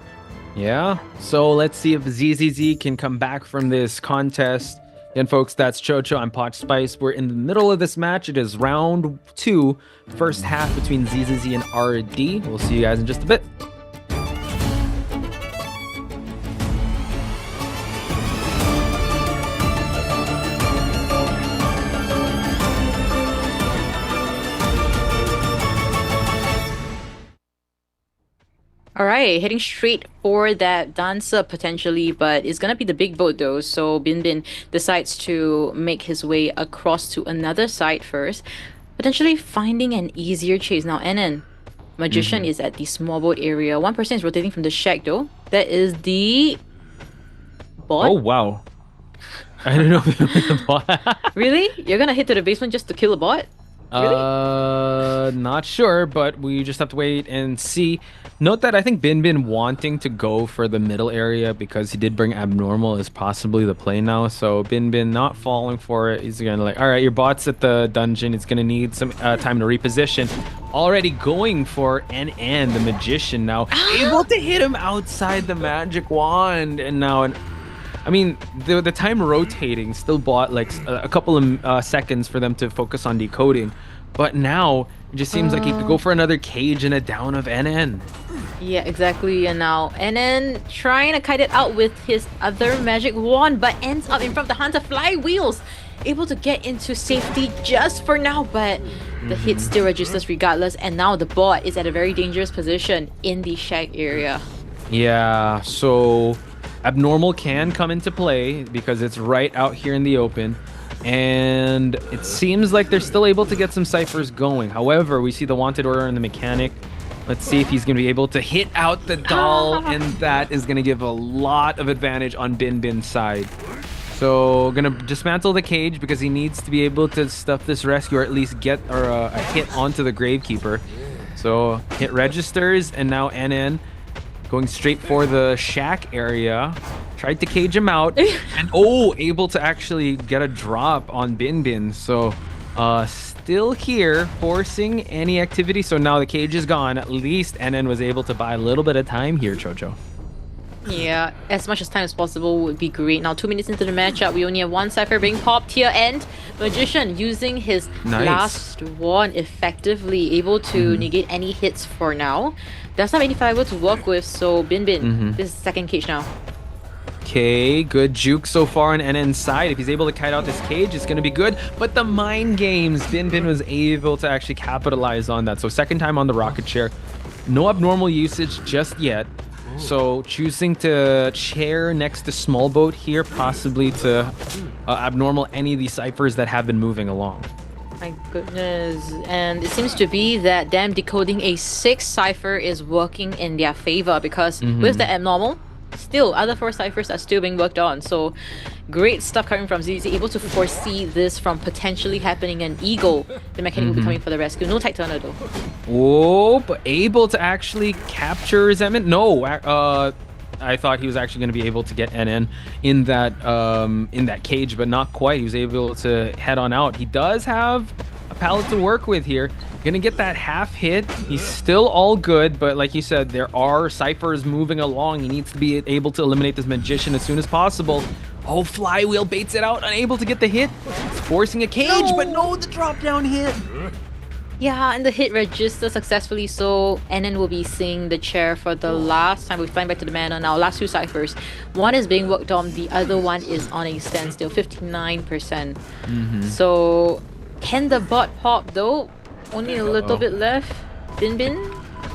Yeah, so let's see if ZZZ can come back from this contest. And folks, that's Chocho. I'm Potch Spice. We're in the middle of this match. It is round 2, first half between ZZZ and RD. We'll see you guys in just a bit. Alright, heading straight for that dancer potentially, but it's gonna be the big boat though. So Bin Bin decides to make his way across to another side first, potentially finding an easier chase. Now NN, Magician is at the small boat area. One person is rotating from the shack though. That is the bot. Oh wow. I don't know if the bot. Really? You're gonna hit to the basement just to kill a bot? Really? Not sure, but we just have to wait and see. Note that I think Bin Bin wanting to go for the middle area because he did bring Abnormal is possibly the play now. So Bin Bin not falling for it. He's gonna like, all right, your bot's at the dungeon. It's gonna need some time to reposition. Already going for NN, the Magician now. Able to hit him outside the magic wand. And now I mean, the time rotating still bought like a couple of seconds for them to focus on decoding. But now, it just seems like he could go for another cage and a down of NN. Yeah, exactly. And now NN trying to kite it out with his other magic wand, but ends up in front of the Hunter Flywheels. Able to get into safety just for now, but the hit still registers regardless. And now the bot is at a very dangerous position in the shack area. Yeah, so Abnormal can come into play because it's right out here in the open. And it seems like they're still able to get some ciphers going. However, we see the Wanted Order and the Mechanic. Let's see if he's going to be able to hit out the doll, and that is going to give a lot of advantage on Bin Bin's side. So, going to dismantle the cage because he needs to be able to stuff this rescue or at least get a hit onto the Gravekeeper. So, hit registers, and now NN going straight for the shack area. Tried to cage him out, and able to actually get a drop on Bin Bin. So, still here, forcing any activity. So now the cage is gone. At least NN was able to buy a little bit of time here, Chocho. Yeah, as much as time as possible would be great. Now 2 minutes into the matchup, we only have one cipher being popped here, and Magician using his last wand effectively, able to negate any hits for now. Does not have any fiber to work with, so Bin Bin, this is the second cage now. Okay, good juke so far on NN's side. If he's able to kite out this cage, it's going to be good. But the mind games, Bin Bin was able to actually capitalize on that. So second time on the rocket chair. No abnormal usage just yet. So choosing to chair next to small boat here, possibly to abnormal any of these ciphers that have been moving along. My goodness. And it seems to be that them decoding a 6 cipher is working in their favor, because with the abnormal, still other 4 ciphers are still being worked on. So great stuff coming from ZZ, able to foresee this from potentially happening. And Eagle, the Mechanic, will be coming for the rescue. No tight turner though. Oh, but able to actually capture Zemin? No, I thought he was actually going to be able to get NN in that cage, but not quite. He was able to head on out. He does have a pallet to work with here. Gonna get that half hit. He's still all good, but like you said, there are ciphers moving along. He needs to be able to eliminate this Magician as soon as possible. Oh, Flywheel baits it out, unable to get the hit. It's forcing a cage, but no, the drop down hit. Yeah, and the hit registers successfully, so Enon will be seeing the chair for the last time. We're flying back to the manor now. Last two ciphers. One is being worked on, the other one is on a standstill, 59%. So, can the bot pop though? Only a little bit left. Bin Bin?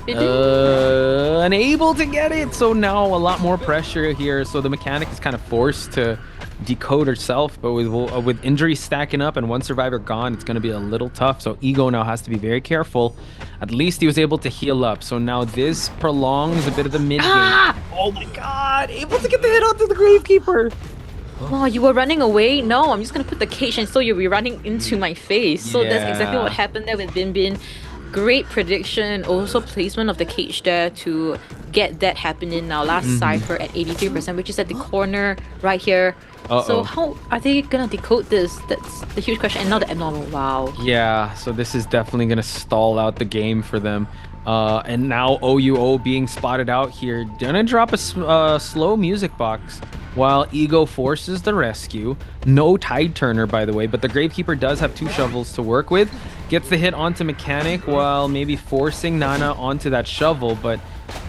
Unable to get it, so now a lot more pressure here. So the mechanic is kind of forced to decode herself, but with injuries stacking up and one survivor gone, it's going to be a little tough. So Ego now has to be very careful. At least he was able to heal up, so now this prolongs a bit of the mid game. Oh my god, able to get the hit onto the Gravekeeper. Oh, you were running away? No, I'm just gonna put the cage and so you'll be running into my face. So that's exactly what happened there with Bin Bin. Great prediction, also placement of the cage there to get that happening now. Last cipher at 83%, which is at the corner right here. So how are they gonna decode this? That's the huge question. And now the abnormal, wow. Yeah, so this is definitely gonna stall out the game for them. And now OUO being spotted out here, gonna drop a slow music box while Ego forces the rescue. No Tide Turner, by the way, but the Gravekeeper does have 2 shovels to work with. Gets the hit onto Mechanic while maybe forcing Nana onto that shovel, but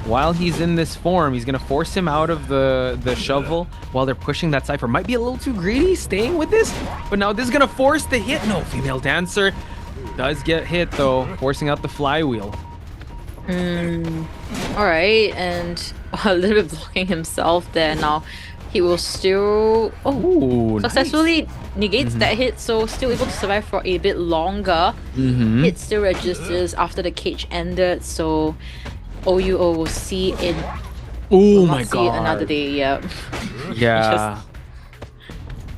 while he's in this form, he's gonna force him out of the shovel while they're pushing that cipher. Might be a little too greedy staying with this, but now this is gonna force the hit. No, Female Dancer does get hit though, forcing out the flywheel. Alright, and a little bit blocking himself there now. He will still successfully negates that hit, so still able to survive for a bit longer. Hit still registers after the cage ended, so OUO will see in another day. Yeah.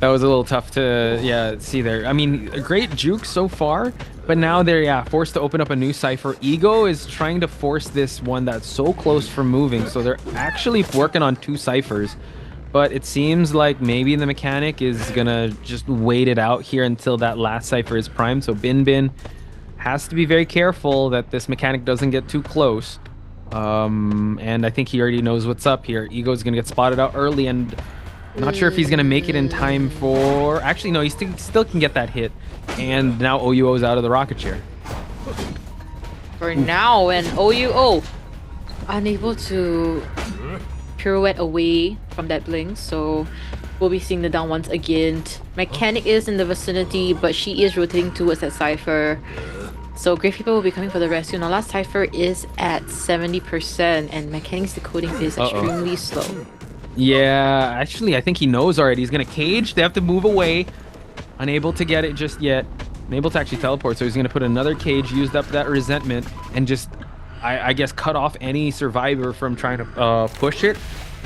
That was a little tough to see there. I mean, a great juke so far, but now they're forced to open up a new cipher. Ego is trying to force this one that's so close from moving, so they're actually working on 2 ciphers. But it seems like maybe the mechanic is gonna just wait it out here until that last cipher is primed. So Bin Bin has to be very careful that this mechanic doesn't get too close. And I think he already knows what's up here. Ego's gonna get spotted out early, and not sure if he's gonna make it in time for... Actually, no, he still can get that hit. And now OUO's out of the rocket chair. For now, and OUO unable to pirouette away from that blink, so we'll be seeing the down once again. Mechanic is in the vicinity, but she is rotating towards that cipher. So Gravekeeper will be coming for the rescue. Now last cipher is at 70%, and Mechanic's decoding is extremely slow. Yeah, actually, I think he knows already. He's gonna cage. They have to move away. Unable to get it just yet. Unable to actually teleport, so he's gonna put another cage, used up that resentment, and just, I guess, cut off any survivor from trying to push it.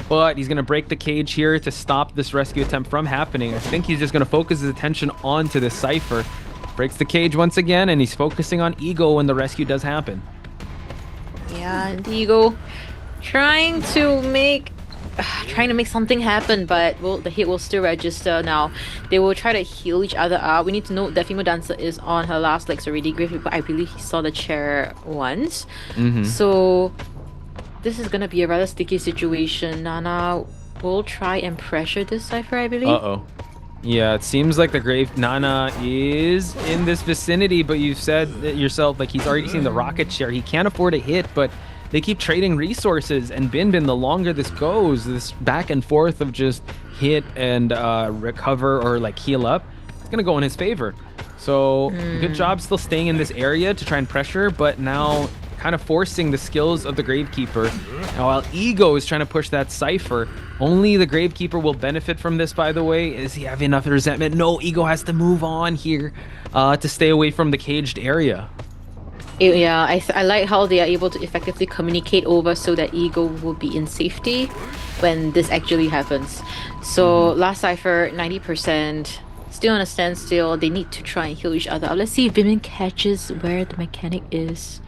But he's gonna break the cage here to stop this rescue attempt from happening. I think he's just gonna focus his attention onto this cipher. Breaks the cage once again, and he's focusing on Ego when the rescue does happen. Yeah, and Ego trying to make something happen, but the hit will still register. Now they will try to heal each other up. We need to note that Female Dancer is on her last legs already. Gravekeeper, I believe he saw the chair once. So this is gonna be a rather sticky situation. Nana will try and pressure this cipher, I believe. Yeah, it seems like the Nana is in this vicinity, but you said it yourself, like, he's already seen the rocket chair. He can't afford a hit, but they keep trading resources, and Bin Bin, the longer this goes, this back and forth of just hit and recover or like heal up, it's gonna go in his favor. So good job still staying in this area to try and pressure, but now kind of forcing the skills of the Gravekeeper. Now while Ego is trying to push that cipher, only the Gravekeeper will benefit from this, by the way. Is he have enough resentment? No, Ego has to move on here to stay away from the caged area. Yeah, I like how they are able to effectively communicate over so that Ego will be in safety when this actually happens. So last cipher, 90%, still on a standstill. They need to try and heal each other. Let's see if Bin catches where the mechanic is.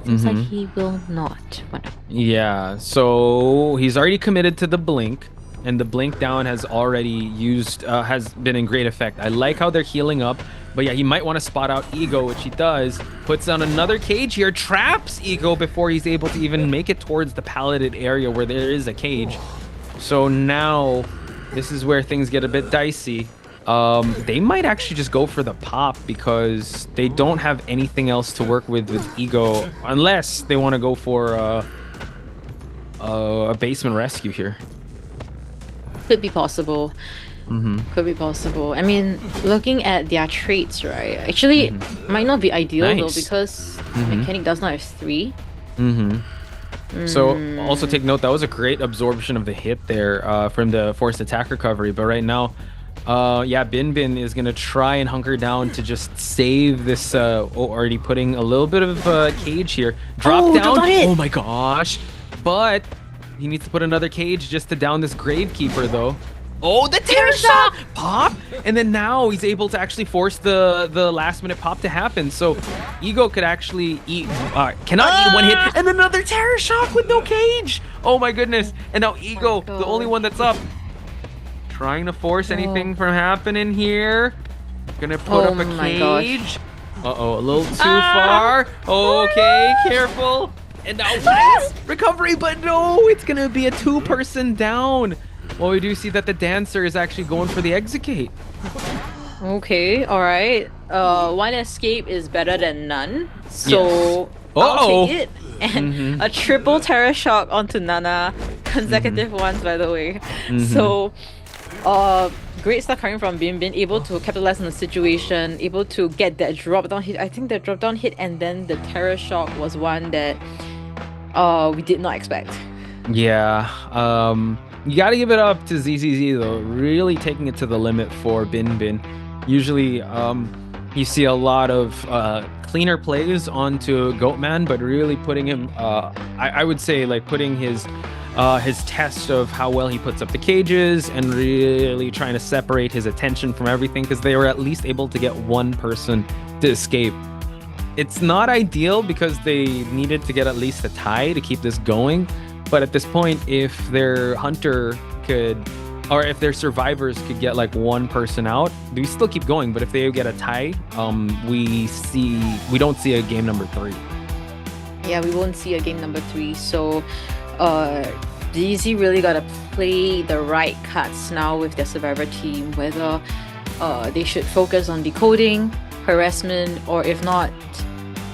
Seems like he will not. Yeah, so he's already committed to the blink, and the blink down has already used, has been in great effect. I like how they're healing up, but yeah, he might want to spot out Ego, which he does. Puts down another cage here, traps Ego before he's able to even make it towards the palleted area where there is a cage. So now, this is where things get a bit dicey. they might actually just go for the pop because they don't have anything else to work with Ego unless they want to go for a basement rescue here. Could be possible. Could be possible. I mean, looking at their traits, right? Actually, might not be ideal though because mechanic does not have 3. So also take note that was a great absorption of the hit there from the forced attack recovery. But right now, yeah, Bin is gonna try and hunker down to just save this. Already putting a little bit of cage here. Drop down. Oh my gosh! But he needs to put another cage just to down this Gravekeeper though. Oh, the Terror Shock! Pop! And then now he's able to actually force the last minute pop to happen. So Ego could actually cannot eat one hit. And another Terror Shock with no cage! Oh my goodness. And now Ego, the only one that's up. Trying to force anything from happening here. Gonna put up a cage. Uh-oh, a little too far. Okay, careful. And now recovery, but no, it's gonna be a 2-person down. Well, we do see that the Dancer is actually going for the Execute. Okay, alright. One escape is better than none. So I'll take it. And a triple Terror Shock onto Nana. Consecutive ones, by the way. So great stuff coming from Bin, able to capitalize on the situation, able to get that drop down hit. I think the drop down hit and then the Terror Shock was one that we did not expect. Yeah, you gotta give it up to ZZZ though, really taking it to the limit for Bin. Usually you see a lot of cleaner plays onto Goatman, but really putting him, I would say like putting his test of how well he puts up the cages and really trying to separate his attention from everything because they were at least able to get one person to escape. It's not ideal because they needed to get at least a tie to keep this going. But at this point, if their hunter could, or if their survivors could get like one person out, we still keep going. But if they get a tie, we don't see a game number 3. Yeah, we won't see a game number 3. So DZ really gotta play the right cards now with their survivor team, whether they should focus on decoding, harassment, or if not,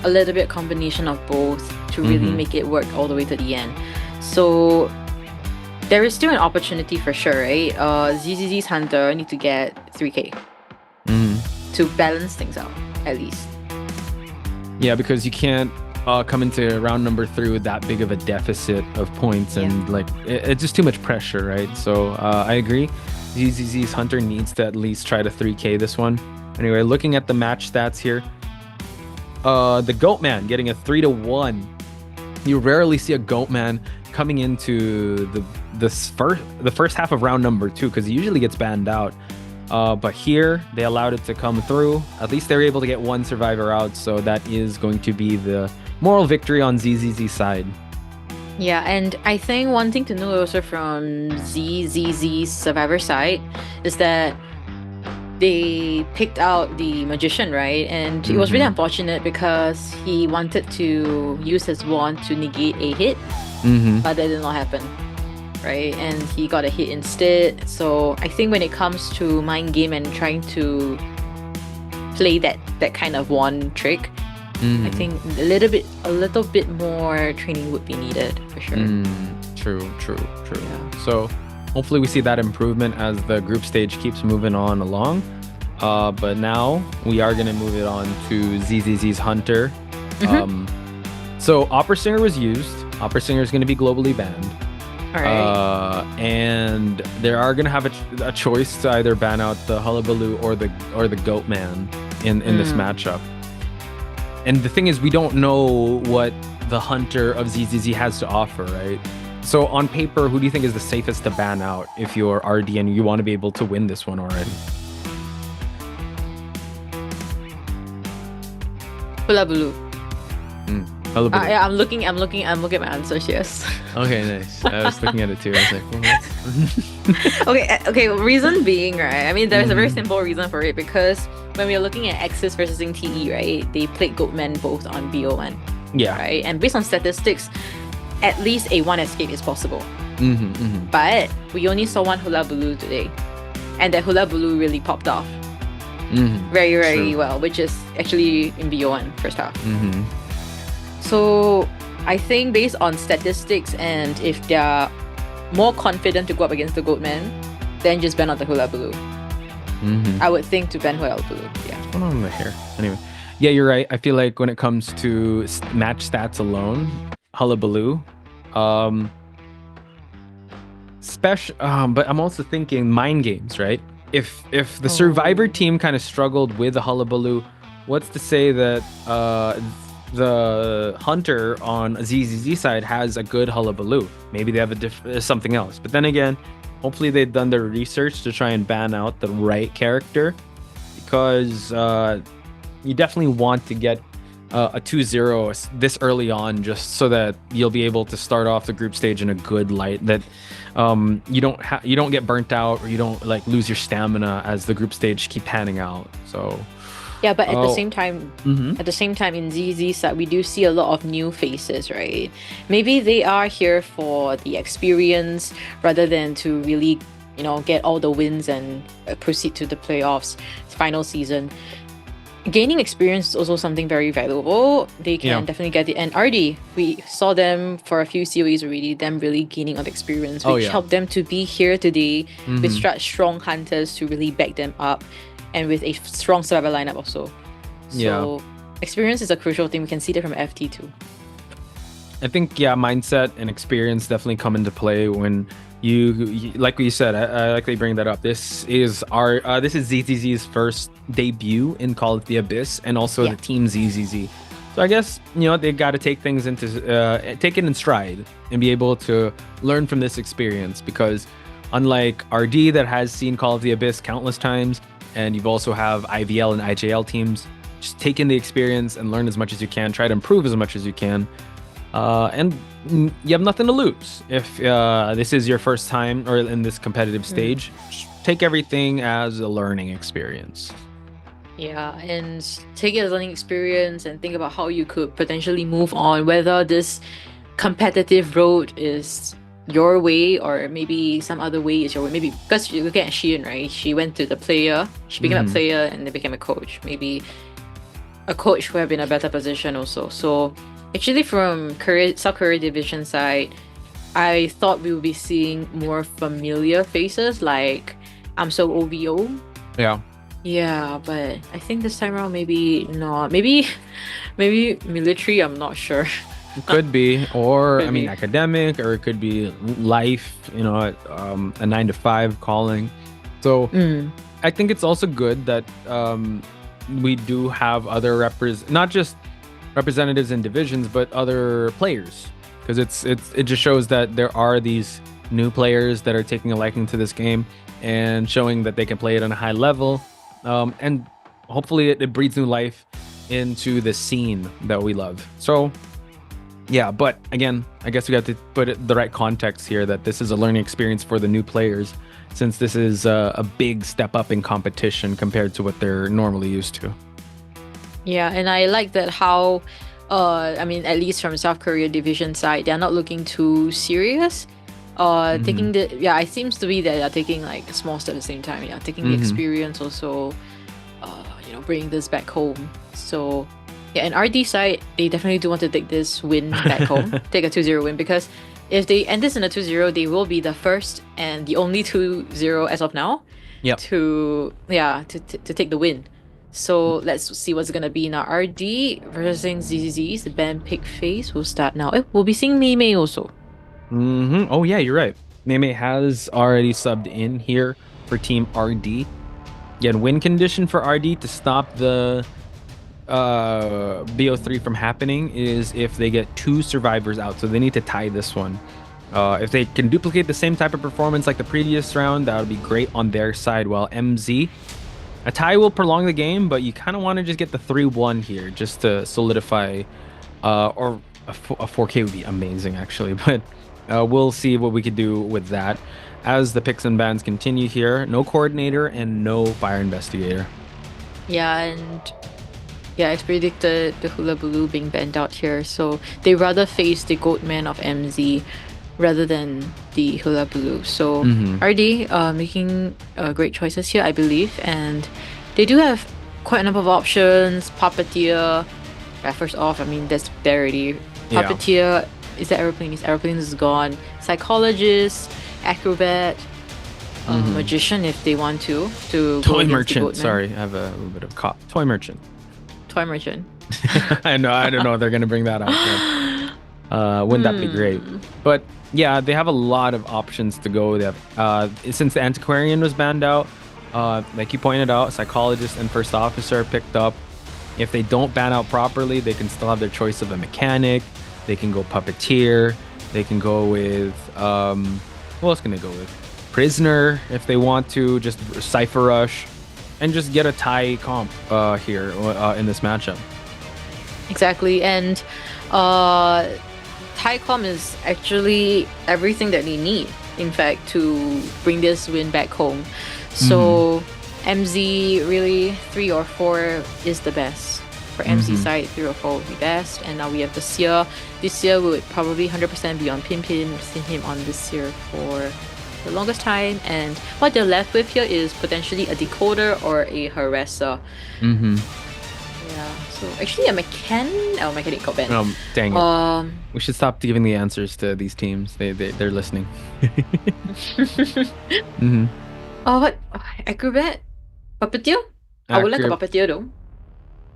a little bit combination of both to really make it work all the way to the end. So there is still an opportunity for sure, right? ZZZ's Hunter need to get 3k to balance things out, at least. Yeah, because you can't come into round number 3 with that big of a deficit of points and like it's just too much pressure, right? So I agree. ZZZ's Hunter needs to at least try to 3k this one. Anyway, looking at the match stats here, the Goatman getting a 3-1. You rarely see a Goatman coming into the first half of round number 2 because he usually gets banned out. But here they allowed it to come through. At least they were able to get one survivor out, so that is going to be the moral victory on ZZZ's side. Yeah, and I think one thing to know also from ZZZ's survivor side is that they picked out the Magician, right? And it was really unfortunate because he wanted to use his wand to negate a hit, but that did not happen, right? And he got a hit instead. So I think when it comes to mind game and trying to play that kind of wand trick, I think a little bit more training would be needed for sure. True. Yeah. So hopefully we see that improvement as the group stage keeps moving on along. But now we are going to move it on to ZZZ's Hunter. So Opera Singer was used. Opera Singer is going to be globally banned. All right. And they are going to have a choice to either ban out the Hullabaloo or the Goatman in this matchup. And the thing is, we don't know what the Hunter of ZZZ has to offer, right? So on paper, who do you think is the safest to ban out if you're RD and you want to be able to win this one already? Hullabaloo. Hullabaloo. Yeah, I'm looking at my answers, yes. Okay, nice. I was looking at it too. I was like, well, okay. Reason being, right? I mean, there's a very simple reason for it because when we are looking at AXIZ versus TE, right? They played Goatman both on BO1. Yeah. Right? And based on statistics, at least a 1 escape is possible. But we only saw 1 Hullabaloo today. and that Hula Blue really popped off very, very well, which is actually in BO1 first half. So I think based on statistics and if they're more confident to go up against the Goatman, then just ban out the Hula Blue. I would think to ban Hula Blue. Yeah. What's going on in the hair? Anyway, yeah, you're right. I feel like when it comes to match stats alone, Hullabaloo, but I'm also thinking mind games, right? If the Survivor team kind of struggled with the Hullabaloo, what's to say that the Hunter on ZZZ side has a good Hullabaloo? Maybe they have something else. But then again, hopefully they've done their research to try and ban out the right character, because you definitely want to get a 2-0 this early on, just so that you'll be able to start off the group stage in a good light, that you don't get burnt out, or you don't like lose your stamina as the group stage keep panning out. So yeah, but at the same time, in ZZ side, we do see a lot of new faces, right? Maybe they are here for the experience rather than to really, get all the wins and proceed to the playoffs, final season. Gaining experience is also something very valuable. They can definitely get it. And RD, we saw them for a few COEs already, them really gaining on experience, which helped them to be here today with strong hunters to really back them up, and with a strong survivor lineup also. So experience is a crucial thing. We can see that from FT too. I think mindset and experience definitely come into play when you like what you said. I like that you bring that up. This is ZZZ's first debut in Call of the Abyss, and also the team ZZZ. So I guess they got to take things take it in stride and be able to learn from this experience, because unlike RD that has seen Call of the Abyss countless times, and you've also have IVL and IJL teams, just take in the experience and learn as much as you can, try to improve as much as you can, and you have nothing to lose. If this is your first time or in this competitive stage, just take everything as a learning experience. Yeah, and take it as a learning experience and think about how you could potentially move on, whether this competitive road is your way or maybe some other way is your way. Maybe because you look at Sheehan, right? She went to the player, she became a player and then became a coach. Maybe a coach would have been a better position also. So actually from South Korea division side, I thought we would be seeing more familiar faces like Amso OVO. Yeah, but I think this time around maybe not. Maybe military, I'm not sure. It could be, or I mean academic, or it could be life, a 9-to-5 calling. So I think it's also good that we do have other not just representatives in divisions, but other players, because it just shows that there are these new players that are taking a liking to this game and showing that they can play it on a high level, and hopefully it breathes new life into the scene that we love. So yeah, but again, I guess we got to put it the right context here, that this is a learning experience for the new players, since this is a big step up in competition compared to what they're normally used to. Yeah, and I like that how, at least from South Korea division side, they're not looking too serious. Taking it seems to be that they're taking like small steps at the same time. Yeah, taking the experience also, bringing this back home. So yeah, and RD side, they definitely do want to take this win back home, take a 2-0 win, because if they end this in a 2-0, they will be the first and the only 2-0 as of now to take the win. So let's see what's gonna be now. RD versus ZZZ, the band pick phase will start now. We'll be seeing Mei also. Oh yeah, you're right. Mei has already subbed in here for Team RD. Again, win condition for RD to stop the BO3 from happening is if they get 2 survivors out, so they need to tie this one. If they can duplicate the same type of performance like the previous round, that would be great on their side. While MZ, a tie will prolong the game, but you kind of want to just get the 3-1 here just to solidify, or a 4K would be amazing actually, but we'll see what we could do with that as the picks and bans continue here. No coordinator and no fire investigator. Yeah, and it's predicted the Hula Blue being banned out here, so they rather face the Goatman of MZ rather than the hula blue. So RD making great choices here, I believe, and they do have quite a number of options. Puppeteer, first off, I mean that's there already. Puppeteer, is that aeroplane? Aeroplane is gone. Psychologist, acrobat, magician if they want to toy merchant. Sorry, I have a little bit of cough. Toy merchant. Toy merchant. I don't know if they're gonna bring that out. Wouldn't that be great? But yeah, they have a lot of options to go. They have since the antiquarian was banned out, like you pointed out, psychologist and first officer picked up. If they don't ban out properly, they can still have their choice of a mechanic. They can go puppeteer. They can go with what else can they go with? Prisoner if they want to, just Cypher Rush, and just get a tie comp here in this matchup. Exactly, and tie comp is actually everything that they need, in fact, to bring this win back home. So MZ really 3 or 4 is the best. For MZ side, 3 or 4 would be best. And now we have the Seer. This year would probably 100% be on Pinpin. We've seen him on this year for the longest time. And what they're left with here is potentially a decoder or a harasser. Yeah. So actually a mechanic got banned. Dang it. We should stop giving the answers to these teams. They're listening. What? Acrobat? Puppeteer? I would like a puppeteer though.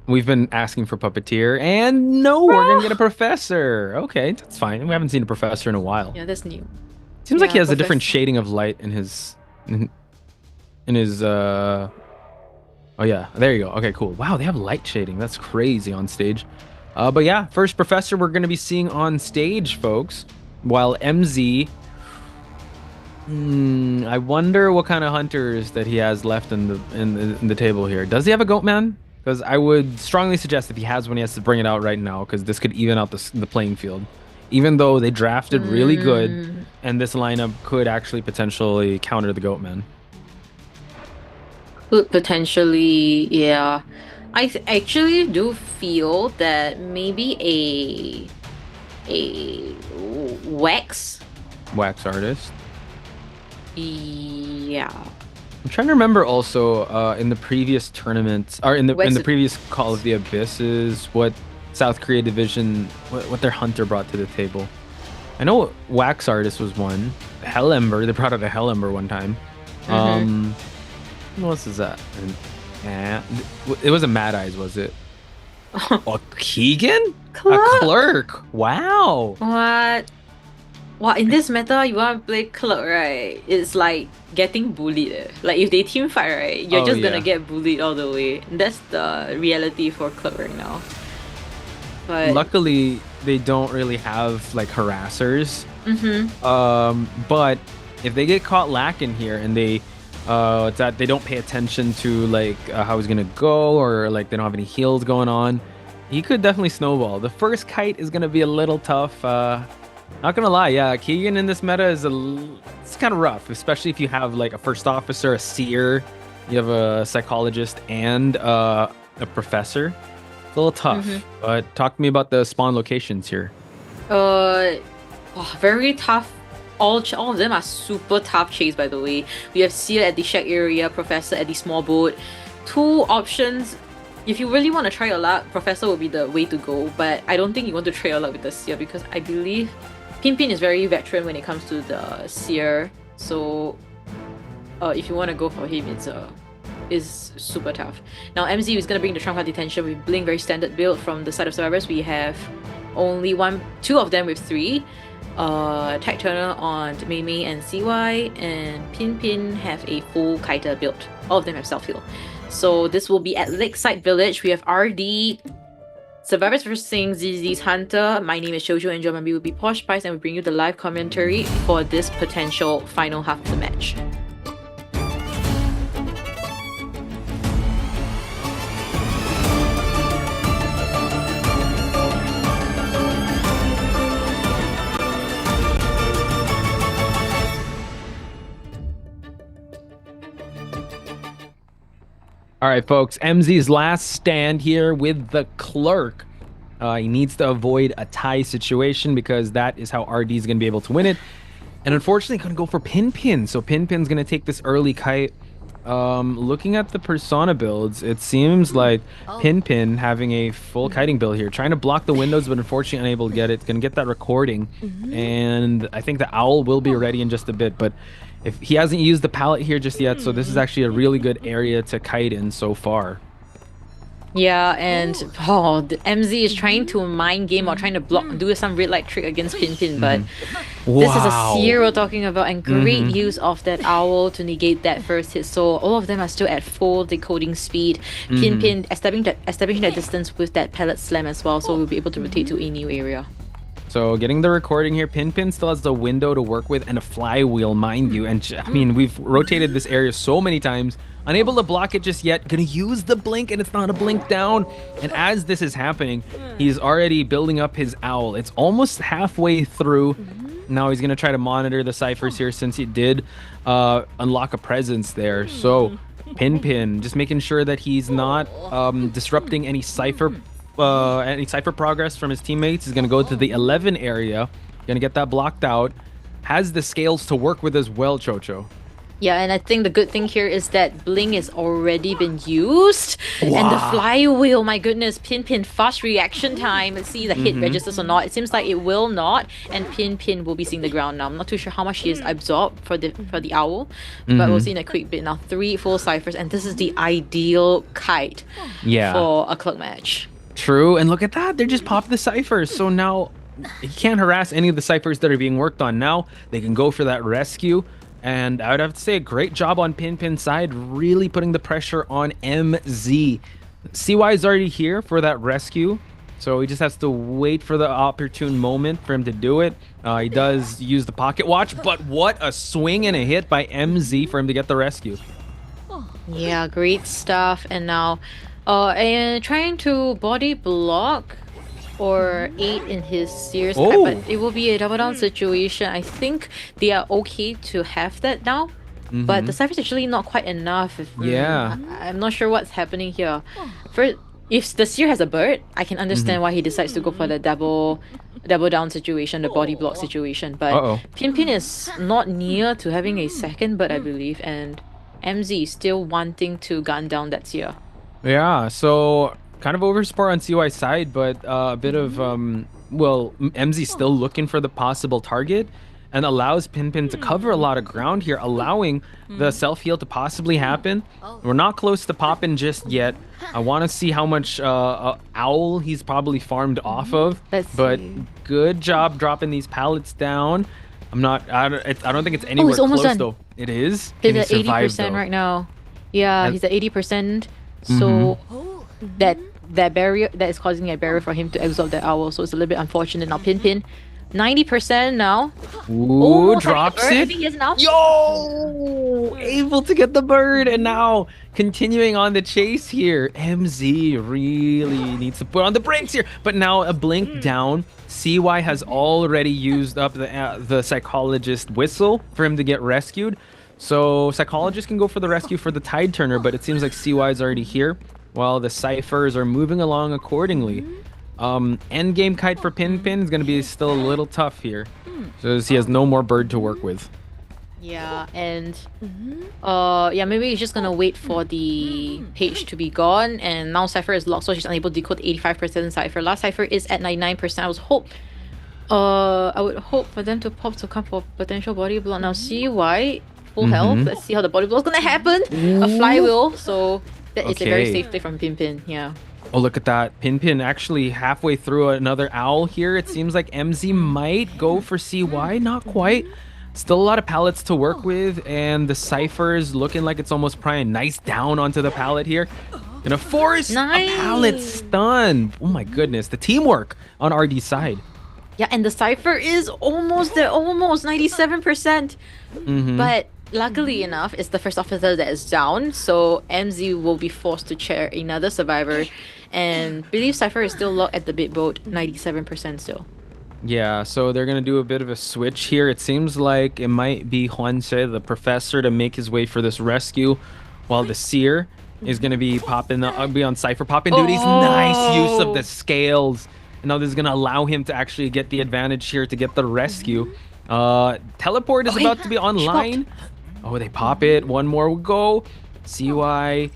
We've been asking for puppeteer, and no, we're gonna get a professor. Okay, that's fine. We haven't seen a professor in a while. Yeah, that's new. Seems like he has a different shading of light in his oh yeah, there you go. Okay, cool. Wow, they have light shading. That's crazy on stage. But yeah, first professor we're gonna be seeing on stage, folks. While MZ, I wonder what kind of hunters that he has left in the table here. Does he have a Goatman? Because I would strongly suggest if he has one, he has to bring it out right now, because this could even out the playing field. Even though they drafted really good, and this lineup could actually potentially counter the Goatman. Could potentially, yeah. I actually do feel that maybe a wax artist. Yeah. I'm trying to remember also in the previous tournaments, or in the previous Call of the Abysses, what South Korea division, what their hunter brought to the table. I know Wax Artist was one. Hell Ember, they brought out a Hell Ember one time. What else is that? It was a Mad Eyes, was it? Oh, Keegan? A clerk. Wow. What? Wow, in this meta, you want to play clerk, right? It's like getting bullied. Like if they team fight, right, you're just gonna get bullied all the way. That's the reality for clerk right now. But luckily, they don't really have like harassers. But if they get caught lacking here and they they don't pay attention to like how he's gonna go, or like they don't have any heals going on, he could definitely snowball. The first kite is gonna be a little tough. Not gonna lie, yeah, Keegan in this meta is it's kind of rough, especially if you have like a first officer, a seer, you have a psychologist, and a professor. It's a little tough. But talk to me about the spawn locations here. Very tough. All of them are super tough chase, by the way. We have Seer at the shack area, Professor at the small boat. 2 options. If you really want to try your luck, Professor will be the way to go. But I don't think you want to try your luck with the Seer, because I believe Pinpin is very veteran when it comes to the Seer. So if you want to go for him, it's super tough. Now MZ is going to bring the Trump card detention with Blink, very standard build. From the side of survivors, we have only 2 of them with 3. Tech Turner on Mei and CY, and Pinpin have a full Kiter build. All of them have self-heal. So this will be at Lakeside Village. We have RD, Survivors vs. ZZ's Hunter. My name is Shoujo, and Joe will be Posh Spice, and we bring you the live commentary for this potential final half of the match. All right, folks, MZ's last stand here with the clerk. He needs to avoid a tie situation, because that is how RD is going to be able to win it. And unfortunately, couldn't go for Pin. So Pin's going to take this early kite. Looking at the persona builds, it seems like Pin having a full kiting build here, trying to block the windows, but unfortunately unable to get it. Gonna get that recording, and I think the owl will be ready in just a bit. But if he hasn't used the pallet here just yet, so this is actually a really good area to kite in so far. Yeah, and the MZ is trying to mind game or trying to do some red light trick against Pin, but this is a seer we're talking about, and great use of that owl to negate that first hit. So all of them are still at full decoding speed. Pin establishing that distance with that pellet slam as well, so we'll be able to rotate to a new area. So getting the recording here, Pin still has the window to work with and a flywheel, mind you. And I mean, we've rotated this area so many times. Unable to block it just yet. Gonna use the blink, and it's not a blink down. And as this is happening, he's already building up his owl. It's almost halfway through. Now he's gonna try to monitor the ciphers here since he did unlock a presence there. So Pin just making sure that he's not disrupting any cipher progress from his teammates. He's gonna go to the 11 area. Gonna get that blocked out. Has the scales to work with as well, Chocho. Yeah, and I think the good thing here is that Bling has already been used. Wow. And the flywheel, my goodness, Pin fast reaction time. Let's see if the hit registers or not. It seems like it will not, and Pin will be seeing the ground now. I'm not too sure how much he has absorbed for the owl, but we'll see in a quick bit. Now 3 full ciphers, and this is the ideal kite for a clock match. True, and look at that. They're just popped the ciphers. So now he can't harass any of the ciphers that are being worked on. Now they can go for that rescue. And I would have to say a great job on Pin's side, really putting the pressure on MZ. CY is already here for that rescue, so he just has to wait for the opportune moment for him to do it. He does use the pocket watch, but what a swing and a hit by MZ for him to get the rescue. Yeah, great stuff. And now and trying to body block or 8 in his series, but it will be a double down situation. I think they are okay to have that now, but the cipher is actually not quite enough. I'm not sure what's happening here. If the seer has a bird, I can understand why he decides to go for the double down situation, the body block situation, but Pin is not near to having a second bird, I believe, and MZ is still wanting to gun down that seer. Yeah, so kind of overspar on CY's side, but a bit of MZ's still looking for the possible target and allows Pin to cover a lot of ground here, allowing the self-heal to possibly happen. We're not close to popping just yet. I want to see how much owl he's probably farmed off of, but good job dropping these pallets down. I don't think it's anywhere close done. Though. It is. He's at 80% right now. Yeah, he's at 80%. So that barrier that is causing a barrier for him to absorb that owl, so it's a little bit unfortunate. Now Pin 90% now. Ooh, drops it. I think he is now. Yo, able to get the bird, and now continuing on the chase here. MZ really needs to put on the brakes here, but now a blink down. CY has already used up the psychologist whistle for him to get rescued, so psychologist can go for the rescue for the tide turner, but it seems like CY is already here while the ciphers are moving along accordingly. End game kite for Pin is going to be still a little tough here, so he has no more bird to work with. Yeah, and maybe he's just gonna wait for the page to be gone, and now cipher is locked, so she's unable to decode 85% cipher. Last cipher is at 99%. I would hope for them to pop to come for potential body block. Now CY full health. Let's see how the body block is gonna happen. A flywheel, so that is a very safe play from Pin. Yeah. Oh, look at that. Pin actually halfway through another owl here. It seems like MZ might go for CY. Not quite. Still a lot of pallets to work with, and the ciphers looking like it's almost prime. Nice down onto the pallet here. Gonna force a pallet stun. Oh my goodness. The teamwork on RD's side. Yeah, and the cipher is almost there, almost 97%. But luckily enough, it's the first officer that is down, so MZ will be forced to chair another survivor, and believe cipher is still locked at the big boat, 97% still. Yeah, so they're gonna do a bit of a switch here. It seems like it might be Juanse, the professor, to make his way for this rescue, while the seer is gonna be be on cipher popping duties. Nice use of the scales. And now this is gonna allow him to actually get the advantage here to get the rescue. Teleport is about to be online. Oh, they pop it. One more will go. CY.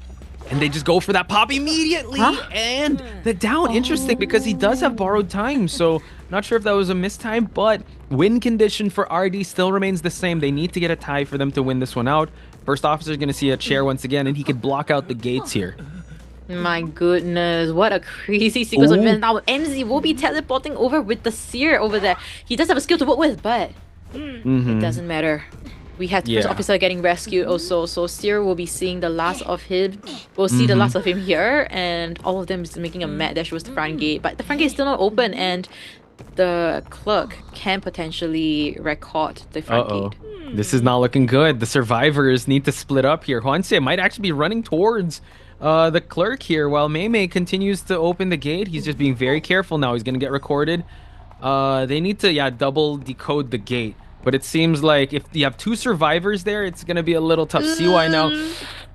And they just go for that pop immediately. And the down, interesting because he does have borrowed time. So not sure if that was a mistime, but win condition for RD still remains the same. They need to get a tie for them to win this one out. First officer is going to see a chair once again, and he could block out the gates here. My goodness, what a crazy sequence of events. Now MZ will be teleporting over with the Seer over there. He does have a skill to work with, but it doesn't matter. We have the first officer getting rescued also, so Seer will be seeing the last of him. We'll see the last of him here, and all of them is making a mad dash towards the front gate. But the front gate is still not open, and the clerk can potentially record the front gate. This is not looking good. The survivors need to split up here. Hwansea might actually be running towards the clerk here while Mei continues to open the gate. He's just being very careful now. He's going to get recorded. They need to, double decode the gate. But it seems like if you have two survivors there, it's going to be a little tough. CY now.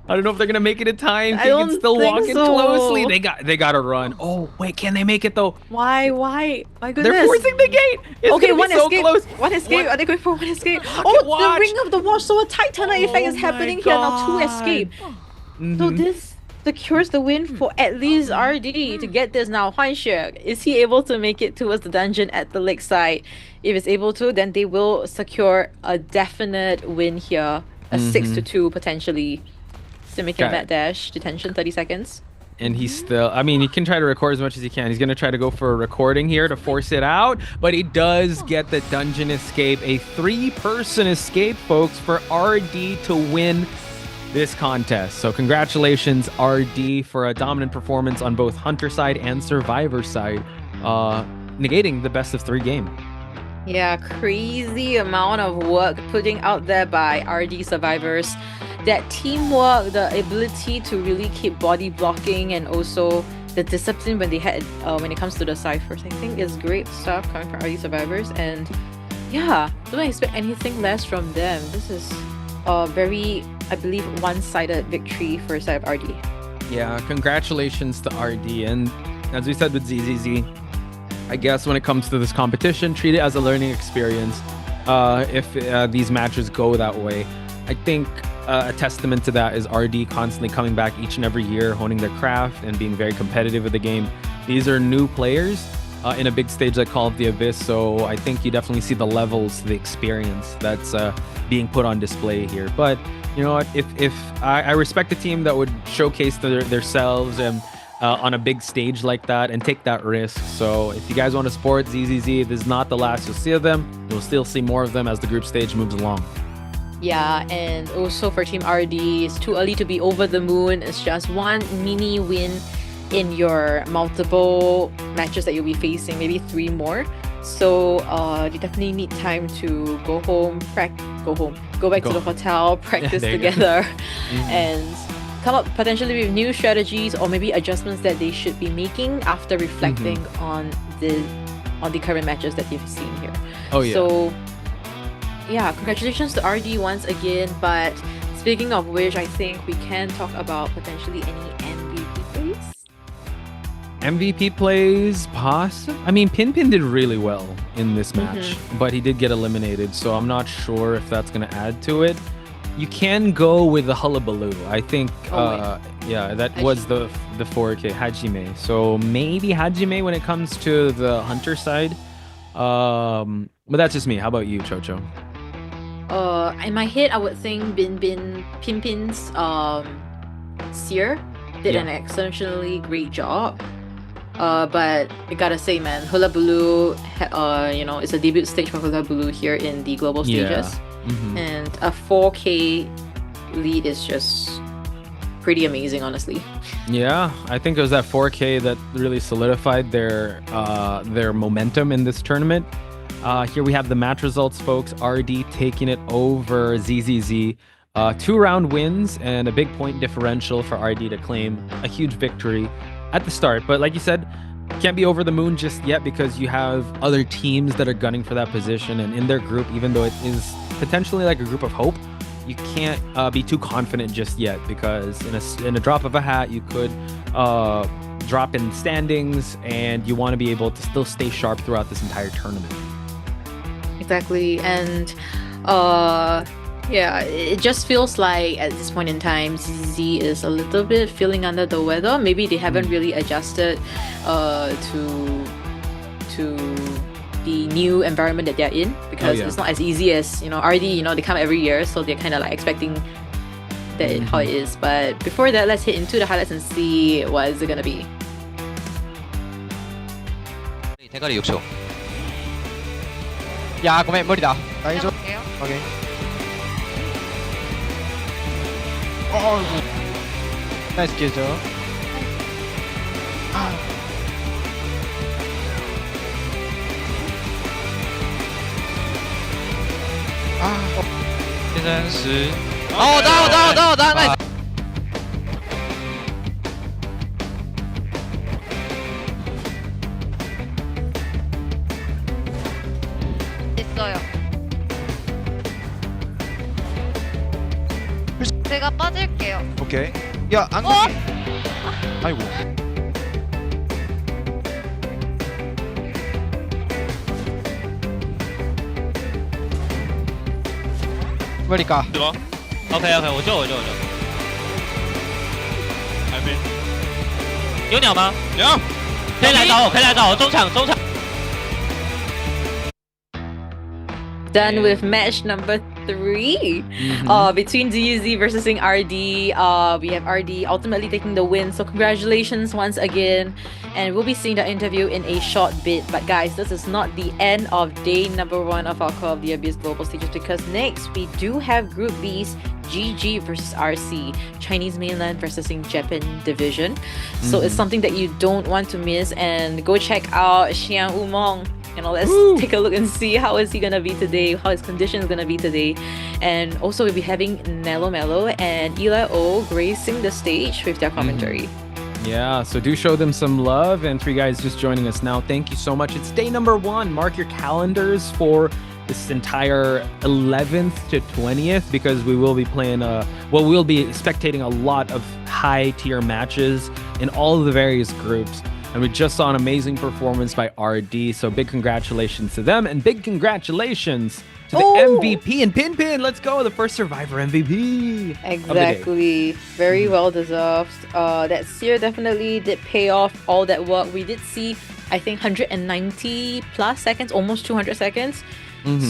I don't know if they're going to make it in time. They can still walk in closely. They got to run. Oh, wait, can they make it though? Why? My goodness. They're forcing the gate. It's okay, one so escape. Close. One escape. Are they going for one escape? Watch. The ring of the watch. So a tight turner effect is happening here now. Two escape. So this secures the win for at least RD to get this now. Hwansea, is he able to make it towards the dungeon at the lakeside? If it's able to, then they will secure a definite win here. A 6-2 potentially. Still making a mad dash. Detention 30 seconds. And he's still, I mean, he can try to record as much as he can. He's going to try to go for a recording here to force it out. But he does get the dungeon escape. A 3-person escape, folks, for RD to win this contest. So congratulations, RD, for a dominant performance on both Hunter side and Survivor side, negating the best of 3 game. Yeah, crazy amount of work putting out there by RD survivors. That teamwork, the ability to really keep body blocking, and also the discipline when they had when it comes to the ciphers, I think is great stuff coming from RD survivors. And yeah, don't expect anything less from them. This is a very, I believe, one-sided victory for side of RD. Yeah, congratulations to RD. And as we said with ZZZ, I guess when it comes to this competition, treat it as a learning experience. If these matches go that way, I think a testament to that is RD constantly coming back each and every year, honing their craft and being very competitive with the game. These are new players in a big stage like Call of the Abyss, so I think you definitely see the levels, the experience that's being put on display here. But you know what? If I respect a team that would showcase themselves and on a big stage like that and take that risk. So if you guys want to support ZZZ, this is not the last you'll see of them. You'll still see more of them as the group stage moves along. Yeah, and also for Team RD, it's too early to be over the moon. It's just one mini win in your multiple matches that you'll be facing, maybe 3 more. So you definitely need time to go home, go back to the hotel, practice together, and come up potentially with new strategies or maybe adjustments that they should be making after reflecting on the current matches that you've seen here. Oh yeah. So yeah, congratulations to RD once again. But speaking of which, I think we can talk about potentially any MVP plays. MVP plays, possibly. I mean, Pin did really well in this match, but he did get eliminated, so I'm not sure if that's going to add to it. You can go with the Hullabaloo. I think, yeah, that was the 4K Hajime. So maybe Hajime when it comes to the Hunter side. But that's just me. How about you, Chocho? In my head, I would think Pin's Seer did an exceptionally great job. But I gotta say, man, Hullabaloo, you know, it's a debut stage for Hullabaloo here in the global stages. And a 4K lead is just pretty amazing, honestly. Yeah, I think it was that 4K that really solidified their momentum in this tournament. Here we have the match results, folks. RD taking it over ZZZ. 2-round wins and a big point differential for RD to claim a huge victory at the start. But like you said, can't be over the moon just yet because you have other teams that are gunning for that position. And in their group, even though it is potentially like a group of hope, you can't be too confident just yet because in a drop of a hat, you could drop in standings and you want to be able to still stay sharp throughout this entire tournament. Exactly, and yeah, it just feels like at this point in time, ZZ is a little bit feeling under the weather. Maybe they haven't really adjusted to the new environment that they're in, because it's not as easy as, you know, RD, you know, they come every year, so they're kind of like expecting that how it is. But before that, let's hit into the highlights and see what is it gonna be. 대가리 6초. 야, 고멘 머리다. 다행이죠. 오케이. 나이스 기회죠.现10。나와 나이스. 있어요. 제가 빠질게요. 오케이. 야, 안 아이고. 머리까. 是吧 ？OK， 我救。还没。有鸟吗？有。可以来找我，中场。Done with match number 3 between DUZ versus RD. We have RD ultimately taking the win, so congratulations once again, and we'll be seeing the interview in a short bit. But guys, this is not the end of day number 1 of our Call of the Abyss Global Stages, because next we do have Group B's GG versus RC, Chinese Mainland versus Japan Division. So it's something that you don't want to miss, and go check out Xiang Wumong. You know, let's take a look and see how is he gonna be today, how his condition is gonna be today. And also we'll be having Nello Mello and Eli O gracing the stage with their commentary. Yeah, so do show them some love. And for you guys just joining us now, thank you so much. It's day number 1. Mark your calendars for this entire 11th to 20th, because we will be playing we'll be spectating a lot of high tier matches in all of the various groups. And we just saw an amazing performance by RD, so big congratulations to them, and big congratulations to the MVP and Pin. Let's go, the first Survivor MVP. Exactly, very well deserved. That Seer definitely did pay off all that work. We did see, I think, 190 plus seconds, almost 200 seconds.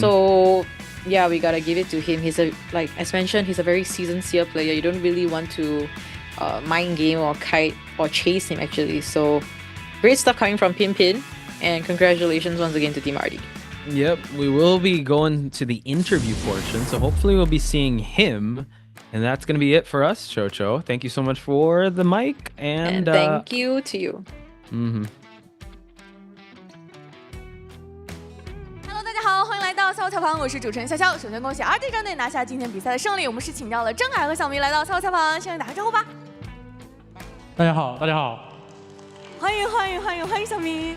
So yeah, we gotta give it to him. He's like as mentioned, he's a very seasoned Seer player. You don't really want to mind game or kite or chase him actually. So great stuff coming from Pin, and congratulations once again to Team RD. Yep, we will be going to the interview portion, so hopefully we'll be seeing him. And that's going to be it for us, Chocho. Thank you so much for the mic, and thank you to you. Hello， 大家好，欢迎来到赛后采访，我是主持人潇潇。首先恭喜RD战队拿下今天比赛的胜利，我们是请到了郑恺和小明来到赛后采访，先打个招呼吧。大家好，大家好。欢迎小明。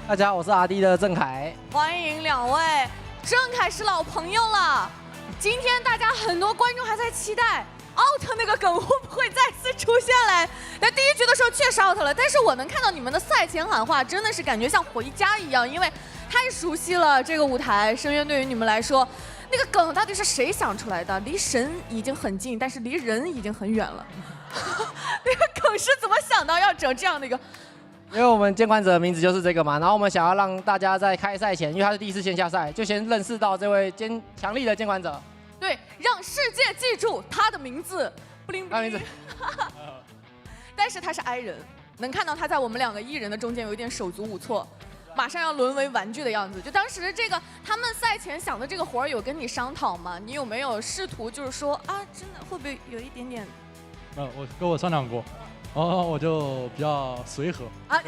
大家好，我是RD的郑恺。欢迎2位，郑恺是老朋友了。今天大家很多观众还在期待 out 那个梗会不会再次出现来。那第一局的时候确实 out 了，但是我能看到你们的赛前喊话，真的是感觉像回家一样，因为太熟悉了这个舞台。深渊对于你们来说，那个梗到底是谁想出来的？离神已经很近，但是离人已经很远了。那个梗是怎么想到要整这样的一个？因为我们监管者的名字就是这个嘛，然后我们想要让大家在开赛前，因为他是第一次线下赛，就先认识到这位强力的监管者。对，让世界记住他的名字，不灵不灵。但是他是 I 人，能看到他在我们2个艺人的中间有一点手足无措，马上要沦为玩具的样子。就当时这个他们赛前想的这个活儿，有跟你商讨吗？你有没有试图就是说啊，真的会不会有一点点？我跟我商量过。我就比较随和啊，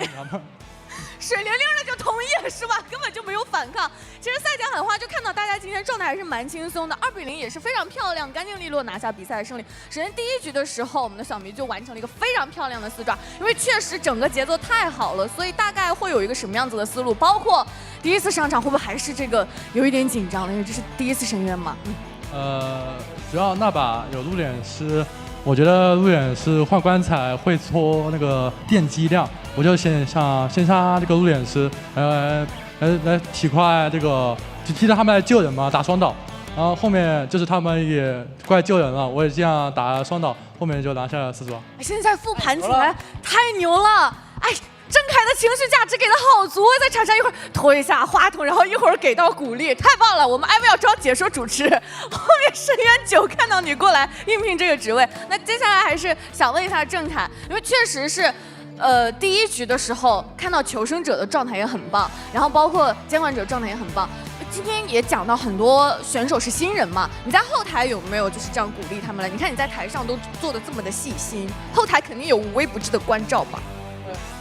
水灵灵的就同意了是吧？根本就没有反抗。其实赛前喊话就看到大家今天状态还是蛮轻松的，2-0也是非常漂亮、干净利落拿下比赛的胜利。首先第一局的时候，我们的小迷就完成了一个非常漂亮的4抓，因为确实整个节奏太好了，所以大概会有一个什么样子的思路？包括第一次上场会不会还是这个有一点紧张的，因为这是第一次深渊嘛。主要那把有路点师。我觉得路演师换棺材会搓那个电机量，我就先杀这个路演师，来体快这个，就替着他们来救人嘛，打双导。然后后面就是他们也过来救人了，我也这样打双导，后面就拿下了4-2。现在复盘起来太牛了！哎，郑恺的情绪价值给的好足，在场上一会儿拖一下话筒，然后一会儿给到鼓励，太棒了！我们艾薇要招解说主持，后面深渊9看到你过来应聘这个职位，那接下来还是想问一下郑恺，因为确实是。第一局的时候看到求生者的状态也很棒，然后包括监管者状态也很棒。今天也讲到很多选手是新人嘛，你在后台有没有就是这样鼓励他们了？你看你在台上都做的这么的细心，后台肯定有无微不至的关照吧？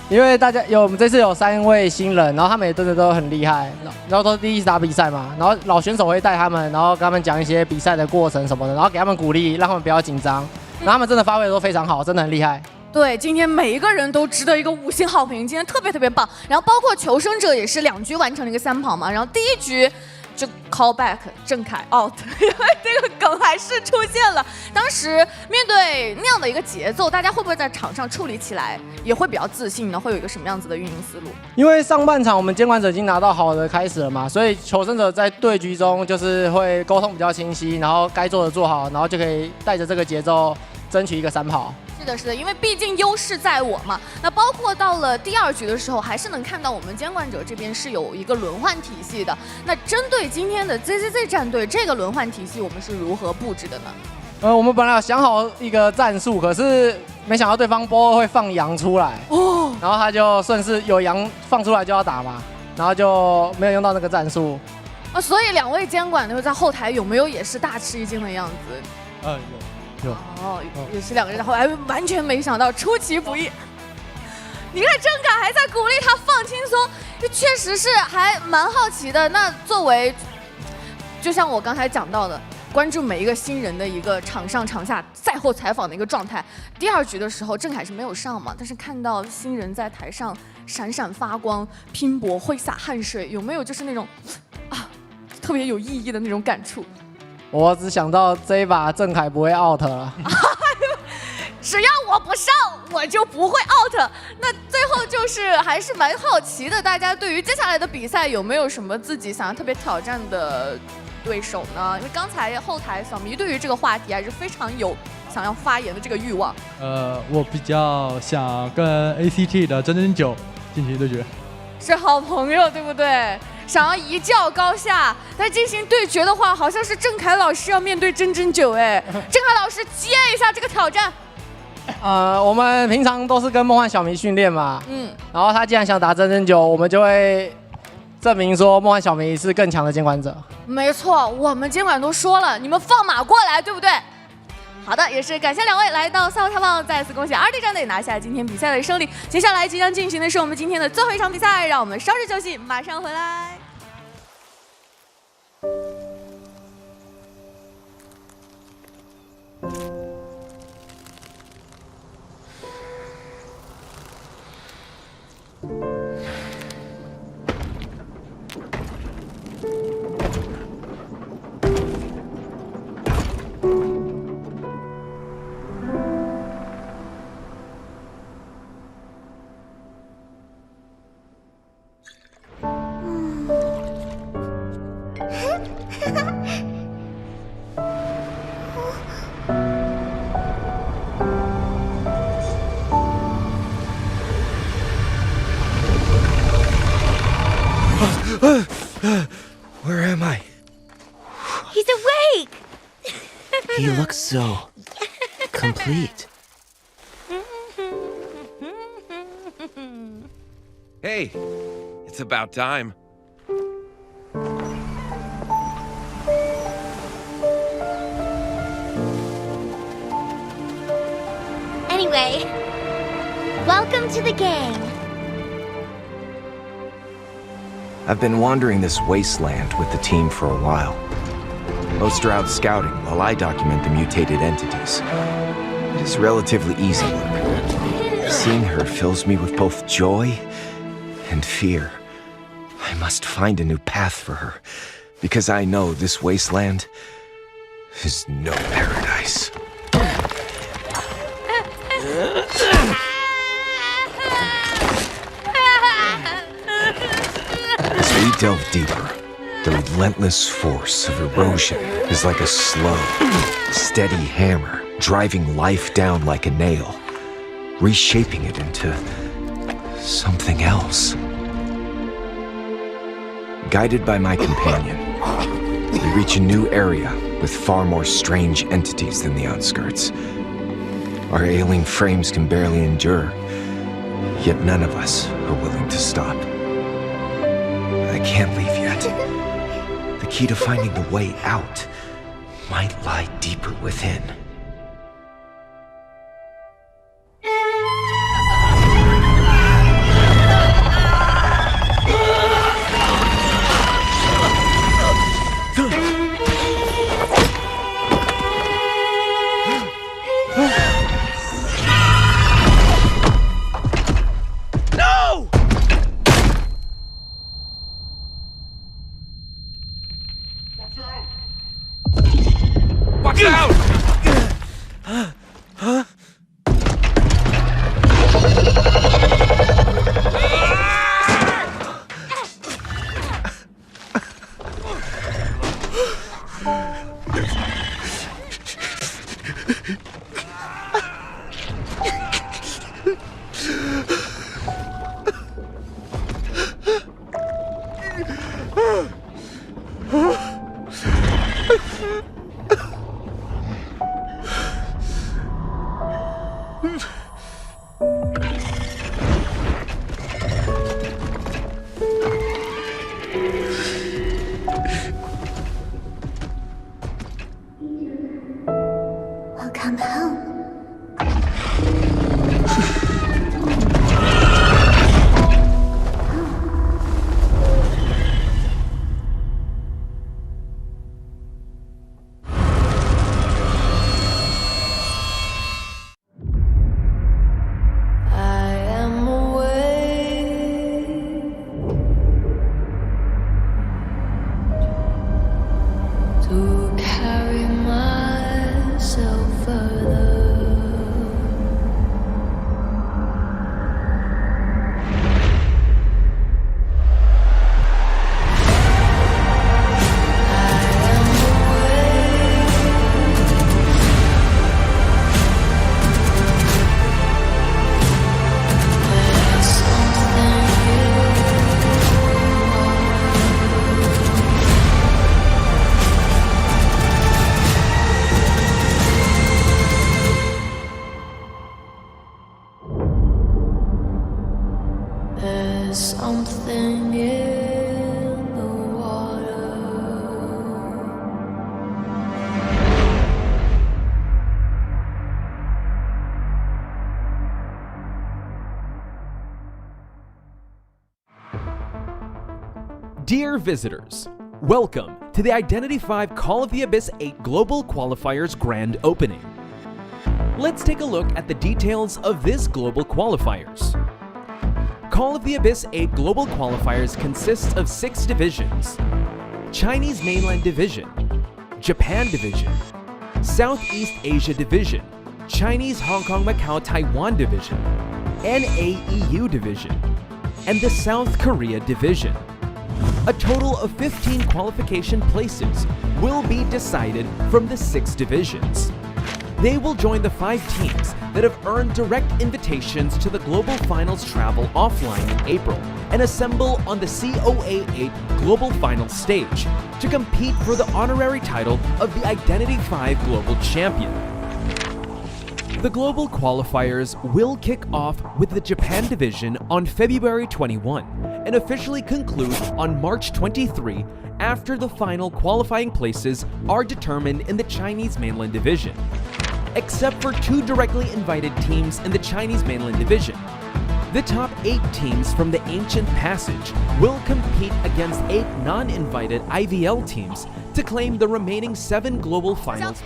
因为我们这次有3位新人，然后他们也真的都很厉害，然后都是第一次打比赛嘛，然后老选手会带他们，然后跟他们讲一些比赛的过程什么的，然后给他们鼓励，让他们不要紧张，然后他们真的发挥的都非常好，真的很厉害。对，今天每一个人都值得一个5星好评，今天特别棒。然后包括求生者也是2局完成了一个3跑嘛，然后第一局就 call back 郑恺 out， 因为这个梗还是出现了。当时面对那样的一个节奏，大家会不会在场上处理起来也会比较自信呢？会有一个什么样子的运营思路？因为上半场我们监管者已经拿到好的开始了嘛，所以求生者在对局中就是会沟通比较清晰，然后该做的做好，然后就可以带着这个节奏争取一个3跑。是的，因为毕竟优势在我嘛。那包括到了第2局的时候，还是能看到我们监管者这边是有一个轮换体系的。那针对今天的 ZZZ 战队这个轮换体系，我们是如何布置的呢？我们本来有想好一个战术，可是没想到对方波会放羊出来哦，然后他就顺势有羊放出来就要打嘛，然后就没有用到那个战术。所以2位监管就在后台有没有也是大吃一惊的样子？有也是2个人，后来完全没想到，出其不意。你看郑恺还在鼓励他放轻松，这确实是还蛮好奇的。那作为，就像我刚才讲到的，关注每一个新人的一个场上场下赛后采访的一个状态。第2局的时候，郑恺是没有上嘛，但是看到新人在台上闪闪发光、拼搏、挥洒汗水，有没有就是那种特别有意义的那种感触？我只想到这一把郑恺不会 out 了。只要我不上，我就不会 out。那最后就是还是蛮好奇的，大家对于接下来的比赛有没有什么自己想要特别挑战的对手呢？因为刚才后台小迷对于这个话题还是非常有想要发言的这个欲望。我比较想跟 ACT 的真9进行对决。是好朋友，对不对？想要一较高下，但进行对决的话，好像是郑恺老师要面对真9哎。郑恺老师接一下这个挑战。我们平常都是跟梦幻小迷训练嘛，然后他既然想打真9，我们就会证明说梦幻小迷是更强的监管者。没错，我们监管都说了，你们放马过来，对不对？好的，也是感谢2位来到赛后采访，再次恭喜RD战队拿下今天比赛的胜利。接下来即将进行的是我们今天的最后一场比赛，让我们稍事休息，马上回来。Where am I? He's awake! He looks so complete. Hey, it's about time. Anyway, welcome to the game. I've been wandering this wasteland with the team for a while. Most are out scouting while I document the mutated entities. It is relatively easy work. Seeing her fills me with both joy and fear. I must find a new path for her, because I know this wasteland is no paradise. We delve deeper. The relentless force of erosion is like a slow, steady hammer, driving life down like a nail, reshaping it into something else. Guided by my companion, we reach a new area with far more strange entities than the outskirts. Our ailing frames can barely endure, yet none of us are willing to stop. I can't leave yet. The key to finding the way out might lie deeper within. Watch out! Huh? Welcome home. I am away to carry myself further. There's something in the water. Dear visitors, welcome to the Identity V Call of the Abyss 8 Global Qualifiers Grand Opening. Let's take a look at the details of this Global Qualifiers. Call of the Abyss 8 Global Qualifiers consists of 6 divisions: Chinese Mainland Division, Japan Division, Southeast Asia Division, Chinese Hong Kong Macau Taiwan Division, NAEU Division, and the South Korea Division. A total of 15 qualification places will be decided from the 6 divisions. They will join the 5 teams that have earned direct invitations to the Global Finals travel offline in April and assemble on the COAⅧ Global Finals stage to compete for the honorary title of the Identity V Global Champion. The Global Qualifiers will kick off with the Japan Division on February 21 and officially conclude on March 23 after the final qualifying places are determined in the Chinese Mainland Division. Except for 2 directly invited teams in the Chinese Mainland Division, the top 8 teams from the Ancient Passage will compete against 8 non-invited IVL teams to claim the remaining 7 global finals.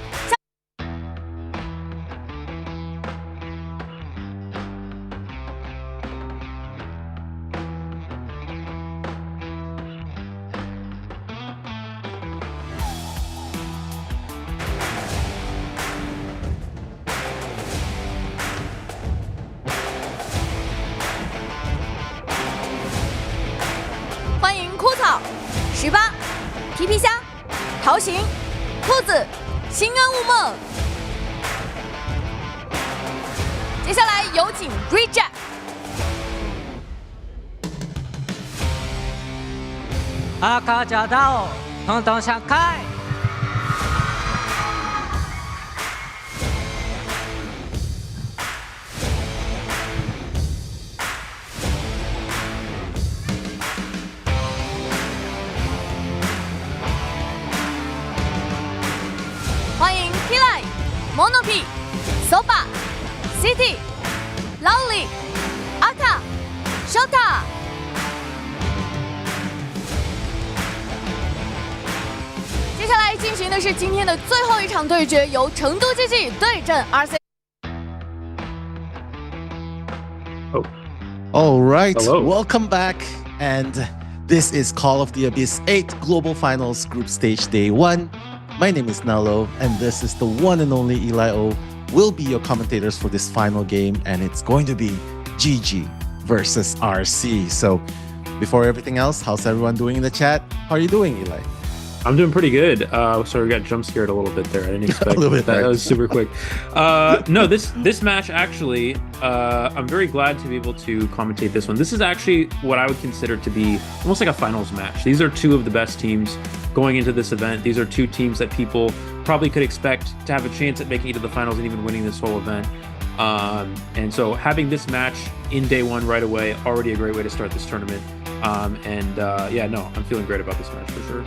心安无梦。接下来有请 Reject。赤甲道，统统闪开！欢迎 Kirai、Monopi、Soba、City、Lowly、Aka、Shota。接下来进行的是今天的最后一场对决，由成都 GG 对阵 RC。All right, Hello. welcome back, and this is Call of the Abyss 8 Global Finals Group Stage Day 1. My name is Nalo, and this is the one and only Eli O. Will be your commentators for this final game, and it's going to be GG versus RC. So, before everything else, how's everyone doing in the chat? How are you doing, Eli? I'm doing pretty good. Sorry, we got jump scared a little bit there. I didn't expect that. That was super quick. No, this match actually, I'm very glad to be able to commentate this one. This is actually what I would consider to be almost like a finals match. These are two of the best teams going into this event. These are two teams that people probably could expect to have a chance at making it to the finals and even winning this whole event. And so having this match in day one right away, already a great way to start this tournament. Yeah, no, I'm feeling great about this match for sure.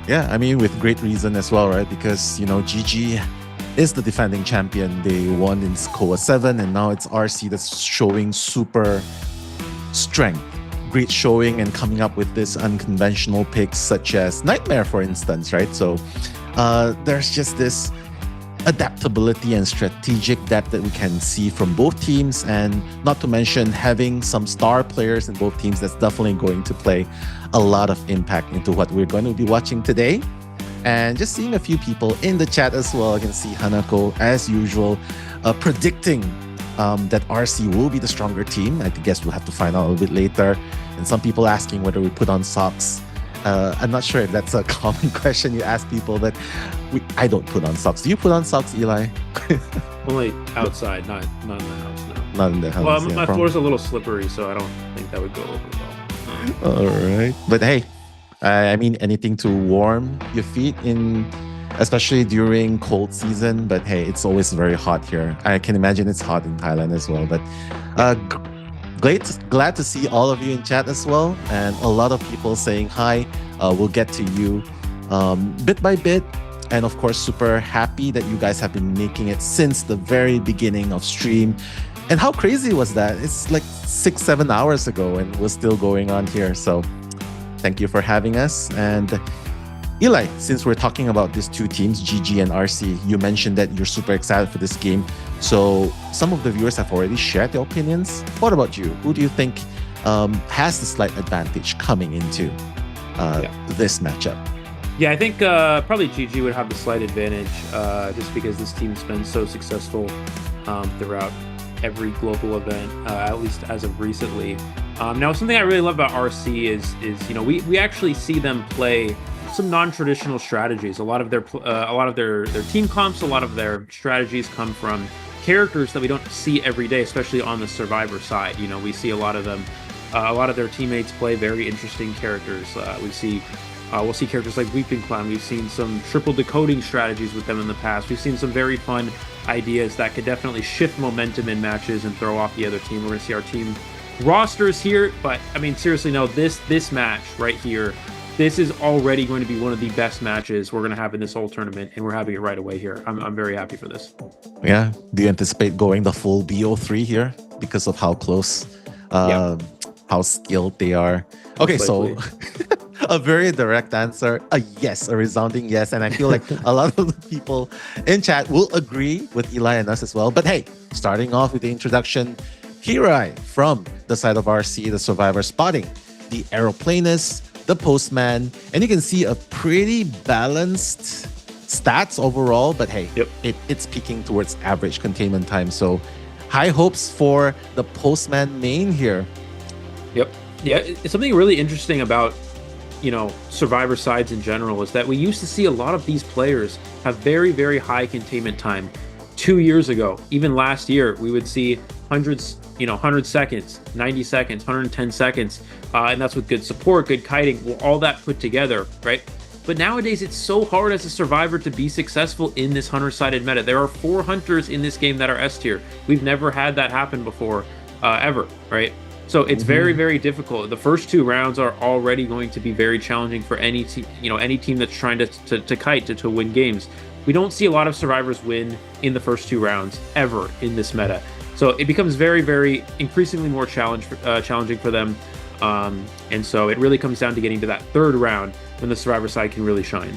Yeah, I mean, with great reason as well, right? Because, you know, GG is the defending champion. They won in COAAT 7, and now it's RC that's showing super strength. Great showing and coming up with this unconventional picks such as Nightmare, for instance, right? So there's just this adaptability and strategic depth that we can see from both teams, and not to mention having some star players in both teams that's definitely going to play a lot of impact into what we're going to be watching today. And just seeing a few people in the chat as well. I can see Hanako, as usual, predicting that RC will be the stronger team. I guess we'll have to find out a little bit later. And some people asking whether we put on socks. I'm not sure if that's a common question you ask people, but I don't put on socks. Do you put on socks, Eli? Only outside, not in the house, no. Not in the house. Well, my floor's a little slippery, so I don't think that would go over well. All right. But hey, I mean, anything to warm your feet in, especially during cold season. But hey, it's always very hot here. I can imagine it's hot in Thailand as well. But glad to see all of you in chat as well, and a lot of people saying hi. We'll get to you bit by bit, and of course super happy that you guys have been making it since the very beginning of stream. And how crazy was that? It's like 6-7 hours ago and we're still going on here. So thank you for having us. And Eli, since we're talking about these two teams, GG and RC, you mentioned that you're super excited for this game. So some of the viewers have already shared their opinions. What about you? Who do you think has the slight advantage coming into this matchup? Yeah, I think probably GG would have the slight advantage just because this team's been so successful throughout every global event, at least as of recently. Now, something I really love about RC is you know, we actually see them play some non-traditional strategies. A lot of their team comps, a lot of their strategies come from characters that we don't see every day, especially on the survivor side. You know, we see a lot of them, a lot of their teammates play very interesting characters. We'll see characters like Weeping Clown. We've seen some triple decoding strategies with them in the past. We've seen some very fun ideas that could definitely shift momentum in matches and throw off the other team. We're going to see our team rosters here, but I mean, seriously, no, this match right here, this is already going to be one of the best matches we're going to have in this whole tournament, and we're having it right away here. I'm very happy for this. Yeah. Do you anticipate going the full BO3 here because of how close, how skilled they are? Okay, so a very direct answer, a yes, a resounding yes. And I feel like a lot of the people in chat will agree with Eli and us as well. But hey, starting off with the introduction, Kirai from the side of RC, the survivor, spotting the aeroplanist, the postman, and you can see a pretty balanced stats overall, but hey, it's peaking towards average containment time. So high hopes for the postman main here. Yep. Yeah, it's something really interesting about Survivor sides in general is that we used to see a lot of these players have very, very high containment time. 2 years ago, even last year, we would see 100 seconds, 90 seconds, 110 seconds, and that's with good support, good kiting, all that put together, right? But nowadays, it's so hard as a survivor to be successful in this hunter-sided meta. There are 4 hunters in this game that are S tier. We've never had that happen before, ever, right? So it's very, very difficult. The first 2 rounds are already going to be very challenging for any team that's trying to kite to win games. We don't see a lot of survivors win in the first 2 rounds ever in this meta. So it becomes very, very increasingly more challenging for them. And so it really comes down to getting to that 3rd round when the survivor side can really shine.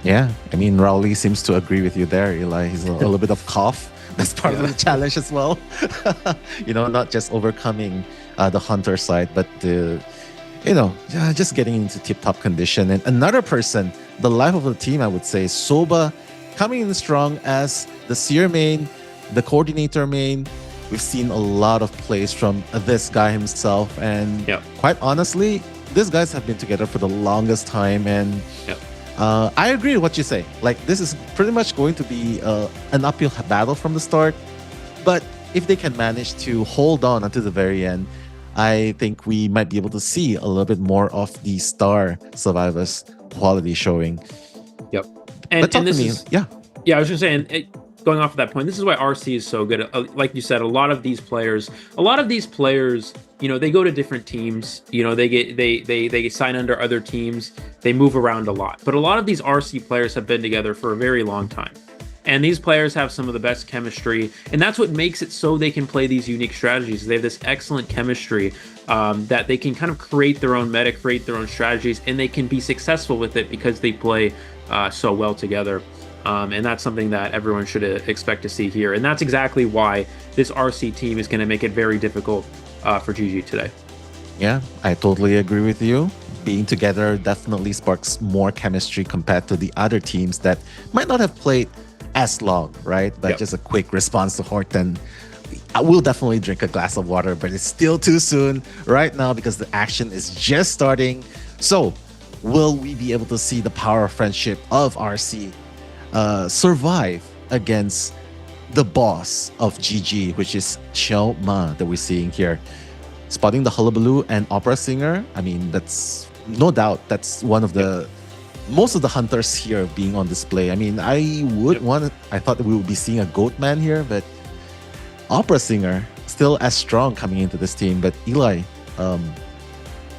Yeah, I mean, Rowley seems to agree with you there, Eli. He's a little bit of cough. That's part of the challenge as well. Not just overcoming the hunter side, but just getting into tip-top condition. And another person, the life of the team, I would say, Soba, coming in strong as the seer main, the coordinator main. We've seen a lot of plays from this guy himself, and quite honestly, these guys have been together for the longest time, and I agree with what you say. Like, this is pretty much going to be an uphill battle from the start, but if they can manage to hold on until the very end, I think we might be able to see a little bit more of the star survivors quality showing. Yep. And this is, yeah, I was just saying, going off of that point, this is why RC is so good. Like you said, a lot of these players, they go to different teams. They sign under other teams. They move around a lot. But a lot of these RC players have been together for a very long time. And these players have some of the best chemistry. And that's what makes it so they can play these unique strategies. They have this excellent chemistry that they can kind of create their own meta, create their own strategies, and they can be successful with it because they play so well together. And that's something that everyone should expect to see here. And that's exactly why this RC team is going to make it very difficult for GG today. Yeah, I totally agree with you. Being together definitely sparks more chemistry compared to the other teams that might not have played as long, right? But just a quick response to Horton. I will definitely drink a glass of water, but it's still too soon right now because the action is just starting. So, will we be able to see the power of friendship of RC survive against the boss of GG, which is Xiao Ma that we're seeing here? Spotting the Hullabaloo and Opera Singer, I mean, that's no doubt that's one of the most of the hunters here being on display. I mean, I thought that we would be seeing a Goatman here, but Opera Singer still as strong coming into this team. But Eli,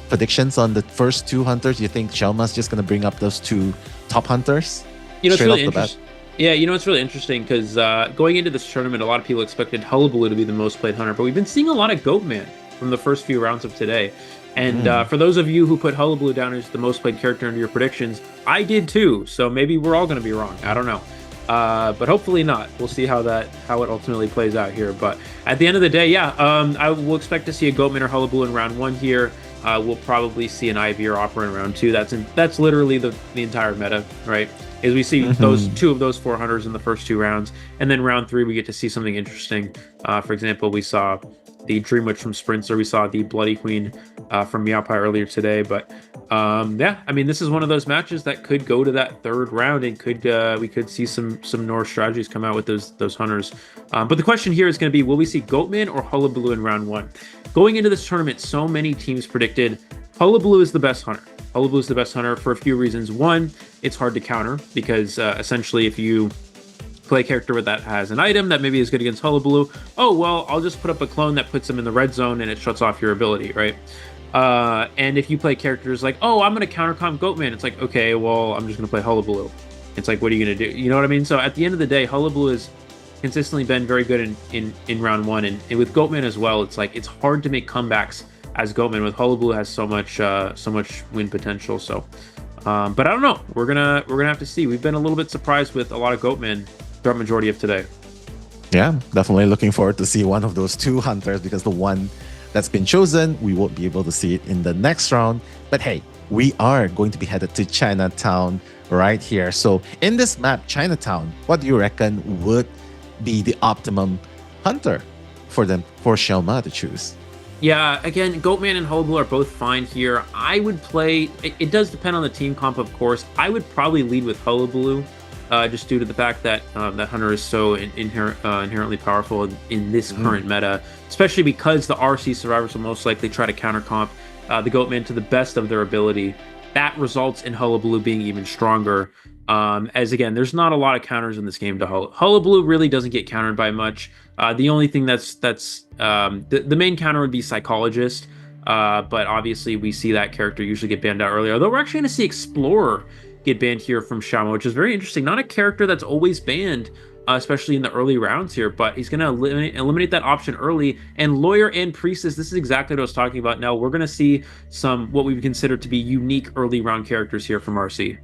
predictions on the first 2 hunters? You think Xiao Ma's just going to bring up those 2 top hunters? It's really interesting. Yeah, it's really interesting because going into this tournament, a lot of people expected Hullabaloo to be the most played hunter, but we've been seeing a lot of Goatman from the first few rounds of today. And for those of you who put Hullabaloo down as the most played character into your predictions, I did too. So maybe we're all going to be wrong. I don't know. But hopefully not. We'll see how it ultimately plays out here. But at the end of the day, I will expect to see a Goatman or Hullabaloo in round 1 here. We'll probably see an Ivy or Opera in round 2. That's literally the entire meta, right? Is we see those 2 of those 4 hunters in the first 2 rounds, and then round 3 we get to see something interesting. For example, we saw the Dream Witch from Sprinter, we saw the Bloody Queen from Meowpie earlier today. But this is one of those matches that could go to that 3rd round, and we could see some Norse strategies come out with those hunters. But the question here is going to be, will we see Goatman or Hullabaloo in round 1? Going into this tournament, so many teams predicted Hullabaloo is the best hunter. Hullabaloo is the best hunter for a few reasons. One, it's hard to counter because essentially if you play a character that has an item that maybe is good against Hullabaloo, oh, well, I'll just put up a clone that puts them in the red zone and it shuts off your ability, right? And if you play characters like, oh, I'm going to counter comp Goatman, it's like, okay, well, I'm just going to play Hullabaloo. It's like, what are you going to do? You know what I mean? So at the end of the day, Hullabaloo has consistently been very good in round 1. And with Goatman as well, it's like, it's hard to make comebacks as Goatman. With Hullabaloo has so much win potential. So, but I don't know. We're gonna have to see. We've been a little bit surprised with a lot of Goatman throughout majority of today. Yeah, definitely looking forward to see one of those 2 hunters, because the one that's been chosen, we won't be able to see it in the next round. But hey, we are going to be headed to Chinatown right here. So in this map, Chinatown, what do you reckon would be the optimum hunter for Xiao Ma to choose? Yeah, again, Goatman and Hullabaloo are both fine here. I would play... It does depend on the team comp, of course. I would probably lead with Hullabaloo, just due to the fact that that Hunter is so inherently powerful in this current meta, especially because the RC survivors will most likely try to counter comp the Goatman to the best of their ability. That results in Hullabaloo being even stronger. As again, there's not a lot of counters in this game to Hullabaloo really doesn't get countered by much. The only thing that's the main counter would be Psychologist, but obviously we see that character usually get banned out earlier. Although we're actually going to see Explorer get banned here from Shama, which is very interesting. Not a character that's always banned, especially in the early rounds here, but he's going to eliminate that option early. And Lawyer and Priestess, this is exactly what I was talking about. Now we're going to see some what we would consider to be unique early round characters here from RC.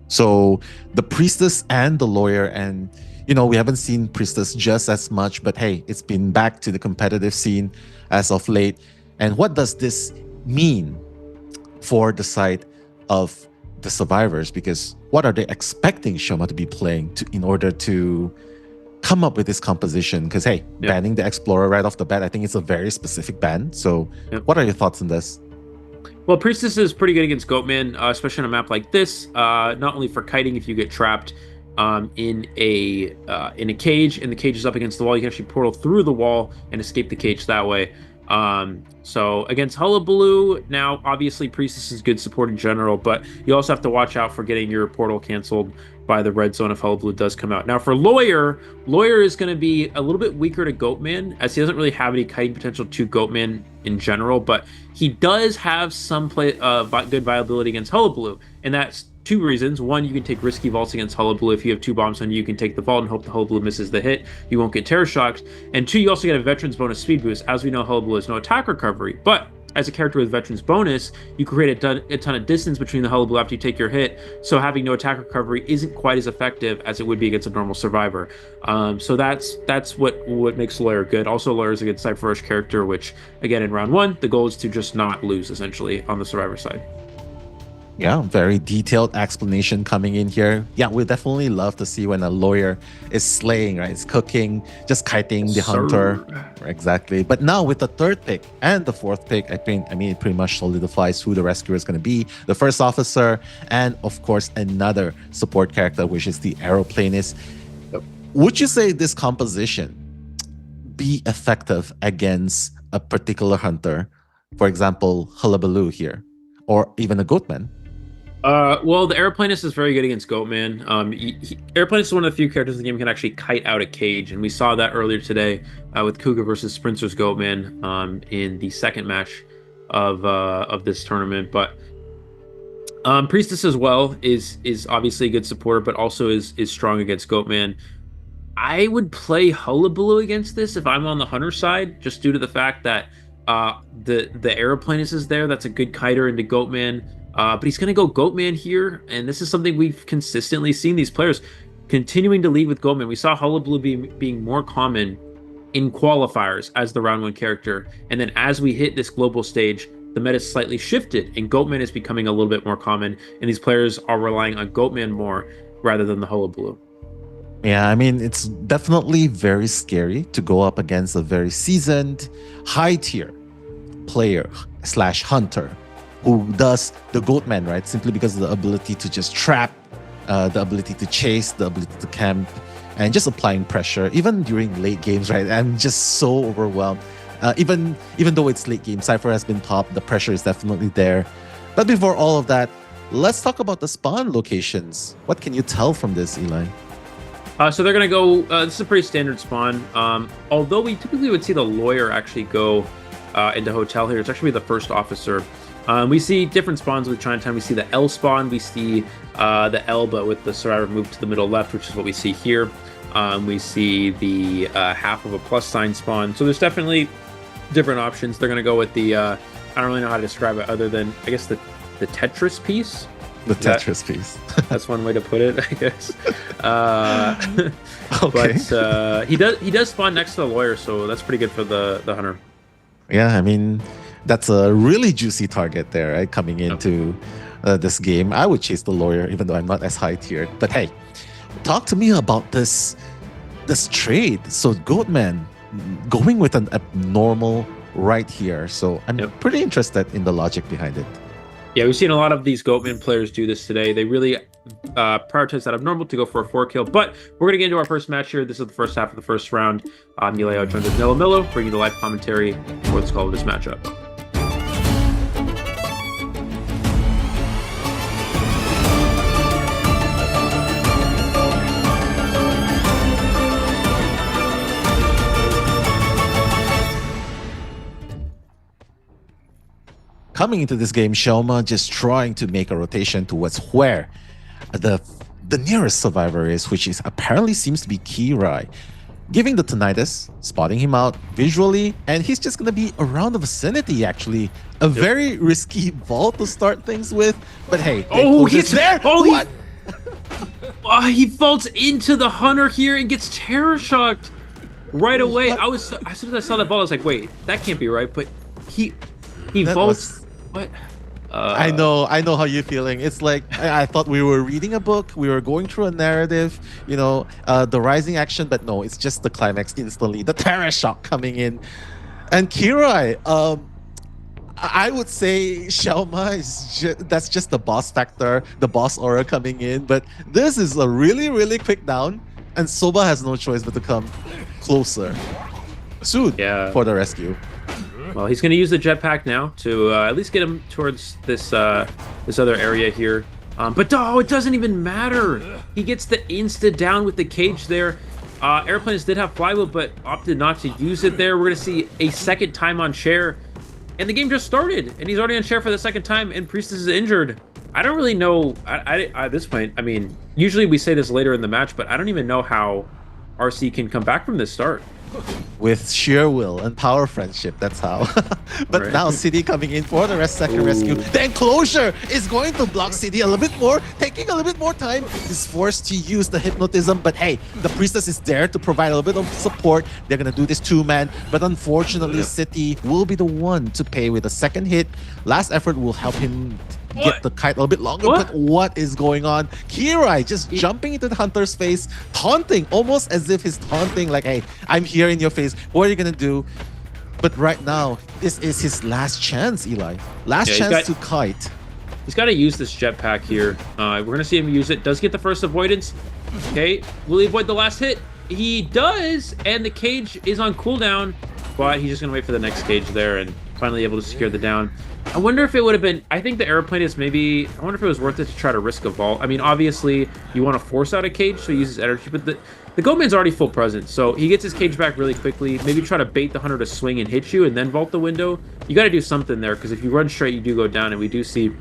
So the Priestess and the Lawyer, and we haven't seen Priestess just as much, but hey, it's been back to the competitive scene as of late. And what does this mean for the side of the survivors? Because what are they expecting Shoma to be playing in order to come up with this composition? Because hey, banning the Explorer right off the bat, I think it's a very specific ban. So what are your thoughts on this? Well, Priestess is pretty good against Goatman, especially on a map like this. Not only for kiting if you get trapped in a cage, and the cage is up against the wall, you can actually portal through the wall and escape the cage that way. So against Hullabaloo, now obviously Priestess is good support in general, but you also have to watch out for getting your portal canceled by the red zone if Hullabaloo does come out. Now for Lawyer is going to be a little bit weaker to Goatman, as he doesn't really have any kiting potential to Goatman in general, but he does have some good viability against Hullabaloo, and that's two reasons. One, you can take risky vaults against Hullabaloo. If you have 2 bombs on you, you can take the vault and hope the Hullabaloo misses the hit. You won't get terror shocked. And 2, you also get a veteran's bonus speed boost. As we know, Hullabaloo has no attack recovery, but as a character with veteran's bonus, you create a ton of distance between the Hullabaloo after you take your hit, so having no attack recovery isn't quite as effective as it would be against a normal survivor. So that's what makes Lawyer good. Also, Lawyer is a good Cypher Rush character, which again in round 1, the goal is to just not lose essentially on the survivor side. Yeah, very detailed explanation coming in here. Yeah, we definitely love to see when a Lawyer is slaying, right? It's cooking, just kiting the hunter. Exactly. But now with the 3rd pick and the 4th pick, I mean, it pretty much solidifies who the rescuer is going to be. The first officer, and of course, another support character, which is the Aeroplanist. Would you say this composition be effective against a particular hunter? For example, Hullabaloo here, or even a Goatman? Well, the Aeroplanist is very good against Goatman. Aeroplanist is one of the few characters in the game who can actually kite out a cage, and we saw that earlier today with Kuga versus Sprinter's Goatman in the second match of this tournament. But Priestess as well is obviously a good supporter, but also is strong against Goatman. I would play Hullabaloo against this if I'm on the Hunter side, just due to the fact that the Aeroplanist is there. That's a good kiter into Goatman. But he's going to go Goatman here, and this is something we've consistently seen these players continuing to lead with Goatman. We saw Hullabaloo being more common in qualifiers as the round 1 character, and then as we hit this global stage, the meta slightly shifted, and Goatman is becoming a little bit more common, and these players are relying on Goatman more rather than the Hullabaloo. Yeah, I mean, it's definitely very scary to go up against a very seasoned, high-tier player / hunter who does the Goatman, right? Simply because of the ability to just trap, the ability to chase, the ability to camp, and just applying pressure, even during late games, right? I'm just so overwhelmed. Even though it's late game, Cypher has been top, the pressure is definitely there. But before all of that, let's talk about the spawn locations. What can you tell from this, Eli? So they're going to go, this is a pretty standard spawn. Although we typically would see the Lawyer actually go into Hotel here. It's actually the first officer. We see different spawns with Chinatown. We see the L spawn. We see the L, but with the survivor moved to the middle left, which is what we see here. We see the half of a plus sign spawn. So there's definitely different options. They're going to go with the, I don't really know how to describe it other than, I guess, the Tetris piece. The Tetris piece. That's one way to put it, I guess. Okay. But he does spawn next to the Lawyer, so that's pretty good for the Hunter. Yeah, I mean, that's a really juicy target there, right? Coming into this game. I would chase the Lawyer, even though I'm not as high tiered. But hey, talk to me about this trade. So Goatman going with an abnormal right here. So I'm pretty interested in the logic behind it. Yeah, we've seen a lot of these Goatman players do this today. They really prioritize that abnormal to go for a 4-kill. But we're going to get into our first match here. This is the first half of the first round. Nileo joins with Milo, bringing the live commentary for the call of this matchup. Coming into this game, Shelma just trying to make a rotation towards where the nearest survivor is, which is apparently seems to be Kirai. Giving the tinnitus, spotting him out visually, and he's just going to be around the vicinity, actually. A very risky vault to start things with, but hey. Oh, he's there! Oh, what? He vaults into the Hunter here and gets terror shocked right away. As soon as I saw that ball, I was like, wait, that can't be right, but he vaults... What? I know how you're feeling. It's like I thought we were reading a book, we were going through a narrative, the rising action, but no, it's just the climax instantly. The terror shock coming in. And Kirai, I would say Shelma that's just the boss factor, the boss aura coming in, but this is a really, really quick down, and Soba has no choice but to come closer soon for the rescue. Well, he's going to use the jetpack now to at least get him towards this this other area here. But it doesn't even matter. He gets the insta down with the cage there. Airplanes did have flywheel, but opted not to use it there. We're going to see a second time on Cher. And the game just started, and he's already on Cher for the second time, and Priestess is injured. I don't really know at this point. I mean, usually we say this later in the match, but I don't even know how RC can come back from this start. With sheer will and power friendship, that's how. But now City coming in for the second rescue. The enclosure is going to block City a little bit more, taking a little bit more time. He's forced to use the hypnotism, but hey, the Priestess is there to provide a little bit of support. They're going to do this 2-man, but unfortunately City will be the one to pay with a second hit. Last effort will help him get the kite a little bit longer, but what is going on? Kirai just jumping into the Hunter's face, taunting, almost as if he's taunting, like, hey, I'm here in your face, what are you gonna do? But right now, this is his last chance, Eli. Last chance to kite. He's got to use this jetpack here. We're gonna see him use it. Does get the first avoidance. Okay, will he avoid the last hit? He does, and the cage is on cooldown, but he's just gonna wait for the next cage there and finally able to secure the down. I wonder if it would have been, I think the airplane is maybe, I wonder if it was worth it to try to risk a vault. I mean, obviously, you want to force out a cage, so he uses energy, but the Goatman's already full presence, so he gets his cage back really quickly. Maybe try to bait the Hunter to swing and hit you, and then vault the window. You got to do something there, because if you run straight, you do go down, and we do see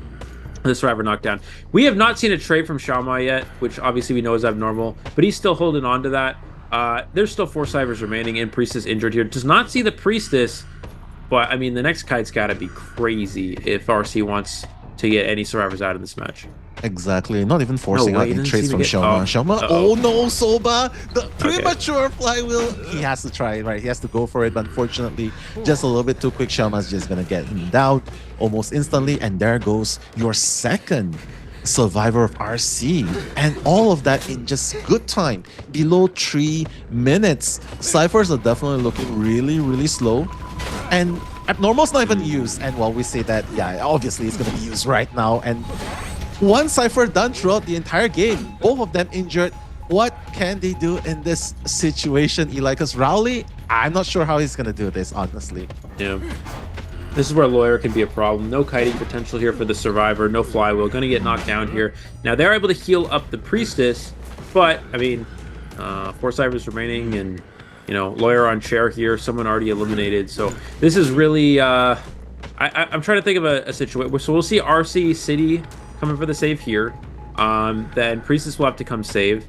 the survivor knocked down. We have not seen a trade from Xiaomai yet, which obviously we know is abnormal, but he's still holding on to that. There's still 4 survivors remaining, and Priestess injured here. Does not see the Priestess. But, I mean, the next kite's got to be crazy if RC wants to get any survivors out of this match. Exactly. Not even forcing out any trades from Shelma. Shelma, oh no, Soba! The premature flywheel! He has to try it, right? He has to go for it, but unfortunately, just a little bit too quick. Shelma's just going to get him down almost instantly. And there goes your second survivor of RC. And all of that in just good time. Below 3 minutes. Cyphers are definitely looking really, really slow. And Abnormal's not even used, and while we say that, yeah, obviously it's going to be used right now, and one Cypher done throughout the entire game, both of them injured. What can they do in this situation, Eli? Because Rowley, I'm not sure how he's going to do this, honestly. Yeah. This is where Lawyer can be a problem. No kiting potential here for the Survivor, no flywheel, going to get knocked down here. Now, they're able to heal up the Priestess, but, I mean, 4 Cyphers remaining, and Lawyer on Chair here, someone already eliminated. So this is really, I'm trying to think of a situation. So we'll see RC City coming for the save here. Then Priestess will have to come save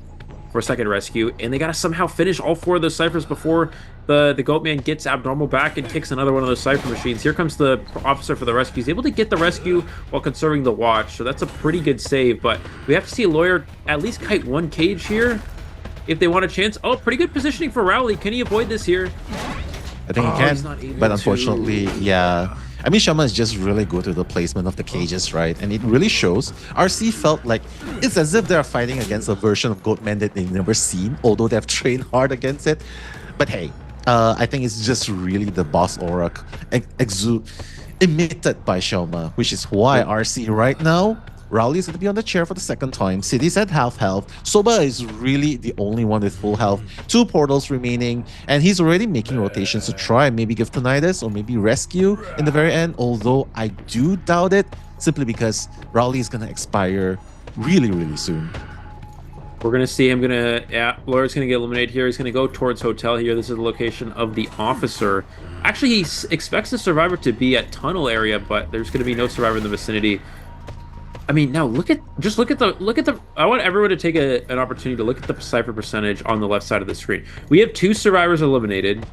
for a second rescue. And they got to somehow finish all 4 of those Cyphers before the Goatman gets Abnormal back and kicks another one of those Cypher machines. Here comes the officer for the rescue. He's able to get the rescue while conserving the watch. So that's a pretty good save. But we have to see Lawyer at least kite 1 cage here if they want a chance. Oh, pretty good positioning for Rowley. Can he avoid this here? I think he can, but unfortunately, yeah. I mean, Shelma is just really good with the placement of the cages, right? And it really shows. RC felt like it's as if they're fighting against a version of Goatman that they've never seen, although they've trained hard against it. But hey, I think it's just really the boss aura emitted by Xiaoma, which is why RC right now, Rowley is going to be on the chair for the second time. City's at half health. Soba is really the only one with full health. 2 portals remaining, and he's already making rotations to try and maybe give Tinnitus or maybe rescue in the very end, although I do doubt it, simply because Rowley is going to expire really, really soon. We're going to see him Lawyer's going to get eliminated here. He's going to go towards Hotel here. This is the location of the officer. Actually, he expects the survivor to be at tunnel area, but there's going to be no survivor in the vicinity. I mean, now look at the. I want everyone to take an opportunity to look at the Cypher percentage on the left side of the screen. We have 2 survivors eliminated,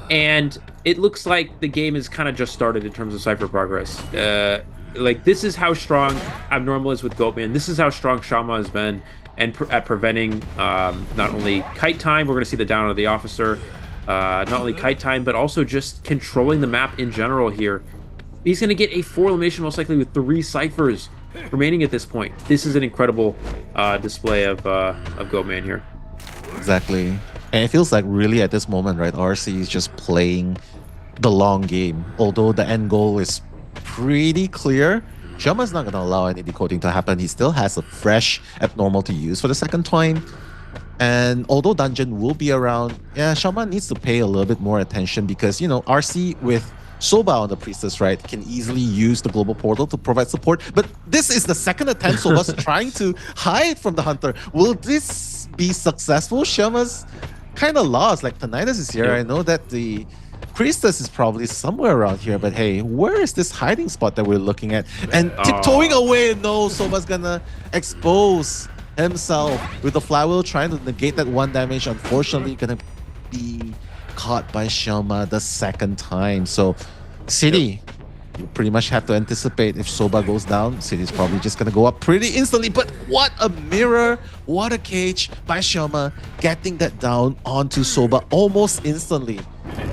and it looks like the game has kind of just started in terms of Cypher progress. Like, this is how strong Abnormal is with Goatman. This is how strong Xiaoma has been, and at preventing not only kite time. We're going to see the down of the officer. Not only kite time, but also just controlling the map in general here. He's going to get a 4 elimination, most likely with 3 Cyphers remaining at this point. This is an incredible display of Goatman here. Exactly. And it feels like really at this moment, right, RC is just playing the long game. Although the end goal is pretty clear, Xiaoma's not going to allow any decoding to happen. He still has a fresh Abnormal to use for the second time. And although Dungeon will be around, yeah, Xiaoma needs to pay a little bit more attention because, you know, RC with Soba on the Priestess, right, can easily use the Global Portal to provide support. But this is the second attempt Soba's trying to hide from the Hunter. Will this be successful? Xiaoma's kind of lost. Like, Tinnitus is here. I know that the Priestess is probably somewhere around here, but hey, where is this hiding spot that we're looking at? And tiptoeing away, no, Soba's gonna expose himself with the flywheel, trying to negate that 1 damage. Unfortunately, gonna be caught by Xiaoma the second time. So City, you pretty much have to anticipate if Soba goes down, City's probably just gonna go up pretty instantly. But what a mirror, what a cage by Xiaoma, getting that down onto Soba almost instantly.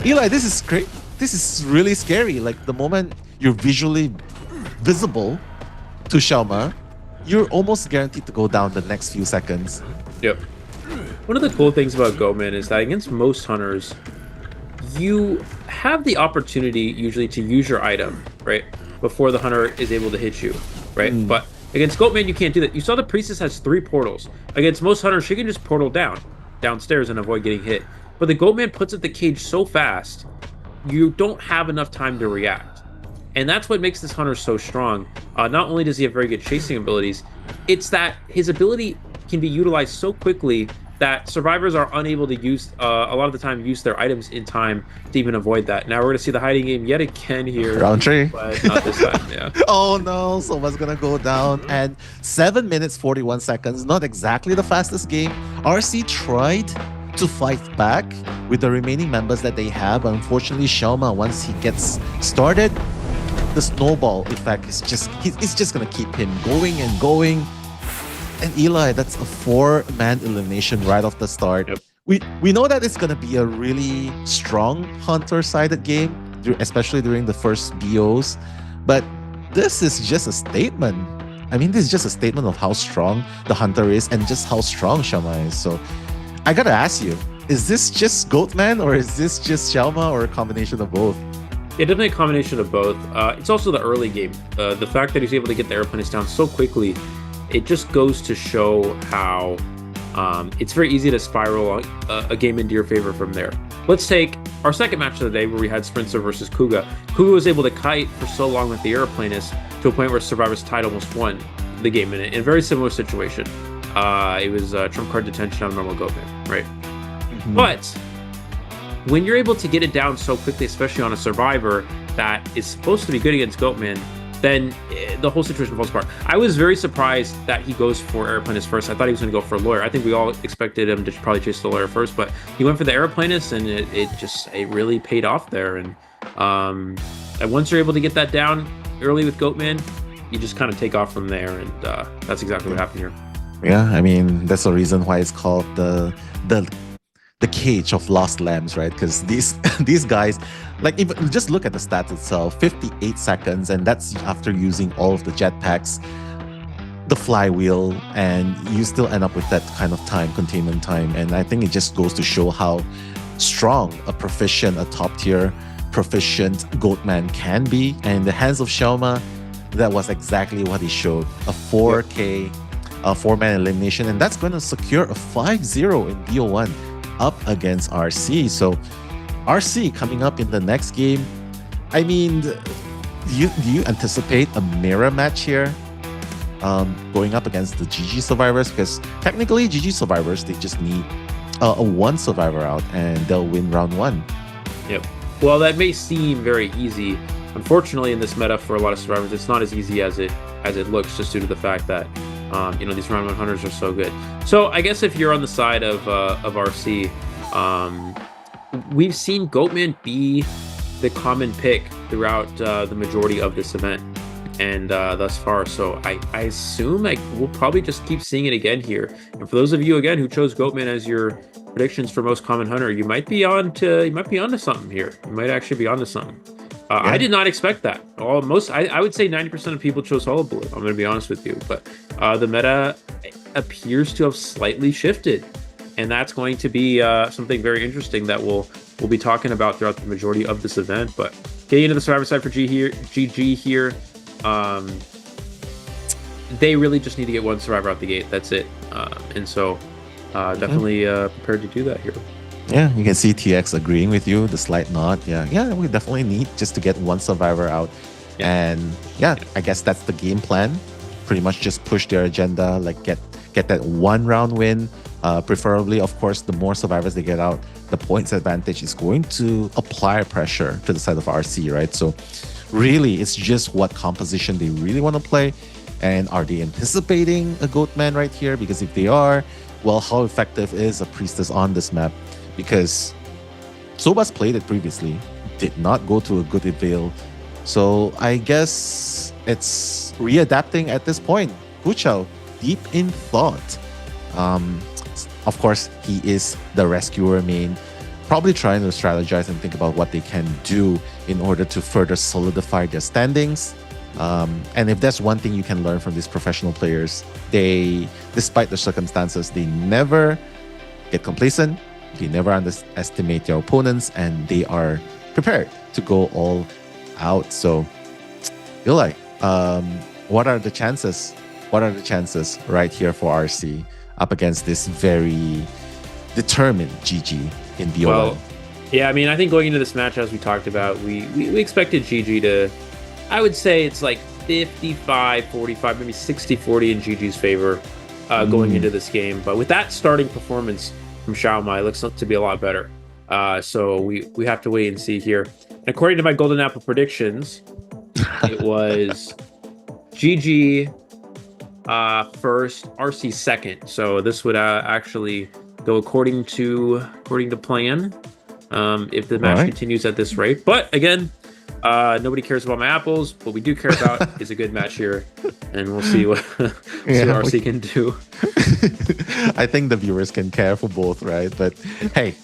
Eli, this is great. This is really scary. Like, the moment you're visually visible to Xiaoma, you're almost guaranteed to go down the next few seconds. Yep. One of the cool things about Goatman is that against most hunters, you have the opportunity usually to use your item, right, before the hunter is able to hit you, right? But against Goatman, you can't do that. You saw the Priestess has 3 portals. Against most hunters, she can just portal downstairs and avoid getting hit. But the Goatman puts up the cage so fast, you don't have enough time to react. And that's what makes this hunter so strong. Not only does he have very good chasing abilities, it's that his ability can be utilized so quickly that survivors are unable to use, a lot of the time, use their items in time to even avoid that. Now we're going to see the hiding game yet again here. Round 3. But not this time, yeah. Oh no, Soba's going to go down. And 7 minutes, 41 seconds. Not exactly the fastest game. RC tried to fight back with the remaining members that they have. But unfortunately, Xiaoma, once he gets started, the snowball effect is just, it's just going to keep him going and going. And Eli, that's a 4-man elimination right off the start. Yep. We know that it's going to be a really strong Hunter-sided game, especially during the first BOs. But this is just a statement. I mean, this is just a statement of how strong the Hunter is and just how strong Xiaoma is. So I got to ask you, is this just Goatman or is this just Xiaoma or a combination of both? Yeah, definitely a combination of both. It's also the early game. The fact that he's able to get the airplanes down so quickly, it just goes to show how it's very easy to spiral a game into your favor from there. Let's take our second match of the day where we had Sprinter versus Kuga. Kuga was able to kite for so long with the aeroplanist to a point where Survivors Tide almost won the game in a very similar situation. It was trump card detention on normal Goatman, right? But when you're able to get it down so quickly, especially on a survivor that is supposed to be good against Goatman, then the whole situation falls apart. I was very surprised that he goes for aeroplanist first. I thought he was going to go for Lawyer. I think we all expected him to probably chase the Lawyer first, but he went for the aeroplanist, and it really paid off there. And once you're able to get that down early with Goatman, you just kind of take off from there, and that's exactly what happened here. Yeah, I mean, that's the reason why it's called the cage of lost lambs, right? Because these guys, like, even just look at the stats itself, 58 seconds, and that's after using all of the jetpacks, the flywheel, and you still end up with that kind of time, containment time. And I think it just goes to show how strong a proficient, a top tier proficient Goatman can be. And in the hands of Xiaoma, that was exactly what he showed. A 4K, a 4-man elimination, and that's going to secure a 5-0 in BO1 up against RC. So RC coming up in the next game. I mean, do you anticipate a mirror match here? Going up against the GG survivors, because technically GG survivors, they just need a one survivor out and they'll win round 1. Yep. Well, that may seem very easy. Unfortunately, in this meta for a lot of survivors, it's not as easy as it looks, just due to the fact that these round 1 hunters are so good. So I guess if you're on the side of RC, we've seen Goatman be the common pick throughout the majority of this event and thus far. So I assume we'll probably just keep seeing it again here. And for those of you again who chose Goatman as your predictions for most common hunter, you might be onto something here. You might actually be onto something. I did not expect that. I would say 90% of people chose Hullabaloo. I'm going to be honest with you, but the meta appears to have slightly shifted, and that's going to be something very interesting that we'll be talking about throughout the majority of this event. But getting into the survivor side for GG here, they really just need to get one survivor out the gate. That's it. And so definitely prepared to do that here. Yeah, you can see TX agreeing with you, the slight nod. Yeah, we definitely need just to get one survivor out. Yeah. And I guess that's the game plan. Pretty much just push their agenda, like get that one round win. Preferably, of course, the more survivors they get out, the points advantage is going to apply pressure to the side of RC, right? So really, it's just what composition they really want to play. And are they anticipating a Goatman right here? Because if they are, well, how effective is a Priestess on this map? Because Sobas played it previously, did not go to a good avail. So I guess it's readapting at this point. Huchao, deep in thought. Of course, he is the rescuer main, probably trying to strategize and think about what they can do in order to further solidify their standings. And if there's one thing you can learn from these professional players, they, despite the circumstances, they never get complacent. They never underestimate their opponents, and they are prepared to go all out. So, feel like, what are the chances? What are the chances right here for RC up against this very determined GG in BO1? Well, yeah, I mean, I think going into this match, as we talked about, we expected GG to, I would say it's like 55-45, maybe 60-40 in GG's favor going into this game. But with that starting performance from Xiaoma, it looks to be a lot better. So we have to wait and see here. And according to my Golden Apple predictions, it was GG first, RC second. So this would actually go according to plan if the match continues at this rate. But again, nobody cares about my apples. What we do care about is a good match here, and we'll see what RC can do. I think the viewers can care for both, right? But hey,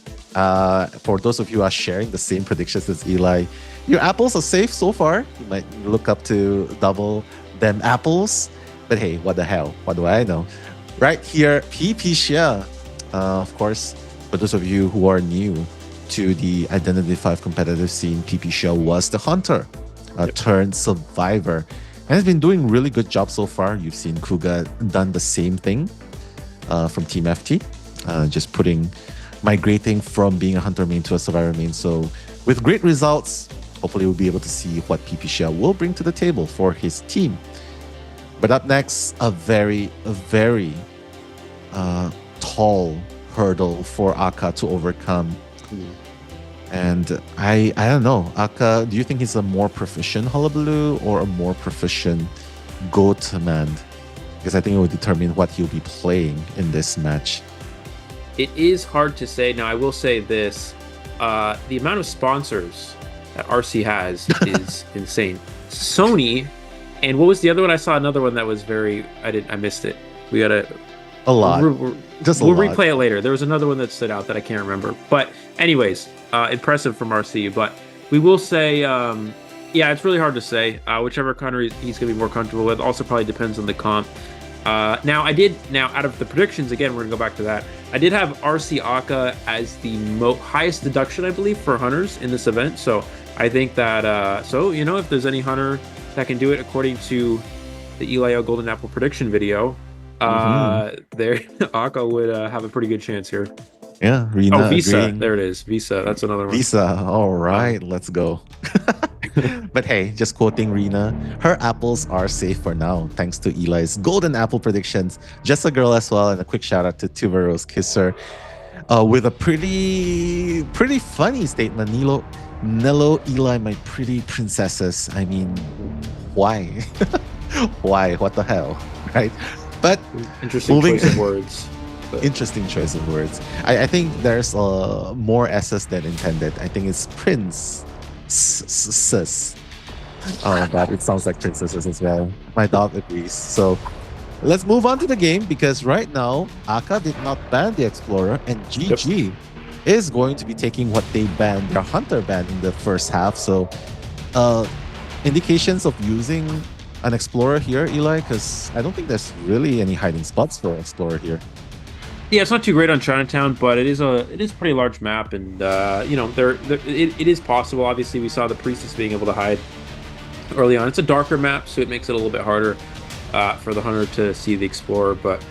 for those of you who are sharing the same predictions as Eli, your apples are safe so far. You might look up to double them apples, but hey, what the hell? What do I know? Right here, Abyss:�. Of course, for those of you who are new to the Identity 5 competitive scene, Abyss:� was the hunter turned survivor, and has been doing really good job so far. You've seen Kuga done the same thing from Team FT, just migrating from being a hunter main to a survivor main. So with great results, hopefully we'll be able to see what Abyss:� will bring to the table for his team. But up next, a very tall hurdle for Aka to overcome. And I don't know, Aka, do you think he's a more proficient Hullabaloo or a more proficient Goatman? Because I think it will determine what he'll be playing in this match. It is hard to say. Now, I will say this. The amount of sponsors that RC has is insane. Sony, and what was the other one? I saw another one that was I missed it. We got a lot. We'll replay it later. There was another one that stood out that I can't remember. But anyways, impressive from RC. But we will say, it's really hard to say. Whichever country he's going to be more comfortable with. Also probably depends on the comp. Now out of the predictions, again, we're gonna go back to that. I did have RC Aka as the highest deduction, I believe, for hunters in this event. So I think that if there's any hunter that can do it according to the Elio Golden Apple prediction video, there Aka would have a pretty good chance here. Yeah, Rina Visa. agreeing. There it is. Visa. That's another one. Visa. All right, let's go. But hey, just quoting Rina, her apples are safe for now, thanks to Eli's golden apple predictions. Just a girl as well, and a quick shout out to Tuberos Kisser with a pretty funny statement. Nello, Eli, my pretty princesses. I mean, why? Why? What the hell? Right? But interesting choice of words. Interesting choice of words. I think there's more S's than intended. I think it's Prince. Oh my god, it sounds like princesses as well. My dog agrees. So let's move on to the game, because right now Aka did not ban the Explorer, and GG is going to be taking what they banned, their Hunter ban in the first half. So indications of using an Explorer here, Eli, because I don't think there's really any hiding spots for Explorer here. Yeah, it's not too great on Chinatown, but it is a pretty large map, and it is possible. Obviously, we saw the Priestess being able to hide early on. It's a darker map, so it makes it a little bit harder for the Hunter to see the Explorer, but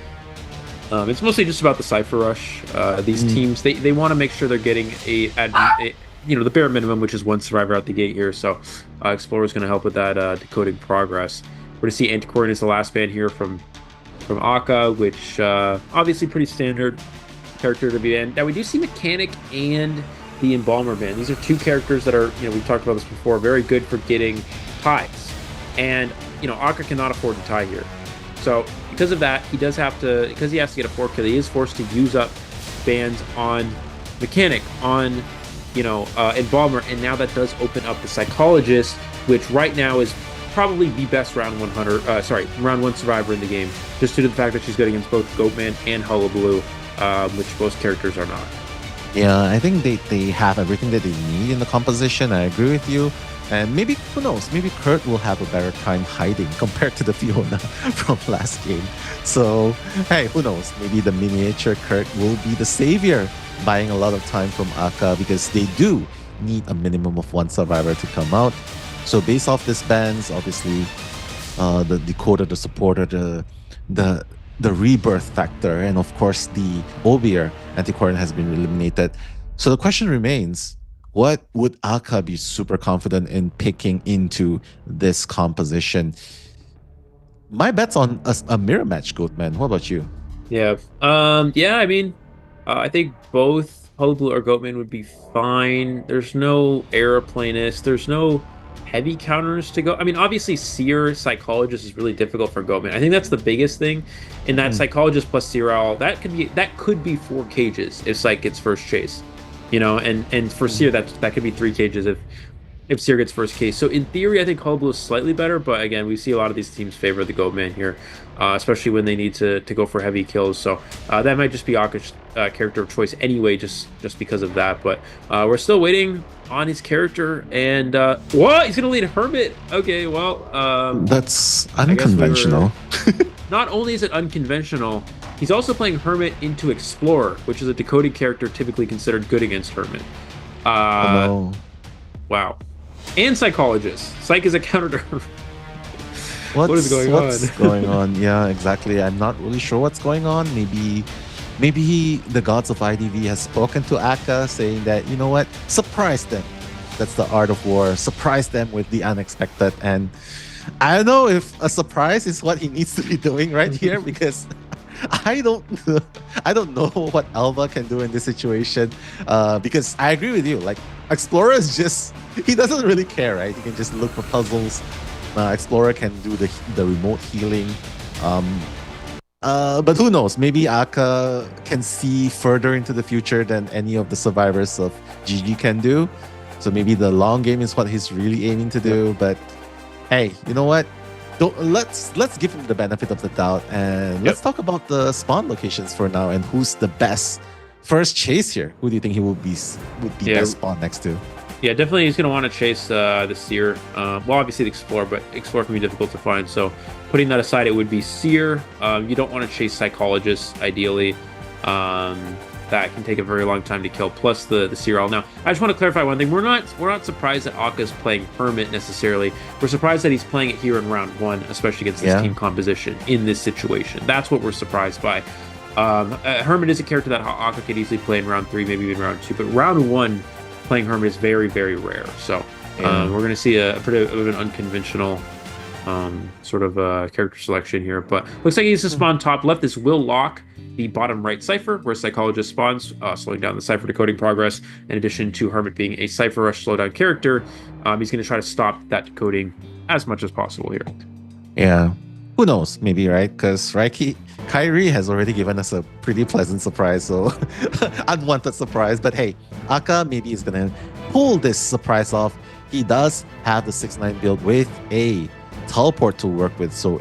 it's mostly just about the Cypher Rush. These teams, they want to make sure they're getting the bare minimum, which is one survivor out the gate here. So Explorer is going to help with that decoding progress. We're going to see Antiquarian is the last ban here from Aka, which obviously pretty standard character to be in. Now we do see Mechanic and the Embalmer ban. These are two characters that are, we've talked about this before, very good for getting ties. And, Aka cannot afford to tie here. So because of that, because he has to get a 4-kill, he is forced to use up bans on Mechanic, on, Embalmer, and now that does open up the Psychologist, which right now is probably the best round 1 survivor in the game, just due to the fact that she's good against both Goatman and Hullabaloo, which most characters are not. Yeah, I think they have everything that they need in the composition. I agree with you. And maybe, who knows, maybe Kurt will have a better time hiding compared to the Fiona from last game. So, hey, who knows, maybe the miniature Kurt will be the savior, buying a lot of time from Aka, because they do need a minimum of 1 survivor to come out. So based off this bans, obviously, the decoder, the supporter, the rebirth factor, and of course the Obeer Antiquarian has been eliminated. So the question remains, what would Aka be super confident in picking into this composition? My bet's on a mirror match, Goatman. What about you? Yeah. I think both Hullabaloo or Goatman would be fine. There's no Aeroplanist. There's no heavy counters to go. I mean, obviously, Seer Psychologist is really difficult for Goatman. I think that's the biggest thing. In that Psychologist plus Seer Owl, that could be 4 cages if Psych gets first chase. And for Seer, that could be 3 cages if Seer gets first case. So in theory, I think Hullabaloo is slightly better, but again, we see a lot of these teams favor the Goatman here, especially when they need to go for heavy kills. So that might just be Aka's character of choice anyway, just because of that. But we're still waiting on his character, and what? He's gonna lead Hermit. Okay, well, that's unconventional. Not only is it unconventional, he's also playing Hermit into Explorer, which is a decoding character typically considered good against Hermit. No. Wow. And Psychologist. Psych is a counter to Hermit. What is going on? Yeah, exactly. I'm not really sure what's going on. Maybe the gods of IDV has spoken to Aka, saying that, you know what, surprise them. That's the art of war. Surprise them with the unexpected. And I don't know if a surprise is what he needs to be doing right here, because I don't know what Alva can do in this situation. Because I agree with you. Like, Explorer is just, he doesn't really care, right? He can just look for puzzles. Explorer can do the remote healing. But who knows? Maybe Aka can see further into the future than any of the survivors of GG can do. So maybe the long game is what he's really aiming to do. But hey, you know what? Let's give him the benefit of the doubt, and let's talk about the spawn locations for now and who's the best first chase here. Who do you think he would be best spawn next to? Yeah, definitely he's going to want to chase the Seer. Well, obviously the Explorer, but Explorer can be difficult to find. So putting that aside, it would be Seer. You don't want to chase Psychologist, ideally. That can take a very long time to kill, plus the Seer. Now, I just want to clarify one thing. We're not surprised that Aka's playing Hermit necessarily. We're surprised that he's playing it here in round 1, especially against this team composition in this situation. That's what we're surprised by. Hermit is a character that Aka could easily play in round 3, maybe even round 2, but round 1 playing Hermit is very, very rare. So we're going to see a bit of an unconventional sort of character selection here. But looks like he's to spawn top left. This will lock the bottom right cipher, where Psychologist spawns, slowing down the cipher decoding progress. In addition to Hermit being a cipher rush slowdown character, he's going to try to stop that decoding as much as possible here. Yeah. Who knows? Maybe, right? Because Kyrie has already given us a pretty pleasant surprise, so unwanted surprise. But hey, Aka maybe is going to pull this surprise off. He does have the 6-9 build with a teleport to work with. So,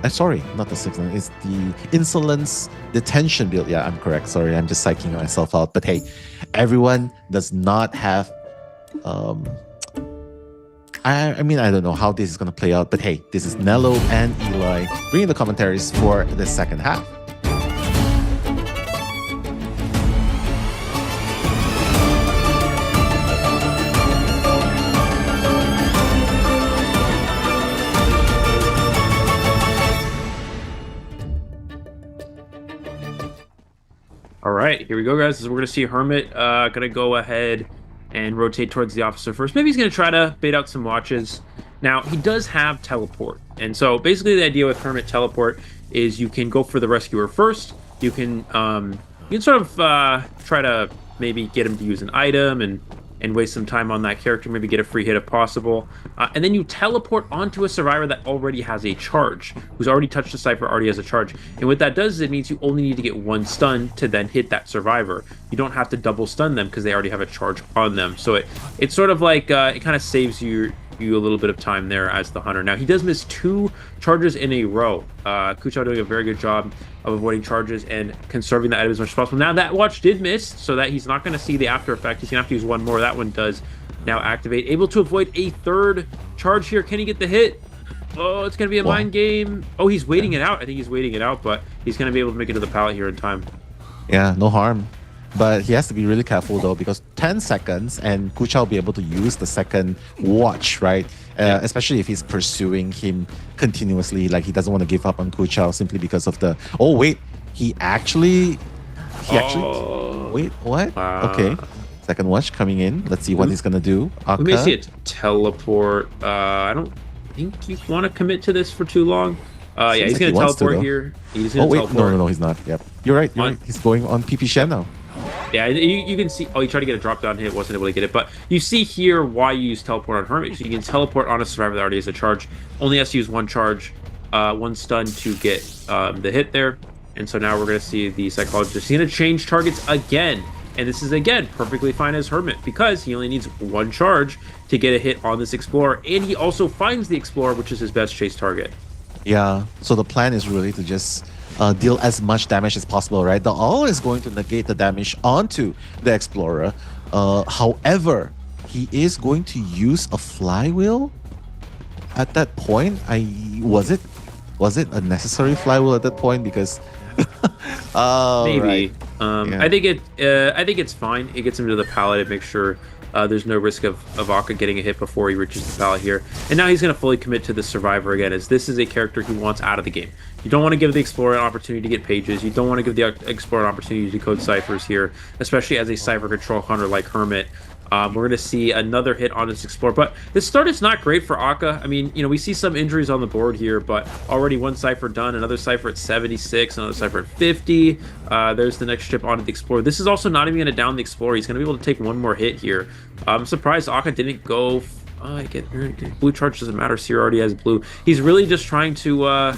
sorry, not the 6-9. It's the Insolence Detention build. Yeah, I'm correct. Sorry, I'm just psyching myself out. But hey, everyone does not have... I mean, I don't know how this is going to play out, but hey, this is Nello and Eli bringing the commentaries for the second half. All right, here we go, guys. We're going to see Hermit going to go ahead and rotate towards the officer first. Maybe he's going to try to bait out some watches. Now, he does have teleport. And so basically the idea with Hermit teleport is you can go for the rescuer first. You can sort of try to maybe get him to use an item and waste some time on that character, maybe get a free hit if possible. And then you teleport onto a survivor that already has a charge, who's already touched the cipher, already has a charge. And what that does is it means you only need to get 1 stun to then hit that survivor. You don't have to double stun them because they already have a charge on them. So it's sort of like, it kind of saves you a little bit of time there as the hunter. Now, he does miss 2 charges in a row. Kuchao doing a very good job of avoiding charges and conserving the item as much as possible. Now, that watch did miss, so that he's not going to see the after effect. He's going to have to use 1 more. That one does now activate. Able to avoid a 3rd charge here. Can he get the hit? Oh, it's going to be a mind game. Oh, he's waiting it out. I think he's waiting it out, but he's going to be able to make it to the pallet here in time. Yeah, no harm. But he has to be really careful though, because 10 seconds and Kuchao will be able to use the second watch, right? Especially if he's pursuing him continuously, like he doesn't want to give up on Kuchao simply because of the... Oh, wait. He actually... Wait, what? Okay. Second watch coming in. Let's see what he's going to do. Let me see it. Teleport. I don't think you want to commit to this for too long. Yeah, he's going to teleport here. He's going to teleport. No, he's not. Yep. You're right. He's going on PP Shen now. Yeah, you can see... Oh, he tried to get a drop-down hit, wasn't able to get it. But you see here why you use teleport on Hermit. So you can teleport on a survivor that already has a charge. Only has to use 1 charge, 1 stun to get the hit there. And so now we're going to see the Psychologist. He's going to change targets again. And this is, again, perfectly fine as Hermit because he only needs 1 charge to get a hit on this Explorer. And he also finds the Explorer, which is his best chase target. Yeah, so the plan is really to just... deal as much damage as possible, right? The all is going to negate the damage onto the Explorer. However, he is going to use a flywheel at that point. Was it a necessary flywheel at that point? Because maybe. Right. I think it's fine. It gets him to the pallet and makes sure there's no risk of Aka getting a hit before he reaches the pallet here. And now he's going to fully commit to the survivor again, as this is a character he wants out of the game. You don't want to give the Explorer an opportunity to get pages. You don't want to give the Explorer an opportunity to decode ciphers here, especially as a cipher control hunter like Hermit. We're going to see another hit on this Explorer, but this start is not great for Aka. I mean, we see some injuries on the board here, but already 1 cipher done, another cipher at 76, another cipher at 50. There's the next chip onto the Explorer. This is also not even going to down the Explorer. He's going to be able to take 1 more hit here. I'm surprised Aka didn't go... blue charge doesn't matter. Seer already has blue. He's really just trying to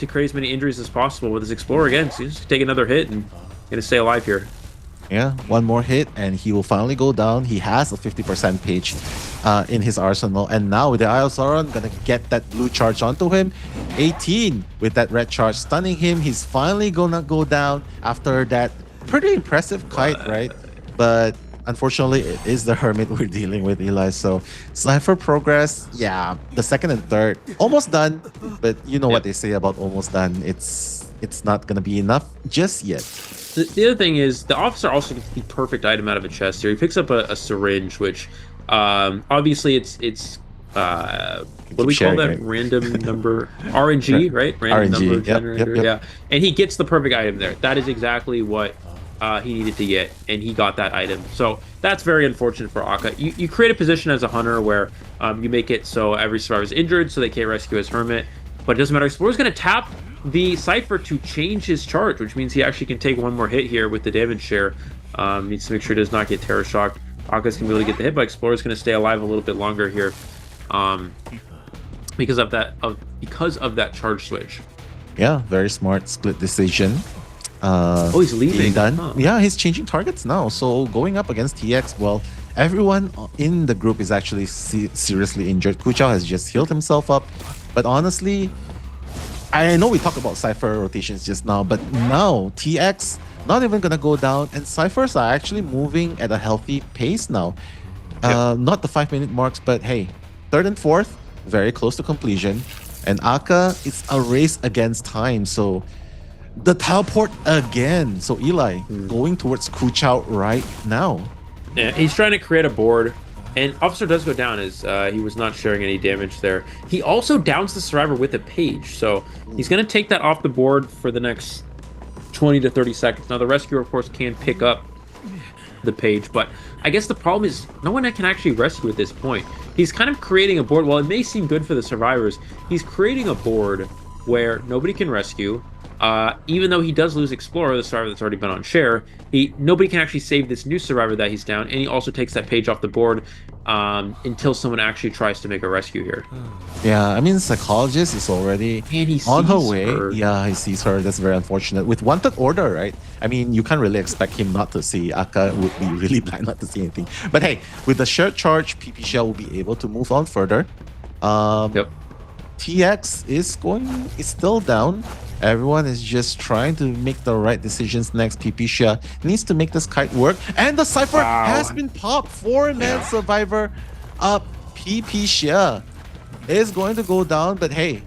create as many injuries as possible with his Explorer again. So he's just take another hit and going to stay alive here. Yeah, 1 more hit and he will finally go down. He has a 50% page in his arsenal. And now with the Eye of Sauron, gonna get that blue charge onto him. 18 with that red charge stunning him. He's finally gonna go down after that pretty impressive kite, right? But unfortunately, it is the Hermit we're dealing with, Eli. So Cypher progress, yeah, the second and third, almost done. But you know what they say about almost done. It's not going to be enough just yet. The other thing is, the officer also gets the perfect item out of a chest here. He picks up a syringe, which obviously it's what do we call that? Right? Random number RNG, right? Random RNG, number generator. Yep. Yeah, and he gets the perfect item there. That is exactly what he needed to get, and he got that item. So that's very unfortunate for Aka. You create a position as a hunter where you make it so every survivor is injured, so they can't rescue as Hermit. But it doesn't matter. Explorer's going to tap the Cypher to change his charge, which means he actually can take one more hit here with the damage share. Needs to make sure he does not get terror shocked. Aka's going to be able to get the hit, but Explorer's going to stay alive a little bit longer here. Because of that charge switch. Yeah, very smart split decision. He's leaving. Done. Huh. Yeah, he's changing targets now. So going up against TX, well, everyone in the group is actually seriously injured. Kuchao has just healed himself up. But honestly, I know we talked about Cypher rotations just now, but now TX not even gonna go down, and Cyphers are actually moving at a healthy pace now. Not the 5-minute marks, but hey, third and fourth, very close to completion. And Aka, it's a race against time. So the teleport again. So Eli going towards Kuchao right now. Yeah, he's trying to create a board. And Officer does go down as he was not sharing any damage there. He also downs the survivor with a page. So he's going to take that off the board for the next 20 to 30 seconds. Now the rescuer, of course, can pick up the page, but I guess the problem is no one can actually rescue at this point. He's kind of creating a board. While it may seem good for the survivors, he's creating a board where nobody can rescue. Even though he does lose Explorer, the survivor that's already been on share, nobody can actually save this new survivor that he's down, and he also takes that page off the board until someone actually tries to make a rescue here. Yeah, I mean, Psychologist is already on her way. Yeah, he sees her. That's very unfortunate. With wanted order, right? I mean, you can't really expect him not to see. Aka would be really blind not to see anything. But hey, with the shared charge, PP Shell will be able to move on further. TX is still down. Everyone is just trying to make the right decisions next. PP Shia needs to make this kite work. And the Cypher has been popped. 4-man survivor. PP Shia is going to go down. But hey,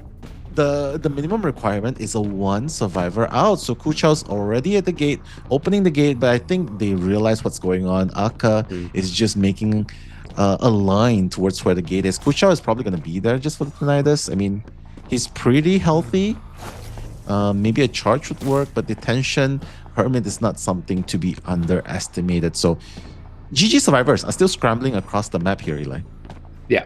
the minimum requirement is a 1 survivor out. So Kuchao's already at the gate, opening the gate. But I think they realize what's going on. Aka is just making a line towards where the gate is. Kuchao is probably going to be there just for the tinnitus. I mean, he's pretty healthy. Maybe a charge would work, but detention, Hermit is not something to be underestimated. So GG survivors are still scrambling across the map here, Eli. Yeah.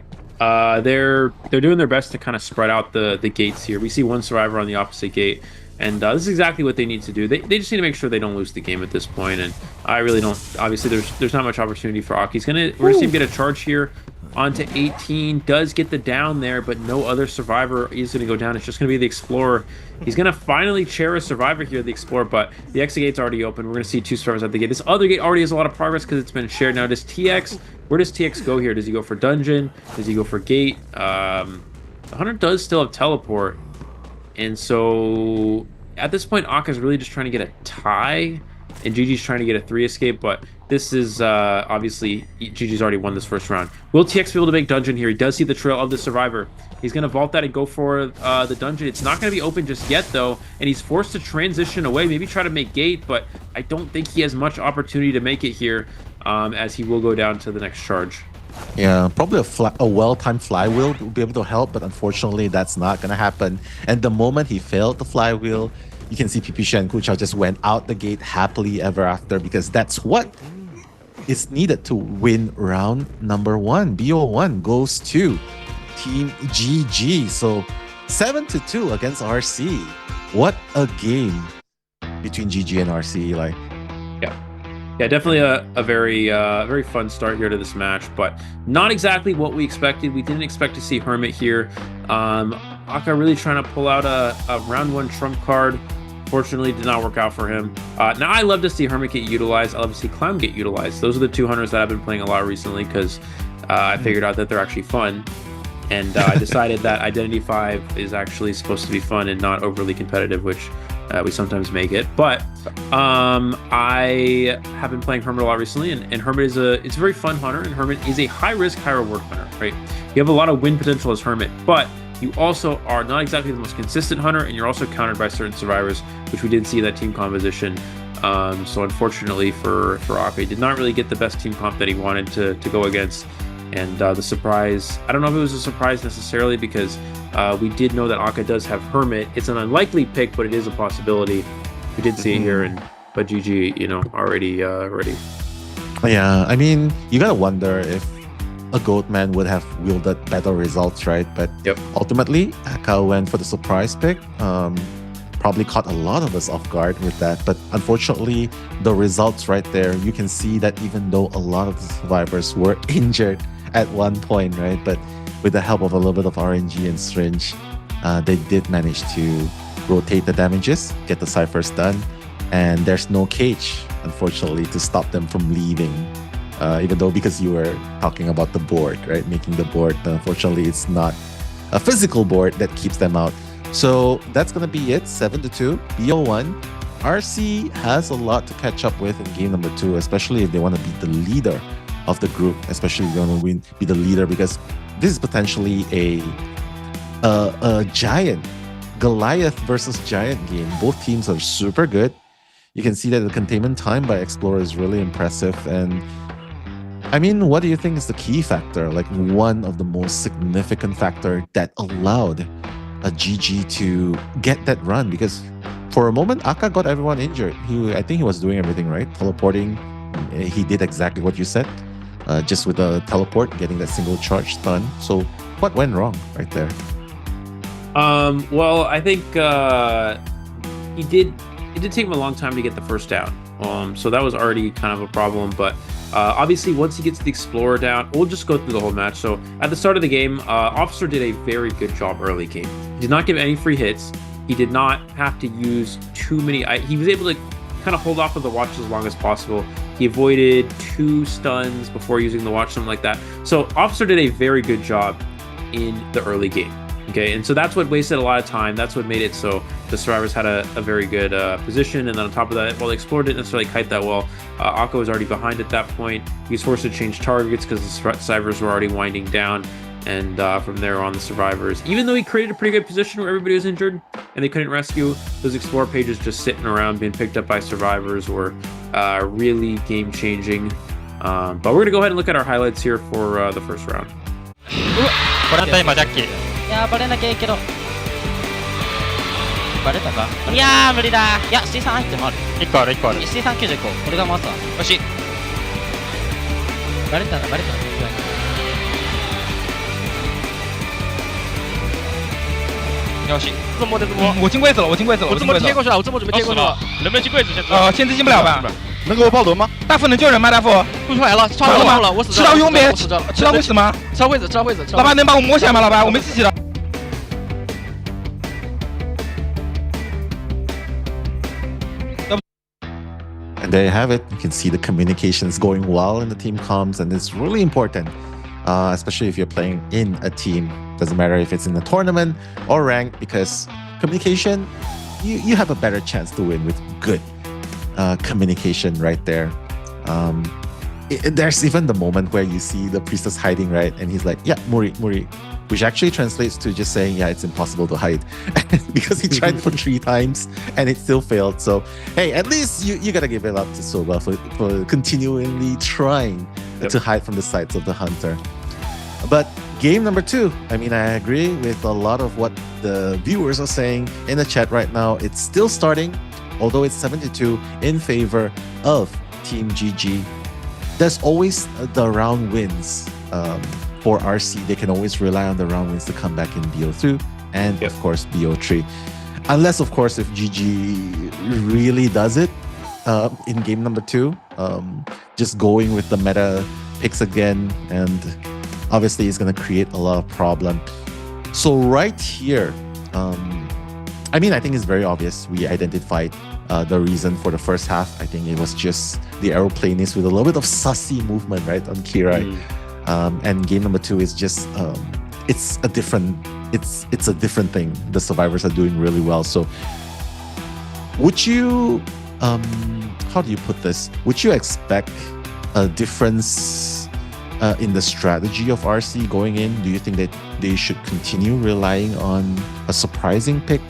They're doing their best to kind of spread out the gates here. We see 1 survivor on the opposite gate, and this is exactly what they need to do. They just need to make sure they don't lose the game at this point, and I really don't. Obviously, there's not much opportunity for Aki. We're gonna see him get a charge here onto 18. Does get the down there, but no other survivor is gonna go down. It's just gonna be the Explorer. He's gonna finally chair a survivor here, the Explorer, but the exit gate's already open. We're gonna see 2 survivors at the gate. This other gate already has a lot of progress because it's been shared. Now does TX, where does TX go here? Does he go for dungeon? Does he go for gate? The Hunter does still have teleport, and so at this point Aka's really just trying to get a tie, and GG's trying to get a 3 escape, but this is obviously GG's already won this first round. Will TX be able to make dungeon here? He does see the trail of the survivor. He's going to vault that and go for the dungeon. It's not going to be open just yet, though, and he's forced to transition away, maybe try to make gate, but I don't think he has much opportunity to make it here, as he will go down to the next charge. Yeah, probably a well-timed flywheel will be able to help, but unfortunately that's not going to happen. And the moment he failed the flywheel, you can see PP Shia and Kuchao just went out the gate happily ever after, because that's what is needed to win round number 1. BO1 goes to Team GG. So 7-2 against RC. What a game between GG and RC, Eli. Yeah, definitely a very fun start here to this match, but not exactly what we expected. We didn't expect to see Hermit here. Aka really trying to pull out a round 1 trump card. Fortunately, did not work out for him. Now, I love to see Hermit get utilized. I love to see Clown get utilized. Those are the 2 hunters that I've been playing a lot recently because I figured out that they're actually fun. And I decided that Identity 5 is actually supposed to be fun and not overly competitive, which we sometimes may get. But I have been playing Hermit a lot recently, and Hermit is it's a very fun hunter, and Hermit is a high risk, high reward hunter, right? You have a lot of win potential as Hermit, but you also are not exactly the most consistent hunter, and you're also countered by certain survivors, which we did see that team composition. So unfortunately for Aka, he did not really get the best team comp that he wanted to go against. And the surprise, I don't know if it was a surprise necessarily, because we did know that Aka does have Hermit. It's an unlikely pick, but it is a possibility. We did see it here, but GG, already ready. Yeah, I mean, you gotta wonder if a Goatman would have wielded better results, right? But ultimately, Aka went for the surprise pick. Probably caught a lot of us off guard with that. But unfortunately, the results right there, you can see that even though a lot of the survivors were injured at one point, right? But with the help of a little bit of RNG and Syringe, they did manage to rotate the damages, get the ciphers done, and there's no cage, unfortunately, to stop them from leaving. Even though, because you were talking about the board, right? Making the board, but unfortunately, it's not a physical board that keeps them out. So that's going to be it, 7-2, BO1. RC has a lot to catch up with in game number 2, especially if they want to be the leader of the group, especially if they want to be the leader, because this is potentially a giant, Goliath versus giant game. Both teams are super good. You can see that the containment time by Explorer is really impressive. And I mean, what do you think is the key factor, like one of the most significant factor that allowed a GG to get that run? Because for a moment, Aka got everyone injured. I think he was doing everything right, teleporting. He did exactly what you said, just with the teleport, getting that single charge stun. So what went wrong right there? Well, I think it did take him a long time to get the first down. So that was already kind of a problem. But obviously, once he gets the Explorer down, we'll just go through the whole match. So at the start of the game, Officer did a very good job early game. He did not give any free hits. He did not have to use too many. He was able to kind of hold off with the watch as long as possible. He avoided 2 stuns before using the watch, something like that. So Officer did a very good job in the early game. Okay, and so that's what wasted a lot of time. That's what made it so the survivors had a very good position. And then on top of that, while the Explorer didn't necessarily kite that well, Aka was already behind at that point. He was forced to change targets because the survivors were already winding down. And from there on, the survivors, even though he created a pretty good position where everybody was injured and they couldn't rescue, those Explorer pages just sitting around being picked up by survivors were really game-changing. But we're going to go ahead and look at our highlights here for the first round. これは今ジャッキー。いやバレなきゃいいけどバレたかいや無理だいや C3 入ってもある1個ある1個ある C390 個これがマスターよしバレたなよし我进柜子了我进柜子了我这么贴过去了我这么准备贴过去了能不能进柜子现在先知进不了吧能给我爆轮吗？大副能救人吗？大副不出来了，超了吗？我死吃到佣兵，吃到会死吗？吃到会死，吃到会死。老板能把我摸起来吗？老板，我们自己的。And there you have it. You can see the communications going well in the team comms, and it's really important, especially if you're playing in a team. Doesn't matter if it's in a tournament or rank, because communication, you have a better chance to win with good communication right there. There's even the moment where you see the priestess hiding, right? And he's like, yeah, Muri, which actually translates to just saying, yeah, it's impossible to hide because he tried for 3 times and it still failed. So, hey, at least you gotta give it up to Soba for continually trying to hide from the sights of the hunter. But game number 2, I mean, I agree with a lot of what the viewers are saying in the chat right now. It's still starting, although it's 7-2 in favor of Team GG. There's always the round wins for RC. They can always rely on the round wins to come back in BO2 and, of course, BO3. Unless, of course, if GG really does it in game number 2, just going with the meta picks again, and obviously it's going to create a lot of problem. So right here, I mean, I think it's very obvious. We identified the reason for the first half. I think it was just the aeroplanist with a little bit of sussy movement, right, on Kirai. And game number 2 is just it's a different thing. The survivors are doing really well. So Would you, how do you put this? Would you expect a difference in the strategy of RC going in? Do you think that they should continue relying on a surprising pick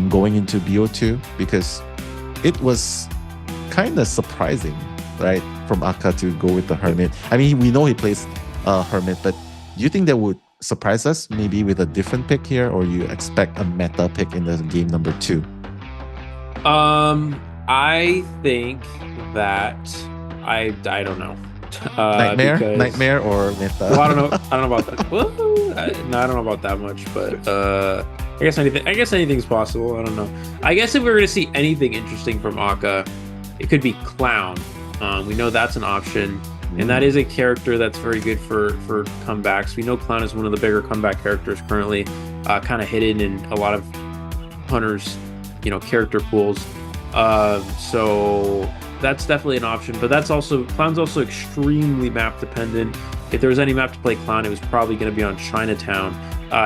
going into BO2? Because it was kind of surprising, right, from Aka to go with the Hermit. I mean, we know he plays Hermit, but do you think that would surprise us maybe with a different pick here, or you expect a meta pick in the game number 2? I think that I don't know. Nightmare or meta? Well, I don't know about that. Well, no, I don't know about that much, but I guess anything's possible. I don't know. I guess if we were going to see anything interesting from Aka, it could be Clown. We know that's an option, and that is a character that's very good for comebacks. We know Clown is one of the bigger comeback characters currently, kind of hidden in a lot of hunters, character pools. So that's definitely an option, but Clown's also extremely map dependent. If there was any map to play Clown, it was probably going to be on Chinatown.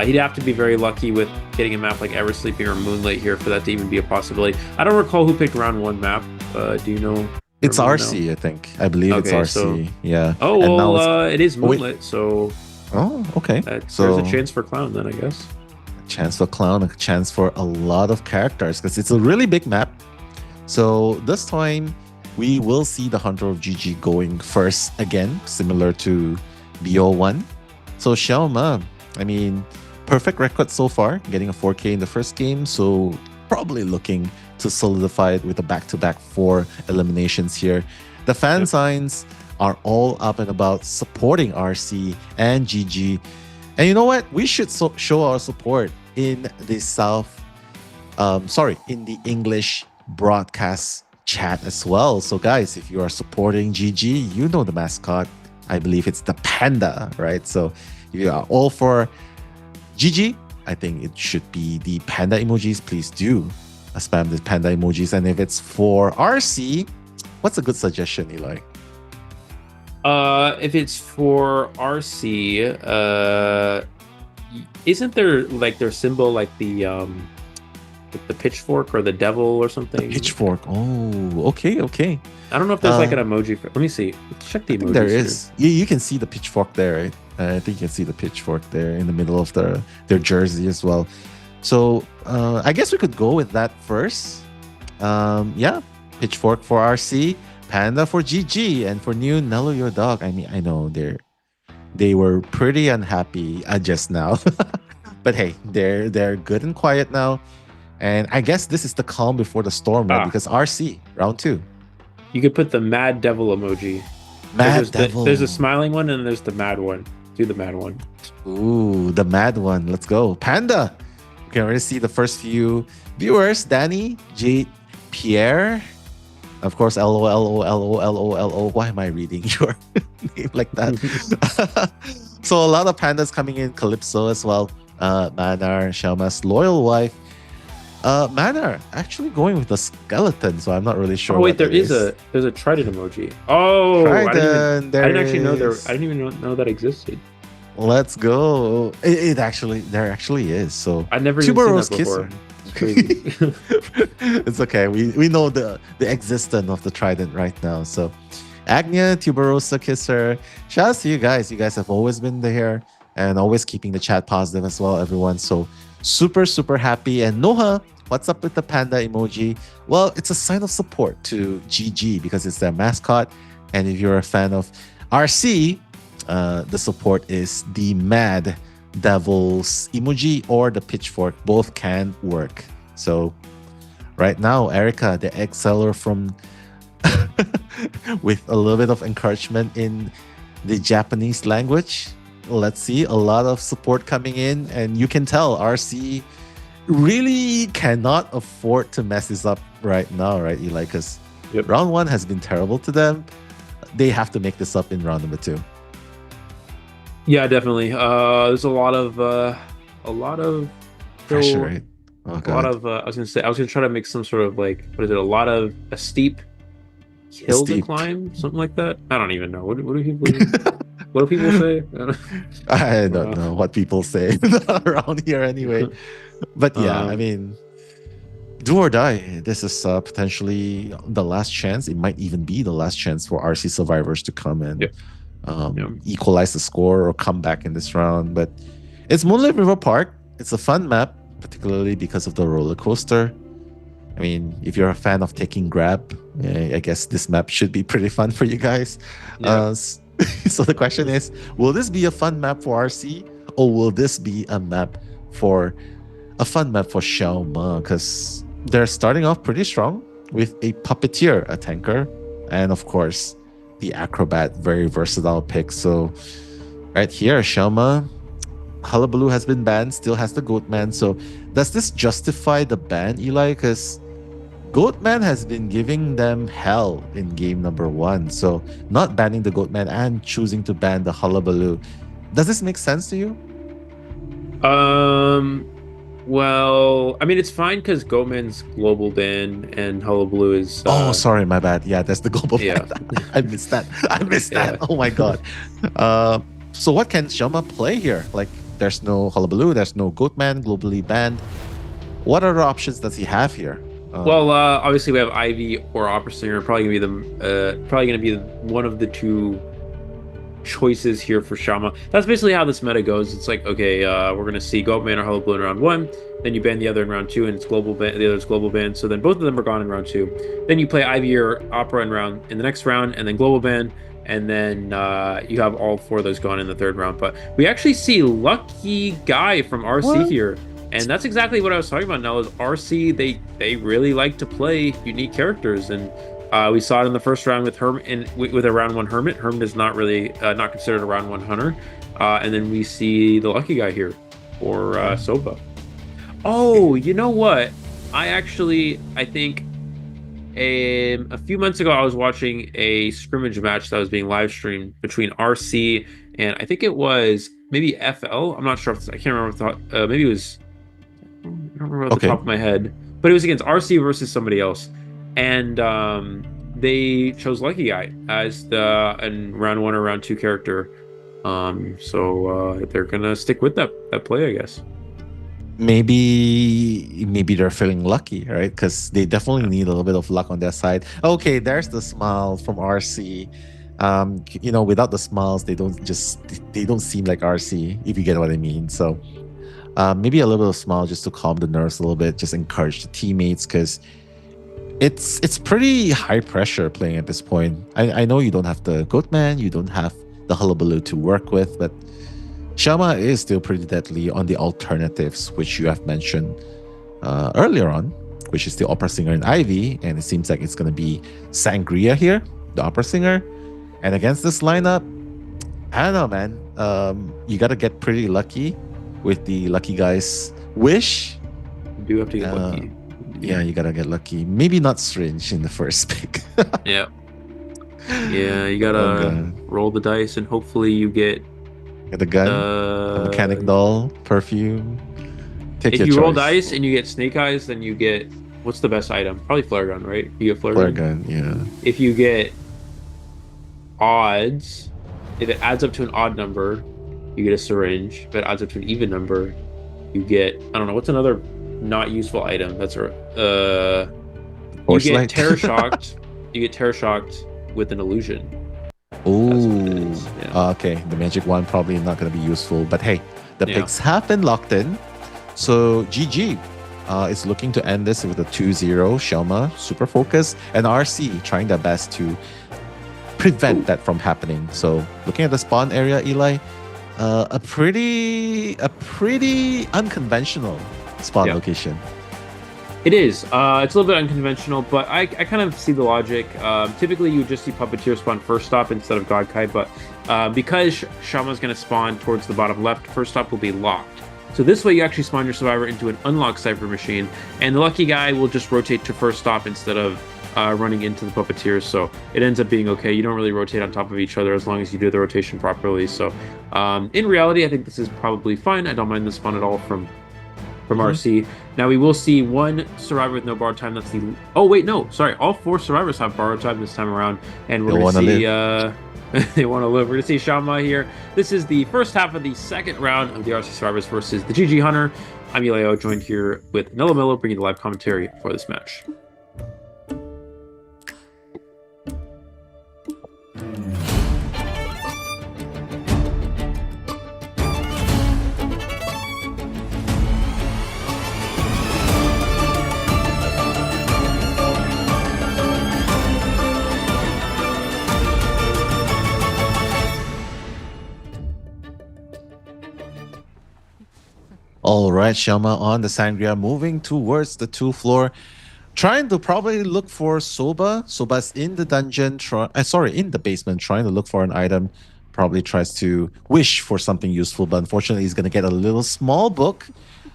He'd have to be very lucky with getting a map like Ever Sleeping or Moonlight here for that to even be a possibility. I don't recall who picked round 1 map. Do you know? It's RC, I think. I believe it's RC. So, yeah. Oh, well, it is Moonlit, so... Oh, okay. So there's a chance for Clown then, I guess. A chance for Clown, a chance for a lot of characters, because it's a really big map. So this time, we will see the Hunter of GG going first again, similar to BO1. So Xiaoma, I mean, perfect record so far, getting a 4K in the first game, so probably looking to solidify it with a back-to-back 4 eliminations here. The fan signs are all up and about supporting RC and GG. And you know what? We should show our support in the in the English broadcast chat as well. So guys, if you are supporting GG, you know the mascot. I believe it's the panda, right? So if you are all for GG, I think it should be the panda emojis. Please do spam the panda emojis. And if it's for RC, what's a good suggestion, Eli? If it's for RC, isn't there like their symbol like the pitchfork or the devil or something? The pitchfork. Oh, okay. I don't know if there's like an emoji for. Let me see. Check the emojis. There is. You can see the pitchfork there, right? I think you can see the pitchfork there in the middle of their jersey as well. So I guess we could go with that first. Yeah, pitchfork for RC, panda for GG, and for new Nello your dog. I mean, I know they were pretty unhappy just now, but hey, they're good and quiet now. And I guess this is the calm before the storm, right? Because RC round 2. You could put the mad devil emoji. Devil. There's a smiling one and there's the mad one. Do the mad one. Ooh, the mad one. Let's go. Panda. You can already see the first few viewers. Danny, Jade, Pierre. Of course, LO. Why am I reading your name like that? So a lot of pandas coming in. Calypso as well. Manar, Xiaoma's loyal wife. Manar actually going with the skeleton, so I'm not really sure. Oh wait, there's a trident emoji. Oh, Trident, I didn't even know that existed. Let's go. There actually is. So I never even seen that before. It's crazy. It's okay. We know the existence of the trident right now. So Agnia, Tuberosa Kisser. Shout out to you guys. You guys have always been there and always keeping the chat positive as well, everyone. So super happy. And Noha, what's up with the panda emoji? Well, it's a sign of support to GG because it's their mascot. And if you're a fan of RC, the support is the mad devil's emoji or the pitchfork. Both can work. So right now, Erica, the egg seller from with a little bit of encouragement in the Japanese language. Let's see, a lot of support coming in, and you can tell RC really cannot afford to mess this up right now, right, Eli? Because round 1 has been terrible to them. They have to make this up in round number 2. Yeah, definitely. There's a lot of pressure, right? Oh, a lot of I was gonna try to make some sort of like, what is it? A steep hill to climb, something like that. I don't even know. What do people say? I don't know what people say around here anyway. But yeah, I mean, do or die. This is potentially the last chance. It might even be the last chance for RC survivors to come and equalize the score or come back in this round. But it's Moonlit River Park. It's a fun map, particularly because of the roller coaster. I mean, if you're a fan of taking grab, I guess this map should be pretty fun for you guys. Yeah. So the question is, will this be a fun map for RC, or will this be a fun map for Xiaoma? Because they're starting off pretty strong with a Puppeteer, a tanker, and of course the Acrobat, very versatile pick. So right here, Xiaoma, Hullabaloo has been banned, still has the Goatman. So does this justify the ban, Eli? Because Goatman has been giving them hell in game number 1. So not banning the Goatman and choosing to ban the Hullabaloo. Does this make sense to you? Well, I mean, it's fine because Goatman's global ban and Hullabaloo is... oh, sorry, my bad. Yeah, that's the global ban. I missed that. That. Oh my god. So what can Xiaoma play here? Like, there's no Hullabaloo, there's no Goatman, globally banned. What other options does he have here? Well, obviously we have Ivy or Opera Singer. Probably gonna be one of the two choices here for Xiaoma. That's basically how this meta goes. It's like, okay, we're gonna see Goatman or Hullabaloo in round 1, then you ban the other in round 2, and it's global ban. The other's global ban. So then both of them are gone in round 2. Then you play Ivy or Opera in the next round, and then global ban, and then you have all 4 of those gone in the 3rd round. But we actually see Lucky Guy from RC here. And that's exactly what I was talking about now, is RC, they really like to play unique characters. And we saw it in the first round with with a round 1 Hermit. Hermit is not really, not considered a round 1 hunter. And then we see the Lucky Guy here for Soba. Oh, you know what? I think a few months ago, I was watching a scrimmage match that was being live streamed between RC and I think it was maybe FL. I'm not sure if I can't remember. Maybe it was... I don't remember off the top of my head, but it was against RC versus somebody else, and they chose Lucky Guy as the round 1 or round 2 character. So they're gonna stick with that play, I guess. Maybe they're feeling lucky, right? Because they definitely need a little bit of luck on their side. Okay, there's the smile from RC. Without the smiles, they don't seem like RC, if you get what I mean. So. Maybe a little bit of smile just to calm the nerves a little bit, just encourage the teammates, because it's pretty high pressure playing at this point. I know you don't have the Goatman, you don't have the Hullabaloo to work with, but Xiaoma is still pretty deadly on the alternatives, which you have mentioned earlier on, which is the Opera Singer and Ivy, and it seems like it's going to be Sangria here, the Opera Singer. And against this lineup, I don't know, man. You got to get pretty lucky with the Lucky Guy's wish. You do have to get lucky. Yeah, you gotta get lucky. Maybe not Syringe in the first pick. Yeah, you gotta roll the dice and hopefully you get the gun, the mechanic doll, perfume. If you roll dice and you get Snake Eyes, then you get, what's the best item? Probably Flare Gun, right? You get Flare Gun, yeah. If you get odds, if it adds up to an odd number, you get a Syringe. If it adds up to an even number, you get, I don't know, what's another not useful item? That's you get Terror Shocked. You get Terror Shocked with an illusion. Ooh. Okay, the magic one probably not going to be useful, but hey, the picks have been locked in. So GG is looking to end this with a 2-0. Xiaoma super focused, and RC trying their best to prevent that from happening. So looking at the spawn area, Eli, a pretty unconventional spawn location. It is. It's a little bit unconventional, but I kind of see the logic. Typically, you would just see Puppeteer spawn first stop instead of Godkai, but because Xiaoma's going to spawn towards the bottom left, first stop will be locked. So this way, you actually spawn your survivor into an unlocked Cypher machine, and the Lucky Guy will just rotate to first stop instead of running into the Puppeteers. So it ends up being okay. You don't really rotate on top of each other as long as you do the rotation properly. So in reality, I think this is probably fine. I don't mind the spawn at all from RC. Now we will see one survivor with no borrowed time. That's the... Oh, wait, no. Sorry. All 4 survivors have borrowed time this time around. And we're going to see... they want to live. We're going to see Xiaoma here. This is the first half of the second round of the RC Survivors versus the GG Hunter. I'm Yuleo, joined here with Mello, bringing the live commentary for this match. All right, Xiaoma on the Sangria, moving towards the 2 floor, trying to probably look for Soba. Soba's in the dungeon, in the basement, trying to look for an item. Probably tries to wish for something useful, but unfortunately he's going to get a little small book.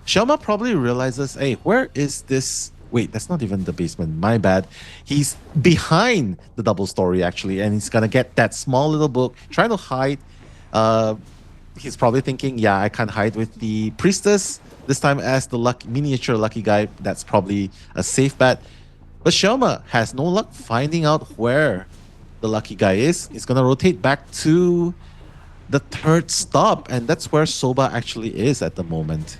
Xiaoma probably realizes, hey, where is this? Wait, that's not even the basement. My bad. He's behind the double story, actually, and he's going to get that small little book, trying to hide. He's probably thinking, yeah, I can't hide with the priestess. This time as the miniature lucky guy, that's probably a safe bet. But Xiaoma has no luck finding out where the lucky guy is. He's going to rotate back to the 3rd stop, and that's where Soba actually is at the moment.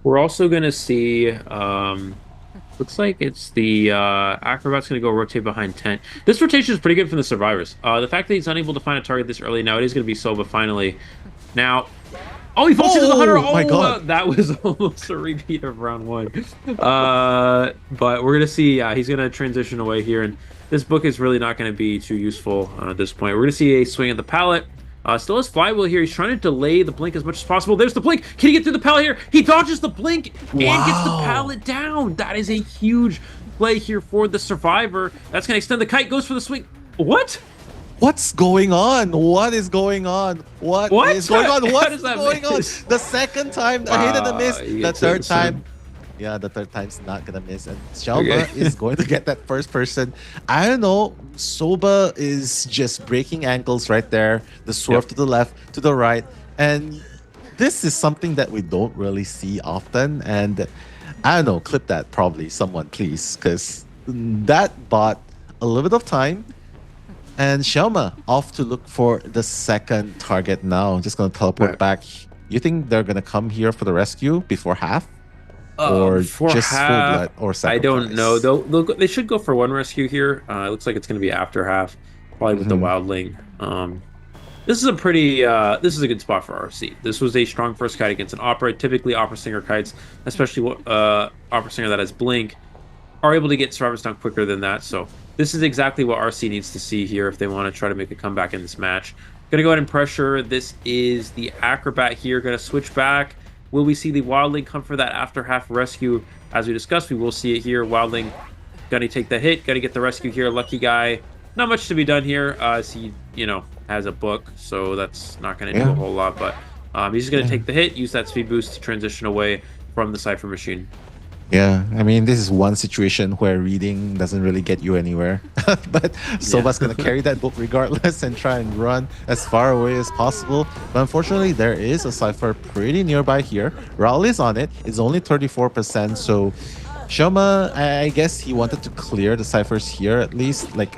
We're also going to see, looks like it's the Acrobat's going to go rotate behind tent. This rotation is pretty good from the survivors. The fact that he's unable to find a target this early, now it is going to be Soba finally. Now, oh, he falls into the hunter. Oh my god, that was almost a repeat of round 1. But we're going to see, he's going to transition away here, and this book is really not going to be too useful at this point. We're going to see a swing at the pallet. Still has flywheel here. He's trying to delay the blink as much as possible. There's the blink. Can he get through the pallet here? He dodges the blink and gets the pallet down. That is a huge play here for the survivor. That's going to extend the kite. Goes for the swing. What? What's going on? What is going on? What is going on? What is going on? The second time, I hated the miss. The third time. Yeah, the third time's not gonna miss, and Xiaoma is going to get that first person. I don't know. Soba is just breaking ankles right there. The swerve to the left, to the right, and this is something that we don't really see often. And I don't know. Clip that, probably someone, please, because that bought a little bit of time. And Xiaoma off to look for the second target now. Just gonna teleport back. You think they're gonna come here for the rescue before half? Or just full blood or sacrifice? I don't know. They should go for 1 rescue here. It looks like it's going to be after half, probably with the wildling. This is a pretty. This is a good spot for RC. This was a strong first kite against an opera. Typically, opera singer kites, especially opera singer that has blink, are able to get survivors down quicker than that. So this is exactly what RC needs to see here if they want to try to make a comeback in this match. Going to go ahead and pressure. This is the acrobat here. Going to switch back. Will we see the wildling come for that after half rescue? As we discussed, we will see it here. Wildling gonna take the hit, gonna get the rescue here. Lucky guy, not much to be done here. As he, has a book, so that's not gonna do a whole lot. But he's just gonna take the hit, use that speed boost to transition away from the Cypher machine. Yeah, I mean, this is one situation where reading doesn't really get you anywhere. But Soba's going to carry that book regardless and try and run as far away as possible. But unfortunately, there is a Cypher pretty nearby here. Raul is on it. It's only 34%. So Xiaoma, I guess he wanted to clear the Cyphers here at least. Like,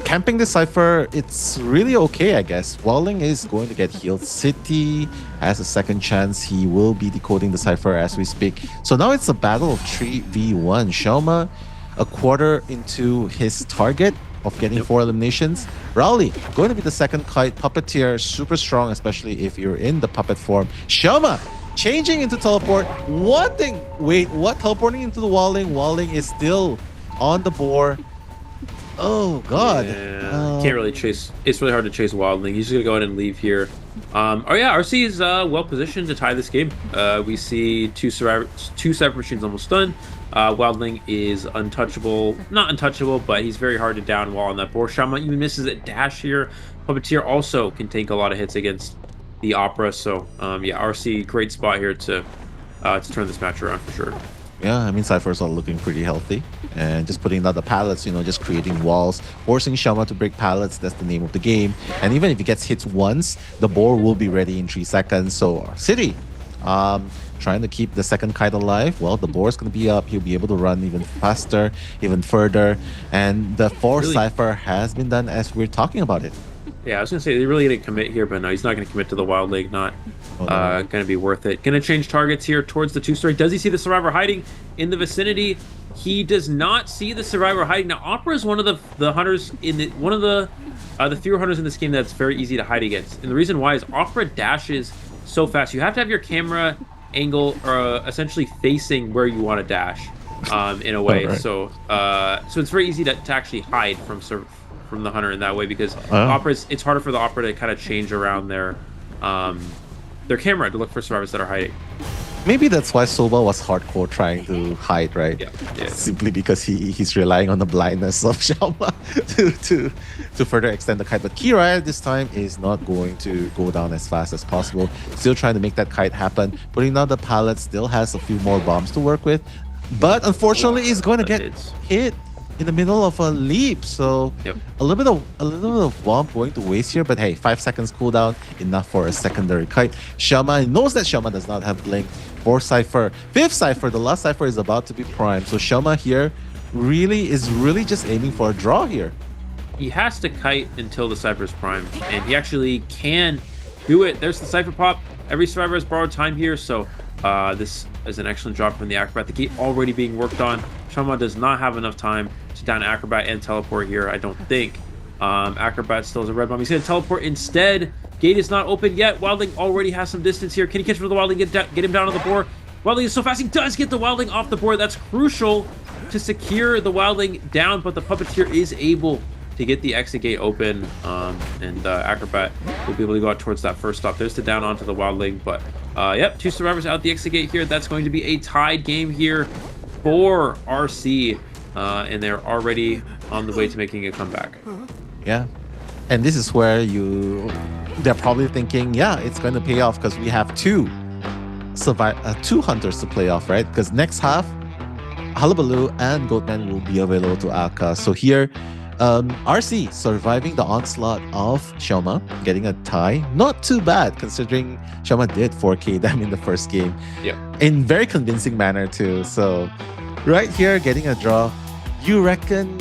camping the Cypher, it's really okay, I guess. Walling is going to get healed. City has a second chance. He will be decoding the Cypher as we speak. So now it's a battle of 3v1. Xiaoma, a quarter into his target of getting 4 eliminations. Rowley, going to be the second kite. Puppeteer, super strong, especially if you're in the puppet form. Xiaoma, changing into teleport. Teleporting into the Walling. Walling is still on the board. Oh god. Yeah. Can't really chase. It's really hard to chase Wildling. He's just gonna go ahead and leave here. RC is well positioned to tie this game. We see two Cypher machines almost done. Wildling is untouchable. Not untouchable, but he's very hard to down while on that board. Xiaoma even misses a dash here. Puppeteer also can take a lot of hits against the Opera. So RC, great spot here to turn this match around for sure. Yeah, I mean, Cyphers are looking pretty healthy. And just putting out the pallets, just creating walls, forcing Xiaoma to break pallets. That's the name of the game. And even if he gets hit once, the board will be ready in 3 seconds. So City, trying to keep the second kite alive. Well, the board's going to be up. He'll be able to run even faster, even further. And the 4th Cypher has been done as we're talking about it. Yeah, I was gonna say they really didn't commit here, but no, he's not gonna commit to the Wild Leg. Not gonna be worth it. Gonna change targets here towards the 2-story. Does he see the Survivor hiding in the vicinity? He does not see the Survivor hiding. Now, Opera is one of the hunters in the fewer hunters in this game that's very easy to hide against. And the reason why is Opera dashes so fast. You have to have your camera angle essentially facing where you want to dash, in a way. So it's very easy to actually hide from the hunter in that way, because it's harder for the Opera to kind of change around their camera to look for survivors that are hiding. Maybe that's why Soba was hardcore trying to hide, right? Yeah. Simply because he's relying on the blindness of Xiaoma to further extend the kite. But Kira this time is not going to go down as fast as possible. Still trying to make that kite happen. Putting down the pallet, still has a few more bombs to work with. But unfortunately, he's going to get hit in the middle of a leap. So a little bit of bomb going to waste here. But hey, 5 seconds cooldown, enough for a secondary kite. Xiaoma knows that Xiaoma does not have blink. 4th Cypher. 5th Cypher, the last Cypher is about to be primed. So Xiaoma here is really just aiming for a draw here. He has to kite until the Cypher is primed, and he actually can do it. There's the Cypher pop. Every survivor has borrowed time here, so this is an excellent job from the Acrobat. The gate already being worked on. Xiaoma does not have enough time to down Acrobat and teleport here, I don't think. Acrobat still has a red bomb. He's going to teleport instead. Gate is not open yet. Wildling already has some distance here. Can he catch for the Wildling, get him down on the board? Wildling is so fast. He does get the Wildling off the board. That's crucial to secure the Wildling down, but the Puppeteer is able to get the exit gate open, and Acrobat will be able to go out towards that first stop. There's the down onto the Wildling, but yep, 2 survivors out the exit gate here. That's going to be a tied game here for RC, and they're already on the way to making a comeback. Yeah, and this is where they're probably thinking, yeah, it's going to pay off because we have two hunters to play off, right? Because next half, Hullabaloo and Goatman will be available to Aka. So here, RC surviving the onslaught of Xiaoma, getting a tie. Not too bad considering Xiaoma did 4K them in the first game. Yeah. In very convincing manner too. So right here, getting a draw. You reckon,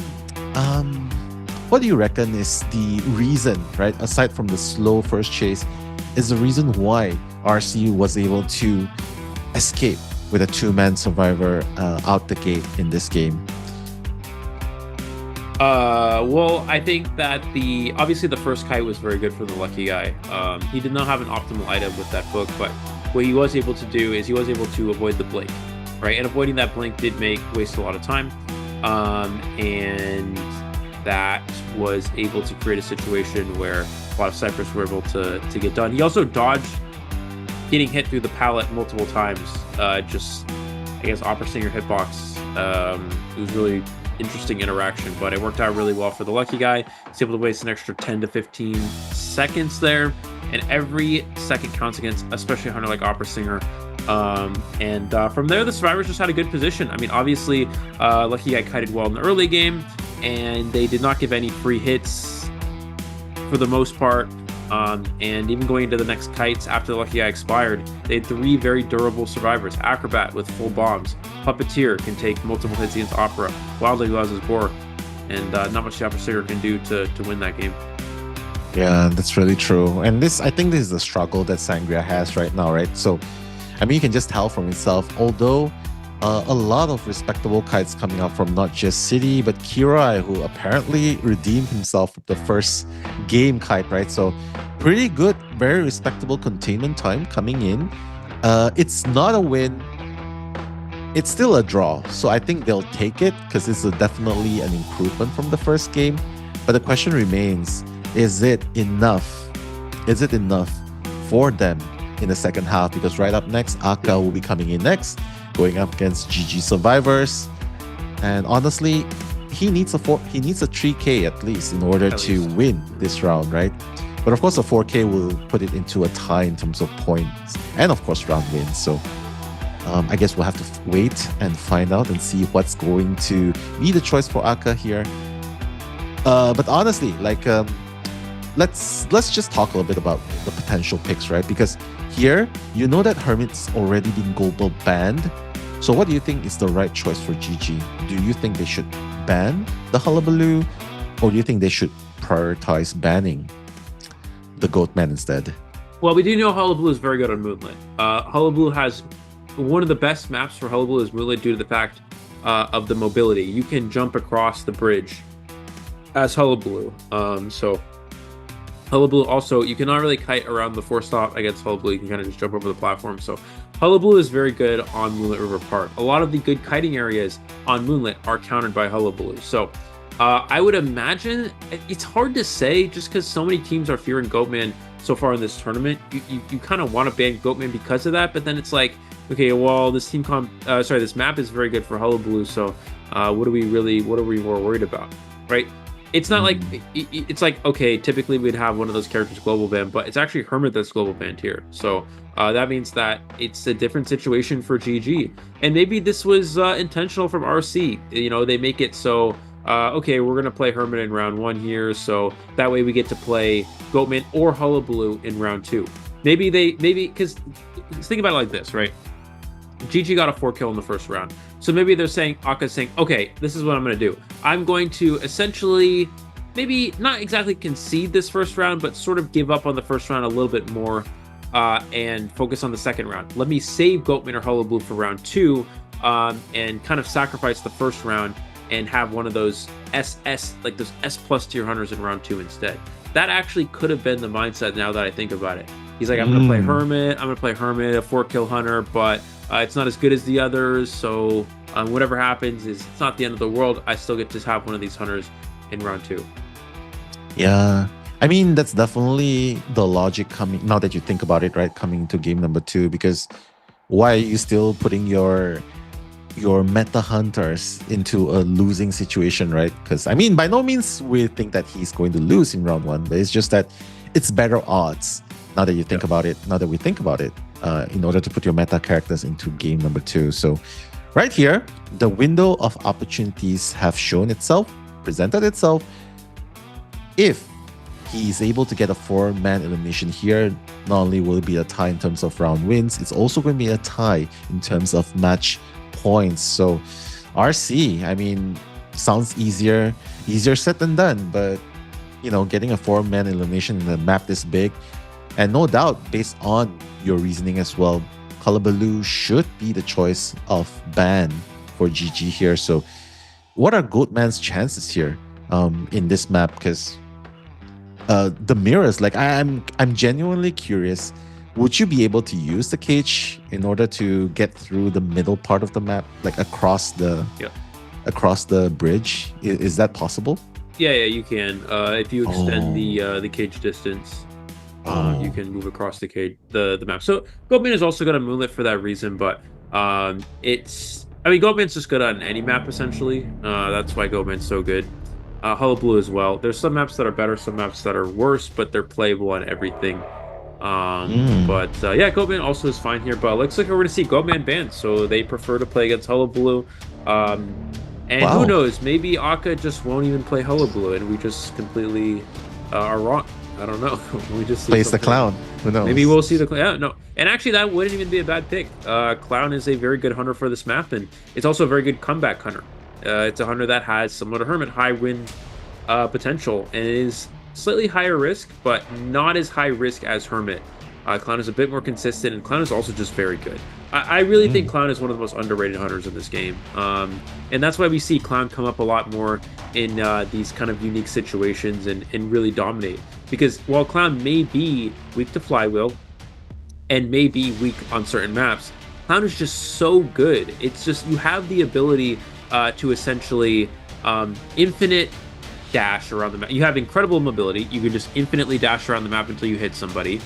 what do you reckon is the reason, right? Aside from the slow first chase, is the reason why RC was able to escape with a 2-man survivor out the gate in this game? Well, I think that obviously the first kite was very good for the lucky guy. He did not have an optimal item with that book, but what he was able to do is he was able to avoid the blink, right? And avoiding that blink did waste a lot of time, and that was able to create a situation where a lot of Cyphers were able to get done. He also dodged getting hit through the pallet multiple times. Just, I guess, Opera Singer hitbox. It was really interesting interaction, but it worked out really well for the lucky guy. He's able to waste an extra 10 to 15 seconds there, and every second counts against, especially a hunter like Opera Singer. And from there, the survivors just had a good position. I mean, obviously, lucky guy kited well in the early game, and they did not give any free hits for the most part. And even going into the next kites after the lucky guy expired, they had 3 very durable survivors. Acrobat with full bombs. Puppeteer can take multiple hits against Opera. Wildly, who has his boar. And not much the Opera Singer can do to win that game. Yeah, that's really true. And I think this is the struggle that Sangria has right now, right? So, I mean, you can just tell from itself, although a lot of respectable kites coming out from not just City, but Kirai, who apparently redeemed himself with the first game kite, right? So pretty good, very respectable containment time coming in. It's not a win. It's still a draw. So I think they'll take it because it's definitely an improvement from the first game. But the question remains, is it enough? Is it enough for them in the second half? Because right up next, Aka will be coming in next, going up against GG survivors, and honestly, he needs a 3K at least in order to win this round, right? But of course, a 4K will put it into a tie in terms of points and of course round wins. So I guess we'll have to wait and find out and see what's going to be the choice for Aka here. But honestly, like let's just talk a little bit about the potential picks, right? Because here, you know that Hermit's already been global banned. So what do you think is the right choice for GG? Do you think they should ban the Hullabaloo, or do you think they should prioritize banning the Goatman instead? Well, we do know Hullabaloo is very good on Moonlit. Hullabaloo has one of the best maps for Hullabaloo is Moonlit due to the fact of the mobility. You can jump across the bridge as Hullabaloo. So Hullabaloo also, you cannot really kite around the 4-stop against Hullabaloo. You can kind of just jump over the platform. So Hullabaloo is very good on Moonlit River Park. A lot of the good kiting areas on Moonlit are countered by Hullabaloo. So I would imagine, it's hard to say just because so many teams are fearing Goatman so far in this tournament. You kind of want to ban Goatman because of that, but then it's like, okay, well, this this map is very good for Hullabaloo, so what are we more worried about, right? It's not like it's like, okay, typically we'd have one of those characters global banned, but it's actually Hermit that's global banned here. So that means that it's a different situation for GG, and maybe this was intentional from RC. You know, they make it so okay, we're gonna play Hermit in round 1 here, so that way we get to play Goatman or Hullabaloo in round 2. Maybe because think about it like this, right? GG got a 4 kill in the first round. So maybe they're saying, Aka's saying, okay, this is what I'm going to do. I'm going to essentially, maybe not exactly concede this first round, but sort of give up on the first round a little bit more and focus on the second round. Let me save Goatman or Hullabaloo for round 2 and kind of sacrifice the first round and have one of those SS, like those S+ tier hunters in round 2 instead. That actually could have been the mindset now that I think about it. He's like, I'm going to play Hermit, a 4-kill hunter, but it's not as good as the others, so whatever happens it's not the end of the world. I still get to have one of these hunters in round 2. Yeah, I mean, that's definitely the logic coming, now that you think about it, right, coming to game number 2, because why are you still putting your meta hunters into a losing situation, right? Because, I mean, by no means we think that he's going to lose in round 1, but it's just that it's better odds now that you think about it, now that we think about it, in order to put your meta characters into game number 2. So right here, the window of opportunities have shown itself, presented itself. If he is able to get a 4-man elimination here, not only will it be a tie in terms of round wins, it's also going to be a tie in terms of match points. So RC, I mean, sounds easier said than done, but you know, getting a 4-man elimination in a map this big, and no doubt based on your reasoning as well, Hullabaloo should be the choice of ban for GG here. So what are Goatman's chances here in this map? Because the mirrors, like I'm genuinely curious, would you be able to use the cage in order to get through the middle part of the map, like across the bridge? Is that possible? Yeah, you can. If you extend the cage distance, you can move across the map. So Goatman is also got a Moonlit for that reason, but Goatman's just good on any map essentially. That's why Goatman's so good. Hullabaloo as well. There's some maps that are better, some maps that are worse, but they're playable on everything. But yeah, Goatman also is fine here, but it looks like we're going to see Goatman banned, so they prefer to play against Hullabaloo. And who knows, maybe Aka just won't even play Hullabaloo and we just completely are wrong. I don't know. We just plays the clown. Who knows? Maybe we'll see the clown. Yeah, no. And actually, that wouldn't even be a bad pick. Clown is a very good hunter for this map, and it's also a very good comeback hunter. It's a hunter that has, similar to Hermit, high win potential, and it is slightly higher risk, but not as high risk as Hermit. Clown is a bit more consistent, and Clown is also just very good. I really think Clown is one of the most underrated hunters in this game. And that's why we see Clown come up a lot more in these kind of unique situations and really dominate. Because while Clown may be weak to Flywheel and may be weak on certain maps, Clown is just so good. It's just, you have the ability to essentially infinite dash around the map. You have incredible mobility. You can just infinitely dash around the map until you hit somebody.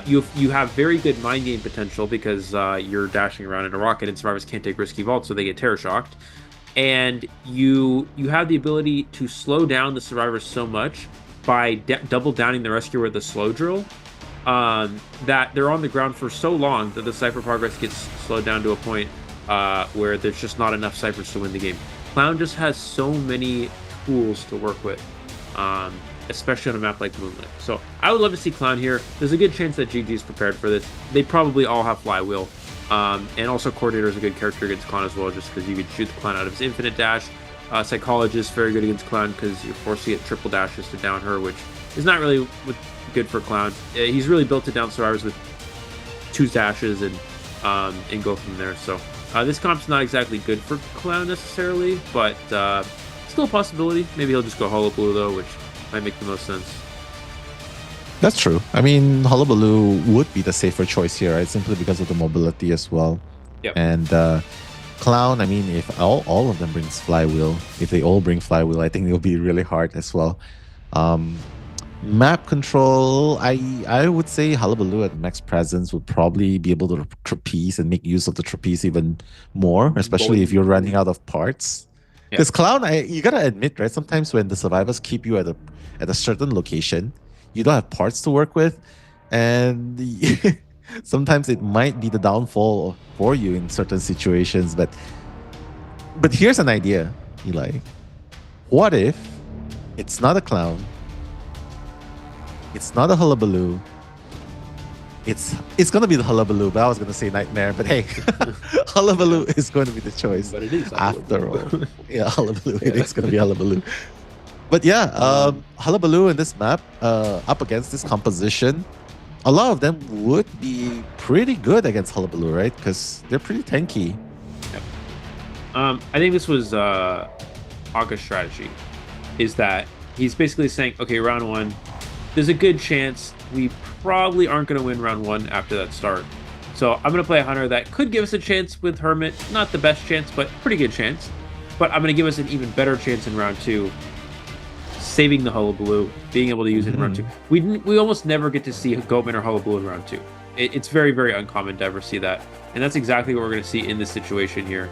You have very good mind game potential because you're dashing around in a rocket and survivors can't take risky vaults, so they get terror shocked. And you have the ability to slow down the survivors so much by double downing the rescuer with a slow drill that they're on the ground for so long that the cipher progress gets slowed down to a point where there's just not enough ciphers to win the game. Clown just has so many tools to work with, especially on a map like Moonlit. So I would love to see Clown here. There's a good chance that GG is prepared for this. They probably all have Flywheel. And also Coordinator is a good character against Clown as well, just because you could shoot the Clown out of his infinite dash. Psychologist, very good against Clown because you're forcing it triple dashes to down her, which is not really good for Clown. He's really built it down survivors with 2 dashes and go from there. So this comp's not exactly good for Clown necessarily, but still a possibility. Maybe he'll just go Hullabaloo though, which might make the most sense. That's true. I mean, Hullabaloo would be the safer choice here, right? Simply because of the mobility as well. Yep. And Clown, I mean, if all of them brings Flywheel, if they all bring Flywheel, I think it'll be really hard as well. Map control, I would say Hullabaloo at max presence would probably be able to trapeze and make use of the trapeze even more, especially if you're running out of parts. Because Clown, you gotta admit, right? Sometimes when the survivors keep you at a certain location, you don't have parts to work with, and sometimes it might be the downfall for you in certain situations. But here's an idea, Eli. What if it's not a Clown? It's not a Hullabaloo. It's gonna be the Hullabaloo, but I was gonna say Nightmare. But hey, Hullabaloo is going to be the choice. But it is after all. Yeah, Hullabaloo. It is gonna be Hullabaloo. But yeah, Hullabaloo in this map, up against this composition, a lot of them would be pretty good against Hullabaloo, right? Because they're pretty tanky. Yep. I think this was Aka's strategy, is that he's basically saying, okay, round 1, there's a good chance we probably aren't going to win round 1 after that start. So I'm going to play a Hunter that could give us a chance with Hermit. Not the best chance, but pretty good chance. But I'm going to give us an even better chance in round 2. Saving the Hullabaloo, being able to use it in round 2. We almost never get to see Goatman or Hullabaloo in round 2. It's very, very uncommon to ever see that. And that's exactly what we're going to see in this situation here.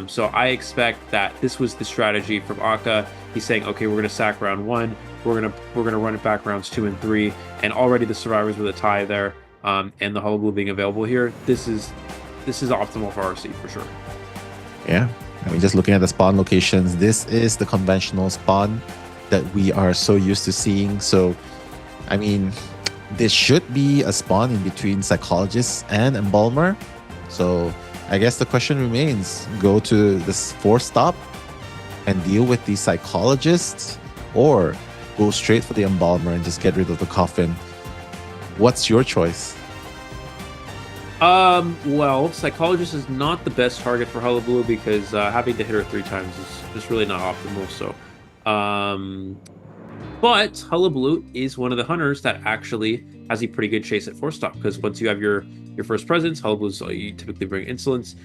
So I expect that this was the strategy from Aka. He's saying, okay, we're going to sack round 1. We're gonna run it back rounds 2 and 3. And already the survivors with a tie there, and the Hullabaloo being available here. This is optimal for RC for sure. Yeah. I mean, just looking at the spawn locations, this is the conventional spawn that we are so used to seeing. So, I mean, this should be a spawn in between Psychologist and Embalmer. So, I guess the question remains, go to this 4-stop and deal with the Psychologists, or go straight for the Embalmer and just get rid of the Coffin. What's your choice? Well, Psychologist is not the best target for Hullabaloo because having to hit her 3 times is just really not optimal. So, but Hullabaloo is one of the hunters that actually has a pretty good chase at 4-stop, because once you have your first presence, Hullabaloo's you typically bring Insolence.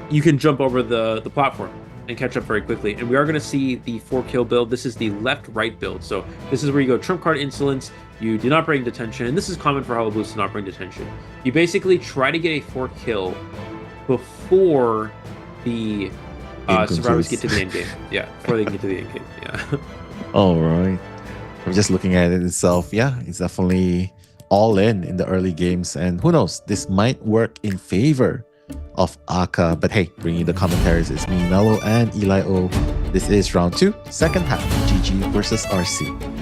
You can jump over the platform and catch up very quickly. And we are going to see the 4-kill build. This is the left-right build. So this is where you go trump card Insolence, you do not bring Detention, and this is common for Hullabaloo to not bring Detention. You basically try to get a 4-kill before the survivors get to the end game. Yeah, before they can get to the end game. Yeah. All right. I'm just looking at it itself. Yeah, it's definitely all in the early games. And who knows, this might work in favor of Aka. But hey, bringing the commentaries is me, Mello, and Eli O. This is round 2, second half, GG versus RC.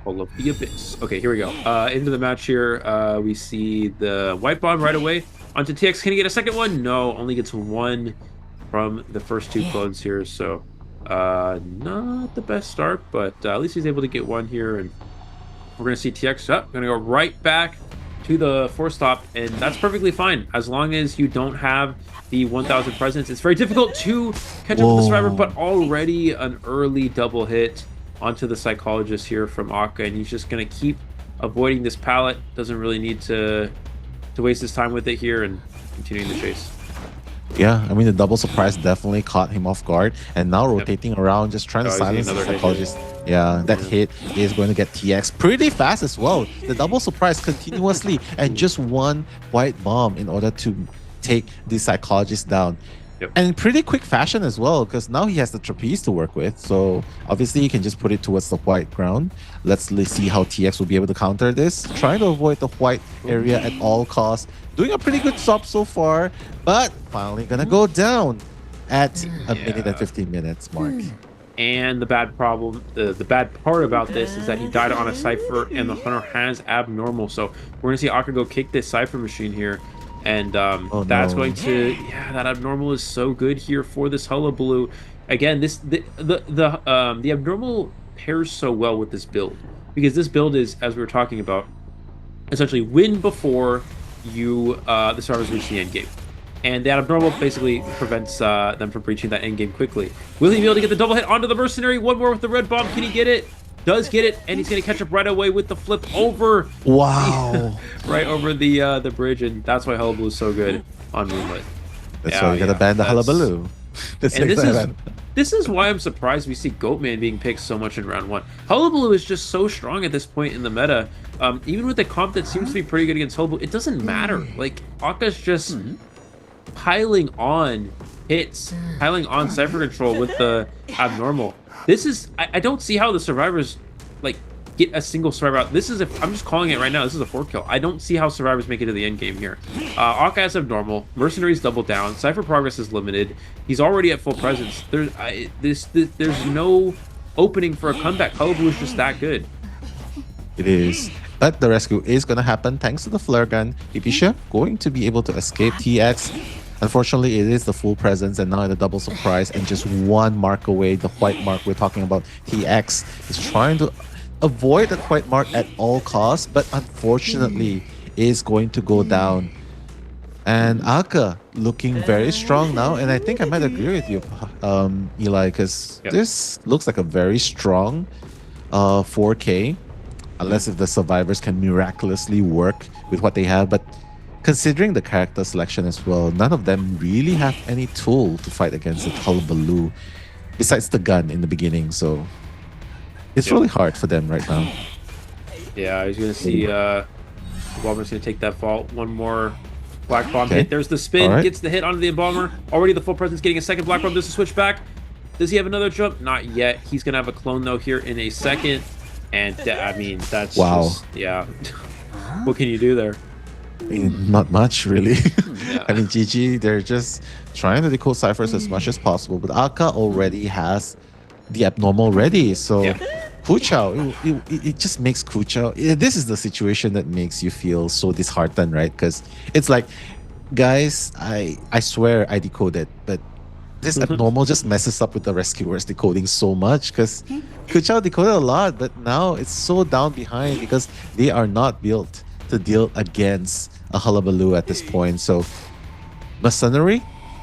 Of the Abyss. Okay, here we go. Into the match here, we see the White Bomb right away. Onto TX. Can he get a second one? No, only gets 1 from the first 2 clones here. So, not the best start, but at least he's able to get 1 here. And we're going to see TX up. Going to go right back to the 4-stop, and that's perfectly fine as long as you don't have the 1000 presence. It's very difficult to catch up with the survivor, but already an early double hit onto the Psychologist here from Aka, and he's just going to keep avoiding this pallet. Doesn't really need to waste his time with it here, and continuing the chase. Yeah, I mean, the double surprise definitely caught him off guard, and now rotating around, just trying to silence the Psychologist. Yeah, that hit is going to get TX pretty fast as well. The double surprise continuously, and just 1 White Bomb in order to take the Psychologist down. Yep. And in pretty quick fashion as well, because now he has the trapeze to work with. So obviously he can just put it towards the white ground. Let's see how TX will be able to counter this. Trying to avoid the white area at all costs. Doing a pretty good job so far, but finally gonna go down at a minute and 15 minutes mark. And the bad part about this is that he died on a Cypher, and the Hunter has abnormal. So we're gonna see Akka go kick this Cypher machine here, and that's going to, yeah, that abnormal is so good here for this Hullabaloo. Again, the abnormal pairs so well with this build, because this build is, as we were talking about, essentially win before you the survivors reach the end game. And that abnormal basically prevents them from breaching that end game quickly. Will he be able to get the double hit onto the mercenary? One more with the red bomb. Can he get it? Does get it, and he's going to catch up right away with the flip over. Wow. Right over the bridge, and that's why Hullabaloo is so good on Moonlit. That's why we got to ban the Hullabaloo. This is why I'm surprised we see Goatman being picked so much in round 1. Hullabaloo is just so strong at this point in the meta. Even with the comp that seems to be pretty good against Hullabaloo, it doesn't matter. Like, Akka's just piling on hits, piling on Cypher control with the abnormal. This is, I don't see how the survivors, like, get a single survivor out. This is, I'm just calling it right now, this is a 4 kill. I don't see how survivors make it to the end game here. Akka has abnormal, Mercenaries double down, Cypher progress is limited, he's already at full presence. There's no opening for a comeback. Hullabaloo is just that good. It is. But the rescue is going to happen thanks to the flare gun. Abyss:Y going to be able to escape TX. Unfortunately, it is the full presence and now the double surprise, and just one mark away, the white mark we're talking about. TX is trying to avoid the white mark at all costs, but unfortunately is going to go down. And Akka looking very strong now, and I think I might agree with you, Eli, because this looks like a very strong 4K. Unless if the survivors can miraculously work with what they have. But considering the character selection as well, none of them really have any tool to fight against the Hullabaloo besides the gun in the beginning. So it's really hard for them right now. Yeah, he's going to see Embalmer's going to take that fault. One more black bomb hit. There's the spin, gets the hit onto the Embalmer. Already the full presence getting a second black bomb. Does the switch back? Does he have another jump? Not yet. He's going to have a clone though here in a second. And I mean, that's just, yeah. What can you do there? I mean, not much, really. I mean, GG, they're just trying to decode ciphers as much as possible. But Akka already has the abnormal ready. So Kuchao, it just makes Kuchao... This is the situation that makes you feel so disheartened, right? Because it's like, guys, I swear I decoded, but this abnormal just messes up with the rescuers decoding so much, because Kuchao decoded a lot, but now it's so down behind because they are not built to deal against a Hullabaloo at this point. So Mercenary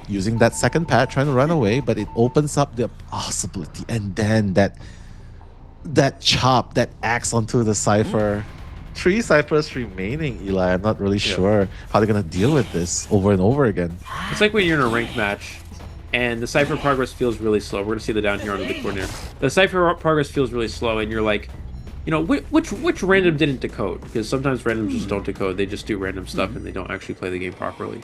using that second pad, trying to run away, but it opens up the possibility, and then that chop, that axe onto the Cypher. 3 ciphers remaining, Eli. I'm not really sure how they're gonna deal with this over and over again. It's like when you're in a ranked match and the Cypher progress feels really slow. We're gonna see the down here on the coordinator. The Cypher progress feels really slow, and you're like, you know, which random didn't decode? Because sometimes randoms just don't decode. They just do random stuff and they don't actually play the game properly.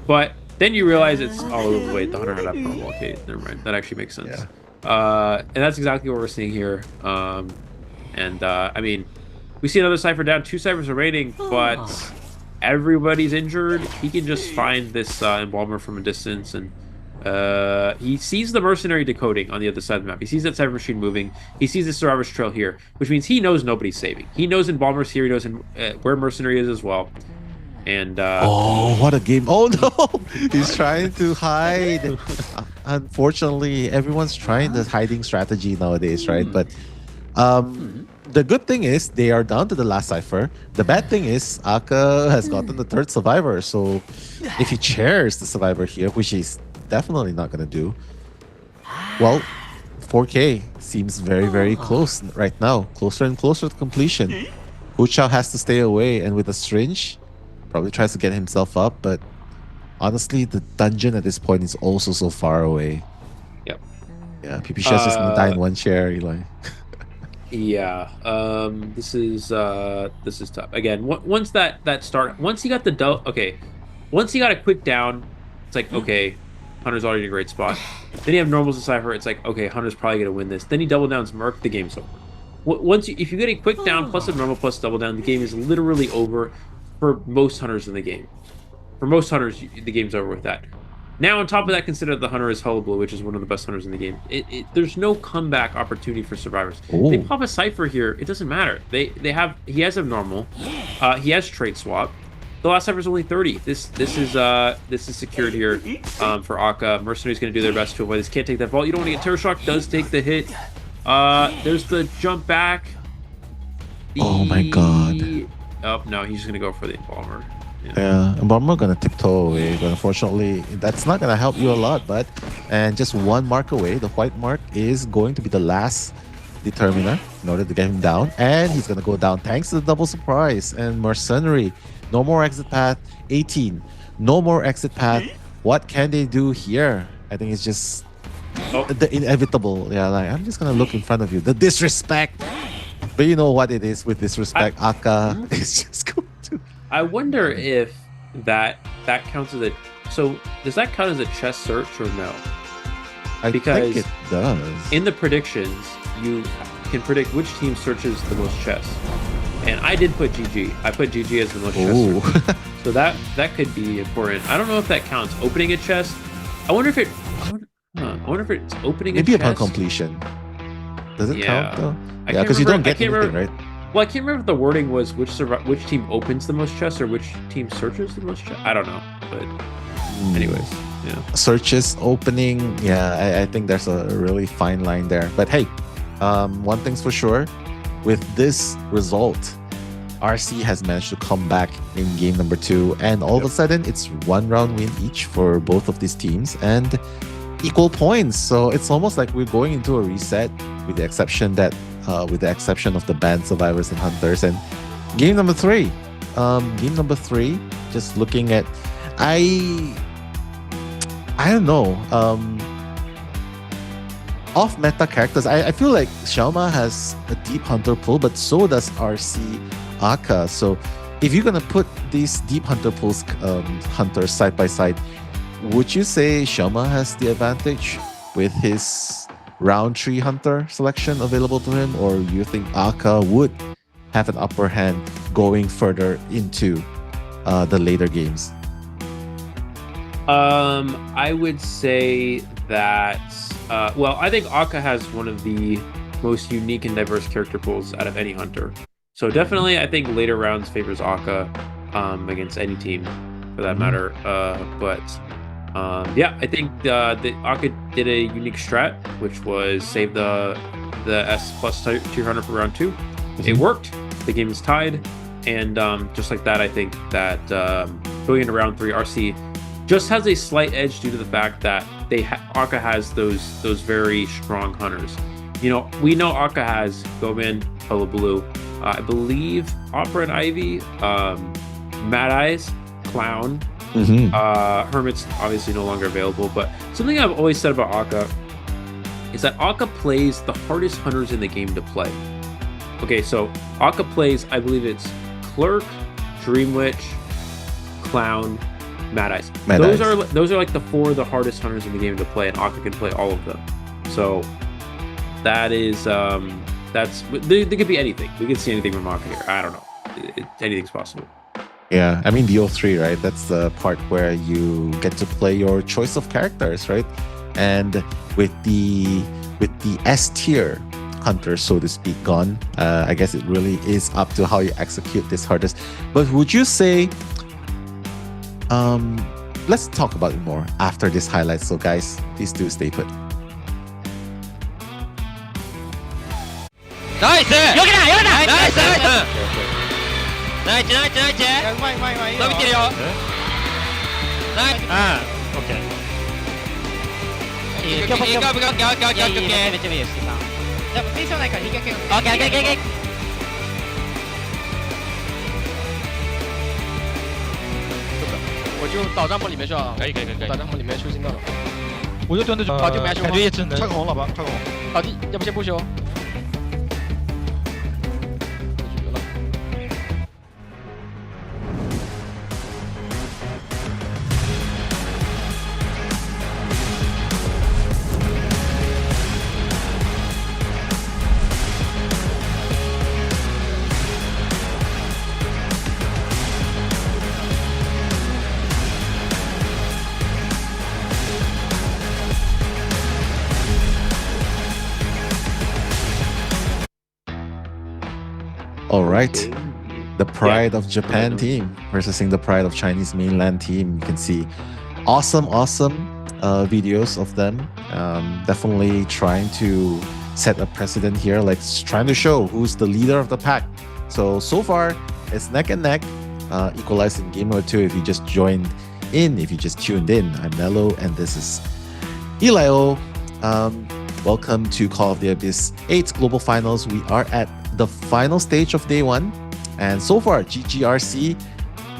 But then you realize it's, oh wait, the Hunter had abnormal. Okay, never mind. That actually makes sense. And that's exactly what we're seeing here. I mean, we see another Cypher down. 2 Cyphers remaining, but everybody's injured. He can just find this Embalmer from a distance, and he sees the Mercenary decoding on the other side of the map. He sees that Cypher machine moving. He sees the Survivor's Trail here, which means he knows nobody's saving. He knows Embalmer's here. He knows where Mercenary is as well. And oh, what a game. Oh no, he's trying to hide. Unfortunately, everyone's trying the hiding strategy nowadays, right? But the good thing is they are down to the last Cypher. The bad thing is Akka has gotten the 3rd survivor. So if he chairs the survivor here, which he's definitely not going to do, well, 4K seems very, very close right now. Closer and closer to completion. Kuchao has to stay away, and with a syringe, probably tries to get himself up, but honestly, the dungeon at this point is also so far away. Yep. Yeah, Abyss:Y just gonna die in one chair, Eli. Yeah. This is tough. Again, once that start, once he got the once he got a quick down, it's like, okay, Hunter's already in a great spot. Then you have normals and Cypher. It's like, okay, Hunter's probably gonna win this. Then he double downs Merc, the game's over. If you get a quick down plus a normal plus double down, the game is literally over for most Hunters in the game. For most Hunters, the game's over with that. Now, on top of that, consider the hunter is Hullabaloo, which is one of the best hunters in the game. There's no comeback opportunity for survivors. Ooh. They pop a Cypher here, it doesn't matter. He has abnormal, he has trait swap. The last Cypher is only 30. This is secured here for Akka. Mercenary's going to do their best to avoid this. Can't take that vault. You don't want to get Terror Shock. Does take the hit. There's the jump back. Oh my god. Oh no, he's just going to go for the Embalmer. Yeah, Embalmer gonna tiptoe away, but unfortunately, that's not gonna help you a lot, bud. And just one mark away, the white mark is going to be the last determiner in order to get him down, and he's gonna go down thanks to the double surprise. And Mercenary, no more exit path. 18, no more exit path. What can they do here? I think it's just the inevitable. Yeah, like I'm just gonna look in front of you. The disrespect, but you know what it is with disrespect. Akka is just going to. I wonder if that counts as a... So, does that count as a chest search or no? I think it does. In the predictions, you can predict which team searches the most chests. And I did put GG. I put GG as the most chest search. So that could be important. I don't know if that counts. Opening a chest? I wonder if it... I wonder if it's opening Maybe a chest. Maybe upon completion. Does it count though? Yeah, because you don't get anything, right? Well, I can't remember if the wording was which team opens the most chests or which team searches the most chests. I don't know, but anyways, yeah. Searches, opening, yeah, I think there's a really fine line there. But hey, one thing's for sure, with this result, RC has managed to come back in game number 2, and all of a sudden, it's 1 round win each for both of these teams, and equal points. So it's almost like we're going into a reset, with the exception of the banned survivors and hunters. And game number 3, just looking at, I don't know, off meta characters. I feel like Xiaoma has a deep hunter pool, but so does RC Akka. So if you're gonna put these deep hunter pools, hunters side by side, would you say Xiaoma has the advantage with his round 3 hunter selection available to him, or you think Akka would have an upper hand going further into the later games? I would say that well, I think Akka has one of the most unique and diverse character pools out of any hunter. So definitely I think later rounds favors Akka against any team for that matter. But yeah, I think the Akka did a unique strat, which was save the S plus tier hunter for round 2. It worked. The game is tied, and just like that, I think that going into round 3, RC just has a slight edge due to the fact that Akka has those very strong hunters. You know, we know Akka has Goban, Hullabaloo, I believe Opera and Ivy, Mad Eyes, Clown. Hermit's obviously no longer available, but something I've always said about Akka is that Akka plays the hardest hunters in the game to play. Okay, so Akka plays, I believe it's Clerk, Dream Witch, Clown, Mad Eyes. Those are like the 4 of the hardest hunters in the game to play, and Akka can play all of them. So that is they could be anything. We could see anything from Akka here. I don't know. Anything's possible. Yeah, I mean BO3, right? That's the part where you get to play your choice of characters, right? And with the S tier hunters, so to speak, gone, I guess it really is up to how you execute this hardest. But would you say, let's talk about it more after this highlight. So guys, please do stay put. Nice! Yoけないよけないナイスナイスナイスナイスナイスいやうまいうまいうまい伸びてるよナイスオッケーいいよ今日オッケーオッケーオッケーオッケーオッケーオッケーめっちゃいいよシーさんでもテンションないから引き分けようオッケーオッケーオッケーオッケー我就倒帐篷里面去啊！可以可以可以可以倒帐篷里面修心到了。我就蹲着好，就没修吗？感觉也只能唱个红，老婆，唱个红。好的，要不先不修？ right. The Pride of Japan team versus the Pride of Chinese mainland team. You can see awesome videos of them. Definitely trying to set a precedent here, like trying to show who's the leader of the pack. So far, it's neck and neck. Equalized in game number 2 if you just joined in, if you just tuned in. I'm Mello, and this is Eli-O. Welcome to Call of the Abyss 8 Global Finals. We are at the final stage of day 1. And so far, GGRC,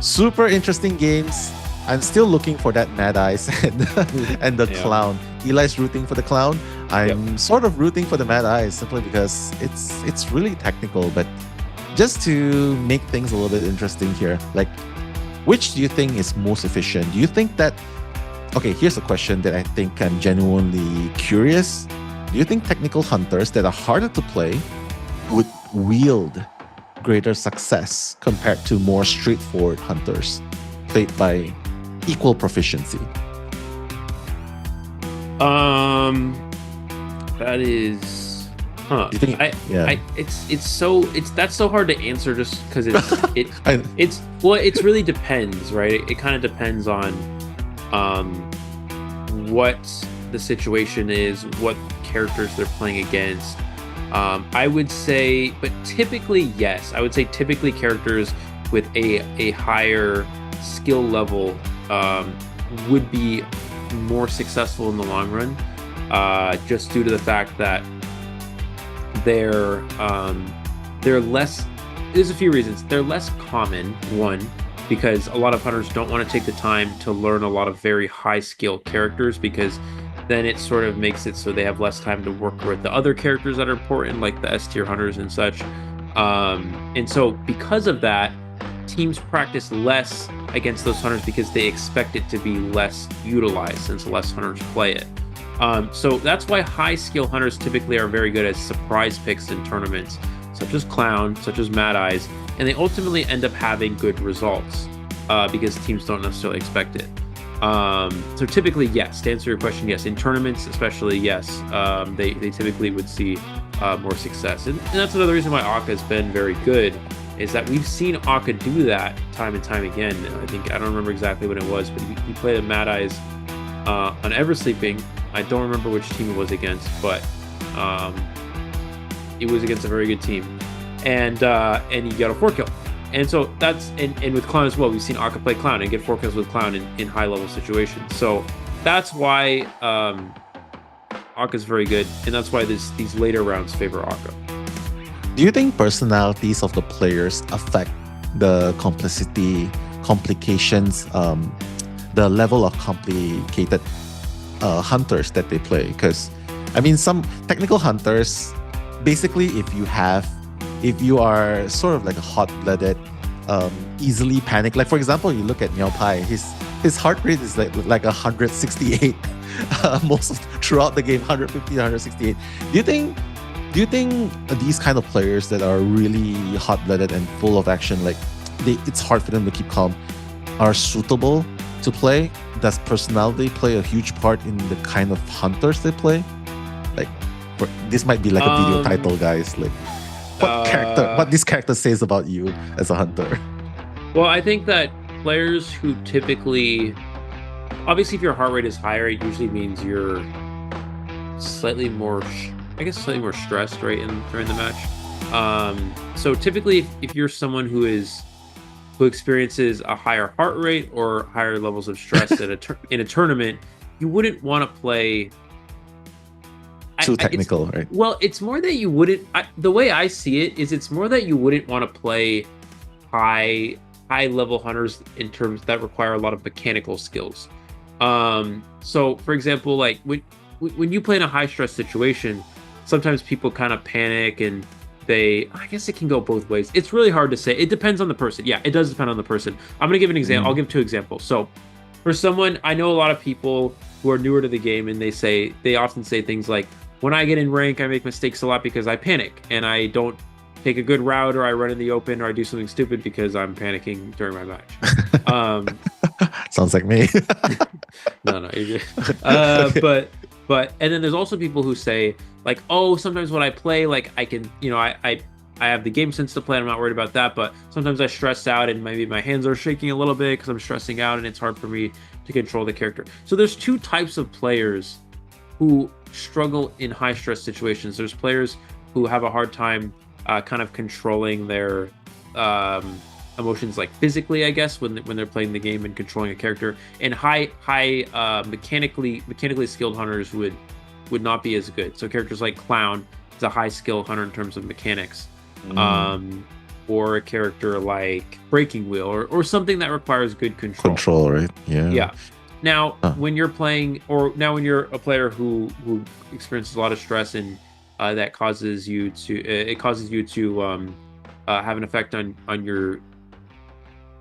super interesting games. I'm still looking for that Mad Eyes and the clown. Eli's rooting for the clown. I'm sort of rooting for the Mad Eyes simply because it's really technical. But just to make things a little bit interesting here, like, which do you think is most efficient? Do you think that... Okay, here's a question that I think I'm genuinely curious. Do you think technical hunters that are harder to play would wield greater success compared to more straightforward hunters played by equal proficiency? That is, Do you think, that's so hard to answer just because it really depends, right? It kind of depends on what the situation is, what characters they're playing against. I would say, but typically, yes. I would say typically characters with a higher skill level would be more successful in the long run, just due to the fact that they're less. There's a few reasons. They're less common, one, because a lot of hunters don't want to take the time to learn a lot of very high skill characters, because then it sort of makes it so they have less time to work with the other characters that are important, like the S tier hunters and such. And so because of that, teams practice less against those hunters because they expect it to be less utilized since less hunters play it. So that's why high skill hunters typically are very good as surprise picks in tournaments, such as Clown, such as Mad Eyes, and they ultimately end up having good results because teams don't necessarily expect it. So typically, yes, to answer your question, yes. In tournaments, especially, yes, they typically would see more success. And that's another reason why Akka has been very good, is that we've seen Akka do that time and time again. I don't remember exactly when it was, but he played at Mad Eyes on Eversleeping. I don't remember which team it was against, but it was against a very good team. And he got a 4-kill. And so that's, and with Clown as well, we've seen Akka play Clown and get 4 kills with Clown in high level situations. So that's why Akka's very good, and that's why these later rounds favor Akka. Do you think personalities of the players affect the complications, the level of complicated hunters that they play? Because, I mean, some technical hunters, basically, if you are sort of like a hot-blooded, easily panic. Like, for example, you look at Miao Pai, his heart rate is like 168 throughout the game, 150, 168. Do you think these kind of players that are really hot-blooded and full of action, like it's hard for them to keep calm, are suitable to play? Does personality play a huge part in the kind of hunters they play? Like, this might be like a video title, guys. Like, what this character says about you as a hunter. Well, I think that players who typically, obviously, if your heart rate is higher, it usually means you're slightly more stressed, right, during the match. So typically, if you're someone who experiences a higher heart rate or higher levels of stress in a tournament, you wouldn't want to play too technical, right? Well, it's more that you wouldn't. The way I see it is, it's more that you wouldn't want to play high level hunters in terms that require a lot of mechanical skills. So, for example, like when you play in a high stress situation, sometimes people kind of panic and I guess it can go both ways. It's really hard to say. It depends on the person. Yeah, it does depend on the person. I'm gonna give an example. I'll give 2 examples. So, for someone, I know a lot of people who are newer to the game, and they often say things like, when I get in rank, I make mistakes a lot because I panic and I don't take a good route, or I run in the open, or I do something stupid because I'm panicking during my match. Sounds like me. No, you're good. But and then there's also people who say, like, oh, sometimes when I play, like, I can, I I have the game sense to play. I'm not worried about that. But sometimes I stress out and maybe my hands are shaking a little bit because I'm stressing out and it's hard for me to control the character. So there's two types of players who struggle in high stress situations. There's players who have a hard time kind of controlling their emotions, like physically, I guess, when they're playing the game and controlling a character. And high mechanically skilled hunters would not be as good. So characters like Clown is a high skill hunter in terms of mechanics, or a character like Breaking Wheel or something that requires good control. Control, right? Yeah. Yeah. Now, when you're playing, when you're a player who experiences a lot of stress and that causes you to have an effect on your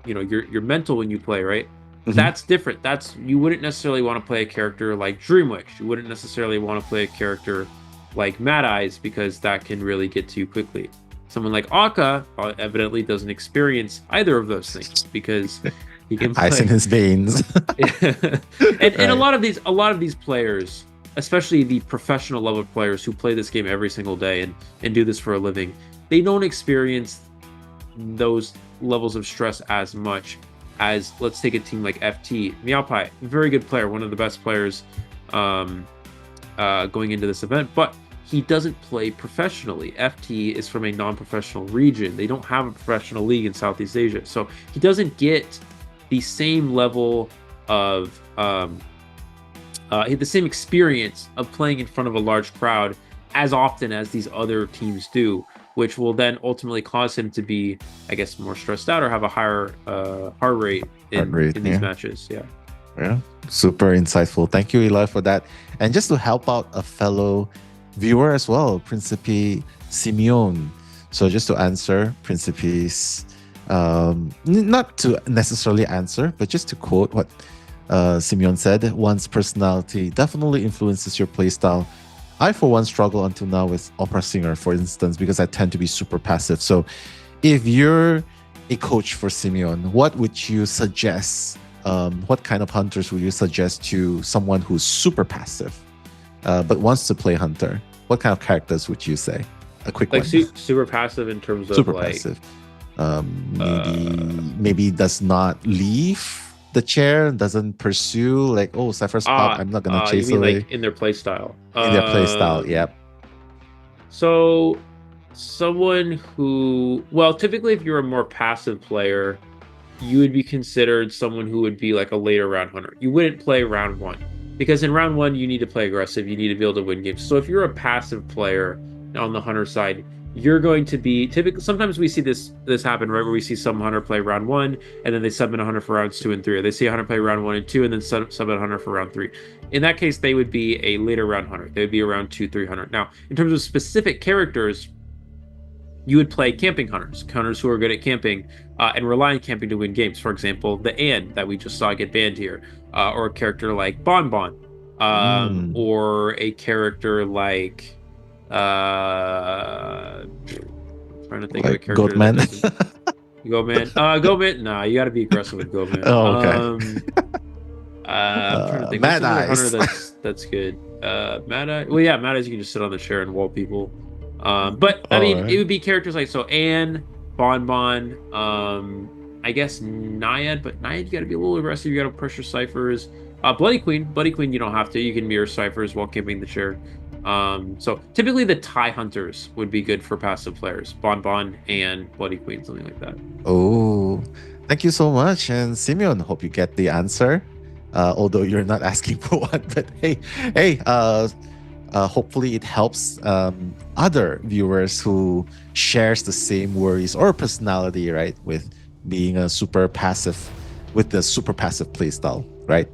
your mental when you play, right? That's different. You wouldn't necessarily want to play a character like Dreamwish. You wouldn't necessarily want to play a character like Mad Eyes because that can really get to you quickly. Someone like Akka evidently doesn't experience either of those things because he can play ice in his veins. and a lot of these players, especially the professional level players who play this game every single day and do this for a living, they don't experience those levels of stress as much as, let's take a team like FT. Meowpie, very good player, one of the best players going into this event, but he doesn't play professionally. FT is from a non-professional region. They don't have a professional league in Southeast Asia, so he doesn't get the same level of the same experience of playing in front of a large crowd as often as these other teams do, which will then ultimately cause him to be, I guess, more stressed out or have a higher heart rate in these matches. Yeah, super insightful. Thank you, Eli, for that. And just to help out a fellow viewer as well, Principe Simeon. So just to answer Principe's, not to necessarily answer, but just to quote what Simeon said, one's personality definitely influences your playstyle. I, for one, struggle until now with opera singer, for instance, because I tend to be super passive. So if you're a coach for Simeon, what would you suggest? What kind of hunters would you suggest to someone who's super passive but wants to play hunter? What kind of characters would you say? A quick like one. Super passive in terms of super like, passive. Maybe does not leave the chair, doesn't pursue, like, oh, Cypher's pop, I'm not gonna chase you mean away. like in their play style. In their play style, yep. So someone who, well, typically if you're a more passive player, you would be considered someone who would be like a later round hunter. You wouldn't play round one because in round one you need to play aggressive, you need to be able to win games. So if you're a passive player on the hunter side, you're going to be typically, sometimes we see this happen, right, where we see some hunter play round one and then they sub in a hunter for rounds 2 and 3, or they see a hunter play round 1 and 2 and then sub in a hunter for round 3. In that case, they would be a later round hunter. They would be around 2-3 hunter. Now, in terms of specific characters, you would play camping hunters who are good at camping and rely on camping to win games. For example, the Anne that we just saw get banned here, or a character like Bon Bon, or a character like trying to think of a character. Goatman. Goatman. Nah, you got to be aggressive with Goatman. Oh, okay. I'm trying to think. Mad Eyes. That's good. Mad Eyes. Well, yeah, Mad Eyes. You can just sit on the chair and wall people. But I mean, it would be characters like Anne, Bon Bon. I guess Naiad, but Naiad you got to be a little aggressive. You got to pressure ciphers. Bloody Queen, you don't have to. You can mirror ciphers while camping the chair. So typically the tie hunters would be good for passive players. Bon Bon and Bloody Queen, something like that. Oh, thank you so much. And Simeon, hope you get the answer. Although you're not asking for one, but hey, hopefully it helps other viewers who shares the same worries or personality, right, with being a super passive, with the super passive playstyle, right?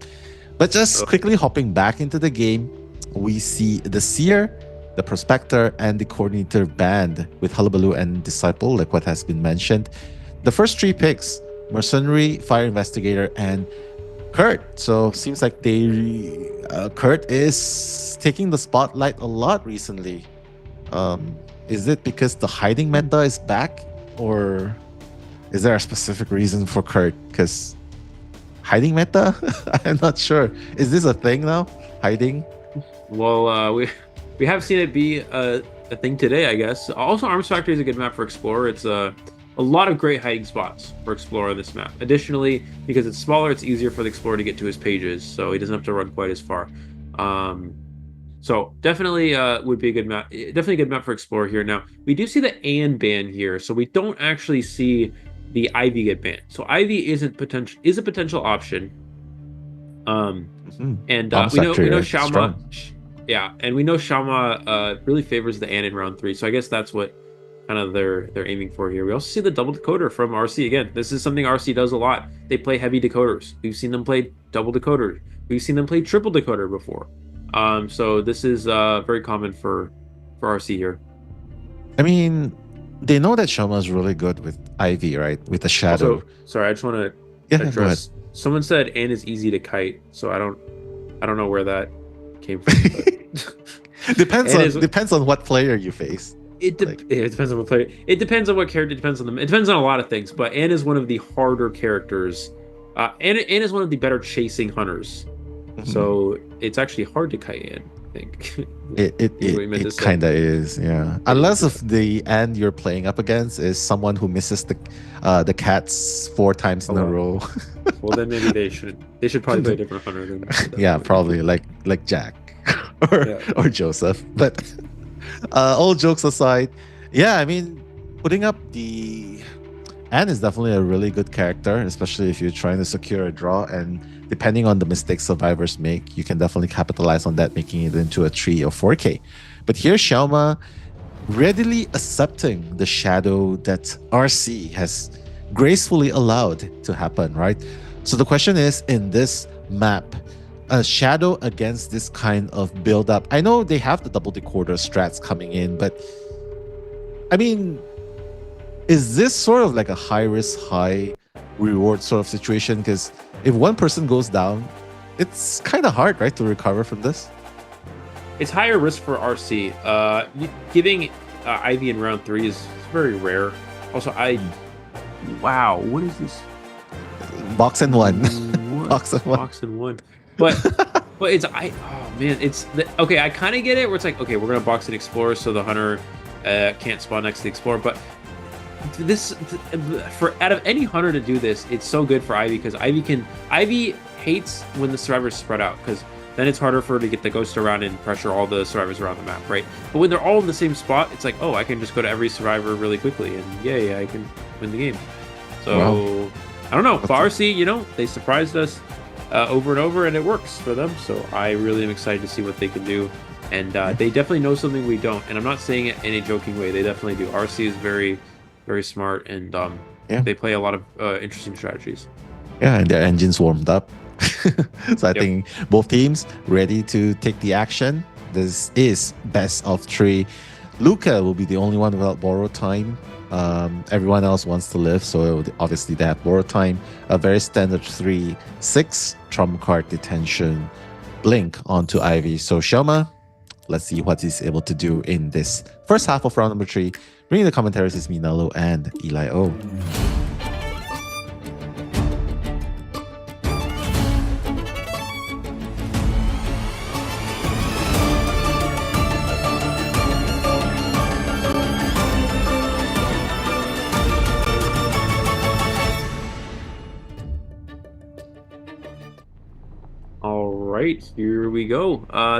But just quickly hopping back into the game, we see the Seer, the Prospector, and the Coordinator banned with Hullabaloo and Disciple, like what has been mentioned. The first 3 picks, Mercenary, Fire Investigator, and Kurt. So seems like Kurt is taking the spotlight a lot recently. Is it because the hiding meta is back, or is there a specific reason for Kurt? Because hiding meta, I'm not sure. Is this a thing now? Hiding? Well, we have seen it be a a thing today, I guess. Also, Arms Factory is a good map for Explorer. It's a lot of great hiding spots for Explorer on this map. Additionally, because it's smaller, it's easier for the Explorer to get to his pages, so he doesn't have to run quite as far. So definitely would be a good map. Definitely a good map for Explorer here. Now, we do see the Ann ban here, so we don't actually see the Ivy get banned. So Ivy is a potential option. And we know Xiaoma. Yeah, and we know Xiaoma really favors the Ann in round 3, so I guess that's what kind of they're aiming for here. We also see the double decoder from RC again. This is something RC does a lot. They play heavy decoders. We've seen them play double decoder. We've seen them play triple decoder before. So this is very common for RC here. I mean, they know that Xiaoma is really good with Ivy, right? With the shadow. Also, sorry, I just want to address. Someone said Ann is easy to kite, so I don't know where that came from. Depends on what player you face. It depends on what player. It depends on what character. It depends on them. It depends on a lot of things. But Ann is one of the harder characters. Ann is one of the better chasing hunters. So it's actually hard to kite Ann, I think. It kind of is, yeah. Unless if the Ann you're playing up against is someone who misses the cats 4 times in a row. Well, then maybe they should probably play a different hunter than yeah, probably like Jack or Joseph. But all jokes aside, yeah, I mean, putting up the Ann is definitely a really good character, especially if you're trying to secure a draw, and depending on the mistakes survivors make, you can definitely capitalize on that, making it into a 3 or 4K. But here, Xiaoma readily accepting the shadow that RC has gracefully allowed to happen, right? So the question is, in this map, a shadow against this kind of build-up, I know they have the double decoder strats coming in, but I mean, is this sort of like a high-risk, high-reward sort of situation? Because if one person goes down, it's kind of hard, right, to recover from this? It's higher risk for RC. Giving Ivy in round 3 is very rare. Also, wow, what is this? Box and one. Box and one. But it's okay. I kind of get it. Where it's like, okay, we're gonna box an Explorer so the Hunter can't spawn next to the Explorer. But out of any Hunter to do this, it's so good for Ivy, because Ivy hates when the survivors spread out, because then it's harder for her to get the ghost around and pressure all the survivors around the map, right? But when they're all in the same spot, it's like, oh, I can just go to every survivor really quickly, and yay, I can win the game. So wow. I don't know. For RC, they surprised us over and over, and it works for them. So I really am excited to see what they can do. And they definitely know something we don't. And I'm not saying it in a joking way. They definitely do. RC is very, very smart, and they play a lot of interesting strategies. Yeah, and their engines warmed up. So I think both teams ready to take the action. This is best of 3. Luca will be the only one without borrowed time. Everyone else wants to live, so obviously they have borrowed time. A very standard 3/6 trump card detention blink onto Ivy. So Xiaoma, let's see what he's able to do in this first half of round number 3. Bringing the commentaries is me, Nello, and Eli O. Right, here we go.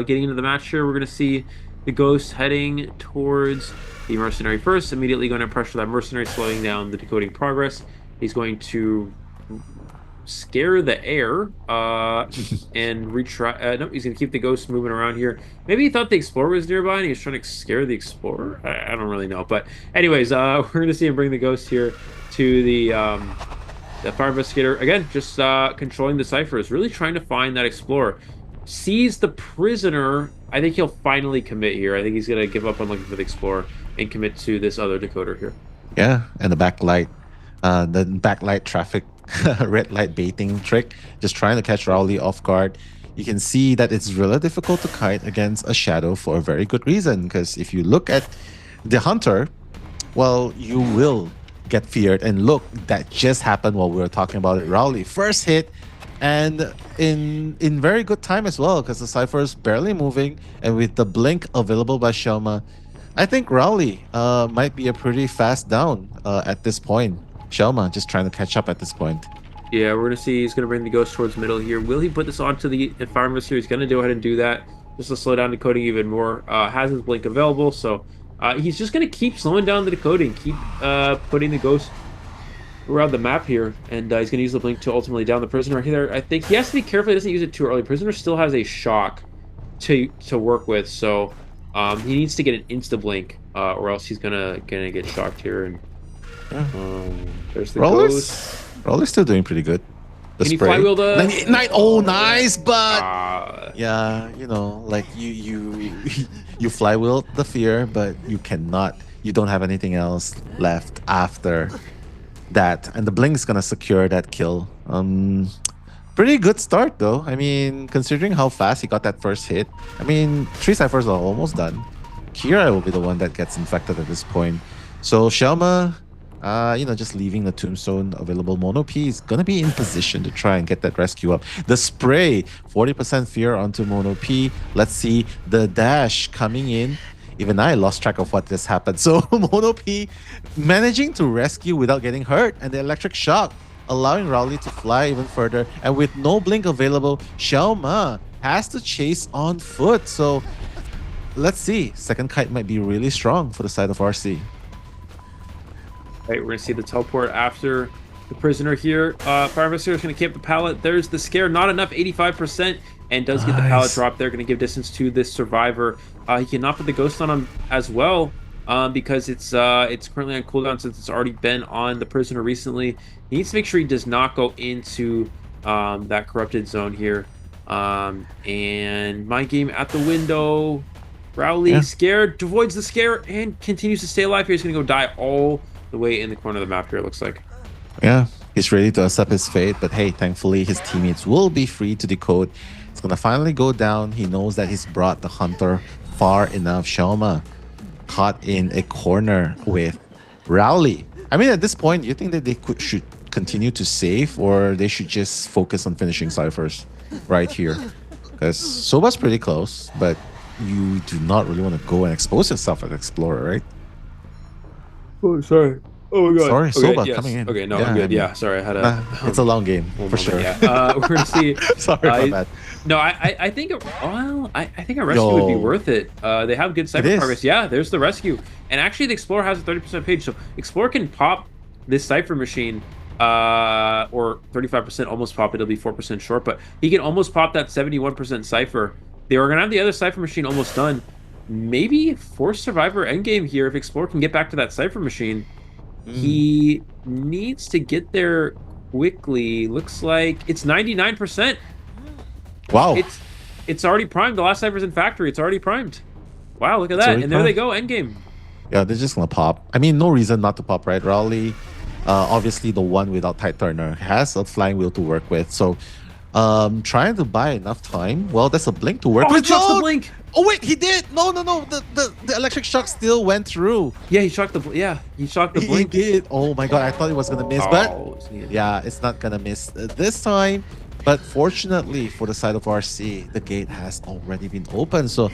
Getting into the match here, we're going to see the Ghost heading towards the Mercenary first. Immediately going to pressure that Mercenary, slowing down the decoding progress. He's going to scare the air and retry. No, he's going to keep the Ghost moving around here. Maybe he thought the Explorer was nearby and he was trying to scare the Explorer. I don't really know. But anyways, we're going to see him bring the Ghost here to the Fire Investigator. Again, just controlling the ciphers, really trying to find that Explorer. Sees the prisoner. I think he'll finally commit here. I think he's going to give up on looking for the Explorer and commit to this other decoder here. Yeah, and the backlight traffic red light baiting trick, just trying to catch Rowley off guard. You can see that it's really difficult to kite against a shadow for a very good reason, because if you look at the Hunter, well, you will get feared. And look, that just happened while we were talking about it. Rowley first hit, and in very good time as well, because the Cypher is barely moving, and with the blink available by Xiaoma, I think Rowley might be a pretty fast down at this point. Shelma just trying to catch up at this point. Yeah, we're going to see he's going to bring the Ghost towards middle here. Will he put this onto the environment here? He's going to go ahead and do that just to slow down decoding even more. Has his blink available, so he's just going to keep slowing down the decoding, keep putting the Ghost around the map here, and he's going to use the blink to ultimately down the Prisoner here. I think he has to be careful he doesn't use it too early. Prisoner still has a shock to work with, so he needs to get an insta blink, or else he's gonna get shocked here. And there's the Ghost. Roller's still doing pretty good. The Can he spray. flywheel the... Oh, nice, but yeah, you know, like you flywheel the fear, but you cannot. You don't have anything else left after that, and the blink's gonna secure that kill. Pretty good start though. I mean, considering how fast he got that first hit. I mean, 3 ciphers are almost done. Kira will be the one that gets infected at this point. So Shelma, just leaving the tombstone available. Mono P is gonna be in position to try and get that rescue up. The spray, 40% fear onto Mono P. Let's see the dash coming in. Even I lost track of what just happened. So Mono P managing to rescue without getting hurt, and the electric shock allowing Rowley to fly even further. And with no blink available, Xiaoma has to chase on foot. So let's see. Second kite might be really strong for the side of RC. Right, we're going to see the teleport after the Prisoner here. Fire Investigator is going to camp the pallet. There's the scare, not enough, 85%, and does get the pallet drop there. Going to give distance to this Survivor. He cannot put the Ghost on him as well, because it's currently on cooldown since it's already been on the Prisoner recently. He needs to make sure he does not go into that corrupted zone here. And Mind Game at the window. Rowley scared, avoids the scare, and continues to stay alive here. He's going to go die all the way in the corner of the map here, it looks like. Yeah, he's ready to accept his fate, but hey, thankfully his teammates will be free to decode. It's going to finally go down. He knows that he's brought the Hunter far enough. Xiaoma caught in a corner with Rowley. I mean, at this point, you think that they should continue to save, or they should just focus on finishing ciphers right here? Because Soba's pretty close, but you do not really want to go and expose yourself as Explorer, right? Oh, sorry. Oh my god. Sorry, okay, Soba yes. coming in. Okay, no, I'm good. Yeah, sorry, I had a... it's a long game, for sure. Yeah. We're going to see... Sorry about that. No, I think... I think a rescue would be worth it. They have good cypher progress. Yeah, there's the rescue. And actually, the Explorer has a 30% page, so Explorer can pop this cypher machine, or 35%, almost pop it. It'll be 4% short, but he can almost pop that 71% cypher. They were going to have the other cypher machine almost done. Maybe force Survivor endgame here if Explorer can get back to that cypher machine. He needs to get there quickly. Looks like it's 99%. Wow. It's already primed. The last cypher's in factory. It's already primed. Wow, look at that. And there they go, endgame. Yeah, they're just gonna pop. I mean, no reason not to pop, right? Rowley, obviously the one without Tide Turner, has a flying wheel to work with. So trying to buy enough time. Well, that's a blink to work with. He shocked the blink. Oh wait, he did. No. The electric shock still went through. Yeah, he shocked the blink. He did. Oh my god, I thought he was gonna miss, but yeah, it's not gonna miss this time. But fortunately for the side of RC, the gate has already been opened. So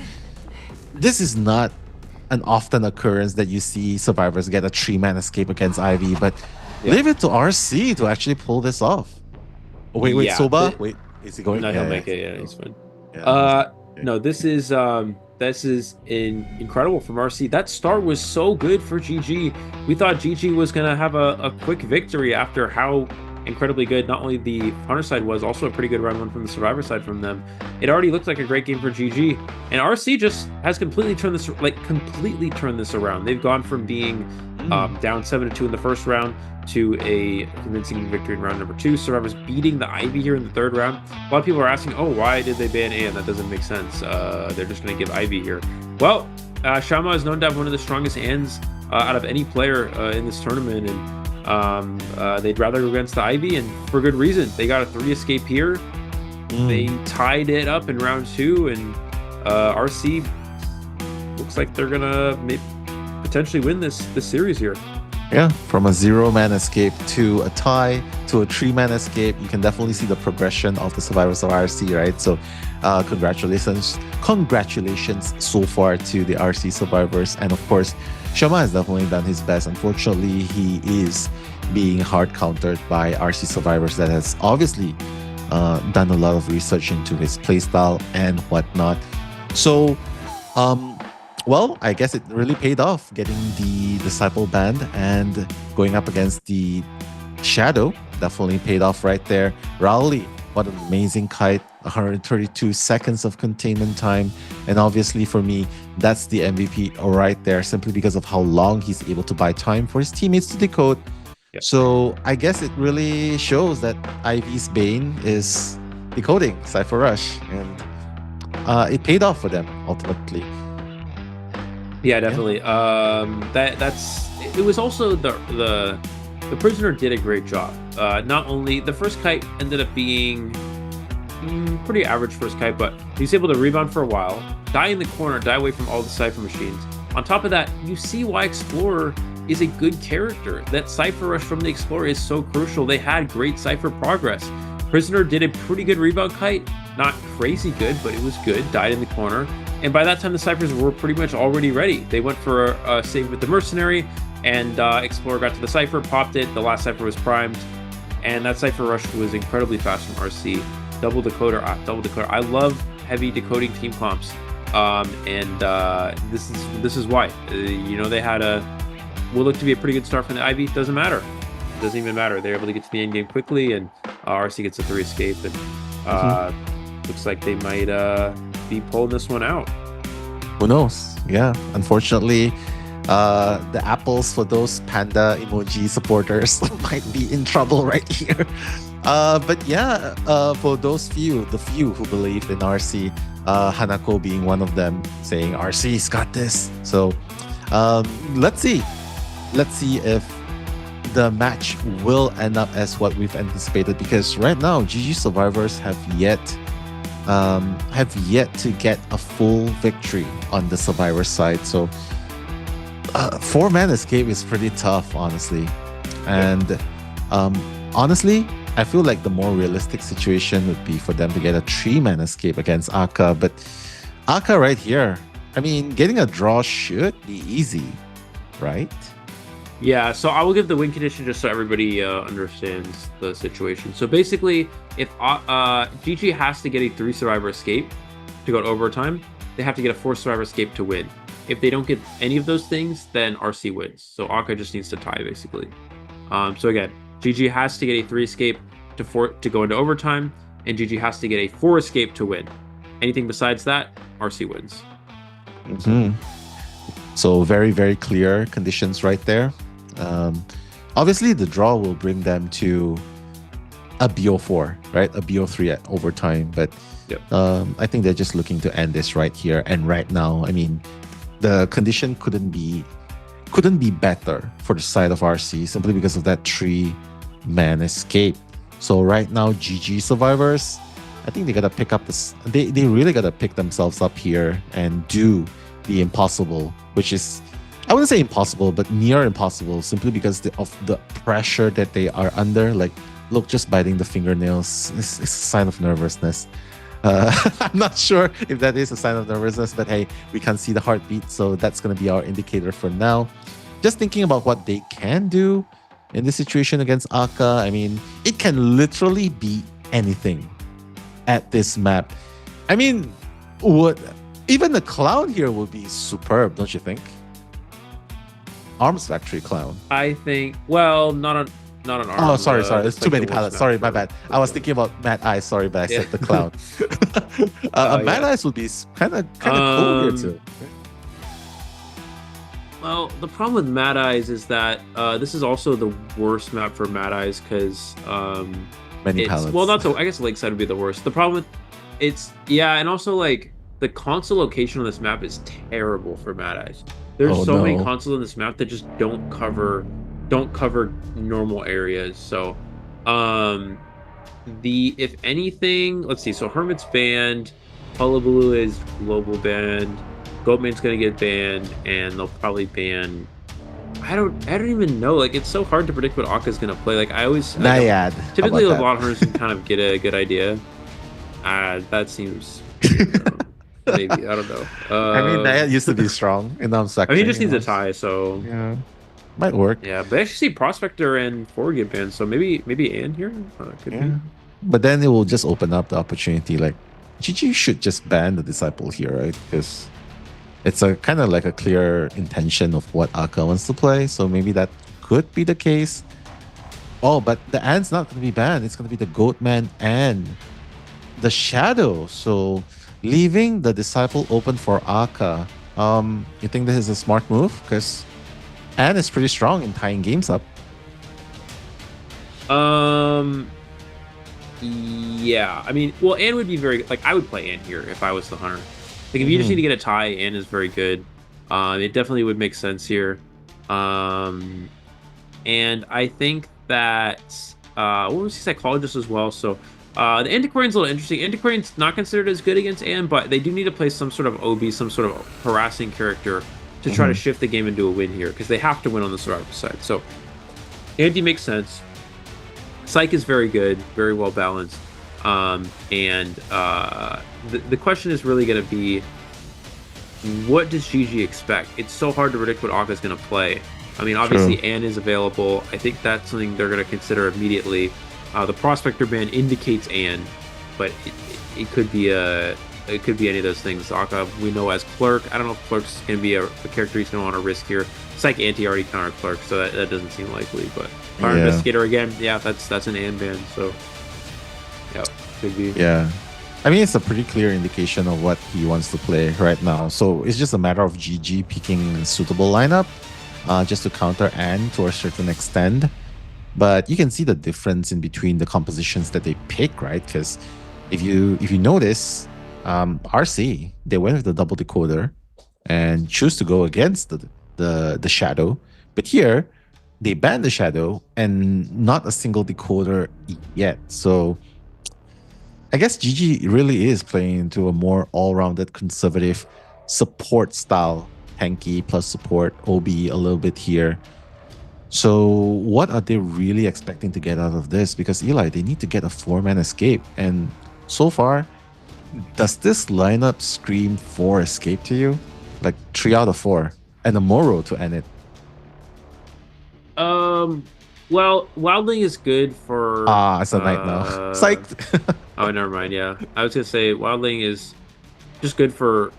this is not an often occurrence that you see survivors get a 3-man escape against Ivy, but leave it to RC to actually pull this off. Oh, wait, Soba? Wait, is he going? No, he'll make it. Yeah, he's fine. Yeah, no, this is incredible from RC. That start was so good for GG. We thought GG was gonna have a quick victory after how incredibly good not only the Hunter side was, also a pretty good round one from the Survivor side from them. It already looked like a great game for GG, and RC just has completely turned this around. They've gone from being down 7-2 in the first round to a convincing victory in round number 2. Survivors beating the Ivy here in the third round. A lot of people are asking, oh, why did they ban A? And that doesn't make sense. They're just going to give Ivy here. Well, Xiaoma is known to have one of the strongest hands out of any player in this tournament, and they'd rather go against the Ivy, and for good reason. They got a 3 escape here. They tied it up in round 2, and RC looks like they're gonna potentially win this series here. Yeah, from a 0-man escape to a tie to a 3-man escape, you can definitely see the progression of the survivors of RC, right? So congratulations so far to the RC survivors. And of course, Shoma has definitely done his best. Unfortunately, he is being hard countered by RC survivors that has obviously done a lot of research into his playstyle and whatnot. So well, I guess it really paid off getting the Disciple band and going up against the Shadow. Definitely paid off right there. Rowley, what an amazing kite. 132 seconds of containment time. And obviously for me, that's the MVP right there, simply because of how long he's able to buy time for his teammates to decode. Yep. So I guess it really shows that Ivy's Bane is decoding Cypher Rush. And it paid off for them ultimately. Yeah, definitely. It was also the prisoner did a great job. Not only the first kite ended up being pretty average first kite, but he's able to rebound for a while, die in the corner, die away from all the Cypher machines. On top of that, you see why Explorer is a good character. That Cypher Rush from the Explorer is so crucial. They had great Cypher progress. Prisoner did a pretty good rebound kite. Not crazy good, but it was good. Died in the corner. And by that time, the Cyphers were pretty much already ready. They went for a save with the Mercenary, and Explorer got to the Cypher, popped it. The last Cypher was primed, and that Cypher Rush was incredibly fast from RC. Double decoder. I love heavy decoding team comps, and this is why. They had will look to be a pretty good start from the Ivy. Doesn't matter. It doesn't even matter. They're able to get to the end game quickly, and RC gets a 3 escape, and looks like they might be pulling this one out. Who knows? Yeah, unfortunately, the apples for those panda emoji supporters might be in trouble right here. But yeah, for the few who believe in RC, Hanako being one of them, saying RC's got this. So let's see if the match will end up as what we've anticipated, because right now GG survivors have yet to get a full victory on the survivor side. So 4-man escape is pretty tough, honestly. And honestly, I feel like the more realistic situation would be for them to get a 3-man escape against Aka. But Aka right here, I mean, getting a draw should be easy, right? Yeah, so I will give the win condition just so everybody understands the situation. So basically, if GG has to get a 3-survivor escape to go to overtime, they have to get a 4-survivor escape to win. If they don't get any of those things, then RC wins. So Aka just needs to tie, basically. So again, GG has to get a 3 escape to go into overtime, and GG has to get a 4 escape to win. Anything besides that, RC wins. So very, very clear conditions right there. Obviously, the draw will bring them to a BO4, right? A BO3 at overtime. But I think they're just looking to end this right here and right now. I mean, the condition couldn't be better for the side of RC, simply because of that 3-man escape. So right now, GG survivors, I think they gotta pick up this. They really gotta pick themselves up here and do the impossible, which is, I wouldn't say impossible, but near impossible, simply because of the pressure that they are under. Like, look, just biting the fingernails is a sign of nervousness. I'm not sure if that is a sign of nervousness, but hey, we can't see the heartbeat, so that's going to be our indicator for now. Just thinking about what they can do in this situation against Aka, I mean, it can literally be anything at this map. I mean, even the clown here will be superb, don't you think? Arms Factory clown. I think, well, not on arms. Oh, sorry. It's too many pallets. Sorry, my bad. I was thinking about Mad Eyes. Sorry, but I said the clown. Mad Eyes would be kind of cool here too. Well, the problem with Mad Eyes is that this is also the worst map for Mad Eyes because many pallets. Well, not the. I guess Lakeside would be the worst. The problem with and also like the console location on this map is terrible for Mad Eyes. There's many consoles on this map that just don't cover normal areas. So if anything, let's see, so Hermit's banned, Hullabaloo is global banned, Goatman's gonna get banned, and they'll probably ban, I don't even know. Like, it's so hard to predict what Aka's gonna play. Like, I always Naiad. Typically, a lot of hunters can kind of get a good idea. That seems maybe I don't know. I mean, Naiad used to be strong in section. I mean, he just needs a tie, so yeah, might work. Yeah, but I actually see Prospector and Forward get banned, so maybe Ann here could be. But then it will just open up the opportunity. Like, GG should just ban the Disciple here, right? Because it's a kind of like a clear intention of what Aka wants to play. So maybe that could be the case. Oh, but the Ant's not going to be banned. It's going to be the Goatman and the Shadow. So leaving the Disciple open for Aka. You think this is a smart move? Because Ann is pretty strong in tying games up. Yeah, I mean, well, Ann would be very like I would play Ann here if I was the hunter. Like if you just need to get a tie, Ann is very good. It definitely would make sense here. And I think that what was the Psychologist as well? So the Antiquarian's a little interesting. Antiquarian's not considered as good against Ann, but they do need to play some sort of OB, some sort of harassing character to try to shift the game into a win here because they have to win on the survivor side. So Anti makes sense. Psych is very good, very well balanced. The question is really going to be, what does GG expect? It's so hard to predict what Aka's going to play. I mean, obviously, Ann is available. I think that's something they're going to consider immediately. The Prospector ban indicates Ann, but it could be any of those things. Aka, we know as Clerk. I don't know if Clerk's going to be a character he's going to want to risk here. Psych Anti already countered Clerk, so that doesn't seem likely. But Fire Investigator again, yeah, that's an Ann ban. So yeah, could be. Yeah. I mean, it's a pretty clear indication of what he wants to play right now. So it's just a matter of GG picking a suitable lineup just to counter Ann to a certain extent. But you can see the difference in between the compositions that they pick, right? Because if you notice, RC, they went with the double decoder and choose to go against the Shadow. But here, they banned the Shadow and not a single decoder yet. So I guess GG really is playing into a more all-rounded conservative support style. Tanky plus support, OB a little bit here. So what are they really expecting to get out of this? Because Eli, they need to get a 4-man escape. And so far, does this lineup scream 4 escape to you? Like 3 out of 4. And a Moro to end it. Well, Wildling is good for... it's a night now. Psyched. Oh, never mind, yeah. I was going to say, Wildling is just good for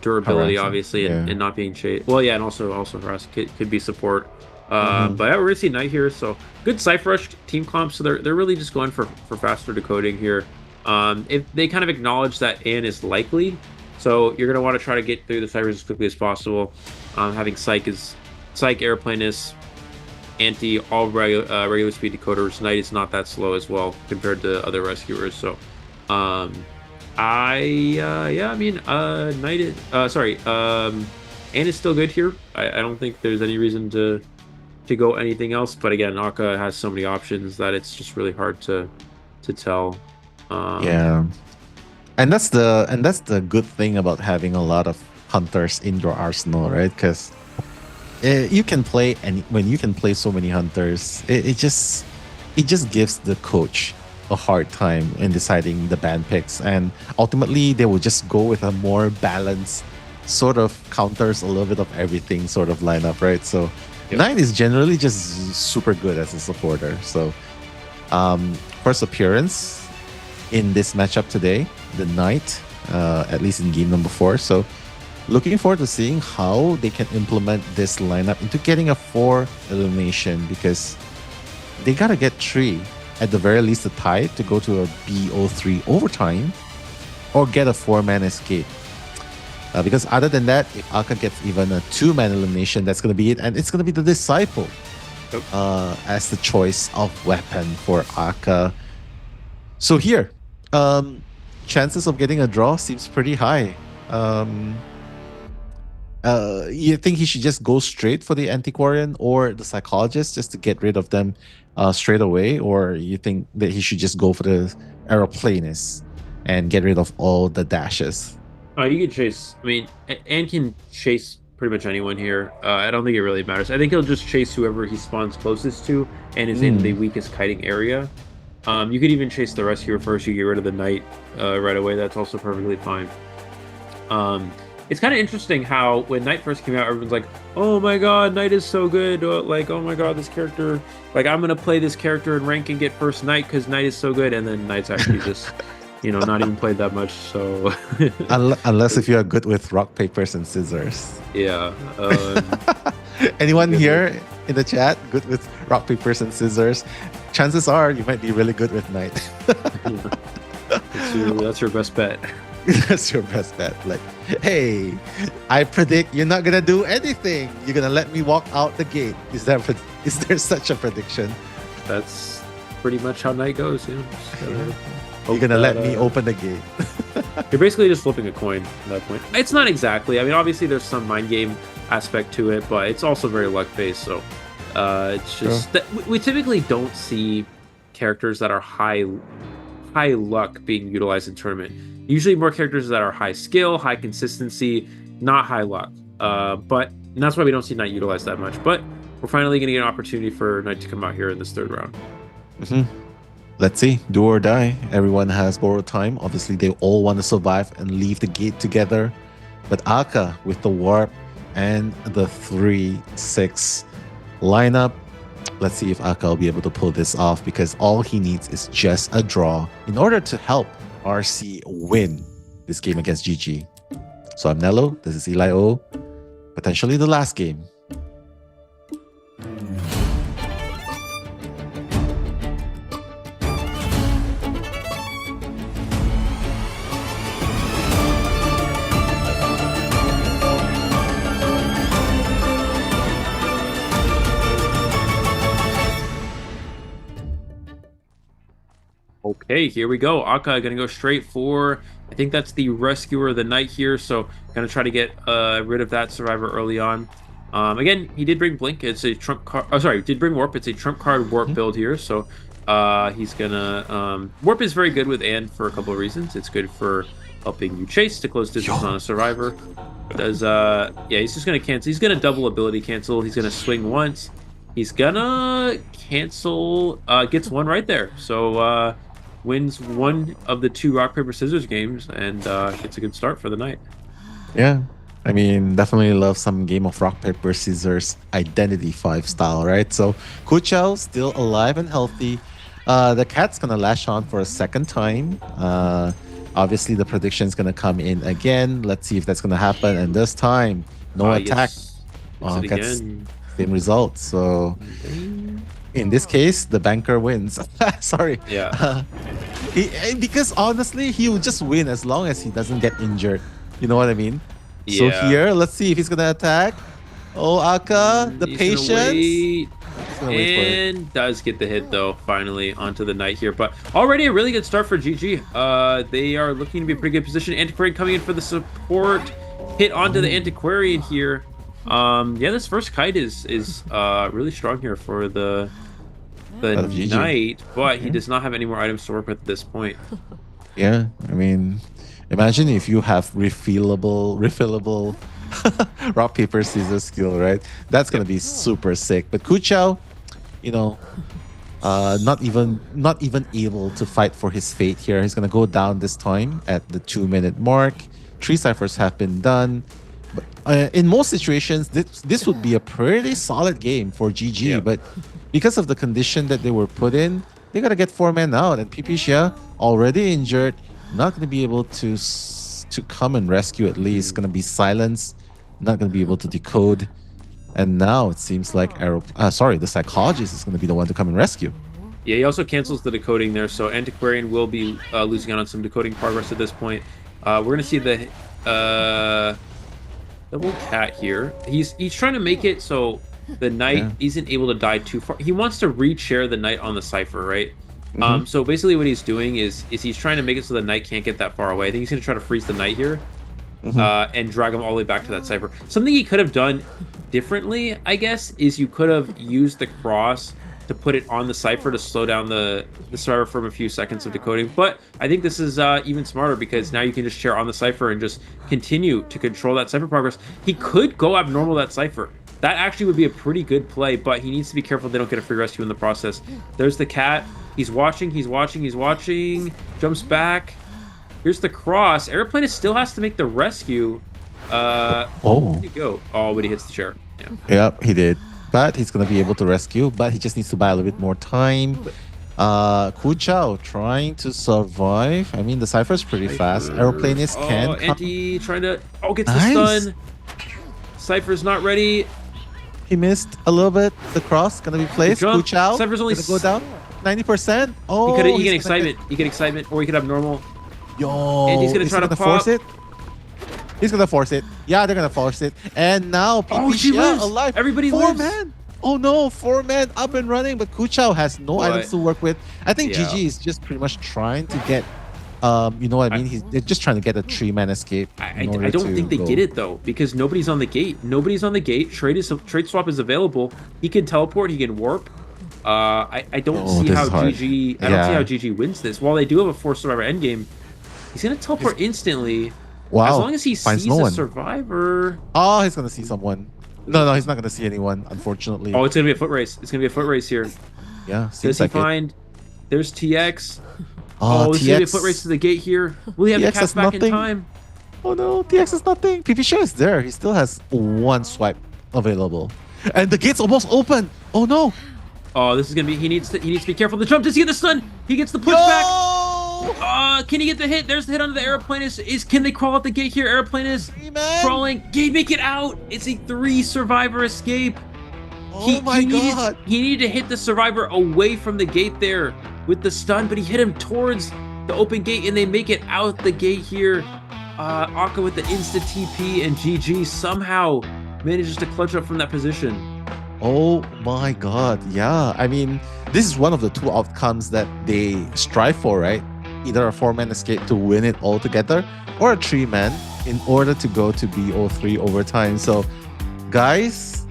durability, obviously, and not being chased. Well, yeah, and also harass could be support. But yeah, we're going to see Knight here, so good Cypher Rush team comp, so they're really just going for faster decoding here. If they kind of acknowledge that Ann is likely, so you're going to want to try to get through the Cyphers as quickly as possible. Having Psych, Airplane is Anti, all regular speed decoders. Knight is not that slow as well compared to other rescuers. So, Knight is, Ann is still good here. I don't think there's any reason to go anything else. But again, Aka has so many options that it's just really hard to tell. Yeah, and that's the good thing about having a lot of hunters in your arsenal, right? Because you can play, and when you can play so many hunters, it just gives the coach a hard time in deciding the ban picks, and ultimately they will just go with a more balanced sort of counters a little bit of everything sort of lineup, right? So Knight is generally just super good as a supporter. So first appearance in this matchup today, the Knight, at least in game number 4. So looking forward to seeing how they can implement this lineup into getting a 4 elimination, because they gotta get 3, at the very least a tie to go to a BO3 overtime, or get a 4-man escape. Because other than that, if Aka gets even a 2-man elimination, that's gonna be it, and it's gonna be the Disciple as the choice of weapon for Aka. So here, chances of getting a draw seems pretty high. You think he should just go straight for the Antiquarian or the Psychologist just to get rid of them straight away? Or you think that he should just go for the Aeroplanist and get rid of all the dashes? You can chase. I mean, Ann can chase pretty much anyone here. I don't think it really matters. I think he'll just chase whoever he spawns closest to and is in the weakest kiting area. You could even chase the rescuer first. You get rid of the knight right away. That's also perfectly fine. It's kind of interesting how when Knight first came out, everyone's like, "Oh my god, Knight is so good!" Like, "Oh my god, this character! Like, I'm gonna play this character in rank and get first Knight because Knight is so good." And then Knight's actually just, not even played that much. So unless if you are good with rock, papers, and scissors. Yeah. Anyone here in the chat good with rock, papers, and scissors? Chances are you might be really good with Knight. That's your best bet. That's your best bet. Like, hey, I predict you're not gonna do anything. You're gonna let me walk out the gate. Is there such a prediction? That's pretty much how Knight goes. You're gonna let me open the gate. You're basically just flipping a coin at that point. It's not exactly. I mean, obviously there's some mind game aspect to it, but it's also very luck based. So it's just that we typically don't see characters that are high luck being utilized in tournament. Usually more characters that are high skill, high consistency, not high luck. And that's why we don't see Knight utilized that much. But we're finally going to get an opportunity for Knight to come out here in this third round. Let's see, do or die. Everyone has borrowed time. Obviously, they all want to survive and leave the gate together. But Aka with the warp and the 3-6 lineup. Let's see if Aka will be able to pull this off, because all he needs is just a draw in order to help RC win this game against GG. So I'm Nello, this is Eli O. Potentially the last game. Okay, here we go. Aka gonna go straight for, I think that's the rescuer of the Knight here, so gonna try to get rid of that survivor early on. Again, he did bring Blink. It's a trump card. Oh, sorry, did bring Warp. It's a trump card Warp build here, so he's gonna Warp is very good with And for a couple of reasons. It's good for helping you chase to close distance on a survivor. Does yeah, he's just gonna cancel. He's gonna double ability cancel. He's gonna swing once. He's gonna cancel. Gets one right there. So wins one of the two rock paper scissors games and gets a good start for the night. Yeah, I mean, definitely love some game of rock paper scissors identity 5 style, right? So Kuchao still alive and healthy. The cat's gonna lash on for a second time. Obviously the prediction is gonna come in again. Let's see if that's gonna happen. And this time, no attack. Cat's same result. So in this case, the banker wins. Sorry. Yeah. Because honestly, he will just win as long as he doesn't get injured. You know what I mean? Yeah. So here, let's see if he's gonna attack. Oh, Aka, the patience. And does get the hit though, finally onto the Knight here. But already a really good start for GG. They are looking to be a pretty good position. Antiquarian coming in for the support. Hit onto the Antiquarian here. Yeah, this first kite is really strong here for the Knight, but he does not have any more items to work with at this point. Yeah, I mean, imagine if you have refillable rock paper scissors skill, right? That's gonna be super sick. But Kuchao, you know, not even able to fight for his fate here. He's gonna go down this time at the 2-minute mark. 3 ciphers have been done. But in most situations, this would be a pretty solid game for GG. But because of the condition that they were put in, they gotta get 4 men out. And Pipicia, already injured, not gonna be able to come and rescue at least. Gonna be silenced, not gonna be able to decode. And now it seems like the psychologist is gonna be the one to come and rescue. Yeah, he also cancels the decoding there, so Antiquarian will be losing out on some decoding progress at this point. We're gonna see the double cat here. He's trying to make it so the Knight isn't able to die too far. He wants to re-chair the Knight on the cipher, right? So basically what he's doing is he's trying to make it so the Knight can't get that far away. I think he's going to try to freeze the Knight here and drag him all the way back to that cipher. Something he could have done differently, I guess, is you could have used the cross to put it on the Cypher to slow down the Survivor from a few seconds of decoding. But I think this is even smarter because now you can just chair on the Cypher and just continue to control that Cypher progress. He could go abnormal that Cypher. That actually would be a pretty good play, but he needs to be careful they don't get a free rescue in the process. There's the cat. He's watching. Jumps back. Here's the cross. Aeroplanist still has to make the rescue. Where'd he go? Oh, but he hits the chair. Yeah. Yep, he did. But he's going to be able to rescue, but he just needs to buy a little bit more time. Kuchao trying to survive. I mean, the Cypher's pretty fast. Aeroplanist can come. Anti trying to... Oh, gets the stun. Cypher's not ready. He missed a little bit. The cross going to be placed. Kuchao Cypher's only going to go down 90%. Oh, he get excitement. He get excitement, or he could have normal. Yo, and he's going to try to force it. He's gonna force it. Yeah, they're gonna force it. And now she lives. Alive. Everybody lives. 4 man. Oh no, 4 men up and running, but Kuchao has no items to work with. I think GG is just pretty much trying to get you know what I mean? They're just trying to get a 3-man escape. I don't think they get it though, because nobody's on the gate. Trade swap is available. He can teleport, he can warp. I don't see how GG I don't see how GG wins this. While they do have a 4 survivor endgame, he's gonna teleport instantly. Wow. As long as he sees a survivor. Oh, he's gonna see someone. No, he's not gonna see anyone, unfortunately. Oh, it's gonna be a foot race. It's gonna be a foot race here. Yeah. Does he find? There's TX. Oh, there's gonna be a foot race to the gate here. Will he have to catch back in time? Oh no, TX is nothing. PPShare is there. He still has 1 swipe available, and the gate's almost open. Oh no. Oh, this is gonna be. He needs to be careful. The jump. Does he get the stun? He gets the pushback. Can he get the hit? There's the hit on the Aeroplanist. Can they crawl out the gate here? Aeroplanist crawling. Gate, make it out. It's a 3 survivor escape. Oh my god. He needed to hit the survivor away from the gate there with the stun, but he hit him towards the open gate, and they make it out the gate here. Akka with the insta TP, and GG somehow manages to clutch up from that position. Oh my god. Yeah. I mean, this is one of the 2 outcomes that they strive for, right? Either a 4-man escape to win it all together, or a 3-man in order to go to BO3 overtime. So, guys,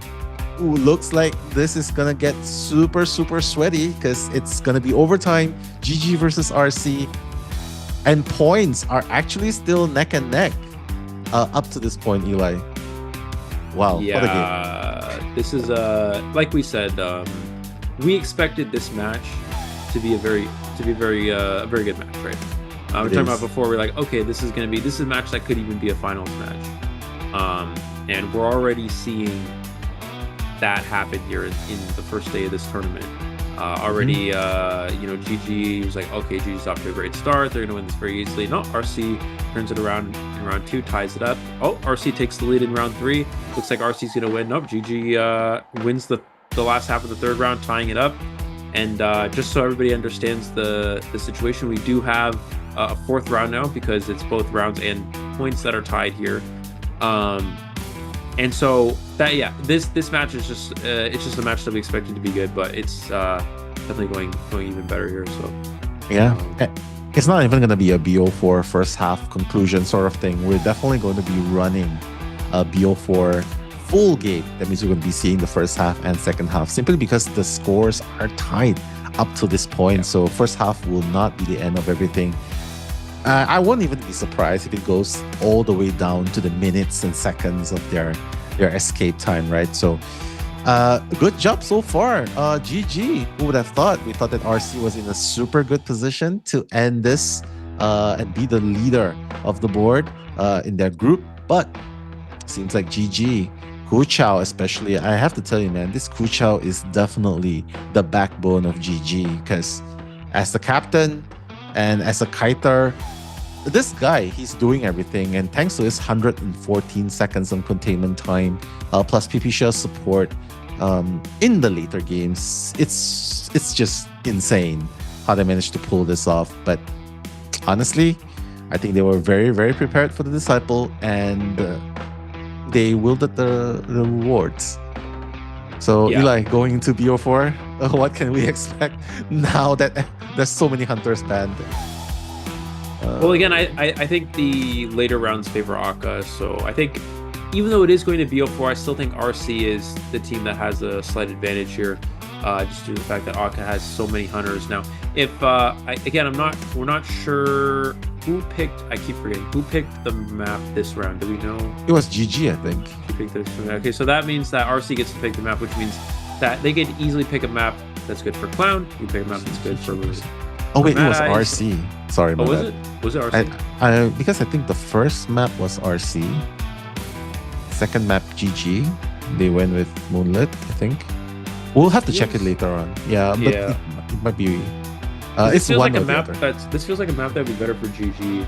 looks like this is gonna get super sweaty because it's gonna be overtime. GG versus RC, and points are actually still neck and neck up to this point. Eli, wow, yeah, what a game. This is like we said, we expected this match to be a very very good match, right? We were talking about before. We're like, okay, this is a match that could even be a finals match, and we're already seeing that happen here in the first day of this tournament. Already, GG was like, okay, GG's off to a great start. They're gonna win this very easily. No, RC turns it around in round 2, ties it up. Oh, RC takes the lead in round 3. Looks like RC's gonna win. Nope, GG wins the last half of the 3rd round, tying it up. And just so everybody understands the situation, we do have a 4th round now because it's both rounds and points that are tied here. And so that, yeah, this match is just it's just a match that we expected to be good, but it's definitely going even better here. So yeah, it's not even going to be a BO4 first half conclusion sort of thing. We're definitely going to be running a BO4 full game. That means we're going to be seeing the first half and second half, simply because the scores are tied up to this point. Yeah. So first half will not be the end of everything. I won't even be surprised if it goes all the way down to the minutes and seconds of their escape time, right? So good job so far. GG. Who would have thought? We thought that RC was in a super good position to end this and be the leader of the board in their group, but seems like GG. Kuchao especially, I have to tell you, man, this Kuchao is definitely the backbone of GG, because as the captain and as a kiter, this guy, he's doing everything, and thanks to his 114 seconds on containment time, plus PPShare support in the later games, it's just insane how they managed to pull this off. But honestly, I think they were very, very prepared for the Disciple, and they wielded the rewards. So yeah. Eli, going into BO4, what can we expect now that there's so many hunters banned? Well, again, I think the later rounds favor Akka, so I think even though it is going to BO4, I still think RC is the team that has a slight advantage here. just due to the fact that Akka has so many hunters now. If we're not sure who picked. I keep forgetting who picked the map this round. Do we know? It was GG, I think. Who picked this one? Okay, so that means that RC gets to pick the map, which means that they can easily pick a map that's good for Clown. You pick a map that's good for. Oh wait, it was RC. Sorry, my bad. Was it RC? Because I think the first map was RC. Second map GG. They went with Moonlit, I think. We'll have to check it later on. Yeah, but it might be. It's one like a map this feels like a map that would be better for GG.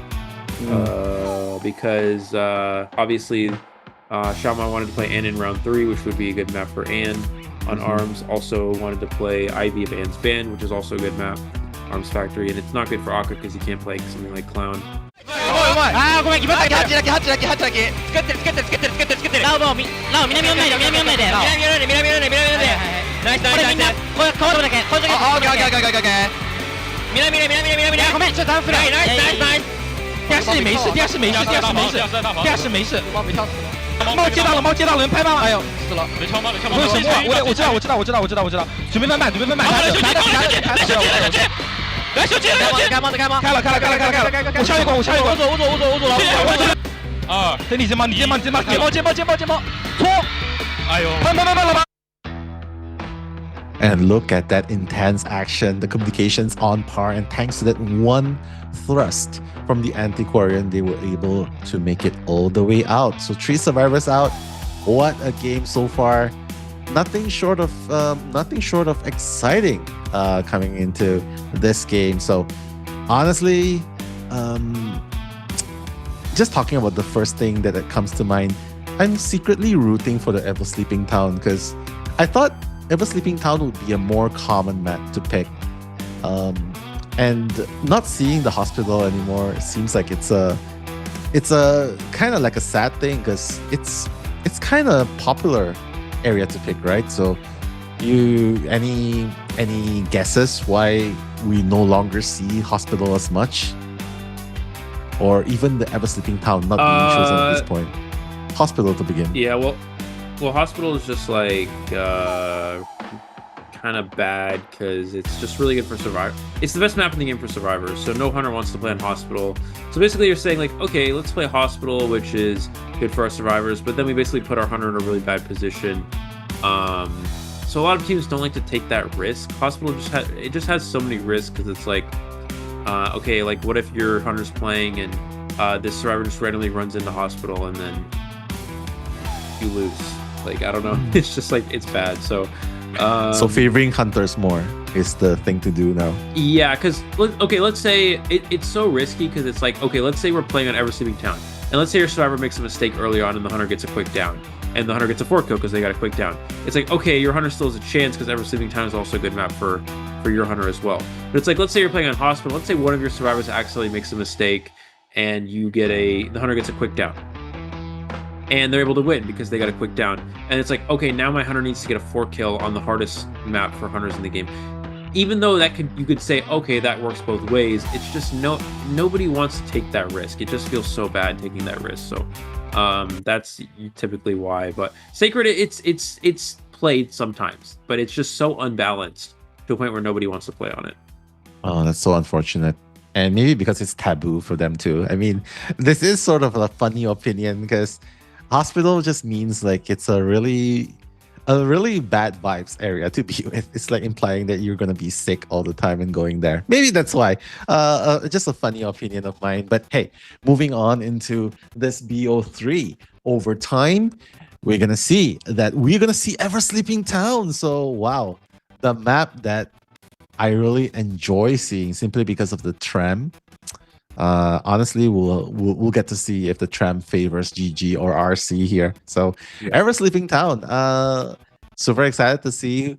Because obviously Shaman wanted to play Ann in round 3, which would be a good map for Ann. On Arms also wanted to play Ivy of Ann's Band, which is also a good map. Arms Factory, and it's not good for Akka because he can't play something like Clown. あーごめん決まったハッチだけハッチだけハッチだけ作ってる作ってる作ってる作ってる作ってるラオもう南読んないで南読んないで南読んないで南読んないで南読んないでナイスナイスナイスこれみんなこれ変わるだけこれだけオッケーオッケーオッケーオッケー南南南南南ごめんちょっとダウンフライナイスナイスナイス第二是没事第二是没事第二是没事第二是没事猫接到了猫接到了人拍吗哎呦死了没枪吗没枪吗我知道我知道我知道我知道我知道准备翻版准备翻版抬着来小姐开吗开吗开了开了开了开了开了我下一个我下一个我走了啊等你肩膀你肩膀肩膀肩膀肩膀肩膀肩膀搓哎呦慢了吧 And look at that intense action, the communications on par, and thanks to that one thrust from the Antiquarian, they were able to make it all the way out. So 3 survivors out. What a game so far. Nothing short of exciting coming into this game. So honestly, just talking about the first thing that comes to mind, I'm secretly rooting for the Ever Sleeping Town because I thought Ever Sleeping Town would be a more common map to pick. And not seeing the hospital anymore seems like it's a kind of like a sad thing because it's kind of popular area to pick, right? So any guesses why we no longer see hospital as much, or even the Ever Sleeping Town not being chosen at this point? Hospital to begin. Yeah, well hospital is just like kind of bad because it's just really good for survivor. It's the best map in the game for survivors, so no hunter wants to play on hospital. So basically you're saying like, okay, let's play hospital, which is good for our survivors, but then we basically put our hunter in a really bad position. So a lot of teams don't like to take that risk. Hospital just has so many risks because it's like, okay, like what if your hunter's playing and this survivor just randomly runs into hospital and then you lose. Like, I don't know. It's just like, it's bad. So favoring hunters more is the thing to do now. Yeah, because, okay, let's say it's so risky because it's like, okay, let's say we're playing on Ever Sleeping Town. And let's say your survivor makes a mistake early on and the hunter gets a quick down. And the hunter gets a 4 kill because they got a quick down. It's like, okay, your hunter still has a chance because Ever Sleeping Town is also a good map for your hunter as well. But it's like, let's say you're playing on hospital. Let's say one of your survivors accidentally makes a mistake and you get the hunter gets a quick down. And they're able to win because they got a quick down. And it's like, okay, now my hunter needs to get a 4 kill on the hardest map for hunters in the game. Even though you could say, okay, that works both ways. It's just nobody wants to take that risk. It just feels so bad taking that risk. So that's typically why. But Sacred, it's played sometimes, but it's just so unbalanced to a point where nobody wants to play on it. Oh, that's so unfortunate. And maybe because it's taboo for them too. I mean, this is sort of a funny opinion because hospital just means like it's a really bad vibes area to be with. It's like implying that you're gonna be sick all the time and going there. Maybe that's why. Just a funny opinion of mine. But hey, moving on into this BO3. Over time, we're gonna see Ever Sleeping Town. So wow, the map that I really enjoy seeing simply because of the tram. Honestly, we'll get to see if the tram favors GG or RC here. So Ever Sleeping Town, super excited to see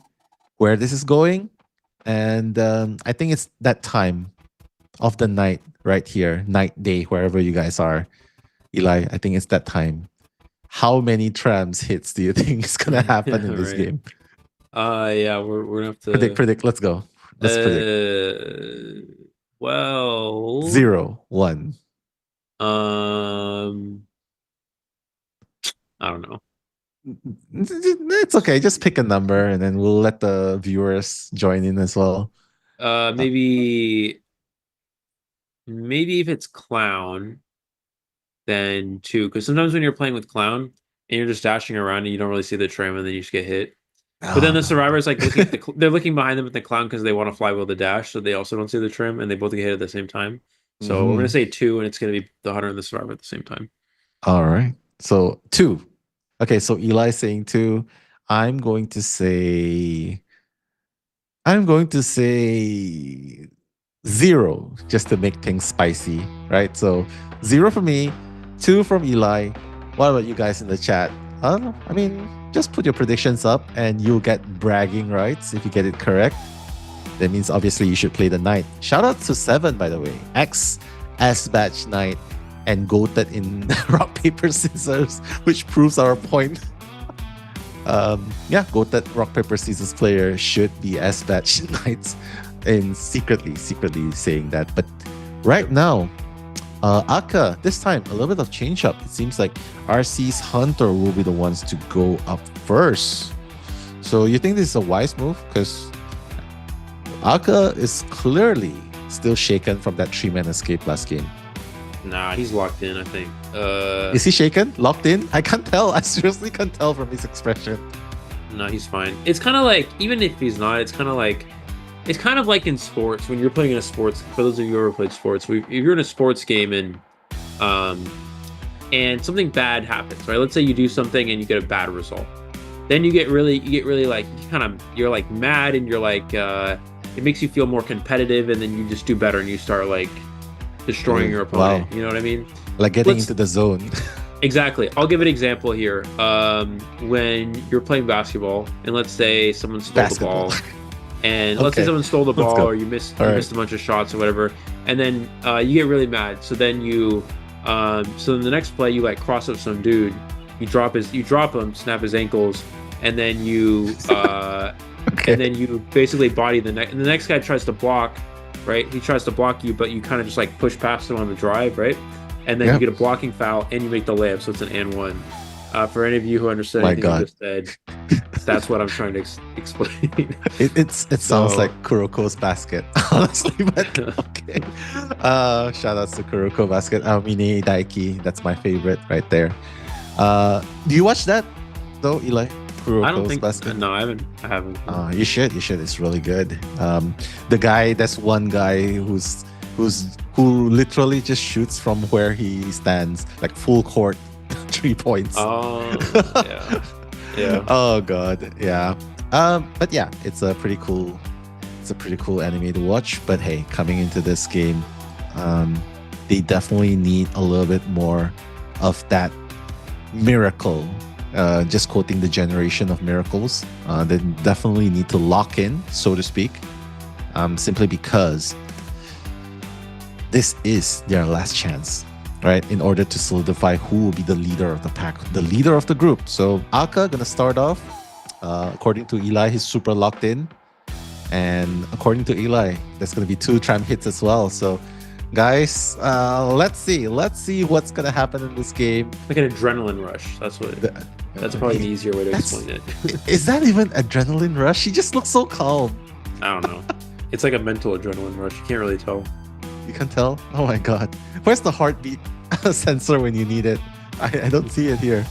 where this is going. And I think it's that time of the night right here, night, day, wherever you guys are. Eli, I think it's that time. How many trams hits do you think is gonna happen in this game? Yeah, we're gonna have to predict. Let's go. Let's predict. Well, 0, 1. I don't know. It's okay. Just pick a number, and then we'll let the viewers join in as well. Maybe if it's clown, then 2. Because sometimes when you're playing with clown and you're just dashing around and you don't really see the trim, and then you just get hit. But then the survivor is like looking at they're looking behind them at the clown because they want to fly with the dash, so they also don't see the trim, and they both get hit at the same time. So we're gonna say 2, and it's gonna be the hunter and the survivor at the same time. All right. So 2. Okay, so Eli saying 2. I'm going to say 0, just to make things spicy, right? So 0 for me, 2 from Eli. What about you guys in the chat? I mean, just put your predictions up and you'll get bragging rights if you get it correct. That means obviously you should play the knight. Shout out to 7, by the way. AXIZ knight and goated in rock, paper, scissors, which proves our point. Goated rock, paper, scissors player should be AXIZ knights, and secretly saying that. But right now, Aka, this time a little bit of change up. It seems like RC's hunter will be the ones to go up first. So you think this is a wise move? Because Aka is clearly still shaken from that 3-man escape last game. Nah, he's locked in, I think. Is he shaken? Locked in? I can't tell. I seriously can't tell from his expression. No, he's fine. It's kind of like, even if he's not, it's kind of like in sports, when you're playing in a sports, for those of you who ever played sports, if you're in a sports game and something bad happens, right? Let's say you do something and you get a bad result. Then you get really like, you're like mad, and you're like, it makes you feel more competitive, and then you just do better and you start like destroying your opponent. Wow. You know what I mean? Like getting into the zone. Exactly. I'll give an example here. When you're playing basketball and let's say someone stole the ball, and let's say someone stole the ball, or you missed a bunch of shots or whatever, and then you get really mad. So then so in the next play you like cross up some dude, you drop him, snap his ankles, and then you and then you basically body the next. And the next guy tries to block, right? He tries to block you, but you kind of just like push past him on the drive, right? And then you get a blocking foul and you make the layup, so it's an and 1. For any of you who understood anything I just said, that's what I'm trying to explain. It sounds like Kuroko's basket, honestly, but okay. Shout outs to Kuroko basket. Mine Daiki, that's my favorite right there. Do you watch that though, Eli? Kuroko's I don't think basket? No, I haven't. You should. It's really good. There's one guy who literally just shoots from where he stands, like full court, 3 points. Oh, yeah. Oh god, yeah. But yeah, it's a pretty cool anime to watch. But hey, coming into this game, they definitely need a little bit more of that miracle. Just quoting the generation of miracles, they definitely need to lock in, so to speak, simply because this is their last chance, right? In order to solidify who will be the leader of the pack, the leader of the group. So Aka gonna start off. According to Eli, he's super locked in, and according to Eli, there's gonna be 2 tram hits as well. So, guys, let's see what's gonna happen in this game. Like an adrenaline rush. That's what. That's probably an easier way to explain it. Is that even adrenaline rush? He just looks so calm. I don't know. It's like a mental adrenaline rush. You can't really tell. You can tell? Oh my god. Where's the heartbeat sensor when you need it? I don't see it here.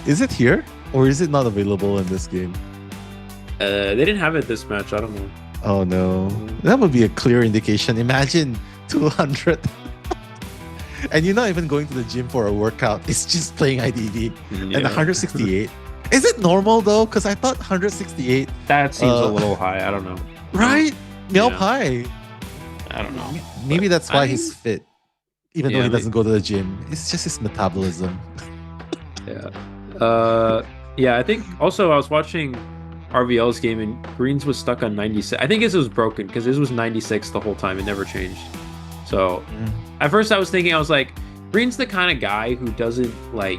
Is it here? Or is it not available in this game? They didn't have it this match. I don't know. Oh no. That would be a clear indication. Imagine 200. And you're not even going to the gym for a workout. It's just playing IDV. And 168. Is it normal though? Because I thought 168. That seems a little high. I don't know. Right? Meow Pie. I don't know. Maybe that's why he's fit. Even though he doesn't go to the gym. It's just his metabolism. Yeah, I think also I was watching RVL's game and Greens was stuck on 96. I think his was broken because his was 96 the whole time. It never changed. So at first I was thinking, I was like, Green's the kind of guy who doesn't really,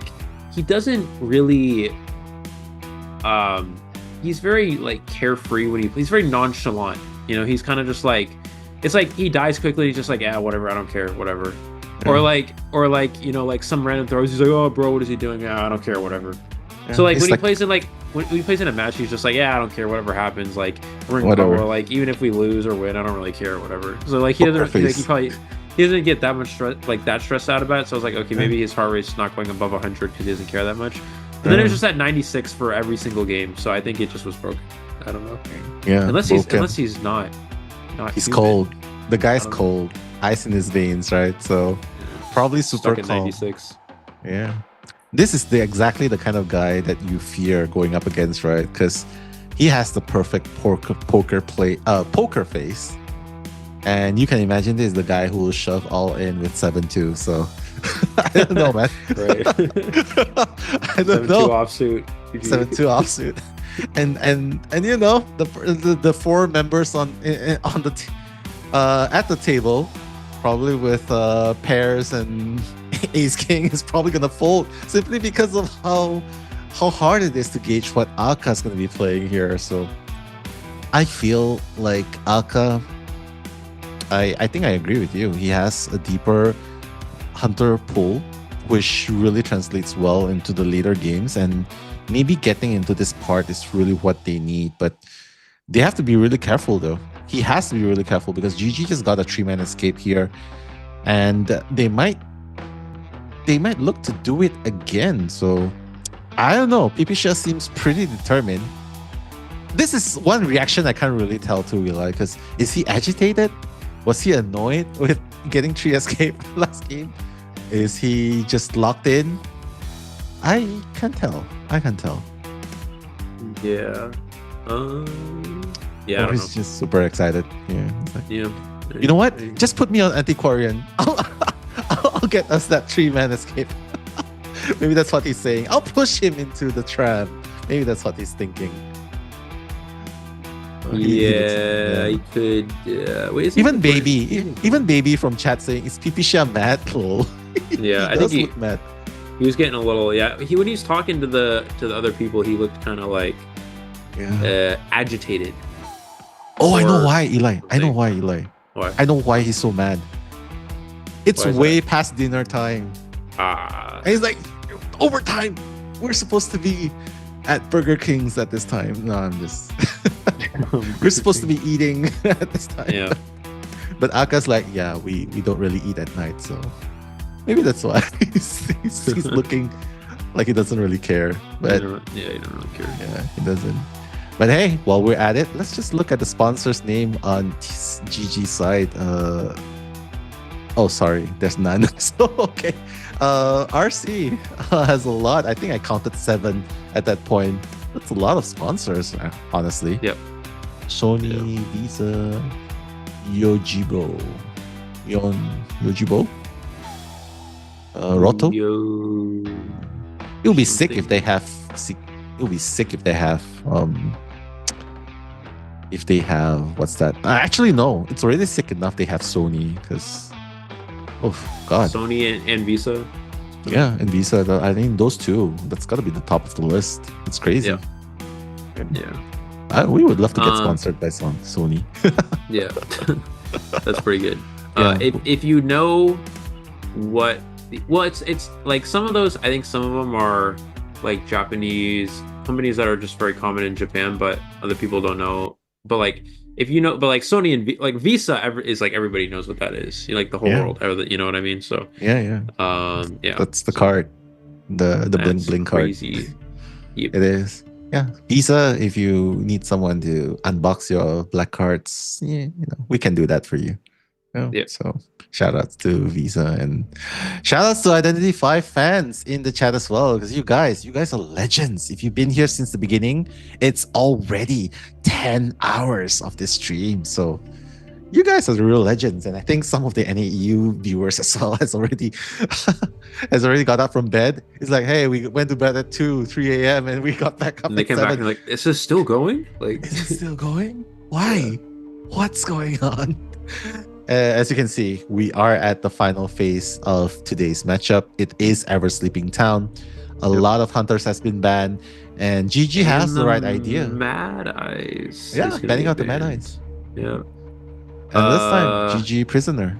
he's very like carefree when he's very nonchalant. You know, he's kind of just like, it's like he dies quickly. He's just like, yeah, whatever. I don't care. Whatever. Or like, you know, like some random throws. He's like, oh, bro, what is he doing? Yeah, I don't care. Whatever. So like It's when he plays in a match, he's just like, yeah, I don't care, whatever happens. Like we're in Whatever. power. Like even if we lose or win, I don't really care, whatever. So like he Poker doesn't like, face. he doesn't get that much stressed out about it. So I was like, okay, maybe his heart rate's not going above 100 because he doesn't care that much. But then it was just at 96 for every single game. So I think it just was broken. I don't know. Yeah. Unless broken. he's not He's human. cold. The guy's I don't know. cold. Ice in his veins, right? So probably super Stuck at calm. 96. Yeah. This is exactly the kind of guy that you fear going up against, right? Because he has the perfect poker face. And you can imagine this is the guy who will shove all in with 7-2. So I don't know, man. Right. I don't 7-2 know. offsuit. 7-2 offsuit. And you know the four members on the at the table, probably with pairs and ace king, is probably gonna fold simply because of how hard it is to gauge what Aka's gonna be playing here. So I feel like Aka, I think I agree with you. He has a deeper hunter pool, which really translates well into the later games, and maybe getting into this part is really what they need. But they have to be really careful though. He has to be really careful because GG just got a 3-man escape here, and they might look to do it again. So I don't know. Pipisha seems pretty determined. This is one reaction I can't really tell to Eli, because is he agitated? Was he annoyed with getting 3 escape last game? Is he just locked in? I can't tell. Yeah. Yeah. I Or don't he's know. just super excited. Yeah. It's like, Yeah. you know what? Just put me on Antiquarian. I'll get us that 3-man escape. Maybe that's what he's saying. I'll push him into the trap. Maybe that's what he's thinking. Yeah, I could. Wait, is Even he baby from chat saying, "Is Pipisha mad?" Lol. Yeah, I does think he look mad. He was getting a little. Yeah, when he was talking to the other people, he looked kind of like agitated. Oh, I know Or why, Eli. I know something. why, Eli. Why? I know why he's so mad. It's Why is way past dinner time. Ah. And he's like, overtime. We're supposed to be at Burger King's at this time. No, I'm just. We're supposed to be eating at this time. Yeah. But Aka's like, yeah, we don't really eat at night, so maybe that's why he's looking like he doesn't really care. But yeah, he doesn't really care. Yeah, he doesn't. But hey, while we're at it, let's just look at the sponsor's name on GG side. Oh, sorry, there's none. So okay, RC has a lot. I think I counted 7 at that point. That's a lot of sponsors, honestly. Yep. Sony, Visa, Yojibo, Roto. It'll be sick if they have. It'll be sick if they have. If they have, what's that? Actually, no. It's already sick enough they have Sony, because, oh god. Sony and Visa. Yeah, and Visa. I think those two. That's got to be the top of the list. It's crazy. Yeah. We would love to get sponsored by Sony. Yeah, that's pretty good. Yeah. If you know what, it's like some of those. I think some of them are like Japanese companies that are just very common in Japan, but other people don't know. But like if you know, but like Sony and like Visa is like everybody knows what that is. You know, like the whole world, you know what I mean? So yeah. Yeah. That's the card, the bling bling card. Crazy. Yep. It is. Yeah, Visa. If you need someone to unbox your black cards, yeah, we can do that for you. So shout outs to Visa and shout outs to Identity 5 fans in the chat as well, because you guys are legends. If you've been here since the beginning, it's already 10 hours of this stream. So you guys are the real legends, and I think some of the NAEU viewers as well has already got up from bed. It's like, hey, we went to bed at 3 a.m. and we got back up. And they at came 7. back and like, is this still going? Like, is it still going? Why? What's going on? As you can see, we are at the final phase of today's matchup. It is Ever Sleeping Town. A lot of hunters has been banned, and GG has the right idea. Mad Eyes. Yeah, banning out the Mad Eyes. Yeah. And this time, GG Prisoner.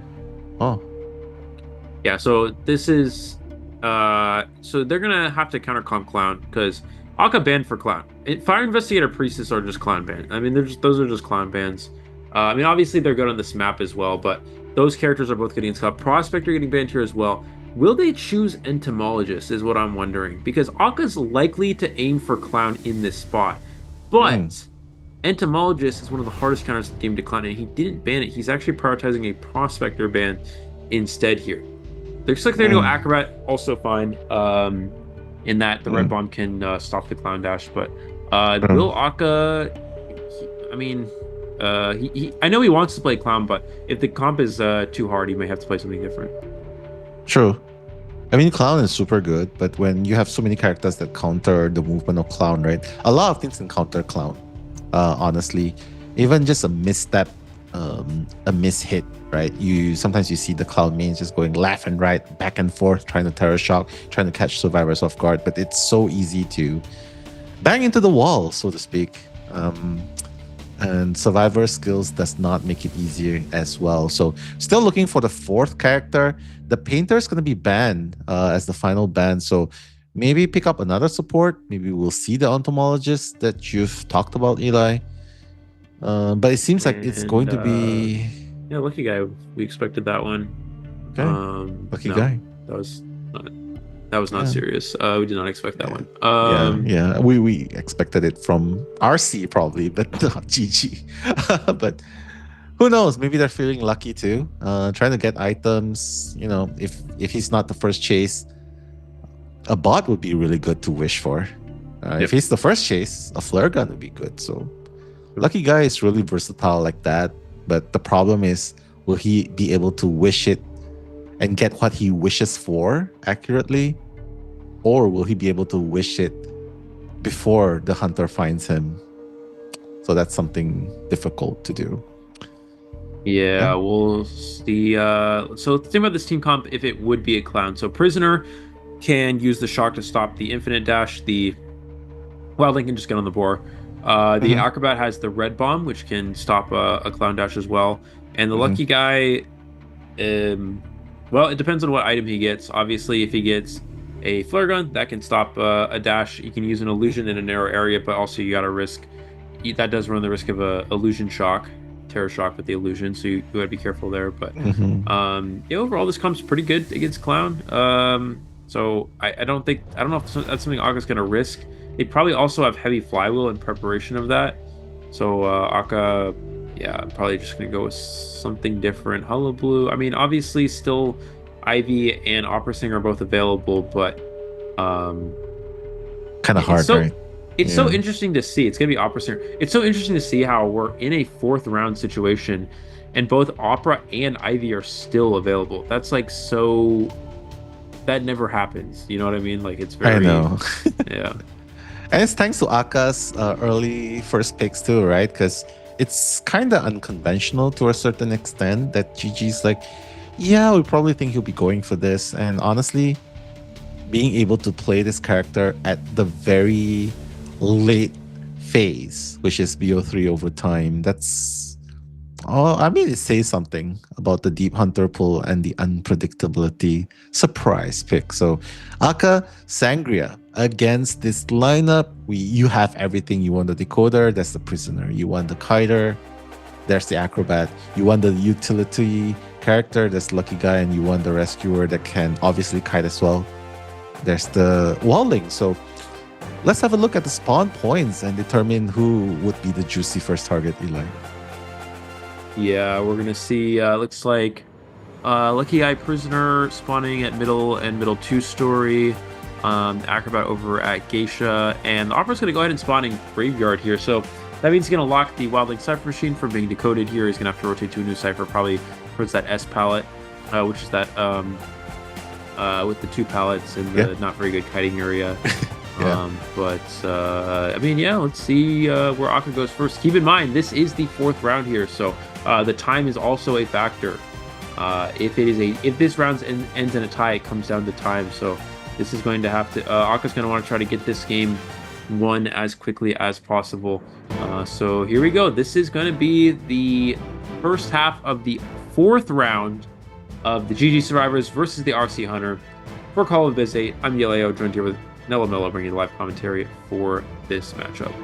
Oh. Yeah, so this is So they're gonna have to counter comp Clown because Akka banned for Clown. Fire Investigator, Priestess are just Clown bans. I mean, those are just Clown bans. I mean, obviously they're good on this map as well, but those characters are both getting cut. Prospector getting banned here as well. Will they choose Entomologist is what I'm wondering, because Akka's likely to aim for Clown in this spot, but Entomologist is one of the hardest counters in the game to Clown, and he didn't ban it. He's actually prioritizing a Prospector ban instead here. Looks like they're going to go Acrobat, also fine, in that the Red Bomb can stop the Clown Dash, but will Akka... I mean... I know he wants to play Clown, but if the comp is too hard, he may have to play something different. True. I mean, Clown is super good, but when you have so many characters that counter the movement of Clown, right? A lot of things can counter Clown, honestly. Even just a misstep, a mishit, right? Sometimes you see the Clown mains just going left and right, back and forth, trying to Terror Shock, trying to catch survivors off guard, but it's so easy to bang into the wall, so to speak. And Survivor skills does not make it easier as well. So still looking for the fourth character. The Painter is going to be banned as the final ban. So maybe pick up another support. Maybe we'll see the Entomologist that you've talked about, Eli. But it seems like it's going to be... Yeah, Lucky Guy. We expected that one. Okay. Lucky Guy. That was not serious. We did not expect that one. Yeah. We expected it from RC probably, but not GG. But who knows? Maybe they're feeling lucky too. Trying to get items. You know, if he's not the first chase, a bot would be really good to wish for. If he's the first chase, a flare gun would be good. So Lucky Guy is really versatile like that. But the problem is, will he be able to wish it and get what he wishes for accurately, or will he be able to wish it before the hunter finds him? So that's something difficult to do. Yeah, we'll see. So think about this team comp if it would be a Clown. So Prisoner can use the Shock to stop the Infinite Dash. The Wildling can just get on the boar. The Acrobat has the Red Bomb, which can stop a Clown Dash as well. And the Lucky Guy... well, it depends on what item he gets. Obviously, if he gets a flare gun, that can stop a dash. You can use an illusion in a narrow area, but also you got to risk... That does run the risk of a illusion shock, Terror Shock with the illusion, so you got to be careful there. But yeah, overall, this comes pretty good against Clown. So I don't know if that's something Akka's going to risk. They probably also have heavy flywheel in preparation of that. So Akka... Yeah, I'm probably just going to go with something different. Hullabaloo. I mean, obviously, still Ivy and Opera Singer are both available, but... kind of hard, right? It's so interesting to see. It's going to be Opera Singer. It's so interesting to see how we're in a fourth round situation, and both Opera and Ivy are still available. That's like so... That never happens. You know what I mean? Like, it's very... I know. Yeah. And it's thanks to Akka's early first picks too, right? Because it's kind of unconventional to a certain extent that GG's like, yeah, we probably think he'll be going for this. And honestly, being able to play this character at the very late phase, which is BO3 over time, that's... Oh, I mean, it says something about the deep hunter pull and the unpredictability surprise pick. So, Akka, Sangria, against this lineup, you have everything. You want the Decoder, that's the Prisoner. You want the Kiter, there's the Acrobat. You want the utility character, that's Lucky Guy, and you want the Rescuer that can obviously kite as well. There's the Wildling. So, let's have a look at the spawn points and determine who would be the juicy first target, Eli. Yeah, we're gonna see. Looks like Lucky Eye Prisoner spawning at middle and middle 2-story. Acrobat over at Geisha, and the Opera's gonna go ahead and spawn in Graveyard here. So that means he's gonna lock the Wildling Cypher Machine from being decoded here. He's gonna have to rotate to a new Cypher, probably towards that S palette, which is that with the 2 pallets in the not very good kiting area. I mean, yeah, let's see where Akka goes first. Keep in mind, this is the 4th round here, so the time is also a factor. If this round ends in a tie, it comes down to time. So this is going to have to... Akka's going to want to try to get this game won as quickly as possible. So here we go. This is going to be the first half of the 4th round of the GG Survivors versus the RC Hunter. For Call of Biz 8, I'm Yeleo, joined here with Nella Mello, bringing live commentary for this matchup.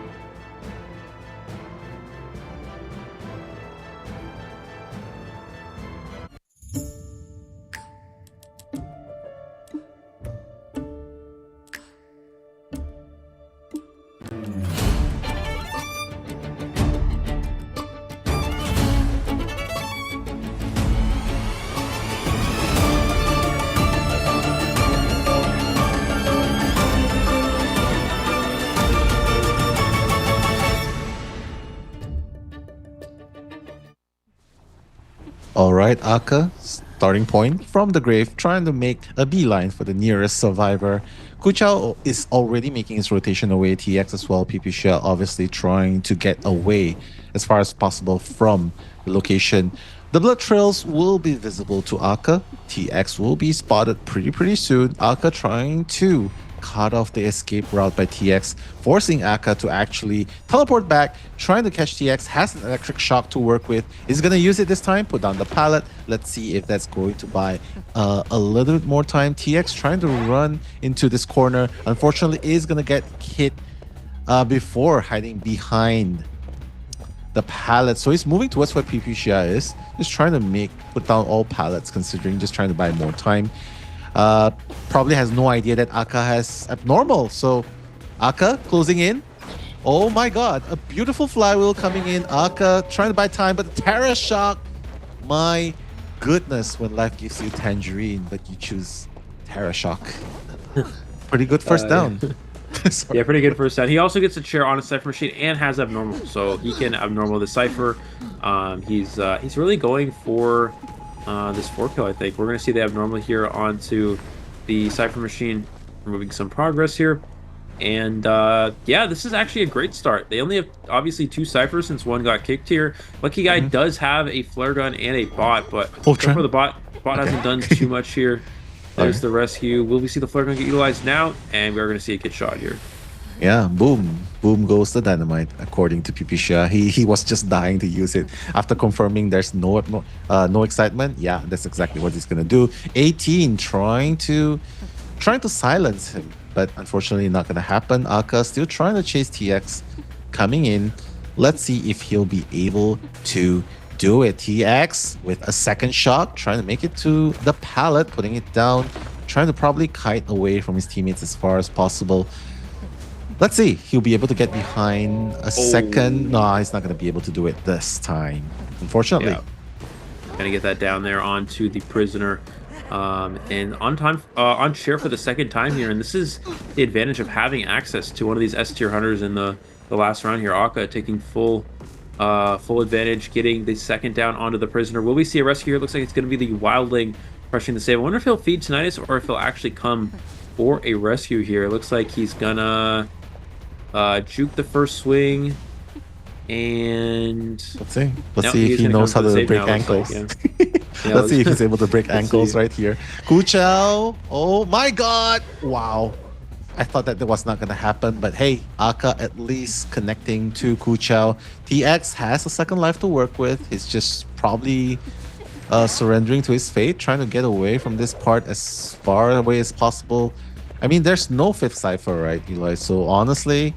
All right, Aka, starting point from the grave, trying to make a beeline for the nearest survivor. Kuchao is already making his rotation away. TX as well. PPShell obviously trying to get away as far as possible from the location. The blood trails will be visible to Aka. TX will be spotted pretty soon. Aka trying to cut off the escape route by TX, forcing Aka to actually teleport back, trying to catch TX, has an electric shock to work with. Is going to use it this time, put down the pallet. Let's see if that's going to buy a little bit more time. TX trying to run into this corner. Unfortunately, is going to get hit before hiding behind the pallet. So he's moving towards where PPShell is, just trying to put down all pallets, considering just trying to buy more time. Probably has no idea that Aka has abnormal. So Aka closing in. Oh my god, a beautiful flywheel coming in. Aka trying to buy time, but the Terra Shock. My goodness, when life gives you tangerine, but you choose Terra Shock. Pretty good first down. Yeah, pretty good first down. He also gets a chair on a Cypher machine and has abnormal, so he can abnormal the Cypher. He's really going for this 4-kill, I think. We're going to see the abnormal here onto the Cypher machine, removing some progress here. And yeah, this is actually a great start. They only have obviously 2 Cyphers since one got kicked here. Lucky Guy does have a flare gun and a bot, but for the bot hasn't done too much here. There's the rescue. Will we see the flare gun get utilized now? And we're going to see it get shot here. Yeah, boom goes the dynamite, according to PPShell. He was just dying to use it after confirming there's no excitement. Yeah, that's exactly what he's gonna do. 18 trying to silence him, but unfortunately not gonna happen. Aka still trying to chase TX, coming in. Let's see if he'll be able to do it. TX with a second shot, trying to make it to the pallet, putting it down, trying to probably kite away from his teammates as far as possible. Let's see. He'll be able to get behind a second. No, he's not going to be able to do it this time, unfortunately. Yeah. Gonna get that down there onto the prisoner, and on chair for the second time here. And this is the advantage of having access to one of these S tier hunters in the last round here. Aka taking full advantage, getting the second down onto the prisoner. Will we see a rescue here? Looks like it's going to be the Wildling crushing the save. I wonder if he'll feed Tinnitus or if he'll actually come for a rescue here. It looks like he's gonna juke the first swing, and let's see if he knows how to break ankles. Let's see if he's able to break ankles right here. Kuchao, oh my god, wow. I thought that was not going to happen, but hey, Aka at least connecting to Kuchao. TX has a second life to work with. He's just probably surrendering to his fate, trying to get away from this part as far away as possible. I mean, there's no 5th Cypher, right, Eli? So honestly,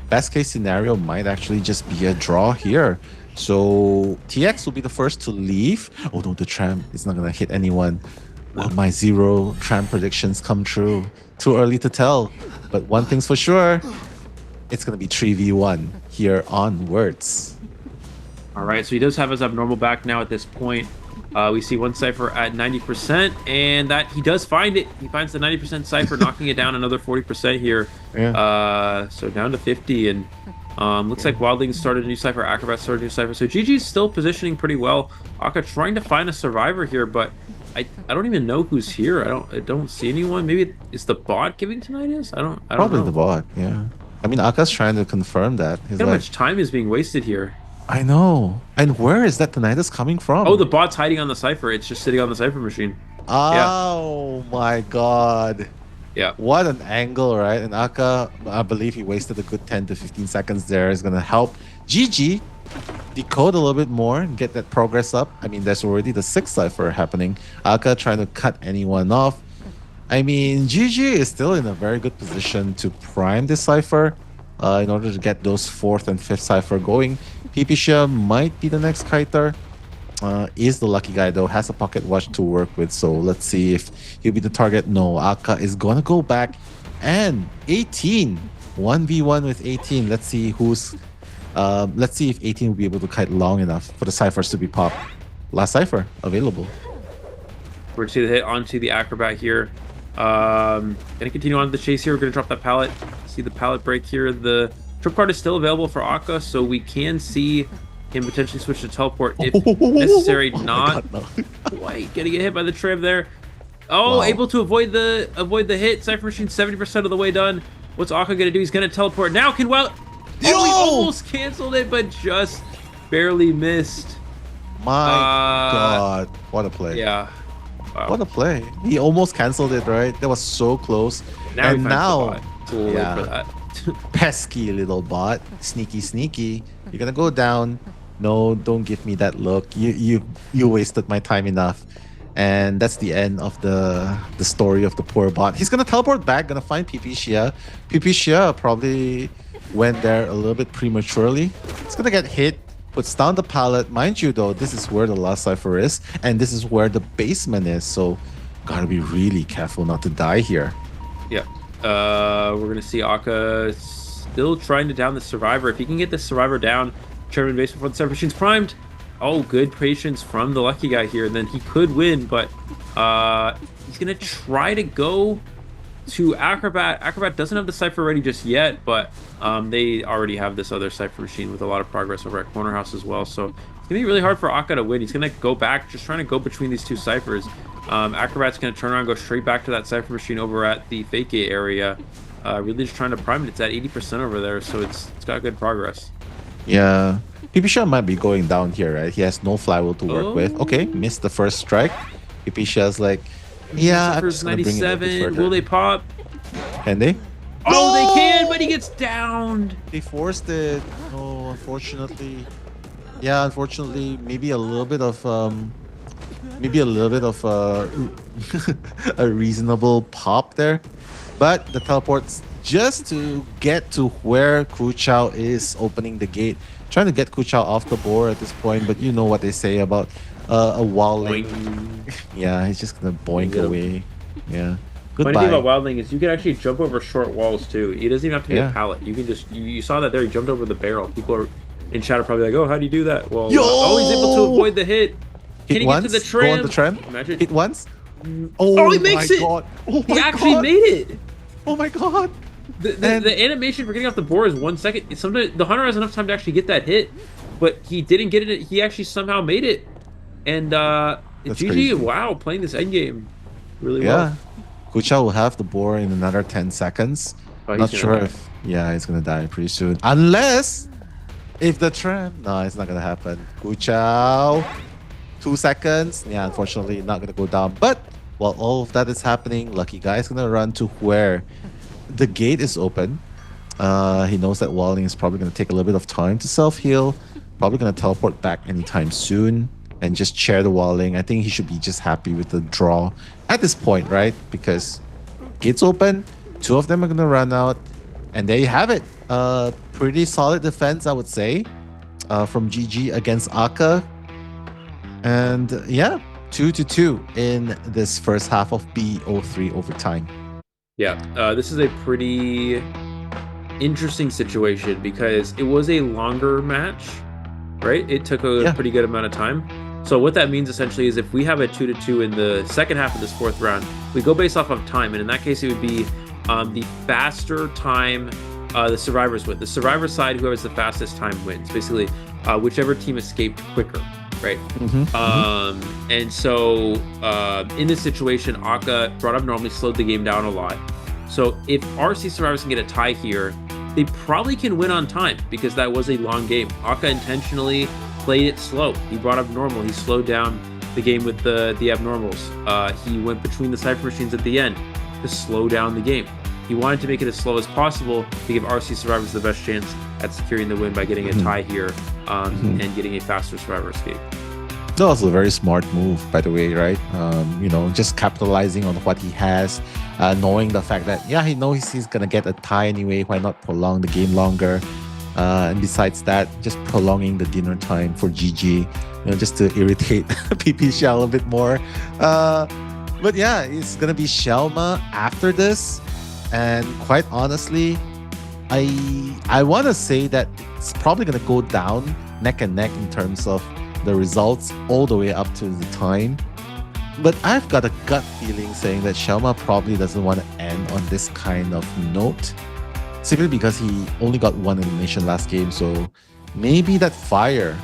best case scenario might actually just be a draw here. So TX will be the first to leave. Oh no, the tram is not going to hit anyone. Will my 0 tram predictions come true? Too early to tell. But one thing's for sure, it's going to be 3v1 here onwards. All right, so he does have his abnormal back now at this point. We see one Cypher at 90%, and that he does find it. He finds the 90% Cypher, knocking it down another 40% here. Yeah. So down to 50, and looks like Wildling started a new Cypher, Acrobat started a new Cypher. So GG's still positioning pretty well. Aka trying to find a survivor here, but I don't even know who's here. I don't see anyone. Maybe it's the bot giving Tinnitus? I don't Probably know. the bot, yeah. I mean, Aka's trying to confirm that. Look how much time is being wasted here. I know. And where is that Tinnitus coming from? Oh, the bot's hiding on the Cypher. It's just sitting on the Cypher machine. Oh my god. Yeah. What an angle, right? And Aka, I believe he wasted a good 10 to 15 seconds there. Is going to help GG decode a little bit more and get that progress up. I mean, there's already the 6th Cypher happening. Aka trying to cut anyone off. I mean, GG is still in a very good position to prime this Cypher in order to get those 4th and 5th Cypher going. Abyss:̅ might be the next Kiter. Is the lucky guy though, has a pocket watch to work with, so let's see if he'll be the target. No, Aka is gonna go back, and 18 1v1 with 18. Let's see if 18 will be able to kite long enough for the Cyphers to be popped. Last Cypher available. We're going to see the hit onto the Acrobat here. Gonna continue on the chase here. We're gonna drop that pallet. See the pallet break here. The trip card is still available for Akka, so we can see him potentially switch to teleport if necessary. Not quite gonna get hit by the trib there. Oh, wow. Able to avoid the hit. Cypher Machine 70% of the way done. What's Akka gonna do? He's gonna teleport now. Can well. Oh, he almost canceled it, but just barely missed. My God, what a play! Yeah. Wow. What a play. He almost canceled it, right? That was so close. Now and now, it's a little late for that. pesky little bot. Sneaky. You're gonna go down. No, don't give me that look. You wasted my time enough. And that's the end of the story of the poor bot. He's gonna teleport back, gonna find Abyss:̅. Abyss:̅ probably went there a little bit prematurely. It's gonna get hit. Puts down the pallet. Mind you though, this is where the last Cypher is, and this is where the basement is, so gotta be really careful not to die here. Yeah. We're gonna see Akka still trying to down the Survivor. If he can get the Survivor down, Chairman base before the Cypher Machine's primed. Oh, good patience from the lucky guy here. Then he could win, but he's gonna try to go to Acrobat. Acrobat doesn't have the Cypher ready just yet, but they already have this other Cypher Machine with a lot of progress over at Corner House as well. So it's gonna be really hard for Akka to win. He's gonna go back, just trying to go between these two Cyphers. Acrobat's gonna turn around, go straight back to that Cypher Machine over at the Fake Gate area. Really just trying to prime it. It's at 80% over there, so it's got good progress. Yeah, Abyss:̅ might be going down here, right? He has no flywheel to work with. Okay, missed the first strike. Abyss:̅'s like, yeah, I'm just gonna bring it a bit further. Will they pop? Can they? Oh, they can, but he gets downed. They forced it. Oh, unfortunately. Yeah, unfortunately, maybe a little bit of a reasonable pop there, but the teleport's just to get to where Kuchao is opening the gate, trying to get Kuchao off the board at this point. But you know what they say about a wildling. Yeah, he's just gonna boink away. Yeah. Goodbye. Funny thing about wildling is you can actually jump over short walls too. He doesn't even have to be a pallet. You can just you saw that there. He jumped over the barrel. People are in chat are probably like, oh, how do you do that? Well, oh, he's able to avoid the hit. Hit Can once, he get to the tram? go on the tram. Imagine. Hit once. Oh, he makes it. God. Oh he my actually God. made it. Oh my God. The animation for getting off the board is 1 second. Sometimes the hunter has enough time to actually get that hit, but he didn't get it. He actually somehow made it. And GG, crazy. wow, playing this endgame really well. Kuchao will have the board in another 10 seconds. Not sure if he's gonna die pretty soon. Unless if the tram. No, it's not gonna happen. Kuchao, 2 seconds. Yeah, unfortunately not gonna go down. But while all of that is happening, Lucky Guy is gonna run to where the gate is open. He knows that Walling is probably gonna take a little bit of time to self-heal. Probably gonna teleport back anytime soon and just chair the Walling. I think he should be just happy with the draw at this point, right? Because gates open, 2 of them are gonna run out, and there you have it. Pretty solid defense, I would say, from GG against Akka. And yeah, 2-2 in this first half of BO3 overtime. Yeah, this is a pretty interesting situation because it was a longer match, right? It took a pretty good amount of time. So what that means essentially is if we have a 2-2 in the second half of this 4th round, we go based off of time, and in that case it would be the faster time the survivors win. The survivor side, whoever has the fastest time wins. Basically, whichever team escaped quicker, right? And so in this situation, Akka brought up normally, slowed the game down a lot. So if RC survivors can get a tie here, they probably can win on time because that was a long game. Akka intentionally played it slow. He brought up normal. He slowed down the game with the abnormals. He went between the Cypher Machines at the end to slow down the game. He wanted to make it as slow as possible to give RC survivors the best chance at securing the win by getting a tie here and getting a faster survivor escape. That was a very smart move, by the way, right? Just capitalizing on what he has, knowing the fact that, he knows he's going to get a tie anyway. Why not prolong the game longer? And besides that, just prolonging the dinner time for GG, just to irritate PP Shell a bit more. But yeah, it's going to be Shelma after this. And quite honestly, I want to say that it's probably going to go down neck and neck in terms of the results all the way up to the time. But I've got a gut feeling saying that Shelma probably doesn't want to end on this kind of note, simply because he only got one elimination last game. So maybe that fire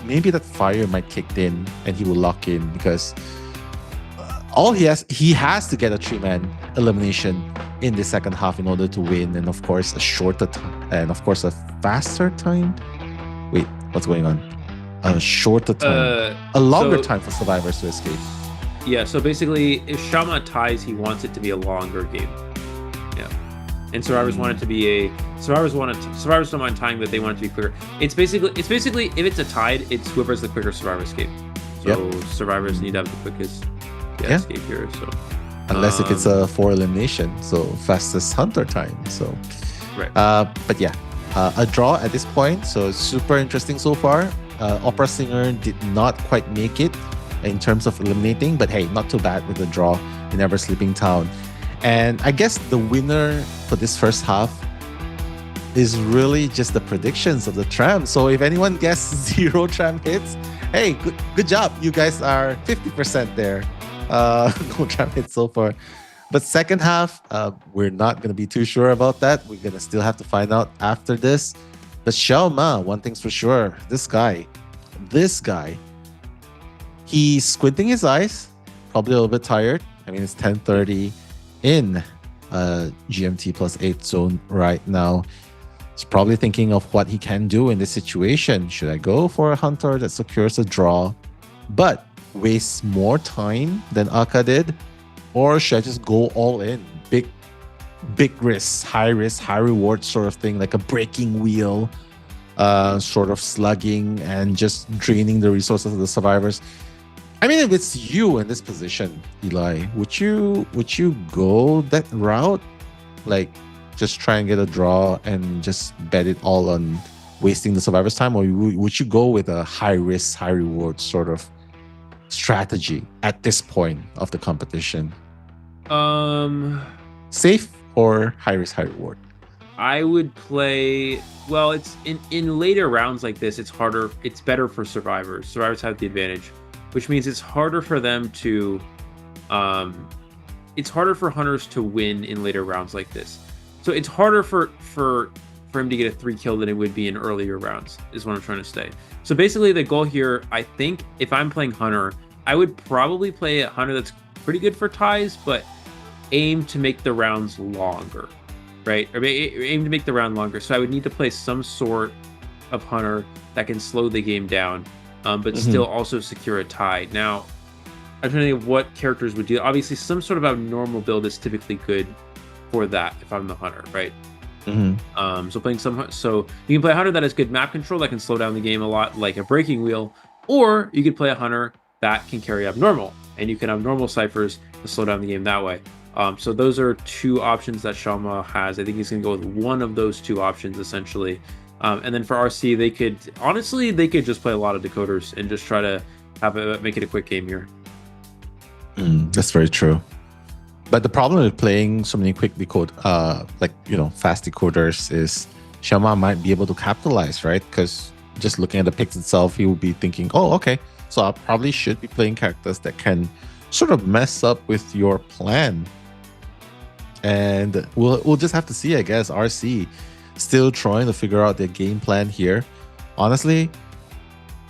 might kick in and he will lock in, because he has to get a 3-man elimination in the second half in order to win, and of course a shorter time, and of course a faster time. Wait, what's going on? A shorter time, a longer time for survivors to escape. Yeah, so basically, if Shelma ties, he wants it to be a longer game. Yeah, and survivors want it to be survivors don't mind tying, but they want it to be quicker. It's basically if it's a tied, it's whoever's the quicker survivor escape. So survivors need to have the quickest escape here. So unless if it's a 4 elimination, so fastest hunter time. So right. But yeah, a draw at this point. So super interesting so far. Opera Singer did not quite make it in terms of eliminating, but hey, not too bad with the draw in Ever Sleeping Town. And I guess the winner for this first half is really just the predictions of the tram. So if anyone guessed 0 tram hits, hey, good job. You guys are 50% there. No tram hits so far. But second half, we're not going to be too sure about that. We're going to still have to find out after this. But Xiaoma, one thing's for sure, this guy, he's squinting his eyes, probably a little bit tired. I mean, it's 10:30 in GMT plus 8 zone right now. He's probably thinking of what he can do in this situation. Should I go for a hunter that secures a draw, but wastes more time than Aka did? Or should I just go all in? Big risk, high reward sort of thing, like a breaking wheel, sort of slugging and just draining the resources of the survivors. I mean, if it's you in this position, Eli, would you go that route? Like, just try and get a draw and just bet it all on wasting the survivors' time? Or would you go with a high risk, high reward sort of strategy at this point of the competition? Safe or high risk, high reward? I would play, well, it's in later rounds like this, it's harder, it's better for survivors. Survivors have the advantage, which means it's harder for them to, it's harder for hunters to win in later rounds like this. So it's harder for him to get a 3 kill than it would be in earlier rounds, is what I'm trying to say. So basically the goal here, I think, if I'm playing hunter, I would probably play a hunter that's pretty good for ties, but aim to make the rounds longer, right? Or aim to make the round longer. So I would need to play some sort of hunter that can slow the game down, but still also secure a tie. Now, I'm trying to think of what characters would do. Obviously, some sort of abnormal build is typically good for that if I'm the hunter, right? So playing so you can play a hunter that has good map control that can slow down the game a lot, like a breaking wheel, or you could play a hunter that can carry abnormal, and you can have normal ciphers to slow down the game that way. So those are 2 options that Shelma has. I think he's going to go with one of those 2 options essentially. And then for RC, they could just play a lot of decoders and just try to make it a quick game here. That's very true. But the problem with playing so many quick fast decoders is Shelma might be able to capitalize, right? Because just looking at the picks itself, he will be thinking, oh, okay, so I probably should be playing characters that can sort of mess up with your plan. And we'll just have to see, I guess. RC still trying to figure out their game plan here. Honestly,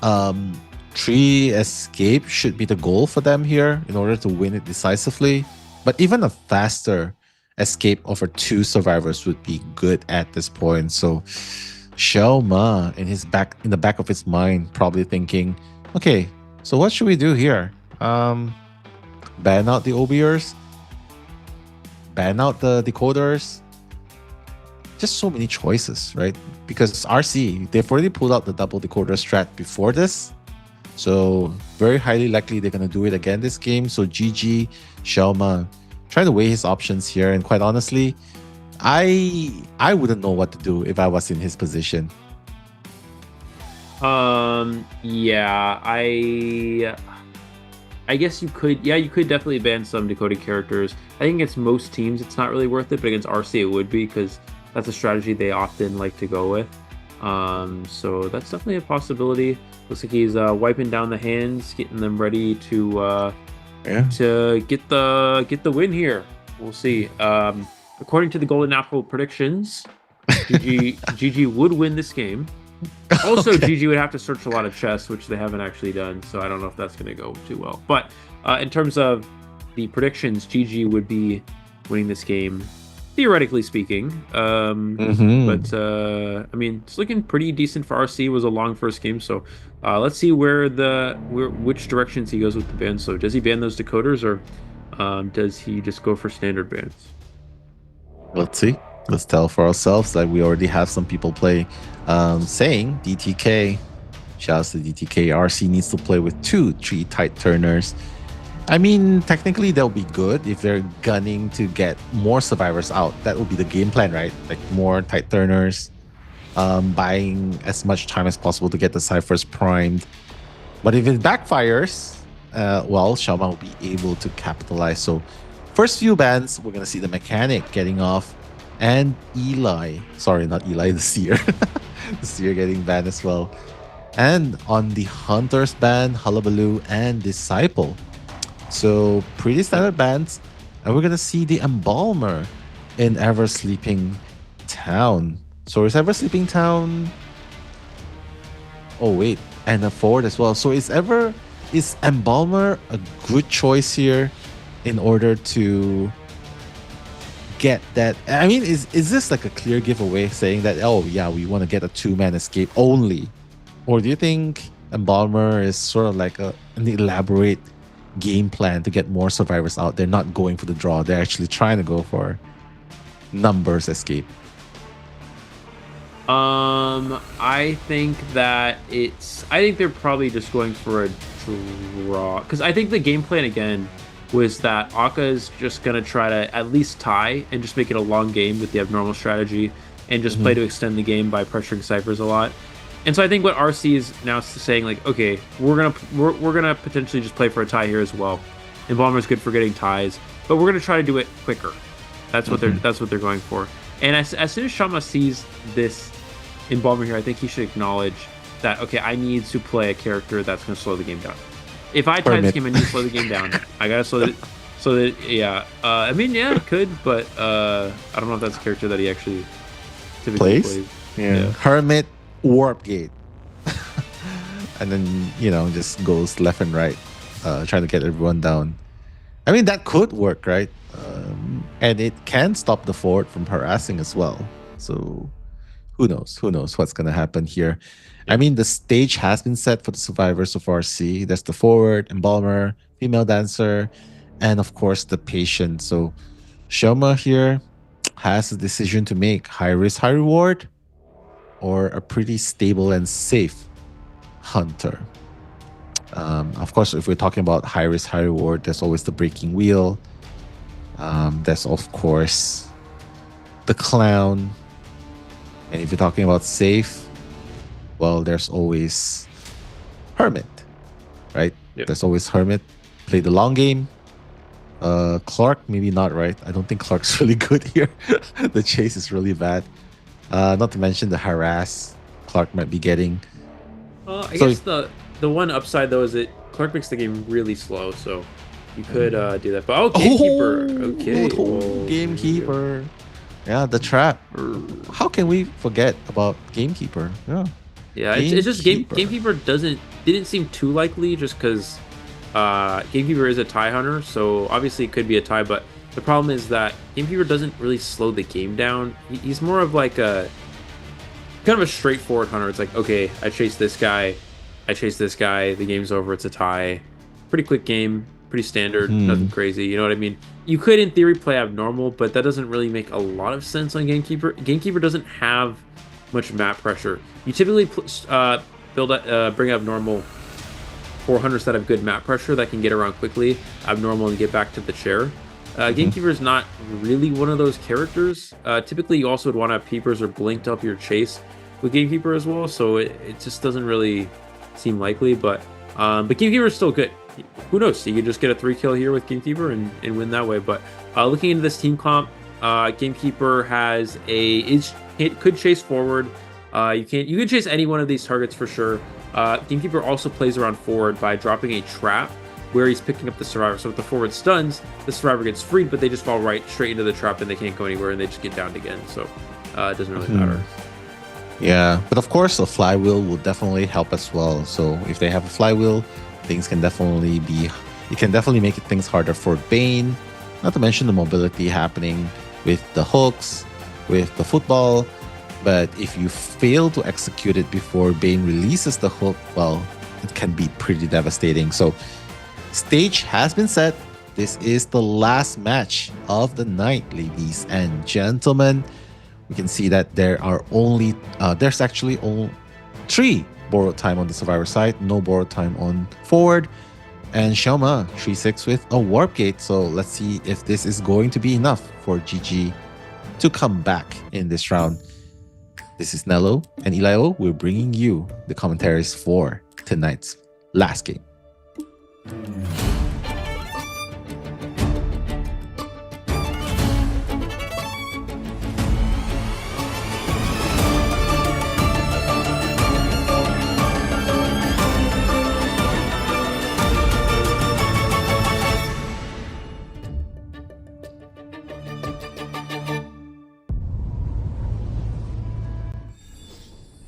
3 escape should be the goal for them here in order to win it decisively. But even a faster escape over 2 survivors would be good at this point. So Xiaoma in the back of his mind probably thinking, okay, so what should we do here? Ban out the OBers, ban out the decoders. Just so many choices, right? Because RC, they've already pulled out the double decoder strat before this. So very highly likely they're going to do it again this game. So GG, Xiaoma, trying to weigh his options here. And quite honestly, I wouldn't know what to do if I was in his position. Yeah, I guess you could definitely ban some decoded characters. I think against most teams it's not really worth it, but against RC it would be, because that's a strategy they often like to go with. So that's definitely a possibility. Looks like he's wiping down the hands, getting them ready to get the win here. We'll see. According to the Golden Apple predictions, GG would win this game. Also, GG would have to search a lot of chests, which they haven't actually done, so I don't know if that's going to go too well. But in terms of the predictions, GG would be winning this game, theoretically speaking. But I mean, it's looking pretty decent for RC. It was a long first game, so let's see which directions he goes with the ban. So does he ban those decoders, or does he just go for standard bans? Let's see. Let's tell for ourselves. Like, we already have some people saying DTK, shouts to DTK, RC needs to play with 2-3 tight turners. I mean, technically they'll be good if they're gunning to get more survivors out. That will be the game plan, right? Like more tight turners, buying as much time as possible to get the ciphers primed. But if it backfires, well, Xiaoma will be able to capitalize. So first few bans, we're going to see the mechanic getting off, and the seer. The seer getting banned as well. And on the hunter's ban, Hullabaloo and Disciple. So pretty standard bans. And we're going to see the Embalmer in Ever Sleeping Town. So is Ever Sleeping Town... Oh wait, and a forward as well. So is Embalmer a good choice here in order to get that? I mean, is this like a clear giveaway saying that, oh yeah, we want to get a 2-man escape only? Or do you think Embalmer is sort of like an elaborate game plan to get more survivors out? They're not going for the draw. They're actually trying to go for numbers escape. I think they're probably just going for a draw, because I think the game plan again was that Akka is just going to try to at least tie and just make it a long game with the abnormal strategy and just play to extend the game by pressuring ciphers a lot. And so I think what RC is now saying, like, okay, we're gonna potentially just play for a tie here as well. Embalmer is good for getting ties, but we're gonna try to do it quicker. That's what they're going for. And as soon as Xiaoma sees this Embalmer here, I think he should acknowledge that, okay, I need to play a character that's gonna slow the game down. If I tie this game, I need to slow the game down. I gotta slow it. So that, yeah. I mean, yeah, it could, but I don't know if that's a character that he actually typically plays. Yeah. Hermit, Warp Gate. And then, just goes left and right, trying to get everyone down. I mean, that could work, right? And it can stop the forward from harassing as well. So who knows? Who knows what's going to happen here? I mean, the stage has been set for the survivors of RC. There's the forward, Embalmer, female dancer, and of course the patient. So Xiaoma here has a decision to make: high risk, high reward, or a pretty stable and safe hunter. Of course, if we're talking about high risk, high reward, there's always the breaking wheel. There's of course the clown. And if you're talking about safe, well, there's always Hermit, right? Yep. There's always Hermit. Play the long game. Clark, maybe not, right? I don't think Clark's really good here. The chase is really bad. Not to mention the harass Clark might be getting. I guess the one upside though is that Clark makes the game really slow, so you could do that. But Gamekeeper. Gamekeeper. Yeah, the trap. How can we forget about Gamekeeper? Yeah, it's just Gamekeeper didn't seem too likely, just because Gamekeeper is a tie hunter, so obviously it could be a tie, but the problem is that Gamekeeper doesn't really slow the game down. He's more of like a kind of a straightforward hunter. It's like, okay, I chase this guy, the game's over, it's a tie. Pretty quick game, pretty standard, nothing crazy, you know what I mean? You could, in theory, play abnormal, but that doesn't really make a lot of sense on Gamekeeper. Gamekeeper doesn't have much map pressure. You typically bring abnormal 400s that have good map pressure that can get around quickly, abnormal, and get back to the chair. Gamekeeper is not really one of those characters. Typically, you also would want to have peepers or blinked up your chase with Gamekeeper as well, so it just doesn't really seem likely. But Gamekeeper is still good. Who knows? You could just get a 3-kill here with Gamekeeper and win that way. But looking into this team comp, Gamekeeper has it could chase forward. You can chase any one of these targets for sure. Gamekeeper also plays around forward by dropping a trap where he's picking up the survivor. So if the forward stuns, the survivor gets freed, but they just fall straight into the trap and they can't go anywhere and they just get downed again. So it doesn't really matter. Yeah, but of course a flywheel will definitely help as well. So if they have a flywheel, things can definitely make things harder for Bane. Not to mention the mobility happening with the hooks, with the football. But if you fail to execute it before Bane releases the hook, well, it can be pretty devastating. So stage has been set. This is the last match of the night, ladies and gentlemen. We can see that there's actually only 3 borrowed time on the survivor side, no borrowed time on forward, and Xiaoma 3-6 with a warp gate. So let's see if this is going to be enough for GG to come back in this round. This is Nello and Elio. We're bringing you the commentaries for tonight's last game.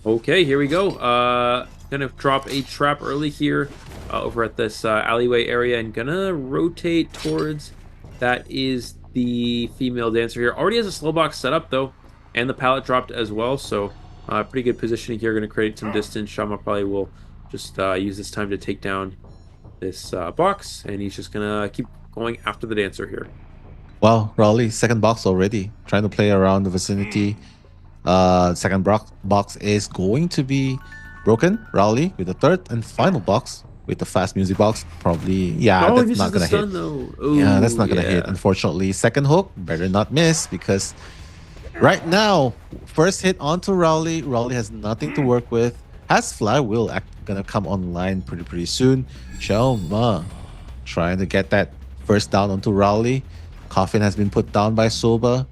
Okay, here we go. Gonna drop a trap early here over at this alleyway area and gonna rotate towards that is the female dancer here. Already has a slow box set up though, and the pallet dropped as well, so pretty good positioning here. Gonna create some distance. Xiaoma probably will just use this time to take down this box, and he's just gonna keep going after the dancer here. Wow, Raleigh, second box already. Trying to play around the vicinity. Second box is going to be broken. Raleigh with the third and final box with the fast music box. Probably, that's not gonna hit. Yeah, that's not gonna hit, unfortunately. Second hook, better not miss, because right now, first hit onto Raleigh. Raleigh has nothing to work with. Has flywheel gonna come online pretty soon. Xiaoma trying to get that first down onto Raleigh. Coffin has been put down by Soba.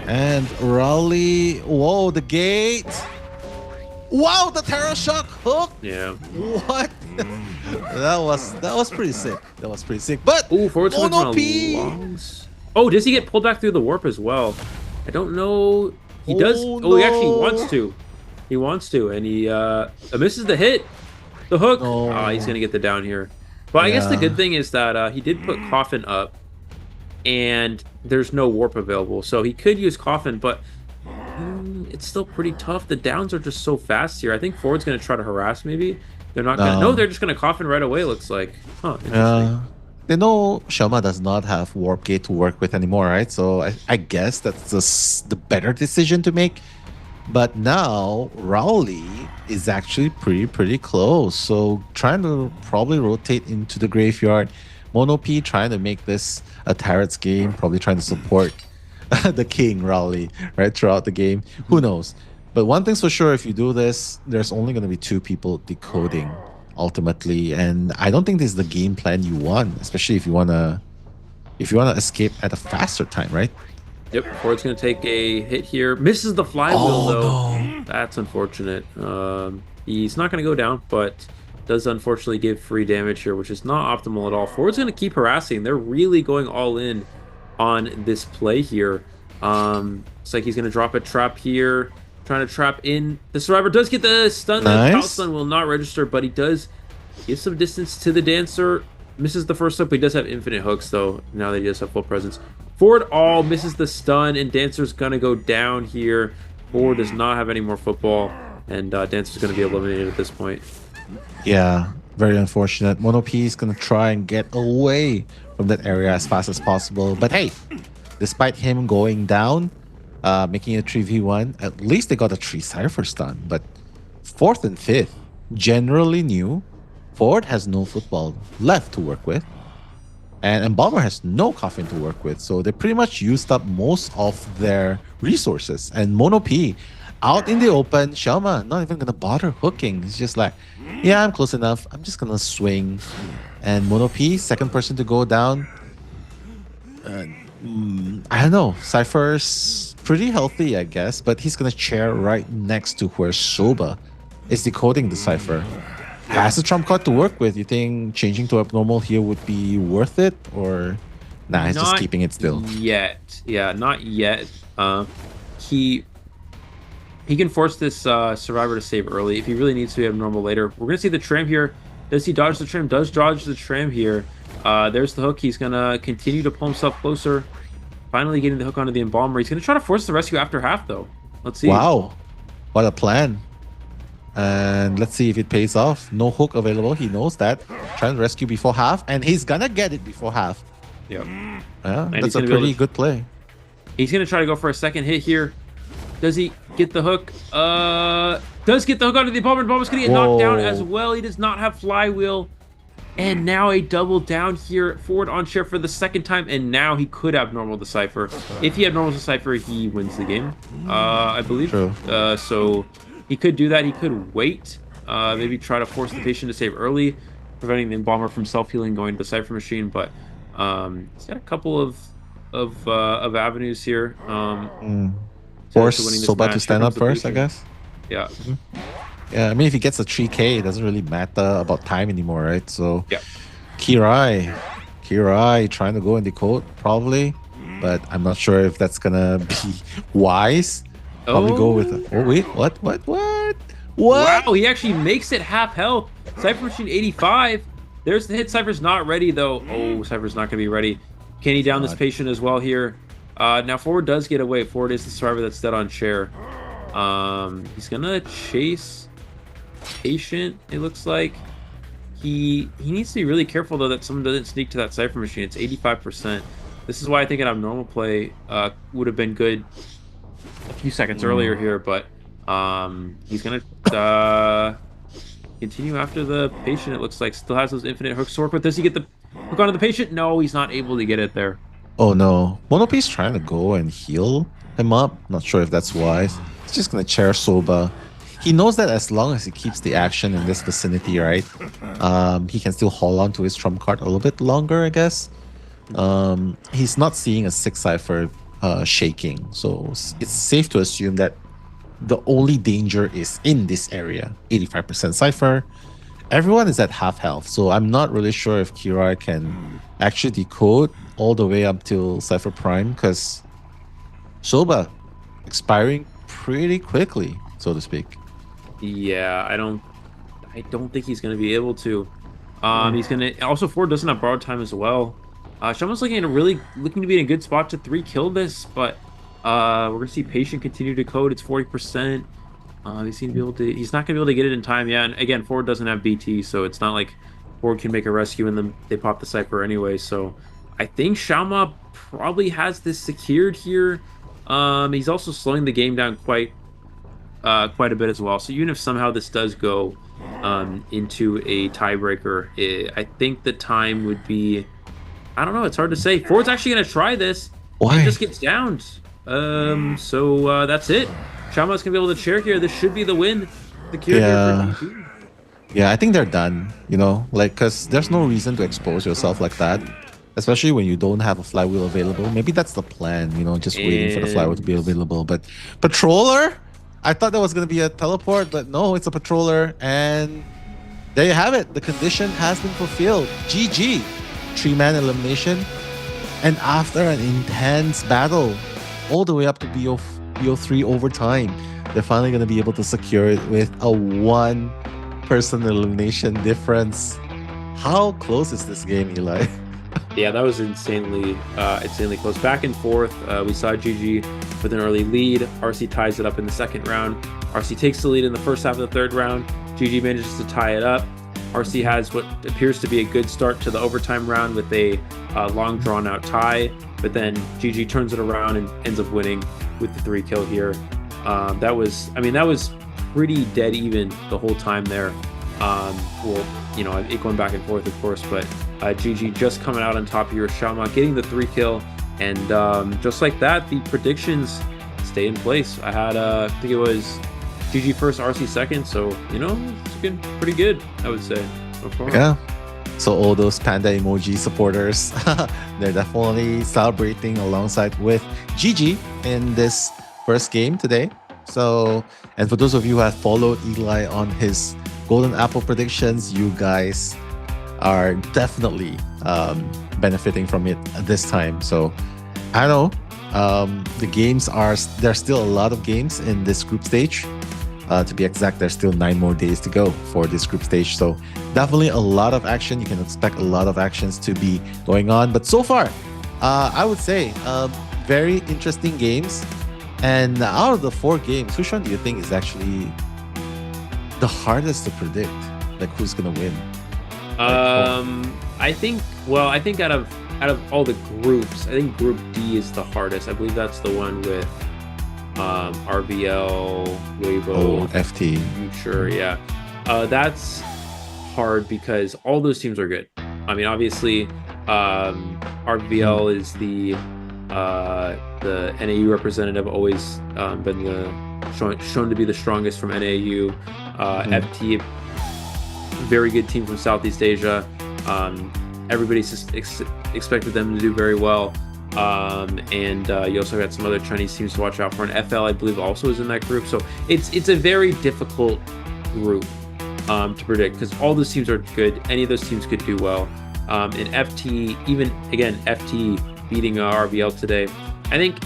And Raleigh, whoa, the gate. Wow, the Terror Shock hook. Yeah. What? that was pretty sick. That was pretty sick. But Mono P. Oh, does he get pulled back through the warp as well? I don't know. He does. Oh, he actually wants to. He wants to, and he misses the hit. The hook. Oh, he's gonna get the down here. But I guess the good thing is that he did put Coffin up, and there's no warp available, so he could use Coffin, but it's still pretty tough. The downs are just so fast here. I think forward's gonna try to harass. Maybe they're not gonna. No, they're just gonna Coffin right away. Looks like. Huh. Interesting. They know Xiaoma does not have warp gate to work with anymore, right? So I guess that's the better decision to make. But now Raleigh is actually pretty close. So trying to probably rotate into the graveyard. Mono P trying to make this a Tarot's game, probably trying to support the king Raleigh right throughout the game. Who knows? But one thing's for sure, if you do this, there's only going to be 2 people decoding ultimately, and I don't think this is the game plan you want, especially if you wanna escape at a faster time, right? Yep, forward's gonna take a hit here. Misses the flywheel though. No. That's unfortunate. He's not gonna go down, but does unfortunately give free damage here, which is not optimal at all. Forward's gonna keep harassing. They're really going all in on this play here. It's like he's gonna drop a trap here, trying to trap in. The survivor does get the stun. Nice. The power stun will not register, but he does give some distance to the dancer. Misses the first hook, but he does have infinite hooks though, now that he does have full presence. Forward misses the stun, and dancer's gonna go down here. Forward does not have any more football, and dancer's gonna be eliminated at this point. Yeah, very unfortunate. Mono P is gonna try and get away from that area as fast as possible. But hey, despite him going down, making a 3v1, at least they got a 3 Cypher stun. But 4th and 5th, generally new Ford has no football left to work with, and Embalmer has no coffin to work with. So they pretty much used up most of their resources. And Mono P, out in the open, Shelma not even gonna bother hooking. He's just like, yeah, I'm close enough. I'm just gonna swing. And Mono P, second person to go down. I don't know. Cypher's pretty healthy, I guess, but he's gonna chair right next to where Soba is decoding the Cypher. Has a trump card to work with. You think changing to abnormal here would be worth it, or nah? He's just keeping it still. Yet, yeah, not yet. He can force this survivor to save early if he really needs to be abnormal later. We're gonna see the tram here. Does he dodge the tram? Does dodge the tram here. There's the hook. He's gonna continue to pull himself closer. Finally getting the hook onto the Embalmer. He's gonna try to force the rescue after half though. Let's see. Wow, what a plan. And let's see if it pays off. No hook available. He knows that. Trying to rescue before half, and he's gonna get it before half. Yep. Yeah, that's a pretty good play. He's gonna try to go for a second hit here. Does he get the hook? Does get the hook onto the Embalmer. Embalmer's gonna get knocked down as well. He does not have flywheel. And now a double down here. Forward on share for the second time, and now he could have normal the Cypher. If he had normal the Cypher, he wins the game, I believe. True. So he could do that. He could wait, maybe try to force the patient to save early, preventing the Embalmer from self-healing going to the Cypher machine. But he's got a couple of avenues here. Force Soba to stand up first, I guess. Yeah. Yeah, I mean, if he gets a 3K, it doesn't really matter about time anymore, right? So, yeah. Kirai trying to go and decode, probably. But I'm not sure if that's gonna be wise. Probably go with... Oh, wait, what? Wow, he actually makes it half health. Cypher Machine 85. There's the hit. Cypher's not ready, though. Oh, Cypher's not gonna be ready. Can he down this patient as well here? Now, Forward does get away. Forward is the survivor that's dead on chair. He's gonna chase patient, it looks like. He needs to be really careful though that someone doesn't sneak to that Cypher machine. It's 85%. This is why I think an abnormal play would have been good a few seconds earlier here, but he's gonna continue after the patient. It looks like still has those infinite hooks to work with. Does he get the hook onto the patient? No, he's not able to get it there. Oh no, Monopi's trying to go and heal him up. Not sure if that's wise. He's just gonna chair Soba. He knows that as long as he keeps the action in this vicinity, right, he can still hold on to his trump card a little bit longer, I guess. He's not seeing a 6 Cypher shaking, so it's safe to assume that the only danger is in this area. 85% Cypher. Everyone is at half health, so I'm not really sure if Kirai can actually decode all the way up till Cypher Prime, because Soba expiring pretty quickly, so to speak. Yeah, I don't think he's going to be able to. He's going to also Ford doesn't have borrowed time as well. Shama's looking to be in a good spot to 3-kill this, but we're going to see Patient continue to code. It's 40%. He's not going to be able to get it in time. Yeah, and again, Ford doesn't have BT, so it's not like Ford can make a rescue and then they pop the Cypher anyway. So I think Shama probably has this secured here. He's also slowing the game down quite a bit as well. So even if somehow this does go into a tiebreaker, I think the time would be, I don't know, it's hard to say. Ford's actually going to try this. Why? He just gets downed. So that's it. Shama's going to be able to chair here. This should be the win. Yeah, I think they're done, because there's no reason to expose yourself like that, especially when you don't have a flywheel available. Maybe that's the plan, just waiting for the flywheel to be available. But Patroller? I thought that was going to be a teleport, but no, it's a Patroller. And there you have it. The condition has been fulfilled. GG. 3-man elimination. And after an intense battle, all the way up to BO3 overtime, they're finally going to be able to secure it with a 1-person elimination difference. How close is this game, Eli? Yeah, that was insanely close. Back and forth. We saw GG with an early lead. RC ties it up in the second round. RC takes the lead in the first half of the third round. GG manages to tie it up. RC has what appears to be a good start to the overtime round with a long drawn-out tie, but then GG turns it around and ends up winning with the 3-kill here. That was pretty dead even the whole time there. Well, you know, it going back and forth, of course, but GG just coming out on top here, Xiaoma getting the 3 kill, and just like that, the predictions stay in place. I had, I think it was GG first, RC second, so, you know, it's looking pretty good, I would say, so far. Yeah. So all those panda emoji supporters, they're definitely celebrating alongside with GG in this first game today. So, and for those of you who have followed Eli on his Golden Apple predictions, you guys are definitely benefiting from it this time. So, I don't know. The games there's still a lot of games in this group stage. To be exact, there's still 9 more days to go for this group stage. So definitely a lot of action. You can expect a lot of actions to be going on. But so far, I would say very interesting games. And out of the 4 games, which one do you think is actually the hardest to predict? Like who's gonna win? I think out of all the groups, I think Group D is the hardest. I believe that's the one with RBL, Weibo, FT, Future, yeah. That's hard because all those teams are good. I mean, obviously, RBL is the NAU representative, always been shown to be the strongest from NAU. FT, very good team from Southeast Asia. Everybody expected them to do very well. And you also got some other Chinese teams to watch out for. And FL, I believe, also is in that group. So it's a very difficult group to predict because all those teams are good. Any of those teams could do well. And FT, even again, FT beating RBL today. I think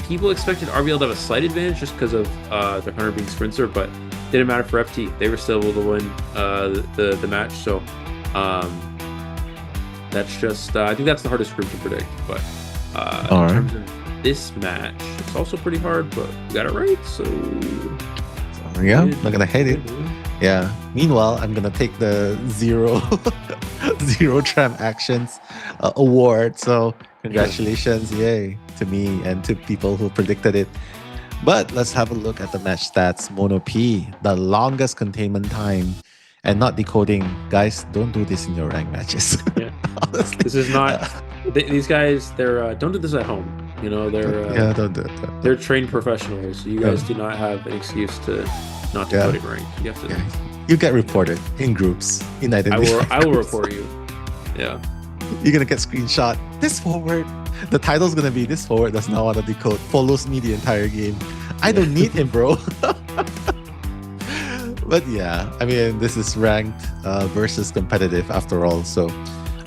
people expected RBL to have a slight advantage just because of their hunter being Sprinter, but didn't matter for FT. They were still able to win the match. So that's just I think that's the hardest group to predict. But in terms of this match, it's also pretty hard, but we got it right. So yeah, I'm not gonna hate it. Yeah. Meanwhile, I'm gonna take the zero tram actions award. So congratulations, yay, to me and to people who predicted it. But let's have a look at the match stats. Mono P, the longest containment time and not decoding. Guys, don't do this in your rank matches. Yeah. This is not. These guys, they're don't do this at home. You know, they're don't do it. They're trained professionals. You guys do not have an excuse to not decoding rank. You have to. Yeah. You get reported in groups in identity. I will report you. Yeah. You're gonna get screenshot. This forward. The title's gonna be "This forward does not want to decode. Follows me the entire game. I don't need him, bro." But yeah, I mean, this is ranked versus competitive after all. So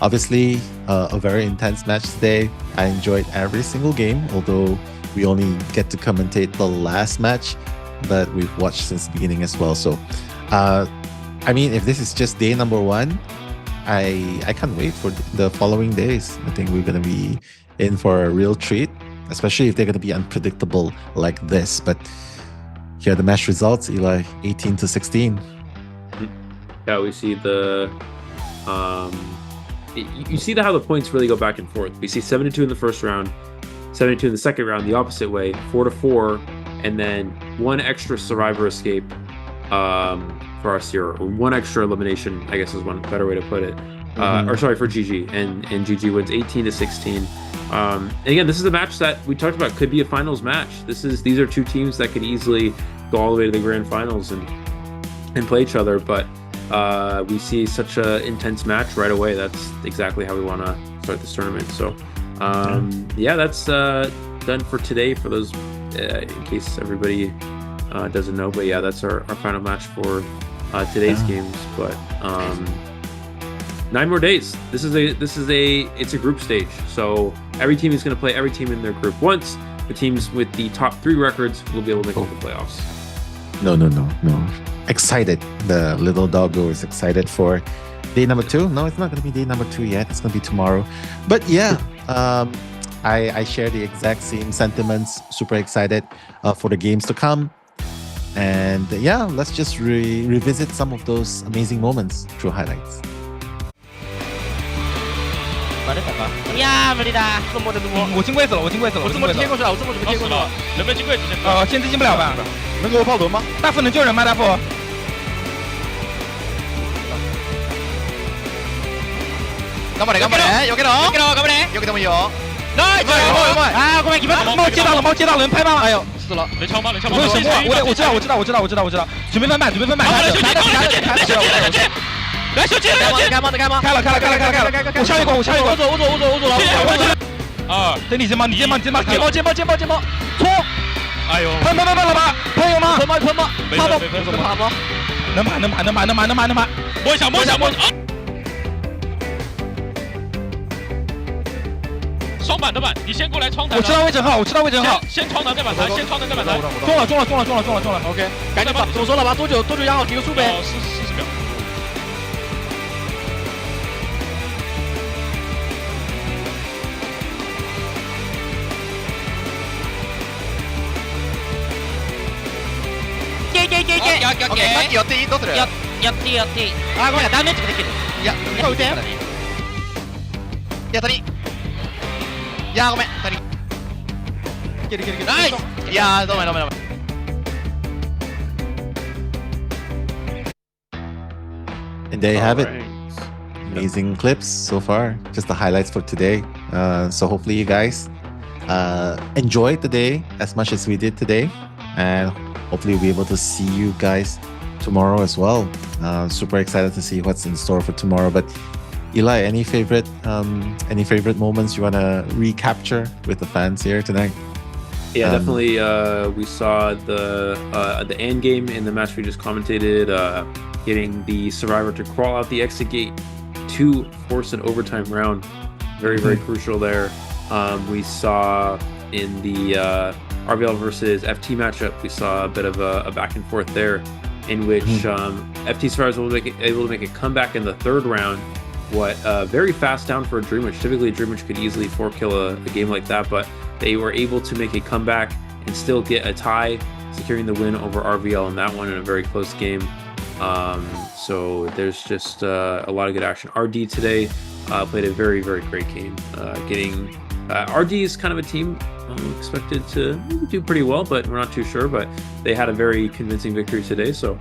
obviously, a very intense match today. I enjoyed every single game, although we only get to commentate the last match, but we've watched since the beginning as well. So, I mean, if this is just day number 1, I can't wait for the following days. I think we're gonna be in for a real treat, especially if they're gonna be unpredictable like this. But here are the match results, Eli, 18-16. Yeah, we see the you see how the points really go back and forth. We see 72 in the first round, 72 in the second round, the opposite way, 4-4, and then 1 extra survivor escape for our Sierra, or 1 extra elimination, I guess is one better way to put it. Or sorry, for GG, and GG wins 18-16. And again, this is a match that we talked about could be a finals match. These are 2 teams that could easily go all the way to the grand finals and play each other, but we see such an intense match right away. That's exactly how we want to start this tournament. So yeah, that's done for today, for those in case everybody doesn't know. But yeah, that's our final match for today's games. But 9 more days. It's a group stage, so every team is going to play every team in their group once. The teams with the top 3 records will be able to make it to the playoffs. No. Excited. The little doggo is excited for day number 2. No, it's not going to be day number 2 yet. It's going to be tomorrow. But yeah, I share the exact same sentiments. Super excited for the games to come. And yeah, let's just revisit some of those amazing moments through highlights.呀，没的，我进柜子了，我进柜子了，我这么贴过去了，我这么准备贴过去了，能不能进柜子？先知进不了吧？能给我爆轮吗？大副能救人吗？大副？頑張れ頑張れ避けろ避けろ頑張れ避けてもいいよナイスうまい啊，过来，你们猫接到了，猫接到了，能拍吗？哎呦，死了！能敲吗？能敲吗？不用什么，我知道，准备翻版，来手机，开吗？开了，我下一关，我走了。啊，等你肩膀，肩膀，搓！哎呦，喷了吧？喷有吗？喷吗？怕不？能爬！摸一下啊！双板的板，你先过来窗台。我知道位置号。先窗台再板台，先窗台再板台。中了。OK， 赶紧把怎么说了吧？多久压好？给个数呗。 40秒。OK， マッキーやっていいどうするやっていい。あ、ごめん、ダメージができる。いや、打て。いや、谷。いや、ごめん、谷。いける。ナイス。いや、どうも。And there you have it. Amazing clips so far. Just the highlights for today. So hopefully you guys enjoyed the day as much as we did today. And hopefully we'll be able to see you guys tomorrow as well. Super excited to see what's in store for tomorrow. But Eli, any favorite moments you want to recapture with the fans here tonight? Yeah, definitely. We saw the end game in the match we just commentated, getting the survivor to crawl out the exit gate to force an overtime round. Very crucial there. We saw in the RVL versus FT matchup, we saw a bit of a back and forth there, in which FT survivors were able to make a comeback in the third round. Very fast down for a Dream Witch. Typically, a Dream Witch could easily 4-kill a game like that, but they were able to make a comeback and still get a tie, securing the win over RVL in that one in a very close game. So there's just a lot of good action. RD today played a very great game. RD is kind of a team expected to do pretty well, but we're not too sure. But they had a very convincing victory today. So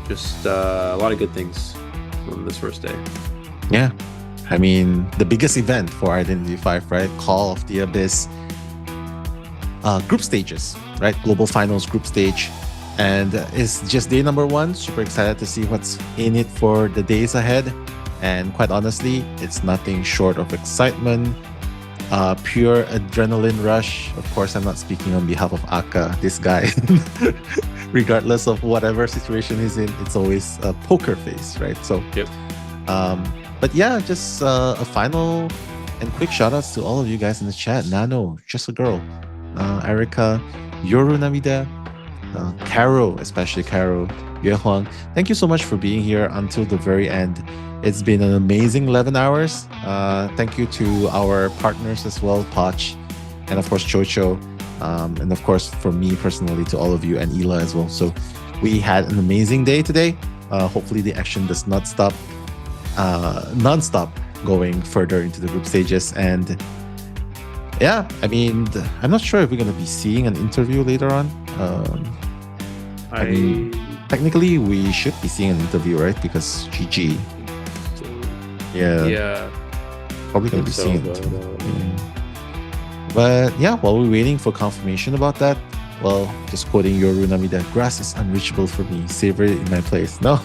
just a lot of good things from this first day. Yeah. I mean, the biggest event for AXIZ, right? Call of the Abyss group stages, right? Global Finals group stage. And it's just day number 1. Super excited to see what's in it for the days ahead. And quite honestly, it's nothing short of excitement, pure adrenaline rush. Of course, I'm not speaking on behalf of Aka, this guy. Regardless of whatever situation he's in, it's always a poker face, right? So, yep. But yeah, just a final and quick shout outs to all of you guys in the chat. Nano, Just a Girl, Erica, Yoru Namida, Caro, especially Caro, Yue Huang. Thank you so much for being here until the very end. It's been an amazing 11 hours. Thank you to our partners as well, Poch, and of course Chocho, and of course for me personally to all of you and Ela as well. So we had an amazing day today. Hopefully the action does not stop non-stop going further into the group stages. And yeah, I mean, I'm not sure if we're going to be seeing an interview later on. I mean, technically we should be seeing an interview, right? Because GG. Yeah. Probably going to be seeing it. But yeah, while we're waiting for confirmation about that, well, just quoting Yoru Namida, grass is unreachable for me. Savor it in my place. No.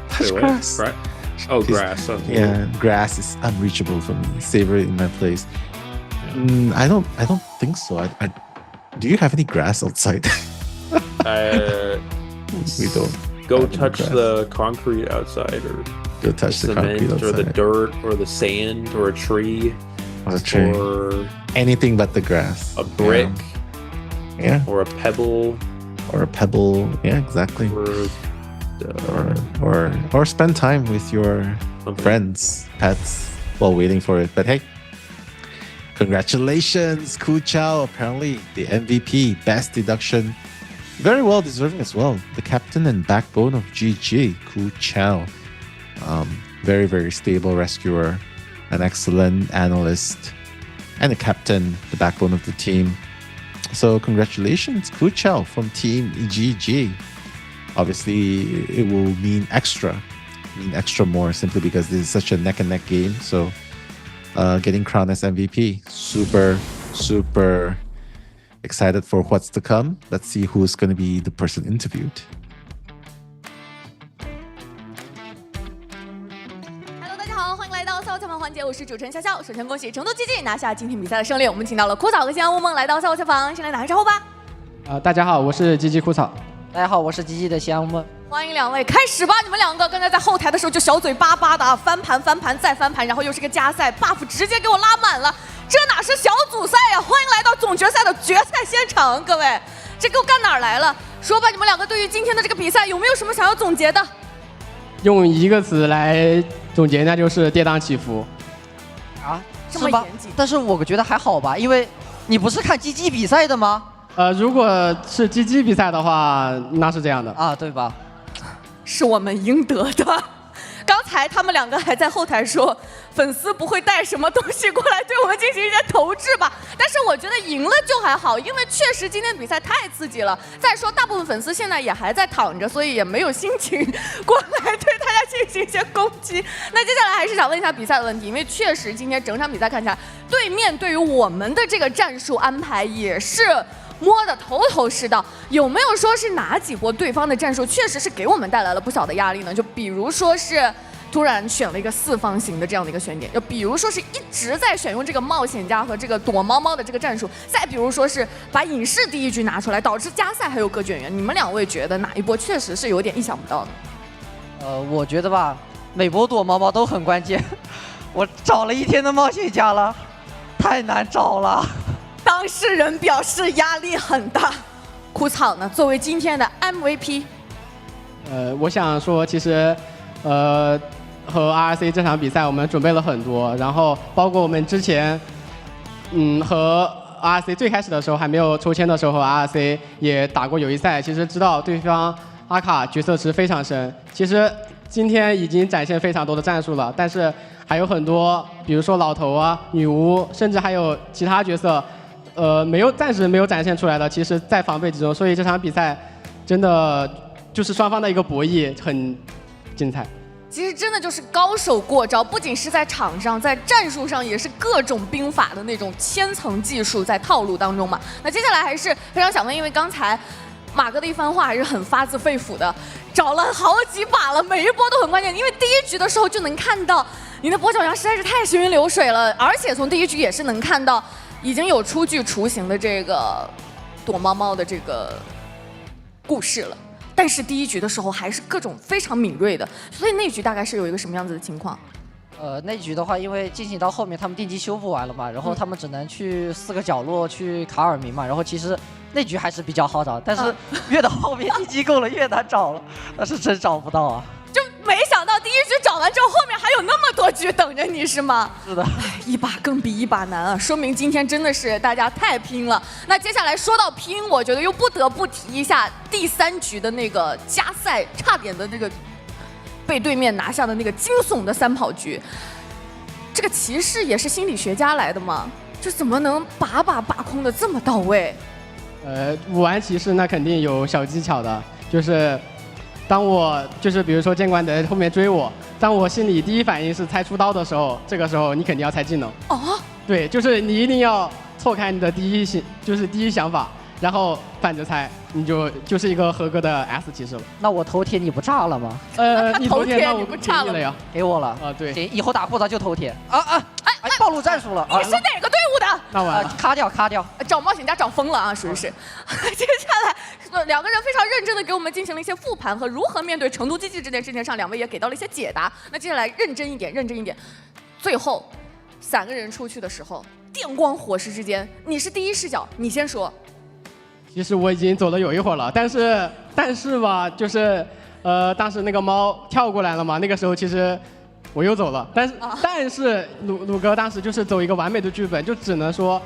Touch grass. Oh, grass. Okay. Yeah, grass is unreachable for me. Savor it in my place. I don't think so. Do you have any grass outside? We don't. Go touch the concrete outside, or go touch the concrete outside, or the dirt, or the sand, or a tree, or anything but the grass. A brick, yeah, or a pebble, Yeah, exactly. Or spend time with your friends, pets, while waiting for it. But hey, congratulations, Ku Chao. Apparently the MVP, best deduction. Very well deserving as well. The captain and backbone of GG, Ku Chao. Very stable rescuer, an excellent analyst, and a captain, the backbone of the team. So congratulations, Ku Chao from Team GG. Obviously, it will mean extra mean extra more simply because this is such a neck and neck game. So getting crowned as MVP, super excited for what's to come. Let's see who's going to be the person interviewed. Hello， 大家好，欢迎来到赛后采访环节，我是主持人潇潇。首先恭喜成都GG拿下今天比赛的胜利，我们请到了枯草和仙乌梦来到赛后采访，先来打个招呼吧。大家好，我是GG枯草。大家好，我是GG的仙乌梦。欢迎两位，开始吧！你们两个刚才在后台的时候就小嘴巴巴的啊，翻盘再翻盘，然后又是个加赛 ，buff 直接给我拉满了，这哪是小组赛呀？欢迎来到总决赛的决赛现场，各位，这给我干哪儿来了？说吧，你们两个对于今天的这个比赛有没有什么想要总结的？用一个词来总结，那就是跌宕起伏。啊，这么严谨？但是我觉得还好吧，因为你不是看GG比赛的吗？如果是GG比赛的话，那是这样的啊，对吧？是我们应得的。刚才他们两个还在后台说，粉丝不会带什么东西过来对我们进行一些投掷吧？但是我觉得赢了就还好，因为确实今天比赛太刺激了。再说，大部分粉丝现在也还在躺着，所以也没有心情过来对大家进行一些攻击。那接下来还是想问一下比赛的问题，因为确实今天整场比赛看起来，对面对于我们的这个战术安排也是摸得头头是道，有没有说是哪几波对方的战术确实是给我们带来了不小的压力呢？就比如说是突然选了一个4方形的这样的一个选点，就比如说是一直在选用这个冒险家和这个躲猫猫的这个战术，再比如说是把隐士第一局拿出来，导致加赛还有个卷源。你们两位觉得哪一波确实是有点意想不到的？我觉得吧，每波躲猫猫都很关键。我找了一天的冒险家了，太难找了。当事人表示压力很大。枯草呢，作为今天的 MVP， 我想说，其实，和 RRC 这场比赛我们准备了很多，然后包括我们之前，和 RRC 最开始的时候还没有抽签的时候，和 RRC 也打过友谊赛，其实知道对方阿卡角色池非常深。其实今天已经展现非常多的战术了，但是还有很多，比如说老头啊、女巫，甚至还有其他角色。暂时没有展现出来的，其实在防备之中，所以这场比赛真的就是双方的一个博弈，很精彩。其实真的就是高手过招，不仅是在场上，在战术上也是各种兵法的那种千层技术在套路当中嘛。那接下来还是非常想问，因为刚才马哥的一番话还是很发自肺腑的，找了好几把了，每一波都很关键，因为第一局的时候就能看到你的跛脚羊实在是太行云流水了，而且从第一局也是能看到。已经有出具雏形的这个躲猫猫的这个故事了，但是第一局的时候还是各种非常敏锐的，所以那局大概是有一个什么样子的情况？那局的话，因为进行到后面他们定级修复完了嘛，然后他们只能去4个角落去卡耳鸣嘛，然后其实那局还是比较好找，但是越到后面定级够了越难找了，那是真找不到啊。就没想到第一局找完之后，后面还有那么多局等着你是吗？是的，一把更比一把难啊，说明今天真的是大家太拼了。那接下来说到拼，我觉得又不得不提一下第3局的那个加赛差点的那个被对面拿下的那个惊悚的3跑局。这个骑士也是心理学家来的吗？这怎么能把控的这么到位？玩骑士那肯定有小技巧的，就是当我比如说剑冠在后面追我，当我心里第一反应是猜出刀的时候，这个时候你肯定要猜技能。哦，对，就是你一定要错开你的第一想法，然后反着猜，你就是一个合格的 S 骑士了。那我头铁你不炸了吗？你头铁那我不炸了呀？给我了啊，对，行，以后打扩招就头铁啊！哎，暴露战术了！你是哪个队伍的？那完了，卡掉，找冒险家找疯了啊，属于是。接下来2个人非常认真的给我们进行了一些复盘和如何面对成都GG这件事情上，2位也给到了一些解答。那接下来认真一点。最后3个人出去的时候，电光火石之间，你是第一视角，你先说。其实我已经走了有一会儿了，但是吧，就是当时那个猫跳过来了嘛，那个时候其实我又走了，但是鲁哥当时就是走一个完美的剧本，就只能说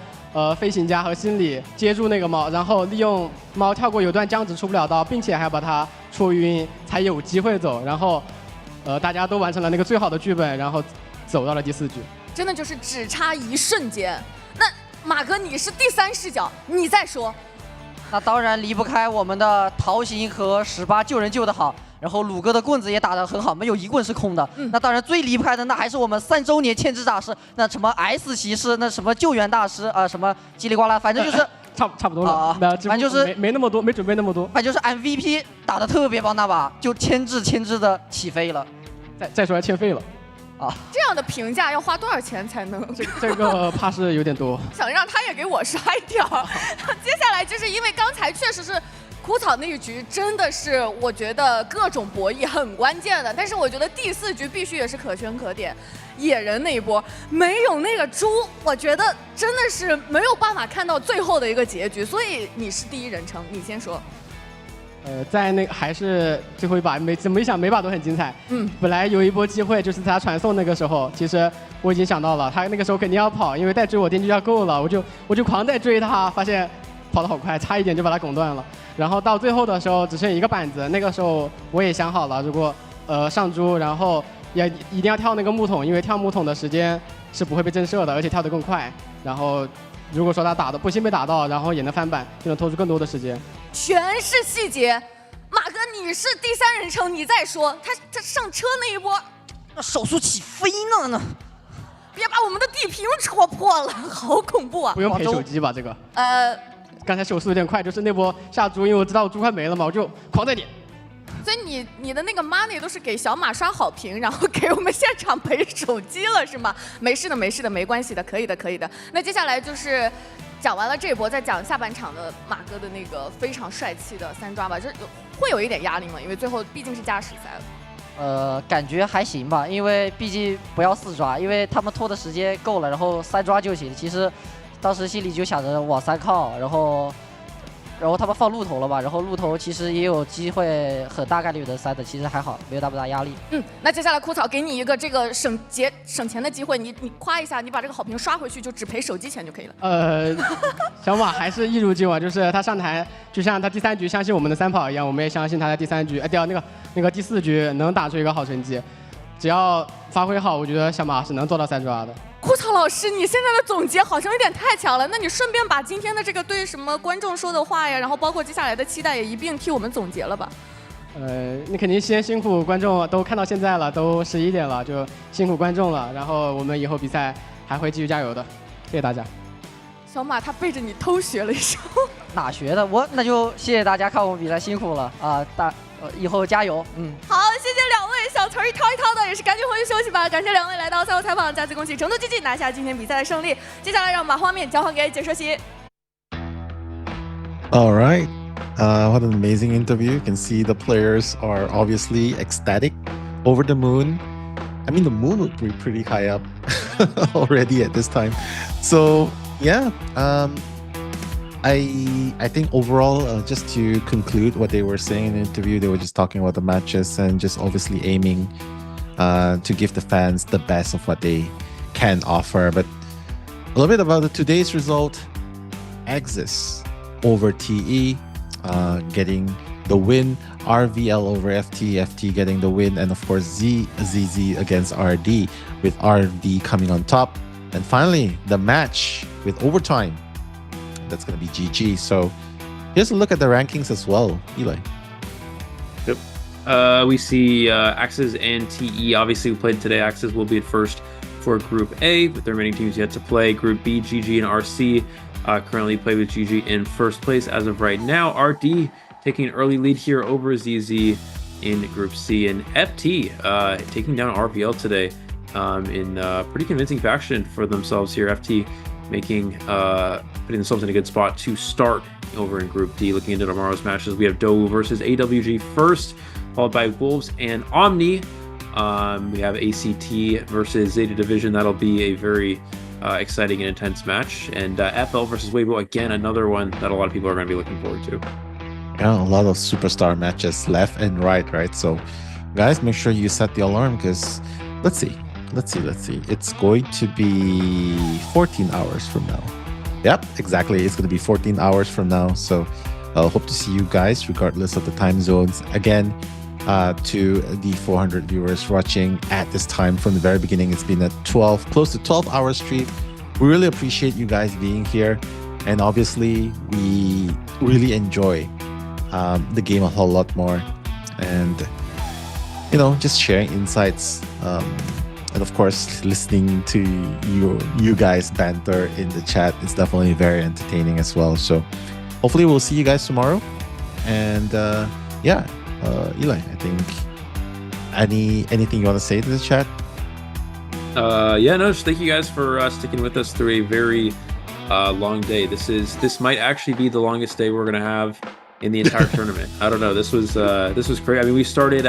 飞行家和心理接住那个猫，然后利用猫跳过有段僵直出不了刀，并且还把它戳晕，才有机会走。然后大家都完成了那个最好的剧本，然后走到了第4局。真的就是只差一瞬间。那马哥你是第3视角，你再说。那当然离不开我们的桃行和18救人救得好，然后鲁哥的棍子也打得很好，没有一棍是空的。那当然最离不开的那还是我们3周年牵制大师，那什么 S 骑士，那什么救援大师啊，什么叽里呱啦，反正就是。差不多了，反正就是没那么多，没准备那么多。反正就是 MVP 打得特别棒那把，就牵制的起飞了。再说还欠费了。这样的评价要花多少钱才能？这个怕是有点多。想让他也给我刷一条。接下来就是因为刚才确实是枯草那一局，真的是我觉得各种博弈很关键的。但是我觉得第4局必须也是可圈可点。野人那一波没有那个猪，我觉得真的是没有办法看到最后的一个结局。所以你是第一人称，你先说。在那个还是最后一把，没想每把都很精彩。本来有一波机会，就是在他传送那个时候，其实我已经想到了，他那个时候肯定要跑，因为再追我电击要够了，我就狂在追他，发现跑得好快，差一点就把他拱断了。然后到最后的时候只剩一个板子，那个时候我也想好了，如果上猪，然后也一定要跳那个木桶，因为跳木桶的时间是不会被震慑的，而且跳得更快。然后如果说他不幸被打到，然后也能翻板，就能拖出更多的时间。全是细节。马哥，你是第3人称，你再说他上车那一波，那手速起飞呢？别把我们的地平戳破了，好恐怖啊！不用陪手机吧这个？刚才手速有点快，就是那波下猪，因为我知道猪快没了嘛，我就狂在点。所以你的那个 money 都是给小马刷好评，然后给我们现场赔手机了是吗？没事的，没关系的，可以的。那接下来就是讲完了这一波，再讲下半场的马哥的那个非常帅气的3抓吧，这会有一点压力吗？因为最后毕竟是加时赛了。感觉还行吧，因为毕竟不要4抓，因为他们拖的时间够了，然后3抓就行。其实当时心里就想着往3靠，然后他们放鹿头了吧，然后鹿头其实也有机会很大概率的3的，其实还好，没有大不大压力。那接下来枯草给你一个这个省钱的机会，你夸一下，你把这个好评刷回去，就只赔手机钱就可以了。小马还是一如既往，就是他上台，就像他第3局相信我们的3跑一样，我们也相信他在第3局，那个第4局能打出一个好成绩，只要发挥好，我觉得小马是能做到3抓的。枯草老师，你现在的总结好像有点太强了，那你顺便把今天的这个对什么观众说的话呀，然后包括接下来的期待也一并替我们总结了吧？你肯定先辛苦观众，都看到现在了，都11点了，就辛苦观众了。然后我们以后比赛还会继续加油的，谢谢大家。小马他背着你偷学了一首，哪学的？那就谢谢大家看我们比赛辛苦了啊！以后加油。好，谢谢2位，小词儿一掏一掏的，也是赶紧回去休息吧。感谢2位来到赛后采访，再次恭喜成都 GG 拿下今天比赛的胜利。接下来让我们把画面交还给解说席。All right. What an amazing interview. You can see the players are obviously ecstatic, over the moon. I mean, the moon would be pretty high up already at this time. So, yeah. I think overall, just to conclude what they were saying in the interview, they were just talking about the matches and just obviously aiming to give the fans the best of what they can offer. But a little bit about today's result. AXIZ over TE getting the win, RVL over FT getting the win, and of course ZZZ against RD with RD coming on top. And finally, the match with overtime. That's going to be GG. So here's a look at the rankings as well, Eli. Yep. We see AXIZ and TE. Obviously, we played today. AXIZ will be at first for Group A, with the remaining teams yet to play. Group B, GG and RC currently play with GG in first place as of right now. RD taking an early lead here over ZZ in Group C. And FT taking down RVL today in pretty convincing fashion for themselves here. FT putting themselves in a good spot to start over in Group D. Looking into tomorrow's matches, we have Dowu versus AWG first, followed by Wolves and Omni. We have ACT versus Zeta Division. That'll be a very exciting and intense match. And FL versus Weibo, again, another one that a lot of people are going to be looking forward to. Yeah, a lot of superstar matches left and right? So, guys, make sure you set the alarm because let's see. It's going to be 14 hours from now. Yep, exactly. It's going to be 14 hours from now. So I'll hope to see you guys regardless of the time zones. Again, to the 400 viewers watching at this time from the very beginning, it's been a close to 12-hour stream. We really appreciate you guys being here. And obviously, we really enjoy the game a whole lot more. And just sharing insights, and of course listening to you guys banter in the chat. It's definitely very entertaining as well. So hopefully we'll see you guys tomorrow. And Eli, I think anything you want to say to the chat? Just thank you guys for sticking with us through a very long day. This might actually be the longest day we're gonna have in the entire tournament. I don't know. This was crazy. I mean, we started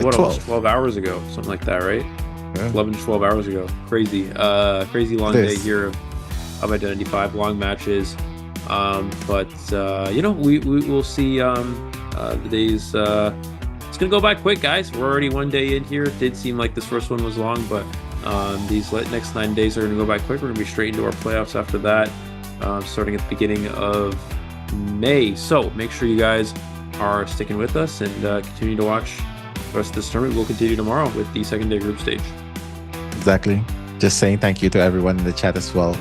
what, almost 12 hours ago, something like that, right? Yeah. 11 to 12 hours ago. Crazy long day here of Identity 5, long matches. We'll see the days. It's gonna go by quick, guys. We're already one day in here. It did seem like this first one was long, but these next 9 days are gonna go by quick. We're gonna be straight into our playoffs after that, starting at the beginning of May. So make sure you guys are sticking with us and continue to watch the rest of this tournament. We'll continue tomorrow with the second day group stage. Exactly. Just saying thank you to everyone in the chat as well,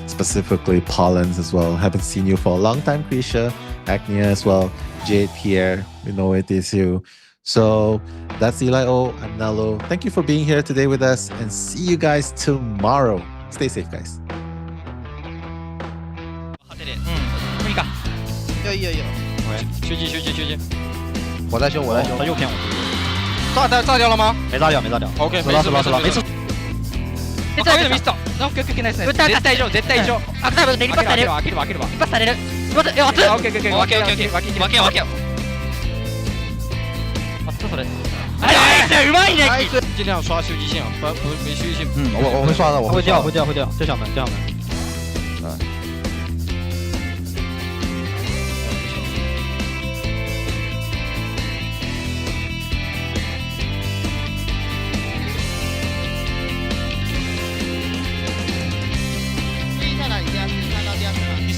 specifically Pollens as well. Haven't seen you for a long time, Krisha, Agnia as well, Jade, Pierre, we know it is you. So that's Eli O, I'm Nello. Thank you for being here today with us, and see you guys tomorrow. Stay safe, guys. 休息。我在修。他右偏我。炸掉了吗？没炸掉。OK， 死了，没事。これでミスった。オッケーナイス。絶対一緒。開けるわ。一発される。待って、オッケー。分けよ。それ。うまいね。尽量刷修机线，没修机线。我会刷的，会掉。这小门。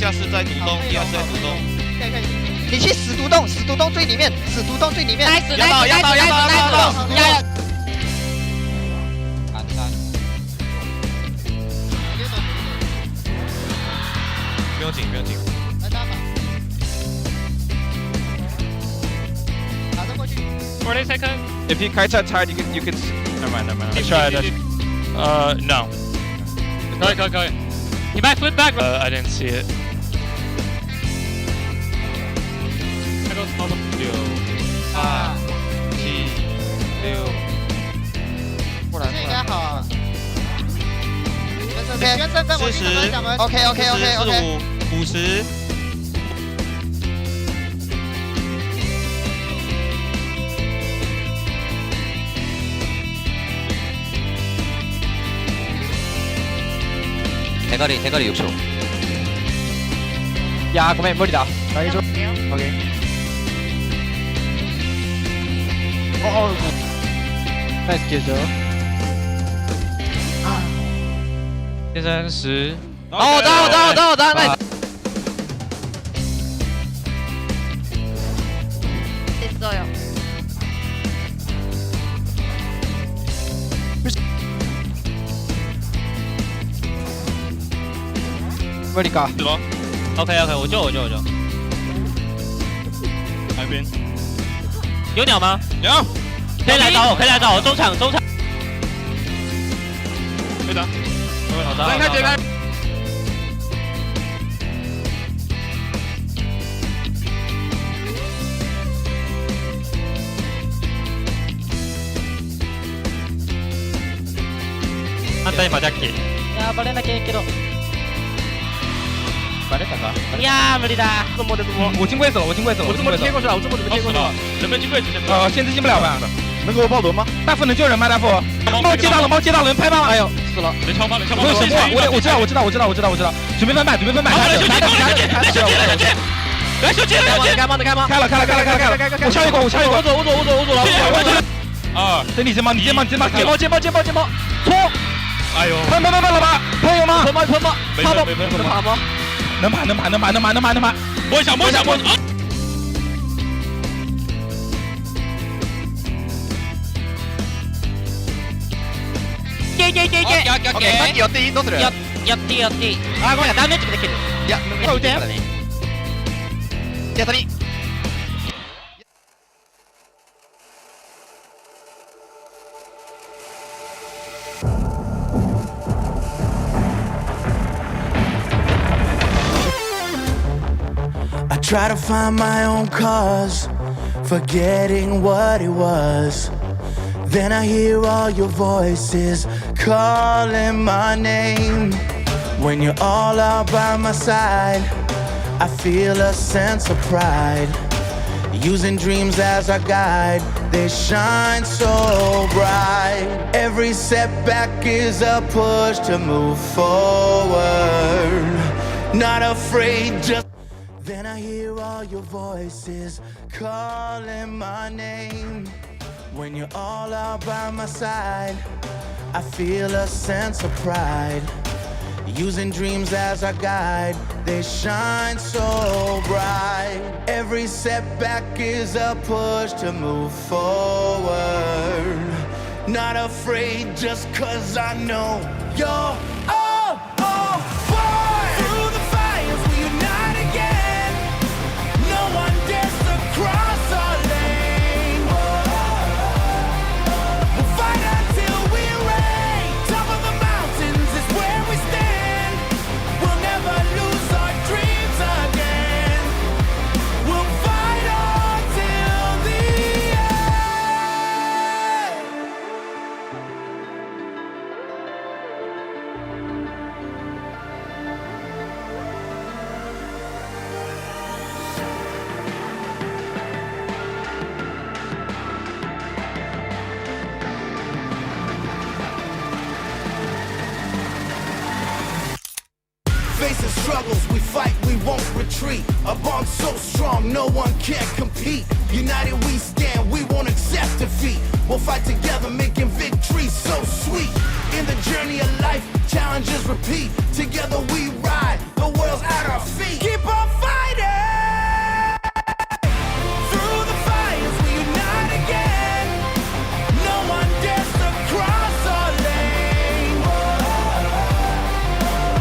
第二是在独洞。你去死独洞最里面，压到。不用紧。打得过去。40 seconds. If he kites outside, you can. Never mind. I tried. No. 可以。He might flip back. I didn't see it. 6、8、7、6。这应该好啊。原身分我去拿奖门。OK。45、50。手 6초。いやーごめん無理だ。大丈夫。OK。ナイス90。先生10。打，ナイス。됐어요. 무리까。 OK， 我救。海边。有鸟吗？有。可以来找我，中场。可以打。好的。开。反対今ジャッキー。いやバレなきゃいいけど。バレたか？いや無理だ。我进柜子了，我这么贴过去了，我这么贴过去了。人没进柜子限制进不了吧？能给我爆轮吗？大副能救人吗？大副？猫接到了，能拍吗？哎呦，死了！人超吗？不用神破，我知道。准备分派。来修机！开吗？开了。我敲一过，我走了。啊！等你肩膀，肩膀，搓！哎呦！喷了吧？喷有吗？没爬吗？能爬！摸一下！やっていい？どうする？やっていい。あ、ごめん、ダメージできる。いや、打て。やったり。try to find my own cause, forgetting what it was. Then I hear all your voices calling my name. When you're all out by my side, I feel a sense of pride. Using dreams as a guide, they shine so bright. Every setback is a push to move forward. Not afraid, just then I hear all your voices calling my name. When you're all out by my side, I feel a sense of pride. Using dreams as a guide, they shine so bright. Every setback is a push to move forward. Not afraid just 'cause I know you're all boy. Through the fires we unite again. No one dares to cross our lane. We'll fight until we reign. Top of the mountains is where we stand. We'll never lose our dreams again. We'll fight until the end. Facing struggles, we fight, we won't retreat. A bond so strong, no one can compete. United we stand, we won't accept defeat. We'll fight together, making victory so sweet. In the journey of life, challenges repeat. Together we ride, the world's at our feet. Keep on fighting! Through the fires, we unite again. No one dares to cross our lane.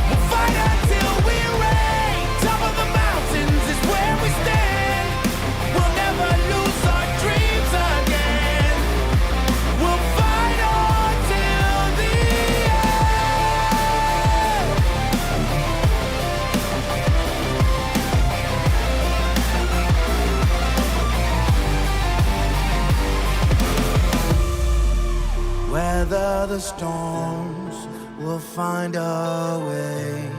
We'll fight until we reign. Top of the mountains is where we stand. We'll never lose our dreams again. We'll fight until the end. Weather the storms, we'll find our way.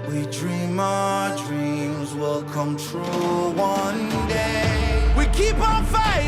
We dream our dreams will come true one day. We keep on fighting.